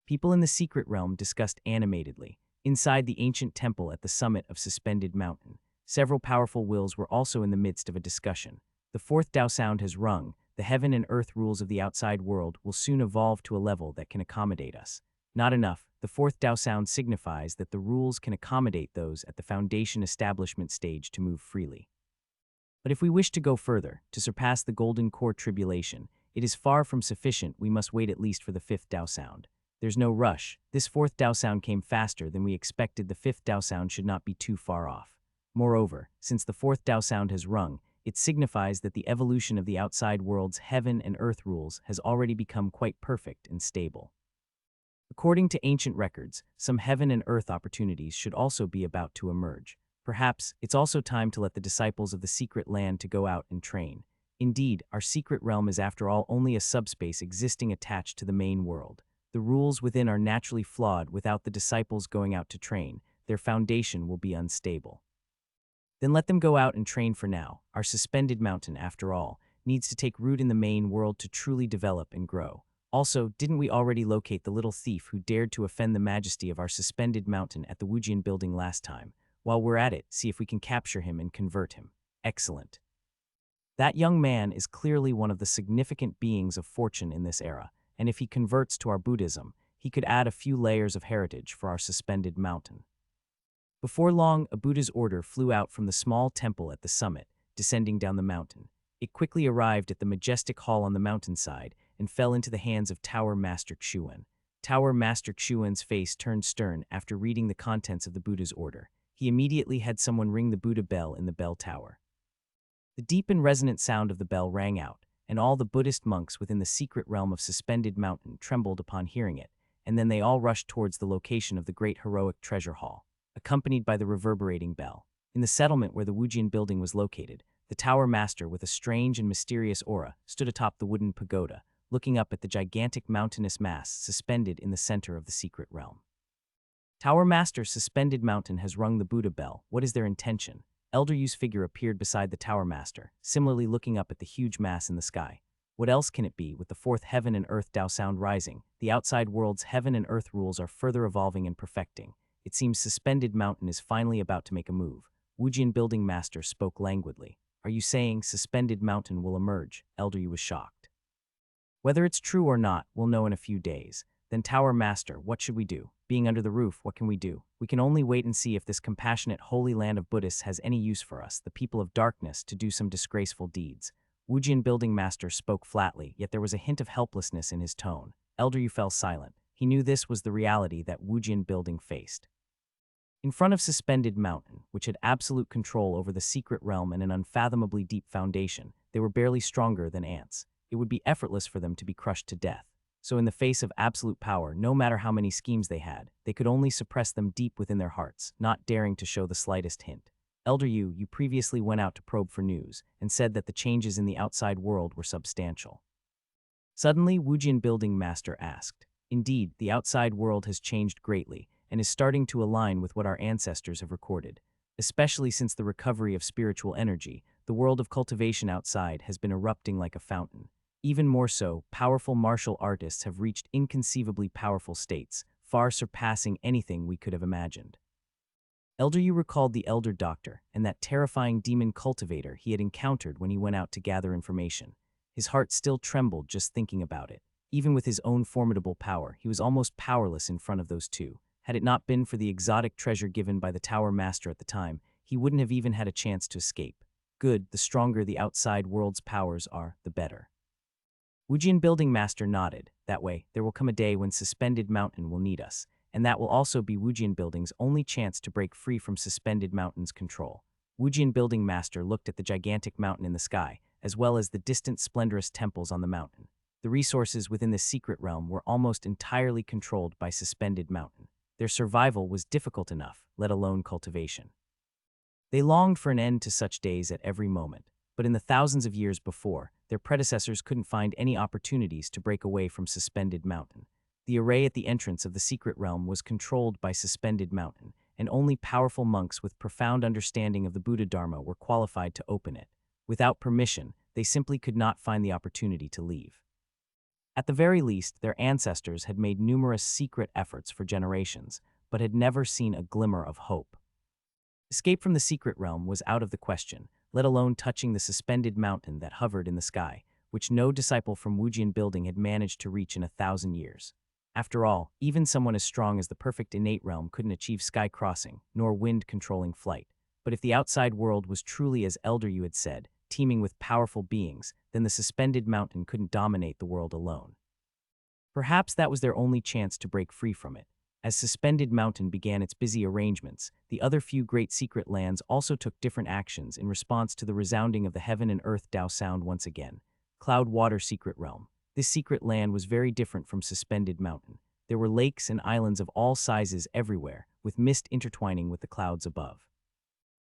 People in the secret realm discussed animatedly. Inside the ancient temple at the summit of Suspended Mountain, several powerful wills were also in the midst of a discussion. The fourth Dao sound has rung. The heaven and earth rules of the outside world will soon evolve to a level that can accommodate us. Not enough, the fourth Dao sound signifies that the rules can accommodate those at the foundation establishment stage to move freely. But if we wish to go further, to surpass the golden core tribulation, it is far from sufficient. We must wait at least for the fifth Dao sound. There's no rush. This fourth Dao sound came faster than we expected. The fifth Dao sound should not be too far off. Moreover, since the fourth Dao sound has rung, it signifies that the evolution of the outside world's heaven and earth rules has already become quite perfect and stable. According to ancient records, some heaven and earth opportunities should also be about to emerge. Perhaps it's also time to let the disciples of the secret land to go out and train. Indeed, our secret realm is after all only a subspace existing attached to the main world. The rules within are naturally flawed. Without the disciples going out to train, their foundation will be unstable. Then let them go out and train for now. Our Suspended Mountain, after all, needs to take root in the main world to truly develop and grow. Also, didn't we already locate the little thief who dared to offend the majesty of our Suspended Mountain at the Wujian building last time? While we're at it, see if we can capture him and convert him. Excellent. That young man is clearly one of the significant beings of fortune in this era, and if he converts to our Buddhism, he could add a few layers of heritage for our Suspended Mountain. Before long, a Buddha's order flew out from the small temple at the summit, descending down the mountain. It quickly arrived at the majestic hall on the mountainside and fell into the hands of Tower Master Xuan. Tower Master Xuan's face turned stern after reading the contents of the Buddha's order. He immediately had someone ring the Buddha bell in the bell tower. The deep and resonant sound of the bell rang out, and all the Buddhist monks within the secret realm of Suspended Mountain trembled upon hearing it, and then they all rushed towards the location of the great heroic treasure hall, accompanied by the reverberating bell. In the settlement where the Wujian building was located, the tower master, with a strange and mysterious aura, stood atop the wooden pagoda, looking up at the gigantic mountainous mass suspended in the center of the secret realm. Tower Master's suspended mountain has rung the Buddha bell. What is their intention? Elder Yu's figure appeared beside the Tower Master, similarly looking up at the huge mass in the sky. What else can it be? With the fourth heaven and earth Tao sound rising, the outside world's heaven and earth rules are further evolving and perfecting. It seems Suspended Mountain is finally about to make a move. Wujian Building Master spoke languidly. Are you saying Suspended Mountain will emerge? Elder Yu was shocked. Whether it's true or not, we'll know in a few days. Then Tower Master, what should we do? Being under the roof, what can we do? We can only wait and see if this compassionate holy land of Buddhists has any use for us, the people of darkness, to do some disgraceful deeds. Wujian Building Master spoke flatly, yet there was a hint of helplessness in his tone. Elder Yu fell silent. He knew this was the reality that Wujian Building faced. In front of Suspended Mountain, which had absolute control over the secret realm and an unfathomably deep foundation, they were barely stronger than ants. It would be effortless for them to be crushed to death. So in the face of absolute power, no matter how many schemes they had, they could only suppress them deep within their hearts, not daring to show the slightest hint. Elder Yu, you previously went out to probe for news, and said that the changes in the outside world were substantial. Suddenly, Wujian Building Master asked. Indeed, the outside world has changed greatly, and is starting to align with what our ancestors have recorded. Especially since the recovery of spiritual energy, the world of cultivation outside has been erupting like a fountain. Even more so, powerful martial artists have reached inconceivably powerful states, far surpassing anything we could have imagined. Elder Yu recalled the Elder Doctor and that terrifying demon cultivator he had encountered when he went out to gather information. His heart still trembled just thinking about it. Even with his own formidable power, he was almost powerless in front of those two. Had it not been for the exotic treasure given by the Tower Master at the time, he wouldn't have even had a chance to escape. Good, the stronger the outside world's powers are, the better. Wujian Building Master nodded. That way, there will come a day when Suspended Mountain will need us, and that will also be Wujian Building's only chance to break free from Suspended Mountain's control. Wujian Building Master looked at the gigantic mountain in the sky, as well as the distant splendorous temples on the mountain. The resources within the secret realm were almost entirely controlled by Suspended Mountain. Their survival was difficult enough, let alone cultivation. They longed for an end to such days at every moment, but in the thousands of years before, their predecessors couldn't find any opportunities to break away from Suspended Mountain. The array at the entrance of the secret realm was controlled by Suspended Mountain, and only powerful monks with profound understanding of the Buddha Dharma were qualified to open it. Without permission, they simply could not find the opportunity to leave. At the very least, their ancestors had made numerous secret efforts for generations, but had never seen a glimmer of hope. Escape from the secret realm was out of the question, let alone touching the Suspended Mountain that hovered in the sky, which no disciple from Wujian Building had managed to reach in 1,000 years. After all, even someone as strong as the perfect innate realm couldn't achieve sky crossing, nor wind-controlling flight. But if the outside world was truly as Elder Yu had said, teeming with powerful beings, then the Suspended Mountain couldn't dominate the world alone. Perhaps that was their only chance to break free from it. As Suspended Mountain began its busy arrangements, the other few great secret lands also took different actions in response to the resounding of the heaven and earth Tao sound once again. Cloud Water Secret Realm. This secret land was very different from Suspended Mountain. There were lakes and islands of all sizes everywhere, with mist intertwining with the clouds above.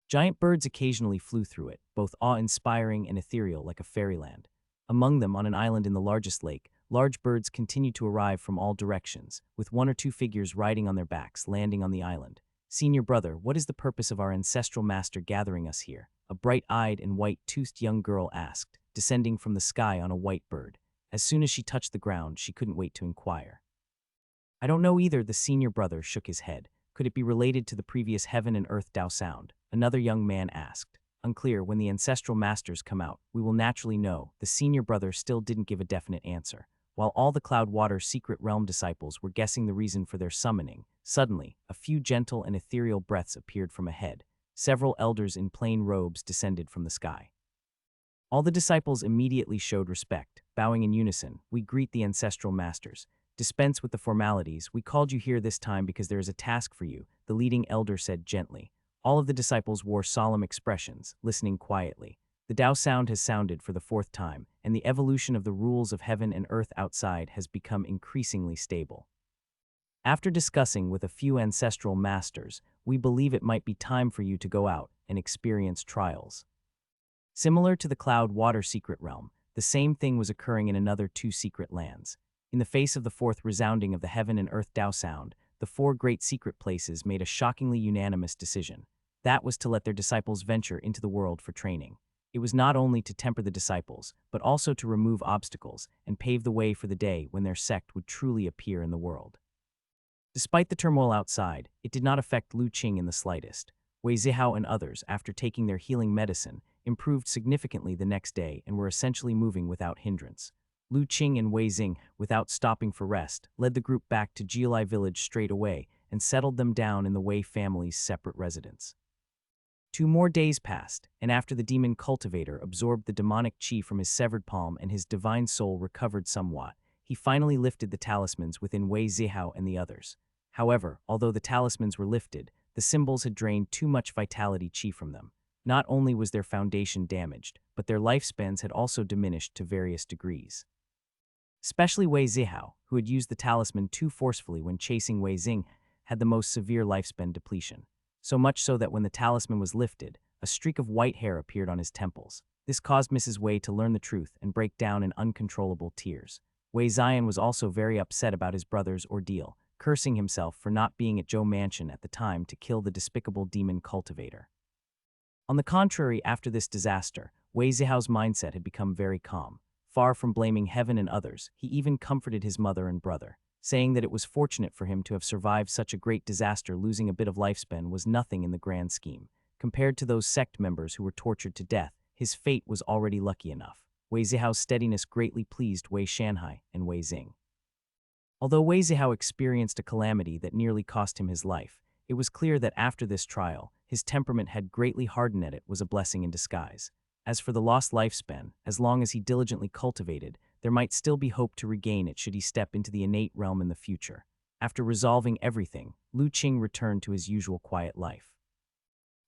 Giant birds occasionally flew through it, both awe-inspiring and ethereal like a fairyland. Among them, on an island in the largest lake, large birds continued to arrive from all directions, with one or two figures riding on their backs, landing on the island. Senior brother, what is the purpose of our ancestral master gathering us here? A bright-eyed and white-toothed young girl asked, descending from the sky on a white bird. As soon as she touched the ground, she couldn't wait to inquire. I don't know either, the senior brother shook his head. Could it be related to the previous heaven and earth Tao sound? Another young man asked. Unclear. When the ancestral masters come out, we will naturally know. The senior brother still didn't give a definite answer. While all the Cloud Water Secret Realm disciples were guessing the reason for their summoning, suddenly, a few gentle and ethereal breaths appeared from ahead. Several elders in plain robes descended from the sky. All the disciples immediately showed respect, bowing in unison. We greet the ancestral masters. Dispense with the formalities. We called you here this time because there is a task for you, the leading elder said gently. All of the disciples wore solemn expressions, listening quietly. The Tao sound has sounded for the fourth time, and the evolution of the rules of heaven and earth outside has become increasingly stable. After discussing with a few ancestral masters, we believe it might be time for you to go out and experience trials. Similar to the Cloud Water secret realm, the same thing was occurring in another two secret lands. In the face of the fourth resounding of the heaven and earth Tao sound, the four great secret places made a shockingly unanimous decision. That was to let their disciples venture into the world for training. It was not only to temper the disciples, but also to remove obstacles and pave the way for the day when their sect would truly appear in the world. Despite the turmoil outside, it did not affect Lu Qing in the slightest. Wei Zihao and others, after taking their healing medicine, improved significantly the next day and were essentially moving without hindrance. Lu Qing and Wei Xing, without stopping for rest, led the group back to Jiulai village straight away and settled them down in the Wei family's separate residence. 2 more days passed, and after the demon cultivator absorbed the demonic chi from his severed palm and his divine soul recovered somewhat, he finally lifted the talismans within Wei Zihao and the others. However, although the talismans were lifted, the symbols had drained too much vitality chi from them. Not only was their foundation damaged, but their lifespans had also diminished to various degrees. Especially Wei Zihao, who had used the talisman too forcefully when chasing Wei Xing, had the most severe lifespan depletion. So much so that when the talisman was lifted, a streak of white hair appeared on his temples. This caused Mrs. Wei to learn the truth and break down in uncontrollable tears. Wei Zion was also very upset about his brother's ordeal, cursing himself for not being at Zhou Mansion at the time to kill the despicable demon cultivator. On the contrary, after this disaster, Wei Zihao's mindset had become very calm. Far from blaming heaven and others, he even comforted his mother and brother, saying that it was fortunate for him to have survived such a great disaster. Losing a bit of lifespan was nothing in the grand scheme. Compared to those sect members who were tortured to death, his fate was already lucky enough. Wei Zihao's steadiness greatly pleased Wei Shanhai and Wei Xing. Although Wei Zihao experienced a calamity that nearly cost him his life, it was clear that after this trial, his temperament had greatly hardened and it was a blessing in disguise. As for the lost lifespan, as long as he diligently cultivated, there might still be hope to regain it should he step into the innate realm in the future. After resolving everything, Lu Qing returned to his usual quiet life.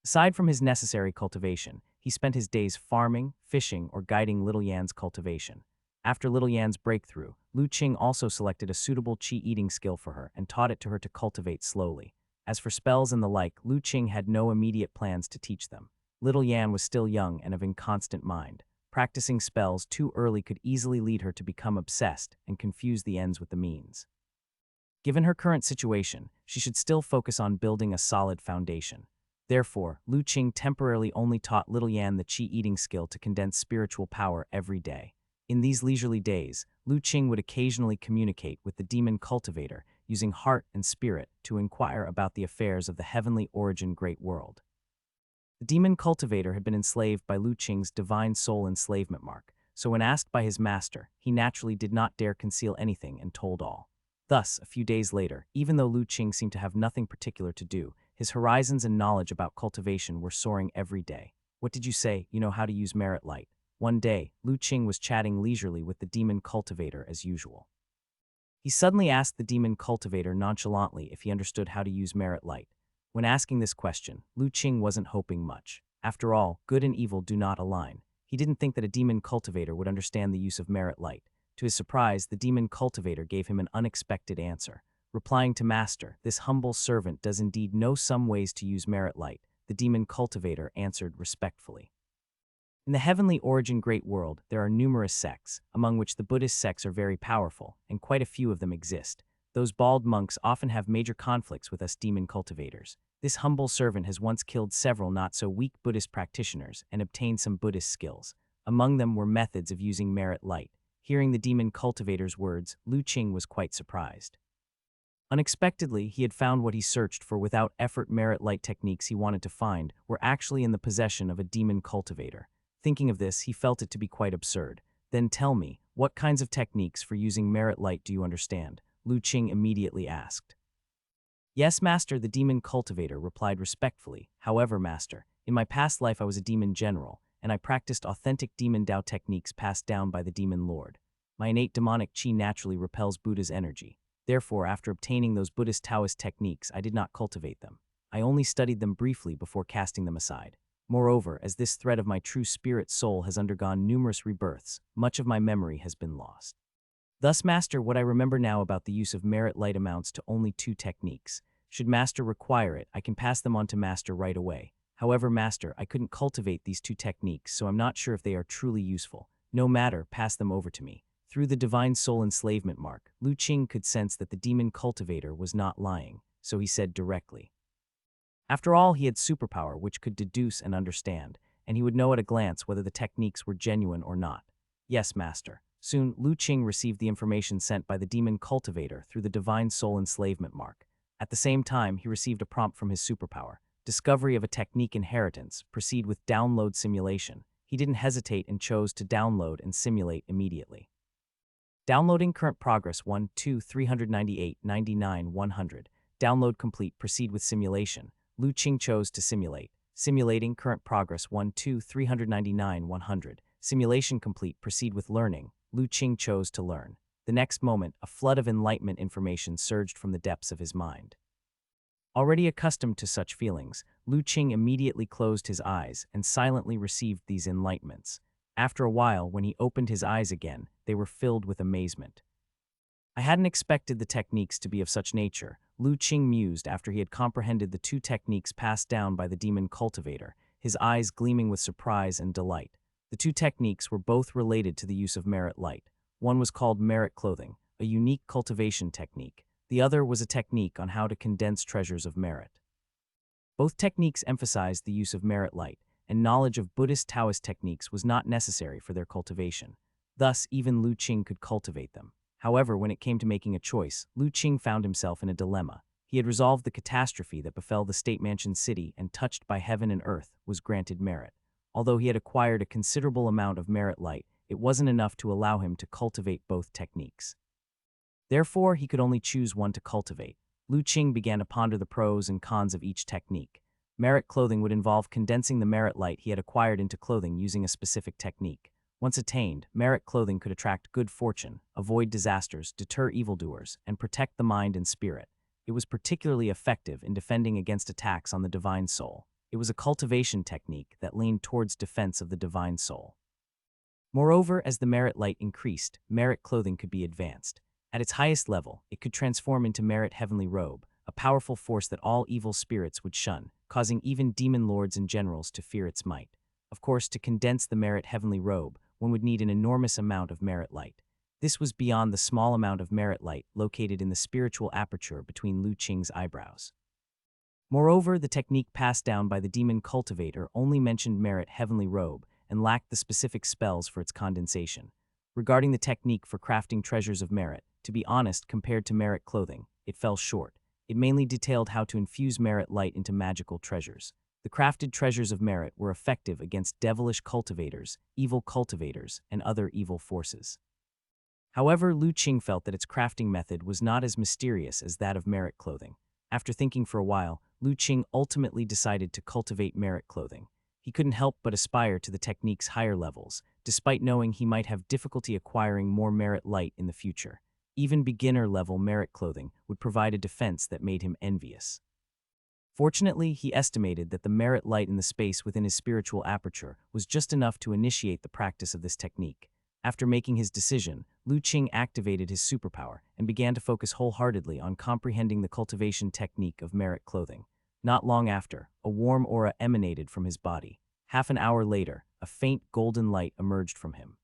Aside from his necessary cultivation, he spent his days farming, fishing, or guiding Little Yan's cultivation. After Little Yan's breakthrough, Lu Qing also selected a suitable chi-eating skill for her and taught it to her to cultivate slowly. As for spells and the like, Lu Qing had no immediate plans to teach them. Little Yan was still young and of inconstant mind. Practicing spells too early could easily lead her to become obsessed and confuse the ends with the means. Given her current situation, she should still focus on building a solid foundation. Therefore, Lu Qing temporarily only taught Little Yan the chi-eating skill to condense spiritual power every day. In these leisurely days, Lu Qing would occasionally communicate with the demon cultivator, using heart and spirit to inquire about the affairs of the heavenly origin great world. The demon cultivator had been enslaved by Lu Qing's divine soul enslavement mark, so when asked by his master, he naturally did not dare conceal anything and told all. Thus, a few days later, even though Lu Qing seemed to have nothing particular to do, his horizons and knowledge about cultivation were soaring every day. What did you say? You know how to use merit light. One day, Lu Qing was chatting leisurely with the demon cultivator as usual. He suddenly asked the demon cultivator nonchalantly if he understood how to use merit light. When asking this question, Lu Qing wasn't hoping much. After all, good and evil do not align. He didn't think that a demon cultivator would understand the use of merit light. To his surprise, the demon cultivator gave him an unexpected answer. Replying to Master, "This humble servant does indeed know some ways to use merit light," the demon cultivator answered respectfully. In the heavenly origin great world, there are numerous sects, among which the Buddhist sects are very powerful, and quite a few of them exist. Those bald monks often have major conflicts with us demon cultivators. This humble servant has once killed several not-so-weak Buddhist practitioners and obtained some Buddhist skills. Among them were methods of using merit light. Hearing the demon cultivator's words, Lu Qing was quite surprised. Unexpectedly, he had found what he searched for without effort. Merit light techniques he wanted to find were actually in the possession of a demon cultivator. Thinking of this, he felt it to be quite absurd. "Then tell me, what kinds of techniques for using merit light do you understand?" Lu Qing immediately asked. "Yes, Master," the demon cultivator replied respectfully. "However, Master, in my past life I was a demon general, and I practiced authentic demon Tao techniques passed down by the demon lord. My innate demonic chi naturally repels Buddha's energy. Therefore, after obtaining those Buddhist Taoist techniques, I did not cultivate them. I only studied them briefly before casting them aside. Moreover, as this thread of my true spirit soul has undergone numerous rebirths, much of my memory has been lost." Thus, Master, what I remember now about the use of merit light amounts to only two techniques. Should Master require it, I can pass them on to Master right away. However, Master, I couldn't cultivate these two techniques, so I'm not sure if they are truly useful. No matter, pass them over to me. Through the divine soul enslavement mark, Lu Qing could sense that the demon cultivator was not lying, so he said directly. After all, he had superpower which could deduce and understand, and he would know at a glance whether the techniques were genuine or not. Yes, Master. Soon, Lu Qing received the information sent by the demon cultivator through the divine soul enslavement mark. At the same time, he received a prompt from his superpower. Discovery of a technique inheritance. Proceed with download simulation. He didn't hesitate and chose to download and simulate immediately. Downloading current progress 1, 2, 398, 99, 100. Download complete. Proceed with simulation. Lu Qing chose to simulate. Simulating current progress 1, 2, 399, 100. Simulation complete. Proceed with learning. Lu Qing chose to learn. The next moment, a flood of enlightenment information surged from the depths of his mind. Already accustomed to such feelings, Lu Qing immediately closed his eyes and silently received these enlightenments. After a while, when he opened his eyes again, they were filled with amazement. I hadn't expected the techniques to be of such nature, Lu Qing mused after he had comprehended the two techniques passed down by the demon cultivator, his eyes gleaming with surprise and delight. The two techniques were both related to the use of merit light. One was called merit clothing, a unique cultivation technique. The other was a technique on how to condense treasures of merit. Both techniques emphasized the use of merit light, and knowledge of Buddhist Taoist techniques was not necessary for their cultivation. Thus, even Lu Qing could cultivate them. However, when it came to making a choice, Lu Qing found himself in a dilemma. He had resolved the catastrophe that befell the State Mansion City and, touched by heaven and earth, was granted merit. Although he had acquired a considerable amount of merit light, it wasn't enough to allow him to cultivate both techniques. Therefore, he could only choose one to cultivate. Lu Qing began to ponder the pros and cons of each technique. Merit clothing would involve condensing the merit light he had acquired into clothing using a specific technique. Once attained, merit clothing could attract good fortune, avoid disasters, deter evildoers, and protect the mind and spirit. It was particularly effective in defending against attacks on the divine soul. It was a cultivation technique that leaned towards defense of the divine soul. Moreover, as the merit light increased, merit clothing could be advanced. At its highest level, it could transform into merit heavenly robe, a powerful force that all evil spirits would shun, causing even demon lords and generals to fear its might. Of course, to condense the merit heavenly robe, one would need an enormous amount of merit light. This was beyond the small amount of merit light located in the spiritual aperture between Lu Qing's eyebrows. Moreover, the technique passed down by the demon cultivator only mentioned merit heavenly robe and lacked the specific spells for its condensation. Regarding the technique for crafting treasures of merit, to be honest, compared to merit clothing, it fell short. It mainly detailed how to infuse merit light into magical treasures. The crafted treasures of merit were effective against devilish cultivators, evil cultivators, and other evil forces. However, Lu Qing felt that its crafting method was not as mysterious as that of merit clothing. After thinking for a while, Lu Qing ultimately decided to cultivate merit clothing. He couldn't help but aspire to the technique's higher levels, despite knowing he might have difficulty acquiring more merit light in the future. Even beginner-level merit clothing would provide a defense that made him envious. Fortunately, he estimated that the merit light in the space within his spiritual aperture was just enough to initiate the practice of this technique. After making his decision, Lu Qing activated his superpower and began to focus wholeheartedly on comprehending the cultivation technique of merit clothing. Not long after, a warm aura emanated from his body. Half an hour later, a faint golden light emerged from him.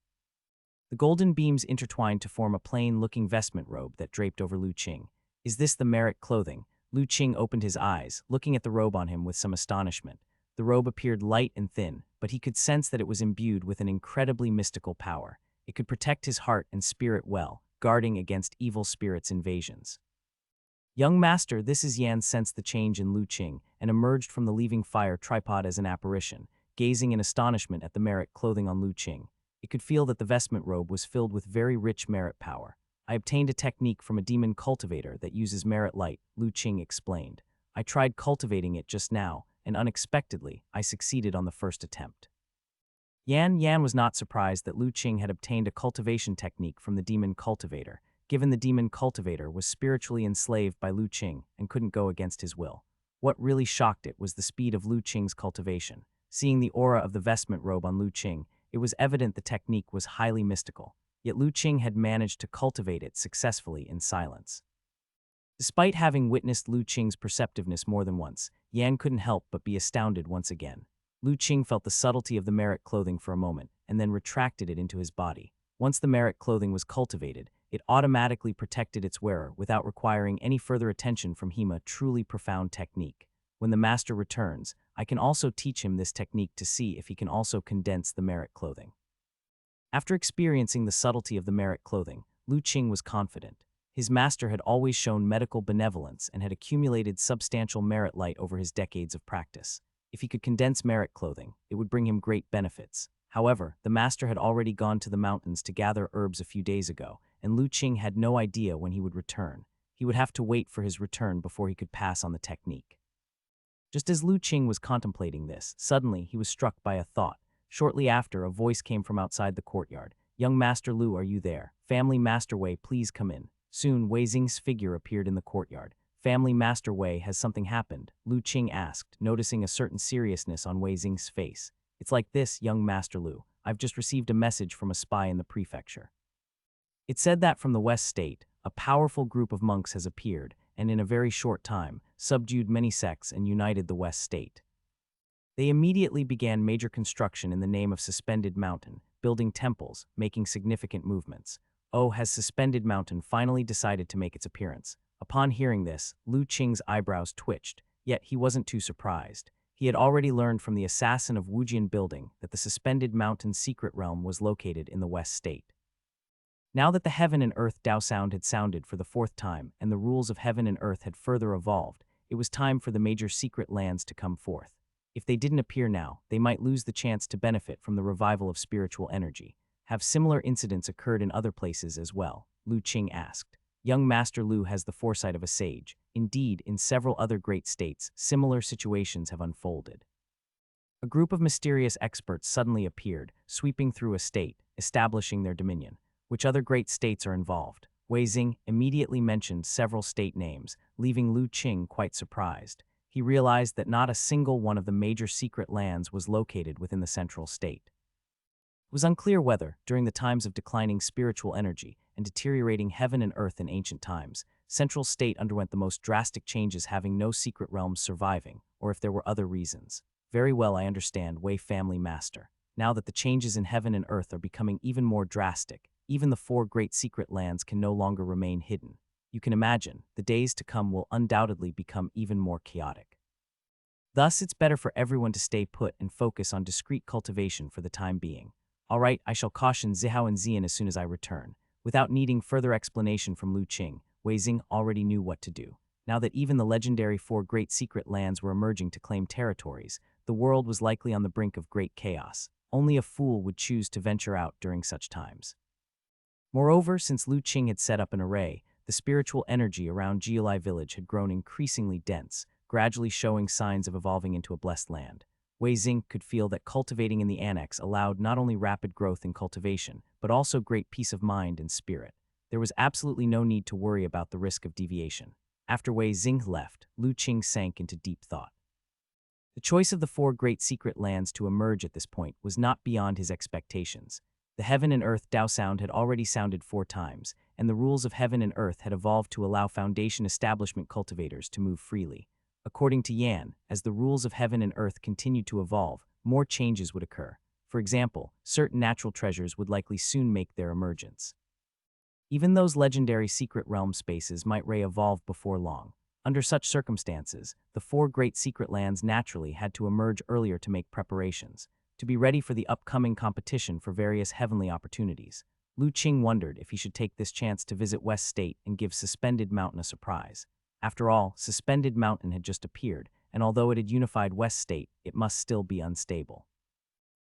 The golden beams intertwined to form a plain-looking vestment robe that draped over Lu Qing. Is this the merit clothing? Lu Qing opened his eyes, looking at the robe on him with some astonishment. The robe appeared light and thin, but he could sense that it was imbued with an incredibly mystical power. It could protect his heart and spirit well, guarding against evil spirits' invasions. Young master, this is Yan, sensed the change in Lu Qing and emerged from the leaving fire tripod as an apparition, gazing in astonishment at the merit clothing on Lu Qing. It could feel that the vestment robe was filled with very rich merit power. I obtained a technique from a demon cultivator that uses merit light, Lu Qing explained. I tried cultivating it just now, and unexpectedly, I succeeded on the first attempt. Yan was not surprised that Lu Qing had obtained a cultivation technique from the demon cultivator, given the demon cultivator was spiritually enslaved by Lu Qing and couldn't go against his will. What really shocked it was the speed of Lu Qing's cultivation. Seeing the aura of the vestment robe on Lu Qing, it was evident the technique was highly mystical. yet Lu Qing had managed to cultivate it successfully in silence. Despite having witnessed Lu Qing's perceptiveness more than once, Yan couldn't help but be astounded once again. Lu Qing felt the subtlety of the merit clothing for a moment, and then retracted it into his body. Once the merit clothing was cultivated, it automatically protected its wearer without requiring any further attention from him. A truly profound technique. When the master returns, I can also teach him this technique to see if he can also condense the merit clothing. After experiencing the subtlety of the merit clothing, Lu Qing was confident. His master had always shown medical benevolence and had accumulated substantial merit light over his decades of practice. If he could condense merit clothing, it would bring him great benefits. However, the master had already gone to the mountains to gather herbs a few days ago, and Lu Qing had no idea when he would return. He would have to wait for his return before he could pass on the technique. Just as Lu Qing was contemplating this, suddenly he was struck by a thought. Shortly after, a voice came from outside the courtyard. "Young Master Lu, are you there? Family Master Wei, please come in." Soon, Wei Xing's figure appeared in the courtyard. "Family Master Wei, has something happened?" Lu Qing asked, noticing a certain seriousness on Wei Xing's face. "It's like this, young Master Lu. I've just received a message from a spy in the prefecture. It said that from the West State, a powerful group of monks has appeared, and in a very short time, subdued many sects and united the West State. They immediately began major construction in the name of Suspended Mountain, building temples, making significant movements. Oh, has Suspended Mountain finally decided to make its appearance?" Upon hearing this, Lu Qing's eyebrows twitched, yet he wasn't too surprised. He had already learned from the assassin of Wujian building that the Suspended Mountain secret realm was located in the West State. Now that the Heaven and Earth Dao sound had sounded for the fourth time and the rules of Heaven and Earth had further evolved, it was time for the major secret lands to come forth. If they didn't appear now, they might lose the chance to benefit from the revival of spiritual energy. Have similar incidents occurred in other places as well? Lu Qing asked. Young Master Lu has the foresight of a sage. Indeed, in several other great states, similar situations have unfolded. A group of mysterious experts suddenly appeared, sweeping through a state, establishing their dominion. Which other great states are involved? Wei Xing immediately mentioned several state names, leaving Lu Qing quite surprised. He realized that not a single one of the major secret lands was located within the central state. It was unclear whether, during the times of declining spiritual energy and deteriorating heaven and earth in ancient times, central state underwent the most drastic changes, having no secret realms surviving, or if there were other reasons. Very well, I understand, Wei Family Master. Now that the changes in heaven and earth are becoming even more drastic, even the four great secret lands can no longer remain hidden. You can imagine, the days to come will undoubtedly become even more chaotic. Thus, it's better for everyone to stay put and focus on discreet cultivation for the time being. All right, I shall caution Zihao and Xian as soon as I return. Without needing further explanation from Lu Qing, Wei Xing already knew what to do. Now that even the legendary four great secret lands were emerging to claim territories, the world was likely on the brink of great chaos. Only a fool would choose to venture out during such times. Moreover, since Lu Qing had set up an array, the spiritual energy around Jiulai village had grown increasingly dense, gradually showing signs of evolving into a blessed land. Wei Xing could feel that cultivating in the annex allowed not only rapid growth in cultivation, but also great peace of mind and spirit. There was absolutely no need to worry about the risk of deviation. After Wei Xing left, Lu Qing sank into deep thought. The choice of the four great secret lands to emerge at this point was not beyond his expectations. The Heaven and Earth Dao sound had already sounded 4 times, and the rules of Heaven and Earth had evolved to allow Foundation establishment cultivators to move freely. According to Yan, as the rules of Heaven and Earth continued to evolve, more changes would occur. For example, certain natural treasures would likely soon make their emergence. Even those legendary secret realm spaces might re-evolve before long. Under such circumstances, the 4 great secret lands naturally had to emerge earlier to make preparations, to be ready for the upcoming competition for various heavenly opportunities. Lu Qing wondered if he should take this chance to visit West State and give Suspended Mountain a surprise. After all, Suspended Mountain had just appeared, and although it had unified West State, it must still be unstable.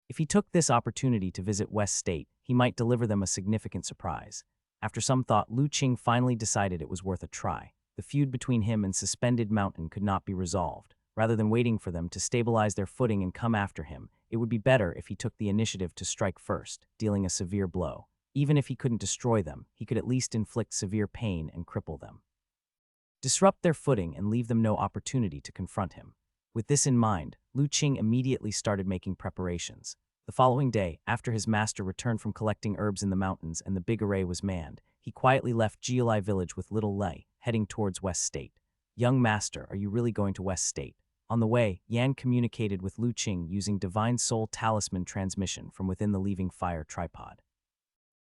If he took this opportunity to visit West State, he might deliver them a significant surprise. After some thought, Lu Qing finally decided it was worth a try. The feud between him and Suspended Mountain could not be resolved. Rather than waiting for them to stabilize their footing and come after him, it would be better if he took the initiative to strike first, dealing a severe blow. Even if he couldn't destroy them, he could at least inflict severe pain and cripple them. Disrupt their footing and leave them no opportunity to confront him. With this in mind, Lu Qing immediately started making preparations. The following day, after his master returned from collecting herbs in the mountains and the big array was manned, he quietly left Jialai village with little Lei, heading towards West State. Young master, are you really going to West State? On the way, Yan communicated with Lu Qing using Divine Soul Talisman transmission from within the Leaving Fire tripod.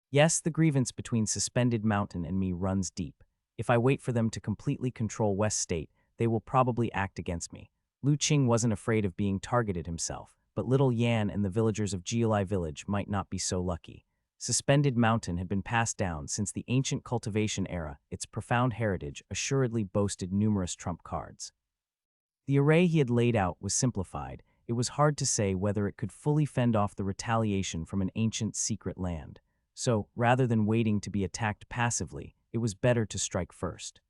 Yes, the grievance between Suspended Mountain and me runs deep. If I wait for them to completely control West State, they will probably act against me. Lu Qing wasn't afraid of being targeted himself, but little Yan and the villagers of Jialai village might not be so lucky. Suspended Mountain had been passed down since the ancient cultivation era. Its profound heritage assuredly boasted numerous trump cards. The array he had laid out was simplified. It was hard to say whether it could fully fend off the retaliation from an ancient secret land. So, rather than waiting to be attacked passively, it was better to strike first.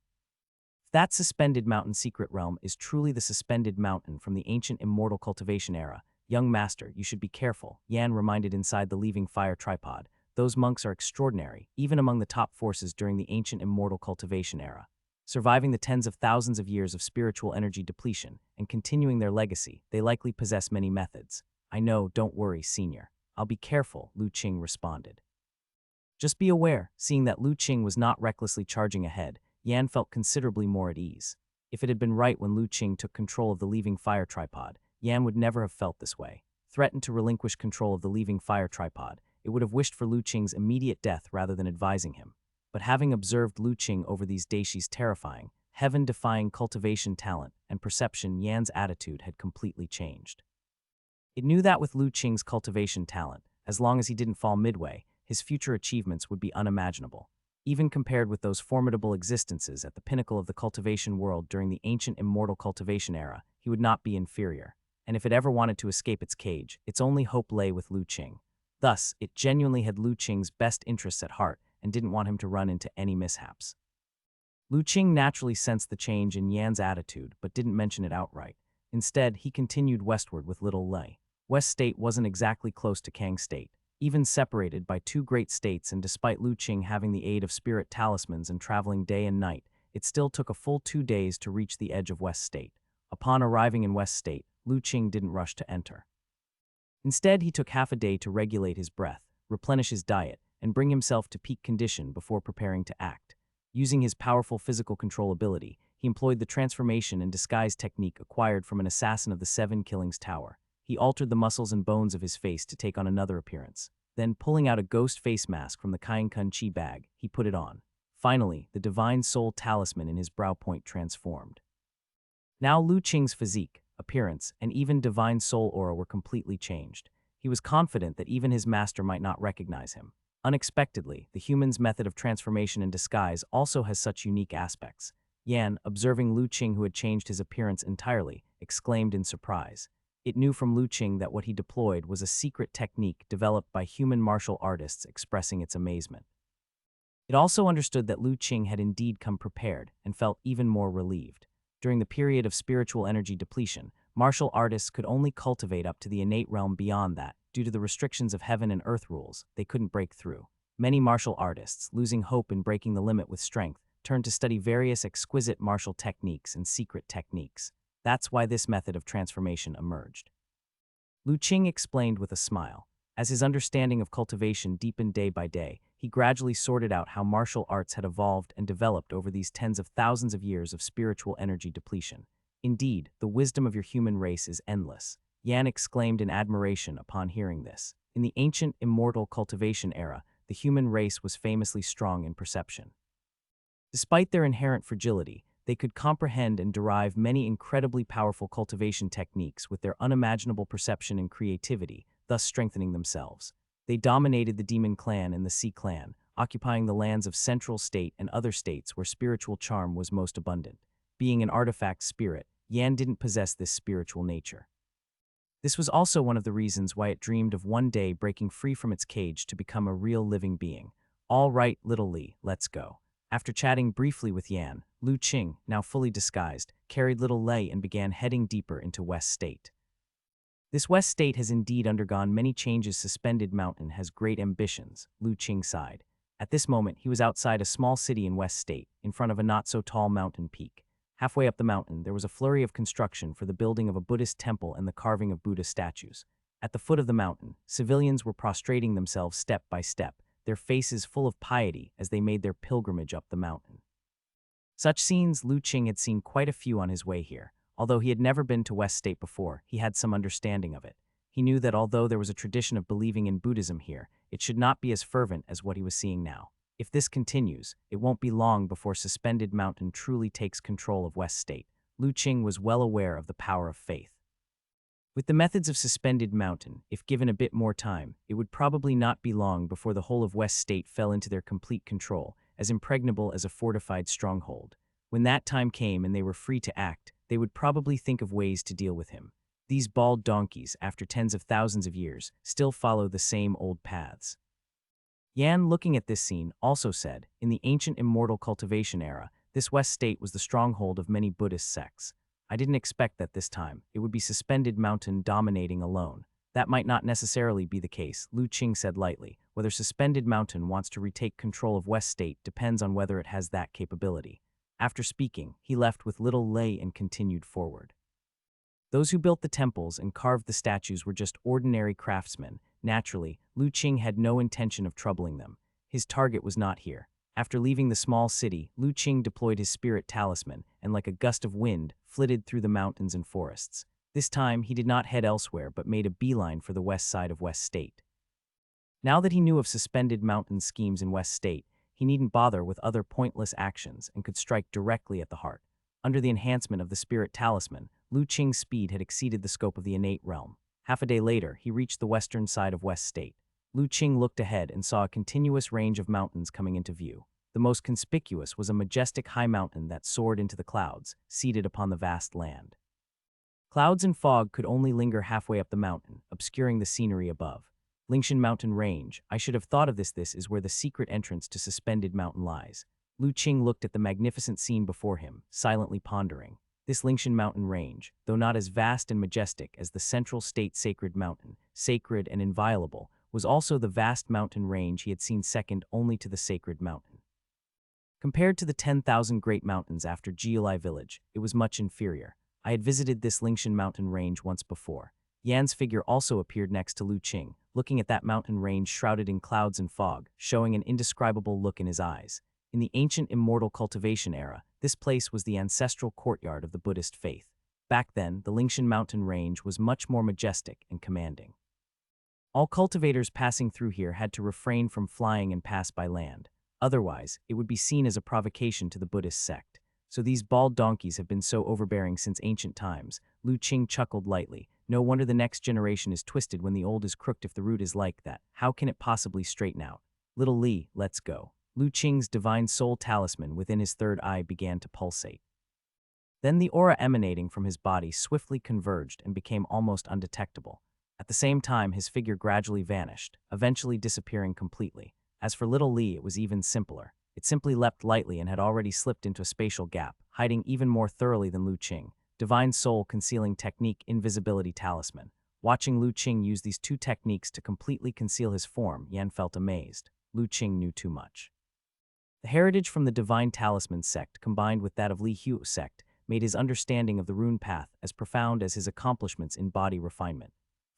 That Suspended Mountain secret realm is truly the Suspended Mountain from the ancient immortal cultivation era. Young master, you should be careful, Yan reminded inside the Leaving Fire tripod. Those monks are extraordinary, even among the top forces during the ancient immortal cultivation era. Surviving the tens of thousands of years of spiritual energy depletion and continuing their legacy, they likely possess many methods. I know, don't worry, senior. I'll be careful, Lu Qing responded. Just be aware, seeing that Lu Qing was not recklessly charging ahead, Yan felt considerably more at ease. If it had been right when Lu Qing took control of the Leaving Fire tripod, Yan would never have felt this way. Threatened to relinquish control of the Leaving Fire tripod, it would have wished for Lu Qing's immediate death rather than advising him. But having observed Lu Qing over these Daishi's terrifying, heaven-defying cultivation talent and perception, Yan's attitude had completely changed. It knew that with Lu Qing's cultivation talent, as long as he didn't fall midway, his future achievements would be unimaginable. Even compared with those formidable existences at the pinnacle of the cultivation world during the ancient immortal cultivation era, he would not be inferior. And if it ever wanted to escape its cage, its only hope lay with Lu Qing. Thus, it genuinely had Lu Qing's best interests at heart and didn't want him to run into any mishaps. Lu Qing naturally sensed the change in Yan's attitude, but didn't mention it outright. Instead, he continued westward with little Lei. West State wasn't exactly close to Kang State. Even separated by two great states, and despite Lu Qing having the aid of spirit talismans and traveling day and night, it still took a full 2 days to reach the edge of West State. Upon arriving in West State, Lu Qing didn't rush to enter. Instead, he took half a day to regulate his breath, replenish his diet, and bring himself to peak condition before preparing to act. Using his powerful physical control ability, he employed the transformation and disguise technique acquired from an assassin of the Seven Killings Tower. He altered the muscles and bones of his face to take on another appearance. Then, pulling out a ghost face mask from the Kainkun Chi bag, he put it on. Finally, the Divine Soul Talisman in his brow point transformed. Now Lu Qing's physique, appearance, and even Divine Soul aura were completely changed. He was confident that even his master might not recognize him. Unexpectedly, the human's method of transformation and disguise also has such unique aspects. Yan, observing Lu Qing who had changed his appearance entirely, exclaimed in surprise. It knew from Lu Qing that what he deployed was a secret technique developed by human martial artists, expressing its amazement. It also understood that Lu Qing had indeed come prepared and felt even more relieved. During the period of spiritual energy depletion, martial artists could only cultivate up to the innate realm. Beyond that, due to the restrictions of heaven and earth rules, they couldn't break through. Many martial artists, losing hope in breaking the limit with strength, turned to study various exquisite martial techniques and secret techniques. That's why this method of transformation emerged. Lu Qing explained with a smile. As his understanding of cultivation deepened day by day, he gradually sorted out how martial arts had evolved and developed over these tens of thousands of years of spiritual energy depletion. Indeed, the wisdom of your human race is endless, Yan exclaimed in admiration upon hearing this. In the ancient, immortal cultivation era, the human race was famously strong in perception. Despite their inherent fragility, they could comprehend and derive many incredibly powerful cultivation techniques with their unimaginable perception and creativity, thus strengthening themselves. They dominated the Demon Clan and the Sea Clan, occupying the lands of Central State and other states where spiritual charm was most abundant. Being an artifact spirit, Yan didn't possess this spiritual nature. This was also one of the reasons why it dreamed of one day breaking free from its cage to become a real living being. All right, little Li, let's go. After chatting briefly with Yan, Lu Qing, now fully disguised, carried little Lei and began heading deeper into West State. This West State has indeed undergone many changes. Suspended Mountain has great ambitions, Lu Qing sighed. At this moment, he was outside a small city in West State, in front of a not-so-tall mountain peak. Halfway up the mountain, there was a flurry of construction for the building of a Buddhist temple and the carving of Buddha statues. At the foot of the mountain, civilians were prostrating themselves step by step, their faces full of piety as they made their pilgrimage up the mountain. Such scenes Lu Qing had seen quite a few on his way here. Although he had never been to West State before, he had some understanding of it. He knew that although there was a tradition of believing in Buddhism here, it should not be as fervent as what he was seeing now. If this continues, it won't be long before Suspended Mountain truly takes control of West State. Lu Qing was well aware of the power of faith. With the methods of Suspended Mountain, if given a bit more time, it would probably not be long before the whole of West State fell into their complete control, as impregnable as a fortified stronghold. When that time came and they were free to act, they would probably think of ways to deal with him. These bald donkeys, after tens of thousands of years, still follow the same old paths. Yan, looking at this scene, also said, in the ancient immortal cultivation era, this West State was the stronghold of many Buddhist sects. I didn't expect that this time it would be Suspended Mountain dominating alone. That might not necessarily be the case, Lu Qing said lightly. Whether Suspended Mountain wants to retake control of West State depends on whether it has that capability. After speaking, he left with little lay and continued forward. Those who built the temples and carved the statues were just ordinary craftsmen. Naturally, Lu Qing had no intention of troubling them. His target was not here. After leaving the small city, Lu Qing deployed his spirit talisman and, like a gust of wind, flitted through the mountains and forests. This time, he did not head elsewhere but made a beeline for the west side of West State. Now that he knew of Suspended Mountain schemes in West State, he needn't bother with other pointless actions and could strike directly at the heart. Under the enhancement of the spirit talisman, Lu Qing's speed had exceeded the scope of the innate realm. Half a day later, he reached the western side of West State. Lu Qing looked ahead and saw a continuous range of mountains coming into view. The most conspicuous was a majestic high mountain that soared into the clouds, seated upon the vast land. Clouds and fog could only linger halfway up the mountain, obscuring the scenery above. Lingshan Mountain Range, I should have thought of this is where the secret entrance to Suspended Mountain lies. Lu Qing looked at the magnificent scene before him, silently pondering. This Lingshan Mountain Range, though not as vast and majestic as the Central State Sacred Mountain, sacred and inviolable, was also the vast mountain range he had seen second only to the Sacred Mountain. Compared to the 10,000 Great Mountains after Jiulai Village, it was much inferior. I had visited this Lingshan Mountain Range once before. Yan's figure also appeared next to Lu Qing, looking at that mountain range shrouded in clouds and fog, showing an indescribable look in his eyes. In the ancient immortal cultivation era, this place was the ancestral courtyard of the Buddhist faith. Back then, the Lingshan Mountain Range was much more majestic and commanding. All cultivators passing through here had to refrain from flying and pass by land. Otherwise, it would be seen as a provocation to the Buddhist sect. So these bald donkeys have been so overbearing since ancient times. Lu Qing chuckled lightly. No wonder the next generation is twisted when the old is crooked if the root is like that. How can it possibly straighten out? Little Li, let's go. Lu Qing's divine soul talisman within his third eye began to pulsate. Then the aura emanating from his body swiftly converged and became almost undetectable. At the same time, his figure gradually vanished, eventually disappearing completely. As for Little Li, it was even simpler. It simply leapt lightly and had already slipped into a spatial gap, hiding even more thoroughly than Lu Qing. Divine Soul Concealing Technique Invisibility Talisman. Watching Lu Qing use these two techniques to completely conceal his form, Yan felt amazed. Lu Qing knew too much. The heritage from the Divine Talisman sect combined with that of Li Hu sect made his understanding of the rune path as profound as his accomplishments in body refinement.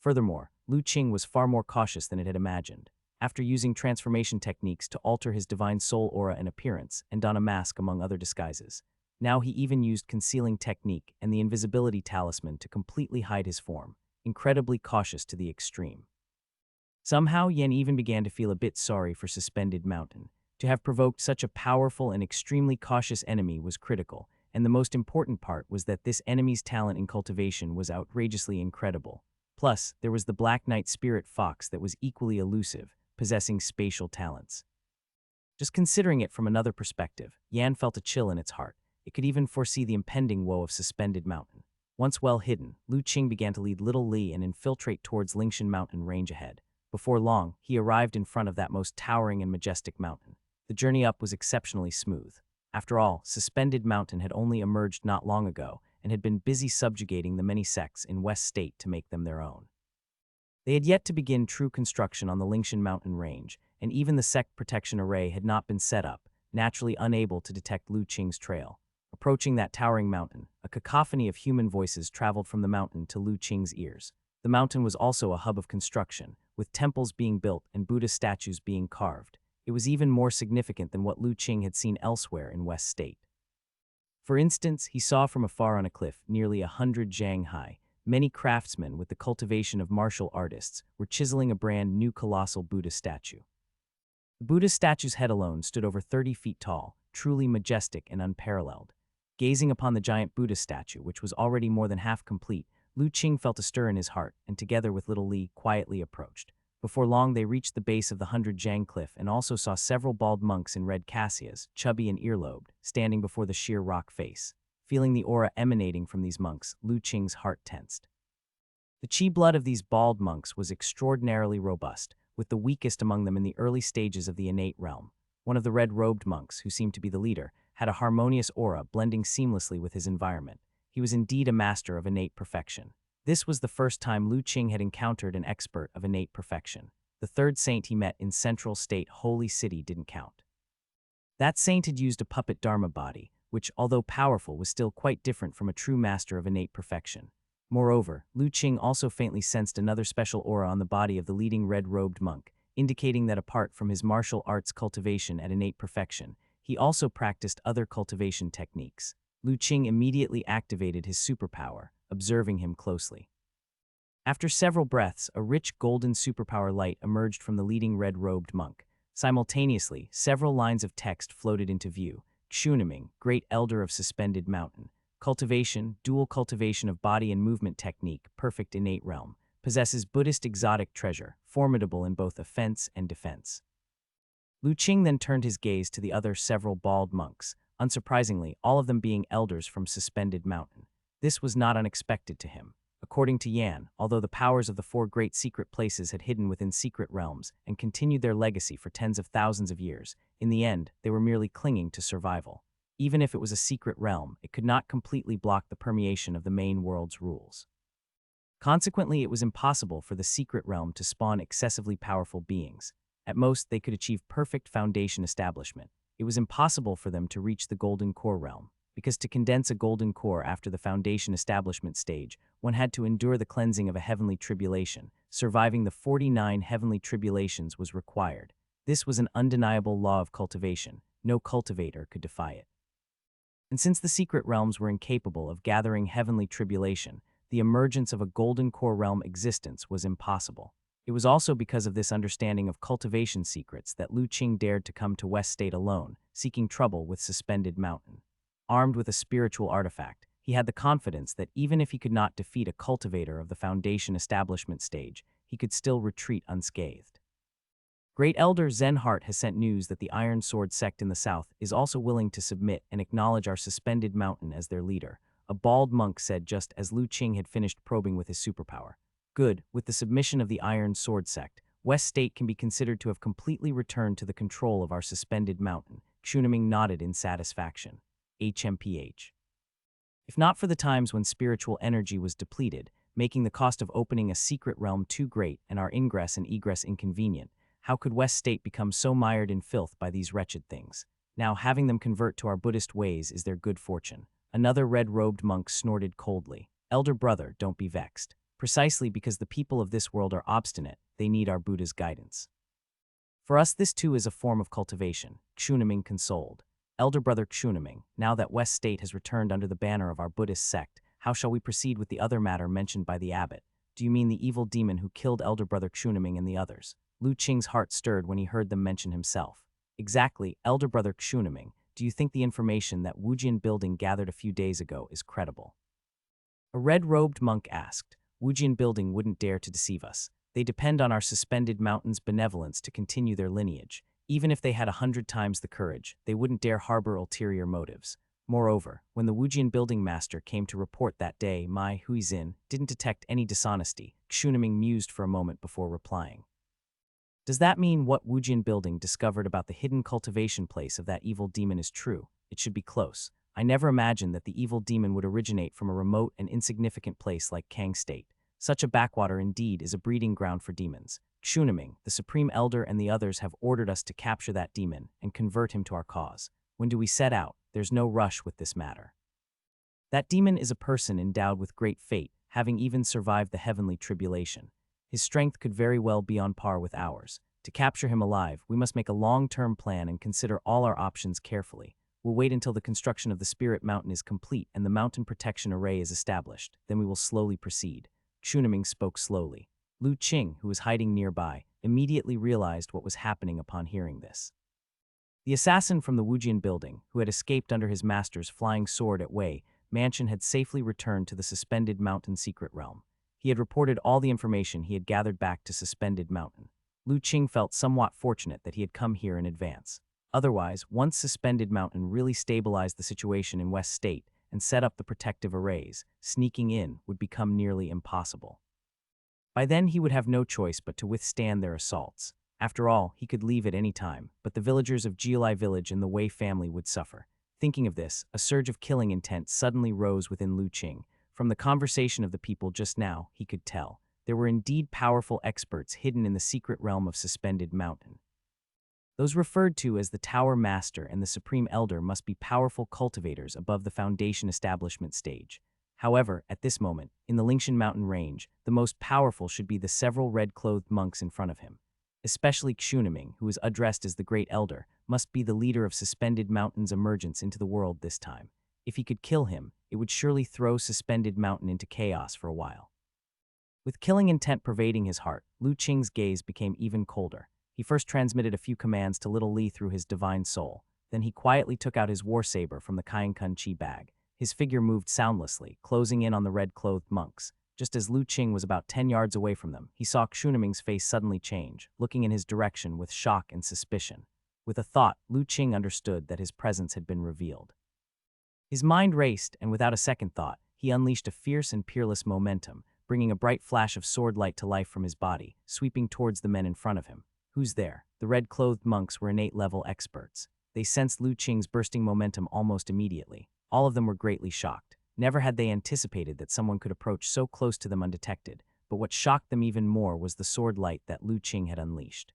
Furthermore, Lu Qing was far more cautious than it had imagined. After using transformation techniques to alter his divine soul aura and appearance and don a mask among other disguises, now he even used concealing technique and the invisibility talisman to completely hide his form, incredibly cautious to the extreme. Somehow, Yan even began to feel a bit sorry for Suspended Mountain. To have provoked such a powerful and extremely cautious enemy was critical, and the most important part was that this enemy's talent in cultivation was outrageously incredible. Plus, there was the Black Knight Spirit Fox that was equally elusive, possessing spatial talents. Just considering it from another perspective, Yan felt a chill in its heart. It could even foresee the impending woe of Suspended Mountain. Once well hidden, Lu Qing began to lead Little Li and infiltrate towards Lingshan Mountain Range ahead. Before long, he arrived in front of that most towering and majestic mountain. The journey up was exceptionally smooth. After all, Suspended Mountain had only emerged not long ago and had been busy subjugating the many sects in West State to make them their own. They had yet to begin true construction on the Lingshan Mountain Range, and even the sect protection array had not been set up, naturally unable to detect Lu Qing's trail. Approaching that towering mountain, a cacophony of human voices traveled from the mountain to Lu Qing's ears. The mountain was also a hub of construction, with temples being built and Buddha statues being carved. It was even more significant than what Lu Qing had seen elsewhere in West State. For instance, he saw from afar on a cliff, nearly 100 jang high, many craftsmen with the cultivation of martial artists were chiseling a brand new colossal Buddha statue. The Buddha statue's head alone stood over 30 feet tall, truly majestic and unparalleled. Gazing upon the giant Buddha statue, which was already more than half complete, Lu Qing felt a stir in his heart, and together with little Li, quietly approached. Before long, they reached the base of the 100 Jang cliff and also saw several bald monks in red cassias, chubby and earlobed, standing before the sheer rock face. Feeling the aura emanating from these monks, Lu Qing's heart tensed. The chi blood of these bald monks was extraordinarily robust, with the weakest among them in the early stages of the innate realm. One of the red-robed monks, who seemed to be the leader, had a harmonious aura blending seamlessly with his environment. He was indeed a master of innate perfection. This was the first time Lu Qing had encountered an expert of innate perfection. The third saint he met in Central State Holy City didn't count. That saint had used a puppet Dharma body, which, although powerful, was still quite different from a true master of innate perfection. Moreover, Lu Qing also faintly sensed another special aura on the body of the leading red-robed monk, indicating that apart from his martial arts cultivation at innate perfection, he also practiced other cultivation techniques. Lu Qing immediately activated his superpower, observing him closely. After several breaths, a rich golden superpower light emerged from the leading red-robed monk. Simultaneously, several lines of text floated into view. Xunaming, Great Elder of Suspended Mountain. Cultivation, dual cultivation of body and movement technique, perfect innate realm. Possesses Buddhist exotic treasure, formidable in both offense and defense. Lu Qing then turned his gaze to the other several bald monks, unsurprisingly, all of them being elders from Suspended Mountain. This was not unexpected to him. According to Yan, although the powers of the four great secret places had hidden within secret realms and continued their legacy for tens of thousands of years, in the end, they were merely clinging to survival. Even if it was a secret realm, it could not completely block the permeation of the main world's rules. Consequently, it was impossible for the secret realm to spawn excessively powerful beings. At most, they could achieve perfect foundation establishment. It was impossible for them to reach the golden core realm, because to condense a golden core after the foundation establishment stage, one had to endure the cleansing of a heavenly tribulation. Surviving the 49 heavenly tribulations was required. This was an undeniable law of cultivation. No cultivator could defy it. And since the secret realms were incapable of gathering heavenly tribulation, the emergence of a golden core realm existence was impossible. It was also because of this understanding of cultivation secrets that Lu Qing dared to come to West State alone, seeking trouble with Suspended Mountain. Armed with a spiritual artifact, he had the confidence that even if he could not defeat a cultivator of the foundation establishment stage, he could still retreat unscathed. Great Elder Zen Heart has sent news that the Iron Sword sect in the south is also willing to submit and acknowledge our Suspended Mountain as their leader, a bald monk said just as Lu Qing had finished probing with his superpower. Good, with the submission of the Iron Sword sect, West State can be considered to have completely returned to the control of our Suspended Mountain. Xunaming nodded in satisfaction. HMPH. If not for the times when spiritual energy was depleted, making the cost of opening a secret realm too great and our ingress and egress inconvenient, how could West State become so mired in filth by these wretched things? Now having them convert to our Buddhist ways is their good fortune. Another red-robed monk snorted coldly. Elder brother, don't be vexed. Precisely because the people of this world are obstinate, they need our Buddha's guidance. For us this too is a form of cultivation, Xunaming consoled. Elder brother Xunaming, now that West State has returned under the banner of our Buddhist sect, how shall we proceed with the other matter mentioned by the abbot? Do you mean the evil demon who killed Elder brother Xunaming and the others? Lu Qing's heart stirred when he heard them mention himself. Exactly, Elder brother Xunaming, do you think the information that Wujian building gathered a few days ago is credible? A red-robed monk asked. Wujian building wouldn't dare to deceive us. They depend on our Suspended Mountain's benevolence to continue their lineage. Even if they had 100 times the courage, they wouldn't dare harbor ulterior motives. Moreover, when the Wujian building master came to report that day, Mai Huizin didn't detect any dishonesty. Xunaming mused for a moment before replying. Does that mean what Wujian building discovered about the hidden cultivation place of that evil demon is true? It should be close. I never imagined that the evil demon would originate from a remote and insignificant place like Kang State. Such a backwater indeed is a breeding ground for demons. Xunaming, the Supreme Elder and the others have ordered us to capture that demon and convert him to our cause. When do we set out? There's no rush with this matter. That demon is a person endowed with great fate, having even survived the heavenly tribulation. His strength could very well be on par with ours. To capture him alive, we must make a long-term plan and consider all our options carefully. We'll wait until the construction of the Spirit Mountain is complete and the mountain protection array is established. Then we will slowly proceed. Chunaming spoke slowly. Lu Qing, who was hiding nearby, immediately realized what was happening upon hearing this. The assassin from the Wujian building, who had escaped under his master's flying sword at Wei Mansion, had safely returned to the Suspended Mountain secret realm. He had reported all the information he had gathered back to Suspended Mountain. Lu Qing felt somewhat fortunate that he had come here in advance. Otherwise, once Suspended Mountain really stabilized the situation in West State and set up the protective arrays, sneaking in would become nearly impossible. By then, he would have no choice but to withstand their assaults. After all, he could leave at any time, but the villagers of Jiulai village and the Wei family would suffer. Thinking of this, a surge of killing intent suddenly rose within Lu Qing. From the conversation of the people just now, he could tell. There were indeed powerful experts hidden in the secret realm of Suspended Mountain. Those referred to as the Tower Master and the Supreme Elder must be powerful cultivators above the Foundation establishment stage. However, at this moment, in the Lingshan Mountain range, the most powerful should be the several red-clothed monks in front of him. Especially Xunaming, who is addressed as the Great Elder, must be the leader of Suspended Mountain's emergence into the world this time. If he could kill him, it would surely throw Suspended Mountain into chaos for a while. With killing intent pervading his heart, Lu Qing's gaze became even colder. He first transmitted a few commands to little Li through his divine soul. Then he quietly took out his war saber from the Kainkun Chi bag. His figure moved soundlessly, closing in on the red-clothed monks. Just as Lu Qing was about 10 yards away from them, he saw Xunaming's face suddenly change, looking in his direction with shock and suspicion. With a thought, Lu Qing understood that his presence had been revealed. His mind raced, and without a second thought, he unleashed a fierce and peerless momentum, bringing a bright flash of sword light to life from his body, sweeping towards the men in front of him. Who's there? The red-clothed monks were innate-level experts. They sensed Lu Qing's bursting momentum almost immediately. All of them were greatly shocked. Never had they anticipated that someone could approach so close to them undetected, but what shocked them even more was the sword light that Lu Qing had unleashed.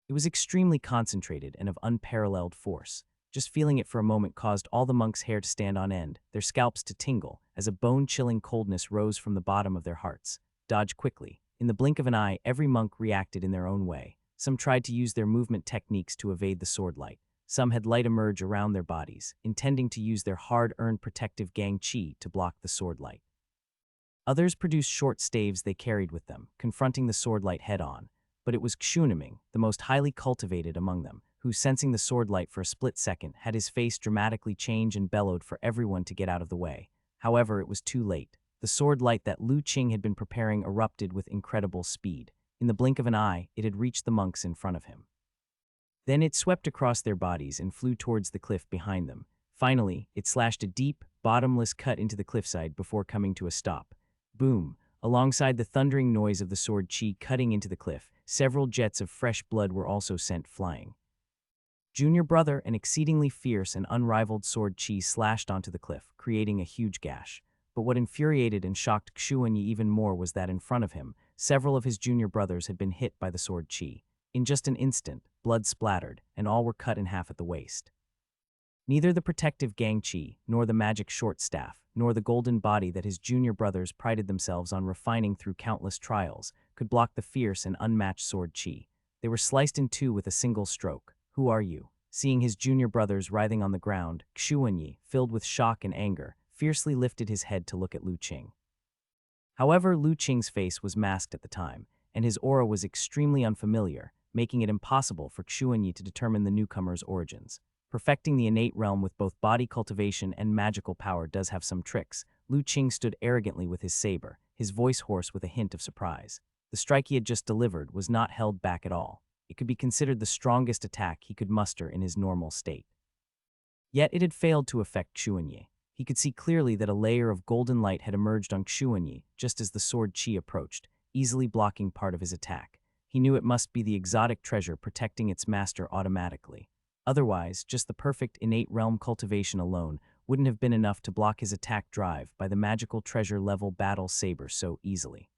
It was extremely concentrated and of unparalleled force. Just feeling it for a moment caused all the monks' hair to stand on end, their scalps to tingle, as a bone-chilling coldness rose from the bottom of their hearts. Dodge quickly. In the blink of an eye, every monk reacted in their own way. Some tried to use their movement techniques to evade the sword light. Some had light emerge around their bodies, intending to use their hard-earned protective gang chi to block the sword light. Others produced short staves they carried with them, confronting the sword light head-on. But it was Xunaming, the most highly cultivated among them, who, sensing the sword light for a split second, had his face dramatically change and bellowed for everyone to get out of the way. However, it was too late. The sword light that Lu Qing had been preparing erupted with incredible speed. In the blink of an eye, it had reached the monks in front of him. Then it swept across their bodies and flew towards the cliff behind them. Finally, it slashed a deep, bottomless cut into the cliffside before coming to a stop. Boom! Alongside the thundering noise of the sword chi cutting into the cliff, several jets of fresh blood were also sent flying. Junior brother, an exceedingly fierce and unrivaled sword chi slashed onto the cliff, creating a huge gash. But what infuriated and shocked Xuanyi even more was that in front of him, several of his junior brothers had been hit by the sword chi. In just an instant, blood splattered, and all were cut in half at the waist. Neither the protective gang chi, nor the magic short staff, nor the golden body that his junior brothers prided themselves on refining through countless trials, could block the fierce and unmatched sword chi. They were sliced in two with a single stroke. Who are you? Seeing his junior brothers writhing on the ground, Xuanyi, filled with shock and anger, fiercely lifted his head to look at Lu Qing. However, Lu Qing's face was masked at the time, and his aura was extremely unfamiliar, making it impossible for Xuanyi to determine the newcomer's origins. Perfecting the innate realm with both body cultivation and magical power does have some tricks. Lu Qing stood arrogantly with his saber, his voice hoarse with a hint of surprise. The strike he had just delivered was not held back at all. It could be considered the strongest attack he could muster in his normal state. Yet it had failed to affect Xuanyi. He could see clearly that a layer of golden light had emerged on Xuanyi just as the sword chi approached, easily blocking part of his attack. He knew it must be the exotic treasure protecting its master automatically. Otherwise, just the perfect innate realm cultivation alone wouldn't have been enough to block his attack drive by the magical treasure-level battle saber so easily.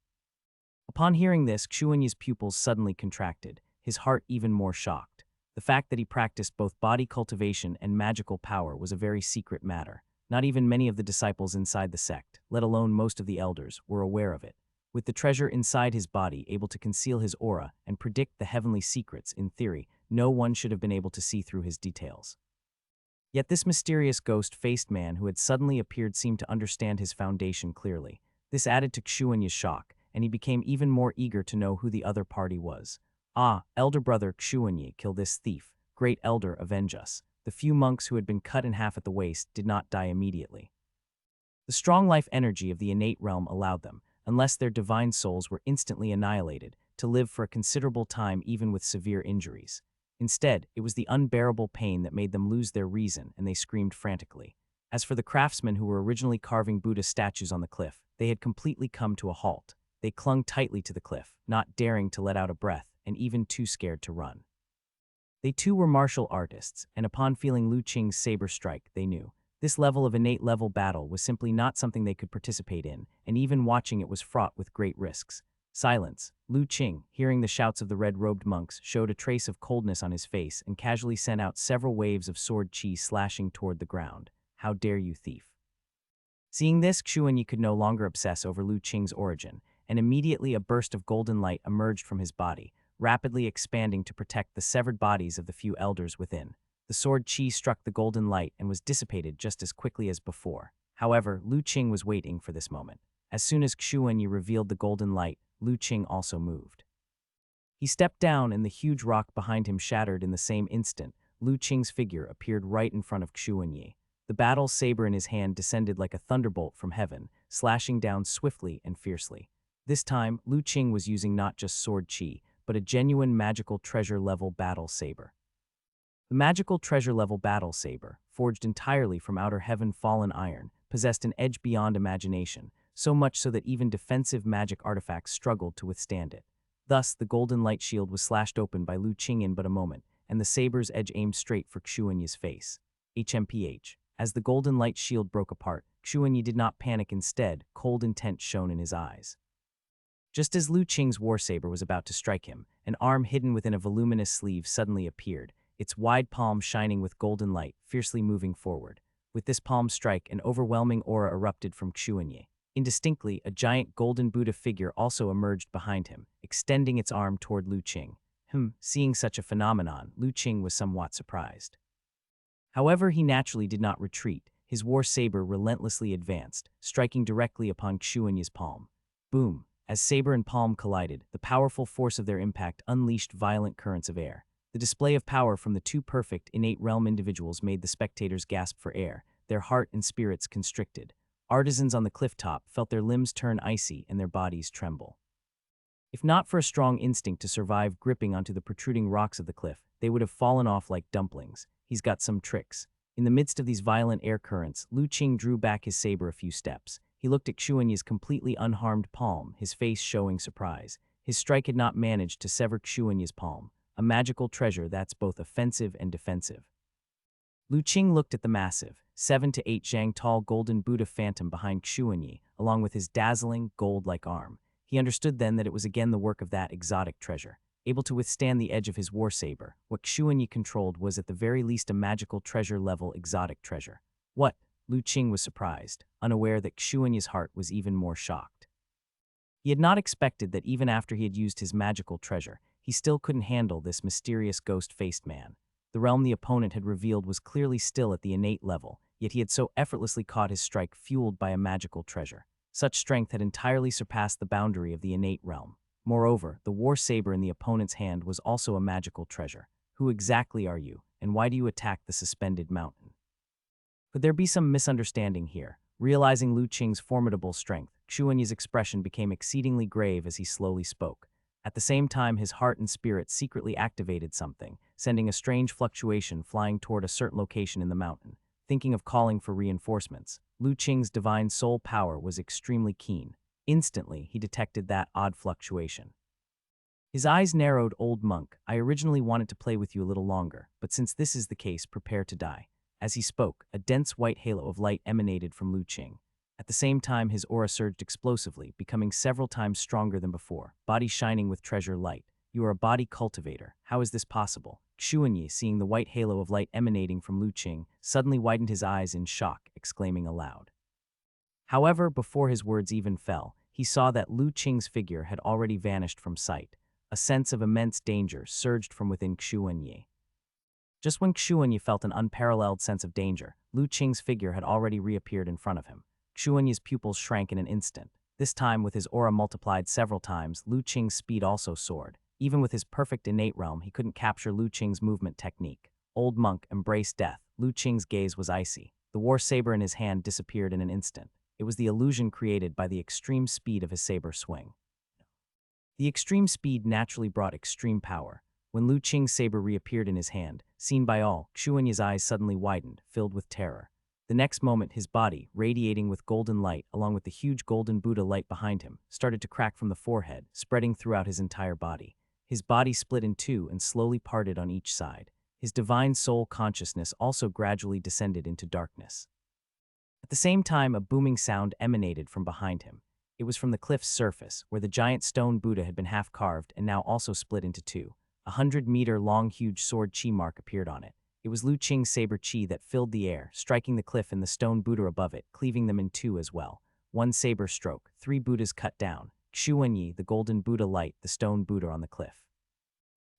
Upon hearing this, Xuanyi's pupils suddenly contracted, his heart even more shocked. The fact that he practiced both body cultivation and magical power was a very secret matter. Not even many of the disciples inside the sect, let alone most of the elders, were aware of it. With the treasure inside his body able to conceal his aura and predict the heavenly secrets, in theory, no one should have been able to see through his details. Yet this mysterious ghost-faced man who had suddenly appeared seemed to understand his foundation clearly. This added to Xuanye's shock, and he became even more eager to know who the other party was. Ah, elder brother Xuanye, kill this thief. Great elder, avenge us. The few monks who had been cut in half at the waist did not die immediately. The strong life energy of the innate realm allowed them, unless their divine souls were instantly annihilated, to live for a considerable time even with severe injuries. Instead, it was the unbearable pain that made them lose their reason, and they screamed frantically. As for the craftsmen who were originally carving Buddha statues on the cliff, they had completely come to a halt. They clung tightly to the cliff, not daring to let out a breath, and even too scared to run. They too were martial artists, and upon feeling Lu Qing's saber strike, they knew. This level of innate level battle was simply not something they could participate in, and even watching it was fraught with great risks. Silence. Lu Qing, hearing the shouts of the red-robed monks, showed a trace of coldness on his face and casually sent out several waves of sword chi slashing toward the ground. How dare you, thief? Seeing this, Xuanyi could no longer obsess over Lu Qing's origin, and immediately a burst of golden light emerged from his body, rapidly expanding to protect the severed bodies of the few elders within. The sword chi struck the golden light and was dissipated just as quickly as before. However, Lu Qing was waiting for this moment. As soon as Xuanyi revealed the golden light, Lu Qing also moved. He stepped down and the huge rock behind him shattered in the same instant. Lu Qing's figure appeared right in front of Xuanyi. The battle saber in his hand descended like a thunderbolt from heaven, slashing down swiftly and fiercely. This time, Lu Qing was using not just sword chi, but a genuine magical treasure-level battle saber. The magical treasure-level battle saber, forged entirely from outer heaven fallen iron, possessed an edge beyond imagination, so much so that even defensive magic artifacts struggled to withstand it. Thus, the golden light shield was slashed open by Lu Qing in but a moment, and the saber's edge aimed straight for Xuanyi's face. HMPH. As the golden light shield broke apart, Xuanyi did not panic. Instead, cold intent shone in his eyes. Just as Lu Qing's war saber was about to strike him, an arm hidden within a voluminous sleeve suddenly appeared, its wide palm shining with golden light, fiercely moving forward. With this palm strike, an overwhelming aura erupted from Xuanyi. Indistinctly, a giant golden Buddha figure also emerged behind him, extending its arm toward Lu Qing. Seeing such a phenomenon, Lu Qing was somewhat surprised. However, he naturally did not retreat. His war saber relentlessly advanced, striking directly upon Xuanyi's palm. Boom! As saber and palm collided, the powerful force of their impact unleashed violent currents of air. The display of power from the two perfect, innate realm individuals made the spectators gasp for air, their heart and spirits constricted. Artisans on the cliff top felt their limbs turn icy and their bodies tremble. If not for a strong instinct to survive gripping onto the protruding rocks of the cliff, they would have fallen off like dumplings. He's got some tricks. In the midst of these violent air currents, Lu Qing drew back his saber a few steps. He looked at Xuanyi's completely unharmed palm, his face showing surprise. His strike had not managed to sever Xuanyi's palm, a magical treasure that's both offensive and defensive. Lu Qing looked at the massive, 7 to 8 zhang tall golden Buddha phantom behind Xuanyi, along with his dazzling, gold-like arm. He understood then that it was again the work of that exotic treasure. Able to withstand the edge of his war saber, what Xuanyi controlled was at the very least a magical treasure-level exotic treasure. What? Lu Qing was surprised, unaware that Xuanyi's heart was even more shocked. He had not expected that even after he had used his magical treasure, he still couldn't handle this mysterious ghost-faced man. The realm the opponent had revealed was clearly still at the innate level, yet he had so effortlessly caught his strike fueled by a magical treasure. Such strength had entirely surpassed the boundary of the innate realm. Moreover, the war saber in the opponent's hand was also a magical treasure. Who exactly are you, and why do you attack the suspended mountain? Could there be some misunderstanding here? Realizing Lu Qing's formidable strength, Xuanyi's expression became exceedingly grave as he slowly spoke. At the same time, his heart and spirit secretly activated something, sending a strange fluctuation flying toward a certain location in the mountain. Thinking of calling for reinforcements, Lu Qing's divine soul power was extremely keen. Instantly, he detected that odd fluctuation. His eyes narrowed. Old monk, I originally wanted to play with you a little longer, but since this is the case, prepare to die. As he spoke, a dense white halo of light emanated from Lu Qing. At the same time, his aura surged explosively, becoming several times stronger than before, body shining with treasure light. You are a body cultivator. How is this possible? Xuanyi, seeing the white halo of light emanating from Lu Qing, suddenly widened his eyes in shock, exclaiming aloud. However, before his words even fell, he saw that Lu Qing's figure had already vanished from sight. A sense of immense danger surged from within Xuanyi. Just when Xuanyi felt an unparalleled sense of danger, Lu Qing's figure had already reappeared in front of him. Xuanyi's pupils shrank in an instant. This time, with his aura multiplied several times, Lu Qing's speed also soared. Even with his perfect innate realm, he couldn't capture Lu Qing's movement technique. Old monk embraced death. Lu Qing's gaze was icy. The war saber in his hand disappeared in an instant. It was the illusion created by the extreme speed of his saber swing. The extreme speed naturally brought extreme power. When Lu Qing's saber reappeared in his hand, seen by all, Xuanyi's eyes suddenly widened, filled with terror. The next moment, his body, radiating with golden light, along with the huge golden Buddha light behind him, started to crack from the forehead, spreading throughout his entire body. His body split in two and slowly parted on each side. His divine soul consciousness also gradually descended into darkness. At the same time, a booming sound emanated from behind him. It was from the cliff's surface, where the giant stone Buddha had been half carved and now also split into two. 100-meter-long huge sword chi mark appeared on it. It was Lu Qing's saber chi that filled the air, striking the cliff and the stone Buddha above it, cleaving them in two as well. One saber stroke, 3 Buddhas cut down. Xuanyi, the golden Buddha light, the stone Buddha on the cliff.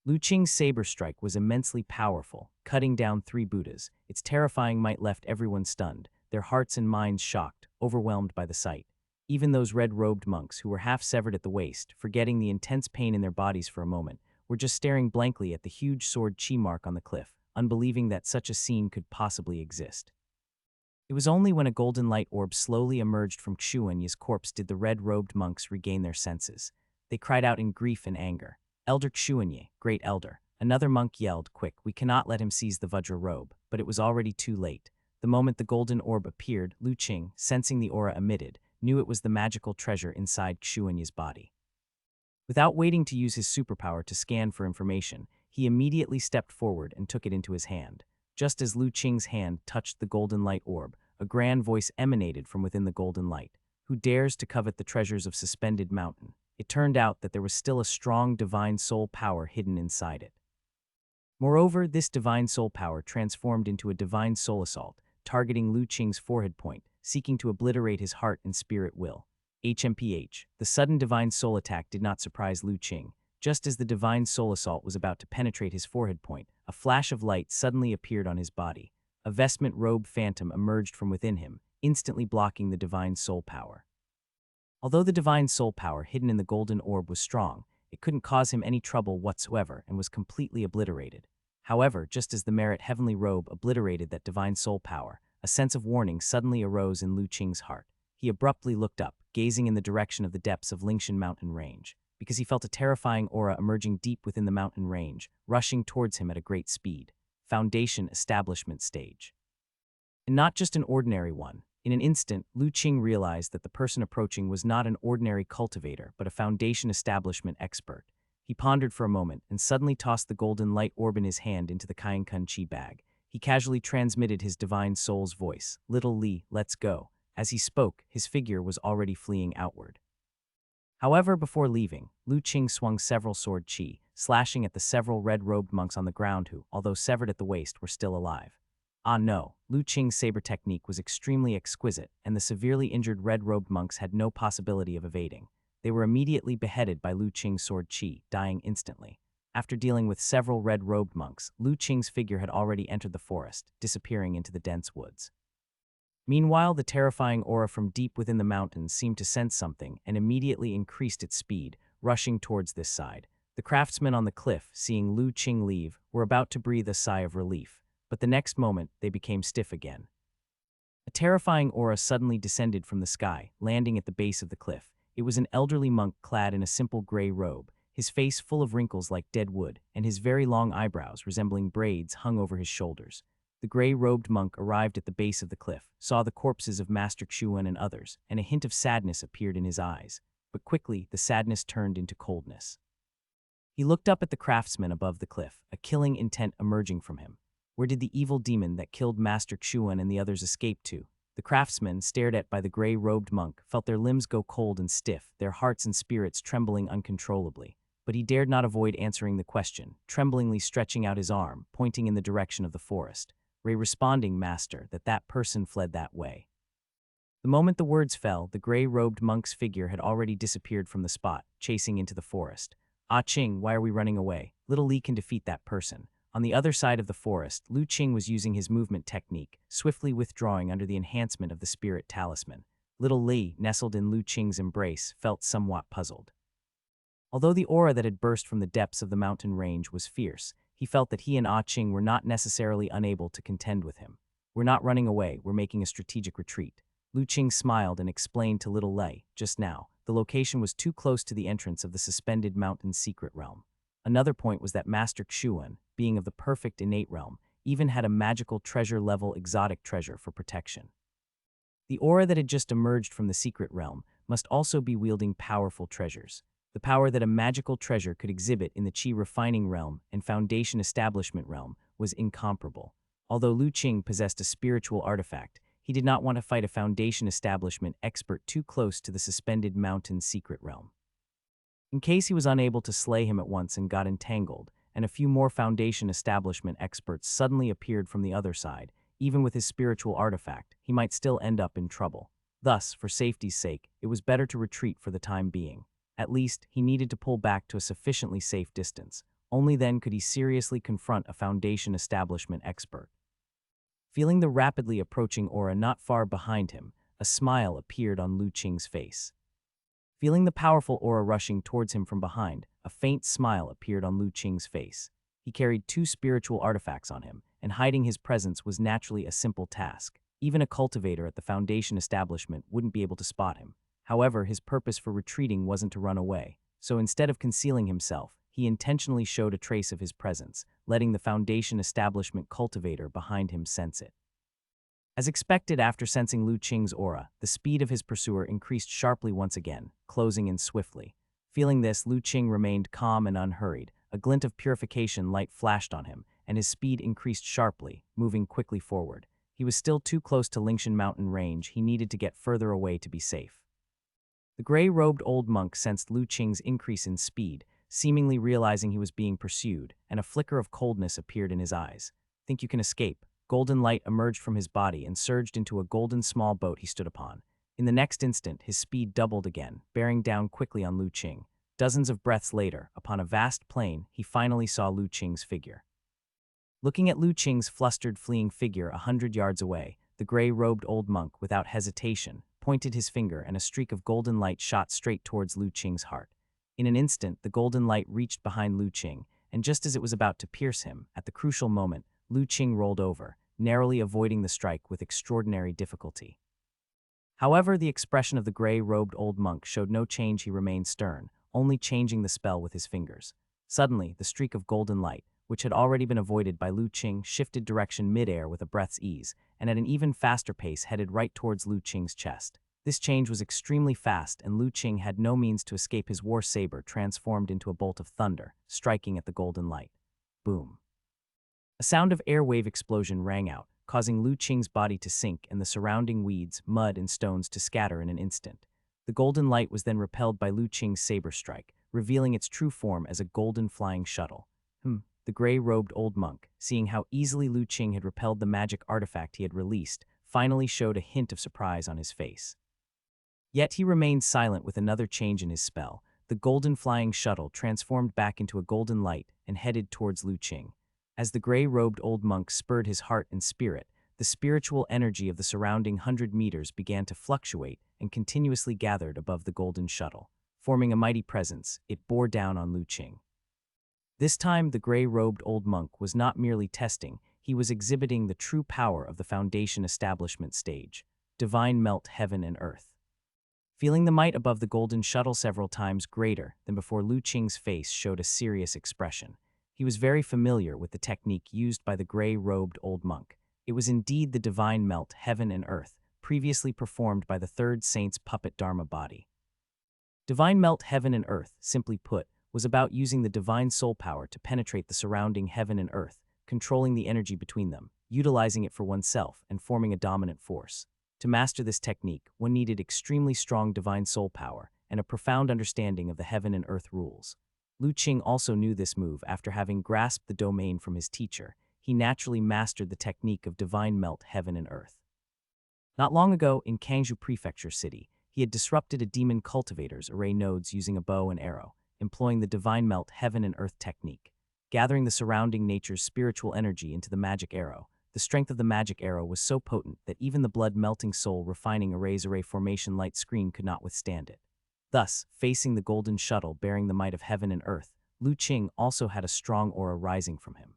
Lu Qing's saber strike was immensely powerful, cutting down 3 Buddhas. Its terrifying might left everyone stunned, their hearts and minds shocked, overwhelmed by the sight. Even those red-robed monks who were half severed at the waist, forgetting the intense pain in their bodies for a moment, were just staring blankly at the huge sword chi mark on the cliff, unbelieving that such a scene could possibly exist. It was only when a golden light orb slowly emerged from Xuanyi's corpse did the red-robed monks regain their senses. They cried out in grief and anger. "Elder Xuanyi, great elder." Another monk yelled, "Quick, we cannot let him seize the Vajra robe," but it was already too late. The moment the golden orb appeared, Lu Qing, sensing the aura emitted, knew it was the magical treasure inside Xuanyi's body. Without waiting to use his superpower to scan for information, he immediately stepped forward and took it into his hand. Just as Lu Qing's hand touched the golden light orb, a grand voice emanated from within the golden light. "Who dares to covet the treasures of Suspended Mountain?" It turned out that there was still a strong divine soul power hidden inside it. Moreover, this divine soul power transformed into a divine soul assault, targeting Lu Qing's forehead point, seeking to obliterate his heart and spirit will. HMPH, the sudden divine soul attack did not surprise Lu Qing. Just as the divine soul assault was about to penetrate his forehead point, a flash of light suddenly appeared on his body. A vestment robe phantom emerged from within him, instantly blocking the divine soul power. Although the divine soul power hidden in the golden orb was strong, it couldn't cause him any trouble whatsoever and was completely obliterated. However, just as the merit heavenly robe obliterated that divine soul power, a sense of warning suddenly arose in Lu Qing's heart. He abruptly looked up, gazing in the direction of the depths of Lingshan mountain range, because he felt a terrifying aura emerging deep within the mountain range, rushing towards him at a great speed. Foundation establishment stage. And not just an ordinary one. In an instant, Lu Qing realized that the person approaching was not an ordinary cultivator, but a foundation establishment expert. He pondered for a moment and suddenly tossed the golden light orb in his hand into the Kainkun Chi bag. He casually transmitted his divine soul's voice, "Little Li, let's go." As he spoke, his figure was already fleeing outward. However, before leaving, Lu Qing swung several sword chi, slashing at the several red-robed monks on the ground who, although severed at the waist, were still alive. Ah no, Lu Qing's saber technique was extremely exquisite, and the severely injured red-robed monks had no possibility of evading. They were immediately beheaded by Lu Qing's sword chi, dying instantly. After dealing with several red-robed monks, Lu Qing's figure had already entered the forest, disappearing into the dense woods. Meanwhile, the terrifying aura from deep within the mountains seemed to sense something and immediately increased its speed, rushing towards this side. The craftsmen on the cliff, seeing Lu Qing leave, were about to breathe a sigh of relief, but the next moment they became stiff again. A terrifying aura suddenly descended from the sky, landing at the base of the cliff. It was an elderly monk clad in a simple gray robe, his face full of wrinkles like dead wood, and his very long eyebrows resembling braids hung over his shoulders. The gray-robed monk arrived at the base of the cliff, saw the corpses of Master Xuan and others, and a hint of sadness appeared in his eyes. But quickly, the sadness turned into coldness. He looked up at the craftsman above the cliff, a killing intent emerging from him. Where did the evil demon that killed Master Xuan and the others escape to? The craftsmen, stared at by the gray-robed monk, felt their limbs go cold and stiff, their hearts and spirits trembling uncontrollably. but he dared not avoid answering the question, tremblingly stretching out his arm, pointing in the direction of the forest. Ray responding, "Master, that person fled that way." The moment the words fell, the gray-robed monk's figure had already disappeared from the spot, chasing into the forest. "Ah Ching, why are we running away? Little Li can defeat that person." On the other side of the forest, Lu Qing was using his movement technique, swiftly withdrawing under the enhancement of the spirit talisman. Little Li, nestled in Lu Qing's embrace, felt somewhat puzzled. Although the aura that had burst from the depths of the mountain range was fierce, he felt that he and Ah Ching were not necessarily unable to contend with him. "We're not running away, we're making a strategic retreat." Lu Qing smiled and explained to Little Lei, "Just now, the location was too close to the entrance of the suspended mountain's secret realm." Another point was that Master Xuan, being of the perfect innate realm, even had a magical treasure-level exotic treasure for protection. The aura that had just emerged from the secret realm must also be wielding powerful treasures. The power that a magical treasure could exhibit in the Qi refining realm and foundation establishment realm was incomparable. Although Lu Qing possessed a spiritual artifact, he did not want to fight a foundation establishment expert too close to the suspended mountain's secret realm. In case he was unable to slay him at once and got entangled, and a few more foundation establishment experts suddenly appeared from the other side, even with his spiritual artifact, he might still end up in trouble. Thus, for safety's sake, it was better to retreat for the time being. At least, he needed to pull back to a sufficiently safe distance. Only then could he seriously confront a foundation establishment expert. Feeling the rapidly approaching aura not far behind him, a smile appeared on Lu Qing's face. Feeling the powerful aura rushing towards him from behind, a faint smile appeared on Lu Qing's face. He carried 2 spiritual artifacts on him, and hiding his presence was naturally a simple task. Even a cultivator at the foundation establishment wouldn't be able to spot him. However, his purpose for retreating wasn't to run away, so instead of concealing himself, he intentionally showed a trace of his presence, letting the foundation establishment cultivator behind him sense it. As expected, after sensing Lu Qing's aura, the speed of his pursuer increased sharply once again, closing in swiftly. Feeling this, Lu Qing remained calm and unhurried. A glint of purification light flashed on him, and his speed increased sharply, moving quickly forward. He was still too close to Lingshan Mountain range. He needed to get further away to be safe. The gray-robed old monk sensed Lu Qing's increase in speed, seemingly realizing he was being pursued, and a flicker of coldness appeared in his eyes. "Think you can escape?" Golden light emerged from his body and surged into a golden small boat he stood upon. In the next instant, his speed doubled again, bearing down quickly on Lu Qing. Dozens of breaths later, upon a vast plain, he finally saw Lu Qing's figure. Looking at Lu Qing's flustered, fleeing figure 100 yards away, the gray-robed old monk, without hesitation, pointed his finger and a streak of golden light shot straight towards Lu Qing's heart. In an instant, the golden light reached behind Lu Qing, and just as it was about to pierce him, at the crucial moment, Lu Qing rolled over, narrowly avoiding the strike with extraordinary difficulty. However, the expression of the gray-robed old monk showed no change. He remained stern, only changing the spell with his fingers. Suddenly, the streak of golden light, which had already been avoided by Lu Qing, shifted direction mid-air with a breath's ease, and at an even faster pace headed right towards Lu Qing's chest. This change was extremely fast, and Lu Qing had no means to escape. His war saber transformed into a bolt of thunder, striking at the golden light. Boom. A sound of air-wave explosion rang out, causing Lu Qing's body to sink and the surrounding weeds, mud, and stones to scatter in an instant. The golden light was then repelled by Lu Qing's saber strike, revealing its true form as a golden flying shuttle. The gray-robed old monk, seeing how easily Lu Qing had repelled the magic artifact he had released, finally showed a hint of surprise on his face. Yet he remained silent. With another change in his spell, the golden flying shuttle transformed back into a golden light and headed towards Lu Qing. As the gray-robed old monk spurred his heart and spirit, the spiritual energy of the surrounding 100 meters began to fluctuate and continuously gathered above the golden shuttle. Forming a mighty presence, it bore down on Lu Qing. This time, the gray-robed old monk was not merely testing, he was exhibiting the true power of the foundation establishment stage. Divine melt heaven and earth. Feeling the might above the golden shuttle several times greater than before, Lu Qing's face showed a serious expression. He was very familiar with the technique used by the gray-robed old monk. It was indeed the divine melt heaven and earth, previously performed by the third saint's puppet Dharma body. Divine melt heaven and earth, simply put, was about using the divine soul power to penetrate the surrounding heaven and earth, controlling the energy between them, utilizing it for oneself, and forming a dominant force. To master this technique, one needed extremely strong divine soul power and a profound understanding of the heaven and earth rules. Lu Qing also knew this move after having grasped the domain from his teacher. He naturally mastered the technique of divine melt heaven and earth. Not long ago, in Kangju Prefecture City, he had disrupted a demon cultivator's array nodes using a bow and arrow, employing the divine melt heaven and earth technique. Gathering the surrounding nature's spiritual energy into the magic arrow, the strength of the magic arrow was so potent that even the blood-melting soul refining array's array formation light screen could not withstand it. Thus, facing the golden shuttle bearing the might of heaven and earth, Lu Qing also had a strong aura rising from him.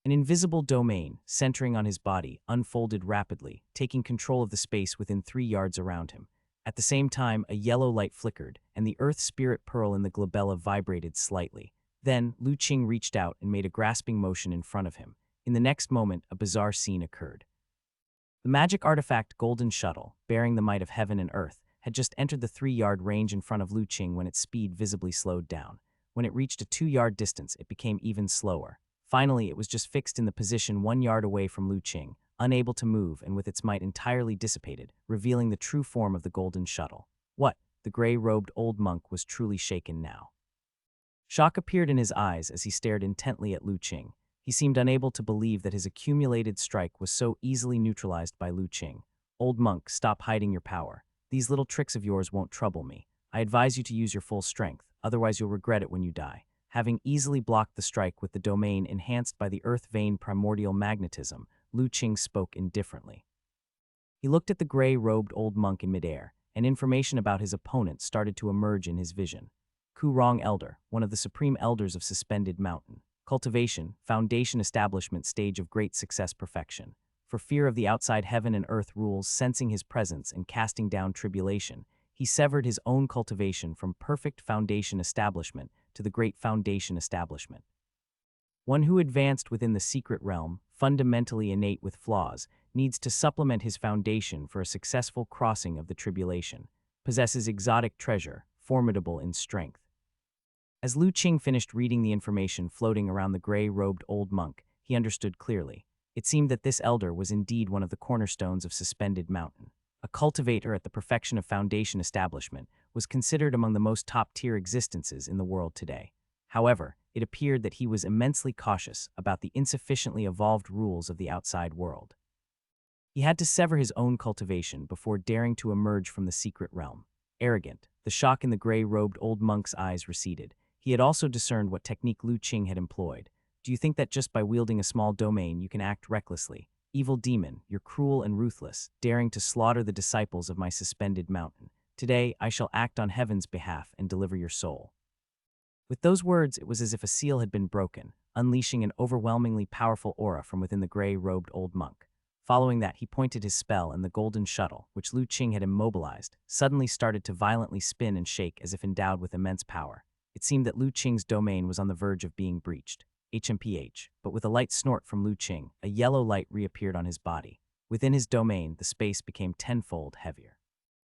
An invisible domain, centering on his body, unfolded rapidly, taking control of the space within 3 yards around him. At the same time, a yellow light flickered, and the earth spirit pearl in the glabella vibrated slightly. Then, Lu Qing reached out and made a grasping motion in front of him. In the next moment, a bizarre scene occurred. The magic artifact Golden Shuttle, bearing the might of heaven and earth, had just entered the 3-yard range in front of Lu Qing when its speed visibly slowed down. When it reached a 2-yard distance, it became even slower. Finally, it was just fixed in the position 1 yard away from Lu Qing, unable to move and with its might entirely dissipated, revealing the true form of the Golden Shuttle. What? The gray-robed old monk was truly shaken now. Shock appeared in his eyes as he stared intently at Lu Qing. He seemed unable to believe that his accumulated strike was so easily neutralized by Lu Qing. Old monk, stop hiding your power. These little tricks of yours won't trouble me. I advise you to use your full strength, otherwise you'll regret it when you die. Having easily blocked the strike with the domain enhanced by the earth vein primordial magnetism, Lu Qing spoke indifferently. He looked at the gray-robed old monk in midair, and information about his opponent started to emerge in his vision. Ku Rong Elder, one of the supreme elders of Suspended Mountain. Cultivation, foundation establishment stage of great success perfection. For fear of the outside heaven and earth rules sensing his presence and casting down tribulation, he severed his own cultivation from perfect foundation establishment to the great foundation establishment. One who advanced within the secret realm, fundamentally innate with flaws, needs to supplement his foundation for a successful crossing of the tribulation, possesses exotic treasure, formidable in strength. As Lu Qing finished reading the information floating around the gray-robed old monk, he understood clearly. It seemed that this elder was indeed one of the cornerstones of Suspended Mountain. A cultivator at the perfection of foundation establishment was considered among the most top-tier existences in the world today. However, it appeared that he was immensely cautious about the insufficiently evolved rules of the outside world. He had to sever his own cultivation before daring to emerge from the secret realm. Arrogant, the shock in the gray-robed old monk's eyes receded. He had also discerned what technique Lu Qing had employed. Do you think that just by wielding a small domain you can act recklessly? Evil demon, you're cruel and ruthless, daring to slaughter the disciples of my Suspended Mountain. Today I shall act on heaven's behalf and deliver your soul. With those words, it was as if a seal had been broken, unleashing an overwhelmingly powerful aura from within the gray-robed old monk. Following that, he pointed his spell, and the golden shuttle, which Lu Qing had immobilized, suddenly started to violently spin and shake as if endowed with immense power. It seemed that Lu Qing's domain was on the verge of being breached. HMPH, but with a light snort from Lu Qing, a yellow light reappeared on his body. Within his domain, the space became tenfold heavier.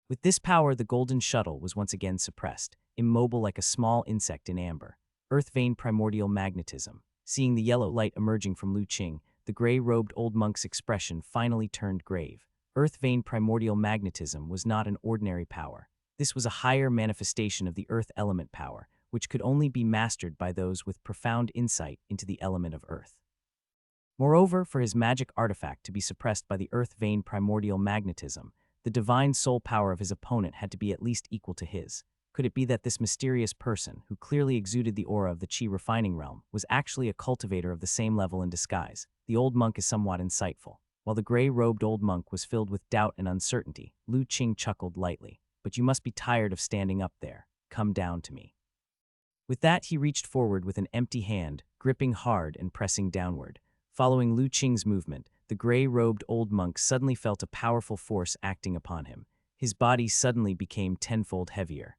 With this power, the golden shuttle was once again suppressed, immobile like a small insect in amber. Earth vein primordial magnetism. Seeing the yellow light emerging from Lu Qing, the gray-robed old monk's expression finally turned grave. Earth vein primordial magnetism was not an ordinary power. This was a higher manifestation of the earth element power, which could only be mastered by those with profound insight into the element of earth. Moreover, for his magic artifact to be suppressed by the earth vein primordial magnetism, the divine soul power of his opponent had to be at least equal to his. Could it be that this mysterious person, who clearly exuded the aura of the Qi refining realm, was actually a cultivator of the same level in disguise? The old monk is somewhat insightful. While the gray-robed old monk was filled with doubt and uncertainty, Lu Qing chuckled lightly. But you must be tired of standing up there. Come down to me. With that, he reached forward with an empty hand, gripping hard and pressing downward. Following Lu Qing's movement, the gray-robed old monk suddenly felt a powerful force acting upon him. His body suddenly became tenfold heavier.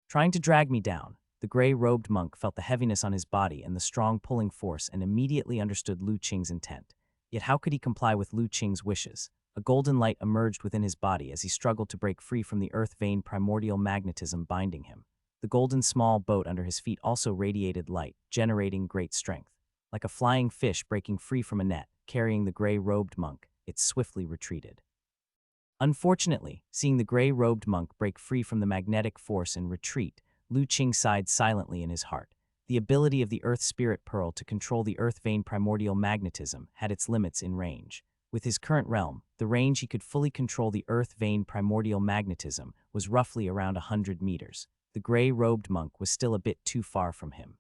Trying to drag me down, the gray-robed monk felt the heaviness on his body and the strong pulling force and immediately understood Lu Qing's intent. Yet how could he comply with Lu Qing's wishes? A golden light emerged within his body as he struggled to break free from the earth vein primordial magnetism binding him. The golden small boat under his feet also radiated light, generating great strength. Like a flying fish breaking free from a net, carrying the gray-robed monk, it swiftly retreated. Unfortunately, seeing the gray-robed monk break free from the magnetic force and retreat, Lu Qing sighed silently in his heart. The ability of the Earth Spirit Pearl to control the Earth Vein primordial magnetism had its limits in range. With his current realm, the range he could fully control the Earth Vein primordial magnetism was roughly around 100 meters. The gray-robed monk was still a bit too far from him.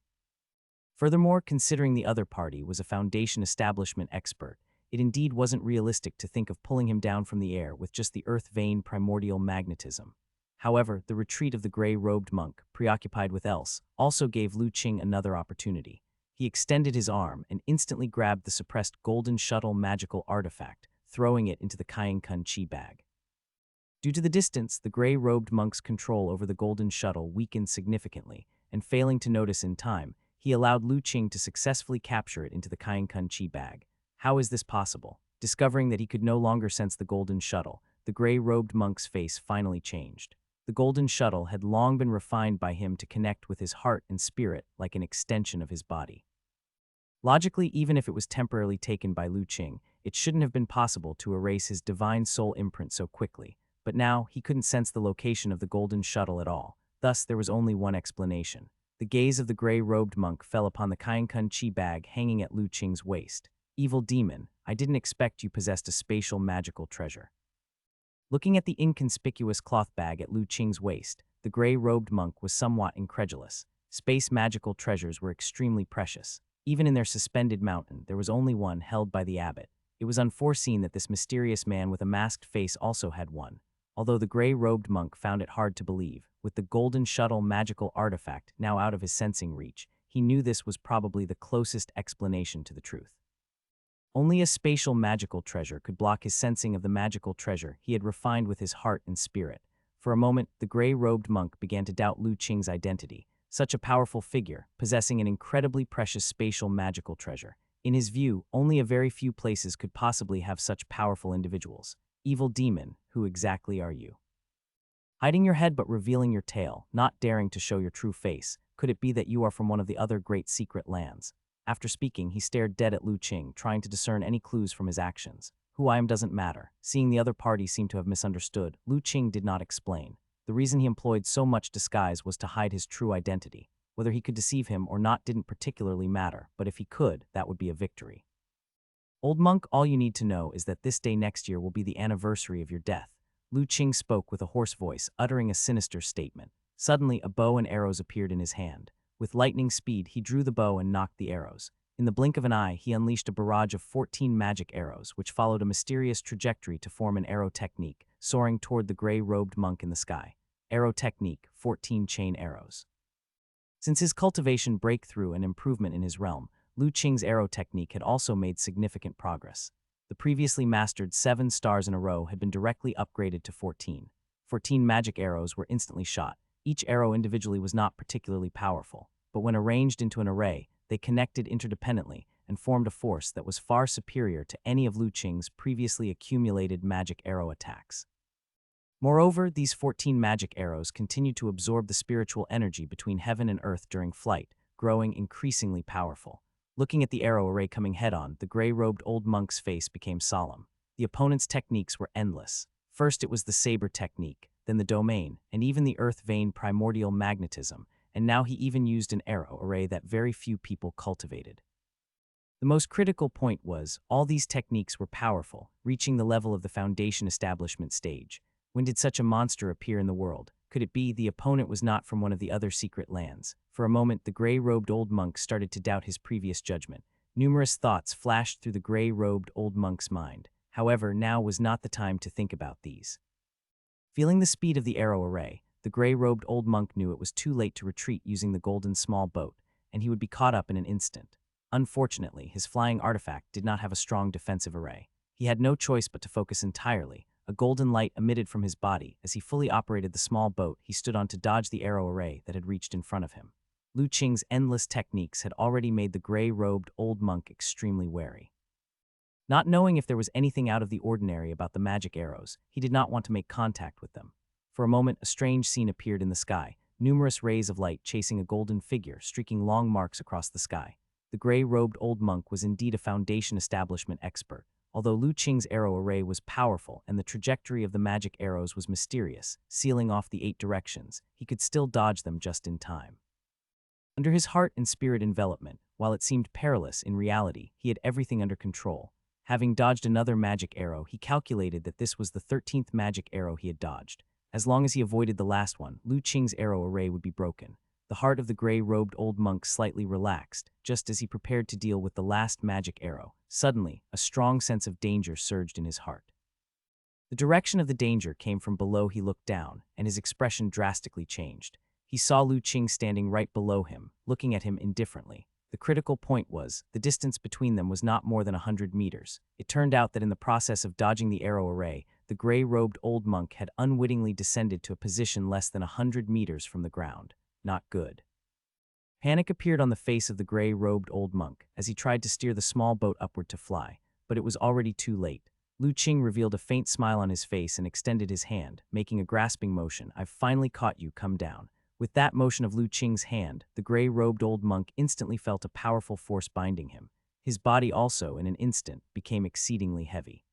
Furthermore, considering the other party was a Foundation establishment expert, it indeed wasn't realistic to think of pulling him down from the air with just the Earth Vein primordial magnetism. However, the retreat of the gray-robed monk, preoccupied with else, also gave Lu Qing another opportunity. He extended his arm and instantly grabbed the suppressed golden shuttle magical artifact, throwing it into the Kainkun Chi bag. Due to the distance, the gray-robed monk's control over the golden shuttle weakened significantly, and failing to notice in time, he allowed Lu Qing to successfully capture it into the Kainkun Chi bag. How is this possible? Discovering that he could no longer sense the golden shuttle, the gray-robed monk's face finally changed. The golden shuttle had long been refined by him to connect with his heart and spirit like an extension of his body. Logically, even if it was temporarily taken by Lu Qing, it shouldn't have been possible to erase his divine soul imprint so quickly. But now, he couldn't sense the location of the golden shuttle at all. Thus, there was only one explanation. The gaze of the gray-robed monk fell upon the Kainkun Chi bag hanging at Lu Qing's waist. Evil demon, I didn't expect you possessed a spatial magical treasure. Looking at the inconspicuous cloth bag at Lu Qing's waist, the gray-robed monk was somewhat incredulous. Space magical treasures were extremely precious. Even in their suspended mountain, there was only one held by the abbot. It was unforeseen that this mysterious man with a masked face also had one. Although the gray-robed monk found it hard to believe, with the golden shuttle magical artifact now out of his sensing reach, he knew this was probably the closest explanation to the truth. Only a spatial magical treasure could block his sensing of the magical treasure he had refined with his heart and spirit. For a moment, the gray-robed monk began to doubt Lu Qing's identity. Such a powerful figure, possessing an incredibly precious spatial magical treasure. In his view, only a very few places could possibly have such powerful individuals. Evil demon, who exactly are you? Hiding your head but revealing your tail, not daring to show your true face, could it be that you are from one of the other great secret lands? After speaking, he stared dead at Lu Qing, trying to discern any clues from his actions. Who I am doesn't matter. Seeing the other party seem to have misunderstood, Lu Qing did not explain. The reason he employed so much disguise was to hide his true identity. Whether he could deceive him or not didn't particularly matter, but if he could, that would be a victory. Old monk, all you need to know is that this day next year will be the anniversary of your death. Lu Qing spoke with a hoarse voice, uttering a sinister statement. Suddenly, a bow and arrows appeared in his hand. With lightning speed, he drew the bow and nocked the arrows. In the blink of an eye, he unleashed a barrage of 14 magic arrows, which followed a mysterious trajectory to form an arrow technique, soaring toward the gray-robed monk in the sky. Arrow technique, 14 chain arrows. Since his cultivation breakthrough and improvement in his realm, Lu Qing's arrow technique had also made significant progress. The previously mastered 7 stars in a row had been directly upgraded to 14. 14 magic arrows were instantly shot. Each arrow individually was not particularly powerful, but when arranged into an array, they connected interdependently and formed a force that was far superior to any of Lu Qing's previously accumulated magic arrow attacks. Moreover, these 14 magic arrows continued to absorb the spiritual energy between heaven and earth during flight, growing increasingly powerful. Looking at the arrow array coming head-on, the gray-robed old monk's face became solemn. The opponent's techniques were endless. First it was the saber technique, then the domain, and even the earth vein primordial magnetism, and now he even used an arrow array that very few people cultivated. The most critical point was, all these techniques were powerful, reaching the level of the Foundation establishment stage. When did such a monster appear in the world? Could it be the opponent was not from one of the other secret lands? For a moment, the gray-robed old monk started to doubt his previous judgment. Numerous thoughts flashed through the gray-robed old monk's mind. However, now was not the time to think about these. Feeling the speed of the arrow array, the gray-robed old monk knew it was too late to retreat using the golden small boat, and he would be caught up in an instant. Unfortunately, his flying artifact did not have a strong defensive array. He had no choice but to focus entirely. A golden light emitted from his body. As he fully operated the small boat, he stood on to dodge the arrow array that had reached in front of him. Lu Qing's endless techniques had already made the gray-robed old monk extremely wary. Not knowing if there was anything out of the ordinary about the magic arrows, he did not want to make contact with them. For a moment, a strange scene appeared in the sky, numerous rays of light chasing a golden figure, streaking long marks across the sky. The gray-robed old monk was indeed a Foundation establishment expert. although Lu Qing's arrow array was powerful and the trajectory of the magic arrows was mysterious, sealing off the 8 directions, he could still dodge them just in time. Under his heart and spirit envelopment, while it seemed perilous, in reality, he had everything under control. Having dodged another magic arrow, he calculated that this was the 13th magic arrow he had dodged. As long as he avoided the last one, Lu Qing's arrow array would be broken. The heart of the gray-robed old monk slightly relaxed, just as he prepared to deal with the last magic arrow. Suddenly, a strong sense of danger surged in his heart. The direction of the danger came from below. He looked down, and his expression drastically changed. He saw Lu Qing standing right below him, looking at him indifferently. The critical point was, the distance between them was not more than 100 meters. It turned out that in the process of dodging the arrow array, the gray-robed old monk had unwittingly descended to a position less than 100 meters from the ground. Not good. Panic appeared on the face of the gray-robed old monk as he tried to steer the small boat upward to fly, but it was already too late. Lu Qing revealed a faint smile on his face and extended his hand, making a grasping motion. "I've finally caught you, come down." With that motion of Lu Qing's hand, the gray-robed old monk instantly felt a powerful force binding him. His body also, in an instant, became exceedingly heavy.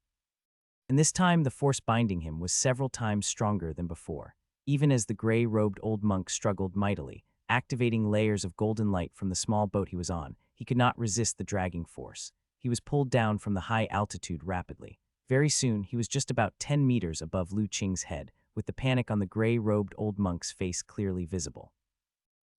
And this time, the force binding him was several times stronger than before. Even as the gray-robed old monk struggled mightily, activating layers of golden light from the small boat he was on, he could not resist the dragging force. He was pulled down from the high altitude rapidly. Very soon, he was just about 10 meters above Lu Qing's head, with the panic on the gray-robed old monk's face clearly visible.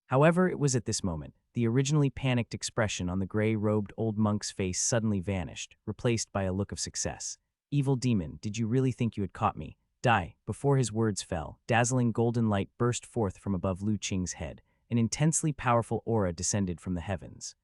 However, it was at this moment, the originally panicked expression on the gray-robed old monk's face suddenly vanished, replaced by a look of success. "Evil demon, did you really think you had caught me? Die." Before his words fell, dazzling golden light burst forth from above Lu Qing's head. An intensely powerful aura descended from the heavens.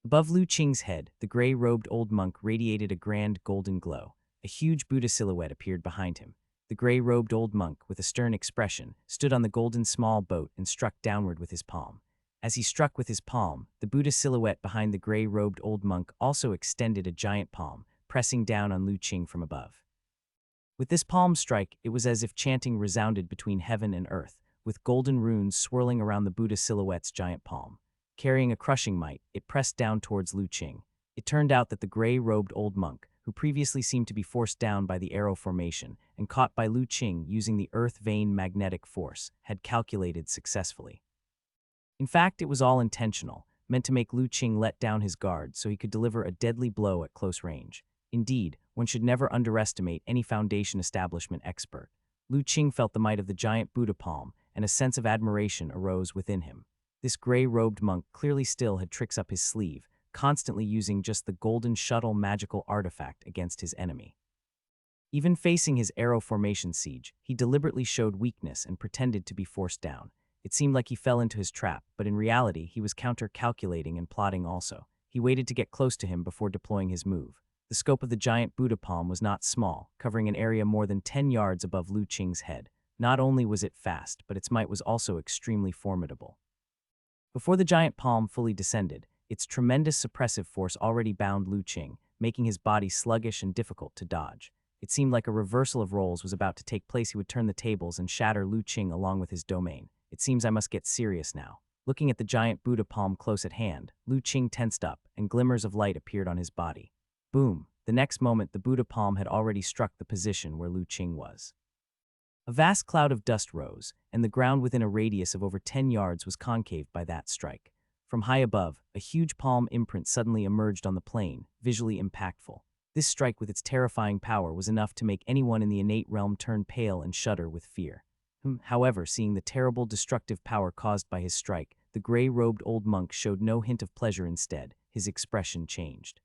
Above Lu Qing's head, the gray-robed old monk radiated a grand golden glow. A huge Buddha silhouette appeared behind him. The gray-robed old monk, with a stern expression, stood on the golden small boat and struck downward with his palm. As he struck with his palm, the Buddha silhouette behind the gray-robed old monk also extended a giant palm, pressing down on Lu Qing from above. With this palm strike, it was as if chanting resounded between heaven and earth, with golden runes swirling around the Buddha silhouette's giant palm. Carrying a crushing might, it pressed down towards Lu Qing. It turned out that the gray-robed old monk, who previously seemed to be forced down by the arrow formation and caught by Lu Qing using the earth vein magnetic force, had calculated successfully. In fact, it was all intentional, meant to make Lu Qing let down his guard so he could deliver a deadly blow at close range. Indeed, one should never underestimate any foundation establishment expert. Lu Qing felt the might of the giant Buddha palm, and a sense of admiration arose within him. This gray-robed monk clearly still had tricks up his sleeve, constantly using just the golden shuttle magical artifact against his enemy. Even facing his arrow formation siege, he deliberately showed weakness and pretended to be forced down. It seemed like he fell into his trap, but in reality, he was counter-calculating and plotting also. He waited to get close to him before deploying his move. The scope of the giant Buddha palm was not small, covering an area more than 10 yards above Lu Qing's head. Not only was it fast, but its might was also extremely formidable. Before the giant palm fully descended, its tremendous suppressive force already bound Lu Qing, making his body sluggish and difficult to dodge. It seemed like a reversal of roles was about to take place. He would turn the tables and shatter Lu Qing along with his domain. It seems I must get serious now. Looking at the giant Buddha palm close at hand, Lu Qing tensed up, and glimmers of light appeared on his body. Boom! The next moment, the Buddha palm had already struck the position where Lu Qing was. A vast cloud of dust rose, and the ground within a radius of over 10 yards was concave by that strike. From high above, a huge palm imprint suddenly emerged on the plain, visually impactful. This strike with its terrifying power was enough to make anyone in the innate realm turn pale and shudder with fear. However, seeing the terrible destructive power caused by his strike, the gray-robed old monk showed no hint of pleasure. Instead, his expression changed.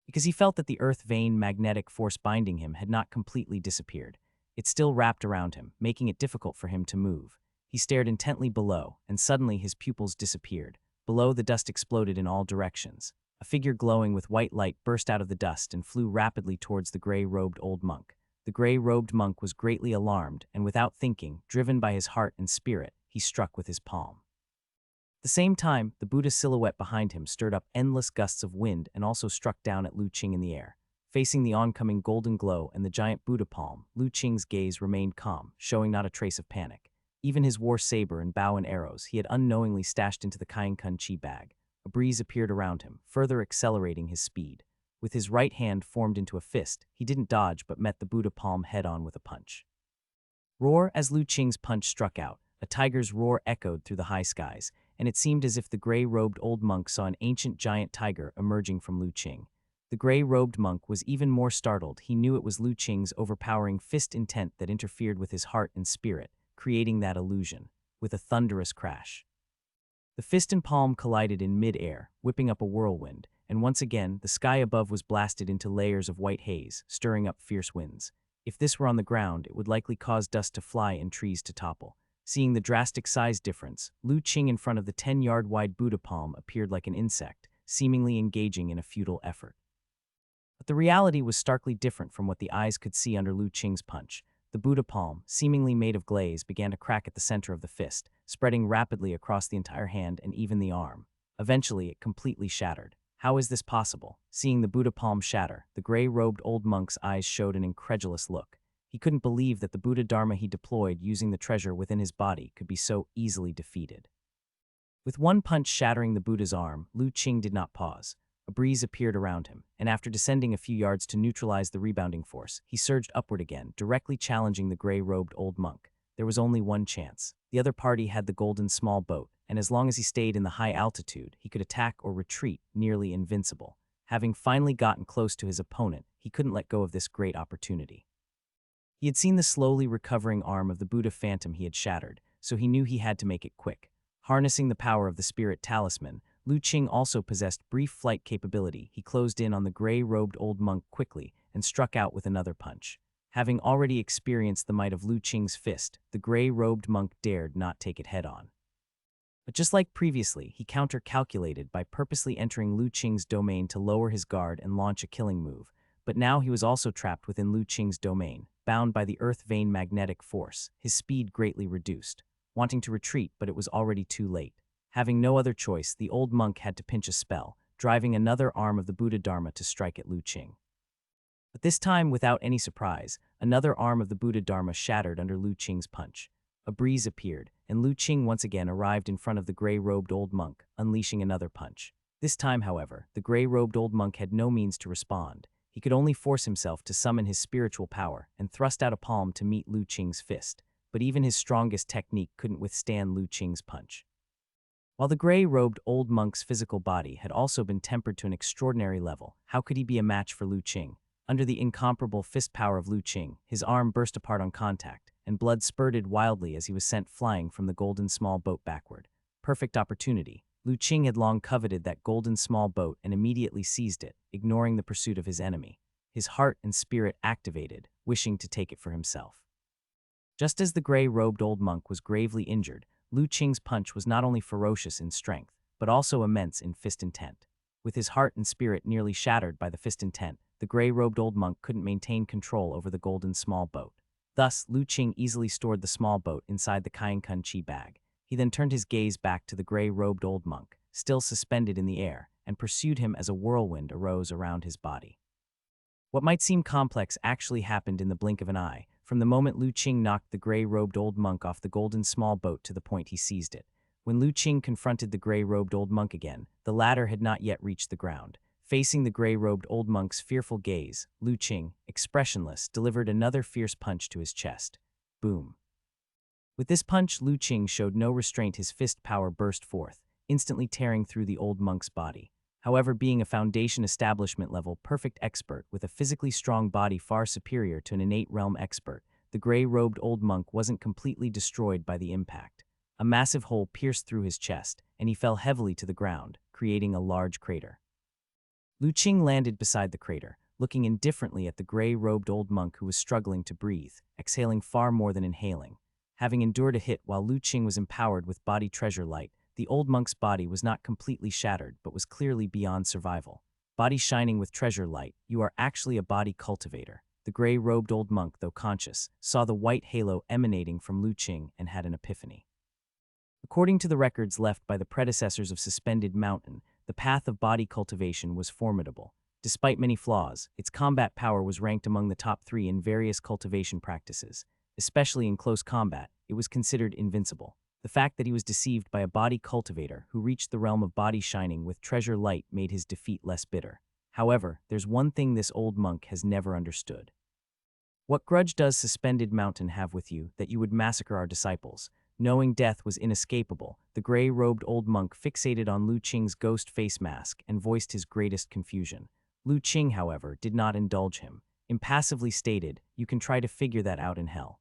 Because he felt that the earth vein magnetic force binding him had not completely disappeared. It still wrapped around him, making it difficult for him to move. He stared intently below, and suddenly his pupils disappeared. Below, the dust exploded in all directions. A figure glowing with white light burst out of the dust and flew rapidly towards the gray-robed old monk. The gray-robed monk was greatly alarmed, and without thinking, driven by his heart and spirit, he struck with his palm. At the same time, the Buddha silhouette behind him stirred up endless gusts of wind and also struck down at Lu Qing in the air. Facing the oncoming golden glow and the giant Buddha palm, Lu Qing's gaze remained calm, showing not a trace of panic. Even his war saber and bow and arrows he had unknowingly stashed into the Kainkun Chi bag. A breeze appeared around him, further accelerating his speed. With his right hand formed into a fist, he didn't dodge but met the Buddha palm head-on with a punch. Roar! As Lu Qing's punch struck out, a tiger's roar echoed through the high skies, and it seemed as if the gray-robed old monk saw an ancient giant tiger emerging from Lu Qing. The gray-robed monk was even more startled. He knew it was Lu Qing's overpowering fist intent that interfered with his heart and spirit, creating that illusion. With a thunderous crash, the fist and palm collided in mid-air, whipping up a whirlwind, and once again, the sky above was blasted into layers of white haze, stirring up fierce winds. If this were on the ground, it would likely cause dust to fly and trees to topple. Seeing the drastic size difference, Lu Qing in front of the 10-yard-wide Buddha palm appeared like an insect, seemingly engaging in a futile effort. But the reality was starkly different from what the eyes could see under Lu Qing's punch. The Buddha palm, seemingly made of glaze, began to crack at the center of the fist, spreading rapidly across the entire hand and even the arm. Eventually, it completely shattered. How is this possible? Seeing the Buddha palm shatter, the gray-robed old monk's eyes showed an incredulous look. He couldn't believe that the Buddha Dharma he deployed using the treasure within his body could be so easily defeated. With one punch shattering the Buddha's arm, Lu Qing did not pause. A breeze appeared around him, and after descending a few yards to neutralize the rebounding force, he surged upward again, directly challenging the gray-robed old monk. There was only one chance. The other party had the golden small boat, and as long as he stayed in the high altitude, he could attack or retreat, nearly invincible. Having finally gotten close to his opponent, he couldn't let go of this great opportunity. He had seen the slowly recovering arm of the Buddha phantom he had shattered, so he knew he had to make it quick. Harnessing the power of the spirit talisman, Lu Qing also possessed brief flight capability. He closed in on the gray-robed old monk quickly and struck out with another punch. Having already experienced the might of Lu Qing's fist, the gray-robed monk dared not take it head-on. But just like previously, he counter-calculated by purposely entering Lu Qing's domain to lower his guard and launch a killing move. But now he was also trapped within Lu Qing's domain, bound by the earth vein magnetic force, his speed greatly reduced. Wanting to retreat, but it was already too late. Having no other choice, the old monk had to pinch a spell, driving another arm of the Buddha Dharma to strike at Lu Qing. But this time, without any surprise, another arm of the Buddha Dharma shattered under Lu Qing's punch. A breeze appeared, and Lu Qing once again arrived in front of the gray-robed old monk, unleashing another punch. This time, however, the gray-robed old monk had no means to respond. He could only force himself to summon his spiritual power and thrust out a palm to meet Lu Qing's fist. But even his strongest technique couldn't withstand Lu Qing's punch. While the gray-robed old monk's physical body had also been tempered to an extraordinary level, how could he be a match for Lu Qing? Under the incomparable fist power of Lu Qing, his arm burst apart on contact, and blood spurted wildly as he was sent flying from the golden small boat backward. Perfect opportunity. Lu Qing had long coveted that golden small boat and immediately seized it, ignoring the pursuit of his enemy. His heart and spirit activated, wishing to take it for himself. Just as the gray-robed old monk was gravely injured, Lu Qing's punch was not only ferocious in strength, but also immense in fist intent. With his heart and spirit nearly shattered by the fist intent, the gray-robed old monk couldn't maintain control over the golden small boat. Thus, Lu Qing easily stored the small boat inside the Kainkun Chi bag. He then turned his gaze back to the gray-robed old monk, still suspended in the air, and pursued him as a whirlwind arose around his body. What might seem complex actually happened in the blink of an eye, from the moment Lu Qing knocked the gray-robed old monk off the golden small boat to the point he seized it. When Lu Qing confronted the gray-robed old monk again, the latter had not yet reached the ground. Facing the gray-robed old monk's fearful gaze, Lu Qing, expressionless, delivered another fierce punch to his chest. Boom. With this punch, Lu Qing showed no restraint. His fist power burst forth, instantly tearing through the old monk's body. However, being a Foundation establishment-level perfect expert with a physically strong body far superior to an innate realm expert, the gray-robed old monk wasn't completely destroyed by the impact. A massive hole pierced through his chest, and he fell heavily to the ground, creating a large crater. Lu Qing landed beside the crater, looking indifferently at the gray-robed old monk who was struggling to breathe, exhaling far more than inhaling. Having endured a hit while Lu Qing was empowered with body treasure light, the old monk's body was not completely shattered but was clearly beyond survival. Body shining with treasure light, you are actually a body cultivator. The gray-robed old monk, though conscious, saw the white halo emanating from Lu Qing and had an epiphany. According to the records left by the predecessors of Suspended Mountain, the path of body cultivation was formidable. Despite many flaws, its combat power was ranked among the top 3 in various cultivation practices. Especially in close combat, it was considered invincible. The fact that he was deceived by a body cultivator who reached the realm of body shining with treasure light made his defeat less bitter. However, there's one thing this old monk has never understood. What grudge does Suspended Mountain have with you that you would massacre our disciples? Knowing death was inescapable, the gray-robed old monk fixated on Lu Qing's ghost face mask and voiced his greatest confusion. Lu Qing, however, did not indulge him. Impassively stated, "You can try to figure that out in hell."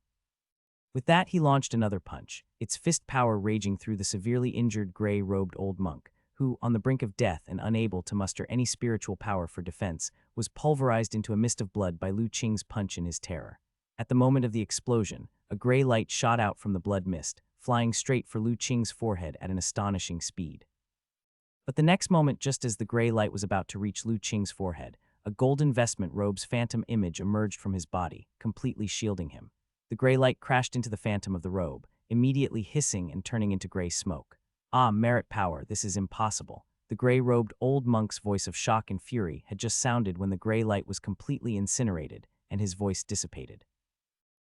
With that, he launched another punch, its fist power raging through the severely injured gray-robed old monk, who, on the brink of death and unable to muster any spiritual power for defense, was pulverized into a mist of blood by Lu Qing's punch in his terror. At the moment of the explosion, a gray light shot out from the blood mist, flying straight for Lu Qing's forehead at an astonishing speed. But the next moment, just as the gray light was about to reach Lu Qing's forehead, a golden vestment robe's phantom image emerged from his body, completely shielding him. The gray light crashed into the phantom of the robe, immediately hissing and turning into gray smoke. "Ah, merit power, this is impossible." The gray-robed old monk's voice of shock and fury had just sounded when the gray light was completely incinerated, and his voice dissipated.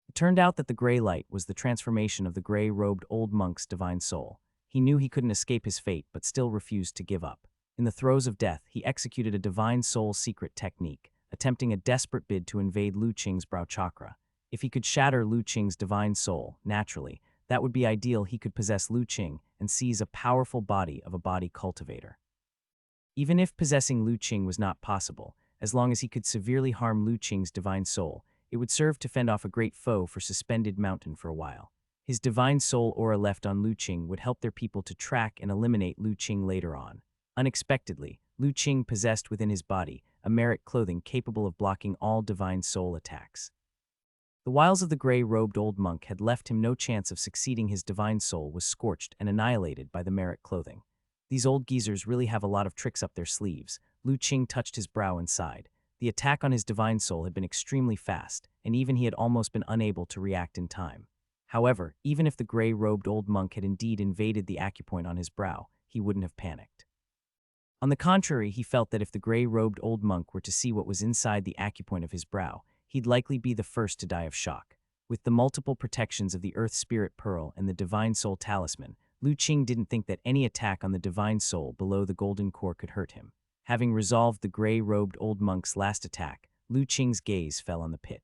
It turned out that the gray light was the transformation of the gray-robed old monk's divine soul. He knew he couldn't escape his fate, but still refused to give up. In the throes of death, he executed a divine soul secret technique, attempting a desperate bid to invade Lu Qing's brow chakra. If he could shatter Lu Qing's divine soul, naturally, that would be ideal. He could possess Lu Qing and seize a powerful body of a body cultivator. Even if possessing Lu Qing was not possible, as long as he could severely harm Lu Qing's divine soul, it would serve to fend off a great foe for Suspended Mountain for a while. His divine soul aura left on Lu Qing would help their people to track and eliminate Lu Qing later on. Unexpectedly, Lu Qing possessed within his body a merit clothing capable of blocking all divine soul attacks. The wiles of the gray-robed old monk had left him no chance of succeeding. His divine soul was scorched and annihilated by the merit clothing. These old geezers really have a lot of tricks up their sleeves. Lu Qing touched his brow and sighed. The attack on his divine soul had been extremely fast, and even he had almost been unable to react in time. However, even if the gray-robed old monk had indeed invaded the acupoint on his brow, he wouldn't have panicked. On the contrary, he felt that if the gray-robed old monk were to see what was inside the acupoint of his brow, he'd likely be the first to die of shock. With the multiple protections of the Earth Spirit Pearl and the Divine Soul Talisman, Lu Qing didn't think that any attack on the Divine Soul below the Golden Core could hurt him. Having resolved the gray-robed old monk's last attack, Lu Qing's gaze fell on the pit.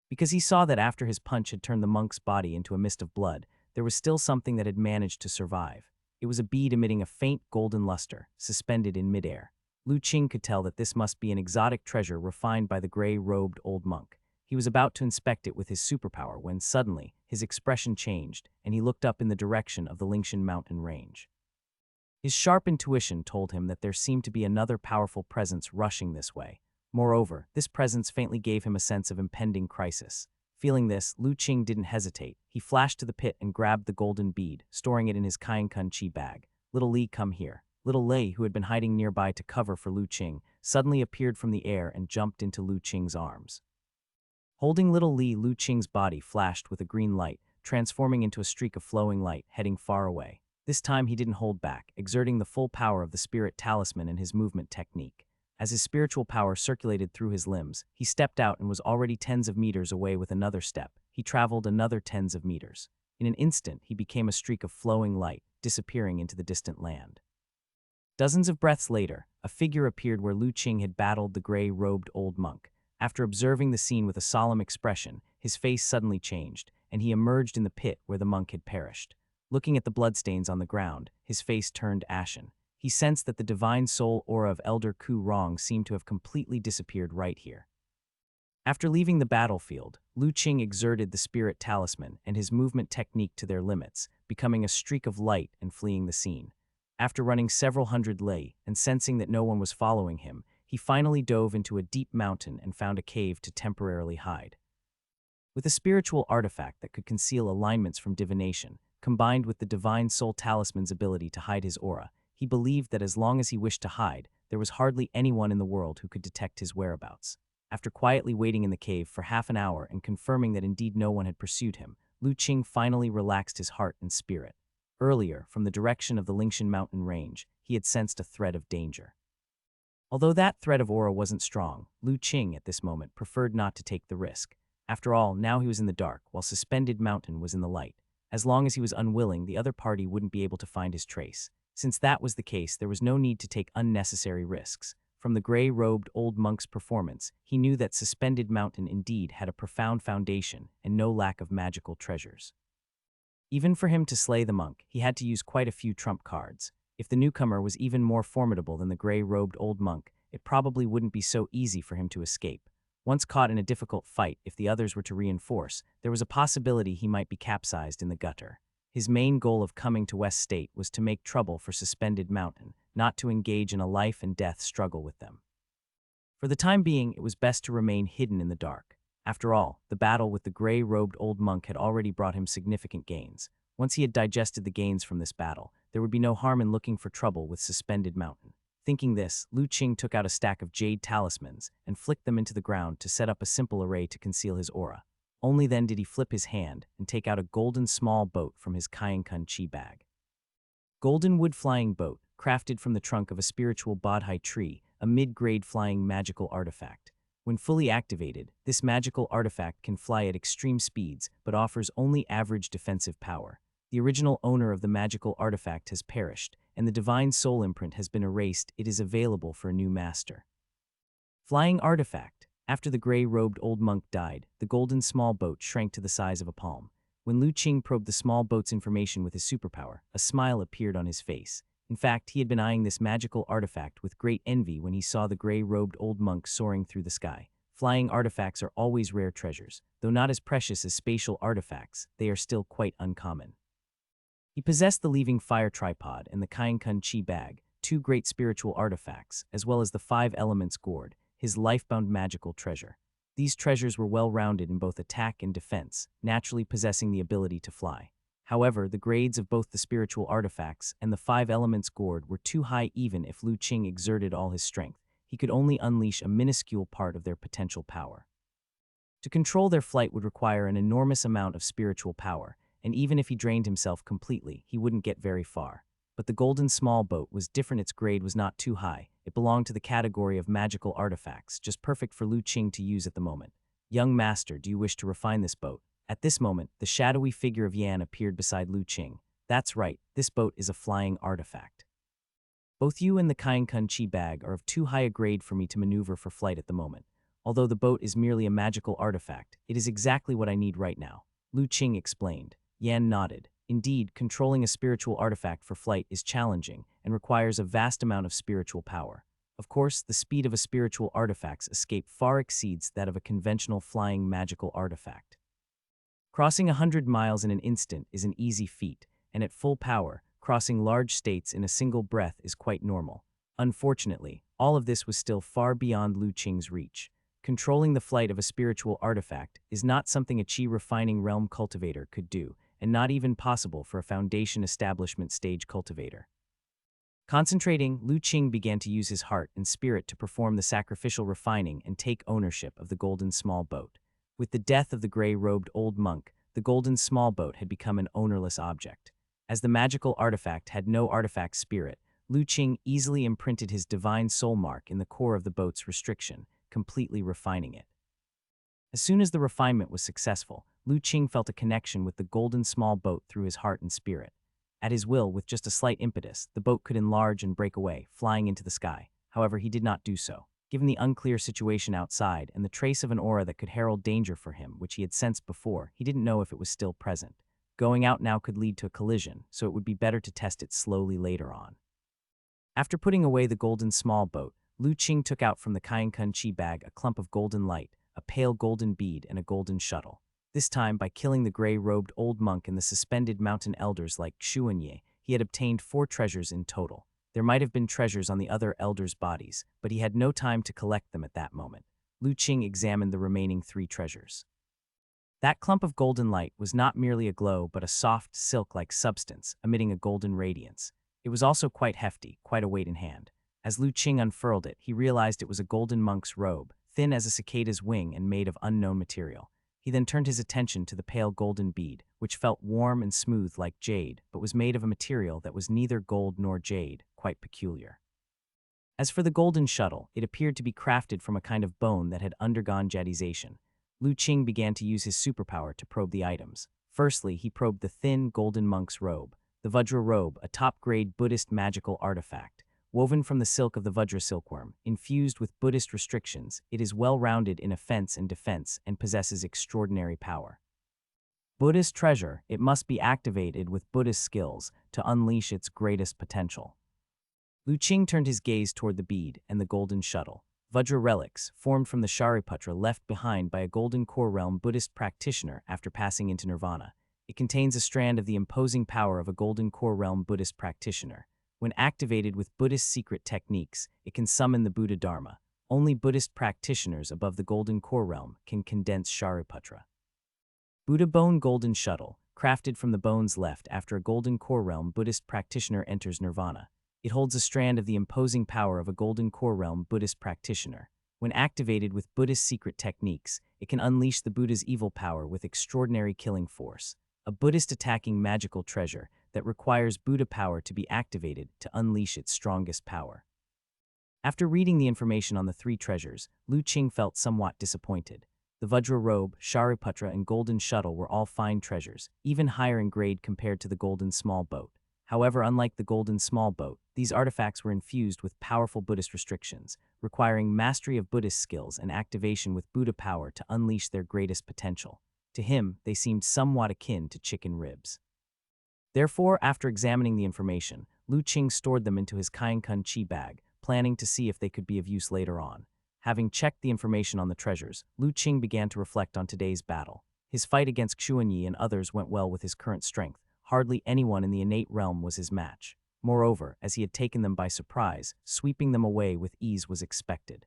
Because he saw that after his punch had turned the monk's body into a mist of blood, there was still something that had managed to survive. It was a bead emitting a faint golden luster, suspended in midair. Lu Qing could tell that this must be an exotic treasure refined by the gray-robed old monk. He was about to inspect it with his superpower when suddenly his expression changed and he looked up in the direction of the Lingshan mountain range. His sharp intuition told him that there seemed to be another powerful presence rushing this way. Moreover, this presence faintly gave him a sense of impending crisis. Feeling this, Lu Qing didn't hesitate. He flashed to the pit and grabbed the golden bead, storing it in his Kainkun Chi bag. "Little Li, come here." Little Lei, who had been hiding nearby to cover for Lu Qing, suddenly appeared from the air and jumped into Lu Qing's arms. Holding little Li, Lu Qing's body flashed with a green light, transforming into a streak of flowing light, heading far away. This time he didn't hold back, exerting the full power of the spirit talisman and his movement technique. As his spiritual power circulated through his limbs, he stepped out and was already tens of meters away. With another step, he traveled another tens of meters. In an instant, he became a streak of flowing light, disappearing into the distant land. Dozens of breaths later, a figure appeared where Lu Qing had battled the gray-robed old monk. After observing the scene with a solemn expression, his face suddenly changed, and he emerged in the pit where the monk had perished. Looking at the bloodstains on the ground, his face turned ashen. He sensed that the divine soul aura of Elder Ku Rong seemed to have completely disappeared right here. After leaving the battlefield, Lu Qing exerted the spirit talisman and his movement technique to their limits, becoming a streak of light and fleeing the scene. After running several hundred li and sensing that no one was following him, he finally dove into a deep mountain and found a cave to temporarily hide. With a spiritual artifact that could conceal alignments from divination, combined with the divine soul talisman's ability to hide his aura, he believed that as long as he wished to hide, there was hardly anyone in the world who could detect his whereabouts. After quietly waiting in the cave for half an hour and confirming that indeed no one had pursued him, Lu Qing finally relaxed his heart and spirit. Earlier, from the direction of the Lingshan mountain range, he had sensed a threat of danger. Although that threat of aura wasn't strong, Lu Qing at this moment preferred not to take the risk. After all, now he was in the dark, while Suspended Mountain was in the light. As long as he was unwilling, the other party wouldn't be able to find his trace. Since that was the case, there was no need to take unnecessary risks. From the gray-robed old monk's performance, he knew that Suspended Mountain indeed had a profound foundation and no lack of magical treasures. Even for him to slay the monk, he had to use quite a few trump cards. If the newcomer was even more formidable than the gray-robed old monk, it probably wouldn't be so easy for him to escape. Once caught in a difficult fight, if the others were to reinforce, there was a possibility he might be capsized in the gutter. His main goal of coming to West State was to make trouble for Suspended Mountain, not to engage in a life-and-death struggle with them. For the time being, it was best to remain hidden in the dark. After all, the battle with the gray-robed old monk had already brought him significant gains. Once he had digested the gains from this battle, there would be no harm in looking for trouble with Suspended Mountain. Thinking this, Lu Qing took out a stack of jade talismans and flicked them into the ground to set up a simple array to conceal his aura. Only then did he flip his hand and take out a golden small boat from his Kainkun Chi bag. Golden wood flying boat, crafted from the trunk of a spiritual bodhi tree, a mid-grade flying magical artifact. When fully activated, this magical artifact can fly at extreme speeds but offers only average defensive power. The original owner of the magical artifact has perished, and the divine soul imprint has been erased. It is available for a new master. Flying artifact. After the gray-robed old monk died, the golden small boat shrank to the size of a palm. When Lu Qing probed the small boat's information with his superpower, a smile appeared on his face. In fact, he had been eyeing this magical artifact with great envy when he saw the gray-robed old monk soaring through the sky. Flying artifacts are always rare treasures. Though not as precious as spatial artifacts, they are still quite uncommon. He possessed the Leaving Fire tripod and the Kainkun Chi bag, two great spiritual artifacts, as well as the Five Elements gourd, his lifebound magical treasure. These treasures were well-rounded in both attack and defense, naturally possessing the ability to fly. However, the grades of both the spiritual artifacts and the Five Elements gourd were too high. Even if Lu Qing exerted all his strength, he could only unleash a minuscule part of their potential power. To control their flight would require an enormous amount of spiritual power, and even if he drained himself completely, he wouldn't get very far. But the golden small boat was different. Its grade was not too high. It belonged to the category of magical artifacts, just perfect for Lu Qing to use at the moment. Young master, do you wish to refine this boat? At this moment, the shadowy figure of Yan appeared beside Lu Qing. That's right, this boat is a flying artifact. Both you and the Kainkun Chi bag are of too high a grade for me to maneuver for flight at the moment. Although the boat is merely a magical artifact, it is exactly what I need right now, Lu Qing explained. Yan nodded. Indeed, controlling a spiritual artifact for flight is challenging and requires a vast amount of spiritual power. Of course, the speed of a spiritual artifact's escape far exceeds that of a conventional flying magical artifact. Crossing 100 miles in an instant is an easy feat, and at full power, crossing large states in a single breath is quite normal. Unfortunately, all of this was still far beyond Lu Qing's reach. Controlling the flight of a spiritual artifact is not something a chi-refining realm cultivator could do, and not even possible for a foundation establishment stage cultivator. Concentrating, Lu Qing began to use his heart and spirit to perform the sacrificial refining and take ownership of the golden small boat. With the death of the gray-robed old monk, the golden small boat had become an ownerless object. As the magical artifact had no artifact spirit, Lu Qing easily imprinted his divine soul mark in the core of the boat's restriction, completely refining it. As soon as the refinement was successful, Lu Qing felt a connection with the golden small boat through his heart and spirit. At his will, with just a slight impetus, the boat could enlarge and break away, flying into the sky. However, he did not do so. Given the unclear situation outside and the trace of an aura that could herald danger for him, which he had sensed before, he didn't know if it was still present. Going out now could lead to a collision, so it would be better to test it slowly later on. After putting away the golden small boat, Lu Qing took out from the Kainkun Chi bag a clump of golden light, a pale golden bead, and a golden shuttle. This time, by killing the gray-robed old monk and the suspended mountain elders like Xuanye, he had obtained 4 treasures in total. There might have been treasures on the other elders' bodies, but he had no time to collect them at that moment. Lu Qing examined the remaining 3 treasures. That clump of golden light was not merely a glow but a soft, silk-like substance, emitting a golden radiance. It was also quite hefty, quite a weight in hand. As Lu Qing unfurled it, he realized it was a golden monk's robe, thin as a cicada's wing and made of unknown material. He then turned his attention to the pale golden bead, which felt warm and smooth like jade, but was made of a material that was neither gold nor jade, quite peculiar. As for the golden shuttle, it appeared to be crafted from a kind of bone that had undergone jadization. Lu Qing began to use his superpower to probe the items. Firstly, he probed the thin golden monk's robe. The Vajra robe, a top-grade Buddhist magical artifact. woven from the silk of the Vajra silkworm, infused with Buddhist restrictions, it is well-rounded in offense and defense and possesses extraordinary power. Buddhist treasure, it must be activated with Buddhist skills to unleash its greatest potential. Lu Qing turned his gaze toward the bead and the golden shuttle. Vajra relics, formed from the Shariputra left behind by a golden core realm Buddhist practitioner after passing into nirvana. It contains a strand of the imposing power of a golden core realm Buddhist practitioner. When activated with Buddhist secret techniques, it can summon the Buddha Dharma. Only Buddhist practitioners above the golden core realm can condense Shariputra. Buddha Bone Golden Shuttle, crafted from the bones left after a golden core realm Buddhist practitioner enters nirvana. It holds a strand of the imposing power of a golden core realm Buddhist practitioner. When activated with Buddhist secret techniques, it can unleash the Buddha's evil power with extraordinary killing force. A Buddhist attacking magical treasure that requires Buddha power to be activated to unleash its strongest power. After reading the information on the three treasures, Lu Qing felt somewhat disappointed. The Vajra robe, Shariputra, and golden shuttle were all fine treasures, even higher in grade compared to the golden small boat. However, unlike the golden small boat, these artifacts were infused with powerful Buddhist restrictions, requiring mastery of Buddhist skills and activation with Buddha power to unleash their greatest potential. To him, they seemed somewhat akin to chicken ribs. Therefore, after examining the information, Lu Qing stored them into his Kainkun Chi bag, planning to see if they could be of use later on. Having checked the information on the treasures, Lu Qing began to reflect on today's battle. His fight against Xuanyi and others went well with his current strength. Hardly anyone in the innate realm was his match. Moreover, as he had taken them by surprise, sweeping them away with ease was expected.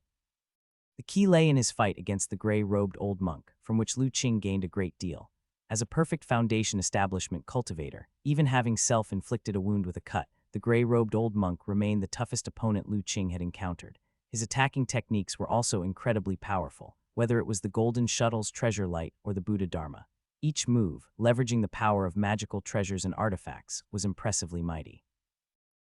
The key lay in his fight against the gray-robed old monk, from which Lu Qing gained a great deal. As a perfect foundation establishment cultivator, even having self-inflicted a wound with a cut, the gray-robed old monk remained the toughest opponent Lu Qing had encountered. His attacking techniques were also incredibly powerful, whether it was the golden shuttle's treasure light or the Buddha Dharma. Each move, leveraging the power of magical treasures and artifacts, was impressively mighty.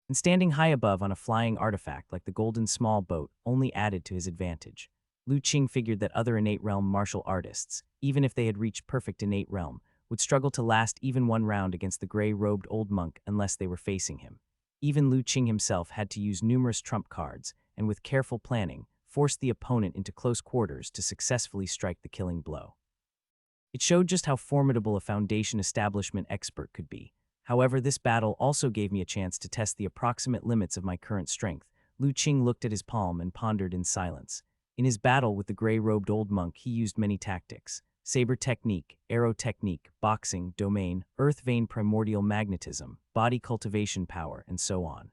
And standing high above on a flying artifact like the golden small boat only added to his advantage. Lu Qing figured that other innate realm martial artists, even if they had reached perfect innate realm, would struggle to last even one round against the gray-robed old monk unless they were facing him. Even Lu Qing himself had to use numerous trump cards, and with careful planning, forced the opponent into close quarters to successfully strike the killing blow. It showed just how formidable a foundation establishment expert could be. However, this battle also gave me a chance to test the approximate limits of my current strength. Lu Qing looked at his palm and pondered in silence. In his battle with the gray-robed old monk, he used many tactics: saber technique, arrow technique, boxing, domain, earth vein primordial magnetism, body cultivation power, and so on.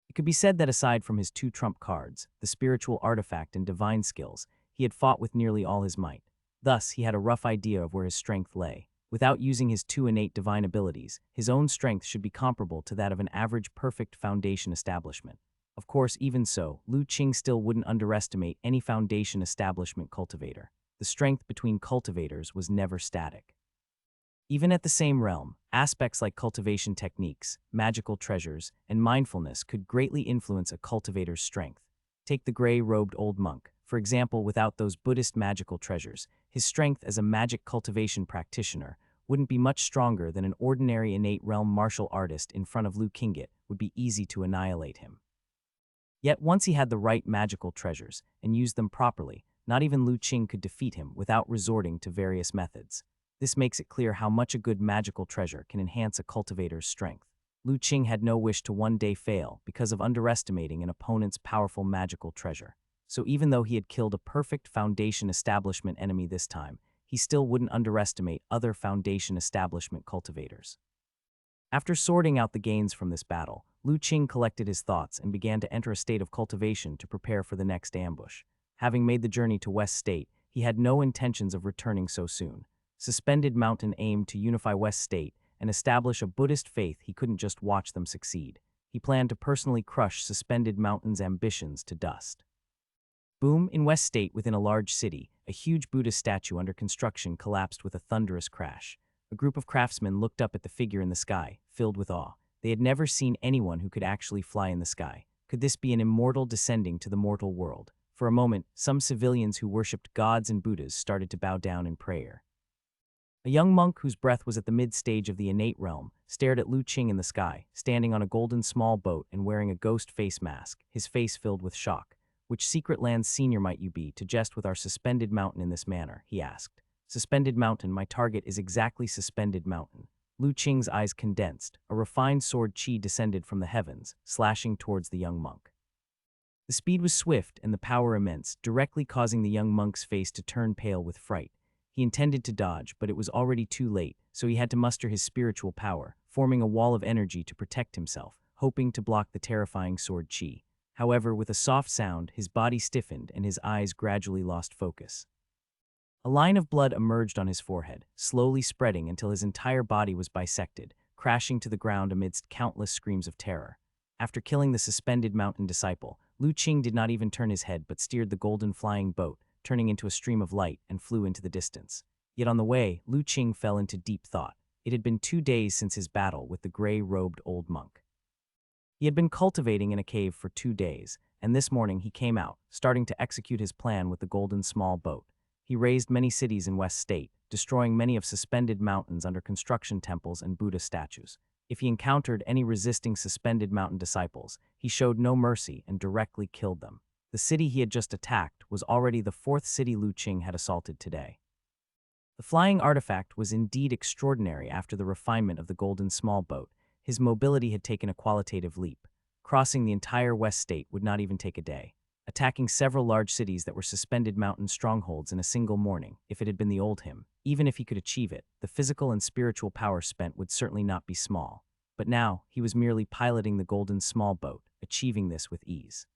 It could be said that aside from his two trump cards, the spiritual artifact and divine skills, he had fought with nearly all his might. Thus, he had a rough idea of where his strength lay. Without using his two innate divine abilities, his own strength should be comparable to that of an average perfect foundation establishment. Of course, even so, Lu Qing still wouldn't underestimate any foundation establishment cultivator. The strength between cultivators was never static. Even at the same realm, aspects like cultivation techniques, magical treasures, and mindfulness could greatly influence a cultivator's strength. Take the gray-robed old monk. For example, without those Buddhist magical treasures, his strength as a magic cultivation practitioner wouldn't be much stronger than an ordinary innate realm martial artist in front of Lu Qing. Would be easy to annihilate him. Yet once he had the right magical treasures and used them properly, not even Lu Qing could defeat him without resorting to various methods. This makes it clear how much a good magical treasure can enhance a cultivator's strength. Lu Qing had no wish to one day fail because of underestimating an opponent's powerful magical treasure. So even though he had killed a perfect foundation establishment enemy this time, he still wouldn't underestimate other foundation establishment cultivators. After sorting out the gains from this battle, Lu Qing collected his thoughts and began to enter a state of cultivation to prepare for the next ambush. Having made the journey to West State, he had no intentions of returning so soon. Suspended Mountain aimed to unify West State and establish a Buddhist faith. He couldn't just watch them succeed. He planned to personally crush Suspended Mountain's ambitions to dust. Boom! In West State, within a large city, a huge Buddha statue under construction collapsed with a thunderous crash. A group of craftsmen looked up at the figure in the sky, filled with awe. They had never seen anyone who could actually fly in the sky. Could this be an immortal descending to the mortal world? For a moment, some civilians who worshipped gods and Buddhas started to bow down in prayer. A young monk whose breath was at the mid-stage of the innate realm stared at Lu Qing in the sky, standing on a golden small boat and wearing a ghost face mask, his face filled with shock. Which secret land's senior might you be to jest with our suspended mountain in this manner? He asked. Suspended mountain, my target is exactly suspended mountain. Lu Qing's eyes condensed. A refined sword chi descended from the heavens, slashing towards the young monk. The speed was swift and the power immense, directly causing the young monk's face to turn pale with fright. He intended to dodge, but it was already too late, so he had to muster his spiritual power, forming a wall of energy to protect himself, hoping to block the terrifying sword chi. However, with a soft sound, his body stiffened and his eyes gradually lost focus. A line of blood emerged on his forehead, slowly spreading until his entire body was bisected, crashing to the ground amidst countless screams of terror. After killing the suspended mountain disciple, Lu Qing did not even turn his head but steered the golden flying boat, turning into a stream of light, and flew into the distance. Yet on the way, Lu Qing fell into deep thought. It had been 2 days since his battle with the gray-robed old monk. He had been cultivating in a cave for 2 days, and this morning he came out, starting to execute his plan with the golden small boat. He razed many cities in West State, destroying many of suspended mountains under construction temples and Buddha statues. If he encountered any resisting suspended mountain disciples, he showed no mercy and directly killed them. The city he had just attacked was already the 4th city Lu Qing had assaulted today. The flying artifact was indeed extraordinary after the refinement of the golden small boat. His mobility had taken a qualitative leap. Crossing the entire West State would not even take a day. Attacking several large cities that were suspended mountain strongholds in a single morning, if it had been the old him, even if he could achieve it, the physical and spiritual power spent would certainly not be small. But now, he was merely piloting the golden small boat, achieving this with ease.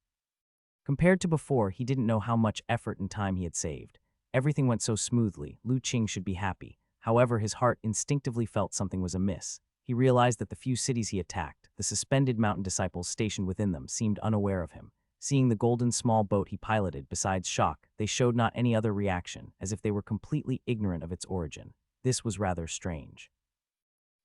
Compared to before, he didn't know how much effort and time he had saved. Everything went so smoothly, Lu Qing should be happy. However, his heart instinctively felt something was amiss. He realized that the few cities he attacked, the suspended mountain disciples stationed within them, seemed unaware of him. Seeing the golden small boat he piloted, besides shock, they showed not any other reaction, as if they were completely ignorant of its origin. This was rather strange.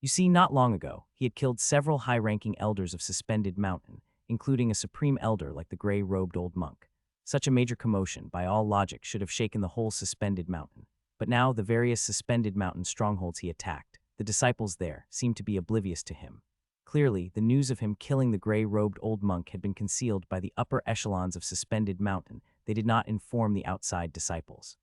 You see, not long ago, he had killed several high-ranking elders of Suspended Mountain, including a supreme elder like the gray-robed old monk. Such a major commotion, by all logic, should have shaken the whole Suspended Mountain. But now, the various Suspended Mountain strongholds he attacked, the disciples there, seemed to be oblivious to him. Clearly, the news of him killing the gray-robed old monk had been concealed by the upper echelons of Suspended Mountain. They did not inform the outside disciples.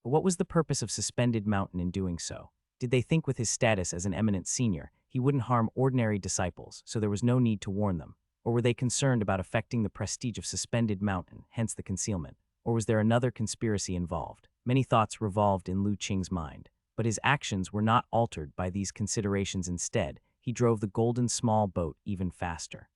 But what was the purpose of Suspended Mountain in doing so? Did they think with his status as an eminent senior, he wouldn't harm ordinary disciples, so there was no need to warn them? Or were they concerned about affecting the prestige of Suspended Mountain, hence the concealment? Or was there another conspiracy involved? Many thoughts revolved in Lu Qing's mind, but his actions were not altered by these considerations. Instead, he drove the golden small boat even faster.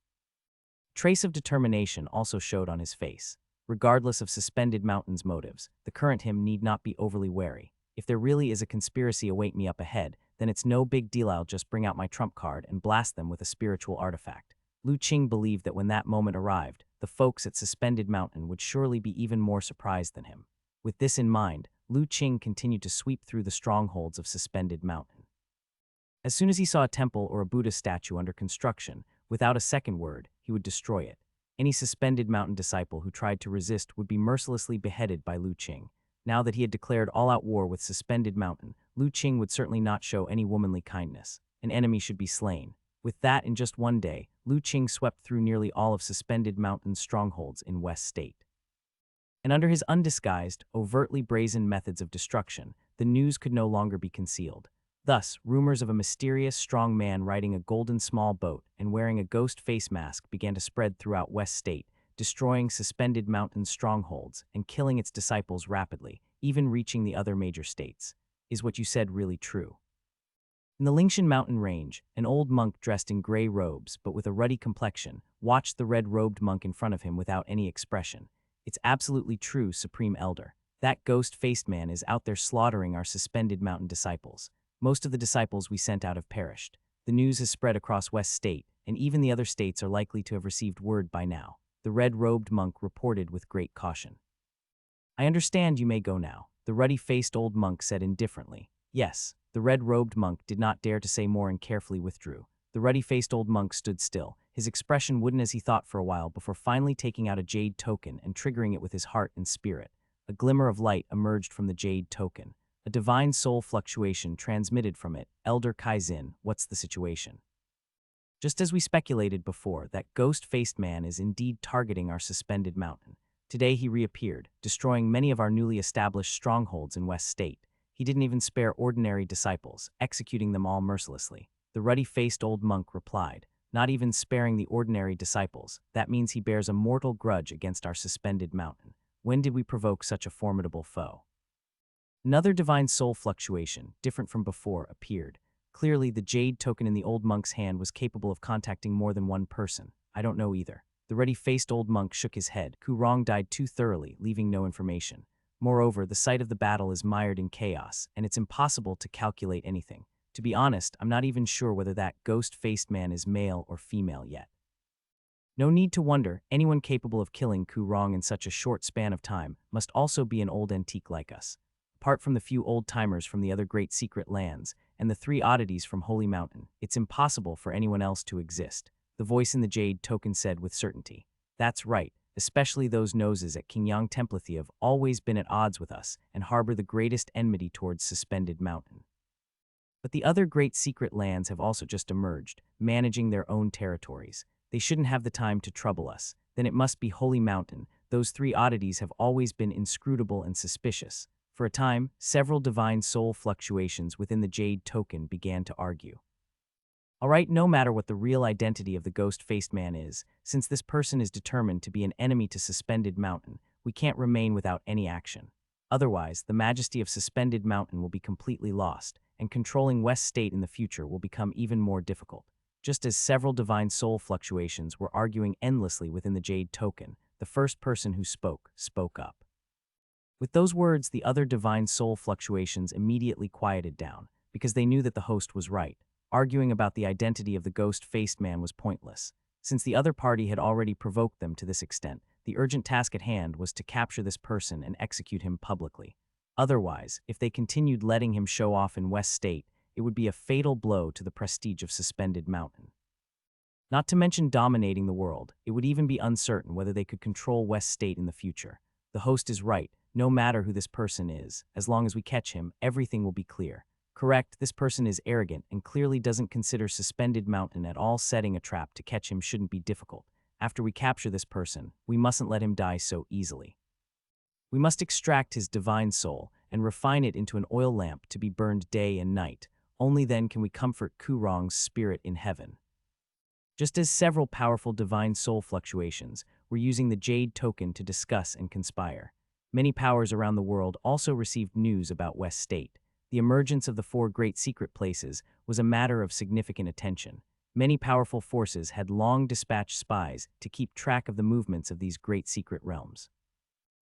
Trace of determination also showed on his face. Regardless of Suspended Mountain's motives, the current him need not be overly wary. If there really is a conspiracy await me up ahead, then it's no big deal. I'll just bring out my trump card and blast them with a spiritual artifact. Lu Qing believed that when that moment arrived, the folks at Suspended Mountain would surely be even more surprised than him. With this in mind, Lu Qing continued to sweep through the strongholds of Suspended Mountain. As soon as he saw a temple or a Buddha statue under construction, without a second word, he would destroy it. Any Suspended Mountain disciple who tried to resist would be mercilessly beheaded by Lu Qing. Now that he had declared all-out war with Suspended Mountain, Lu Qing would certainly not show any womanly kindness. An enemy should be slain. With that, in just one day, Lu Qing swept through nearly all of Suspended Mountain's strongholds in West State. And under his undisguised, overtly brazen methods of destruction, the news could no longer be concealed. Thus, rumors of a mysterious, strong man riding a golden small boat and wearing a ghost face mask began to spread throughout West State, destroying Suspended Mountain's strongholds and killing its disciples rapidly, even reaching the other major states. Is what you said really true? In the Lingshan mountain range, an old monk dressed in gray robes but with a ruddy complexion watched the red-robed monk in front of him without any expression. It's absolutely true, Supreme Elder. That ghost-faced man is out there slaughtering our Suspended Mountain disciples. Most of the disciples we sent out have perished. The news has spread across West State, and even the other states are likely to have received word by now. The red-robed monk reported with great caution. I understand you may go now, the ruddy-faced old monk said indifferently. Yes, the red-robed monk did not dare to say more and carefully withdrew. The ruddy-faced old monk stood still, his expression wooden as he thought for a while before finally taking out a jade token and triggering it with his heart and spirit. A glimmer of light emerged from the jade token. A divine soul fluctuation transmitted from it. Elder Kaizin, what's the situation? Just as we speculated before, that ghost-faced man is indeed targeting our suspended mountain. Today he reappeared, destroying many of our newly established strongholds in West State. He didn't even spare ordinary disciples, executing them all mercilessly. The ruddy-faced old monk replied, not even sparing the ordinary disciples. That means he bears a mortal grudge against our suspended mountain. When did we provoke such a formidable foe? Another divine soul fluctuation, different from before, appeared. Clearly, the jade token in the old monk's hand was capable of contacting more than one person. I don't know either. The ruddy-faced old monk shook his head. Ku Rong died too thoroughly, leaving no information. Moreover, the site of the battle is mired in chaos, and it's impossible to calculate anything. To be honest, I'm not even sure whether that ghost-faced man is male or female yet. No need to wonder, anyone capable of killing Ku Rong in such a short span of time must also be an old antique like us. Apart from the few old-timers from the other great secret lands, and the 3 oddities from Holy Mountain, it's impossible for anyone else to exist, the voice in the jade token said with certainty. That's right, especially those noses at Qingyang Templethy have always been at odds with us and harbor the greatest enmity towards Suspended Mountain. But the other great secret lands have also just emerged, managing their own territories. They shouldn't have the time to trouble us. Then it must be Holy Mountain. Those 3 oddities have always been inscrutable and suspicious. For a time, several divine soul fluctuations within the jade token began to argue. All right, no matter what the real identity of the ghost-faced man is, since this person is determined to be an enemy to Suspended Mountain, we can't remain without any action. Otherwise, the majesty of Suspended Mountain will be completely lost, and controlling West State in the future will become even more difficult. Just as several divine soul fluctuations were arguing endlessly within the jade token, the first person who spoke up. With those words, the other divine soul fluctuations immediately quieted down, because they knew that the host was right. Arguing about the identity of the ghost-faced man was pointless. Since the other party had already provoked them to this extent, the urgent task at hand was to capture this person and execute him publicly. Otherwise, if they continued letting him show off in West State, it would be a fatal blow to the prestige of Suspended Mountain. Not to mention dominating the world, it would even be uncertain whether they could control West State in the future. The host is right. No matter who this person is, as long as we catch him, everything will be clear. Correct, this person is arrogant and clearly doesn't consider Suspended Mountain at all. Setting a trap to catch him shouldn't be difficult. After we capture this person, we mustn't let him die so easily. We must extract his divine soul and refine it into an oil lamp to be burned day and night. Only then can we comfort Ku Rong's spirit in heaven. Just as several powerful divine soul fluctuations were using the jade token to discuss and conspire, many powers around the world also received news about West State. The emergence of the 4 great secret places was a matter of significant attention. Many powerful forces had long dispatched spies to keep track of the movements of these great secret realms.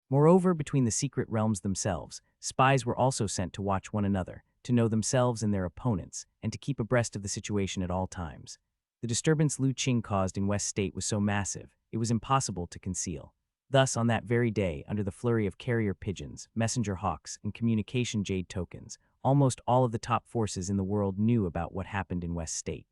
Moreover, between the secret realms themselves, spies were also sent to watch one another, to know themselves and their opponents, and to keep abreast of the situation at all times. The disturbance Lu Qing caused in West State was so massive, it was impossible to conceal. Thus, on that very day, under the flurry of carrier pigeons, messenger hawks, and communication jade tokens, almost all of the top forces in the world knew about what happened in West State.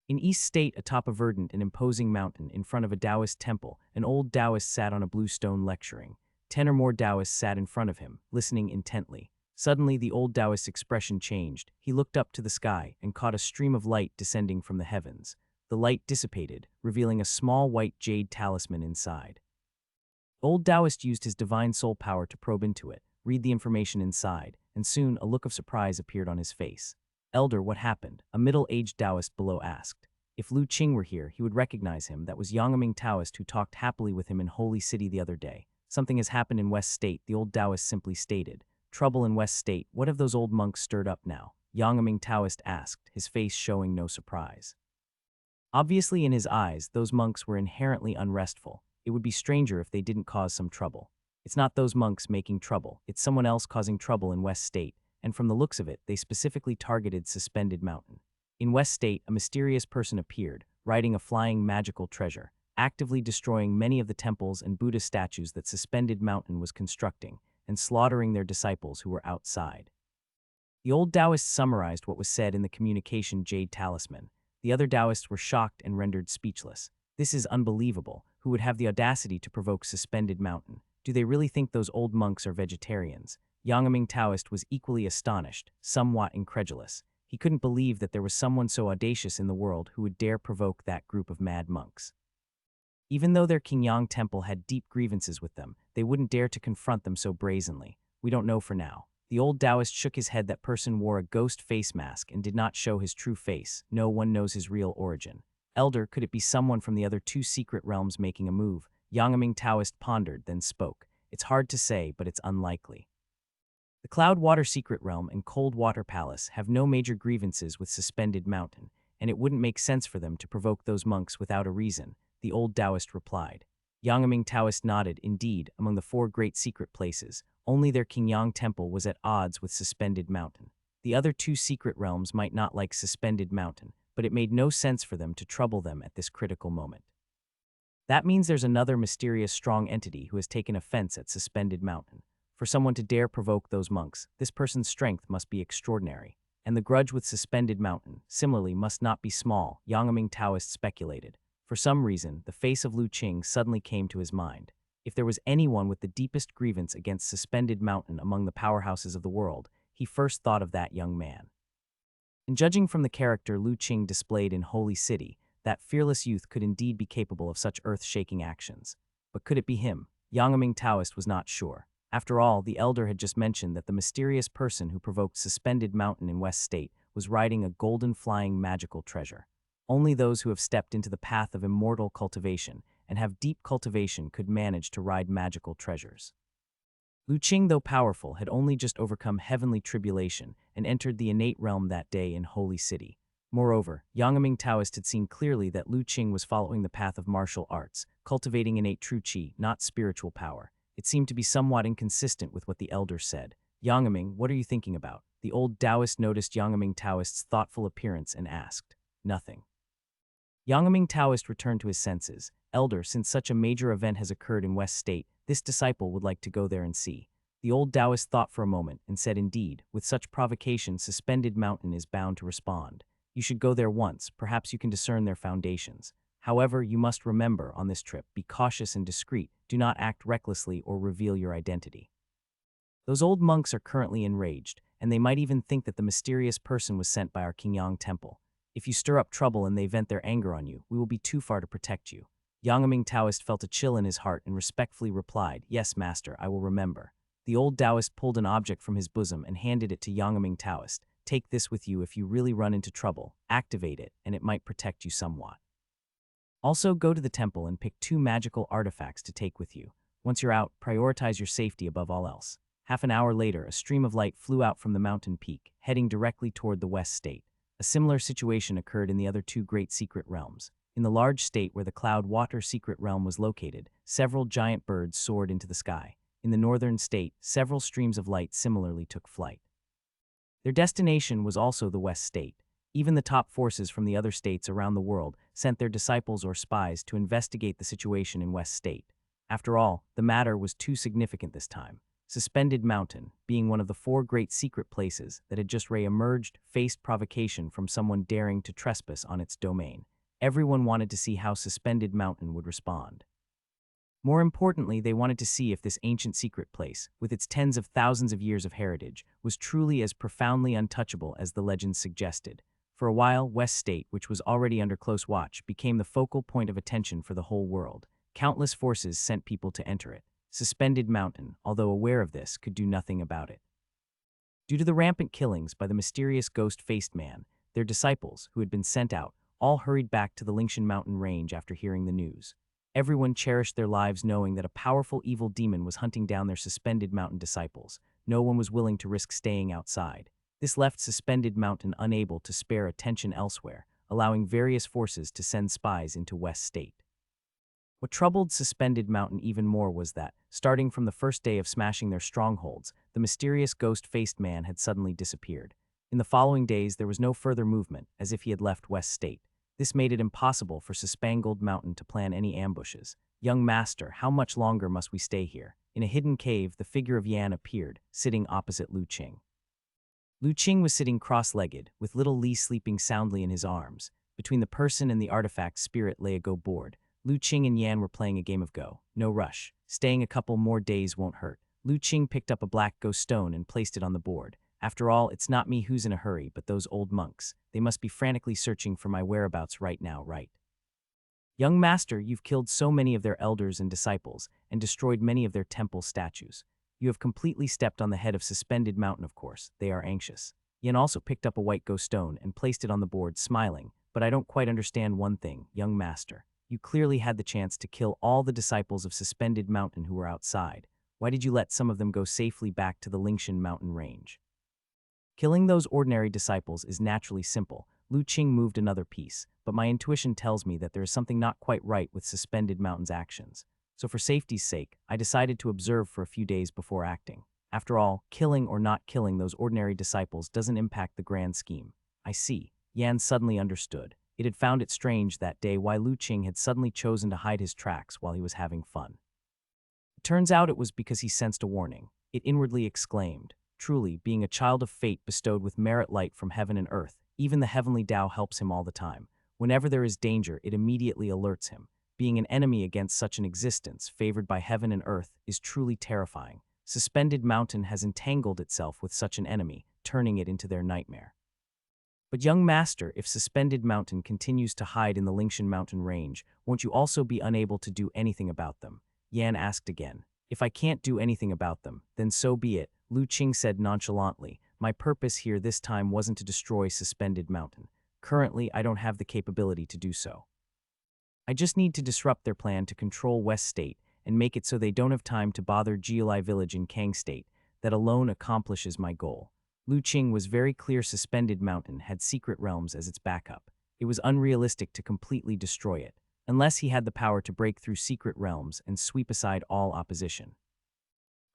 In East State, atop a verdant and imposing mountain in front of a Taoist temple, an old Taoist sat on a blue stone lecturing. 10 or more Taoists sat in front of him, listening intently. Suddenly, the old Taoist's expression changed. He looked up to the sky and caught a stream of light descending from the heavens. The light dissipated, revealing a small white jade talisman inside. Old Taoist used his divine soul power to probe into it, read the information inside, and soon a look of surprise appeared on his face. Elder, what happened? A middle-aged Taoist below asked. If Lu Qing were here, he would recognize him. That was Yangming Taoist who talked happily with him in Holy City the other day. Something has happened in West State, the old Taoist simply stated. Trouble in West State, what have those old monks stirred up now? Yangming Taoist asked, his face showing no surprise. Obviously in his eyes, those monks were inherently unrestful. It would be stranger if they didn't cause some trouble. It's not those monks making trouble, it's someone else causing trouble in West State, and from the looks of it, they specifically targeted Suspended Mountain. In West State, a mysterious person appeared, riding a flying magical treasure, actively destroying many of the temples and Buddha statues that Suspended Mountain was constructing, and slaughtering their disciples who were outside. The old Taoist summarized what was said in the communication jade talisman. The other Taoists were shocked and rendered speechless. This is unbelievable. Who would have the audacity to provoke Suspended Mountain? Do they really think those old monks are vegetarians? Yang Taoist was equally astonished, somewhat incredulous. He couldn't believe that there was someone so audacious in the world who would dare provoke that group of mad monks. Even though their Qingyang temple had deep grievances with them, they wouldn't dare to confront them so brazenly. We don't know for now. The old Taoist shook his head. That person wore a ghost face mask and did not show his true face. No one knows his real origin. Elder, could it be someone from the other two secret realms making a move? Yang Taoist pondered, then spoke. It's hard to say, but it's unlikely. The Cloud Water Secret Realm and Cold Water Palace have no major grievances with Suspended Mountain, and it wouldn't make sense for them to provoke those monks without a reason, the old Taoist replied. Yang Taoist nodded. Indeed, among the four great secret places, only their Qingyang temple was at odds with Suspended Mountain. The other two secret realms might not like Suspended Mountain, but it made no sense for them to trouble them at this critical moment. That means there's another mysterious strong entity who has taken offense at Suspended Mountain. For someone to dare provoke those monks, this person's strength must be extraordinary. And the grudge with Suspended Mountain, similarly, must not be small, Yang Taoist speculated. For some reason, the face of Lu Qing suddenly came to his mind. If there was anyone with the deepest grievance against Suspended Mountain among the powerhouses of the world, he first thought of that young man. And judging from the character Lu Qing displayed in Holy City, that fearless youth could indeed be capable of such earth-shaking actions. But could it be him? Yang Taoist was not sure. After all, the elder had just mentioned that the mysterious person who provoked Suspended Mountain in West State was riding a golden flying magical treasure. Only those who have stepped into the path of immortal cultivation and have deep cultivation could manage to ride magical treasures. Lu Qing, though powerful, had only just overcome heavenly tribulation and entered the innate realm that day in Holy City. Moreover, Yang Taoist had seen clearly that Lu Qing was following the path of martial arts, cultivating innate true qi, not spiritual power. It seemed to be somewhat inconsistent with what the elder said. Yang, what are you thinking about? The old Taoist noticed Yang Taoist's thoughtful appearance and asked. Nothing. Yang Taoist returned to his senses. Elder, since such a major event has occurred in West State, this disciple would like to go there and see. The old Taoist thought for a moment and said, indeed, with such provocation, Suspended Mountain is bound to respond. You should go there once, perhaps you can discern their foundations. However, you must remember, on this trip, be cautious and discreet, do not act recklessly or reveal your identity. Those old monks are currently enraged, and they might even think that the mysterious person was sent by our Qingyang temple. If you stir up trouble and they vent their anger on you, we will be too far to protect you. Yang Taoist felt a chill in his heart and respectfully replied, Yes, master, I will remember. The old Taoist pulled an object from his bosom and handed it to Yang Taoist. Take this with you if you really run into trouble. Activate it, and it might protect you somewhat. Also, go to the temple and pick 2 magical artifacts to take with you. Once you're out, prioritize your safety above all else. Half an hour later, a stream of light flew out from the mountain peak, heading directly toward the West State. A similar situation occurred in the other 2 great secret realms. In the large state where the Cloud Water Secret Realm was located, several giant birds soared into the sky. In the northern state, several streams of light similarly took flight. Their destination was also the West State. Even the top forces from the other states around the world sent their disciples or spies to investigate the situation in West State. After all, the matter was too significant this time. Suspended Mountain, being one of the 4 great secret places that had just re-emerged, faced provocation from someone daring to trespass on its domain. Everyone wanted to see how Suspended Mountain would respond. More importantly, they wanted to see if this ancient secret place, with its tens of thousands of years of heritage, was truly as profoundly untouchable as the legends suggested. For a while, West State, which was already under close watch, became the focal point of attention for the whole world. Countless forces sent people to enter it. Suspended Mountain, although aware of this, could do nothing about it. Due to the rampant killings by the mysterious ghost-faced man, their disciples, who had been sent out, all hurried back to the Lingshan Mountain range after hearing the news. Everyone cherished their lives knowing that a powerful evil demon was hunting down their Suspended Mountain disciples. No one was willing to risk staying outside. This left Suspended Mountain unable to spare attention elsewhere, allowing various forces to send spies into West State. What troubled Suspended Mountain even more was that, starting from the first day of smashing their strongholds, the mysterious ghost-faced man had suddenly disappeared. In the following days, there was no further movement, as if he had left West State. This made it impossible for Suspended Mountain to plan any ambushes. Young master, how much longer must we stay here? In a hidden cave, the figure of Yan appeared, sitting opposite Lu Qing. Lu Qing was sitting cross-legged, with little Li sleeping soundly in his arms. Between the person and the artifact spirit lay a Go board. Lu Qing and Yan were playing a game of Go. No rush. Staying a couple more days won't hurt. Lu Qing picked up a black ghost stone and placed it on the board. After all, it's not me who's in a hurry, but those old monks. They must be frantically searching for my whereabouts right now, right? Young master, you've killed so many of their elders and disciples, and destroyed many of their temple statues. You have completely stepped on the head of Suspended Mountain, of course. They are anxious. Yan also picked up a white ghost stone and placed it on the board, smiling. But I don't quite understand one thing, young master. You clearly had the chance to kill all the disciples of Suspended Mountain who were outside. Why did you let some of them go safely back to the Lingshan mountain range? Killing those ordinary disciples is naturally simple. Lu Qing moved another piece, but my intuition tells me that there is something not quite right with Suspended Mountain's actions. So for safety's sake, I decided to observe for a few days before acting. After all, killing or not killing those ordinary disciples doesn't impact the grand scheme. I see. Yan suddenly understood. It had found it strange that day why Lu Qing had suddenly chosen to hide his tracks while he was having fun. It turns out it was because he sensed a warning. It inwardly exclaimed, "Truly, being a child of fate bestowed with merit light from heaven and earth, even the heavenly Tao helps him all the time. Whenever there is danger, it immediately alerts him. Being an enemy against such an existence, favored by heaven and earth, is truly terrifying. Suspended Mountain has entangled itself with such an enemy, turning it into their nightmare." But young master, if Suspended Mountain continues to hide in the Lingshan mountain range, won't you also be unable to do anything about them? Yan asked again. If I can't do anything about them, then so be it, Lu Qing said nonchalantly. My purpose here this time wasn't to destroy Suspended Mountain. Currently, I don't have the capability to do so. I just need to disrupt their plan to control West State and make it so they don't have time to bother Jiulai Village in Kang State. That alone accomplishes my goal. Lu Qing was very clear Suspended Mountain had secret realms as its backup. It was unrealistic to completely destroy it, unless he had the power to break through secret realms and sweep aside all opposition.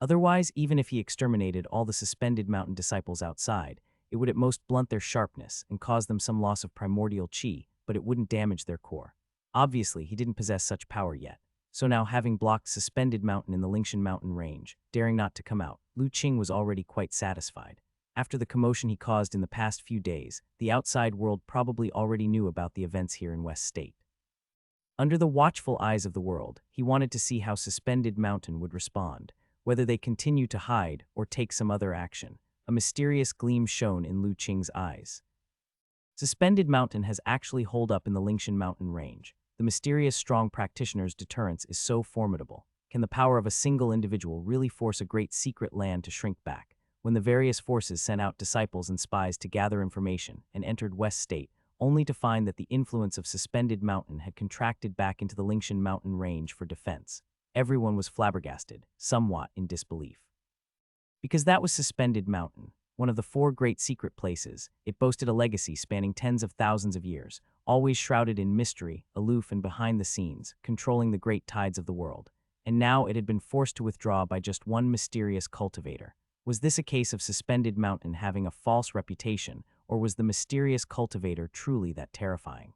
Otherwise, even if he exterminated all the Suspended Mountain disciples outside, it would at most blunt their sharpness and cause them some loss of primordial chi, but it wouldn't damage their core. Obviously, he didn't possess such power yet. So now, having blocked Suspended Mountain in the Lingshan mountain range, daring not to come out, Lu Qing was already quite satisfied. After the commotion he caused in the past few days, the outside world probably already knew about the events here in West State. Under the watchful eyes of the world, he wanted to see how Suspended Mountain would respond, whether they continue to hide or take some other action. A mysterious gleam shone in Lu Qing's eyes. Suspended Mountain has actually holed up in the Lingshan mountain range. The mysterious strong practitioner's deterrence is so formidable. Can the power of a single individual really force a great secret land to shrink back? When the various forces sent out disciples and spies to gather information and entered West State, only to find that the influence of Suspended Mountain had contracted back into the Lingshan mountain range for defense. Everyone was flabbergasted, somewhat in disbelief. Because that was Suspended Mountain, one of the 4 great secret places. It boasted a legacy spanning tens of thousands of years, always shrouded in mystery, aloof and behind the scenes, controlling the great tides of the world. And now it had been forced to withdraw by just one mysterious cultivator. Was this a case of Suspended Mountain having a false reputation, or was the mysterious cultivator truly that terrifying?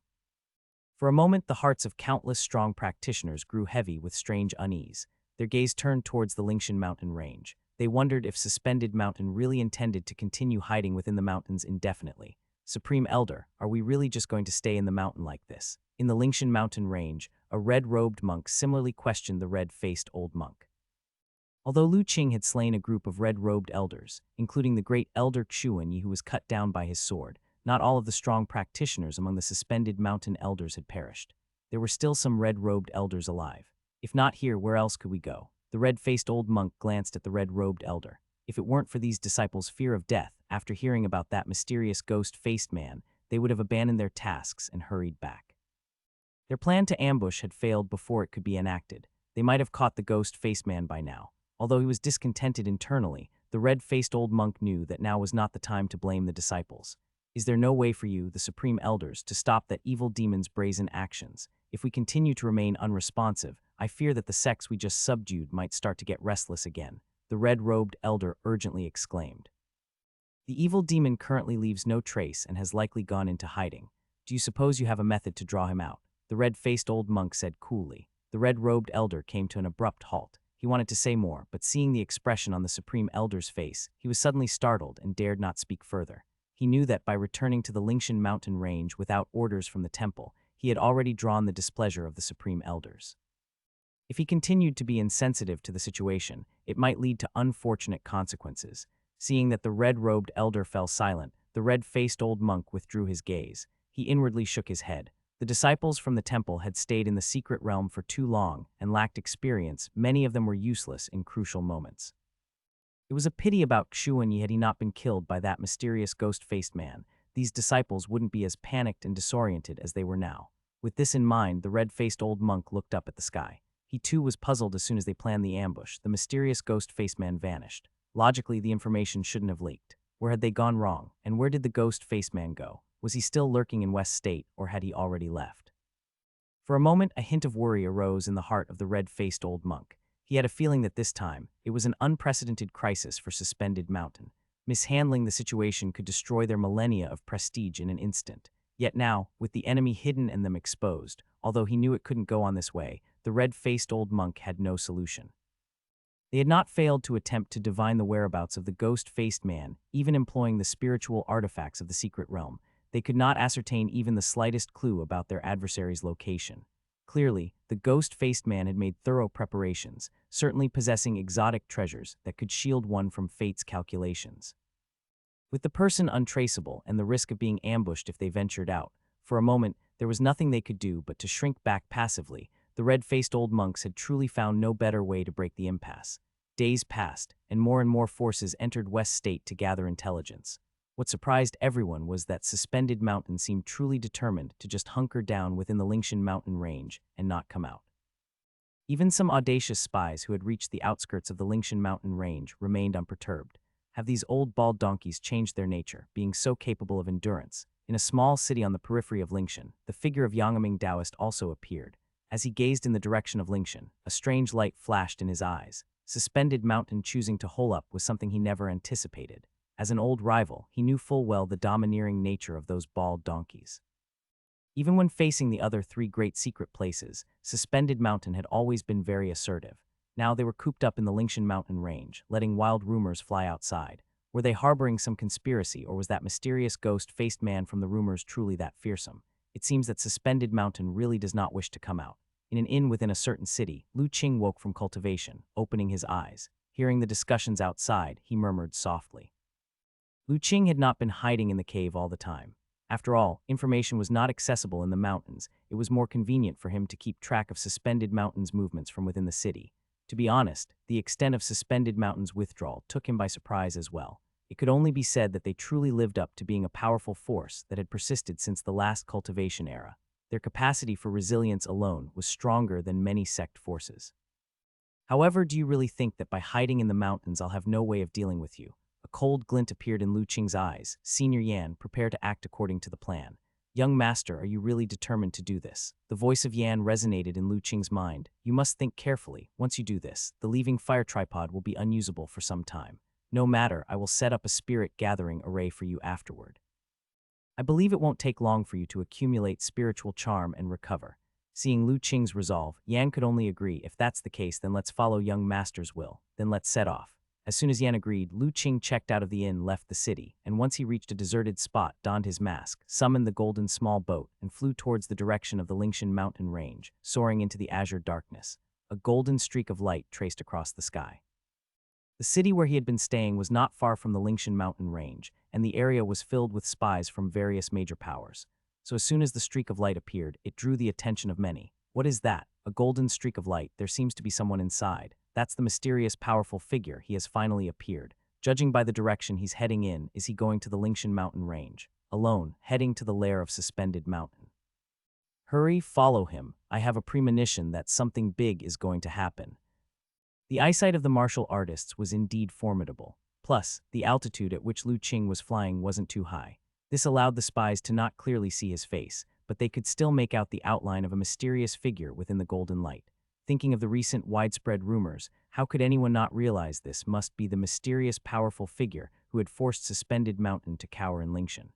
For a moment, the hearts of countless strong practitioners grew heavy with strange unease. Their gaze turned towards the Lingshan mountain range. They wondered if Suspended Mountain really intended to continue hiding within the mountains indefinitely. Supreme Elder, are we really just going to stay in the mountain like this? In the Lingshan mountain range, a red-robed monk similarly questioned the red-faced old monk. Although Lu Qing had slain a group of red-robed elders, including the great elder Xuanyi who was cut down by his sword, not all of the strong practitioners among the Suspended Mountain elders had perished. There were still some red-robed elders alive. If not here, where else could we go? The red-faced old monk glanced at the red-robed elder. If it weren't for these disciples' fear of death, after hearing about that mysterious ghost-faced man, they would have abandoned their tasks and hurried back. Their plan to ambush had failed before it could be enacted. They might have caught the ghost-faced man by now. Although he was discontented internally, the red-faced old monk knew that now was not the time to blame the disciples. Is there no way for you, the Supreme Elders, to stop that evil demon's brazen actions? If we continue to remain unresponsive, I fear that the sects we just subdued might start to get restless again, the red-robed elder urgently exclaimed. The evil demon currently leaves no trace and has likely gone into hiding. Do you suppose you have a method to draw him out? The red-faced old monk said coolly. The red-robed elder came to an abrupt halt. He wanted to say more, but seeing the expression on the Supreme Elder's face, he was suddenly startled and dared not speak further. He knew that by returning to the Lingshan mountain range without orders from the temple, he had already drawn the displeasure of the Supreme Elders. If he continued to be insensitive to the situation, it might lead to unfortunate consequences. Seeing that the red-robed elder fell silent, the red-faced old monk withdrew his gaze. He inwardly shook his head. The disciples from the temple had stayed in the secret realm for too long and lacked experience. Many of them were useless in crucial moments. It was a pity about Xuan had he not been killed by that mysterious ghost-faced man. These disciples wouldn't be as panicked and disoriented as they were now. With this in mind, the red-faced old monk looked up at the sky. He too was puzzled. As soon as they planned the ambush, the mysterious ghost-faced man vanished. Logically, the information shouldn't have leaked. Where had they gone wrong? And where did the ghost-faced man go? Was he still lurking in West State, or had he already left? For a moment, a hint of worry arose in the heart of the red-faced old monk. He had a feeling that this time, it was an unprecedented crisis for Suspended Mountain. Mishandling the situation could destroy their millennia of prestige in an instant. Yet now, with the enemy hidden and them exposed, although he knew it couldn't go on this way, the red-faced old monk had no solution. They had not failed to attempt to divine the whereabouts of the ghost-faced man, even employing the spiritual artifacts of the secret realm. They could not ascertain even the slightest clue about their adversary's location. Clearly, the ghost-faced man had made thorough preparations, certainly possessing exotic treasures that could shield one from fate's calculations. With the person untraceable and the risk of being ambushed if they ventured out, for a moment there was nothing they could do but to shrink back passively. The red-faced old monks had truly found no better way to break the impasse. Days passed, and more forces entered West State to gather intelligence. What surprised everyone was that Suspended Mountain seemed truly determined to just hunker down within the Lingshan Mountain range and not come out. Even some audacious spies who had reached the outskirts of the Lingshan Mountain range remained unperturbed. Have these old bald donkeys changed their nature, being so capable of endurance? In a small city on the periphery of Lingshan, the figure of Yangming Taoist also appeared. As he gazed in the direction of Lingshan, a strange light flashed in his eyes. Suspended Mountain choosing to hole up was something he never anticipated. As an old rival, he knew full well the domineering nature of those bald donkeys. Even when facing the other three great secret places, Suspended Mountain had always been very assertive. Now they were cooped up in the Lingshan Mountain range, letting wild rumors fly outside. Were they harboring some conspiracy, or was that mysterious ghost-faced man from the rumors truly that fearsome? It seems that Suspended Mountain really does not wish to come out. In an inn within a certain city, Lu Qing woke from cultivation, opening his eyes. Hearing the discussions outside, he murmured softly. Lu Qing had not been hiding in the cave all the time. After all, information was not accessible in the mountains. It was more convenient for him to keep track of Suspended Mountain's movements from within the city. To be honest, the extent of Suspended Mountain's withdrawal took him by surprise as well. It could only be said that they truly lived up to being a powerful force that had persisted since the last cultivation era. Their capacity for resilience alone was stronger than many sect forces. However, do you really think that by hiding in the mountains I'll have no way of dealing with you? A cold glint appeared in Lu Qing's eyes. Senior Yan, prepare to act according to the plan. Young master, are you really determined to do this? The voice of Yan resonated in Lu Qing's mind. You must think carefully. Once you do this, the leaving fire tripod will be unusable for some time. No matter, I will set up a spirit gathering array for you afterward. I believe it won't take long for you to accumulate spiritual charm and recover. Seeing Lu Qing's resolve, Yan could only agree. If that's the case, then let's follow young master's will. Then let's set off. As soon as Yan agreed, Lu Qing checked out of the inn, left the city, and once he reached a deserted spot, donned his mask, summoned the golden small boat, and flew towards the direction of the Lingshan Mountain range, soaring into the azure darkness. A golden streak of light traced across the sky. The city where he had been staying was not far from the Lingshan Mountain range, and the area was filled with spies from various major powers. So as soon as the streak of light appeared, it drew the attention of many. What is that? A golden streak of light. There seems to be someone inside. That's the mysterious, powerful figure. He has finally appeared. Judging by the direction he's heading in, is he going to the Lingshan Mountain range? Alone, heading to the lair of Suspended Mountain. Hurry, follow him. I have a premonition that something big is going to happen. The eyesight of the martial artists was indeed formidable. Plus, the altitude at which Lu Qing was flying wasn't too high. This allowed the spies to not clearly see his face, but they could still make out the outline of a mysterious figure within the golden light. Thinking of the recent widespread rumors, how could anyone not realize this must be the mysterious, powerful figure who had forced Suspended Mountain to cower in Lingshan?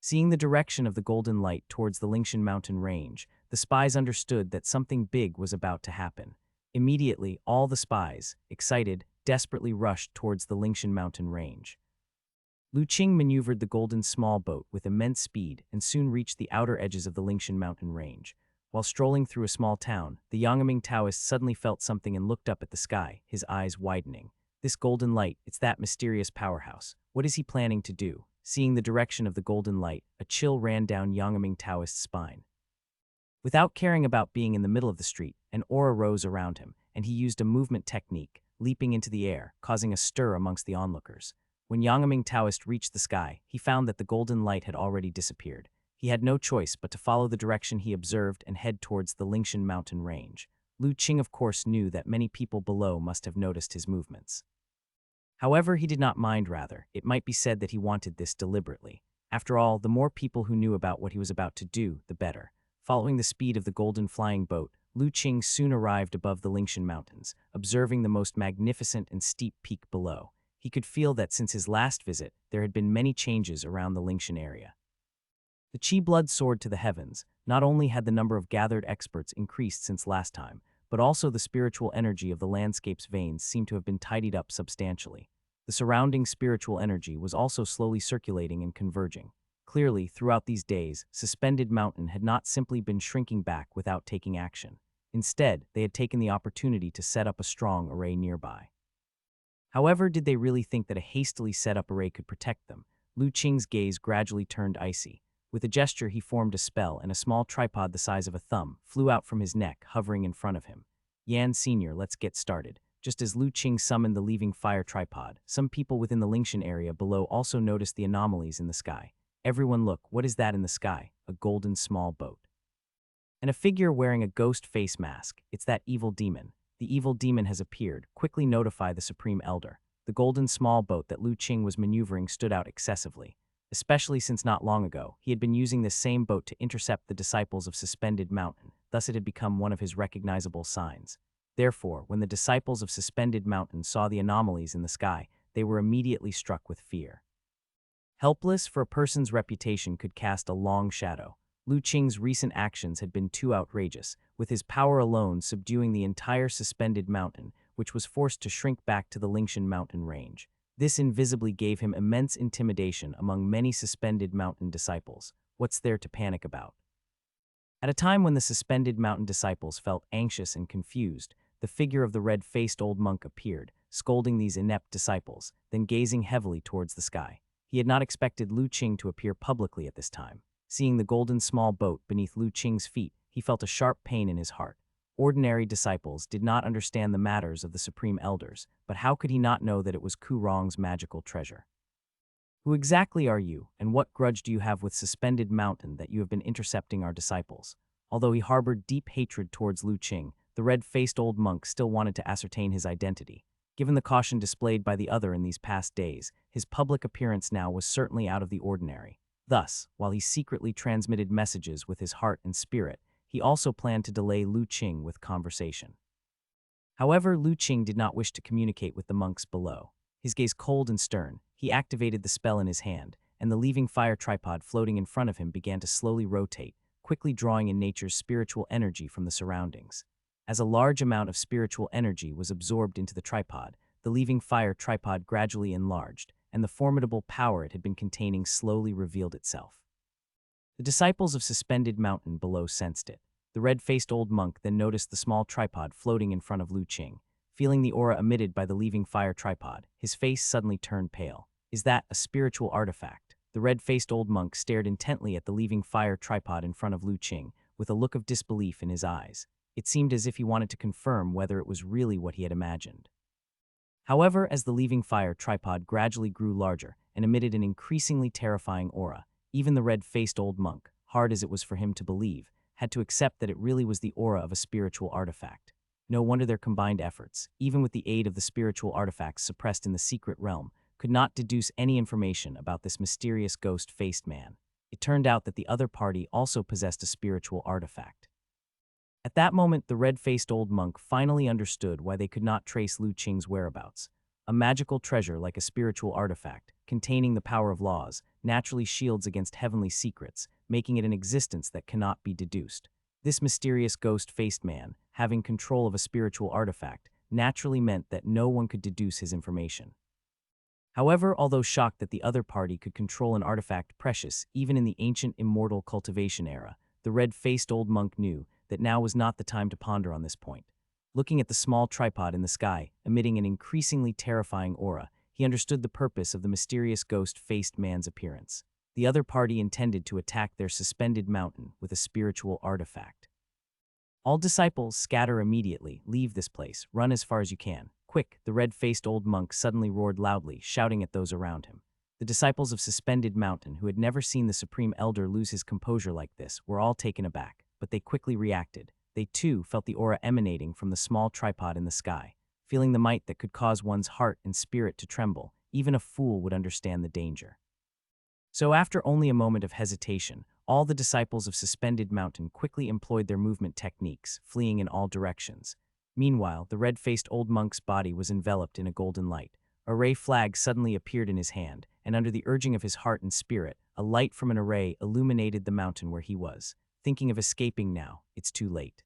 Seeing the direction of the golden light towards the Lingshan Mountain range, the spies understood that something big was about to happen. Immediately, all the spies, excited, desperately rushed towards the Lingshan Mountain range. Lu Qing maneuvered the golden small boat with immense speed and soon reached the outer edges of the Lingshan Mountain range. While strolling through a small town, the Yangming Taoist suddenly felt something and looked up at the sky, his eyes widening. This golden light, it's that mysterious powerhouse. What is he planning to do? Seeing the direction of the golden light, a chill ran down Yangming Taoist's spine. Without caring about being in the middle of the street, an aura rose around him, and he used a movement technique, leaping into the air, causing a stir amongst the onlookers. When Yangming Taoist reached the sky, he found that the golden light had already disappeared. He had no choice but to follow the direction he observed and head towards the Lingshan mountain range. Lu Qing of course knew that many people below must have noticed his movements. However, he did not mind. Rather, it might be said that he wanted this deliberately. After all, the more people who knew about what he was about to do, the better. Following the speed of the golden flying boat, Lu Qing soon arrived above the Lingshan mountains, observing the most magnificent and steep peak below. He could feel that since his last visit, there had been many changes around the Lingshan area. The Qi blood soared to the heavens. Not only had the number of gathered experts increased since last time, but also the spiritual energy of the landscape's veins seemed to have been tidied up substantially. The surrounding spiritual energy was also slowly circulating and converging. Clearly, throughout these days, Suspended Mountain had not simply been shrinking back without taking action. Instead, they had taken the opportunity to set up a strong array nearby. However, did they really think that a hastily set up array could protect them? Lu Qing's gaze gradually turned icy. With a gesture, he formed a spell, and a small tripod the size of a thumb flew out from his neck, hovering in front of him. Yan Sr., let's get started. Just as Lu Qing summoned the leaving fire tripod, some people within the Lingshan area below also noticed the anomalies in the sky. Everyone look, what is that in the sky? A golden small boat. And a figure wearing a ghost face mask. It's that evil demon. The evil demon has appeared. Quickly notify the Supreme Elder. The golden small boat that Lu Qing was maneuvering stood out excessively, especially since not long ago, he had been using this same boat to intercept the disciples of Suspended Mountain. Thus it had become one of his recognizable signs. Therefore, when the disciples of Suspended Mountain saw the anomalies in the sky, they were immediately struck with fear. Helpless, for a person's reputation could cast a long shadow. Lu Qing's recent actions had been too outrageous, with his power alone subduing the entire Suspended Mountain, which was forced to shrink back to the Lingshan mountain range. This invisibly gave him immense intimidation among many Suspended Mountain disciples. What's there to panic about? At a time when the Suspended Mountain disciples felt anxious and confused, the figure of the red-faced old monk appeared, scolding these inept disciples, then gazing heavily towards the sky. He had not expected Lu Qing to appear publicly at this time. Seeing the golden small boat beneath Lu Qing's feet, he felt a sharp pain in his heart. Ordinary disciples did not understand the matters of the Supreme Elders, but how could he not know that it was Ku Rong's magical treasure? Who exactly are you, and what grudge do you have with Suspended Mountain that you have been intercepting our disciples? Although he harbored deep hatred towards Lu Qing, the red-faced old monk still wanted to ascertain his identity. Given the caution displayed by the other in these past days, his public appearance now was certainly out of the ordinary. Thus, while he secretly transmitted messages with his heart and spirit, he also planned to delay Lu Qing with conversation. However, Lu Qing did not wish to communicate with the monks below. His gaze cold and stern, he activated the spell in his hand, and the leaving fire tripod floating in front of him began to slowly rotate, quickly drawing in nature's spiritual energy from the surroundings. As a large amount of spiritual energy was absorbed into the tripod, the leaving fire tripod gradually enlarged, and the formidable power it had been containing slowly revealed itself. The disciples of Suspended Mountain below sensed it. The red-faced old monk then noticed the small tripod floating in front of Lu Qing. Feeling the aura emitted by the leaving fire tripod, his face suddenly turned pale. Is that a spiritual artifact? The red-faced old monk stared intently at the leaving fire tripod in front of Lu Qing, with a look of disbelief in his eyes. It seemed as if he wanted to confirm whether it was really what he had imagined. However, as the leaving fire tripod gradually grew larger and emitted an increasingly terrifying aura, even the red-faced old monk, hard as it was for him to believe, had to accept that it really was the aura of a spiritual artifact. No wonder their combined efforts, even with the aid of the spiritual artifacts suppressed in the secret realm, could not deduce any information about this mysterious ghost-faced man. It turned out that the other party also possessed a spiritual artifact. At that moment, the red-faced old monk finally understood why they could not trace Lu Qing's whereabouts. A magical treasure like a spiritual artifact, containing the power of laws, naturally shields against heavenly secrets, making it an existence that cannot be deduced. This mysterious ghost-faced man, having control of a spiritual artifact, naturally meant that no one could deduce his information. However, although shocked that the other party could control an artifact precious even in the ancient immortal cultivation era, the red-faced old monk knew that now was not the time to ponder on this point. Looking at the small tripod in the sky, emitting an increasingly terrifying aura, he understood the purpose of the mysterious ghost-faced man's appearance. The other party intended to attack their suspended mountain with a spiritual artifact. All disciples scatter immediately, leave this place, run as far as you can. Quick, the red-faced old monk suddenly roared loudly, shouting at those around him. The disciples of Suspended Mountain, who had never seen the Supreme Elder lose his composure like this, were all taken aback, but they quickly reacted. They too felt the aura emanating from the small tripod in the sky. Feeling the might that could cause one's heart and spirit to tremble, even a fool would understand the danger. So after only a moment of hesitation, all the disciples of Suspended Mountain quickly employed their movement techniques, fleeing in all directions. Meanwhile, the red-faced old monk's body was enveloped in a golden light. A ray flag suddenly appeared in his hand, and under the urging of his heart and spirit, a light from an array illuminated the mountain where he was. Thinking of escaping now, it's too late.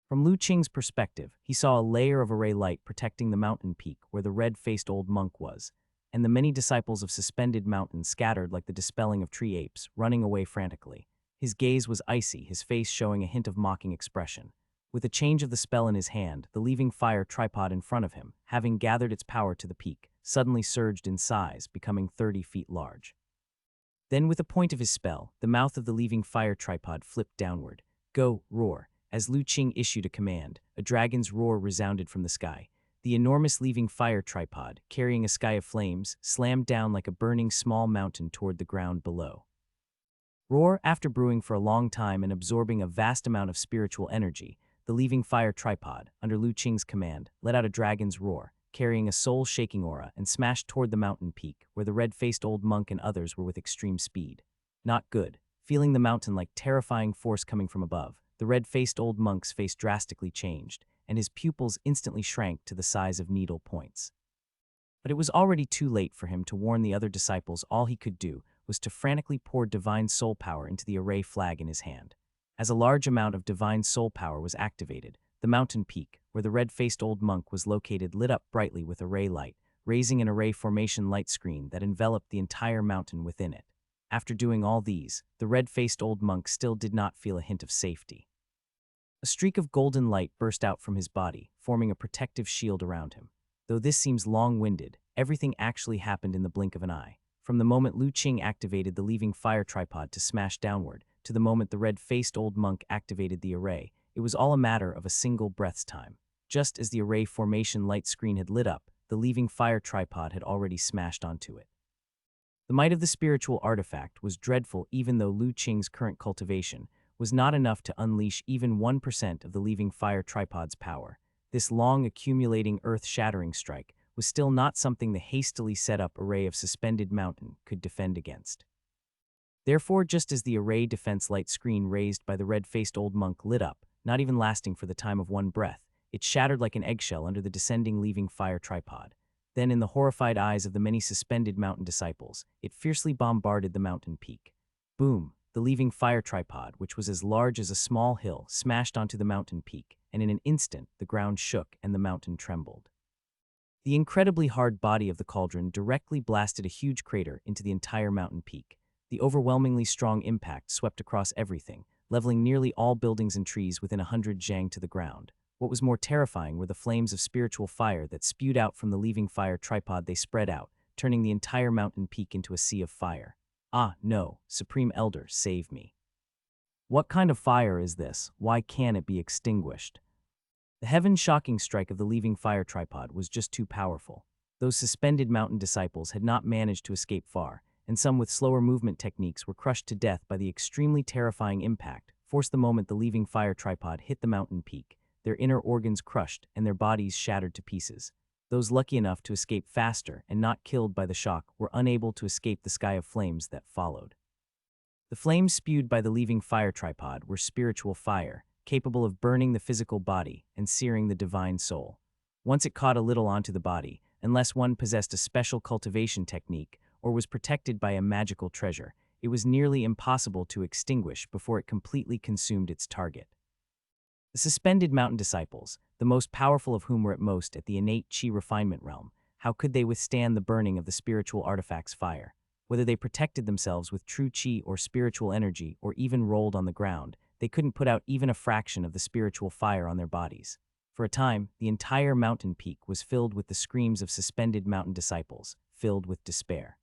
From Lu Qing's perspective, he saw a layer of array light protecting the mountain peak where the red-faced old monk was, and the many disciples of Suspended Mountain scattered like the dispelling of tree apes, running away frantically. His gaze was icy, his face showing a hint of mocking expression. With a change of the spell in his hand, the leaving fire tripod in front of him, having gathered its power to the peak, suddenly surged in size, becoming 30 feet large. Then with a point of his spell, the mouth of the leaving fire tripod flipped downward. Go, roar. As Lu Qing issued a command, a dragon's roar resounded from the sky. The enormous leaving fire tripod, carrying a sky of flames, slammed down like a burning small mountain toward the ground below. Roar, after brewing for a long time and absorbing a vast amount of spiritual energy, the leaving fire tripod, under Lu Qing's command, let out a dragon's roar, carrying a soul-shaking aura, and smashed toward the mountain peak, where the red-faced old monk and others were with extreme speed. Not good. Feeling the mountain like terrifying force coming from above, the red-faced old monk's face drastically changed, and his pupils instantly shrank to the size of needle points. But it was already too late for him to warn the other disciples. All he could do was to frantically pour divine soul power into the array flag in his hand. As a large amount of divine soul power was activated, the mountain peak, where the red-faced old monk was located, lit up brightly with array light, raising an array formation light screen that enveloped the entire mountain within it. After doing all these, the red-faced old monk still did not feel a hint of safety. A streak of golden light burst out from his body, forming a protective shield around him. Though this seems long-winded, everything actually happened in the blink of an eye. From the moment Lu Qing activated the leaving fire tripod to smash downward, to the moment the red-faced old monk activated the array, it was all a matter of a single breath's time. Just as the array formation light screen had lit up, the leaving fire tripod had already smashed onto it. The might of the spiritual artifact was dreadful, even though Lu Qing's current cultivation was not enough to unleash even 1% of the leaving fire tripod's power. This long accumulating earth-shattering strike was still not something the hastily set-up array of Suspended Mountain could defend against. Therefore, just as the array defense light screen raised by the red-faced old monk lit up, not even lasting for the time of one breath, it shattered like an eggshell under the descending leaving fire tripod. Then, in the horrified eyes of the many Suspended Mountain disciples, it fiercely bombarded the mountain peak. Boom! The leaving fire tripod, which was as large as a small hill, smashed onto the mountain peak, and in an instant the ground shook and the mountain trembled. The incredibly hard body of the cauldron directly blasted a huge crater into the entire mountain peak. The overwhelmingly strong impact swept across everything, leveling nearly all buildings and trees within 100 zhang to the ground. What was more terrifying were the flames of spiritual fire that spewed out from the leaving fire tripod. They spread out, turning the entire mountain peak into a sea of fire. Ah, no, Supreme Elder, save me. What kind of fire is this? Why can't it be extinguished? The heaven-shocking strike of the leaving fire tripod was just too powerful. Those Suspended Mountain disciples had not managed to escape far, and some with slower movement techniques were crushed to death by the extremely terrifying impact, forced the moment the leaving fire tripod hit the mountain peak, their inner organs crushed and their bodies shattered to pieces. Those lucky enough to escape faster and not killed by the shock were unable to escape the sky of flames that followed. The flames spewed by the leaving fire tripod were spiritual fire, capable of burning the physical body and searing the divine soul. Once it caught a little onto the body, unless one possessed a special cultivation technique or was protected by a magical treasure, it was nearly impossible to extinguish before it completely consumed its target. The Suspended Mountain disciples, the most powerful of whom were at most at the innate chi refinement realm, how could they withstand the burning of the spiritual artifact's fire? Whether they protected themselves with true chi or spiritual energy or even rolled on the ground, they couldn't put out even a fraction of the spiritual fire on their bodies. For a time, the entire mountain peak was filled with the screams of suspended mountain disciples, filled with despair.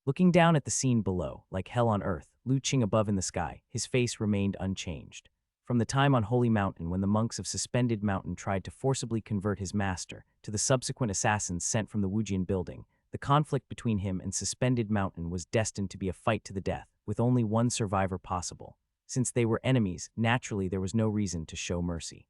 Looking down at the scene below, like hell on earth, Lu Qing above in the sky, his face remained unchanged. From the time on Holy Mountain when the monks of Suspended Mountain tried to forcibly convert his master, to the subsequent assassins sent from the Wujian building, the conflict between him and Suspended Mountain was destined to be a fight to the death, with only one survivor possible. Since they were enemies, naturally there was no reason to show mercy.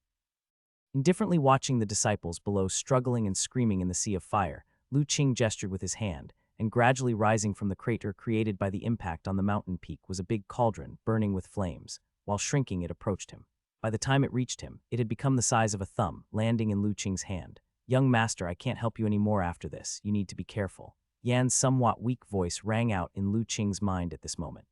Indifferently watching the disciples below struggling and screaming in the sea of fire, Lu Qing gestured with his hand, and gradually rising from the crater created by the impact on the mountain peak was a big cauldron burning with flames. While shrinking, it approached him. By the time it reached him, it had become the size of a thumb, landing in Lu Qing's hand. "Young master, I can't help you any more after this. You need to be careful." Yan's somewhat weak voice rang out in Lu Qing's mind at this moment.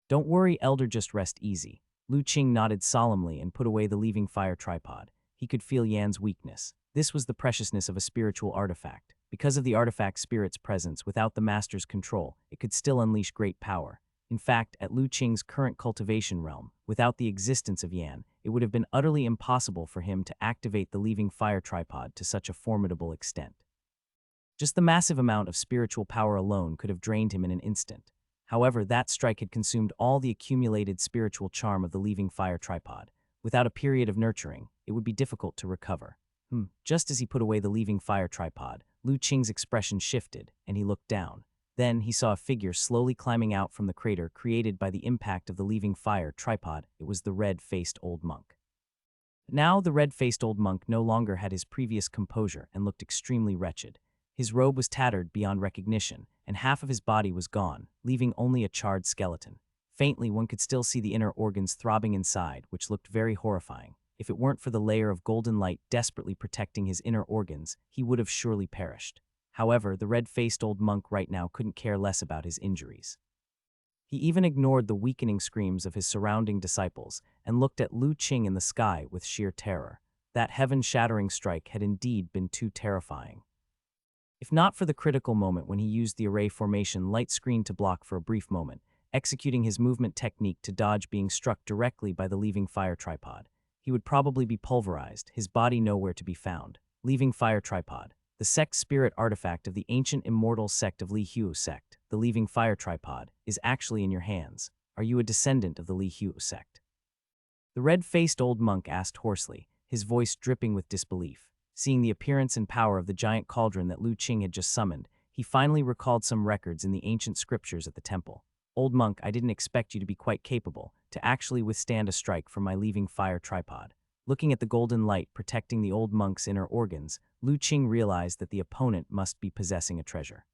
"Don't worry, elder, just rest easy." Lu Qing nodded solemnly and put away the leaving fire tripod. He could feel Yan's weakness. This was the preciousness of a spiritual artifact. Because of the artifact's spirit's presence, without the master's control, it could still unleash great power. In fact, at Lu Qing's current cultivation realm, without the existence of Yan, it would have been utterly impossible for him to activate the leaving fire tripod to such a formidable extent. Just the massive amount of spiritual power alone could have drained him in an instant. However, that strike had consumed all the accumulated spiritual charm of the leaving fire tripod. Without a period of nurturing, it would be difficult to recover. Just as he put away the leaving fire tripod, Lu Qing's expression shifted, and he looked down. Then he saw a figure slowly climbing out from the crater created by the impact of the leaving fire tripod. It was the red-faced old monk. Now the red-faced old monk no longer had his previous composure and looked extremely wretched. His robe was tattered beyond recognition, and half of his body was gone, leaving only a charred skeleton. Faintly, one could still see the inner organs throbbing inside, which looked very horrifying. If it weren't for the layer of golden light desperately protecting his inner organs, he would have surely perished. However, the red-faced old monk right now couldn't care less about his injuries. He even ignored the weakening screams of his surrounding disciples and looked at Lu Qing in the sky with sheer terror. That heaven-shattering strike had indeed been too terrifying. If not for the critical moment when he used the array formation light screen to block for a brief moment, executing his movement technique to dodge being struck directly by the leaving fire tripod, he would probably be pulverized, his body nowhere to be found. Leaving fire tripod. The sect spirit artifact of the ancient immortal sect of Li Hu sect, the leaving fire tripod, is actually in your hands. Are you a descendant of the Li Hu sect? The red-faced old monk asked hoarsely, his voice dripping with disbelief. Seeing the appearance and power of the giant cauldron that Lu Qing had just summoned, he finally recalled some records in the ancient scriptures at the temple. "Old monk, I didn't expect you to be quite capable to actually withstand a strike from my leaving fire tripod." Looking at the golden light protecting the old monk's inner organs, Lu Qing realized that the opponent must be possessing a treasure.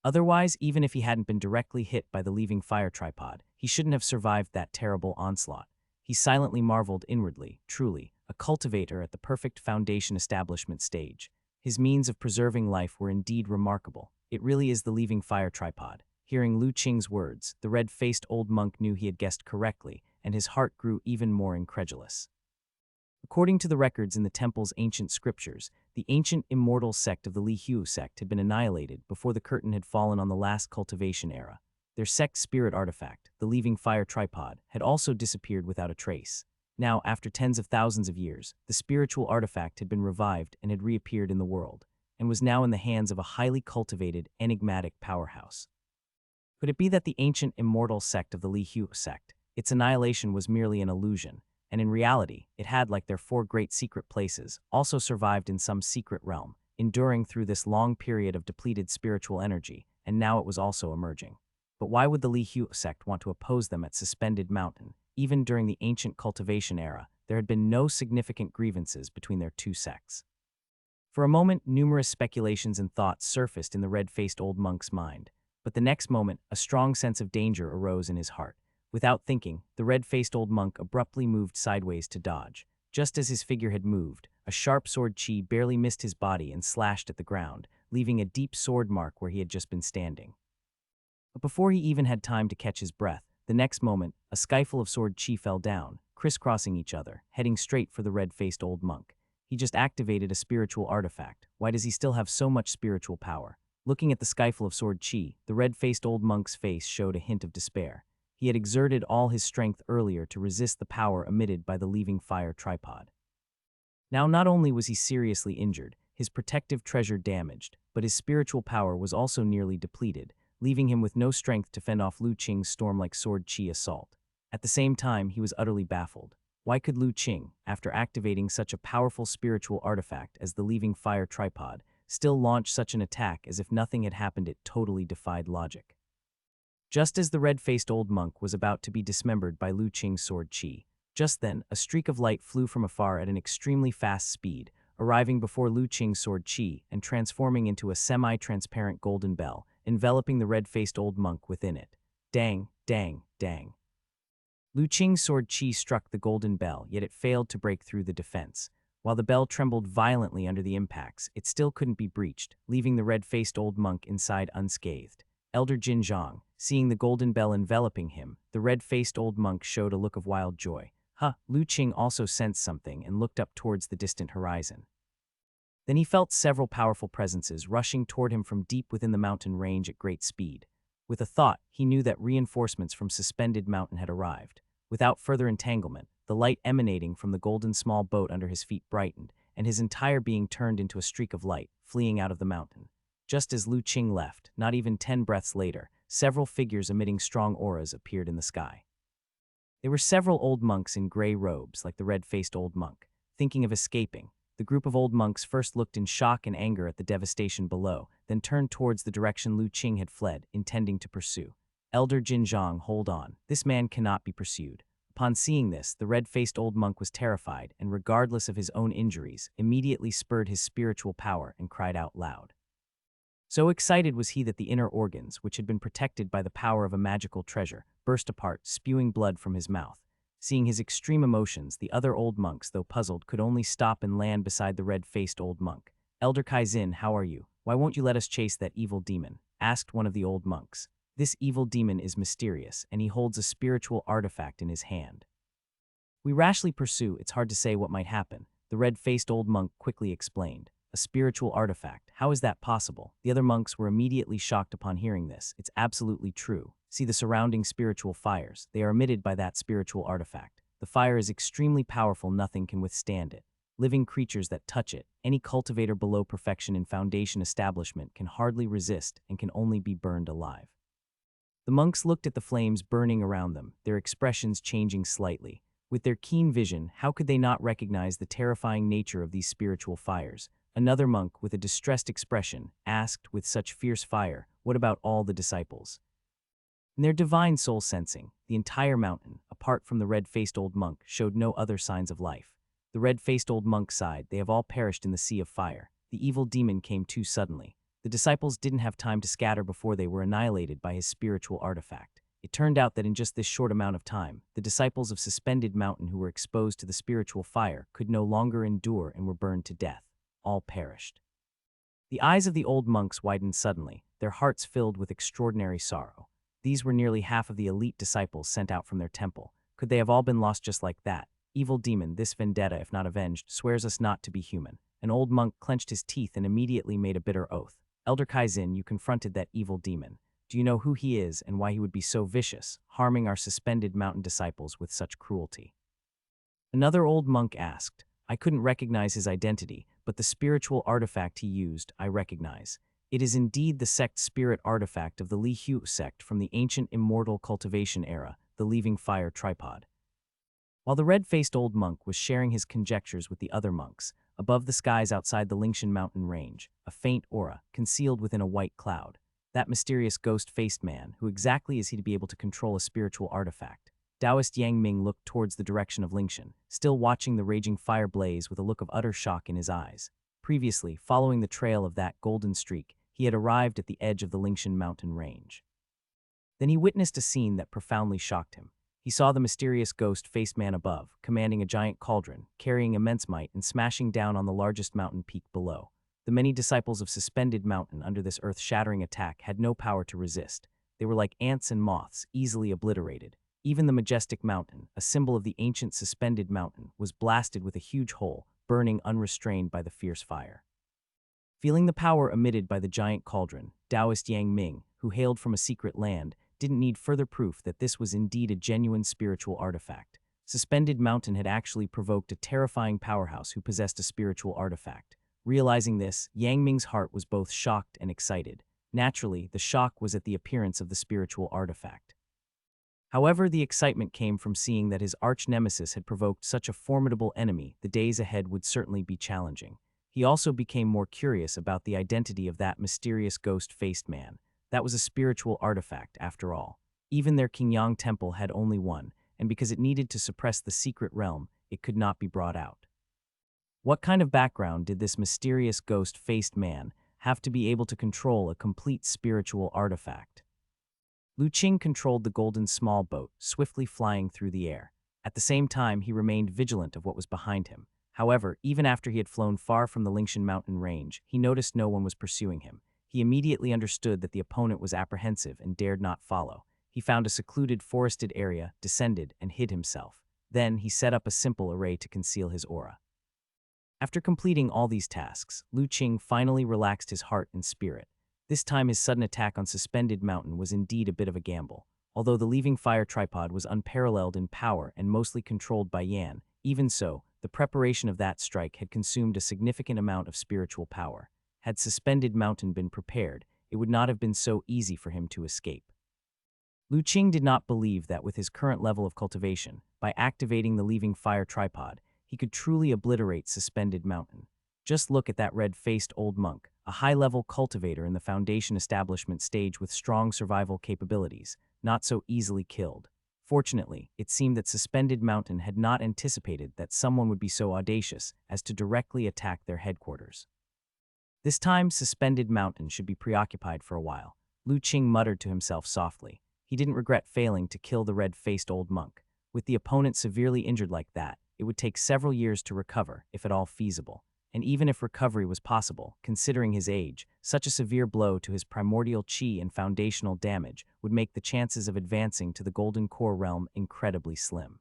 Otherwise, even if he hadn't been directly hit by the leaving fire tripod, he shouldn't have survived that terrible onslaught. He silently marveled inwardly, truly, a cultivator at the perfect foundation establishment stage. His means of preserving life were indeed remarkable. It really is the leaving fire tripod. Hearing Lu Qing's words, the red-faced old monk knew he had guessed correctly, and his heart grew even more incredulous. According to the records in the temple's ancient scriptures, the ancient immortal sect of the Li Hu sect had been annihilated before the curtain had fallen on the last cultivation era. Their sect spirit artifact, the leaving fire tripod, had also disappeared without a trace. Now, after tens of thousands of years, the spiritual artifact had been revived and had reappeared in the world, and was now in the hands of a highly cultivated, enigmatic powerhouse. Could it be that the ancient immortal sect of the Li Hu sect, its annihilation was merely an illusion, and in reality, it had, like their four great secret places, also survived in some secret realm, enduring through this long period of depleted spiritual energy, and now it was also emerging. But why would the Li Hu sect want to oppose them at Suspended Mountain? Even during the ancient cultivation era, there had been no significant grievances between their two sects. For a moment, numerous speculations and thoughts surfaced in the red-faced old monk's mind, but the next moment, a strong sense of danger arose in his heart. Without thinking, the red-faced old monk abruptly moved sideways to dodge. Just as his figure had moved, a sharp sword chi barely missed his body and slashed at the ground, leaving a deep sword mark where he had just been standing. But before he even had time to catch his breath, the next moment, a skyful of sword chi fell down, crisscrossing each other, heading straight for the red-faced old monk. He just activated a spiritual artifact. Why does he still have so much spiritual power? Looking at the skyful of sword chi, the red-faced old monk's face showed a hint of despair. He had exerted all his strength earlier to resist the power emitted by the leaving fire tripod. Now not only was he seriously injured, his protective treasure damaged, but his spiritual power was also nearly depleted, leaving him with no strength to fend off Lu Qing's storm-like sword chi assault. At the same time, he was utterly baffled. Why could Lu Qing, after activating such a powerful spiritual artifact as the leaving fire tripod, still launch such an attack as if nothing had happened? It totally defied logic. Just as the red-faced old monk was about to be dismembered by Lu Qing's sword chi, just then, a streak of light flew from afar at an extremely fast speed, arriving before Lu Qing's sword chi and transforming into a semi-transparent golden bell, enveloping the red-faced old monk within it. Dang, dang, dang. Lu Qing's sword chi struck the golden bell, yet it failed to break through the defense. While the bell trembled violently under the impacts, it still couldn't be breached, leaving the red-faced old monk inside unscathed. Elder Jin Zhang, seeing the golden bell enveloping him, the red-faced old monk showed a look of wild joy. Lu Qing also sensed something and looked up towards the distant horizon. Then he felt several powerful presences rushing toward him from deep within the mountain range at great speed. With a thought, he knew that reinforcements from Suspended Mountain had arrived. Without further entanglement, the light emanating from the golden small boat under his feet brightened, and his entire being turned into a streak of light, fleeing out of the mountain. Just as Lu Qing left, not even 10 breaths later, several figures emitting strong auras appeared in the sky. They were several old monks in gray robes, like the red-faced old monk. Thinking of escaping, the group of old monks first looked in shock and anger at the devastation below, then turned towards the direction Lu Qing had fled, intending to pursue. Elder Jin Zhang, hold on. This man cannot be pursued. Upon seeing this, the red-faced old monk was terrified and, regardless of his own injuries, immediately spurred his spiritual power and cried out loud. So excited was he that the inner organs, which had been protected by the power of a magical treasure, burst apart, spewing blood from his mouth. Seeing his extreme emotions, the other old monks, though puzzled, could only stop and land beside the red-faced old monk. Elder Kaizin, how are you? Why won't you let us chase that evil demon? Asked one of the old monks. This evil demon is mysterious, and he holds a spiritual artifact in his hand. We rashly pursue, it's hard to say what might happen, the red-faced old monk quickly explained. A spiritual artifact. How is that possible? The other monks were immediately shocked upon hearing this. It's absolutely true. See the surrounding spiritual fires. They are emitted by that spiritual artifact. The fire is extremely powerful, nothing can withstand it. Living creatures that touch it, any cultivator below perfection in foundation establishment can hardly resist and can only be burned alive. The monks looked at the flames burning around them, their expressions changing slightly. With their keen vision, how could they not recognize the terrifying nature of these spiritual fires? Another monk, with a distressed expression, asked with such fierce fire, what about all the disciples? In their divine soul sensing, the entire mountain, apart from the red-faced old monk, showed no other signs of life. The red-faced old monk sighed, they have all perished in the sea of fire. The evil demon came too suddenly. The disciples didn't have time to scatter before they were annihilated by his spiritual artifact. It turned out that in just this short amount of time, the disciples of Suspended Mountain who were exposed to the spiritual fire could no longer endure and were burned to death. All perished. The eyes of the old monks widened suddenly, their hearts filled with extraordinary sorrow. These were nearly half of the elite disciples sent out from their temple. Could they have all been lost just like that? Evil demon, this vendetta, if not avenged, swears us not to be human. An old monk clenched his teeth and immediately made a bitter oath. Elder Kaizin, you confronted that evil demon. Do you know who he is and why he would be so vicious, harming our Suspended Mountain disciples with such cruelty? Another old monk asked. I couldn't recognize his identity, but the spiritual artifact he used, I recognize. It is indeed the sect spirit artifact of the Li Hu sect from the ancient immortal cultivation era, the leaving fire tripod. While the red-faced old monk was sharing his conjectures with the other monks, above the skies outside the Lingshan mountain range, a faint aura, concealed within a white cloud. That mysterious ghost-faced man, who exactly is he to be able to control a spiritual artifact? Taoist Yang Ming looked towards the direction of Lingshan, still watching the raging fire blaze with a look of utter shock in his eyes. Previously, following the trail of that golden streak, he had arrived at the edge of the Lingshan mountain range. Then he witnessed a scene that profoundly shocked him. He saw the mysterious ghost-faced man above, commanding a giant cauldron, carrying immense might and smashing down on the largest mountain peak below. The many disciples of Suspended Mountain under this earth-shattering attack had no power to resist. They were like ants and moths, easily obliterated. Even the majestic mountain, a symbol of the ancient Suspended Mountain, was blasted with a huge hole, burning unrestrained by the fierce fire. Feeling the power emitted by the giant cauldron, Taoist Yang Ming, who hailed from a secret land, didn't need further proof that this was indeed a genuine spiritual artifact. Suspended Mountain had actually provoked a terrifying powerhouse who possessed a spiritual artifact. Realizing this, Yang Ming's heart was both shocked and excited. Naturally, the shock was at the appearance of the spiritual artifact. However, the excitement came from seeing that his arch-nemesis had provoked such a formidable enemy. The days ahead would certainly be challenging. He also became more curious about the identity of that mysterious ghost-faced man. That was a spiritual artifact, after all. Even their Qingyang temple had only one, and because it needed to suppress the secret realm, it could not be brought out. What kind of background did this mysterious ghost-faced man have to be able to control a complete spiritual artifact? Lu Qing controlled the golden small boat, swiftly flying through the air. At the same time, he remained vigilant of what was behind him. However, even after he had flown far from the Lingshan mountain range, he noticed no one was pursuing him. He immediately understood that the opponent was apprehensive and dared not follow. He found a secluded forested area, descended, and hid himself. Then, he set up a simple array to conceal his aura. After completing all these tasks, Lu Qing finally relaxed his heart and spirit. This time his sudden attack on Suspended Mountain was indeed a bit of a gamble. Although the Leaving Fire tripod was unparalleled in power and mostly controlled by Yan, even so, the preparation of that strike had consumed a significant amount of spiritual power. Had Suspended Mountain been prepared, it would not have been so easy for him to escape. Lu Qing did not believe that with his current level of cultivation, by activating the Leaving Fire tripod, he could truly obliterate Suspended Mountain. Just look at that red-faced old monk, a high-level cultivator in the Foundation establishment stage with strong survival capabilities, not so easily killed. Fortunately, it seemed that Suspended Mountain had not anticipated that someone would be so audacious as to directly attack their headquarters. This time, Suspended Mountain should be preoccupied for a while. Lu Qing muttered to himself softly. He didn't regret failing to kill the red-faced old monk. With the opponent severely injured like that, it would take several years to recover, if at all feasible. And even if recovery was possible, considering his age, such a severe blow to his primordial qi and foundational damage would make the chances of advancing to the Golden Core realm incredibly slim.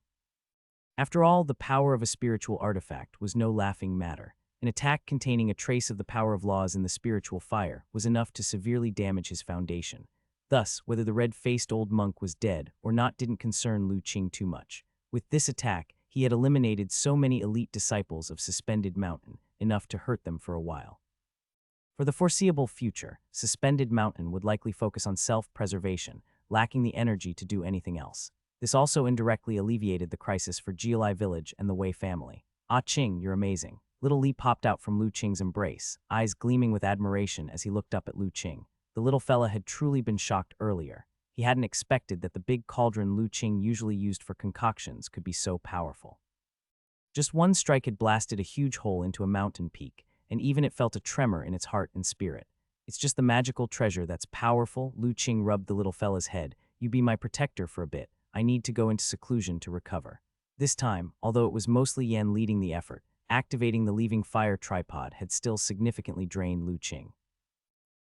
After all, the power of a spiritual artifact was no laughing matter. An attack containing a trace of the power of laws in the spiritual fire was enough to severely damage his foundation. Thus, whether the red-faced old monk was dead or not didn't concern Lu Qing too much. With this attack, he had eliminated so many elite disciples of Suspended Mountain, enough to hurt them for a while. For the foreseeable future, Suspended Mountain would likely focus on self-preservation, lacking the energy to do anything else. This also indirectly alleviated the crisis for Jialai village and the Wei family. "Ah Qing, you're amazing." Little Li popped out from Lu Qing's embrace, eyes gleaming with admiration as he looked up at Lu Qing. The little fella had truly been shocked earlier. He hadn't expected that the big cauldron Lu Qing usually used for concoctions could be so powerful. Just one strike had blasted a huge hole into a mountain peak, and even it felt a tremor in its heart and spirit. "It's just the magical treasure that's powerful." Lu Qing rubbed the little fella's head. "You be my protector for a bit. I need to go into seclusion to recover." This time, although it was mostly Yan leading the effort, activating the Leaving Fire tripod had still significantly drained Lu Qing.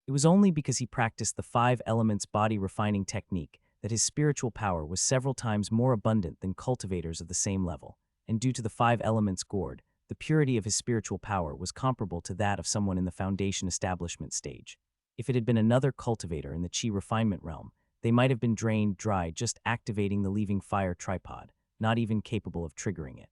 It was only because he practiced the 5 elements body refining technique that his spiritual power was several times more abundant than cultivators of the same level, and due to the 5 elements gourd, the purity of his spiritual power was comparable to that of someone in the Foundation establishment stage. If it had been another cultivator in the Qi refinement realm, they might have been drained dry just activating the Leaving Fire tripod, not even capable of triggering it.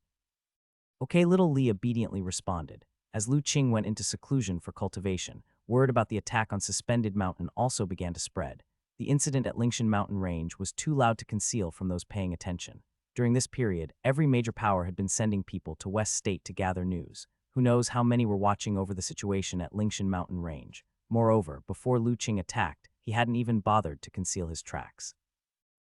"Okay," little Li obediently responded. As Lu Qing went into seclusion for cultivation, word about the attack on Suspended Mountain also began to spread. The incident at Lingshan Mountain Range was too loud to conceal from those paying attention. During this period, every major power had been sending people to West State to gather news. Who knows how many were watching over the situation at Lingshan Mountain Range. Moreover, before Lu Qing attacked, he hadn't even bothered to conceal his tracks.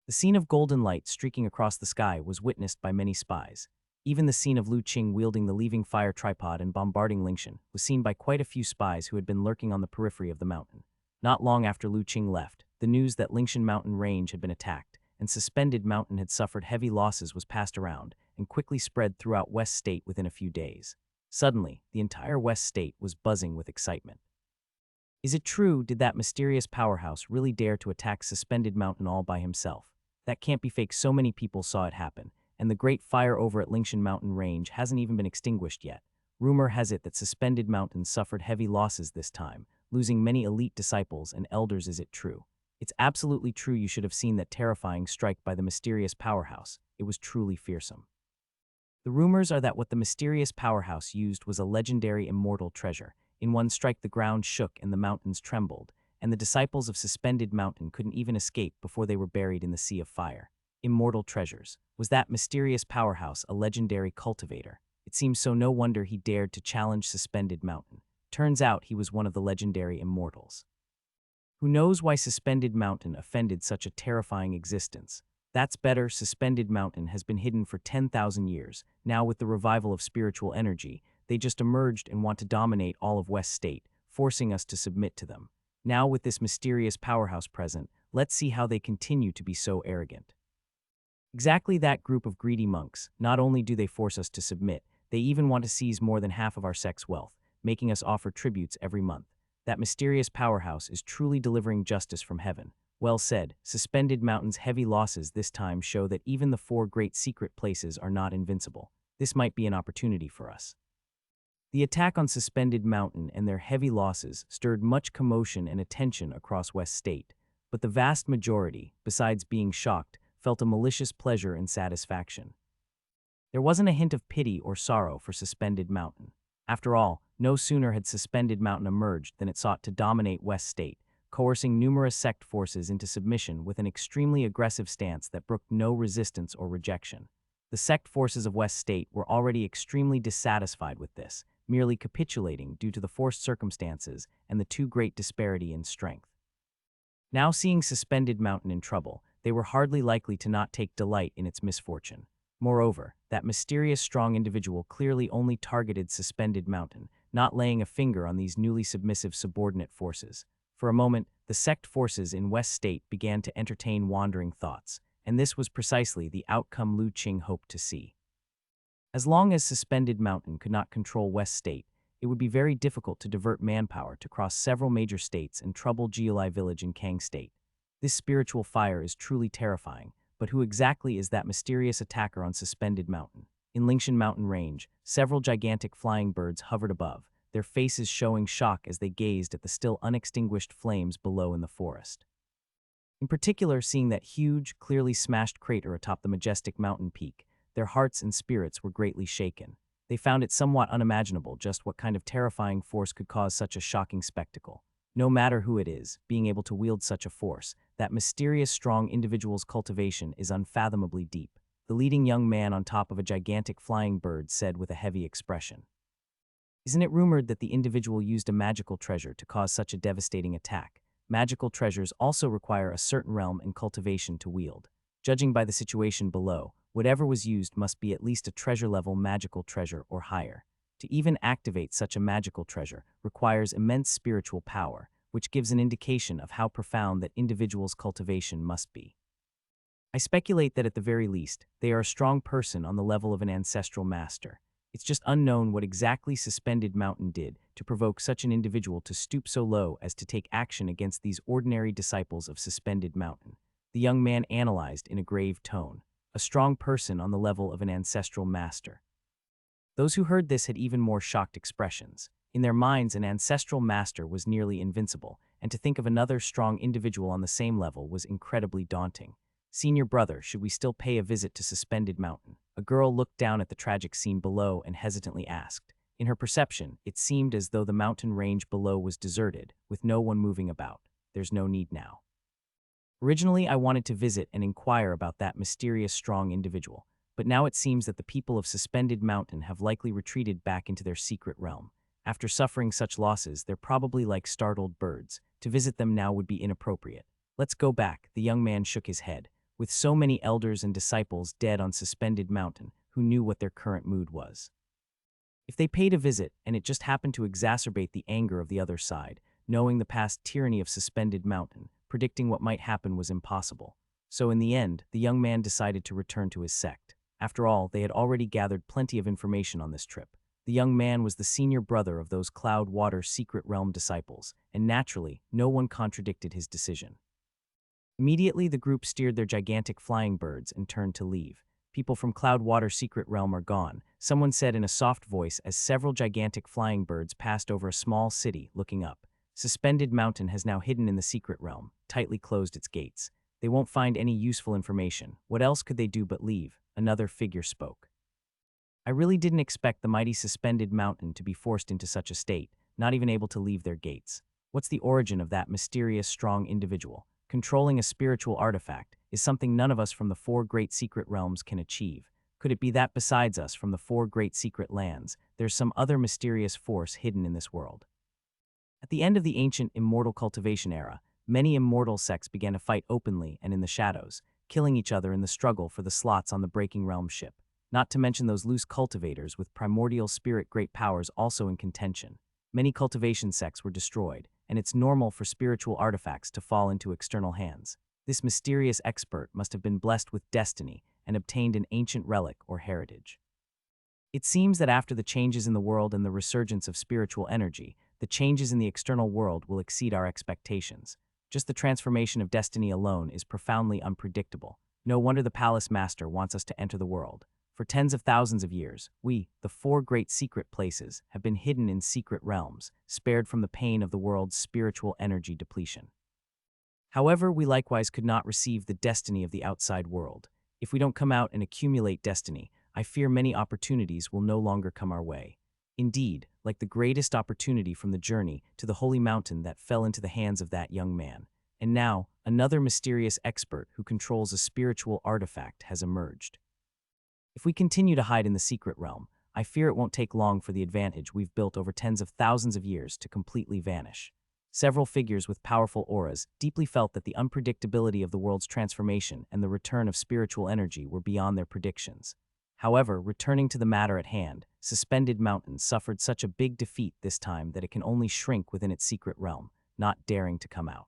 The scene of golden light streaking across the sky was witnessed by many spies. Even the scene of Lu Qing wielding the Leaving Fire tripod and bombarding Lingshan was seen by quite a few spies who had been lurking on the periphery of the mountain. Not long after Lu Qing left, the news that Lingshan Mountain Range had been attacked and Suspended Mountain had suffered heavy losses was passed around and quickly spread throughout West State within a few days. Suddenly, the entire West State was buzzing with excitement. Is it true? Did that mysterious powerhouse really dare to attack Suspended Mountain all by himself? That can't be fake. So many people saw it happen, and the great fire over at Lingshan Mountain Range hasn't even been extinguished yet. Rumor has it that Suspended Mountain suffered heavy losses this time, losing many elite disciples and elders. Is it true? It's absolutely true, you should have seen that terrifying strike by the mysterious powerhouse. It was truly fearsome. The rumors are that what the mysterious powerhouse used was a legendary immortal treasure. In one strike the ground shook and the mountains trembled, and the disciples of Suspended Mountain couldn't even escape before they were buried in the sea of fire. Immortal treasures. Was that mysterious powerhouse a legendary cultivator? It seems so, no wonder he dared to challenge Suspended Mountain. Turns out he was one of the legendary immortals. Who knows why Suspended Mountain offended such a terrifying existence? That's better, Suspended Mountain has been hidden for 10,000 years. Now with the revival of spiritual energy, they just emerged and want to dominate all of West State, forcing us to submit to them. Now with this mysterious powerhouse present, let's see how they continue to be so arrogant. Exactly that group of greedy monks. Not only do they force us to submit, they even want to seize more than half of our sect's wealth, making us offer tributes every month. That mysterious powerhouse is truly delivering justice from heaven. Well said. Suspended Mountain's heavy losses this time show that even the 4 great secret places are not invincible. This might be an opportunity for us. The attack on Suspended Mountain and their heavy losses stirred much commotion and attention across West State, but the vast majority, besides being shocked, felt a malicious pleasure and satisfaction. There wasn't a hint of pity or sorrow for Suspended Mountain. After all, no sooner had Suspended Mountain emerged than it sought to dominate West State, coercing numerous sect forces into submission with an extremely aggressive stance that brooked no resistance or rejection. The sect forces of West State were already extremely dissatisfied with this, merely capitulating due to the forced circumstances and the too great disparity in strength. Now seeing Suspended Mountain in trouble, they were hardly likely to not take delight in its misfortune. Moreover, that mysterious strong individual clearly only targeted Suspended Mountain, not laying a finger on these newly submissive subordinate forces. For a moment, the sect forces in West State began to entertain wandering thoughts, and this was precisely the outcome Lu Qing hoped to see. As long as Suspended Mountain could not control West State, it would be very difficult to divert manpower to cross several major states and trouble Jiulai Village in Kang State. This spiritual fire is truly terrifying, but who exactly is that mysterious attacker on Suspended Mountain? In Lingshan Mountain Range, several gigantic flying birds hovered above, their faces showing shock as they gazed at the still unextinguished flames below in the forest. In particular, seeing that huge, clearly smashed crater atop the majestic mountain peak, their hearts and spirits were greatly shaken. They found it somewhat unimaginable just what kind of terrifying force could cause such a shocking spectacle. No matter who it is, being able to wield such a force, that mysterious strong individual's cultivation is unfathomably deep. The leading young man on top of a gigantic flying bird said with a heavy expression. Isn't it rumored that the individual used a magical treasure to cause such a devastating attack? Magical treasures also require a certain realm and cultivation to wield. Judging by the situation below, whatever was used must be at least a treasure-level magical treasure or higher. To even activate such a magical treasure requires immense spiritual power, which gives an indication of how profound that individual's cultivation must be. I speculate that at the very least, they are a strong person on the level of an ancestral master. It's just unknown what exactly Suspended Mountain did to provoke such an individual to stoop so low as to take action against these ordinary disciples of Suspended Mountain. The young man analyzed in a grave tone. A strong person on the level of an ancestral master. Those who heard this had even more shocked expressions. In their minds, an ancestral master was nearly invincible, and to think of another strong individual on the same level was incredibly daunting. Senior brother, should we still pay a visit to Suspended Mountain? A girl looked down at the tragic scene below and hesitantly asked. In her perception, it seemed as though the mountain range below was deserted, with no one moving about. There's no need now. Originally, I wanted to visit and inquire about that mysterious strong individual, but now it seems that the people of Suspended Mountain have likely retreated back into their secret realm. After suffering such losses, they're probably like startled birds. To visit them now would be inappropriate. Let's go back, the young man shook his head. With so many elders and disciples dead on Suspended Mountain, who knew what their current mood was? If they paid a visit, and it just happened to exacerbate the anger of the other side, knowing the past tyranny of Suspended Mountain, predicting what might happen was impossible. So in the end, the young man decided to return to his sect. After all, they had already gathered plenty of information on this trip. The young man was the senior brother of those Cloud Water Secret Realm disciples, and naturally, no one contradicted his decision. Immediately, the group steered their gigantic flying birds and turned to leave. People from Cloud Water Secret Realm are gone, someone said in a soft voice as several gigantic flying birds passed over a small city, looking up. Suspended Mountain has now hidden in the secret realm, tightly closed its gates. They won't find any useful information. What else could they do but leave? Another figure spoke. I really didn't expect the mighty Suspended Mountain to be forced into such a state, not even able to leave their gates. What's the origin of that mysterious, strong individual? Controlling a spiritual artifact is something none of us from the four great secret realms can achieve. Could it be that besides us from the four great secret lands, there's some other mysterious force hidden in this world? At the end of the ancient immortal cultivation era, many immortal sects began to fight openly and in the shadows, killing each other in the struggle for the slots on the Breaking Realm ship. Not to mention those loose cultivators with primordial spirit great powers also in contention. Many cultivation sects were destroyed, and it's normal for spiritual artifacts to fall into external hands. This mysterious expert must have been blessed with destiny and obtained an ancient relic or heritage. It seems that after the changes in the world and the resurgence of spiritual energy, the changes in the external world will exceed our expectations. Just the transformation of destiny alone is profoundly unpredictable. No wonder the Palace Master wants us to enter the world. For tens of thousands of years, we, the four great secret places, have been hidden in secret realms, spared from the pain of the world's spiritual energy depletion. However, we likewise could not receive the destiny of the outside world. If we don't come out and accumulate destiny, I fear many opportunities will no longer come our way. Indeed, like the greatest opportunity from the journey to the holy mountain that fell into the hands of that young man. And now, another mysterious expert who controls a spiritual artifact has emerged. If we continue to hide in the secret realm, I fear it won't take long for the advantage we've built over tens of thousands of years to completely vanish. Several figures with powerful auras deeply felt that the unpredictability of the world's transformation and the return of spiritual energy were beyond their predictions. However, returning to the matter at hand, Suspended Mountain suffered such a big defeat this time that it can only shrink within its secret realm, not daring to come out.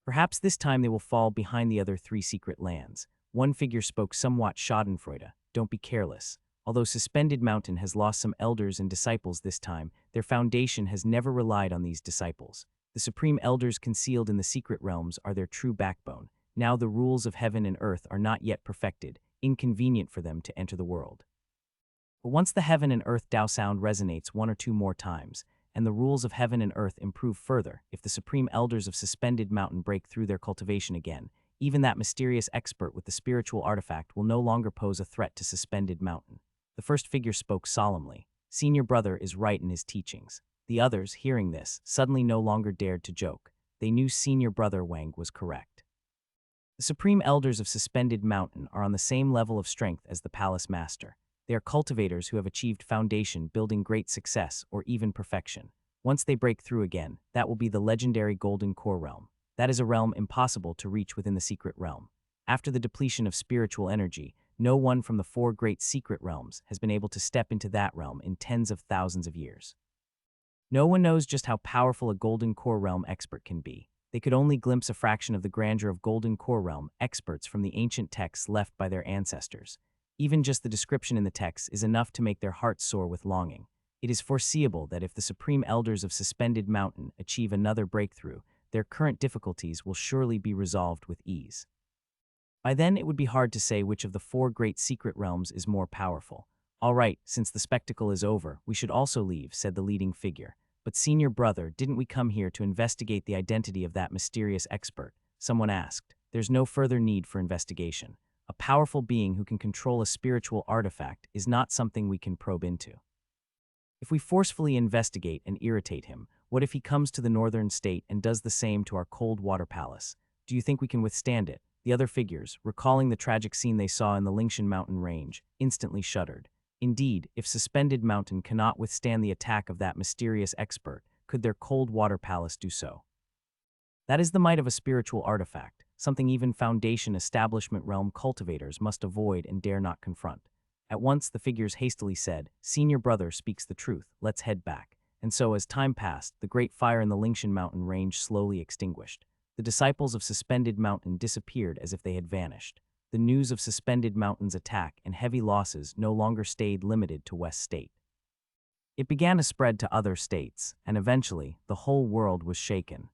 Perhaps this time they will fall behind the other three secret lands. One figure spoke somewhat schadenfreude, don't be careless. Although Suspended Mountain has lost some elders and disciples this time, their foundation has never relied on these disciples. The supreme elders concealed in the secret realms are their true backbone. Now the rules of heaven and earth are not yet perfected, inconvenient for them to enter the world. But once the heaven and earth Tao sound resonates one or two more times, and the rules of heaven and earth improve further, if the supreme elders of Suspended Mountain break through their cultivation again, even that mysterious expert with the spiritual artifact will no longer pose a threat to Suspended Mountain. The first figure spoke solemnly. Senior brother is right in his teachings. The others, hearing this, suddenly no longer dared to joke. They knew Senior brother Wang was correct. The supreme elders of Suspended Mountain are on the same level of strength as the Palace Master. They are cultivators who have achieved foundation, building great success, or even perfection. Once they break through again, that will be the legendary Golden Core Realm. That is a realm impossible to reach within the secret realm. After the depletion of spiritual energy, no one from the four great secret realms has been able to step into that realm in tens of thousands of years. No one knows just how powerful a Golden Core Realm expert can be. They could only glimpse a fraction of the grandeur of Golden Core Realm experts from the ancient texts left by their ancestors. Even just the description in the text is enough to make their hearts soar with longing. It is foreseeable that if the supreme elders of Suspended Mountain achieve another breakthrough, their current difficulties will surely be resolved with ease. By then, it would be hard to say which of the four great secret realms is more powerful. All right, since the spectacle is over, we should also leave, said the leading figure. But senior brother, didn't we come here to investigate the identity of that mysterious expert? Someone asked. There's no further need for investigation. A powerful being who can control a spiritual artifact is not something we can probe into. If we forcefully investigate and irritate him, what if he comes to the northern state and does the same to our cold water palace? Do you think we can withstand it? The other figures, recalling the tragic scene they saw in the Lingshan mountain range, instantly shuddered. Indeed, if Suspended Mountain cannot withstand the attack of that mysterious expert, could their cold water palace do so? That is the might of a spiritual artifact, something even Foundation Establishment Realm cultivators must avoid and dare not confront. At once, the figures hastily said, Senior brother speaks the truth, let's head back. And so, as time passed, the great fire in the Lingshan mountain range slowly extinguished. The disciples of Suspended Mountain disappeared as if they had vanished. The news of Suspended Mountain's attack and heavy losses no longer stayed limited to West State. It began to spread to other states, and eventually, the whole world was shaken.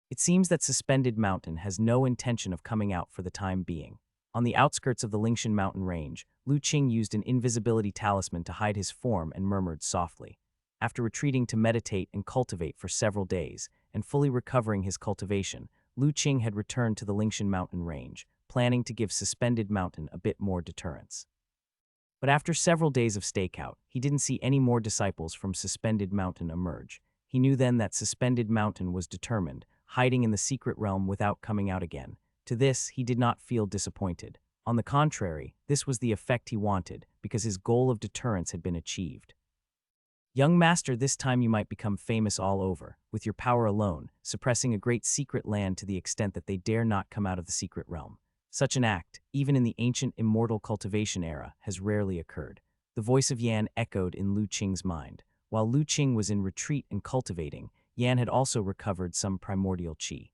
It seems that Suspended Mountain has no intention of coming out for the time being. On the outskirts of the Lingshan mountain range, Lu Qing used an invisibility talisman to hide his form and murmured softly. After retreating to meditate and cultivate for several days, and fully recovering his cultivation, Lu Qing had returned to the Lingshan mountain range, planning to give Suspended Mountain a bit more deterrence. But after several days of stakeout, he didn't see any more disciples from Suspended Mountain emerge. He knew then that Suspended Mountain was determined, hiding in the secret realm without coming out again. To this, he did not feel disappointed. On the contrary, this was the effect he wanted, because his goal of deterrence had been achieved. Young master, this time you might become famous all over, with your power alone, suppressing a great secret land to the extent that they dare not come out of the secret realm. Such an act, even in the ancient immortal cultivation era, has rarely occurred. The voice of Yan echoed in Lu Qing's mind. While Lu Qing was in retreat and cultivating, Yan had also recovered some primordial qi.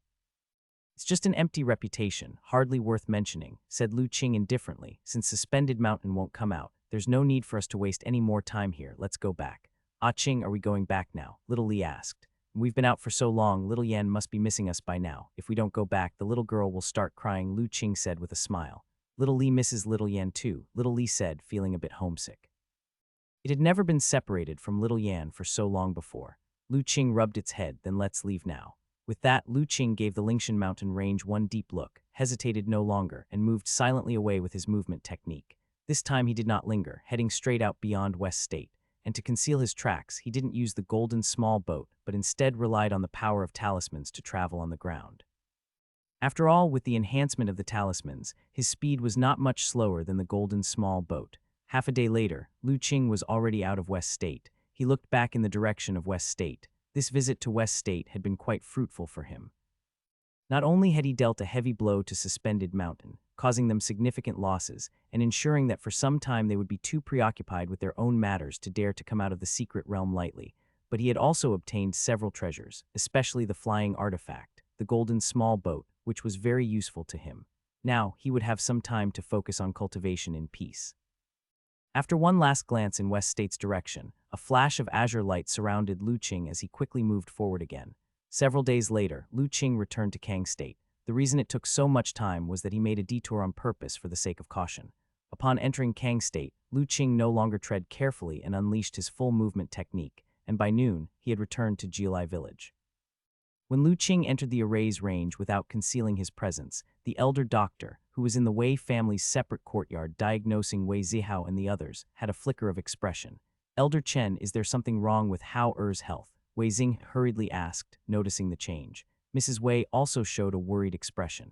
It's just an empty reputation, hardly worth mentioning, said Lu Qing indifferently. Since Suspended Mountain won't come out, there's no need for us to waste any more time here. Let's go back. Ah Qing, are we going back now? Little Li asked. We've been out for so long, little Yan must be missing us by now. If we don't go back, the little girl will start crying, Lu Qing said with a smile. Little Li misses little Yan too, little Li said, feeling a bit homesick. It had never been separated from little Yan for so long before. Lu Qing rubbed its head, then let's leave now. With that, Lu Qing gave the Lingshan mountain range one deep look, hesitated no longer, and moved silently away with his movement technique. This time he did not linger, heading straight out beyond West State. And to conceal his tracks, he didn't use the golden small boat, but instead relied on the power of talismans to travel on the ground. After all, with the enhancement of the talismans, his speed was not much slower than the golden small boat. Half a day later, Lu Qing was already out of West State. He looked back in the direction of West State. This visit to West State had been quite fruitful for him. Not only had he dealt a heavy blow to Suspended Mountain, causing them significant losses, and ensuring that for some time they would be too preoccupied with their own matters to dare to come out of the secret realm lightly, but he had also obtained several treasures, especially the flying artifact, the golden small boat, which was very useful to him. Now, he would have some time to focus on cultivation in peace. After one last glance in West State's direction, a flash of azure light surrounded Lu Qing as he quickly moved forward again. Several days later, Lu Qing returned to Kang State. The reason it took so much time was that he made a detour on purpose for the sake of caution. Upon entering Kang State, Lu Qing no longer tread carefully and unleashed his full movement technique, and by noon, he had returned to Jiulai village. When Lu Qing entered the array's range without concealing his presence, the elder doctor, who was in the Wei family's separate courtyard diagnosing Wei Zihao and the others, had a flicker of expression. Elder Chen, is there something wrong with Hao Er's health? Wei Xing hurriedly asked, noticing the change. Mrs. Wei also showed a worried expression.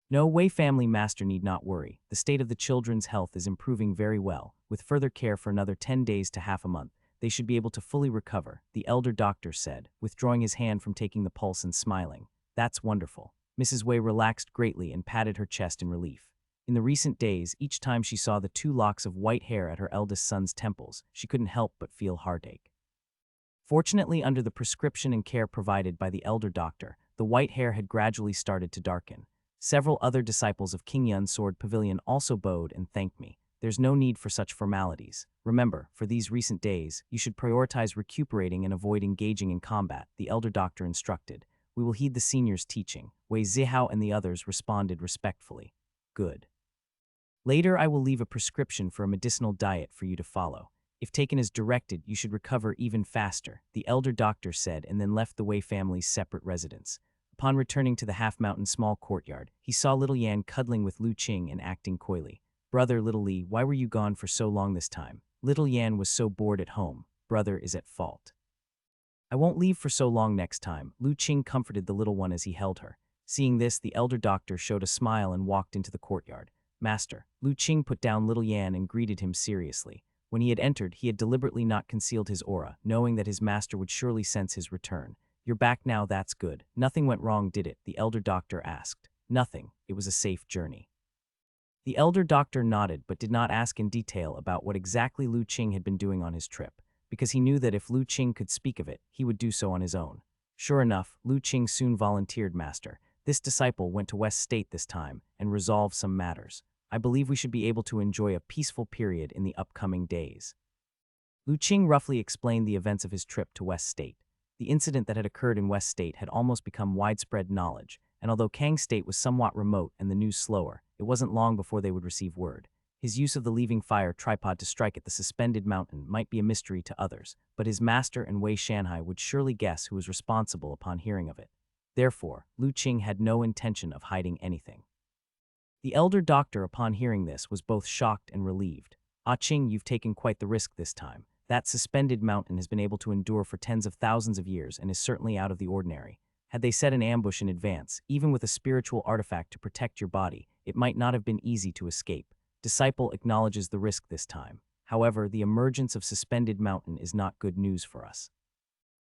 No, Wei family master need not worry. The state of the children's health is improving very well. With further care for another 10 days to half a month, they should be able to fully recover, the elder doctor said, withdrawing his hand from taking the pulse and smiling. That's wonderful. Mrs. Wei relaxed greatly and patted her chest in relief. In the recent days, each time she saw the 2 locks of white hair at her eldest son's temples, she couldn't help but feel heartache. Fortunately, under the prescription and care provided by the elder doctor, the white hair had gradually started to darken. Several other disciples of King Yun's sword pavilion also bowed and thanked me. There's no need for such formalities. Remember, for these recent days, you should prioritize recuperating and avoid engaging in combat, the elder doctor instructed. We will heed the senior's teaching. Wei Zihao and the others responded respectfully. Good. Later, I will leave a prescription for a medicinal diet for you to follow. If taken as directed, you should recover even faster, the elder doctor said, and then left the Wei family's separate residence. Upon returning to the half-mountain small courtyard, he saw little Yan cuddling with Lu Qing and acting coyly. Brother, little Li, why were you gone for so long this time? Little Yan was so bored at home. Brother is at fault. I won't leave for so long next time, Lu Qing comforted the little one as he held her. Seeing this, the elder doctor showed a smile and walked into the courtyard. Master, Lu Qing put down little Yan and greeted him seriously. When he had entered, he had deliberately not concealed his aura, knowing that his master would surely sense his return. You're back now, that's good. Nothing went wrong, did it? The elder doctor asked. Nothing. It was a safe journey. The elder doctor nodded but did not ask in detail about what exactly Lu Qing had been doing on his trip, because he knew that if Lu Qing could speak of it, he would do so on his own. Sure enough, Lu Qing soon volunteered, Master. This disciple went to West State this time and resolved some matters. I believe we should be able to enjoy a peaceful period in the upcoming days. Lu Qing roughly explained the events of his trip to West State. The incident that had occurred in West State had almost become widespread knowledge, and although Kang State was somewhat remote and the news slower, it wasn't long before they would receive word. His use of the leaving fire tripod to strike at the suspended mountain might be a mystery to others, but his master and Wei Shanhai would surely guess who was responsible upon hearing of it. Therefore, Lu Qing had no intention of hiding anything. The elder doctor, upon hearing this, was both shocked and relieved. "Ah Qing, you've taken quite the risk this time. That suspended mountain has been able to endure for tens of thousands of years and is certainly out of the ordinary. Had they set an ambush in advance, even with a spiritual artifact to protect your body, it might not have been easy to escape. Disciple acknowledges the risk this time. However, the emergence of suspended mountain is not good news for us.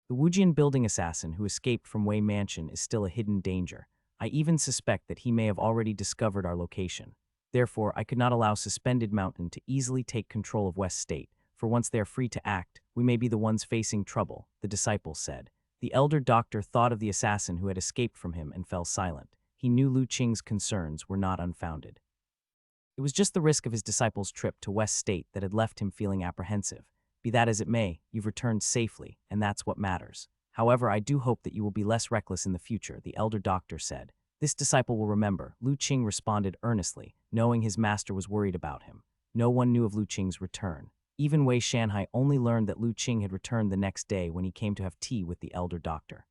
The Wujian building assassin who escaped from Wei Mansion is still a hidden danger. I even suspect that he may have already discovered our location. Therefore, I could not allow Suspended Mountain to easily take control of West State, for once they are free to act, we may be the ones facing trouble," the disciple said. The elder doctor thought of the assassin who had escaped from him and fell silent. He knew Lu Qing's concerns were not unfounded. It was just the risk of his disciple's trip to West State that had left him feeling apprehensive. Be that as it may, you've returned safely, and that's what matters. However, I do hope that you will be less reckless in the future, the elder doctor said. This disciple will remember, Lu Qing responded earnestly, knowing his master was worried about him. No one knew of Lu Qing's return. Even Wei Shanhai only learned that Lu Qing had returned the next day when he came to have tea with the elder doctor.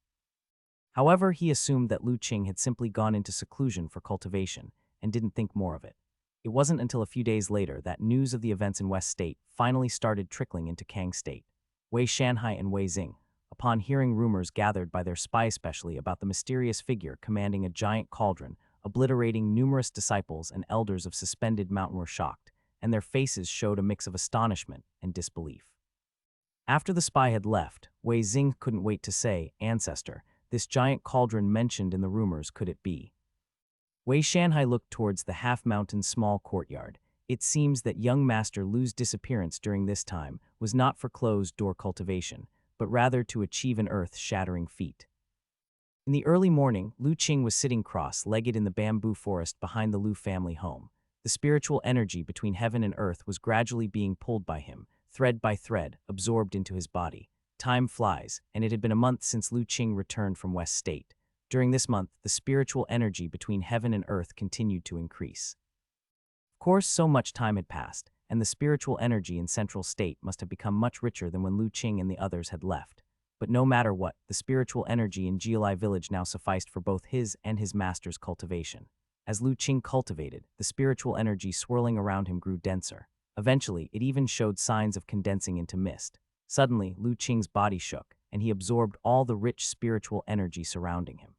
However, he assumed that Lu Qing had simply gone into seclusion for cultivation, and didn't think more of it. It wasn't until a few days later that news of the events in West State finally started trickling into Kang State. Wei Shanhai and Wei Xing, upon hearing rumors gathered by their spy especially about the mysterious figure commanding a giant cauldron, obliterating numerous disciples and elders of Suspended Mountain, were shocked, and their faces showed a mix of astonishment and disbelief. After the spy had left, Wei Xing couldn't wait to say, "Ancestor, this giant cauldron mentioned in the rumors, could it be?" Wei Shanhai looked towards the half-mountain small courtyard. It seems that young Master Lu's disappearance during this time was not for closed-door cultivation, but rather to achieve an earth-shattering feat. In the early morning, Lu Qing was sitting cross-legged in the bamboo forest behind the Lu family home. The spiritual energy between heaven and earth was gradually being pulled by him, thread by thread, absorbed into his body. Time flies, and it had been a month since Lu Qing returned from West State. During this month, the spiritual energy between heaven and earth continued to increase. Of course, so much time had passed, and the spiritual energy in Central State must have become much richer than when Lu Qing and the others had left. But no matter what, the spiritual energy in Jialai village now sufficed for both his and his master's cultivation. As Lu Qing cultivated, the spiritual energy swirling around him grew denser. Eventually, it even showed signs of condensing into mist. Suddenly, Lu Qing's body shook, and he absorbed all the rich spiritual energy surrounding him.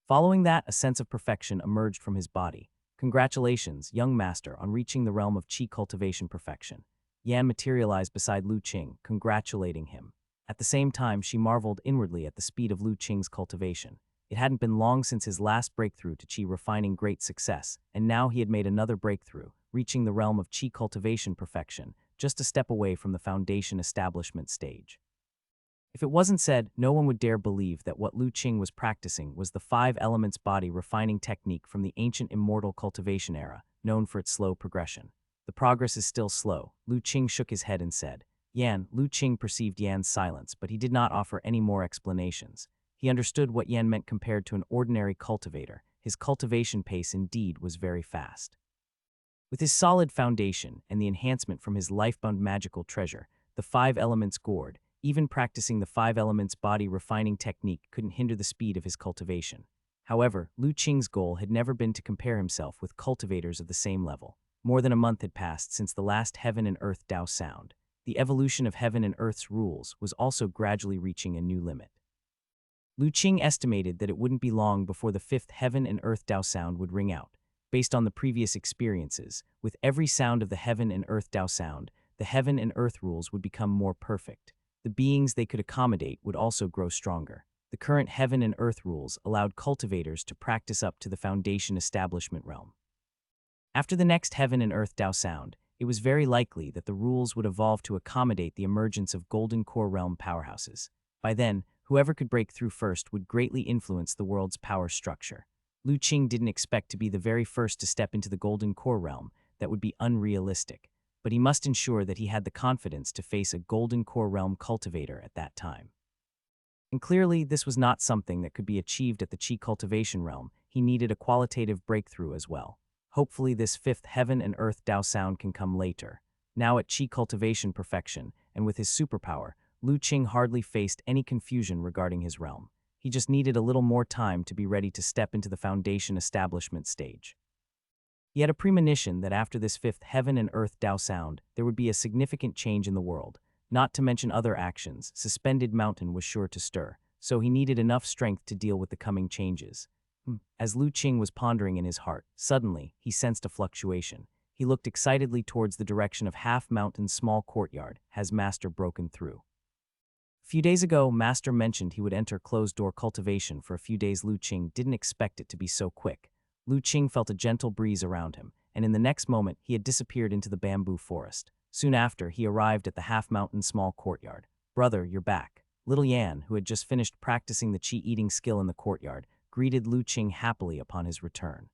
Following that, a sense of perfection emerged from his body. "Congratulations, young master, on reaching the realm of qi cultivation perfection." Yan materialized beside Lu Qing, congratulating him. At the same time, she marveled inwardly at the speed of Lu Qing's cultivation. It hadn't been long since his last breakthrough to qi refining great success, and now he had made another breakthrough, reaching the realm of qi cultivation perfection, just a step away from the foundation establishment stage. If it wasn't said, no one would dare believe that what Lu Qing was practicing was the 5 elements body refining technique from the ancient immortal cultivation era, known for its slow progression. The progress is still slow. Lu Qing shook his head and said, Lu Qing perceived Yan's silence, but he did not offer any more explanations. He understood what Yan meant compared to an ordinary cultivator. His cultivation pace indeed was very fast. With his solid foundation and the enhancement from his lifebound magical treasure, the 5 elements gourd, even practicing the 5 elements body refining technique couldn't hinder the speed of his cultivation. However, Lu Qing's goal had never been to compare himself with cultivators of the same level. More than a month had passed since the last Heaven and Earth Dao sound. The evolution of Heaven and Earth's rules was also gradually reaching a new limit. Lu Qing estimated that it wouldn't be long before the 5th Heaven and Earth Dao sound would ring out. Based on the previous experiences, with every sound of the Heaven and Earth Dao sound, the Heaven and Earth rules would become more perfect. The beings they could accommodate would also grow stronger. The current Heaven and Earth rules allowed cultivators to practice up to the foundation establishment realm. After the next Heaven and Earth Dao sound, it was very likely that the rules would evolve to accommodate the emergence of Golden Core realm powerhouses. By then, whoever could break through first would greatly influence the world's power structure. Lu Qing didn't expect to be the very first to step into the Golden Core realm. That would be unrealistic. But he must ensure that he had the confidence to face a Golden Core realm cultivator at that time. And clearly, this was not something that could be achieved at the Qi cultivation realm. He needed a qualitative breakthrough as well. Hopefully this fifth heaven and earth Dao sound can come later. Now at chi cultivation perfection, and with his superpower, Lu Qing hardly faced any confusion regarding his realm. He just needed a little more time to be ready to step into the foundation establishment stage. He had a premonition that after this fifth heaven and earth Dao sound, there would be a significant change in the world. Not to mention other actions, suspended mountain was sure to stir, so he needed enough strength to deal with the coming changes. As Lu Qing was pondering in his heart, suddenly, he sensed a fluctuation. He looked excitedly towards the direction of Half Mountain's small courtyard. Has Master broken through? A few days ago, Master mentioned he would enter closed-door cultivation for a few days. Lu Qing didn't expect it to be so quick. Lu Qing felt a gentle breeze around him, and in the next moment, he had disappeared into the bamboo forest. Soon after, he arrived at the Half Mountain small courtyard. "Brother, you're back." Little Yan, who had just finished practicing the chi-eating skill in the courtyard, greeted Lu Qing happily upon his return.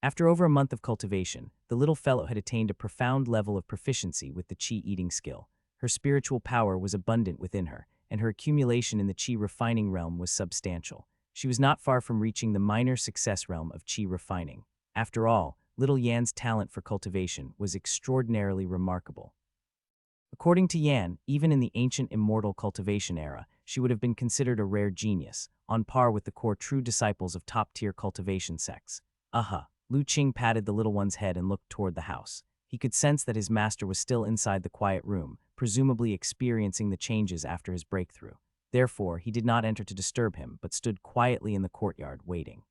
After over a month of cultivation, the little fellow had attained a profound level of proficiency with the chi-eating skill. Her spiritual power was abundant within her, and her accumulation in the chi refining realm was substantial. She was not far from reaching the minor success realm of chi refining. After all, little Yan's talent for cultivation was extraordinarily remarkable. According to Yan, even in the ancient immortal cultivation era, she would have been considered a rare genius, on par with the core true disciples of top-tier cultivation sects. Lu Qing patted the little one's head and looked toward the house. He could sense that his master was still inside the quiet room, presumably experiencing the changes after his breakthrough. Therefore, he did not enter to disturb him, but stood quietly in the courtyard, waiting.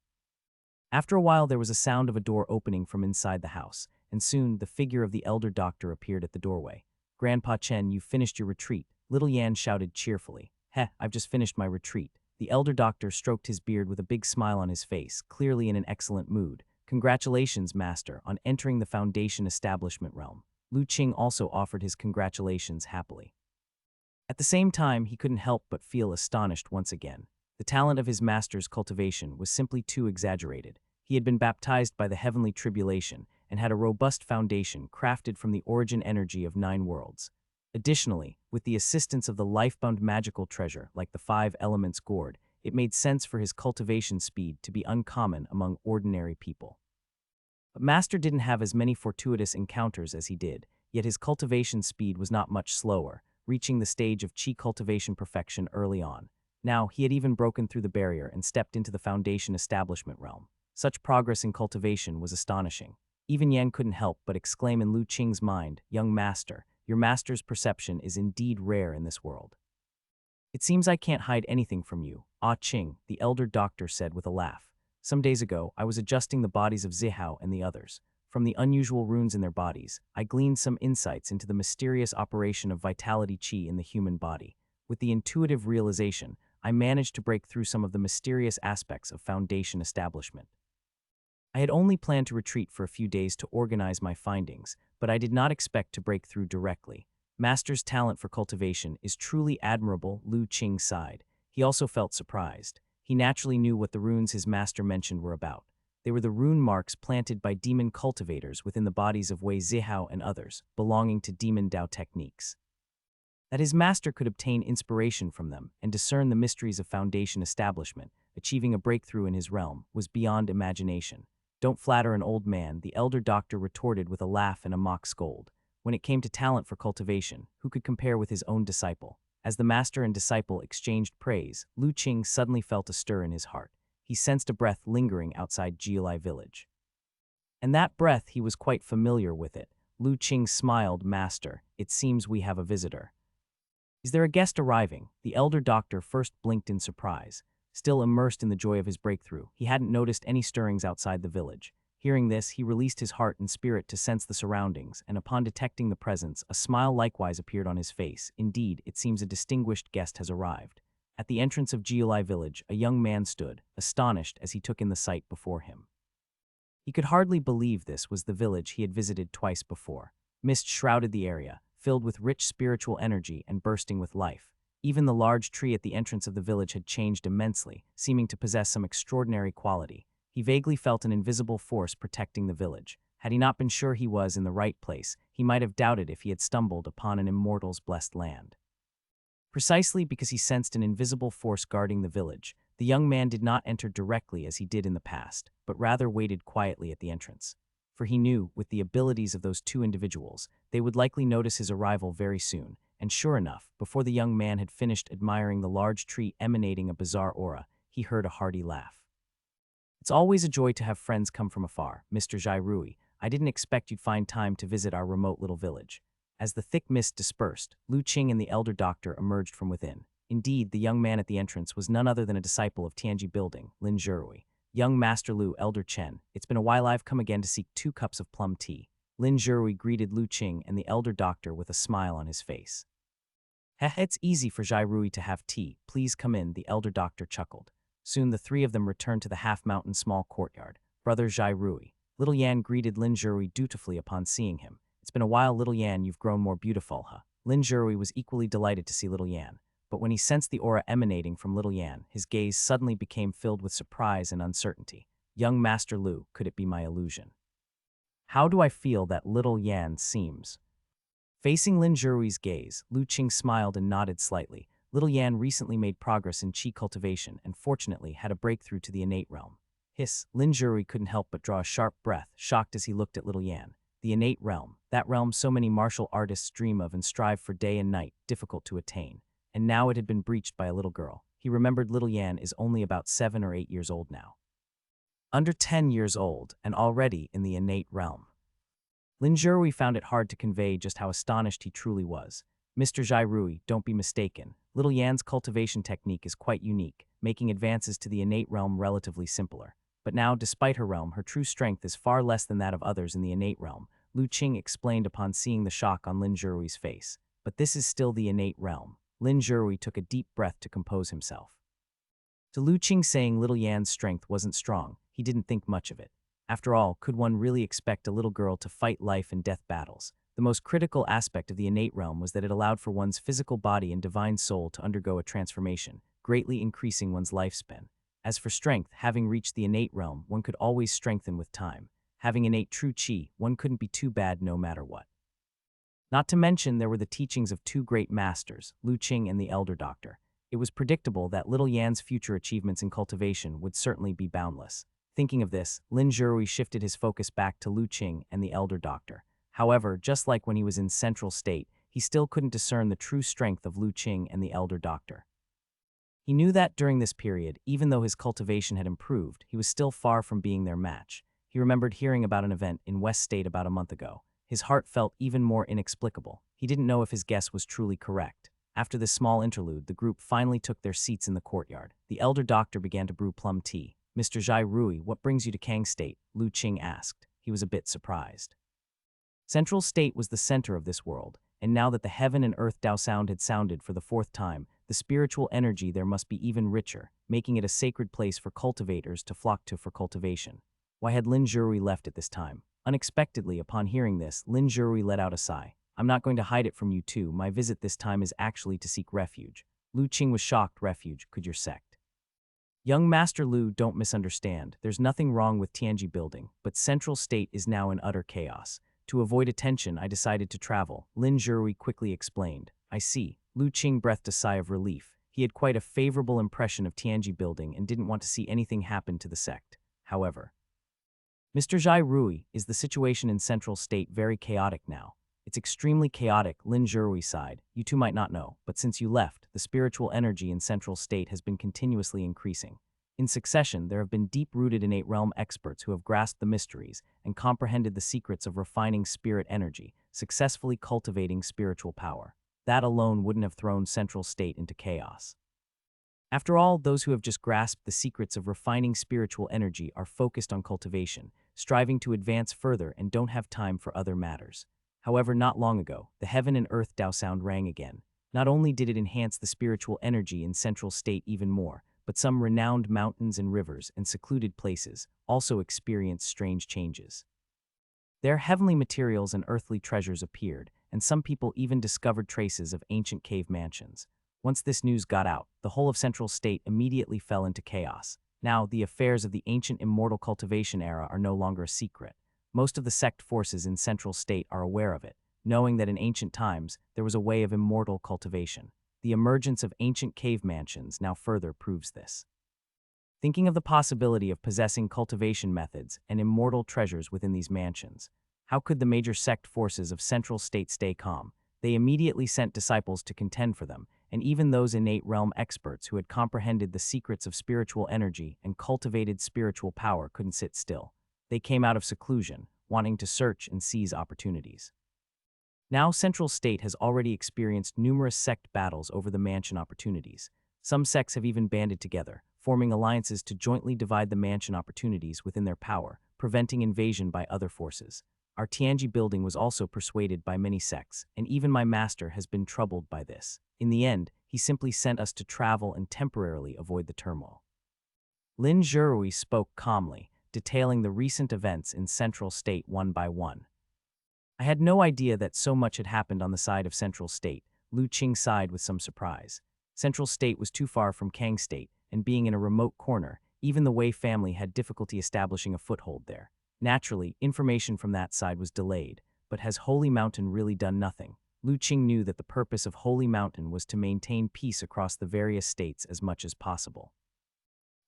After a while, there was a sound of a door opening from inside the house, and soon the figure of the elder doctor appeared at the doorway. "Grandpa Chen, you've finished your retreat," little Yan shouted cheerfully. I've just finished my retreat." The elder doctor stroked his beard with a big smile on his face, clearly in an excellent mood. "Congratulations, Master, on entering the Foundation establishment realm." Lu Qing also offered his congratulations happily. At the same time, he couldn't help but feel astonished once again. The talent of his master's cultivation was simply too exaggerated. He had been baptized by the heavenly tribulation and had a robust foundation crafted from the origin energy of 9 worlds. Additionally, with the assistance of the life-bound magical treasure like the 5 elements gourd, it made sense for his cultivation speed to be uncommon among ordinary people. But Master didn't have as many fortuitous encounters as he did, yet his cultivation speed was not much slower, reaching the stage of chi cultivation perfection early on. Now, he had even broken through the barrier and stepped into the Foundation establishment realm. Such progress in cultivation was astonishing. Even Yan couldn't help but exclaim in Lu Qing's mind, "Young Master, your master's perception is indeed rare in this world." "It seems I can't hide anything from you, Ah Qing," the elder doctor said with a laugh. "Some days ago, I was adjusting the bodies of Zihao and the others. From the unusual runes in their bodies, I gleaned some insights into the mysterious operation of vitality chi in the human body. With the intuitive realization, I managed to break through some of the mysterious aspects of Foundation establishment. I had only planned to retreat for a few days to organize my findings, but I did not expect to break through directly. Master's talent for cultivation is truly admirable." Lu Qing sighed. He also felt surprised. He naturally knew what the runes his master mentioned were about. They were the rune marks planted by demon cultivators within the bodies of Wei Zihao and others, belonging to demon Dao techniques. That his master could obtain inspiration from them and discern the mysteries of Foundation establishment, achieving a breakthrough in his realm, was beyond imagination. "Don't flatter an old man," the elder doctor retorted with a laugh and a mock scold. When it came to talent for cultivation, who could compare with his own disciple? As the master and disciple exchanged praise, Lu Qing suddenly felt a stir in his heart. He sensed a breath lingering outside Jiulai village. And that breath, he was quite familiar with it. Lu Qing smiled. "Master, it seems we have a visitor." "Is there a guest arriving?" The elder doctor first blinked in surprise. Still immersed in the joy of his breakthrough, he hadn't noticed any stirrings outside the village. Hearing this, he released his heart and spirit to sense the surroundings, and upon detecting the presence, a smile likewise appeared on his face. "Indeed, it seems a distinguished guest has arrived." At the entrance of Jiulai village, a young man stood, astonished as he took in the sight before him. He could hardly believe this was the village he had visited twice before. Mist shrouded the area, filled with rich spiritual energy and bursting with life. Even the large tree at the entrance of the village had changed immensely, seeming to possess some extraordinary quality. He vaguely felt an invisible force protecting the village. Had he not been sure he was in the right place, he might have doubted if he had stumbled upon an immortal's blessed land. Precisely because he sensed an invisible force guarding the village, the young man did not enter directly as he did in the past, but rather waited quietly at the entrance. for he knew, with the abilities of those two individuals, they would likely notice his arrival very soon, and sure enough, before the young man had finished admiring the large tree emanating a bizarre aura, he heard a hearty laugh. "It's always a joy to have friends come from afar, Mr. Jairui. I didn't expect you'd find time to visit our remote little village." As the thick mist dispersed, Lu Qing and the elder doctor emerged from within. Indeed, the young man at the entrance was none other than a disciple of Tianji Building, Lin Zhirui. "Young Master Lu, Elder Chen, it's been a while. I've come again to seek 2 cups of plum tea." Lin Zhirui greeted Lu Qing and the elder doctor with a smile on his face. "Heh, it's easy for Jairui to have tea. Please come in," the elder doctor chuckled. Soon the 3 of them returned to the half-mountain small courtyard. "Brother Jairui." Little Yan greeted Lin Zhirui dutifully upon seeing him. "It's been a while, Little Yan, you've grown more beautiful, huh?" Lin Zhirui was equally delighted to see Little Yan. But when he sensed the aura emanating from Little Yan, his gaze suddenly became filled with surprise and uncertainty. "Young Master Lu, could it be my illusion? How do I feel that Little Yan seems?" Facing Lin Zhirui's gaze, Lu Qing smiled and nodded slightly. Little Yan recently made progress in qi cultivation and fortunately had a breakthrough to the innate realm. Hiss, Lin Zhirui couldn't help but draw a sharp breath, shocked as he looked at Little Yan. The innate realm, that realm so many martial artists dream of and strive for day and night, difficult to attain. And now it had been breached by a little girl. He remembered Little Yan is only about 7 or 8 years old now. Under 10 years old, and already in the innate realm. Lin Zhirui found it hard to convey just how astonished he truly was. "Mr. Jairui, don't be mistaken. Little Yan's cultivation technique is quite unique, making advances to the innate realm relatively simpler. But now, despite her realm, her true strength is far less than that of others in the innate realm," Lu Qing explained upon seeing the shock on Lin Zhirui's face. "But this is still the innate realm." Lin Zhirui took a deep breath to compose himself. To Lu Qing saying Little Yan's strength wasn't strong, he didn't think much of it. After all, could one really expect a little girl to fight life and death battles? The most critical aspect of the innate realm was that it allowed for one's physical body and divine soul to undergo a transformation, greatly increasing one's lifespan. As for strength, having reached the innate realm, one could always strengthen with time. Having innate true qi, one couldn't be too bad no matter what. Not to mention there were the teachings of 2 great masters, Lu Qing and the elder doctor. It was predictable that Little Yan's future achievements in cultivation would certainly be boundless. Thinking of this, Lin Zhirui shifted his focus back to Lu Qing and the elder doctor. However, just like when he was in Central State, he still couldn't discern the true strength of Lu Qing and the elder doctor. He knew that during this period, even though his cultivation had improved, he was still far from being their match. He remembered hearing about an event in West State about a month ago. His heart felt even more inexplicable. He didn't know if his guess was truly correct. After this small interlude, the group finally took their seats in the courtyard. The elder doctor began to brew plum tea. "Mr. Jairui, what brings you to Kang State?" Lu Qing asked. He was a bit surprised. Central State was the center of this world, and now that the heaven and earth Dao sound had sounded for the 4th time, the spiritual energy there must be even richer, making it a sacred place for cultivators to flock to for cultivation. Why had Lin Zhirui left at this time? Unexpectedly, upon hearing this, Lin Zhirui let out a sigh. "I'm not going to hide it from you two. My visit this time is actually to seek refuge." Lu Qing was shocked. "Refuge? Could your sect?" "Young Master Lu, don't misunderstand. There's nothing wrong with Tianji Building, but Central State is now in utter chaos. To avoid attention, I decided to travel," Lin Zhirui quickly explained. "I see." Lu Qing breathed a sigh of relief. He had quite a favorable impression of Tianji Building and didn't want to see anything happen to the sect. However, "Mr. Jairui, is the situation in Central State very chaotic now?" "It's extremely chaotic," Lin Zhirui sighed. "You two might not know, but since you left, the spiritual energy in Central State has been continuously increasing. In succession, there have been deep-rooted innate realm experts who have grasped the mysteries and comprehended the secrets of refining spirit energy, successfully cultivating spiritual power. That alone wouldn't have thrown Central State into chaos. After all, those who have just grasped the secrets of refining spiritual energy are focused on cultivation, striving to advance further and don't have time for other matters." However, not long ago, the heaven and earth Dao sound rang again. Not only did it enhance the spiritual energy in Central State even more, but some renowned mountains and rivers and secluded places also experienced strange changes. Their heavenly materials and earthly treasures appeared, and some people even discovered traces of ancient cave mansions. Once this news got out, the whole of Central State immediately fell into chaos. Now, the affairs of the ancient immortal cultivation era are no longer a secret. Most of the sect forces in Central State are aware of it, knowing that in ancient times, there was a way of immortal cultivation. The emergence of ancient cave mansions now further proves this. thinking of the possibility of possessing cultivation methods and immortal treasures within these mansions. How could the major sect forces of Central State stay calm? They immediately sent disciples to contend for them, and even those innate realm experts who had comprehended the secrets of spiritual energy and cultivated spiritual power couldn't sit still. They came out of seclusion, wanting to search and seize opportunities. Now Central State has already experienced numerous sect battles over the mansion opportunities. Some sects have even banded together, forming alliances to jointly divide the mansion opportunities within their power, preventing invasion by other forces. Our Tianji building was also persuaded by many sects, and even my master has been troubled by this. In the end, he simply sent us to travel and temporarily avoid the turmoil. Lin Zhurui spoke calmly, detailing the recent events in Central State one by one. I had no idea that so much had happened on the side of Central State. Lu Qing sighed with some surprise. Central State was too far from Kang State, and being in a remote corner, even the Wei family had difficulty establishing a foothold there. Naturally, information from that side was delayed, but has Holy Mountain really done nothing? Lu Qing knew that the purpose of Holy Mountain was to maintain peace across the various states as much as possible.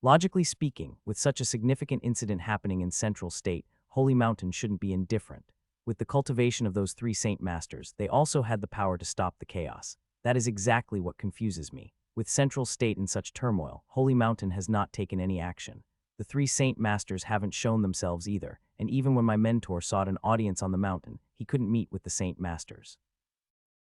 Logically speaking, with such a significant incident happening in Central State, Holy Mountain shouldn't be indifferent. With the cultivation of those 3 Saint Masters, they also had the power to stop the chaos. That is exactly what confuses me. With Central State in such turmoil, Holy Mountain has not taken any action. The 3 Saint Masters haven't shown themselves either, and even when my mentor sought an audience on the mountain, he couldn't meet with the Saint Masters.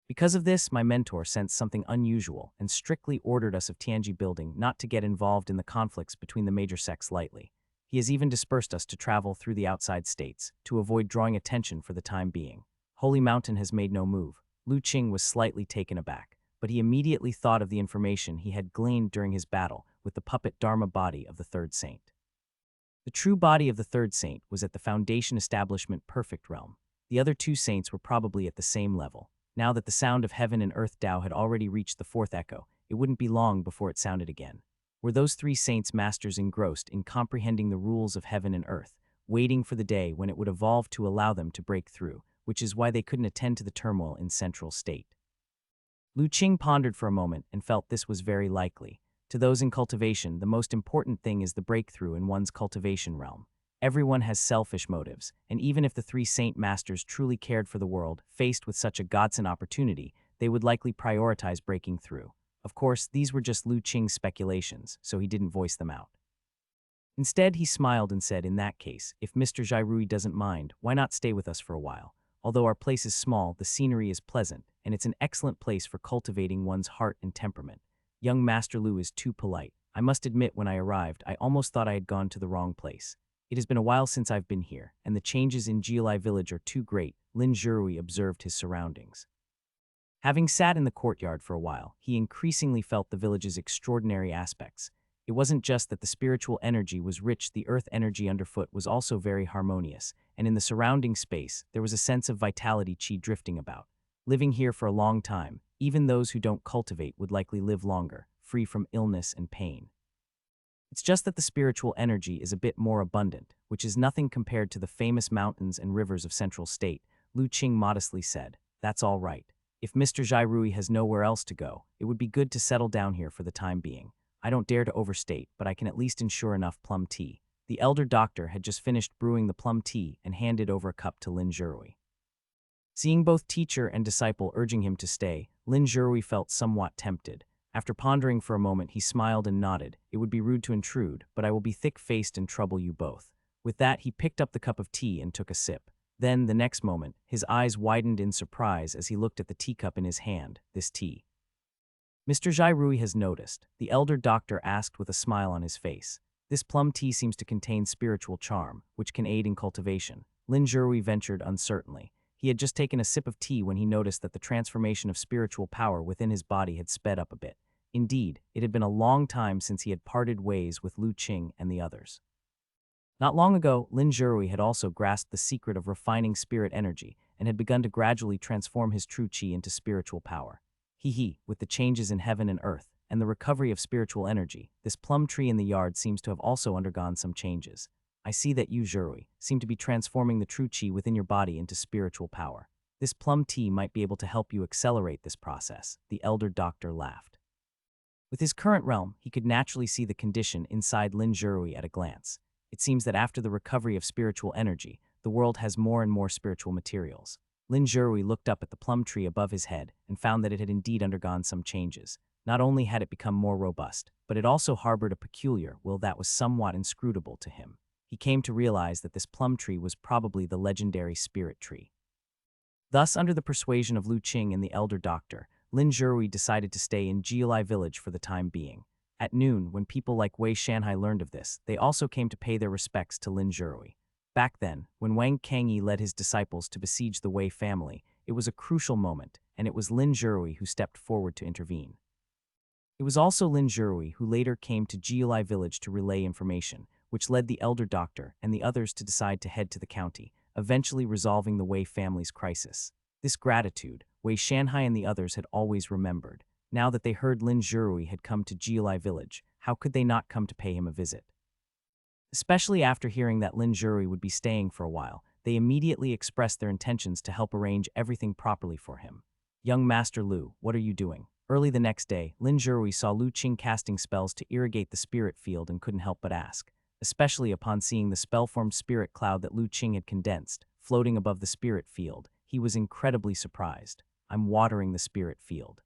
Because of this, my mentor sensed something unusual and strictly ordered us of Tianji Building not to get involved in the conflicts between the major sects lightly. He has even dispersed us to travel through the outside states, to avoid drawing attention for the time being. Holy Mountain has made no move. Lu Qing was slightly taken aback, but he immediately thought of the information he had gleaned during his battle with the puppet Dharma body of the Third Saint. The true body of the Third Saint was at the Foundation Establishment Perfect Realm. The other 2 saints were probably at the same level. Now that the sound of heaven and earth Tao had already reached the 4th echo, it wouldn't be long before it sounded again. Were those 3 saints masters engrossed in comprehending the rules of heaven and earth, waiting for the day when it would evolve to allow them to break through, which is why they couldn't attend to the turmoil in Central State. Lu Qing pondered for a moment and felt this was very likely. To those in cultivation, the most important thing is the breakthrough in one's cultivation realm. Everyone has selfish motives, and even if the 3 Saint Masters truly cared for the world, faced with such a godsend opportunity, they would likely prioritize breaking through. Of course, these were just Lu Qing's speculations, so he didn't voice them out. Instead, he smiled and said, in that case, if Mr. Zhairui doesn't mind, why not stay with us for a while? Although our place is small, the scenery is pleasant, and it's an excellent place for cultivating one's heart and temperament. Young Master Lu is too polite. I must admit, when I arrived, I almost thought I had gone to the wrong place. It has been a while since I've been here, and the changes in Jiulai village are too great. Lin Zhurui observed his surroundings. Having sat in the courtyard for a while, he increasingly felt the village's extraordinary aspects. It wasn't just that the spiritual energy was rich, the earth energy underfoot was also very harmonious, and in the surrounding space, there was a sense of vitality qi drifting about. Living here for a long time, even those who don't cultivate would likely live longer, free from illness and pain. It's just that the spiritual energy is a bit more abundant, which is nothing compared to the famous mountains and rivers of Central State, Lu Qing modestly said. That's all right. If Mr. Zhairui has nowhere else to go, it would be good to settle down here for the time being. I don't dare to overstate, but I can at least ensure enough plum tea. The elder doctor had just finished brewing the plum tea and handed over a cup to Lin Zhurui. Seeing both teacher and disciple urging him to stay, Lin Zhurui felt somewhat tempted. After pondering for a moment, he smiled and nodded. It would be rude to intrude, but I will be thick-faced and trouble you both. With that, he picked up the cup of tea and took a sip. Then, the next moment, his eyes widened in surprise as he looked at the teacup in his hand, this tea. Mr. Zhairui has noticed, the elder doctor asked with a smile on his face. This plum tea seems to contain spiritual charm, which can aid in cultivation. Lin Zhurui ventured uncertainly. He had just taken a sip of tea when he noticed that the transformation of spiritual power within his body had sped up a bit. Indeed, it had been a long time since he had parted ways with Lu Qing and the others. Not long ago, Lin Zhurui had also grasped the secret of refining spirit energy and had begun to gradually transform his true qi into spiritual power. With the changes in heaven and earth, and the recovery of spiritual energy, this plum tree in the yard seems to have also undergone some changes. I see that you, Zhurui, seem to be transforming the true qi within your body into spiritual power. This plum tea might be able to help you accelerate this process, the elder doctor laughed. With his current realm, he could naturally see the condition inside Lin Zhurui at a glance. It seems that after the recovery of spiritual energy, the world has more and more spiritual materials. Lin Zhurui looked up at the plum tree above his head and found that it had indeed undergone some changes. Not only had it become more robust, but it also harbored a peculiar will that was somewhat inscrutable to him. He came to realize that this plum tree was probably the legendary spirit tree. Thus, under the persuasion of Lu Qing and the elder doctor, Lin Zhurui decided to stay in Jiulai village for the time being. At noon, when people like Wei Shanhai learned of this, they also came to pay their respects to Lin Zhurui. Back then, when Wang Kangyi led his disciples to besiege the Wei family, it was a crucial moment, and it was Lin Zhurui who stepped forward to intervene. It was also Lin Zhurui who later came to Jiulai village to relay information, which led the elder doctor and the others to decide to head to the county, eventually resolving the Wei family's crisis. This gratitude, Wei Shanhai and the others had always remembered. Now that they heard Lin Zhurui had come to Jiulai village, how could they not come to pay him a visit? Especially after hearing that Lin Zhurui would be staying for a while, they immediately expressed their intentions to help arrange everything properly for him. "Young Master Lu, what are you doing?" Early the next day, Lin Zhurui saw Lu Qing casting spells to irrigate the spirit field and couldn't help but ask, especially upon seeing the spell-formed spirit cloud that Lu Qing had condensed, floating above the spirit field. He was incredibly surprised. "I'm watering the spirit field."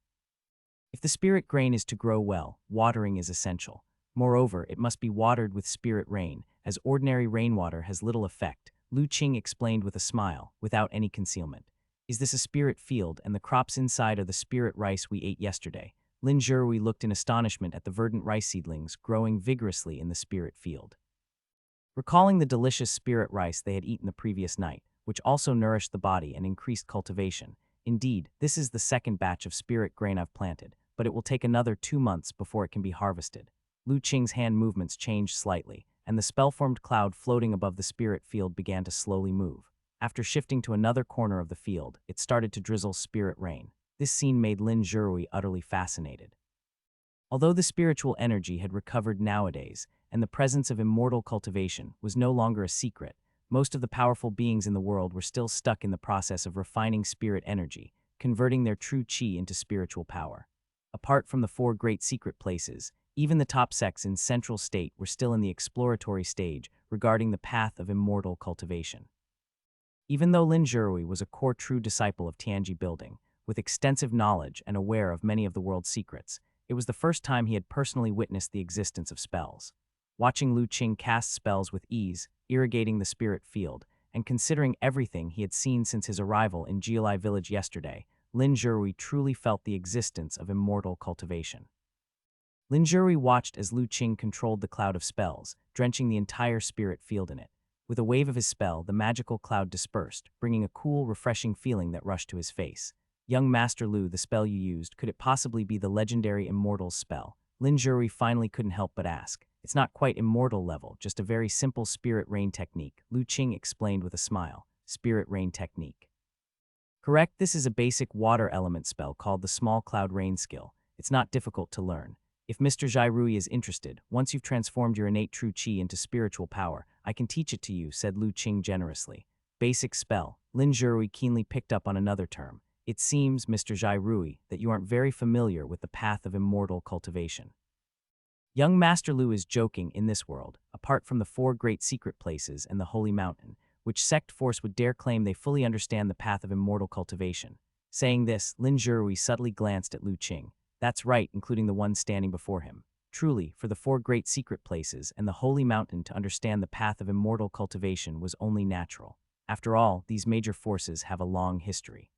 If the spirit grain is to grow well, watering is essential. Moreover, it must be watered with spirit rain, as ordinary rainwater has little effect, Lu Qing explained with a smile, without any concealment. "Is this a spirit field, and the crops inside are the spirit rice we ate yesterday?" Lin Zhurui looked in astonishment at the verdant rice seedlings growing vigorously in the spirit field. Recalling the delicious spirit rice they had eaten the previous night, which also nourished the body and increased cultivation. "Indeed, this is the second batch of spirit grain I've planted, but it will take another 2 months before it can be harvested." Lu Qing's hand movements changed slightly, and the spell-formed cloud floating above the spirit field began to slowly move. After shifting to another corner of the field, it started to drizzle spirit rain. This scene made Lin Zhurui utterly fascinated. Although the spiritual energy had recovered nowadays, and the presence of immortal cultivation was no longer a secret, most of the powerful beings in the world were still stuck in the process of refining spirit energy, converting their true qi into spiritual power. Apart from the 4 great secret places, even the top sects in Central State were still in the exploratory stage regarding the path of immortal cultivation. Even though Lin Zhurui was a core true disciple of Tianji Building, with extensive knowledge and aware of many of the world's secrets, it was the first time he had personally witnessed the existence of spells. Watching Lu Qing cast spells with ease, irrigating the spirit field, and considering everything he had seen since his arrival in Jiulai village yesterday, Lin Zhurui truly felt the existence of immortal cultivation. Lin Zhurui watched as Lu Qing controlled the cloud of spells, drenching the entire spirit field in it. With a wave of his spell, the magical cloud dispersed, bringing a cool, refreshing feeling that rushed to his face. "Young Master Lu, the spell you used, could it possibly be the legendary Immortal's spell?" Lin Zhurui finally couldn't help but ask. "It's not quite immortal level, just a very simple spirit rain technique," Lu Qing explained with a smile. "Spirit rain technique." "Correct, this is a basic water element spell called the Small Cloud Rain skill. It's not difficult to learn. If Mr. Zhurui is interested, once you've transformed your innate true qi into spiritual power, I can teach it to you," said Lu Qing generously. "Basic spell." Lin Zhurui keenly picked up on another term. "It seems, Mr. Zhurui, that you aren't very familiar with the path of immortal cultivation." Young Master Lu is joking. In this world, apart from the 4 great secret places and the Holy Mountain, which sect force would dare claim they fully understand the path of immortal cultivation? Saying this, Lin Zhurui subtly glanced at Lu Qing. "That's right, including the one standing before him. Truly, for the 4 great secret places and the Holy Mountain to understand the path of immortal cultivation was only natural. After all, these major forces have a long history.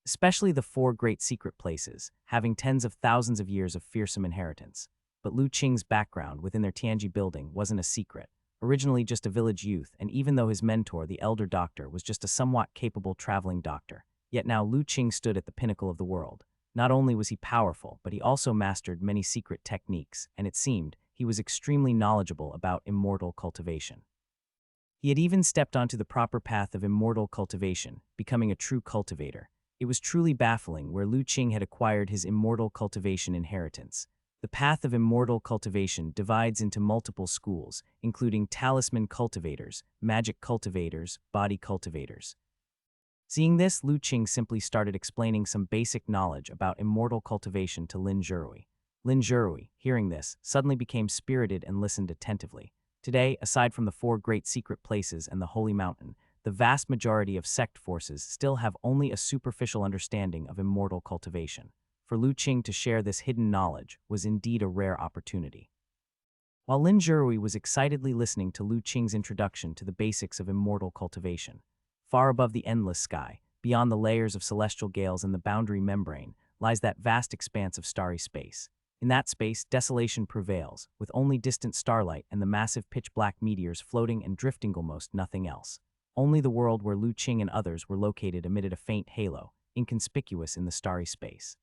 Especially the 4 great secret places, having tens of thousands of years of fearsome inheritance. But Lu Qing's background within their Tianji building wasn't a secret. Originally just a village youth, and even though his mentor, the elder doctor, was just a somewhat capable traveling doctor, yet now Lu Qing stood at the pinnacle of the world. Not only was he powerful, but he also mastered many secret techniques, and it seemed he was extremely knowledgeable about immortal cultivation. He had even stepped onto the proper path of immortal cultivation, becoming a true cultivator. It was truly baffling where Lu Qing had acquired his immortal cultivation inheritance. The path of immortal cultivation divides into multiple schools, including talisman cultivators, magic cultivators, body cultivators. Seeing this, Lu Qing simply started explaining some basic knowledge about immortal cultivation to Lin Zhurui. Lin Zhurui, hearing this, suddenly became spirited and listened attentively. Today, aside from the four great secret places and the Holy Mountain, the vast majority of sect forces still have only a superficial understanding of immortal cultivation. For Lu Qing to share this hidden knowledge was indeed a rare opportunity. While Lin Zhurui was excitedly listening to Lu Qing's introduction to the basics of immortal cultivation, far above the endless sky, beyond the layers of celestial gales and the boundary membrane, lies that vast expanse of starry space. In that space, desolation prevails, with only distant starlight and the massive pitch-black meteors floating and drifting, almost nothing else. Only the world where Lu Qing and others were located emitted a faint halo, inconspicuous in the starry space.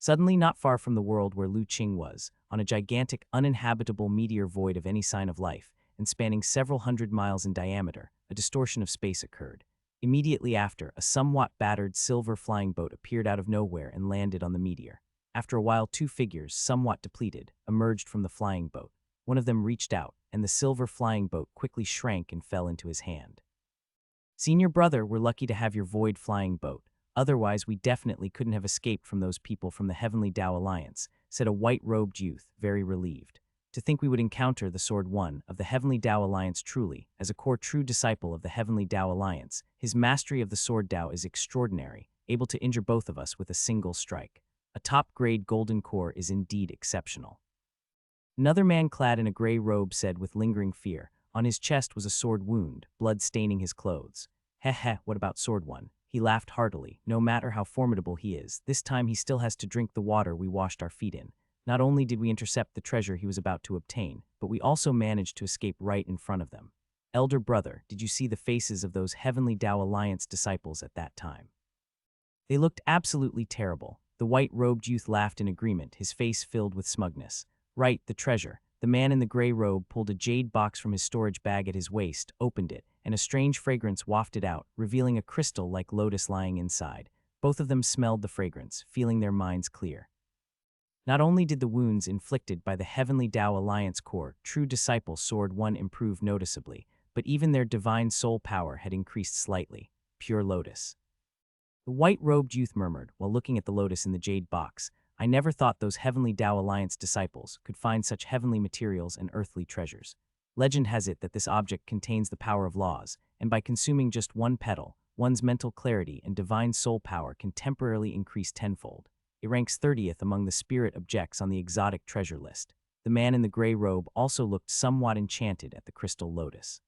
Suddenly, not far from the world where Lu Qing was, on a gigantic, uninhabitable meteor void of any sign of life, and spanning several hundred miles in diameter, a distortion of space occurred. Immediately after, a somewhat battered silver flying boat appeared out of nowhere and landed on the meteor. After a while, two figures, somewhat depleted, emerged from the flying boat. One of them reached out, and the silver flying boat quickly shrank and fell into his hand. "Senior brother, we're lucky to have your void flying boat. Otherwise, we definitely couldn't have escaped from those people from the Heavenly Tao Alliance," said a white-robed youth, very relieved. "To think we would encounter the Sword One of the Heavenly Tao Alliance truly, as a core true disciple of the Heavenly Tao Alliance, his mastery of the Sword Tao is extraordinary, able to injure both of us with a single strike. A top-grade golden core is indeed exceptional." Another man clad in a gray robe said with lingering fear. On his chest was a sword wound, blood staining his clothes. "Heh, what about Sword One?" He laughed heartily. "No matter how formidable he is, this time he still has to drink the water we washed our feet in. Not only did we intercept the treasure he was about to obtain, but we also managed to escape right in front of them. Elder brother, did you see the faces of those Heavenly Tao Alliance disciples at that time? They looked absolutely terrible." The white-robed youth laughed in agreement, his face filled with smugness. "Right, the treasure." The man in the gray robe pulled a jade box from his storage bag at his waist, opened it, and a strange fragrance wafted out, revealing a crystal-like lotus lying inside. Both of them smelled the fragrance, feeling their minds clear. Not only did the wounds inflicted by the Heavenly Tao Alliance Core True Disciple Sword One improve noticeably, but even their divine soul power had increased slightly. Pure lotus. The white-robed youth murmured, while looking at the lotus in the jade box. "I never thought those Heavenly Tao Alliance disciples could find such heavenly materials and earthly treasures. Legend has it that this object contains the power of laws, and by consuming just one petal, one's mental clarity and divine soul power can temporarily increase tenfold. It ranks 30th among the spirit objects on the exotic treasure list." The man in the gray robe also looked somewhat enchanted at the crystal lotus.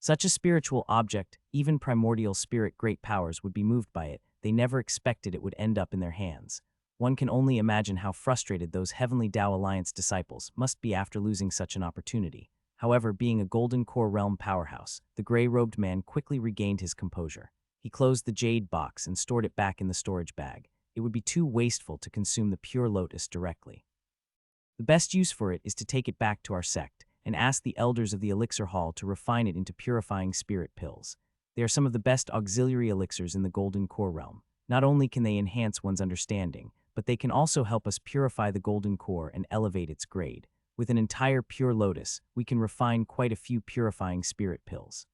Such a spiritual object, even primordial spirit great powers would be moved by it. They never expected it would end up in their hands. One can only imagine how frustrated those Heavenly Tao Alliance disciples must be after losing such an opportunity. However, being a Golden Core realm powerhouse, the gray-robed man quickly regained his composure. He closed the jade box and stored it back in the storage bag. It would be too wasteful to consume the pure lotus directly. "The best use for it is to take it back to our sect and ask the elders of the Elixir Hall to refine it into purifying spirit pills. They are some of the best auxiliary elixirs in the Golden Core realm. Not only can they enhance one's understanding, but they can also help us purify the Golden Core and elevate its grade. With an entire pure lotus, we can refine quite a few purifying spirit pills.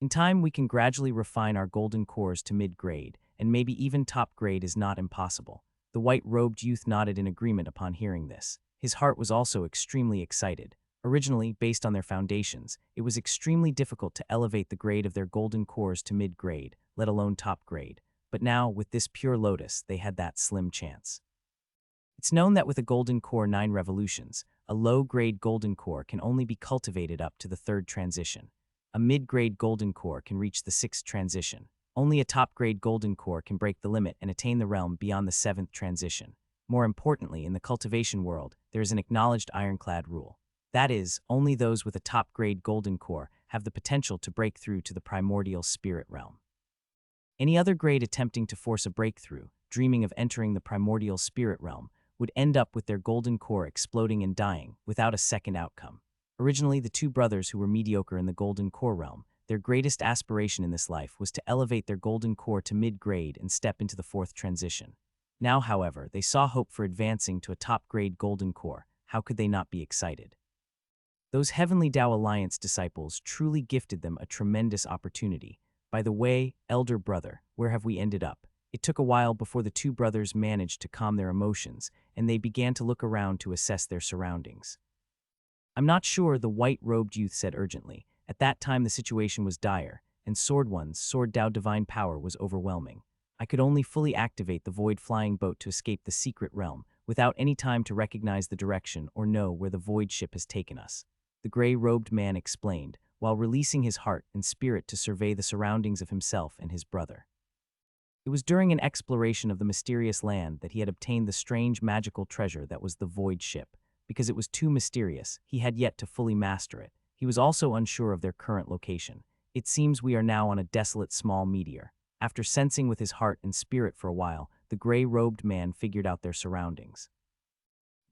In time, we can gradually refine our Golden Cores to mid-grade, and maybe even top grade is not impossible." The white-robed youth nodded in agreement upon hearing this. His heart was also extremely excited. Originally, based on their foundations, it was extremely difficult to elevate the grade of their Golden Cores to mid-grade, let alone top grade. But now, with this pure lotus, they had that slim chance. It's known that with a Golden Core 9 revolutions, a low-grade Golden Core can only be cultivated up to the 3rd transition. A mid-grade Golden Core can reach the 6th transition. Only a top-grade Golden Core can break the limit and attain the realm beyond the 7th transition. More importantly, in the cultivation world, there is an acknowledged ironclad rule. That is, only those with a top-grade Golden Core have the potential to break through to the primordial spirit realm. Any other grade attempting to force a breakthrough, dreaming of entering the primordial spirit realm, would end up with their Golden Core exploding and dying without a second outcome. Originally, the two brothers who were mediocre in the Golden Core realm, their greatest aspiration in this life was to elevate their Golden Core to mid-grade and step into the 4th transition. Now, however, they saw hope for advancing to a top-grade Golden Core. How could they not be excited? Those Heavenly Tao Alliance disciples truly gifted them a tremendous opportunity. By the way, elder brother, where have we ended up? It took a while before the two brothers managed to calm their emotions, and they began to look around to assess their surroundings. "I'm not sure," the white-robed youth said urgently. At that time the situation was dire, and Sword One's Sword Dao divine power was overwhelming. I could only fully activate the void-flying boat to escape the secret realm, without any time to recognize the direction or know where the void ship has taken us. The gray-robed man explained, while releasing his heart and spirit to survey the surroundings of himself and his brother. It was during an exploration of the mysterious land that he had obtained the strange magical treasure that was the void ship. Because it was too mysterious, he had yet to fully master it. He was also unsure of their current location. "It seems we are now on a desolate small meteor." After sensing with his heart and spirit for a while, the gray-robed man figured out their surroundings.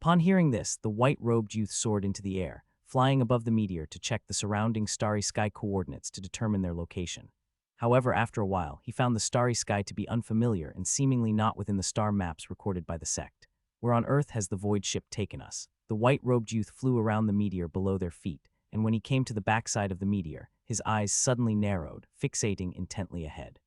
Upon hearing this, the white-robed youth soared into the air, flying above the meteor to check the surrounding starry sky coordinates to determine their location. However, after a while, he found the starry sky to be unfamiliar and seemingly not within the star maps recorded by the sect. "Where on earth has the void ship taken us?" The white-robed youth flew around the meteor below their feet, and when he came to the backside of the meteor, his eyes suddenly narrowed, fixating intently ahead.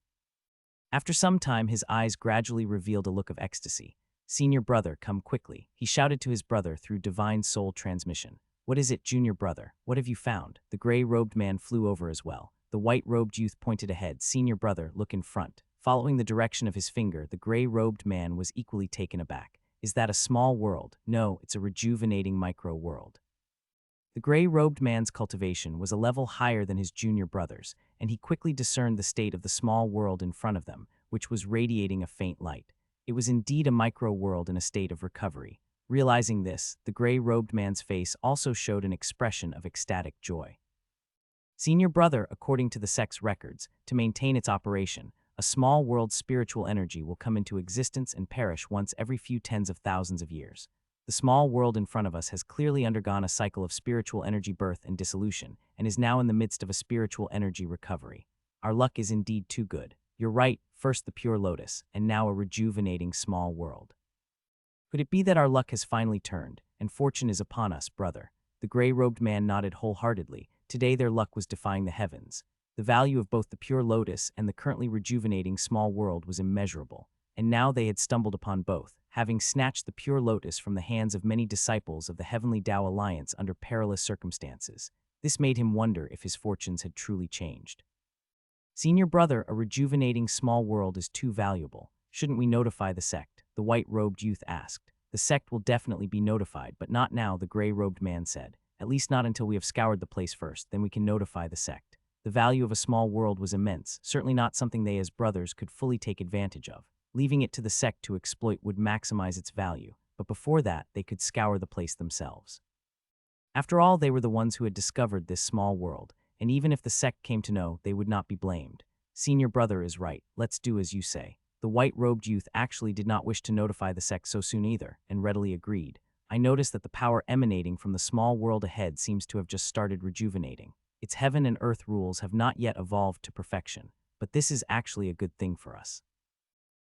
After some time, his eyes gradually revealed a look of ecstasy. "Senior brother, come quickly," he shouted to his brother through divine soul transmission. "What is it, junior brother? What have you found?" The gray-robed man flew over as well. The white-robed youth pointed ahead. "Senior brother, look in front." Following the direction of his finger, the gray-robed man was equally taken aback. "Is that a small world?" "No, it's a rejuvenating micro-world." The gray-robed man's cultivation was a level higher than his junior brother's, and he quickly discerned the state of the small world in front of them, which was radiating a faint light. It was indeed a micro-world in a state of recovery. Realizing this, the gray-robed man's face also showed an expression of ecstatic joy. "Senior brother, according to the sect's records, to maintain its operation, a small world's spiritual energy will come into existence and perish once every few tens of thousands of years. The small world in front of us has clearly undergone a cycle of spiritual energy birth and dissolution, and is now in the midst of a spiritual energy recovery. Our luck is indeed too good. You're right, first the pure lotus, and now a rejuvenating small world. Could it be that our luck has finally turned, and fortune is upon us, brother?" The gray-robed man nodded wholeheartedly. Today their luck was defying the heavens. The value of both the pure lotus and the currently rejuvenating small world was immeasurable, and now they had stumbled upon both, having snatched the pure lotus from the hands of many disciples of the Heavenly Tao Alliance under perilous circumstances. This made him wonder if his fortunes had truly changed. "Senior brother, a rejuvenating small world is too valuable. Shouldn't we notify the sect?" the white-robed youth asked. "The sect will definitely be notified, but not now," the gray-robed man said. "At least not until we have scoured the place first, then we can notify the sect." The value of a small world was immense, certainly not something they as brothers could fully take advantage of. Leaving it to the sect to exploit would maximize its value, but before that, they could scour the place themselves. After all, they were the ones who had discovered this small world, and even if the sect came to know, they would not be blamed. "Senior brother is right, let's do as you say." The white-robed youth actually did not wish to notify the sect so soon either, and readily agreed. "I notice that the power emanating from the small world ahead seems to have just started rejuvenating. Its heaven and earth rules have not yet evolved to perfection, but this is actually a good thing for us.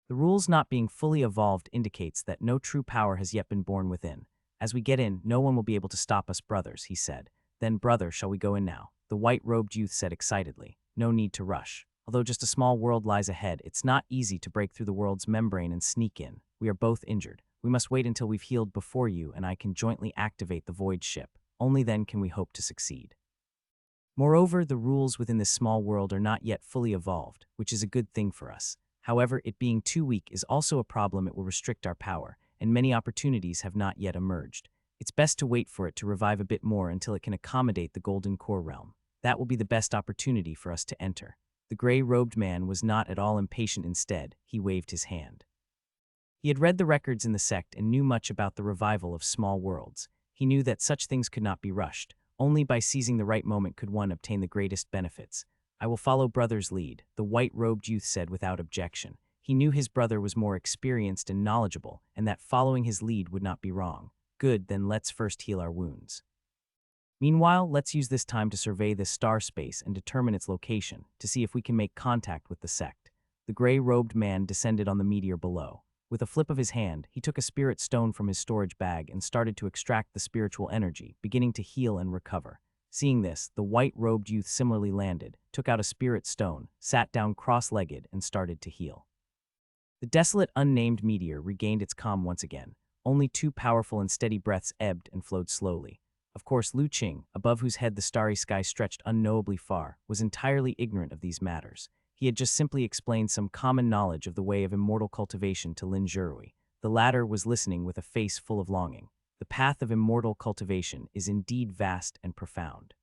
The rules not being fully evolved indicates that no true power has yet been born within. As we get in, no one will be able to stop us, brothers," he said. "Then, brother, shall we go in now?" The white-robed youth said excitedly. "No need to rush. Although just a small world lies ahead, it's not easy to break through the world's membrane and sneak in. We are both injured. We must wait until we've healed before you and I can jointly activate the void ship. Only then can we hope to succeed. Moreover, the rules within this small world are not yet fully evolved, which is a good thing for us. However, it being too weak is also a problem. It will restrict our power, and many opportunities have not yet emerged. It's best to wait for it to revive a bit more until it can accommodate the Golden Core realm. That will be the best opportunity for us to enter." The gray-robed man was not at all impatient. Instead, he waved his hand. He had read the records in the sect and knew much about the revival of small worlds. He knew that such things could not be rushed. Only by seizing the right moment could one obtain the greatest benefits. "I will follow brother's lead," the white-robed youth said without objection. He knew his brother was more experienced and knowledgeable, and that following his lead would not be wrong. "Good, then let's first heal our wounds. Meanwhile, let's use this time to survey this star space and determine its location, to see if we can make contact with the sect." The gray-robed man descended on the meteor below. With a flip of his hand, he took a spirit stone from his storage bag and started to extract the spiritual energy, beginning to heal and recover. Seeing this, the white-robed youth similarly landed, took out a spirit stone, sat down cross-legged, and started to heal. The desolate, unnamed meteor regained its calm once again. Only two powerful and steady breaths ebbed and flowed slowly. Of course, Lu Qing, above whose head the starry sky stretched unknowably far, was entirely ignorant of these matters. He had just simply explained some common knowledge of the way of immortal cultivation to Lin Zhirui. The latter was listening with a face full of longing. The path of immortal cultivation is indeed vast and profound.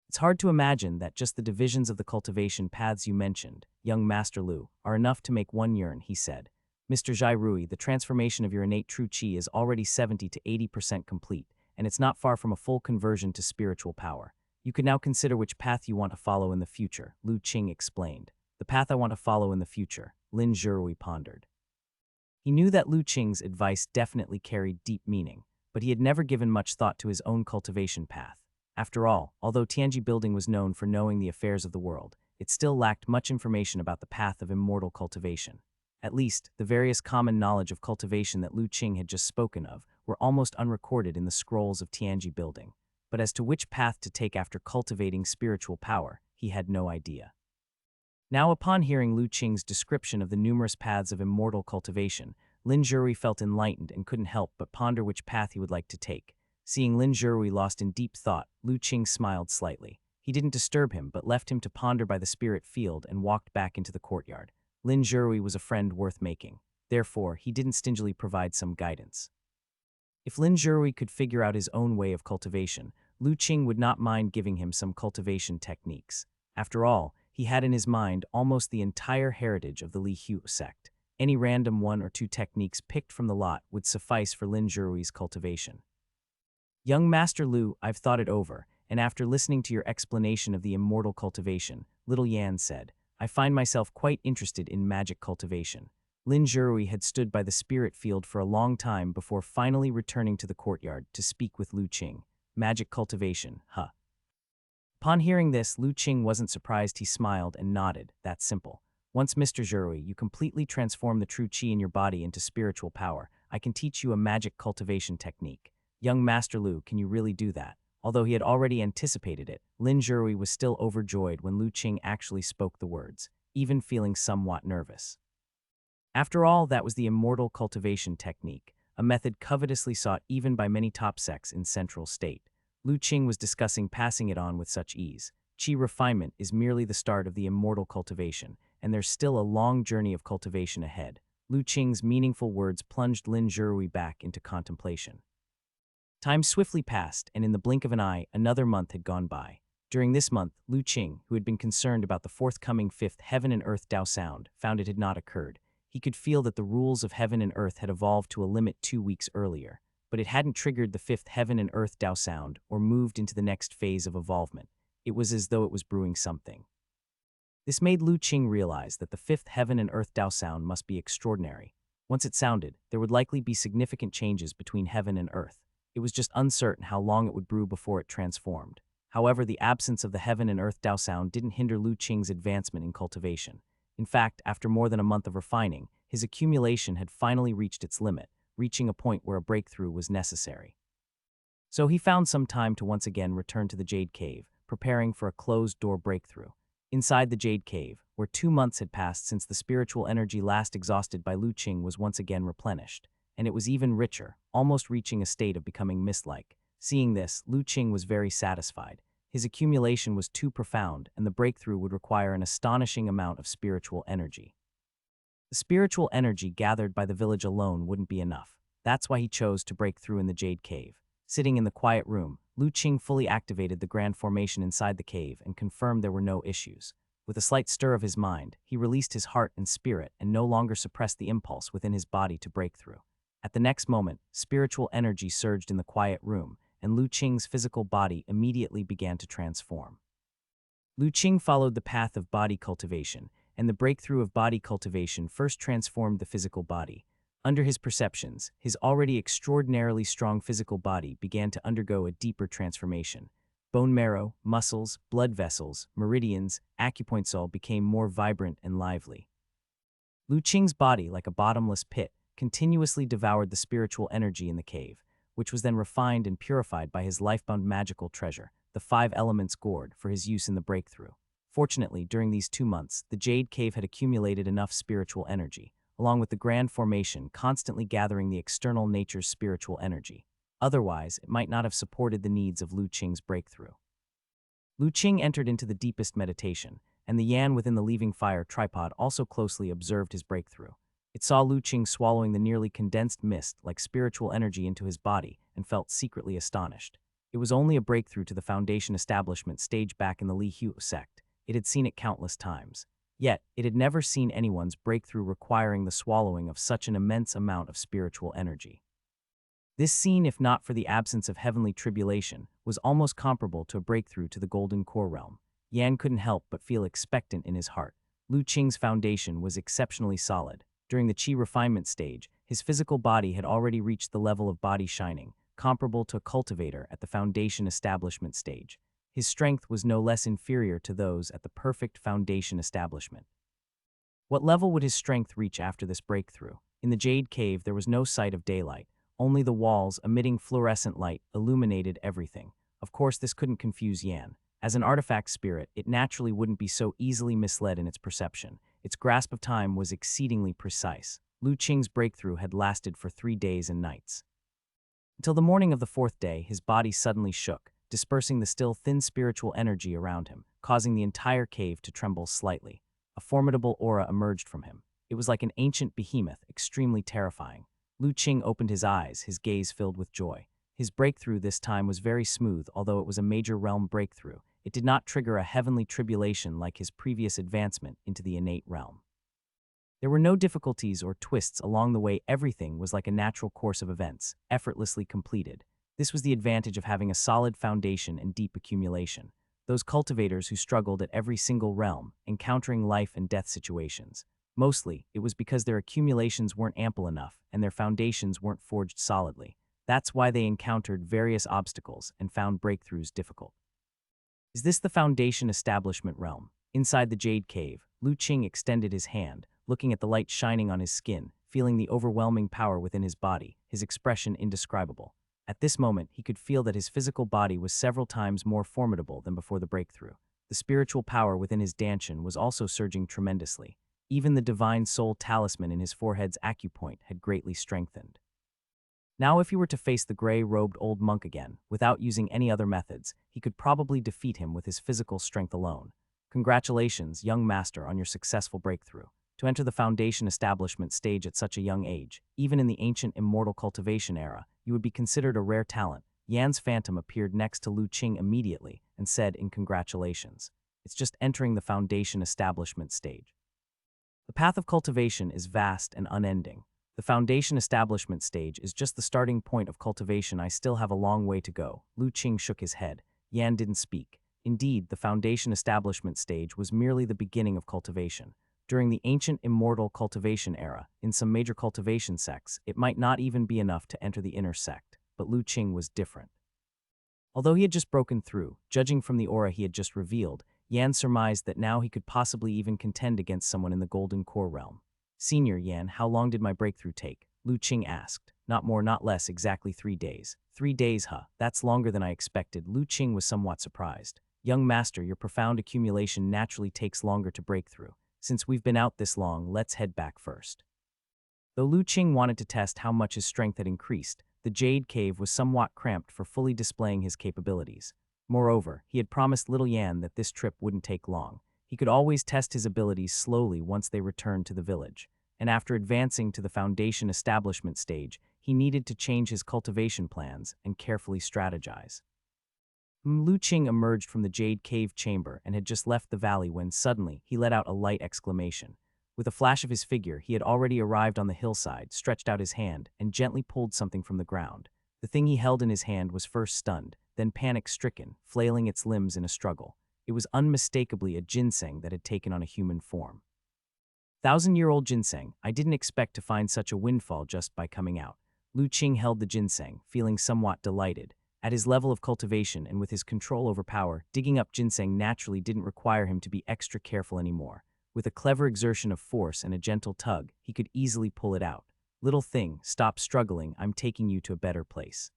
It's hard to imagine that just the divisions of the cultivation paths you mentioned, young Master Lu, are enough to make one yearn, he said. Mr. Zhairui, the transformation of your innate true qi is already 70 to 80% complete, and it's not far from a full conversion to spiritual power. You can now consider which path you want to follow in the future, Lu Qing explained. The path I want to follow in the future, Lin Zhirui pondered. He knew that Lu Qing's advice definitely carried deep meaning, but he had never given much thought to his own cultivation path. After all, although Tianji Building was known for knowing the affairs of the world, it still lacked much information about the path of immortal cultivation. At least, the various common knowledge of cultivation that Lu Qing had just spoken of were almost unrecorded in the scrolls of Tianji Building. But as to which path to take after cultivating spiritual power, he had no idea. Now, upon hearing Lu Qing's description of the numerous paths of immortal cultivation, Lin Zhirui felt enlightened and couldn't help but ponder which path he would like to take. Seeing Lin Zhirui lost in deep thought, Lu Qing smiled slightly. He didn't disturb him, but left him to ponder by the spirit field and walked back into the courtyard. Lin Zhirui was a friend worth making. Therefore, he didn't stingily provide some guidance. If Lin Zhirui could figure out his own way of cultivation, Lu Qing would not mind giving him some cultivation techniques. After all, he had in his mind almost the entire heritage of the Li Hu sect. Any random one or two techniques picked from the lot would suffice for Lin Zhirui's cultivation. Young Master Lu, I've thought it over, and after listening to your explanation of the immortal cultivation, Little Yan said, I find myself quite interested in magic cultivation. Lin Zhirui had stood by the spirit field for a long time before finally returning to the courtyard to speak with Lu Qing. Magic cultivation, huh? Upon hearing this, Lu Qing wasn't surprised. He smiled and nodded. That's simple. Once, Mr. Zhirui, you completely transform the true qi in your body into spiritual power, I can teach you a magic cultivation technique. Young Master Lu, can you really do that? Although he had already anticipated it, Lin Zhirui was still overjoyed when Lu Qing actually spoke the words, even feeling somewhat nervous. After all, that was the immortal cultivation technique, a method covetously sought even by many top sects in Central State. Lu Qing was discussing passing it on with such ease. Qi refinement is merely the start of the immortal cultivation, and there's still a long journey of cultivation ahead. Lu Qing's meaningful words plunged Lin Zhirui back into contemplation. Time swiftly passed, and in the blink of an eye, another month had gone by. During this month, Lu Qing, who had been concerned about the forthcoming fifth Heaven and Earth Dao sound, found it had not occurred. He could feel that the rules of Heaven and Earth had evolved to a limit 2 weeks earlier, but it hadn't triggered the fifth Heaven and Earth Dao sound or moved into the next phase of evolvement. It was as though it was brewing something. This made Lu Qing realize that the fifth Heaven and Earth Dao sound must be extraordinary. Once it sounded, there would likely be significant changes between Heaven and Earth. It was just uncertain how long it would brew before it transformed. However, the absence of the Heaven and Earth Dao sound didn't hinder Lu Qing's advancement in cultivation. In fact, after more than a month of refining, his accumulation had finally reached its limit, reaching a point where a breakthrough was necessary. So he found some time to once again return to the Jade Cave, preparing for a closed-door breakthrough. Inside the Jade Cave, where 2 months had passed since the spiritual energy last exhausted by Lu Qing was once again replenished, and it was even richer, almost reaching a state of becoming mist-like. Seeing this, Lu Qing was very satisfied. His accumulation was too profound, and the breakthrough would require an astonishing amount of spiritual energy. The spiritual energy gathered by the village alone wouldn't be enough. That's why he chose to break through in the Jade Cave. Sitting in the quiet room, Lu Qing fully activated the grand formation inside the cave and confirmed there were no issues. With a slight stir of his mind, he released his heart and spirit and no longer suppressed the impulse within his body to break through. At the next moment, spiritual energy surged in the quiet room, and Lu Qing's physical body immediately began to transform. Lu Qing followed the path of body cultivation, and the breakthrough of body cultivation first transformed the physical body. Under his perceptions, his already extraordinarily strong physical body began to undergo a deeper transformation. Bone marrow, muscles, blood vessels, meridians, acupoints all became more vibrant and lively. Lu Qing's body, like a bottomless pit, continuously devoured the spiritual energy in the cave, which was then refined and purified by his lifebound magical treasure, the 5 elements gourd, for his use in the breakthrough. Fortunately, during these 2 months, the Jade Cave had accumulated enough spiritual energy. along with the grand formation constantly gathering the external nature's spiritual energy. Otherwise, it might not have supported the needs of Lu Qing's breakthrough. Lu Qing entered into the deepest meditation, and the yan within the leaving fire tripod also closely observed his breakthrough. It saw Lu Qing swallowing the nearly condensed mist like spiritual energy into his body and felt secretly astonished. It was only a breakthrough to the foundation establishment stage back in the Li Hu sect. It had seen it countless times. Yet, it had never seen anyone's breakthrough requiring the swallowing of such an immense amount of spiritual energy. This scene, if not for the absence of heavenly tribulation, was almost comparable to a breakthrough to the Golden Core realm. Yan couldn't help but feel expectant in his heart. Lu Qing's foundation was exceptionally solid. During the qi refinement stage, his physical body had already reached the level of body shining, comparable to a cultivator at the foundation establishment stage. His strength was no less inferior to those at the perfect foundation establishment. What level would his strength reach after this breakthrough? In the Jade Cave, there was no sight of daylight. Only the walls, emitting fluorescent light, illuminated everything. Of course, this couldn't confuse Yan. As an artifact spirit, it naturally wouldn't be so easily misled in its perception. Its grasp of time was exceedingly precise. Lu Qing's breakthrough had lasted for 3 days and nights. Until the morning of the 4th day, his body suddenly shook, dispersing the still thin spiritual energy around him, causing the entire cave to tremble slightly. A formidable aura emerged from him. It was like an ancient behemoth, extremely terrifying. Lu Qing opened his eyes, his gaze filled with joy. His breakthrough this time was very smooth, although it was a major realm breakthrough. It did not trigger a heavenly tribulation like his previous advancement into the innate realm. There were no difficulties or twists along the way. Everything was like a natural course of events, effortlessly completed. This was the advantage of having a solid foundation and deep accumulation. Those cultivators who struggled at every single realm, encountering life and death situations. Mostly, it was because their accumulations weren't ample enough and their foundations weren't forged solidly. That's why they encountered various obstacles and found breakthroughs difficult. Is this the foundation establishment realm? Inside the Jade Cave, Lu Qing extended his hand, looking at the light shining on his skin, feeling the overwhelming power within his body, his expression indescribable. At this moment, he could feel that his physical body was several times more formidable than before the breakthrough. The spiritual power within his dantian was also surging tremendously. Even the divine soul talisman in his forehead's acupoint had greatly strengthened. Now if he were to face the gray-robed old monk again, without using any other methods, he could probably defeat him with his physical strength alone. Congratulations, young master, on your successful breakthrough. To enter the foundation establishment stage at such a young age, even in the ancient immortal cultivation era, you would be considered a rare talent. Yan's phantom appeared next to Lu Qing immediately and said in congratulations. It's just entering the foundation establishment stage. The path of cultivation is vast and unending. The foundation establishment stage is just the starting point of cultivation. I still have a long way to go. Lu Qing shook his head. Yan didn't speak. Indeed, the foundation establishment stage was merely the beginning of cultivation. During the ancient immortal cultivation era, in some major cultivation sects, it might not even be enough to enter the inner sect, but Lu Qing was different. Although he had just broken through, judging from the aura he had just revealed, Yan surmised that now he could possibly even contend against someone in the Golden Core realm. Senior Yan, how long did my breakthrough take? Lu Qing asked. Not more, not less, exactly 3 days. 3 days, huh? That's longer than I expected. Lu Qing was somewhat surprised. Young master, your profound accumulation naturally takes longer to break through. Since we've been out this long, let's head back first. Though Lu Qing wanted to test how much his strength had increased, the Jade Cave was somewhat cramped for fully displaying his capabilities. Moreover, he had promised little Yan that this trip wouldn't take long. He could always test his abilities slowly once they returned to the village. And after advancing to the foundation establishment stage, he needed to change his cultivation plans and carefully strategize. Lu Qing emerged from the Jade Cave chamber and had just left the valley when suddenly he let out a light exclamation. With a flash of his figure, he had already arrived on the hillside, stretched out his hand, and gently pulled something from the ground. The thing he held in his hand was first stunned, then panic-stricken, flailing its limbs in a struggle. It was unmistakably a ginseng that had taken on a human form. 1,000-year-old ginseng, I didn't expect to find such a windfall just by coming out. Lu Qing held the ginseng, feeling somewhat delighted. At his level of cultivation and with his control over power, digging up ginseng naturally didn't require him to be extra careful anymore. With a clever exertion of force and a gentle tug, he could easily pull it out. Little thing, stop struggling, I'm taking you to a better place.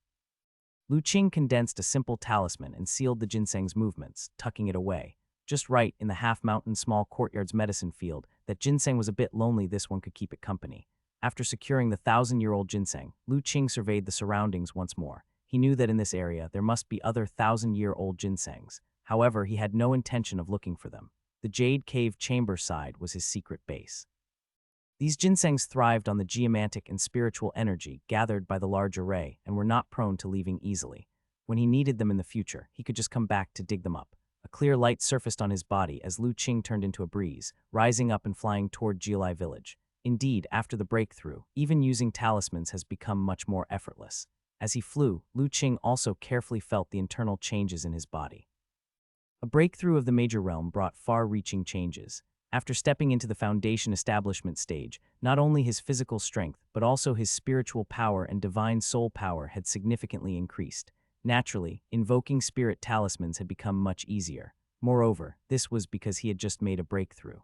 Lu Qing condensed a simple talisman and sealed the ginseng's movements, tucking it away. just right in the half-mountain small courtyard's medicine field, that ginseng was a bit lonely. This one could keep it company. After securing the 1,000-year-old ginseng, Lu Qing surveyed the surroundings once more. He knew that in this area there must be other 1,000-year-old ginsengs. However, he had no intention of looking for them. The Jade Cave chamber side was his secret base. These ginsengs thrived on the geomantic and spiritual energy gathered by the large array and were not prone to leaving easily. When he needed them in the future, he could just come back to dig them up. A clear light surfaced on his body as Lu Qing turned into a breeze, rising up and flying toward Jiulai village. Indeed, after the breakthrough, even using talismans has become much more effortless. As he flew, Lu Qing also carefully felt the internal changes in his body. A breakthrough of the major realm brought far-reaching changes. After stepping into the foundation establishment stage, not only his physical strength, but also his spiritual power and divine soul power had significantly increased. Naturally, invoking spirit talismans had become much easier. Moreover, this was because he had just made a breakthrough.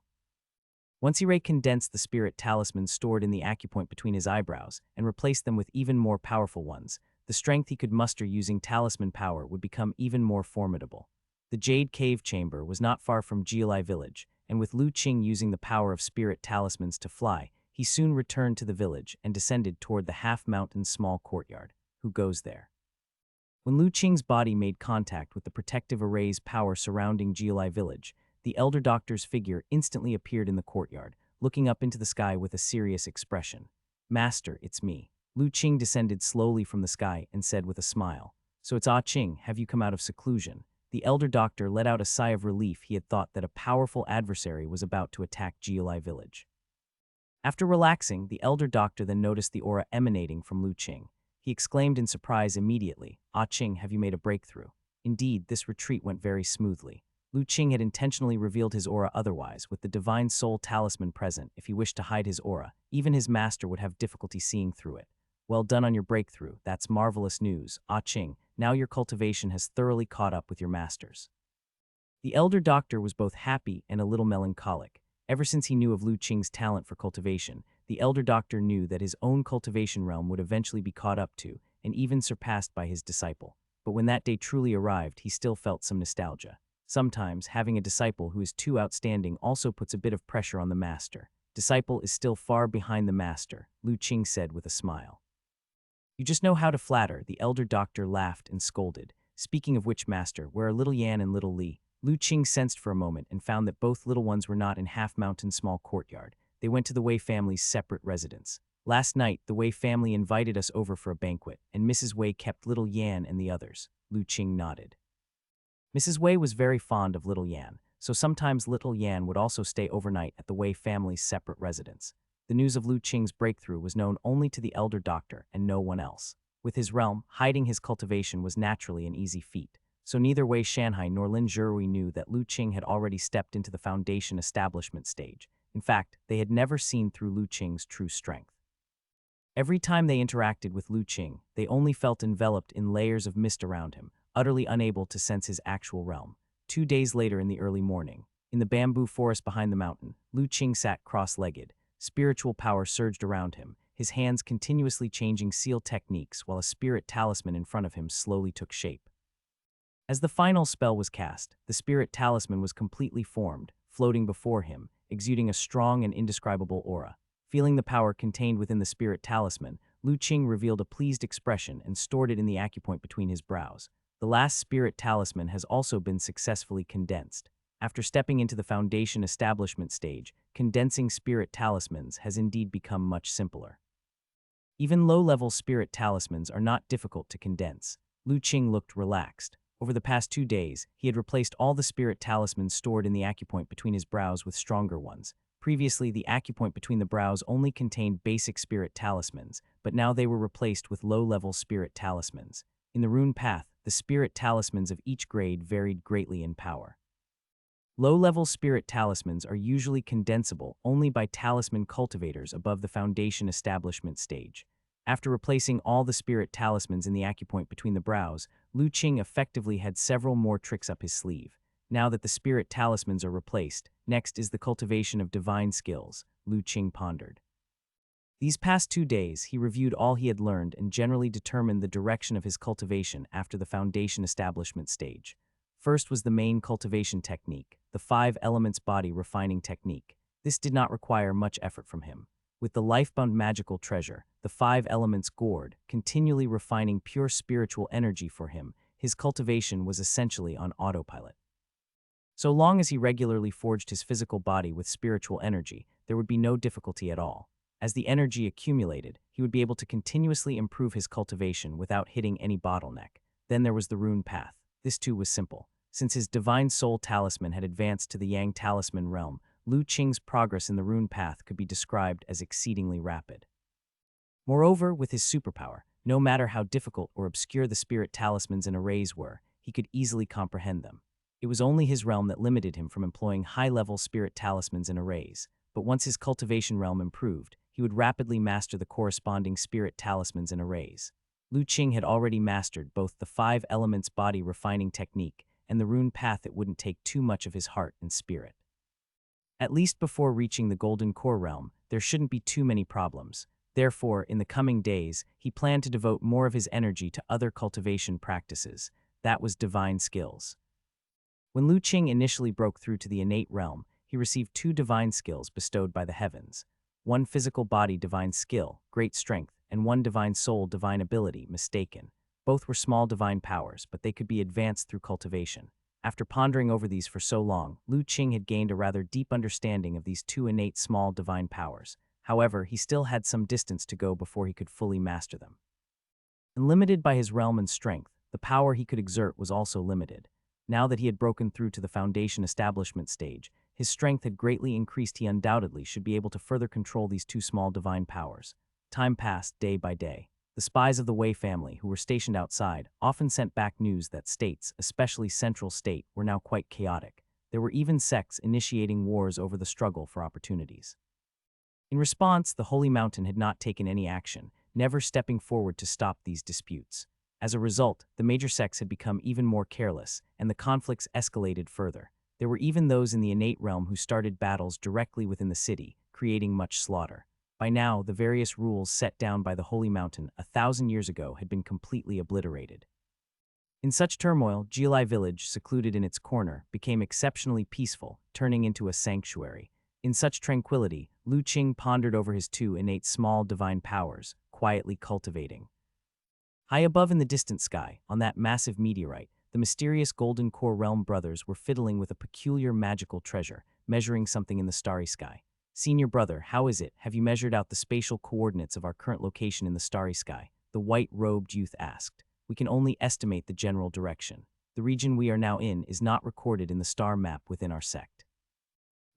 Once he condensed the spirit talismans stored in the acupoint between his eyebrows and replaced them with even more powerful ones, the strength he could muster using talisman power would become even more formidable. The Jade Cave chamber was not far from Jiulai village, and with Lu Qing using the power of spirit talismans to fly, he soon returned to the village and descended toward the half-mountain small courtyard. Who goes there? When Lu Qing's body made contact with the protective array's power surrounding Jiulai village, the elder doctor's figure instantly appeared in the courtyard, looking up into the sky with a serious expression. "Master, it's me." Lu Qing descended slowly from the sky and said with a smile, "So it's Ah Qing, have you come out of seclusion?" The elder doctor let out a sigh of relief. He had thought that a powerful adversary was about to attack Jiulai village. After relaxing, the elder doctor then noticed the aura emanating from Lu Qing. He exclaimed in surprise immediately, "Ah Qing, have you made a breakthrough?" Indeed, this retreat went very smoothly. Lu Qing had intentionally revealed his aura otherwise, with the divine soul talisman present. If he wished to hide his aura, even his master would have difficulty seeing through it. "Well done on your breakthrough. That's marvelous news, Ah Qing. Now your cultivation has thoroughly caught up with your master's." The elder doctor was both happy and a little melancholic. Ever since he knew of Lu Qing's talent for cultivation, the elder doctor knew that his own cultivation realm would eventually be caught up to, and even surpassed by his disciple. But when that day truly arrived, he still felt some nostalgia. Sometimes, having a disciple who is too outstanding also puts a bit of pressure on the master. "Disciple is still far behind the master," Lu Qing said with a smile. "You just know how to flatter," the elder doctor laughed and scolded. "Speaking of which, master, where are little Yan and little Li?" Lu Qing sensed for a moment and found that both little ones were not in half-mountain small courtyard. They went to the Wei family's separate residence. "Last night, the Wei family invited us over for a banquet, and Mrs. Wei kept little Yan and the others." Lu Qing nodded. Mrs. Wei was very fond of little Yan, so sometimes little Yan would also stay overnight at the Wei family's separate residence. The news of Lu Qing's breakthrough was known only to the elder doctor and no one else. With his realm, hiding his cultivation was naturally an easy feat, so neither Wei Shanhai nor Lin Zhirui knew that Lu Qing had already stepped into the foundation establishment stage. In fact, they had never seen through Lu Qing's true strength. Every time they interacted with Lu Qing, they only felt enveloped in layers of mist around him, utterly unable to sense his actual realm. 2 days later in the early morning, in the bamboo forest behind the mountain, Lu Qing sat cross-legged. Spiritual power surged around him, his hands continuously changing seal techniques while a spirit talisman in front of him slowly took shape. As the final spell was cast, the spirit talisman was completely formed, floating before him, exuding a strong and indescribable aura. Feeling the power contained within the spirit talisman, Lu Qing revealed a pleased expression and stored it in the acupoint between his brows. The last spirit talisman has also been successfully condensed. After stepping into the foundation establishment stage, condensing spirit talismans has indeed become much simpler. Even low-level spirit talismans are not difficult to condense. Lu Qing looked relaxed. Over the past 2 days, he had replaced all the spirit talismans stored in the acupoint between his brows with stronger ones. Previously, the acupoint between the brows only contained basic spirit talismans, but now they were replaced with low-level spirit talismans. In the rune path, the spirit talismans of each grade varied greatly in power. Low-level spirit talismans are usually condensable only by talisman cultivators above the foundation establishment stage. After replacing all the spirit talismans in the acupoint between the brows, Lu Qing effectively had several more tricks up his sleeve. Now that the spirit talismans are replaced, next is the cultivation of divine skills, Lu Qing pondered. These past 2 days, he reviewed all he had learned and generally determined the direction of his cultivation after the foundation establishment stage. First was the main cultivation technique, the 5 elements body refining technique. This did not require much effort from him. With the life-bound magical treasure, the 5 elements gourd, continually refining pure spiritual energy for him, his cultivation was essentially on autopilot. So long as he regularly forged his physical body with spiritual energy, there would be no difficulty at all. As the energy accumulated, he would be able to continuously improve his cultivation without hitting any bottleneck. Then there was the rune path. This too was simple. Since his divine soul talisman had advanced to the Yang talisman realm, Lu Qing's progress in the rune path could be described as exceedingly rapid. Moreover, with his superpower, no matter how difficult or obscure the spirit talismans and arrays were, he could easily comprehend them. It was only his realm that limited him from employing high-level spirit talismans and arrays, but once his cultivation realm improved, he would rapidly master the corresponding spirit talismans and arrays. Lu Qing had already mastered both the 5 elements body refining technique and the rune path. It wouldn't take too much of his heart and spirit. At least before reaching the golden core realm, there shouldn't be too many problems. Therefore, in the coming days, he planned to devote more of his energy to other cultivation practices. That was divine skills. When Lu Qing initially broke through to the innate realm, he received 2 divine skills bestowed by the heavens. 1 physical body divine skill, great strength, and 1 divine soul divine ability, mistaken. Both were small divine powers, but they could be advanced through cultivation. After pondering over these for so long, Lu Qing had gained a rather deep understanding of these 2 innate small divine powers. However, he still had some distance to go before he could fully master them. And limited by his realm and strength, the power he could exert was also limited. Now that he had broken through to the foundation establishment stage, his strength had greatly increased. He undoubtedly should be able to further control these 2 small divine powers. Time passed day by day. The spies of the Wei family, who were stationed outside, often sent back news that states, especially Central State, were now quite chaotic. There were even sects initiating wars over the struggle for opportunities. In response, the Holy Mountain had not taken any action, never stepping forward to stop these disputes. As a result, the major sects had become even more careless, and the conflicts escalated further. There were even those in the innate realm who started battles directly within the city, creating much slaughter. By now, the various rules set down by the Holy Mountain 1,000 years ago had been completely obliterated. In such turmoil, Jilai village, secluded in its corner, became exceptionally peaceful, turning into a sanctuary. In such tranquility, Lu Qing pondered over his 2 innate small divine powers, quietly cultivating. High above in the distant sky, on that massive meteorite, the mysterious Golden Core Realm brothers were fiddling with a peculiar magical treasure, measuring something in the starry sky. "Senior brother, how is it? Have you measured out the spatial coordinates of our current location in the starry sky?" the white-robed youth asked. "We can only estimate the general direction. The region we are now in is not recorded in the star map within our sect.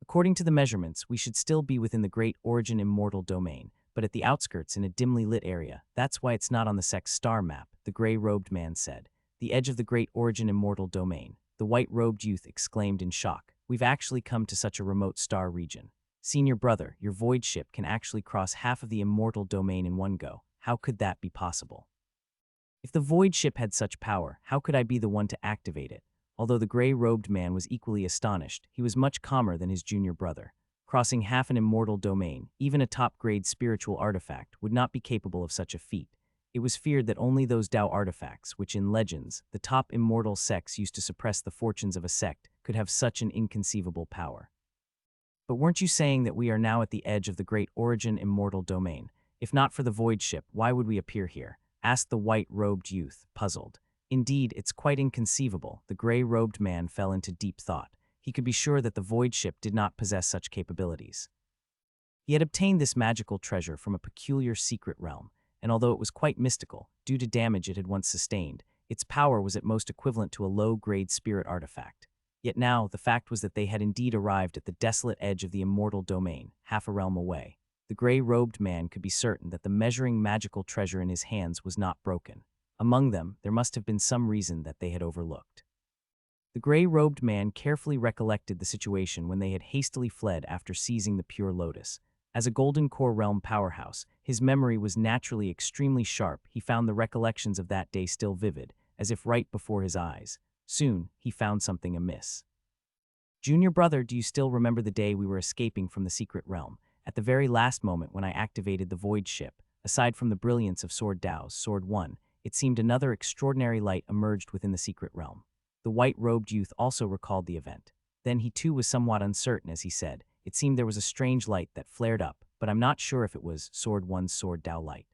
According to the measurements, we should still be within the Great Origin Immortal Domain, but at the outskirts in a dimly lit area. That's why it's not on the sect's star map," the gray-robed man said. "The edge of the Great Origin Immortal Domain," the white-robed youth exclaimed in shock. "We've actually come to such a remote star region. Senior brother, your void ship can actually cross half of the immortal domain in one go. How could that be possible?" "If the void ship had such power, how could I be the one to activate it?" Although the gray-robed man was equally astonished, he was much calmer than his junior brother. Crossing half an immortal domain, even a top-grade spiritual artifact, would not be capable of such a feat. It was feared that only those Dao artifacts, which in legends, the top immortal sects used to suppress the fortunes of a sect, could have such an inconceivable power. "But weren't you saying that we are now at the edge of the Great Origin Immortal Domain? If not for the void ship, why would we appear here?" asked the white-robed youth, puzzled. "Indeed, it's quite inconceivable." The gray-robed man fell into deep thought. He could be sure that the void ship did not possess such capabilities. He had obtained this magical treasure from a peculiar secret realm, and although it was quite mystical, due to damage it had once sustained, its power was at most equivalent to a low-grade spirit artifact. Yet now, the fact was that they had indeed arrived at the desolate edge of the immortal domain, half a realm away. The gray-robed man could be certain that the measuring magical treasure in his hands was not broken. Among them, there must have been some reason that they had overlooked. The gray-robed man carefully recollected the situation when they had hastily fled after seizing the Pure Lotus. As a Golden Core Realm powerhouse, his memory was naturally extremely sharp. He found the recollections of that day still vivid, as if right before his eyes. Soon, he found something amiss. "Junior brother, do you still remember the day we were escaping from the secret realm? At the very last moment when I activated the void ship, aside from the brilliance of Sword Dao's Sword 1, it seemed another extraordinary light emerged within the secret realm." The white-robed youth also recalled the event. Then he too was somewhat uncertain as he said, "It seemed there was a strange light that flared up, but I'm not sure if it was Sword One's Sword Dao light."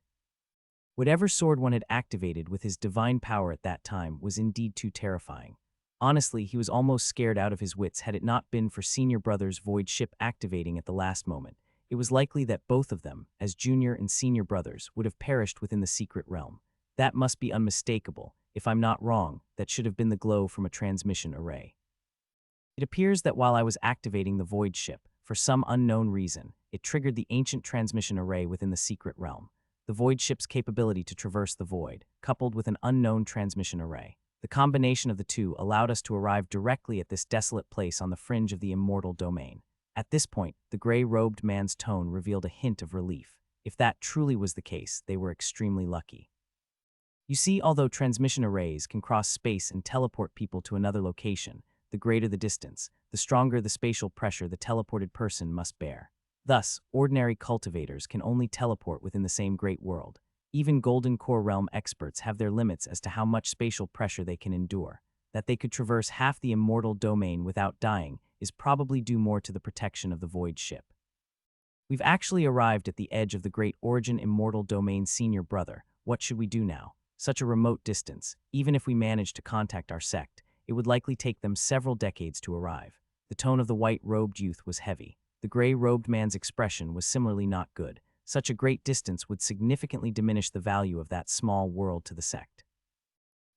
Whatever Sword One had activated with his divine power at that time was indeed too terrifying. Honestly, he was almost scared out of his wits had it not been for Senior Brother's void ship activating at the last moment. It was likely that both of them, as Junior and Senior Brothers, would have perished within the secret realm. That must be unmistakable. If I'm not wrong, that should have been the glow from a transmission array. It appears that while I was activating the void ship, for some unknown reason, it triggered the ancient transmission array within the secret realm. The void ship's capability to traverse the void, coupled with an unknown transmission array. The combination of the two allowed us to arrive directly at this desolate place on the fringe of the immortal domain. At this point, the gray-robed man's tone revealed a hint of relief. If that truly was the case, they were extremely lucky. You see, although transmission arrays can cross space and teleport people to another location, the greater the distance, the stronger the spatial pressure the teleported person must bear. Thus, ordinary cultivators can only teleport within the same great world. Even Golden Core Realm experts have their limits as to how much spatial pressure they can endure. That they could traverse half the immortal domain without dying is probably due more to the protection of the void ship. We've actually arrived at the edge of the great origin immortal domain, Senior Brother. What should we do now? Such a remote distance, even if we managed to contact our sect, it would likely take them several decades to arrive. The tone of the white-robed youth was heavy. The gray-robed man's expression was similarly not good. Such a great distance would significantly diminish the value of that small world to the sect.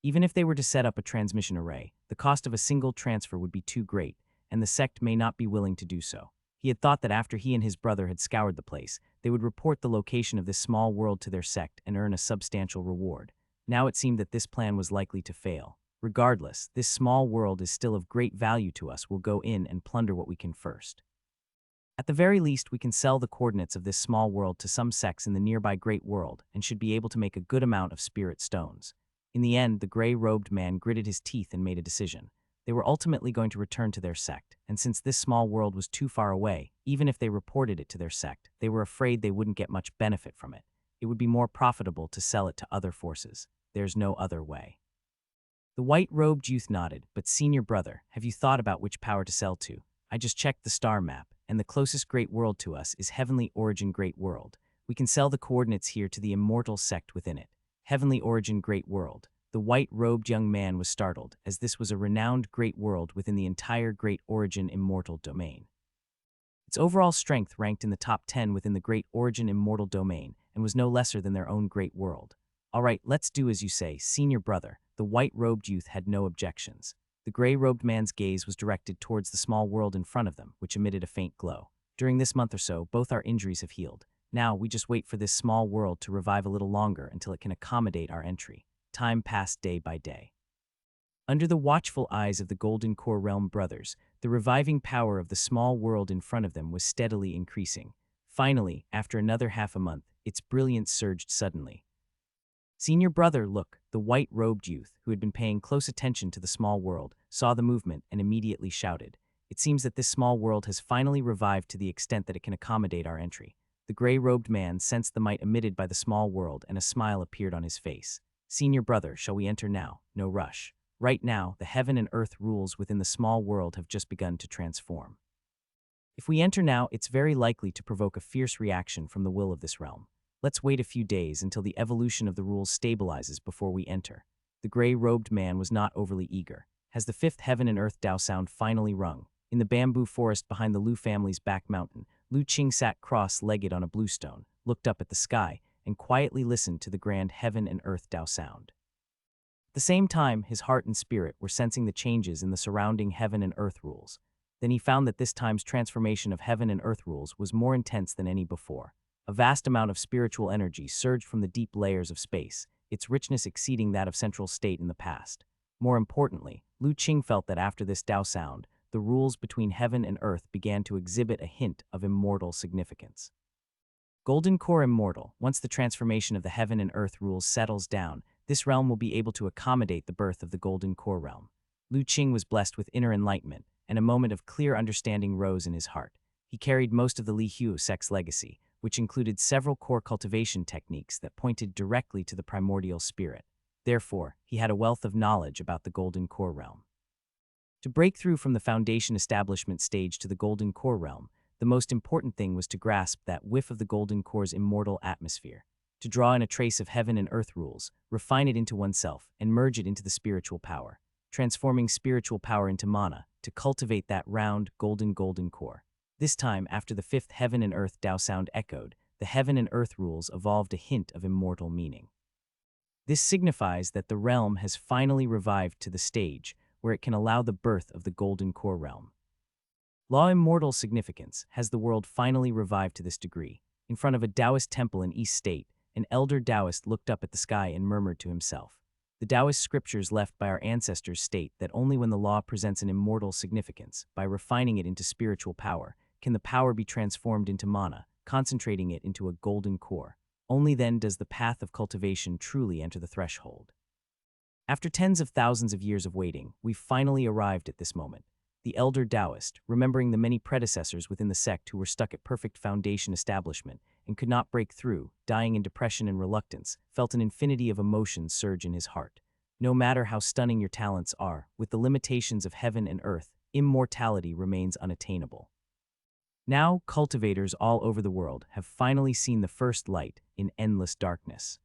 Even if they were to set up a transmission array, the cost of a single transfer would be too great, and the sect may not be willing to do so. He had thought that after he and his brother had scoured the place, they would report the location of this small world to their sect and earn a substantial reward. Now it seemed that this plan was likely to fail. Regardless, this small world is still of great value to us. We'll go in and plunder what we can first. At the very least, we can sell the coordinates of this small world to some sects in the nearby great world and should be able to make a good amount of spirit stones. In the end, the gray-robed man gritted his teeth and made a decision. They were ultimately going to return to their sect, and since this small world was too far away, even if they reported it to their sect, they were afraid they wouldn't get much benefit from it. It would be more profitable to sell it to other forces. There's no other way. The white-robed youth nodded, but Senior Brother, have you thought about which power to sell to? I just checked the star map, and the closest great world to us is Heavenly Origin Great World. We can sell the coordinates here to the immortal sect within it. Heavenly Origin Great World. The white-robed young man was startled, as this was a renowned great world within the entire Great Origin Immortal Domain. Its overall strength ranked in the top 10 within the Great Origin Immortal Domain, and was no lesser than their own great world. All right, let's do as you say, Senior Brother. The white-robed youth had no objections. The gray-robed man's gaze was directed towards the small world in front of them, which emitted a faint glow. During this month or so, both our injuries have healed. Now, we just wait for this small world to revive a little longer until it can accommodate our entry. Time passed day by day. Under the watchful eyes of the Golden Core Realm brothers, the reviving power of the small world in front of them was steadily increasing. Finally, after another half a month, its brilliance surged suddenly. Senior Brother, look, the white-robed youth, who had been paying close attention to the small world, saw the movement and immediately shouted. It seems that this small world has finally revived to the extent that it can accommodate our entry. The gray-robed man sensed the might emitted by the small world, and a smile appeared on his face. Senior Brother, shall we enter now? No rush. Right now, the heaven and earth rules within the small world have just begun to transform. If we enter now, it's very likely to provoke a fierce reaction from the will of this realm. Let's wait a few days until the evolution of the rules stabilizes before we enter. The gray-robed man was not overly eager. Has the fifth heaven and earth Dao sound finally rung? In the bamboo forest behind the Lu family's back mountain, Lu Qing sat cross-legged on a bluestone, looked up at the sky, and quietly listened to the grand heaven and earth Dao sound. At the same time, his heart and spirit were sensing the changes in the surrounding heaven and earth rules. Then he found that this time's transformation of heaven and earth rules was more intense than any before. A vast amount of spiritual energy surged from the deep layers of space, its richness exceeding that of Central State in the past. More importantly, Lu Qing felt that after this Dao sound, the rules between heaven and earth began to exhibit a hint of immortal significance. Golden Core Immortal, once the transformation of the heaven and earth rules settles down, this realm will be able to accommodate the birth of the Golden Core Realm. Lu Qing was blessed with inner enlightenment, and a moment of clear understanding rose in his heart. He carried most of the Li Hu sect's legacy, which included several core cultivation techniques that pointed directly to the primordial spirit. Therefore, he had a wealth of knowledge about the Golden Core Realm. To break through from the foundation establishment stage to the golden core realm, the most important thing was to grasp that whiff of the golden core's immortal atmosphere, to draw in a trace of heaven and earth rules, refine it into oneself, and merge it into the spiritual power, transforming spiritual power into mana, to cultivate that round, golden core. This time, after the fifth heaven and earth Tao sound echoed, the heaven and earth rules evolved a hint of immortal meaning. This signifies that the realm has finally revived to the stage where it can allow the birth of the golden core realm. Law immortal significance has the world finally revived to this degree. In front of a Taoist temple in East State, an elder Taoist looked up at the sky and murmured to himself. The Taoist scriptures left by our ancestors state that only when the law presents an immortal significance, by refining it into spiritual power, can the power be transformed into mana, concentrating it into a golden core. Only then does the path of cultivation truly enter the threshold. After tens of thousands of years of waiting, we've finally arrived at this moment. The elder Taoist, remembering the many predecessors within the sect who were stuck at perfect foundation establishment and could not break through, dying in depression and reluctance, felt an infinity of emotions surge in his heart. No matter how stunning your talents are, with the limitations of heaven and earth, immortality remains unattainable. Now, cultivators all over the world have finally seen the first light in endless darkness.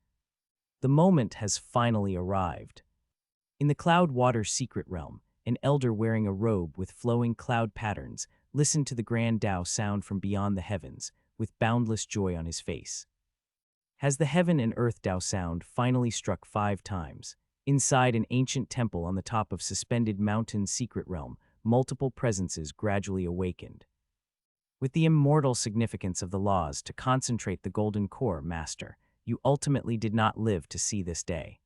The moment has finally arrived. In the cloud-water secret realm, an elder wearing a robe with flowing cloud patterns listened to the grand Tao sound from beyond the heavens, with boundless joy on his face. Has the heaven and earth Tao sound finally struck 5 times? Inside an ancient temple on the top of suspended mountain secret realm, multiple presences gradually awakened. With the immortal significance of the laws to concentrate the golden core, Master, you ultimately did not live to see this day.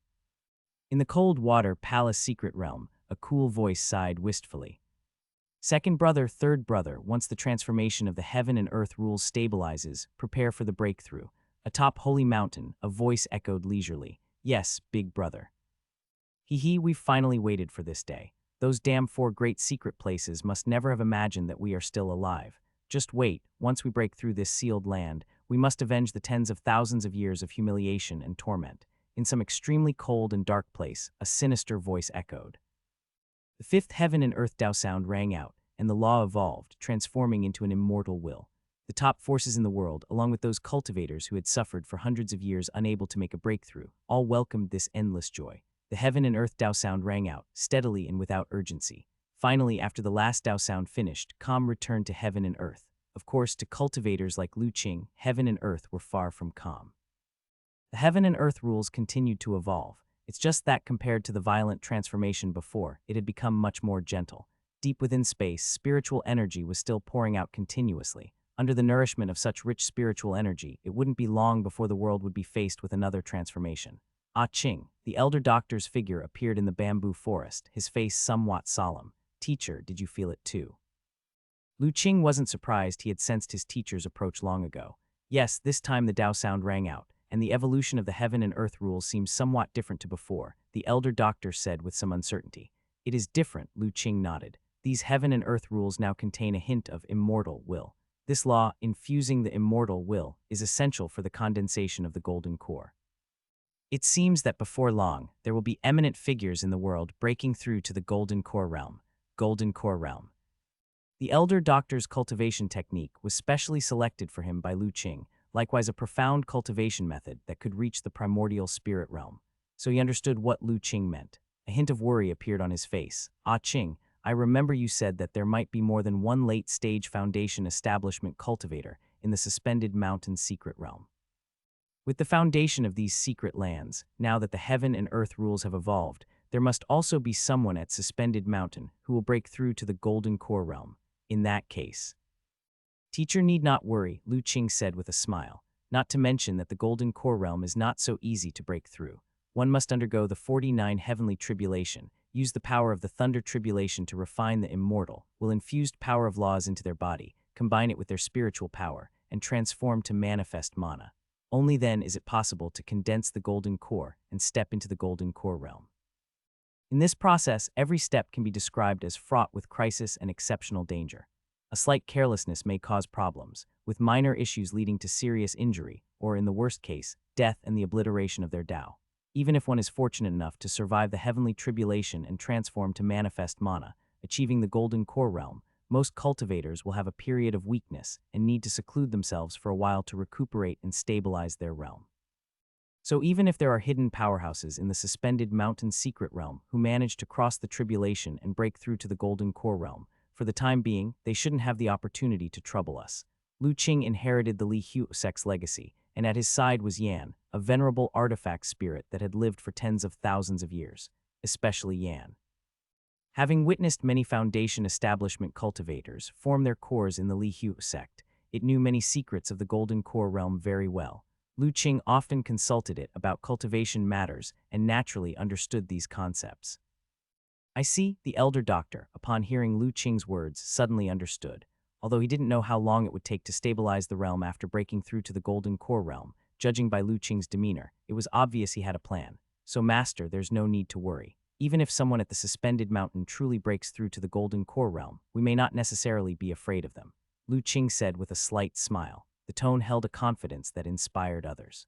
In the cold water palace secret realm, a cool voice sighed wistfully. Second brother, third brother, once the transformation of the heaven and earth rules stabilizes, prepare for the breakthrough. Atop holy mountain, a voice echoed leisurely. Yes, big brother. We've finally waited for this day. Those damn 4 great secret places must never have imagined that we are still alive. Just wait, once we break through this sealed land, we must avenge the tens of thousands of years of humiliation and torment. In some extremely cold and dark place, a sinister voice echoed. The fifth heaven and earth Tao sound rang out, and the law evolved, transforming into an immortal will. The top forces in the world, along with those cultivators who had suffered for hundreds of years unable to make a breakthrough, all welcomed this endless joy. The heaven and earth Tao sound rang out, steadily and without urgency. Finally, after the last Tao sound finished, calm returned to heaven and earth. Of course, to cultivators like Lu Qing, heaven and earth were far from calm. The heaven and earth rules continued to evolve. It's just that compared to the violent transformation before, it had become much more gentle. Deep within space, spiritual energy was still pouring out continuously. Under the nourishment of such rich spiritual energy, it wouldn't be long before the world would be faced with another transformation. Ah Ching, the elder doctor's figure, appeared in the bamboo forest, his face somewhat solemn. Teacher, did you feel it too? Lu Qing wasn't surprised. He had sensed his teacher's approach long ago. Yes, this time the Tao sound rang out, and the evolution of the heaven and earth rules seemed somewhat different to before, the elder doctor said with some uncertainty. It is different, Lu Qing nodded. These heaven and earth rules now contain a hint of immortal will. This law, infusing the immortal will, is essential for the condensation of the golden core. It seems that before long, there will be eminent figures in the world breaking through to the golden core realm. Golden core realm. The elder doctor's cultivation technique was specially selected for him by Lu Qing, likewise a profound cultivation method that could reach the primordial spirit realm. So he understood what Lu Qing meant. A hint of worry appeared on his face. Ah Qing, I remember you said that there might be more than one late-stage foundation establishment cultivator in the suspended mountain secret realm. With the foundation of these secret lands, now that the heaven and earth rules have evolved, there must also be someone at Suspended Mountain who will break through to the golden core realm. In that case, teacher need not worry, Lu Qing said with a smile, not to mention that the golden core realm is not so easy to break through. One must undergo the 49 heavenly tribulation, use the power of the thunder tribulation to refine the immortal, will infused power of laws into their body, combine it with their spiritual power, and transform to manifest mana. Only then is it possible to condense the golden core and step into the golden core realm. In this process, every step can be described as fraught with crisis and exceptional danger. A slight carelessness may cause problems, with minor issues leading to serious injury, or in the worst case, death and the obliteration of their Tao. Even if one is fortunate enough to survive the heavenly tribulation and transform to manifest mana, achieving the golden core realm, most cultivators will have a period of weakness and need to seclude themselves for a while to recuperate and stabilize their realm. So even if there are hidden powerhouses in the suspended mountain secret realm who manage to cross the tribulation and break through to the golden core realm, for the time being, they shouldn't have the opportunity to trouble us. Lu Qing inherited the Li Husek's legacy, and at his side was Yan, a venerable artifact spirit that had lived for tens of thousands of years, especially Yan. Having witnessed many foundation establishment cultivators form their cores in the Li Hu sect, it knew many secrets of the golden core realm very well. Lu Qing often consulted it about cultivation matters and naturally understood these concepts. I see, the elder doctor, upon hearing Lu Qing's words, suddenly understood. Although he didn't know how long it would take to stabilize the realm after breaking through to the golden core realm, judging by Lu Qing's demeanor, it was obvious he had a plan. So master, there's no need to worry. Even if someone at the suspended mountain truly breaks through to the golden core realm, we may not necessarily be afraid of them, Lu Qing said with a slight smile. The tone held a confidence that inspired others.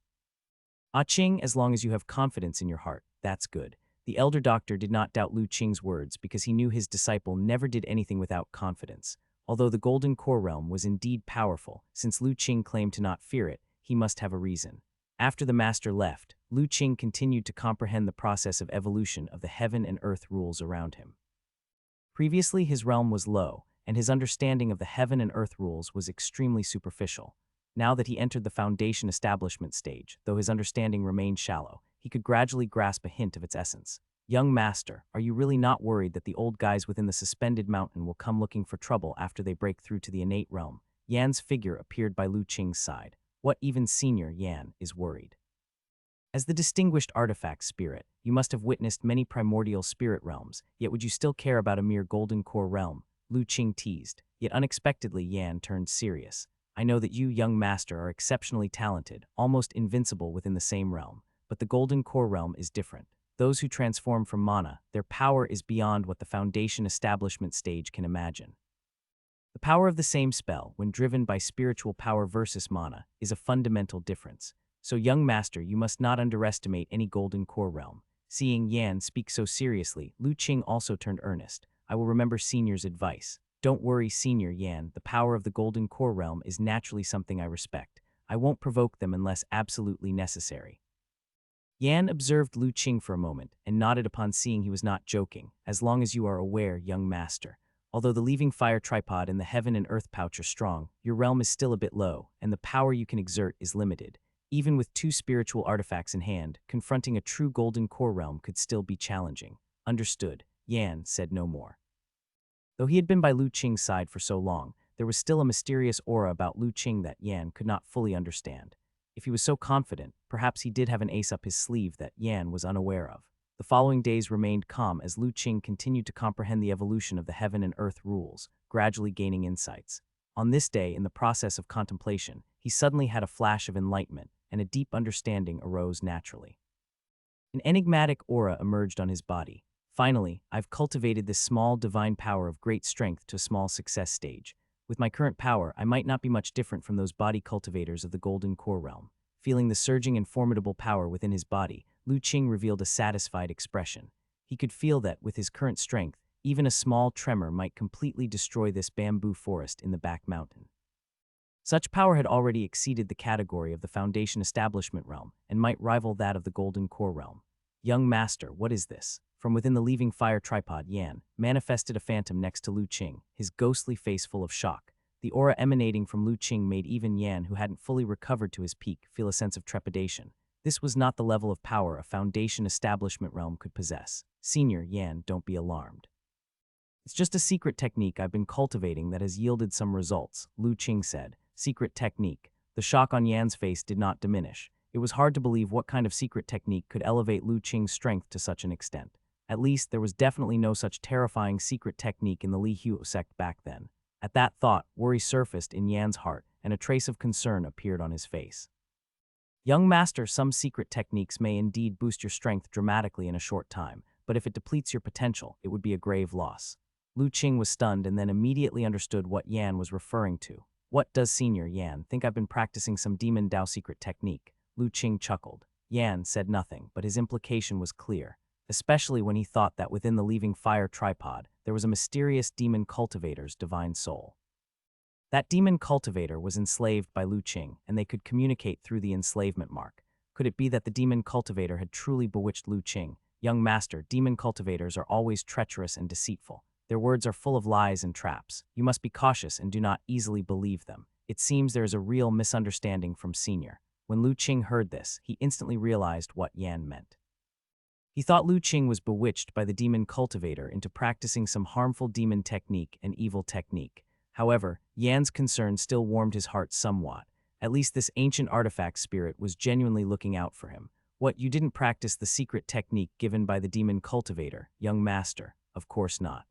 Ah Qing, as long as you have confidence in your heart, that's good. The elder doctor did not doubt Lu Qing's words because he knew his disciple never did anything without confidence. Although the golden core realm was indeed powerful, since Lu Qing claimed to not fear it, he must have a reason. After the master left, Lu Qing continued to comprehend the process of evolution of the heaven and earth rules around him. Previously, his realm was low, and his understanding of the heaven and earth rules was extremely superficial. Now that he entered the foundation establishment stage, though his understanding remained shallow, he could gradually grasp a hint of its essence. Young master, are you really not worried that the old guys within the suspended mountain will come looking for trouble after they break through to the innate realm? Yan's figure appeared by Lu Qing's side. What even senior Yan is worried? As the distinguished artifact spirit, you must have witnessed many primordial spirit realms, yet would you still care about a mere golden core realm? Lu Qing teased, yet unexpectedly Yan turned serious. I know that you, young master, are exceptionally talented, almost invincible within the same realm, but the golden core realm is different. Those who transform from mana, their power is beyond what the foundation establishment stage can imagine. The power of the same spell, when driven by spiritual power versus mana, is a fundamental difference. So young master, you must not underestimate any golden core realm. Seeing Yan speak so seriously, Lu Qing also turned earnest. I will remember senior's advice. Don't worry, senior Yan, the power of the golden core realm is naturally something I respect. I won't provoke them unless absolutely necessary. Yan observed Lu Qing for a moment and nodded upon seeing he was not joking. As long as you are aware, young master. Although the leaving fire tripod and the heaven and earth pouch are strong, your realm is still a bit low, and the power you can exert is limited. Even with 2 spiritual artifacts in hand, confronting a true golden core realm could still be challenging. Understood. Yan said no more. Though he had been by Lu Qing's side for so long, there was still a mysterious aura about Lu Qing that Yan could not fully understand. If he was so confident, perhaps he did have an ace up his sleeve that Yan was unaware of. The following days remained calm as Lu Qing continued to comprehend the evolution of the heaven and earth rules, gradually gaining insights. On this day, in the process of contemplation, he suddenly had a flash of enlightenment, and a deep understanding arose naturally. An enigmatic aura emerged on his body. Finally, I've cultivated this small divine power of great strength to a small success stage. With my current power, I might not be much different from those body cultivators of the golden core realm. Feeling the surging and formidable power within his body, Lu Qing revealed a satisfied expression. He could feel that, with his current strength, even a small tremor might completely destroy this bamboo forest in the back mountain. Such power had already exceeded the category of the foundation establishment realm and might rival that of the golden core realm. Young master, what is this? From within the leaving fire tripod, Yan manifested a phantom next to Lu Qing, his ghostly face full of shock. The aura emanating from Lu Qing made even Yan, who hadn't fully recovered to his peak, feel a sense of trepidation. This was not the level of power a foundation establishment realm could possess. Senior Yan, don't be alarmed. It's just a secret technique I've been cultivating that has yielded some results, Lu Qing said. Secret technique. The shock on Yan's face did not diminish. It was hard to believe what kind of secret technique could elevate Lu Qing's strength to such an extent. At least, there was definitely no such terrifying secret technique in the Li Hu sect back then. At that thought, worry surfaced in Yan's heart, and a trace of concern appeared on his face. Young master, some secret techniques may indeed boost your strength dramatically in a short time, but if it depletes your potential, it would be a grave loss. Lu Qing was stunned and then immediately understood what Yan was referring to. What does senior Yan think I've been practicing some demon Dao secret technique? Lu Qing chuckled. Yan said nothing, but his implication was clear. especially when he thought that within the leaving fire tripod, there was a mysterious demon cultivator's divine soul. That demon cultivator was enslaved by Lu Qing, and they could communicate through the enslavement mark. Could it be that the demon cultivator had truly bewitched Lu Qing? Young master, demon cultivators are always treacherous and deceitful. Their words are full of lies and traps. You must be cautious and do not easily believe them. It seems there is a real misunderstanding from Senior. When Lu Qing heard this, he instantly realized what Yan meant. He thought Lu Qing was bewitched by the demon cultivator into practicing some harmful demon technique and evil technique. However, Yan's concern still warmed his heart somewhat. At least this ancient artifact spirit was genuinely looking out for him. What, you didn't practice the secret technique given by the demon cultivator, young master? Of course not.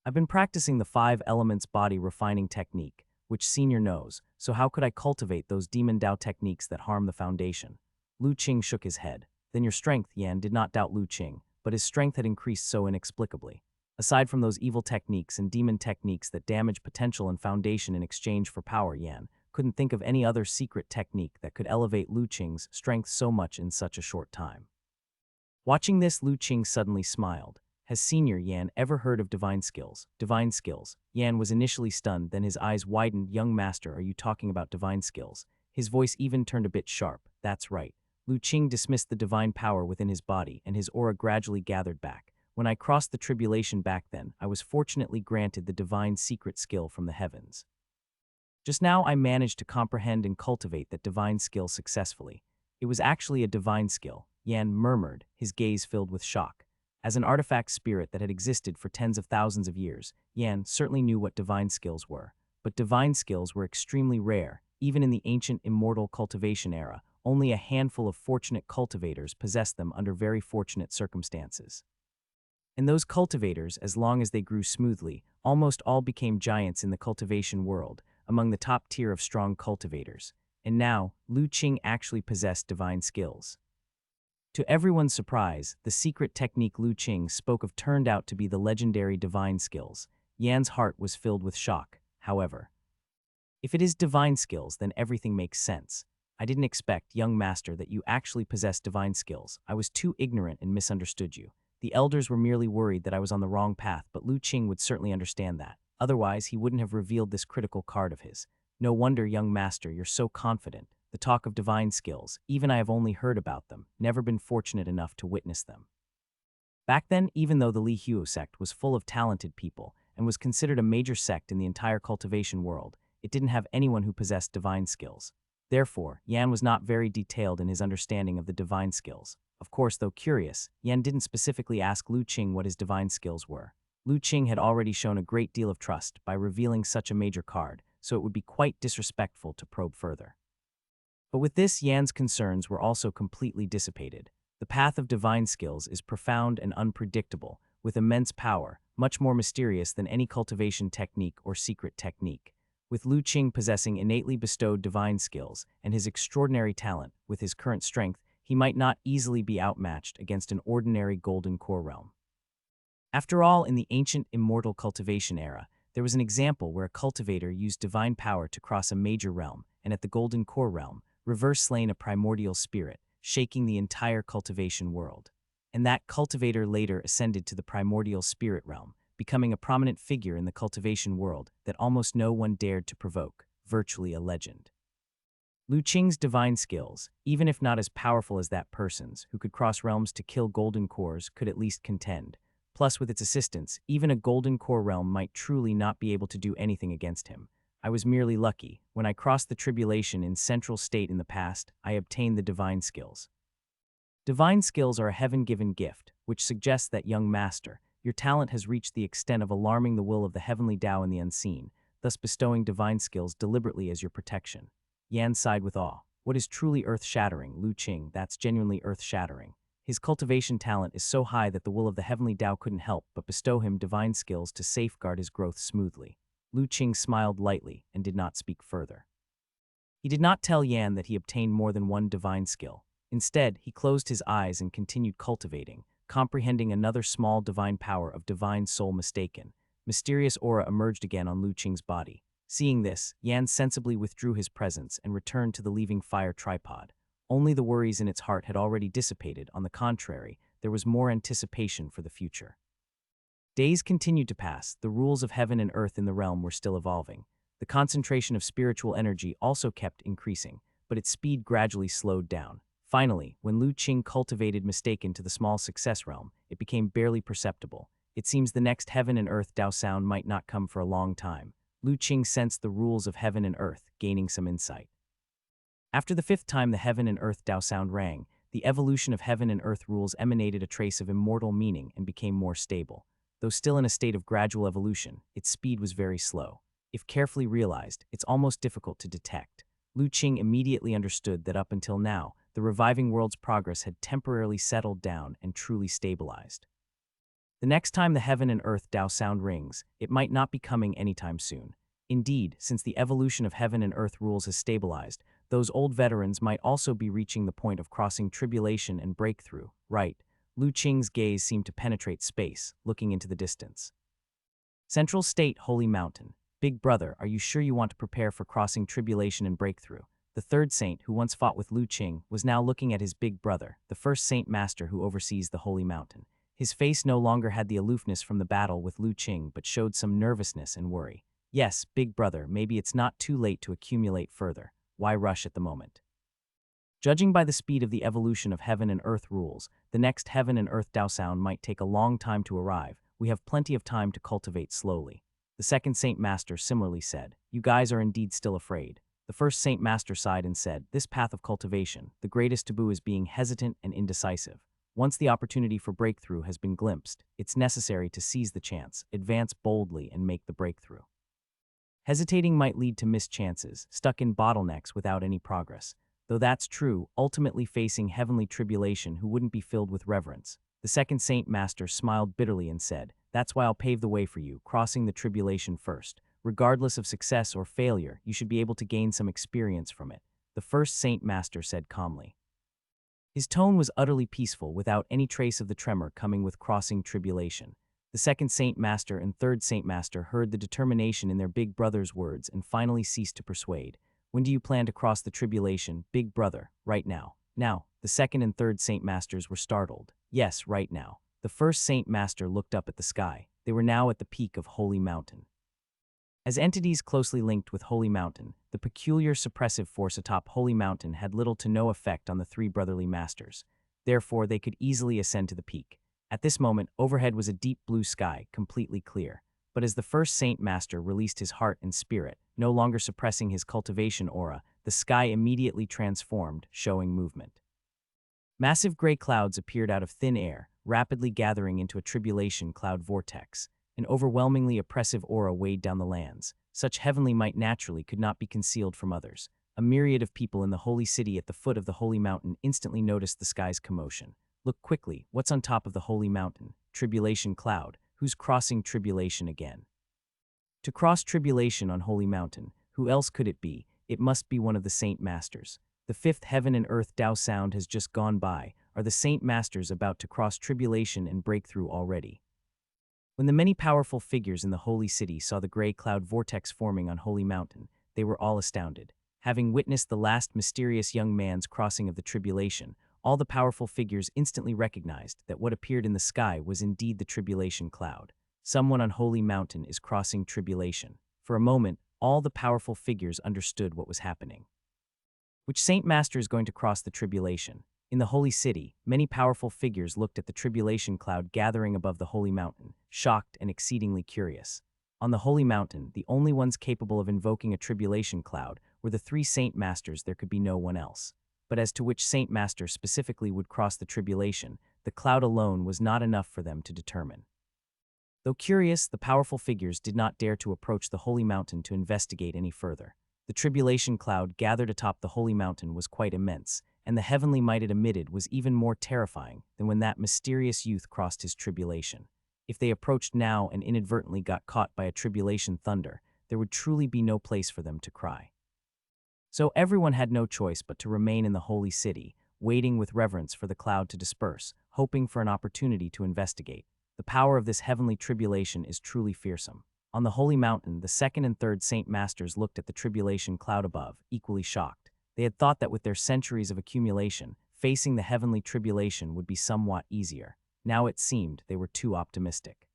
I've been practicing the 5 elements body refining technique, which Senior knows, so how could I cultivate those demon Dao techniques that harm the foundation? Lu Qing shook his head. Then your strength, Yan did not doubt Lu Qing, but his strength had increased so inexplicably. Aside from those evil techniques and demon techniques that damage potential and foundation in exchange for power, Yan couldn't think of any other secret technique that could elevate Lu Qing's strength so much in such a short time. Watching this, Lu Qing suddenly smiled. Has Senior Yan ever heard of divine skills? Divine skills? Yan was initially stunned, then his eyes widened. Young master, are you talking about divine skills? His voice even turned a bit sharp. That's right. Lu Qing dismissed the divine power within his body, and his aura gradually gathered back. When I crossed the tribulation back then, I was fortunately granted the divine secret skill from the heavens. Just now I managed to comprehend and cultivate that divine skill successfully. It was actually a divine skill, Yan murmured, his gaze filled with shock. As an artifact spirit that had existed for tens of thousands of years, Yan certainly knew what divine skills were. But divine skills were extremely rare. Even in the ancient immortal cultivation era, only a handful of fortunate cultivators possessed them under very fortunate circumstances. And those cultivators, as long as they grew smoothly, almost all became giants in the cultivation world, among the top tier of strong cultivators. And now, Lu Qing actually possessed divine skills. To everyone's surprise, the secret technique Lu Qing spoke of turned out to be the legendary divine skills. Yan's heart was filled with shock, however. If it is divine skills, then everything makes sense. I didn't expect, young master, that you actually possess divine skills. I was too ignorant and misunderstood you. The elders were merely worried that I was on the wrong path, but Lu Qing would certainly understand that. Otherwise, he wouldn't have revealed this critical card of his. No wonder, young master, you're so confident. The talk of divine skills, even I have only heard about them, never been fortunate enough to witness them. Back then, even though the Li Huo sect was full of talented people and was considered a major sect in the entire cultivation world, it didn't have anyone who possessed divine skills. Therefore, Yan was not very detailed in his understanding of the divine skills. Of course, though curious, Yan didn't specifically ask Lu Qing what his divine skills were. Lu Qing had already shown a great deal of trust by revealing such a major card, so it would be quite disrespectful to probe further. But with this, Yan's concerns were also completely dissipated. The path of divine skills is profound and unpredictable, with immense power, much more mysterious than any cultivation technique or secret technique. With Lu Qing possessing innately bestowed divine skills and his extraordinary talent, with his current strength, he might not easily be outmatched against an ordinary golden core realm. After all, in the ancient immortal cultivation era, there was an example where a cultivator used divine power to cross a major realm, and at the golden core realm, reverse slain a primordial spirit, shaking the entire cultivation world. And that cultivator later ascended to the primordial spirit realm, becoming a prominent figure in the cultivation world that almost no one dared to provoke, virtually a legend. Lu Qing's divine skills, even if not as powerful as that person's, who could cross realms to kill golden cores, could at least contend. Plus, with its assistance, even a golden core realm might truly not be able to do anything against him. I was merely lucky. When I crossed the tribulation in Central State in the past, I obtained the divine skills. Divine skills are a heaven-given gift, which suggests that, young master, your talent has reached the extent of alarming the will of the heavenly Tao in the unseen, thus bestowing divine skills deliberately as your protection. Yan sighed with awe. What is truly earth-shattering, Lu Qing? That's genuinely earth-shattering. His cultivation talent is so high that the will of the heavenly Tao couldn't help but bestow him divine skills to safeguard his growth smoothly. Lu Qing smiled lightly and did not speak further. He did not tell Yan that he obtained more than one divine skill. Instead, he closed his eyes and continued cultivating, comprehending another small divine power of divine soul mistaken. Mysterious aura emerged again on Lu Qing's body. Seeing this, Yan sensibly withdrew his presence and returned to the leaving fire tripod. Only the worries in its heart had already dissipated. On the contrary, there was more anticipation for the future. Days continued to pass, the rules of heaven and earth in the realm were still evolving. The concentration of spiritual energy also kept increasing, but its speed gradually slowed down. Finally, when Lu Qing cultivated mistaken to the small success realm, it became barely perceptible. It seems the next heaven and earth Dao sound might not come for a long time. Lu Qing sensed the rules of heaven and earth, gaining some insight. After the 5th time the heaven and earth Dao sound rang, the evolution of heaven and earth rules emanated a trace of immortal meaning and became more stable. Though still in a state of gradual evolution, its speed was very slow. If carefully realized, it's almost difficult to detect. Lu Qing immediately understood that up until now, the reviving world's progress had temporarily settled down and truly stabilized. The next time the heaven and earth Dao sound rings, it might not be coming anytime soon. Indeed, since the evolution of heaven and earth rules has stabilized, those old veterans might also be reaching the point of crossing tribulation and breakthrough, right? Lu Qing's gaze seemed to penetrate space, looking into the distance. Central State, Holy Mountain. Big brother, are you sure you want to prepare for crossing tribulation and breakthrough? The third saint, who once fought with Lu Qing, was now looking at his big brother, the first saint master who oversees the Holy Mountain. His face no longer had the aloofness from the battle with Lu Qing but showed some nervousness and worry. Yes, big brother, maybe it's not too late to accumulate further. Why rush at the moment? Judging by the speed of the evolution of heaven and earth rules, the next heaven and earth Dao sound might take a long time to arrive. We have plenty of time to cultivate slowly. The second Saint Master similarly said, you guys are indeed still afraid. The first Saint Master sighed and said, this path of cultivation, the greatest taboo is being hesitant and indecisive. Once the opportunity for breakthrough has been glimpsed, it's necessary to seize the chance, advance boldly, and make the breakthrough. Hesitating might lead to missed chances, stuck in bottlenecks without any progress. Though that's true, ultimately facing heavenly tribulation who wouldn't be filled with reverence. The second Saint Master smiled bitterly and said, that's why I'll pave the way for you, crossing the tribulation first. Regardless of success or failure, you should be able to gain some experience from it, the first Saint Master said calmly. His tone was utterly peaceful, without any trace of the tremor coming with crossing tribulation. The second Saint Master and third Saint Master heard the determination in their big brother's words and finally ceased to persuade. When do you plan to cross the tribulation, big brother? Right now. Now, the second and third Saint Masters were startled. Yes, right now. The first Saint Master looked up at the sky. They were now at the peak of Holy Mountain. As entities closely linked with Holy Mountain, the peculiar suppressive force atop Holy Mountain had little to no effect on the three brotherly masters. Therefore, they could easily ascend to the peak. At this moment, overhead was a deep blue sky, completely clear. But as the first Saint Master released his heart and spirit, no longer suppressing his cultivation aura, the sky immediately transformed, showing movement. Massive gray clouds appeared out of thin air, rapidly gathering into a tribulation cloud vortex. An overwhelmingly oppressive aura weighed down the lands. Such heavenly might naturally could not be concealed from others. A myriad of people in the holy city at the foot of the holy mountain instantly noticed the sky's commotion. Look quickly, what's on top of the holy mountain? Tribulation cloud. Who's crossing tribulation again? To cross tribulation on Holy Mountain, who else could it be? It must be one of the Saint Masters. The fifth heaven and earth Dao sound has just gone by. Are the Saint Masters about to cross tribulation and breakthrough already? When the many powerful figures in the holy city saw the gray cloud vortex forming on Holy Mountain, they were all astounded. Having witnessed the last mysterious young man's crossing of the tribulation, all the powerful figures instantly recognized that what appeared in the sky was indeed the tribulation cloud. Someone on Holy Mountain is crossing tribulation. For a moment, all the powerful figures understood what was happening. Which Saint Master is going to cross the tribulation? In the holy city, many powerful figures looked at the tribulation cloud gathering above the holy mountain, shocked and exceedingly curious. On the holy mountain, the only ones capable of invoking a tribulation cloud were the three Saint Masters. There could be no one else. But as to which Saint Master specifically would cross the tribulation, the cloud alone was not enough for them to determine. Though curious, the powerful figures did not dare to approach the holy mountain to investigate any further. The tribulation cloud gathered atop the holy mountain was quite immense, and the heavenly might it emitted was even more terrifying than when that mysterious youth crossed his tribulation. If they approached now and inadvertently got caught by a tribulation thunder, there would truly be no place for them to cry. So everyone had no choice but to remain in the holy city, waiting with reverence for the cloud to disperse, hoping for an opportunity to investigate. The power of this heavenly tribulation is truly fearsome. On the holy mountain, the second and third Saint Masters looked at the tribulation cloud above, equally shocked. They had thought that with their centuries of accumulation, facing the heavenly tribulation would be somewhat easier. Now it seemed they were too optimistic.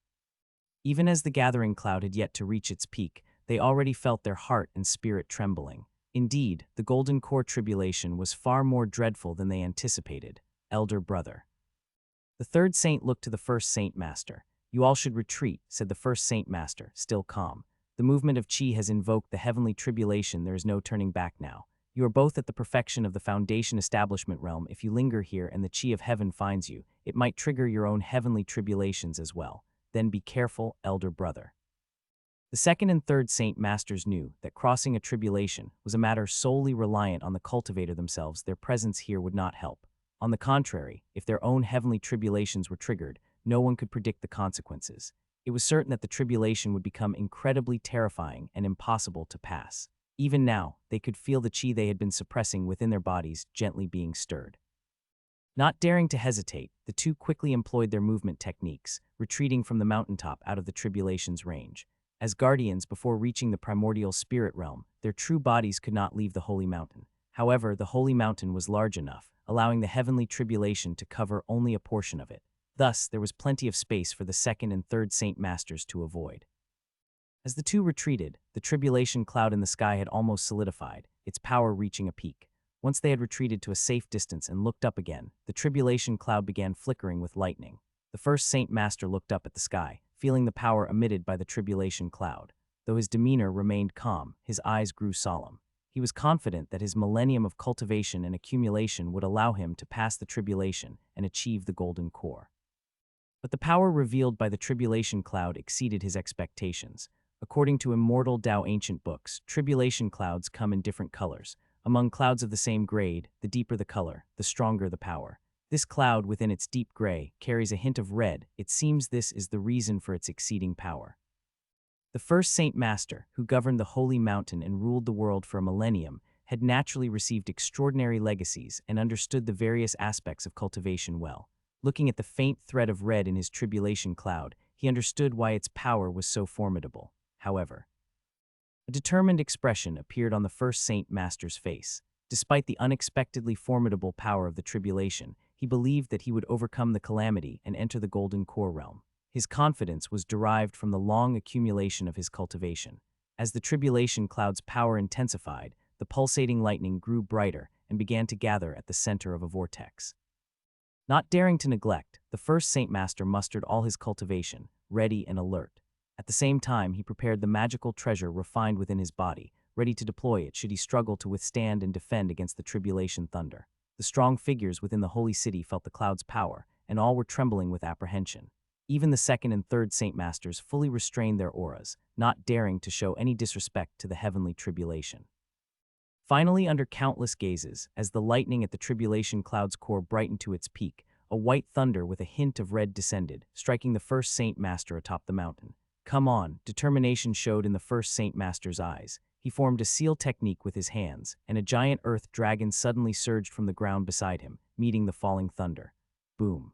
Even as the gathering cloud had yet to reach its peak, they already felt their heart and spirit trembling. Indeed, the Golden Core tribulation was far more dreadful than they anticipated. Elder brother. The third saint looked to the first saint master. You all should retreat, said the first saint master, still calm. The movement of Chi has invoked the heavenly tribulation. There is no turning back now. You are both at the perfection of the foundation establishment realm. If you linger here and the Chi of heaven finds you, it might trigger your own heavenly tribulations as well. Then be careful, elder brother. The second and third saint masters knew that crossing a tribulation was a matter solely reliant on the cultivator themselves. Their presence here would not help. On the contrary, if their own heavenly tribulations were triggered, no one could predict the consequences. It was certain that the tribulation would become incredibly terrifying and impossible to pass. Even now, they could feel the chi they had been suppressing within their bodies gently being stirred. Not daring to hesitate, the two quickly employed their movement techniques, retreating from the mountaintop out of the tribulation's range. As guardians before reaching the primordial spirit realm, their true bodies could not leave the holy mountain. However, the holy mountain was large enough, allowing the heavenly tribulation to cover only a portion of it. Thus, there was plenty of space for the second and third saint masters to avoid. As the two retreated, the tribulation cloud in the sky had almost solidified, its power reaching a peak. Once they had retreated to a safe distance and looked up again, the tribulation cloud began flickering with lightning. The first saint master looked up at the sky, feeling the power emitted by the tribulation cloud. Though his demeanor remained calm, his eyes grew solemn. He was confident that his millennium of cultivation and accumulation would allow him to pass the tribulation and achieve the golden core. But the power revealed by the tribulation cloud exceeded his expectations. According to immortal Tao ancient books, tribulation clouds come in different colors. Among clouds of the same grade, the deeper the color, the stronger the power. This cloud, within its deep gray, carries a hint of red. It seems this is the reason for its exceeding power. The first saint master, who governed the holy mountain and ruled the world for a millennium, had naturally received extraordinary legacies and understood the various aspects of cultivation well. Looking at the faint thread of red in his tribulation cloud, he understood why its power was so formidable. However, a determined expression appeared on the first saint master's face. Despite the unexpectedly formidable power of the tribulation, he believed that he would overcome the calamity and enter the golden core realm. His confidence was derived from the long accumulation of his cultivation. As the tribulation cloud's power intensified, the pulsating lightning grew brighter and began to gather at the center of a vortex. Not daring to neglect, the first saint master mustered all his cultivation, ready and alert. At the same time, he prepared the magical treasure refined within his body, ready to deploy it should he struggle to withstand and defend against the tribulation thunder. The strong figures within the holy city felt the cloud's power, and all were trembling with apprehension. Even the second and third saint masters fully restrained their auras, not daring to show any disrespect to the heavenly tribulation. Finally, under countless gazes, as the lightning at the tribulation cloud's core brightened to its peak, a white thunder with a hint of red descended, striking the first saint master atop the mountain. Come on, determination showed in the first saint master's eyes. He formed a seal technique with his hands, and a giant earth dragon suddenly surged from the ground beside him, meeting the falling thunder. Boom.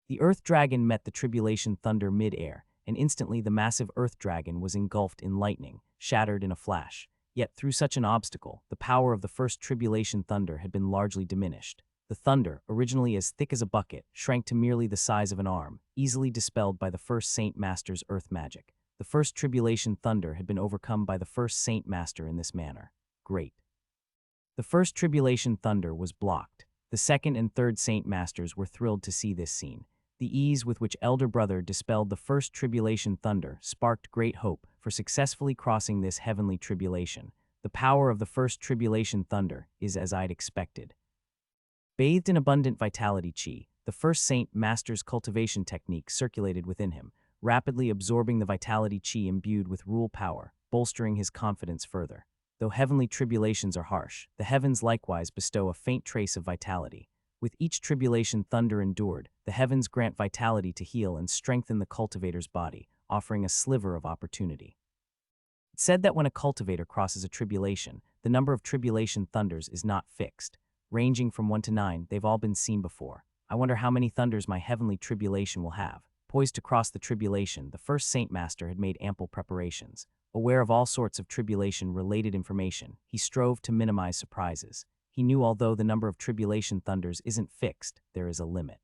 The earth dragon met the tribulation thunder mid-air, and instantly the massive earth dragon was engulfed in lightning, shattered in a flash. Yet through such an obstacle, the power of the first tribulation thunder had been largely diminished. The thunder, originally as thick as a bucket, shrank to merely the size of an arm, easily dispelled by the first saint master's earth magic. The first tribulation thunder had been overcome by the first saint master in this manner. Great. The first tribulation thunder was blocked. The second and third saint masters were thrilled to see this scene. The ease with which elder brother dispelled the first tribulation thunder sparked great hope for successfully crossing this heavenly tribulation. The power of the first tribulation thunder is as I'd expected. Bathed in abundant vitality chi, the first saint master's cultivation technique circulated within him, rapidly absorbing the vitality chi imbued with rule power, bolstering his confidence further. Though heavenly tribulations are harsh, the heavens likewise bestow a faint trace of vitality. With each tribulation thunder endured, the heavens grant vitality to heal and strengthen the cultivator's body, offering a sliver of opportunity. It's said that when a cultivator crosses a tribulation, the number of tribulation thunders is not fixed. Ranging from 1 to 9, they've all been seen before. I wonder how many thunders my heavenly tribulation will have. Poised to cross the tribulation, the first saint master had made ample preparations. Aware of all sorts of tribulation-related information, he strove to minimize surprises. He knew although the number of tribulation thunders isn't fixed, there is a limit.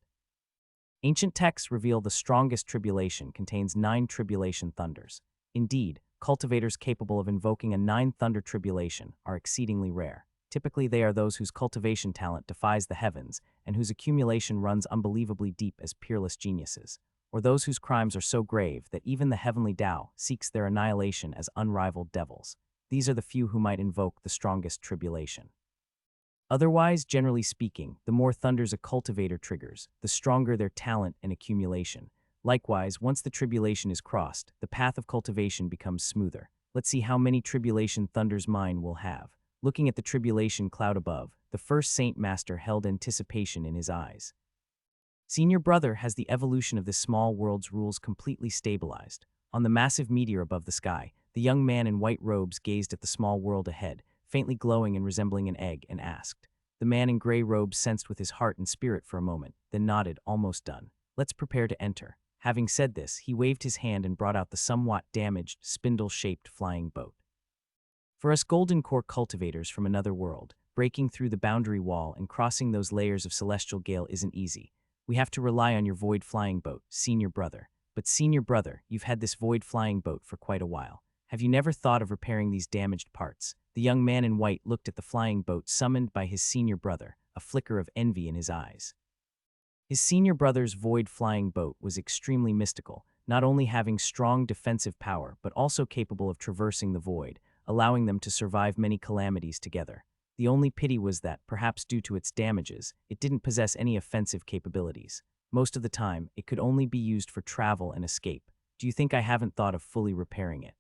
Ancient texts reveal the strongest tribulation contains 9 tribulation thunders. Indeed, cultivators capable of invoking a 9-thunder tribulation are exceedingly rare. Typically, they are those whose cultivation talent defies the heavens and whose accumulation runs unbelievably deep as peerless geniuses, or those whose crimes are so grave that even the heavenly Tao seeks their annihilation as unrivaled devils. These are the few who might invoke the strongest tribulation. Otherwise, generally speaking, the more thunders a cultivator triggers, the stronger their talent and accumulation. Likewise, once the tribulation is crossed, the path of cultivation becomes smoother. Let's see how many tribulation thunders mine will have. Looking at the tribulation cloud above, the first Saint Master held anticipation in his eyes. Senior Brother has the evolution of this small world's rules completely stabilized. On the massive meteor above the sky, the young man in white robes gazed at the small world ahead, faintly glowing and resembling an egg, and asked. The man in gray robes sensed with his heart and spirit for a moment, then nodded, almost done. Let's prepare to enter. Having said this, he waved his hand and brought out the somewhat damaged, spindle-shaped flying boat. For us golden core cultivators from another world, breaking through the boundary wall and crossing those layers of celestial gale isn't easy. We have to rely on your void flying boat, Senior Brother. But Senior Brother, you've had this void flying boat for quite a while. Have you never thought of repairing these damaged parts? The young man in white looked at the flying boat summoned by his senior brother, a flicker of envy in his eyes. His senior brother's void flying boat was extremely mystical, not only having strong defensive power but also capable of traversing the void, allowing them to survive many calamities together. The only pity was that, perhaps due to its damages, it didn't possess any offensive capabilities. Most of the time, it could only be used for travel and escape. Do you think I haven't thought of fully repairing it?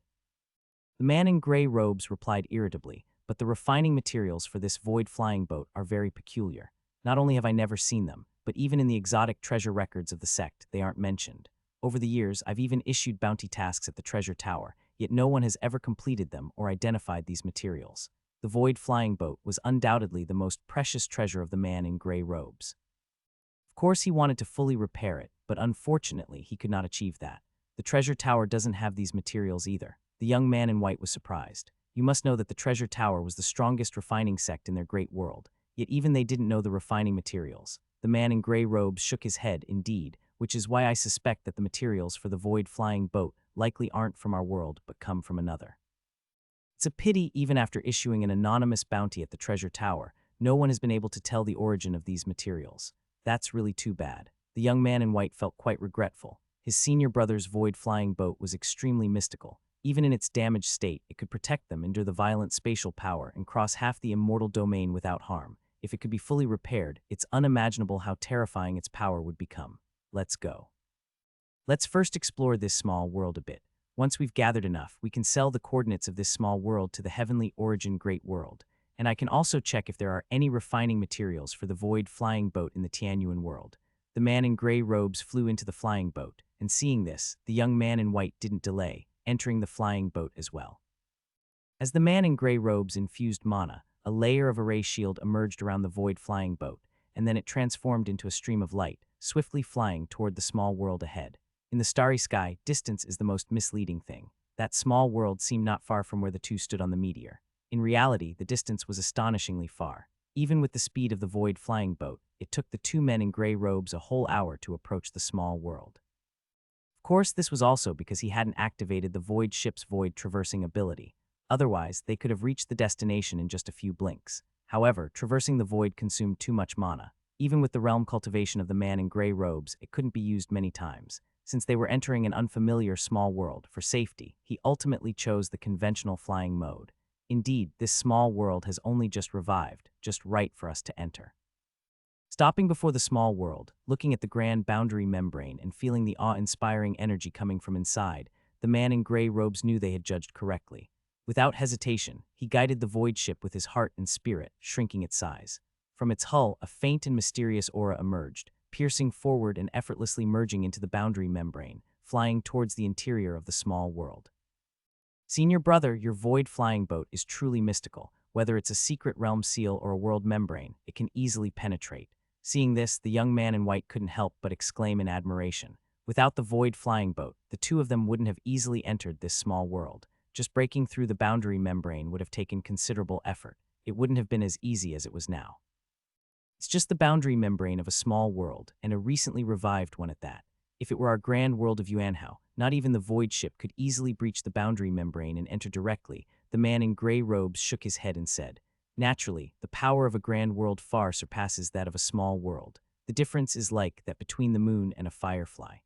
The man in gray robes replied irritably, but the refining materials for this void flying boat are very peculiar. Not only have I never seen them, but even in the exotic treasure records of the sect, they aren't mentioned. Over the years, I've even issued bounty tasks at the treasure tower, yet no one has ever completed them or identified these materials. The void flying boat was undoubtedly the most precious treasure of the man in gray robes. Of course, he wanted to fully repair it, but unfortunately, he could not achieve that. The treasure tower doesn't have these materials either. The young man in white was surprised. You must know that the treasure tower was the strongest refining sect in their great world, yet even they didn't know the refining materials. The man in gray robes shook his head, indeed, which is why I suspect that the materials for the void flying boat likely aren't from our world but come from another. It's a pity, even after issuing an anonymous bounty at the treasure tower, no one has been able to tell the origin of these materials. That's really too bad. The young man in white felt quite regretful. His senior brother's void flying boat was extremely mystical. Even in its damaged state, it could protect them, endure the violent spatial power, and cross half the immortal domain without harm. If it could be fully repaired, it's unimaginable how terrifying its power would become. Let's go. Let's first explore this small world a bit. Once we've gathered enough, we can sell the coordinates of this small world to the heavenly origin great world, and I can also check if there are any refining materials for the void flying boat in the Tianyuan world. The man in gray robes flew into the flying boat, and seeing this, the young man in white didn't delay, entering the flying boat as well. As the man in gray robes infused mana, a layer of array shield emerged around the void flying boat, and then it transformed into a stream of light, swiftly flying toward the small world ahead. In the starry sky, distance is the most misleading thing. That small world seemed not far from where the two stood on the meteor. In reality, the distance was astonishingly far. Even with the speed of the void flying boat, it took the two men in gray robes a whole hour to approach the small world. Of course, this was also because he hadn't activated the void ship's void traversing ability. Otherwise, they could have reached the destination in just a few blinks. However, traversing the void consumed too much mana. Even with the realm cultivation of the man in gray robes, it couldn't be used many times. Since they were entering an unfamiliar small world, for safety, he ultimately chose the conventional flying mode. Indeed, this small world has only just revived, just right for us to enter. Stopping before the small world, looking at the grand boundary membrane and feeling the awe-inspiring energy coming from inside, the man in gray robes knew they had judged correctly. Without hesitation, he guided the void ship with his heart and spirit, shrinking its size. From its hull, a faint and mysterious aura emerged, piercing forward and effortlessly merging into the boundary membrane, flying towards the interior of the small world. Senior Brother, your void flying boat is truly mystical. Whether it's a secret realm seal or a world membrane, it can easily penetrate. Seeing this, the young man in white couldn't help but exclaim in admiration. Without the void flying boat, the two of them wouldn't have easily entered this small world. Just breaking through the boundary membrane would have taken considerable effort. it wouldn't have been as easy as it was now. It's just the boundary membrane of a small world, and a recently revived one at that. If it were our grand world of Yuanhao, not even the void ship could easily breach the boundary membrane and enter directly. The man in gray robes shook his head and said, "Naturally, the power of a grand world far surpasses that of a small world. The difference is like that between the moon and a firefly.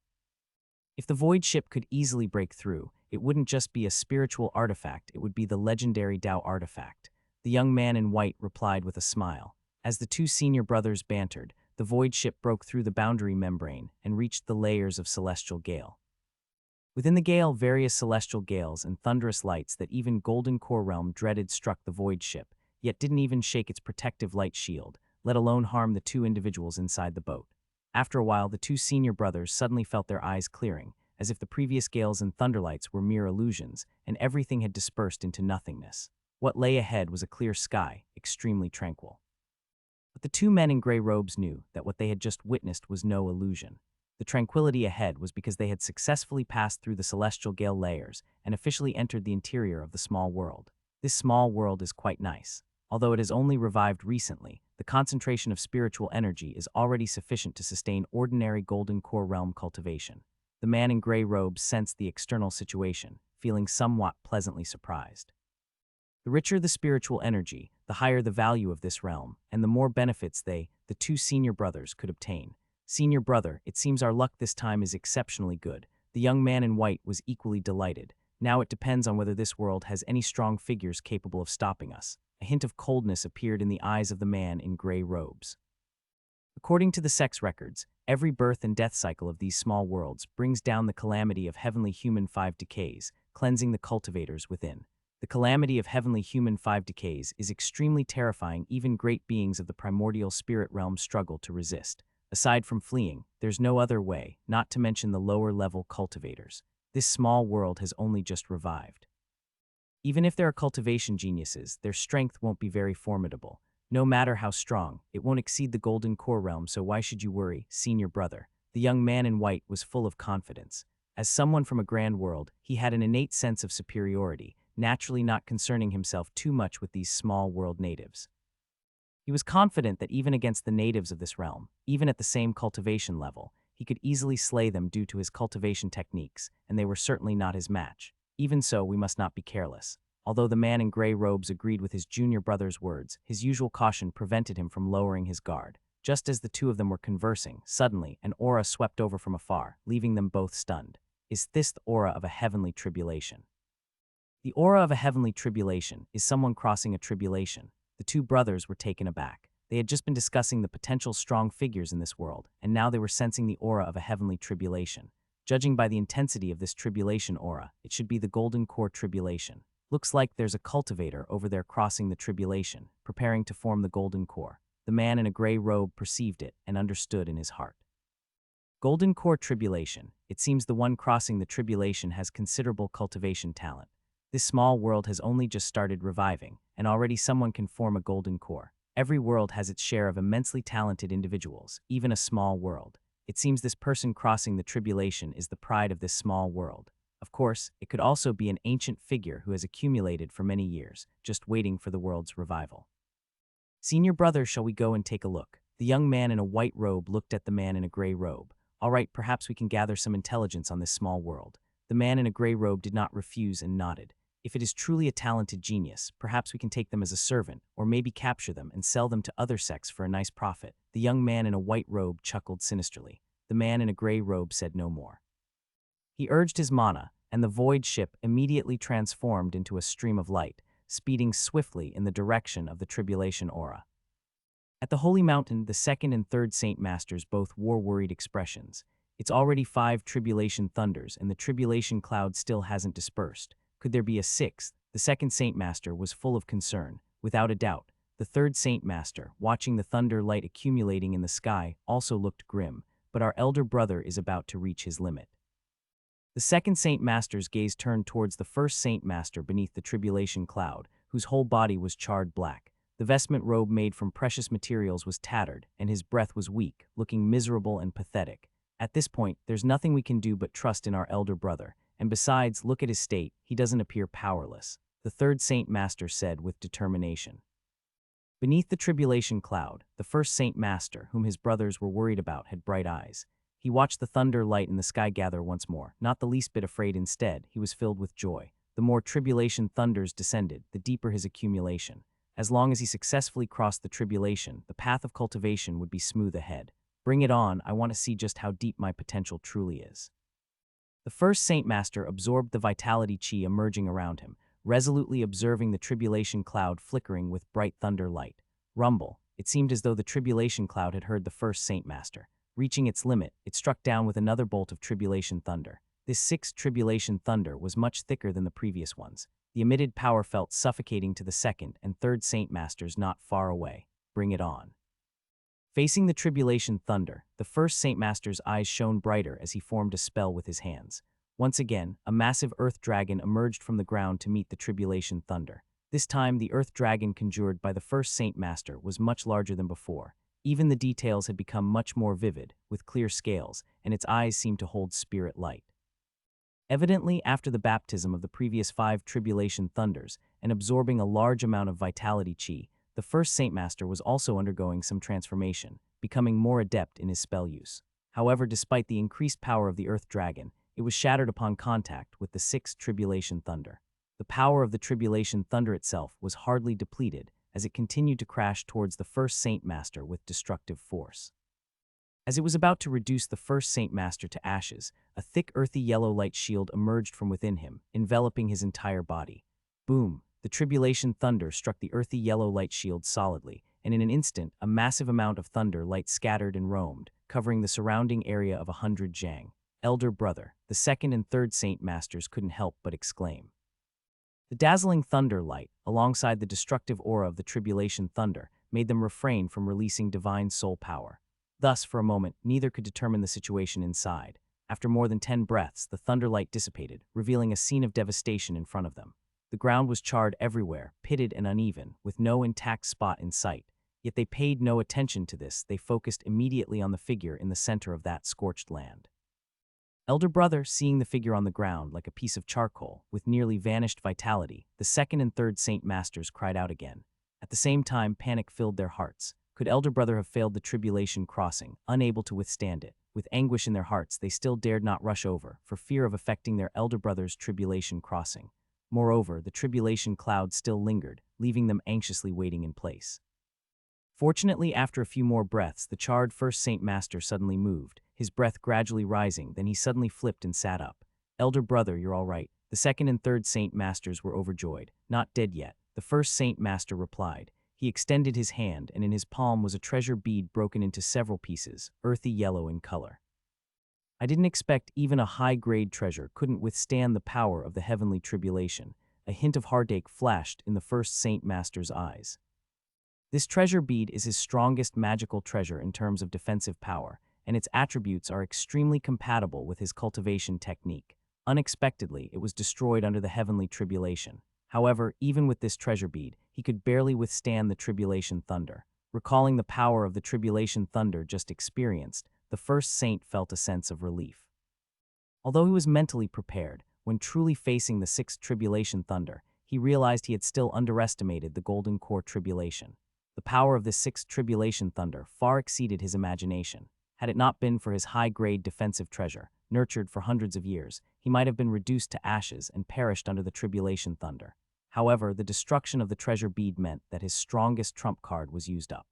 If the void ship could easily break through, it wouldn't just be a spiritual artifact, it would be the legendary Tao artifact." The young man in white replied with a smile. As the two senior brothers bantered, the void ship broke through the boundary membrane and reached the layers of celestial gale. Within the gale, various celestial gales and thunderous lights that even Golden Core Realm dreaded struck the void ship, yet didn't even shake its protective light shield, let alone harm the two individuals inside the boat. After a while, the two senior brothers suddenly felt their eyes clearing, as if the previous gales and thunderlights were mere illusions, and everything had dispersed into nothingness. What lay ahead was a clear sky, extremely tranquil. But the two men in gray robes knew that what they had just witnessed was no illusion. The tranquility ahead was because they had successfully passed through the celestial gale layers and officially entered the interior of the small world. This small world is quite nice. Although it has only revived recently, the concentration of spiritual energy is already sufficient to sustain ordinary Golden Core Realm cultivation. The man in gray robes sensed the external situation, feeling somewhat pleasantly surprised. The richer the spiritual energy, the higher the value of this realm, and the more benefits the two senior brothers, could obtain. "Senior brother, it seems our luck this time is exceptionally good." The young man in white was equally delighted. "Now it depends on whether this world has any strong figures capable of stopping us." A hint of coldness appeared in the eyes of the man in gray robes. According to the sex records, every birth and death cycle of these small worlds brings down the calamity of heavenly human 5 decays, cleansing the cultivators within. The calamity of heavenly human 5 decays is extremely terrifying. Even great beings of the primordial spirit realm struggle to resist. Aside from fleeing, there's no other way, not to mention the lower-level cultivators. This small world has only just revived. Even if there are cultivation geniuses, their strength won't be very formidable. No matter how strong, it won't exceed the Golden Core Realm, so why should you worry, senior brother? The young man in white was full of confidence. As someone from a grand world, he had an innate sense of superiority, naturally not concerning himself too much with these small world natives. He was confident that even against the natives of this realm, even at the same cultivation level, he could easily slay them due to his cultivation techniques, and they were certainly not his match. Even so, we must not be careless. Although the man in gray robes agreed with his junior brother's words, his usual caution prevented him from lowering his guard. Just as the two of them were conversing, suddenly an aura swept over from afar, leaving them both stunned. Is this the aura of a heavenly tribulation? The aura of a heavenly tribulation is someone crossing a tribulation. The two brothers were taken aback. They had just been discussing the potential strong figures in this world, and now they were sensing the aura of a heavenly tribulation. Judging by the intensity of this tribulation aura, it should be the Golden Core Tribulation. Looks like there's a cultivator over there crossing the tribulation, preparing to form the Golden Core. The man in a gray robe perceived it and understood in his heart. Golden Core Tribulation. It seems the one crossing the tribulation has considerable cultivation talent. This small world has only just started reviving, and already someone can form a Golden Core. Every world has its share of immensely talented individuals, even a small world. It seems this person crossing the tribulation is the pride of this small world. Of course, it could also be an ancient figure who has accumulated for many years, just waiting for the world's revival. "Senior brother, shall we go and take a look?" The young man in a white robe looked at the man in a gray robe. "All right, perhaps we can gather some intelligence on this small world." The man in a gray robe did not refuse and nodded. "If it is truly a talented genius, perhaps we can take them as a servant, or maybe capture them and sell them to other sects for a nice profit." The young man in a white robe chuckled sinisterly. The man in a gray robe said no more. He urged his mana, and the void ship immediately transformed into a stream of light, speeding swiftly in the direction of the tribulation aura. At the Holy Mountain, the second and third Saint Masters both wore worried expressions. It's already 5 tribulation thunders, and the tribulation cloud still hasn't dispersed. Could there be a 6th? The second Saint Master was full of concern. Without a doubt, the third Saint Master, watching the thunder light accumulating in the sky, also looked grim, but our elder brother is about to reach his limit. The second Saint Master's gaze turned towards the first Saint Master beneath the tribulation cloud, whose whole body was charred black. The vestment robe made from precious materials was tattered, and his breath was weak, looking miserable and pathetic. At this point, there's nothing we can do but trust in our elder brother, and besides, look at his state, he doesn't appear powerless, the third Saint Master said with determination. Beneath the tribulation cloud, the first Saint Master, whom his brothers were worried about, had bright eyes. He watched the thunder light in the sky gather once more, not the least bit afraid. Instead, he was filled with joy. The more tribulation thunders descended, the deeper his accumulation. As long as he successfully crossed the tribulation, the path of cultivation would be smooth ahead. Bring it on, I want to see just how deep my potential truly is. The first Saint Master absorbed the vitality chi emerging around him, resolutely observing the tribulation cloud flickering with bright thunder light. Rumble. It seemed as though the tribulation cloud had heard the first Saint Master. Reaching its limit, it struck down with another bolt of tribulation thunder. This sixth tribulation thunder was much thicker than the previous ones. The emitted power felt suffocating to the second and third Saint Masters not far away. Bring it on. Facing the tribulation thunder, the first Saint Master's eyes shone brighter as he formed a spell with his hands. Once again, a massive earth dragon emerged from the ground to meet the tribulation thunder. This time, the earth dragon conjured by the first Saint Master was much larger than before. Even the details had become much more vivid, with clear scales, and its eyes seemed to hold spirit light. Evidently, after the baptism of the previous 5 tribulation thunders and absorbing a large amount of vitality chi, the first Saint Master was also undergoing some transformation, becoming more adept in his spell use. However, despite the increased power of the earth dragon, it was shattered upon contact with the 6th tribulation thunder. The power of the tribulation thunder itself was hardly depleted as it continued to crash towards the first Saint Master with destructive force. As it was about to reduce the first Saint Master to ashes, a thick earthy yellow light shield emerged from within him, enveloping his entire body. Boom! The tribulation thunder struck the earthy yellow light shield solidly, and in an instant, a massive amount of thunder light scattered and roamed, covering the surrounding area of 100 jang. Elder brother, the second and third Saint Masters couldn't help but exclaim. The dazzling thunder light, alongside the destructive aura of the tribulation thunder, made them refrain from releasing divine soul power. Thus, for a moment, neither could determine the situation inside. After more than 10 breaths, the thunder light dissipated, revealing a scene of devastation in front of them. The ground was charred everywhere, pitted and uneven, with no intact spot in sight. Yet they paid no attention to this. They focused immediately on the figure in the center of that scorched land. Elder brother, seeing the figure on the ground like a piece of charcoal, with nearly vanished vitality, the second and third Saint Masters cried out again. At the same time, panic filled their hearts. Could elder brother have failed the tribulation crossing, unable to withstand it? With anguish in their hearts, they still dared not rush over, for fear of affecting their elder brother's tribulation crossing. Moreover, the tribulation cloud still lingered, leaving them anxiously waiting in place. Fortunately, after a few more breaths, the charred first Saint Master suddenly moved, his breath gradually rising. Then he suddenly flipped and sat up. Elder brother, you're all right. The second and third Saint Masters were overjoyed. Not dead yet, the first Saint Master replied. He extended his hand, and in his palm was a treasure bead broken into several pieces, earthy yellow in color. I didn't expect even a high-grade treasure couldn't withstand the power of the heavenly tribulation. A hint of heartache flashed in the first Saint Master's eyes. This treasure bead is his strongest magical treasure in terms of defensive power, and its attributes are extremely compatible with his cultivation technique. Unexpectedly, it was destroyed under the heavenly tribulation. However, even with this treasure bead, he could barely withstand the tribulation thunder. Recalling the power of the tribulation thunder just experienced, the first saint felt a sense of relief. Although he was mentally prepared, when truly facing the 6th tribulation thunder, he realized he had still underestimated the golden core tribulation. The power of the 6th tribulation thunder far exceeded his imagination. Had it not been for his high-grade defensive treasure, nurtured for hundreds of years, he might have been reduced to ashes and perished under the tribulation thunder. However, the destruction of the treasure bead meant that his strongest trump card was used up.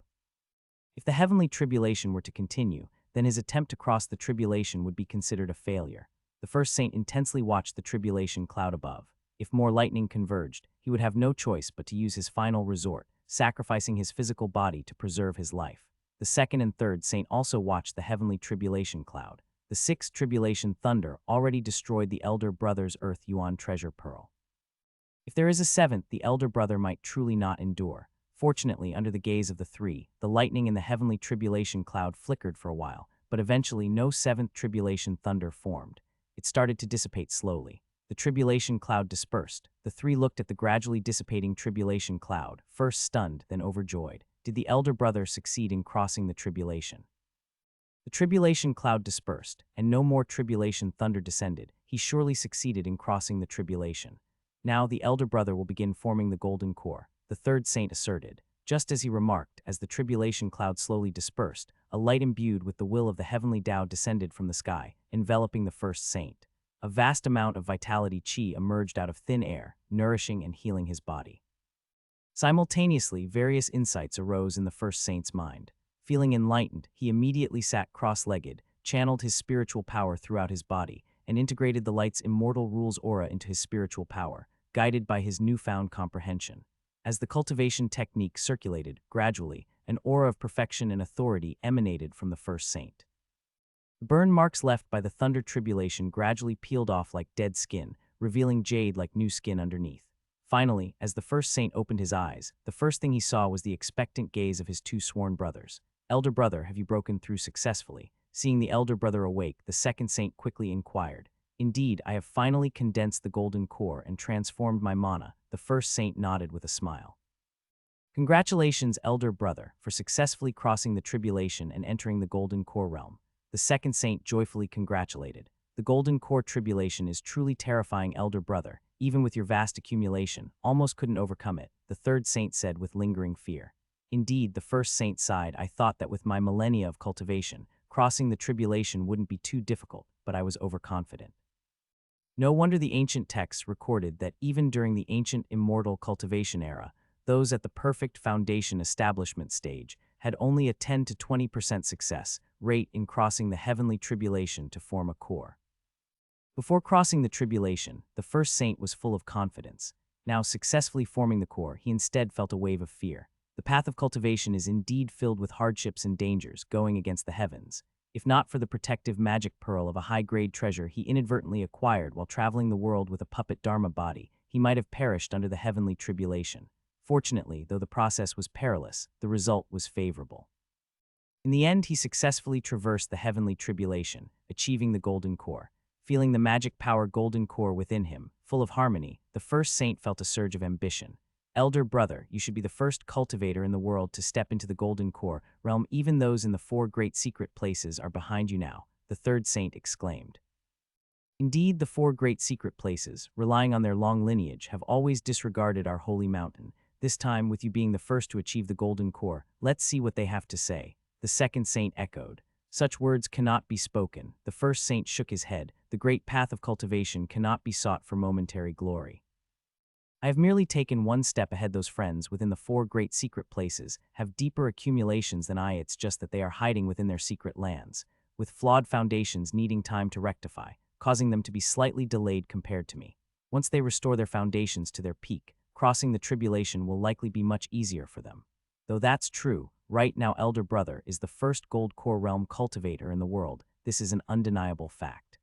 If the heavenly tribulation were to continue, then his attempt to cross the tribulation would be considered a failure. The first saint intensely watched the tribulation cloud above. If more lightning converged, he would have no choice but to use his final resort, sacrificing his physical body to preserve his life. The second and third saint also watched the heavenly tribulation cloud. The 6th tribulation thunder already destroyed the elder brother's Earth Yuan treasure pearl. If there is a 7th, the elder brother might truly not endure. Fortunately, under the gaze of the 3, the lightning in the heavenly tribulation cloud flickered for a while, but eventually no 7th tribulation thunder formed. It started to dissipate slowly. The tribulation cloud dispersed. The 3 looked at the gradually dissipating tribulation cloud, first stunned, then overjoyed. Did the elder brother succeed in crossing the tribulation? The tribulation cloud dispersed, and no more tribulation thunder descended. He surely succeeded in crossing the tribulation. Now the elder brother will begin forming the golden core, the third saint asserted. just as he remarked, as the tribulation cloud slowly dispersed, a light imbued with the will of the heavenly Tao descended from the sky, enveloping the first saint. A vast amount of vitality chi emerged out of thin air, nourishing and healing his body. Simultaneously, various insights arose in the first saint's mind. Feeling enlightened, he immediately sat cross-legged, channeled his spiritual power throughout his body, and integrated the light's immortal rules aura into his spiritual power, guided by his newfound comprehension. As the cultivation technique circulated, gradually, an aura of perfection and authority emanated from the first saint. The burn marks left by the thunder tribulation gradually peeled off like dead skin, revealing jade like new skin underneath. Finally, as the first saint opened his eyes, the first thing he saw was the expectant gaze of his two sworn brothers. "Elder brother, have you broken through successfully?" Seeing the elder brother awake, the second saint quickly inquired. "Indeed, I have finally condensed the golden core and transformed my mana," the first saint nodded with a smile. "Congratulations, elder brother, for successfully crossing the tribulation and entering the golden core realm," the second saint joyfully congratulated. "The golden core tribulation is truly terrifying, elder brother. Even with your vast accumulation, almost couldn't overcome it," the third saint said with lingering fear. "Indeed," the first saint sighed, "I thought that with my millennia of cultivation, crossing the tribulation wouldn't be too difficult, but I was overconfident." No wonder the ancient texts recorded that even during the ancient immortal cultivation era, those at the perfect foundation establishment stage had only a 10 to 20% success rate in crossing the heavenly tribulation to form a core. Before crossing the tribulation, the first saint was full of confidence. Now successfully forming the core, he instead felt a wave of fear. The path of cultivation is indeed filled with hardships and dangers, going against the heavens. If not for the protective magic pearl of a high-grade treasure he inadvertently acquired while traveling the world with a puppet dharma body, he might have perished under the heavenly tribulation. Fortunately, though the process was perilous, the result was favorable. In the end, he successfully traversed the heavenly tribulation, achieving the golden core. Feeling the magic power golden core within him, full of harmony, the first saint felt a surge of ambition. "Elder brother, you should be the first cultivator in the world to step into the golden core realm. Even those in the 4 great secret places are behind you now," the third saint exclaimed. Indeed, the 4 great secret places, relying on their long lineage, have always disregarded our holy mountain. This time, with you being the first to achieve the golden core, let's see what they have to say, the second saint echoed. "Such words cannot be spoken," the first saint shook his head. "The great path of cultivation cannot be sought for momentary glory. I have merely taken one step ahead. Those friends within the 4 great secret places have deeper accumulations than I. It's just that they are hiding within their secret lands, with flawed foundations needing time to rectify, causing them to be slightly delayed compared to me. Once they restore their foundations to their peak, crossing the tribulation will likely be much easier for them." Though that's true, right now elder brother is the first gold core realm cultivator in the world. This is an undeniable fact.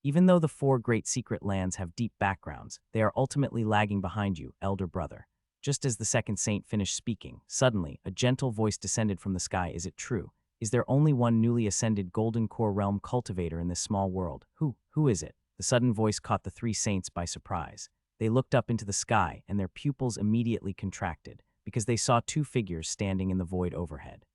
Even though the 4 great secret lands have deep backgrounds, they are ultimately lagging behind you, elder brother. Just as the second saint finished speaking, suddenly, a gentle voice descended from the sky. "Is it true? Is there only one newly ascended golden core realm cultivator in this small world? Who is it?" The sudden voice caught the 3 saints by surprise. They looked up into the sky, and their pupils immediately contracted, because they saw 2 figures standing in the void overhead.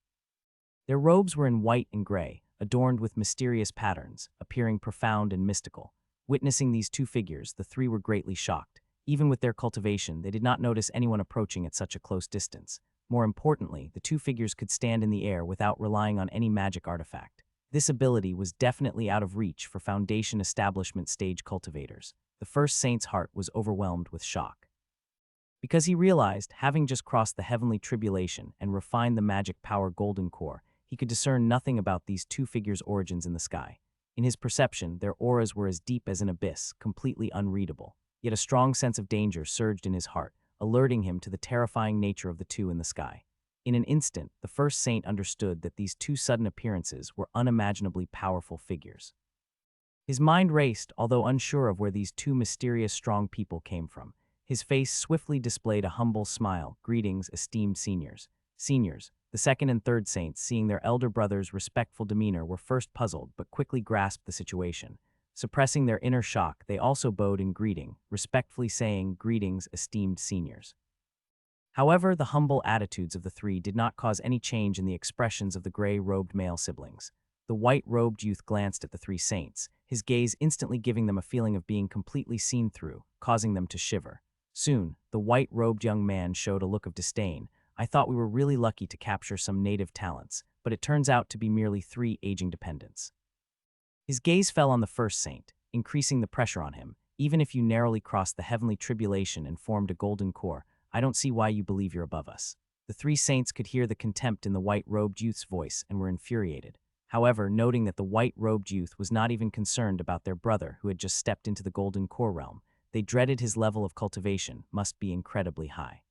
Their robes were in white and gray, adorned with mysterious patterns, appearing profound and mystical. Witnessing these 2 figures, the 3 were greatly shocked. Even with their cultivation, they did not notice anyone approaching at such a close distance. More importantly, the 2 figures could stand in the air without relying on any magic artifact. This ability was definitely out of reach for foundation establishment stage cultivators. The first saint's heart was overwhelmed with shock, because he realized, having just crossed the heavenly tribulation and refined the magic power golden core, he could discern nothing about these 2 figures' origins in the sky. In his perception, their auras were as deep as an abyss, completely unreadable. Yet a strong sense of danger surged in his heart, alerting him to the terrifying nature of the 2 in the sky. In an instant, the first saint understood that these 2 sudden appearances were unimaginably powerful figures. His mind raced, although unsure of where these 2 mysterious strong people came from. His face swiftly displayed a humble smile. "Greetings, esteemed seniors." Seniors, the second and third saints, seeing their elder brother's respectful demeanor, were first puzzled but quickly grasped the situation. Suppressing their inner shock, they also bowed in greeting, respectfully saying, "Greetings, esteemed seniors." However, the humble attitudes of the 3 did not cause any change in the expressions of the gray-robed male siblings. The white-robed youth glanced at the 3 saints, his gaze instantly giving them a feeling of being completely seen through, causing them to shiver. Soon, the white-robed young man showed a look of disdain. I thought we were really lucky to capture some native talents, but it turns out to be merely 3 aging dependents. His gaze fell on the first saint, increasing the pressure on him. Even if you narrowly crossed the heavenly tribulation and formed a golden core, I don't see why you believe you're above us. The 3 saints could hear the contempt in the white-robed youth's voice and were infuriated. However, noting that the white-robed youth was not even concerned about their brother who had just stepped into the golden core realm, they dreaded his level of cultivation must be incredibly high.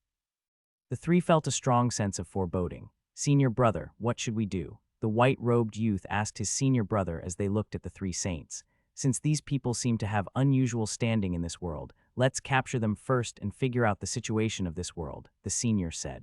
The 3 felt a strong sense of foreboding. "Senior brother, what should we do?" The white-robed youth asked his senior brother as they looked at the 3 saints. "Since these people seem to have unusual standing in this world, let's capture them first and figure out the situation of this world," the senior said.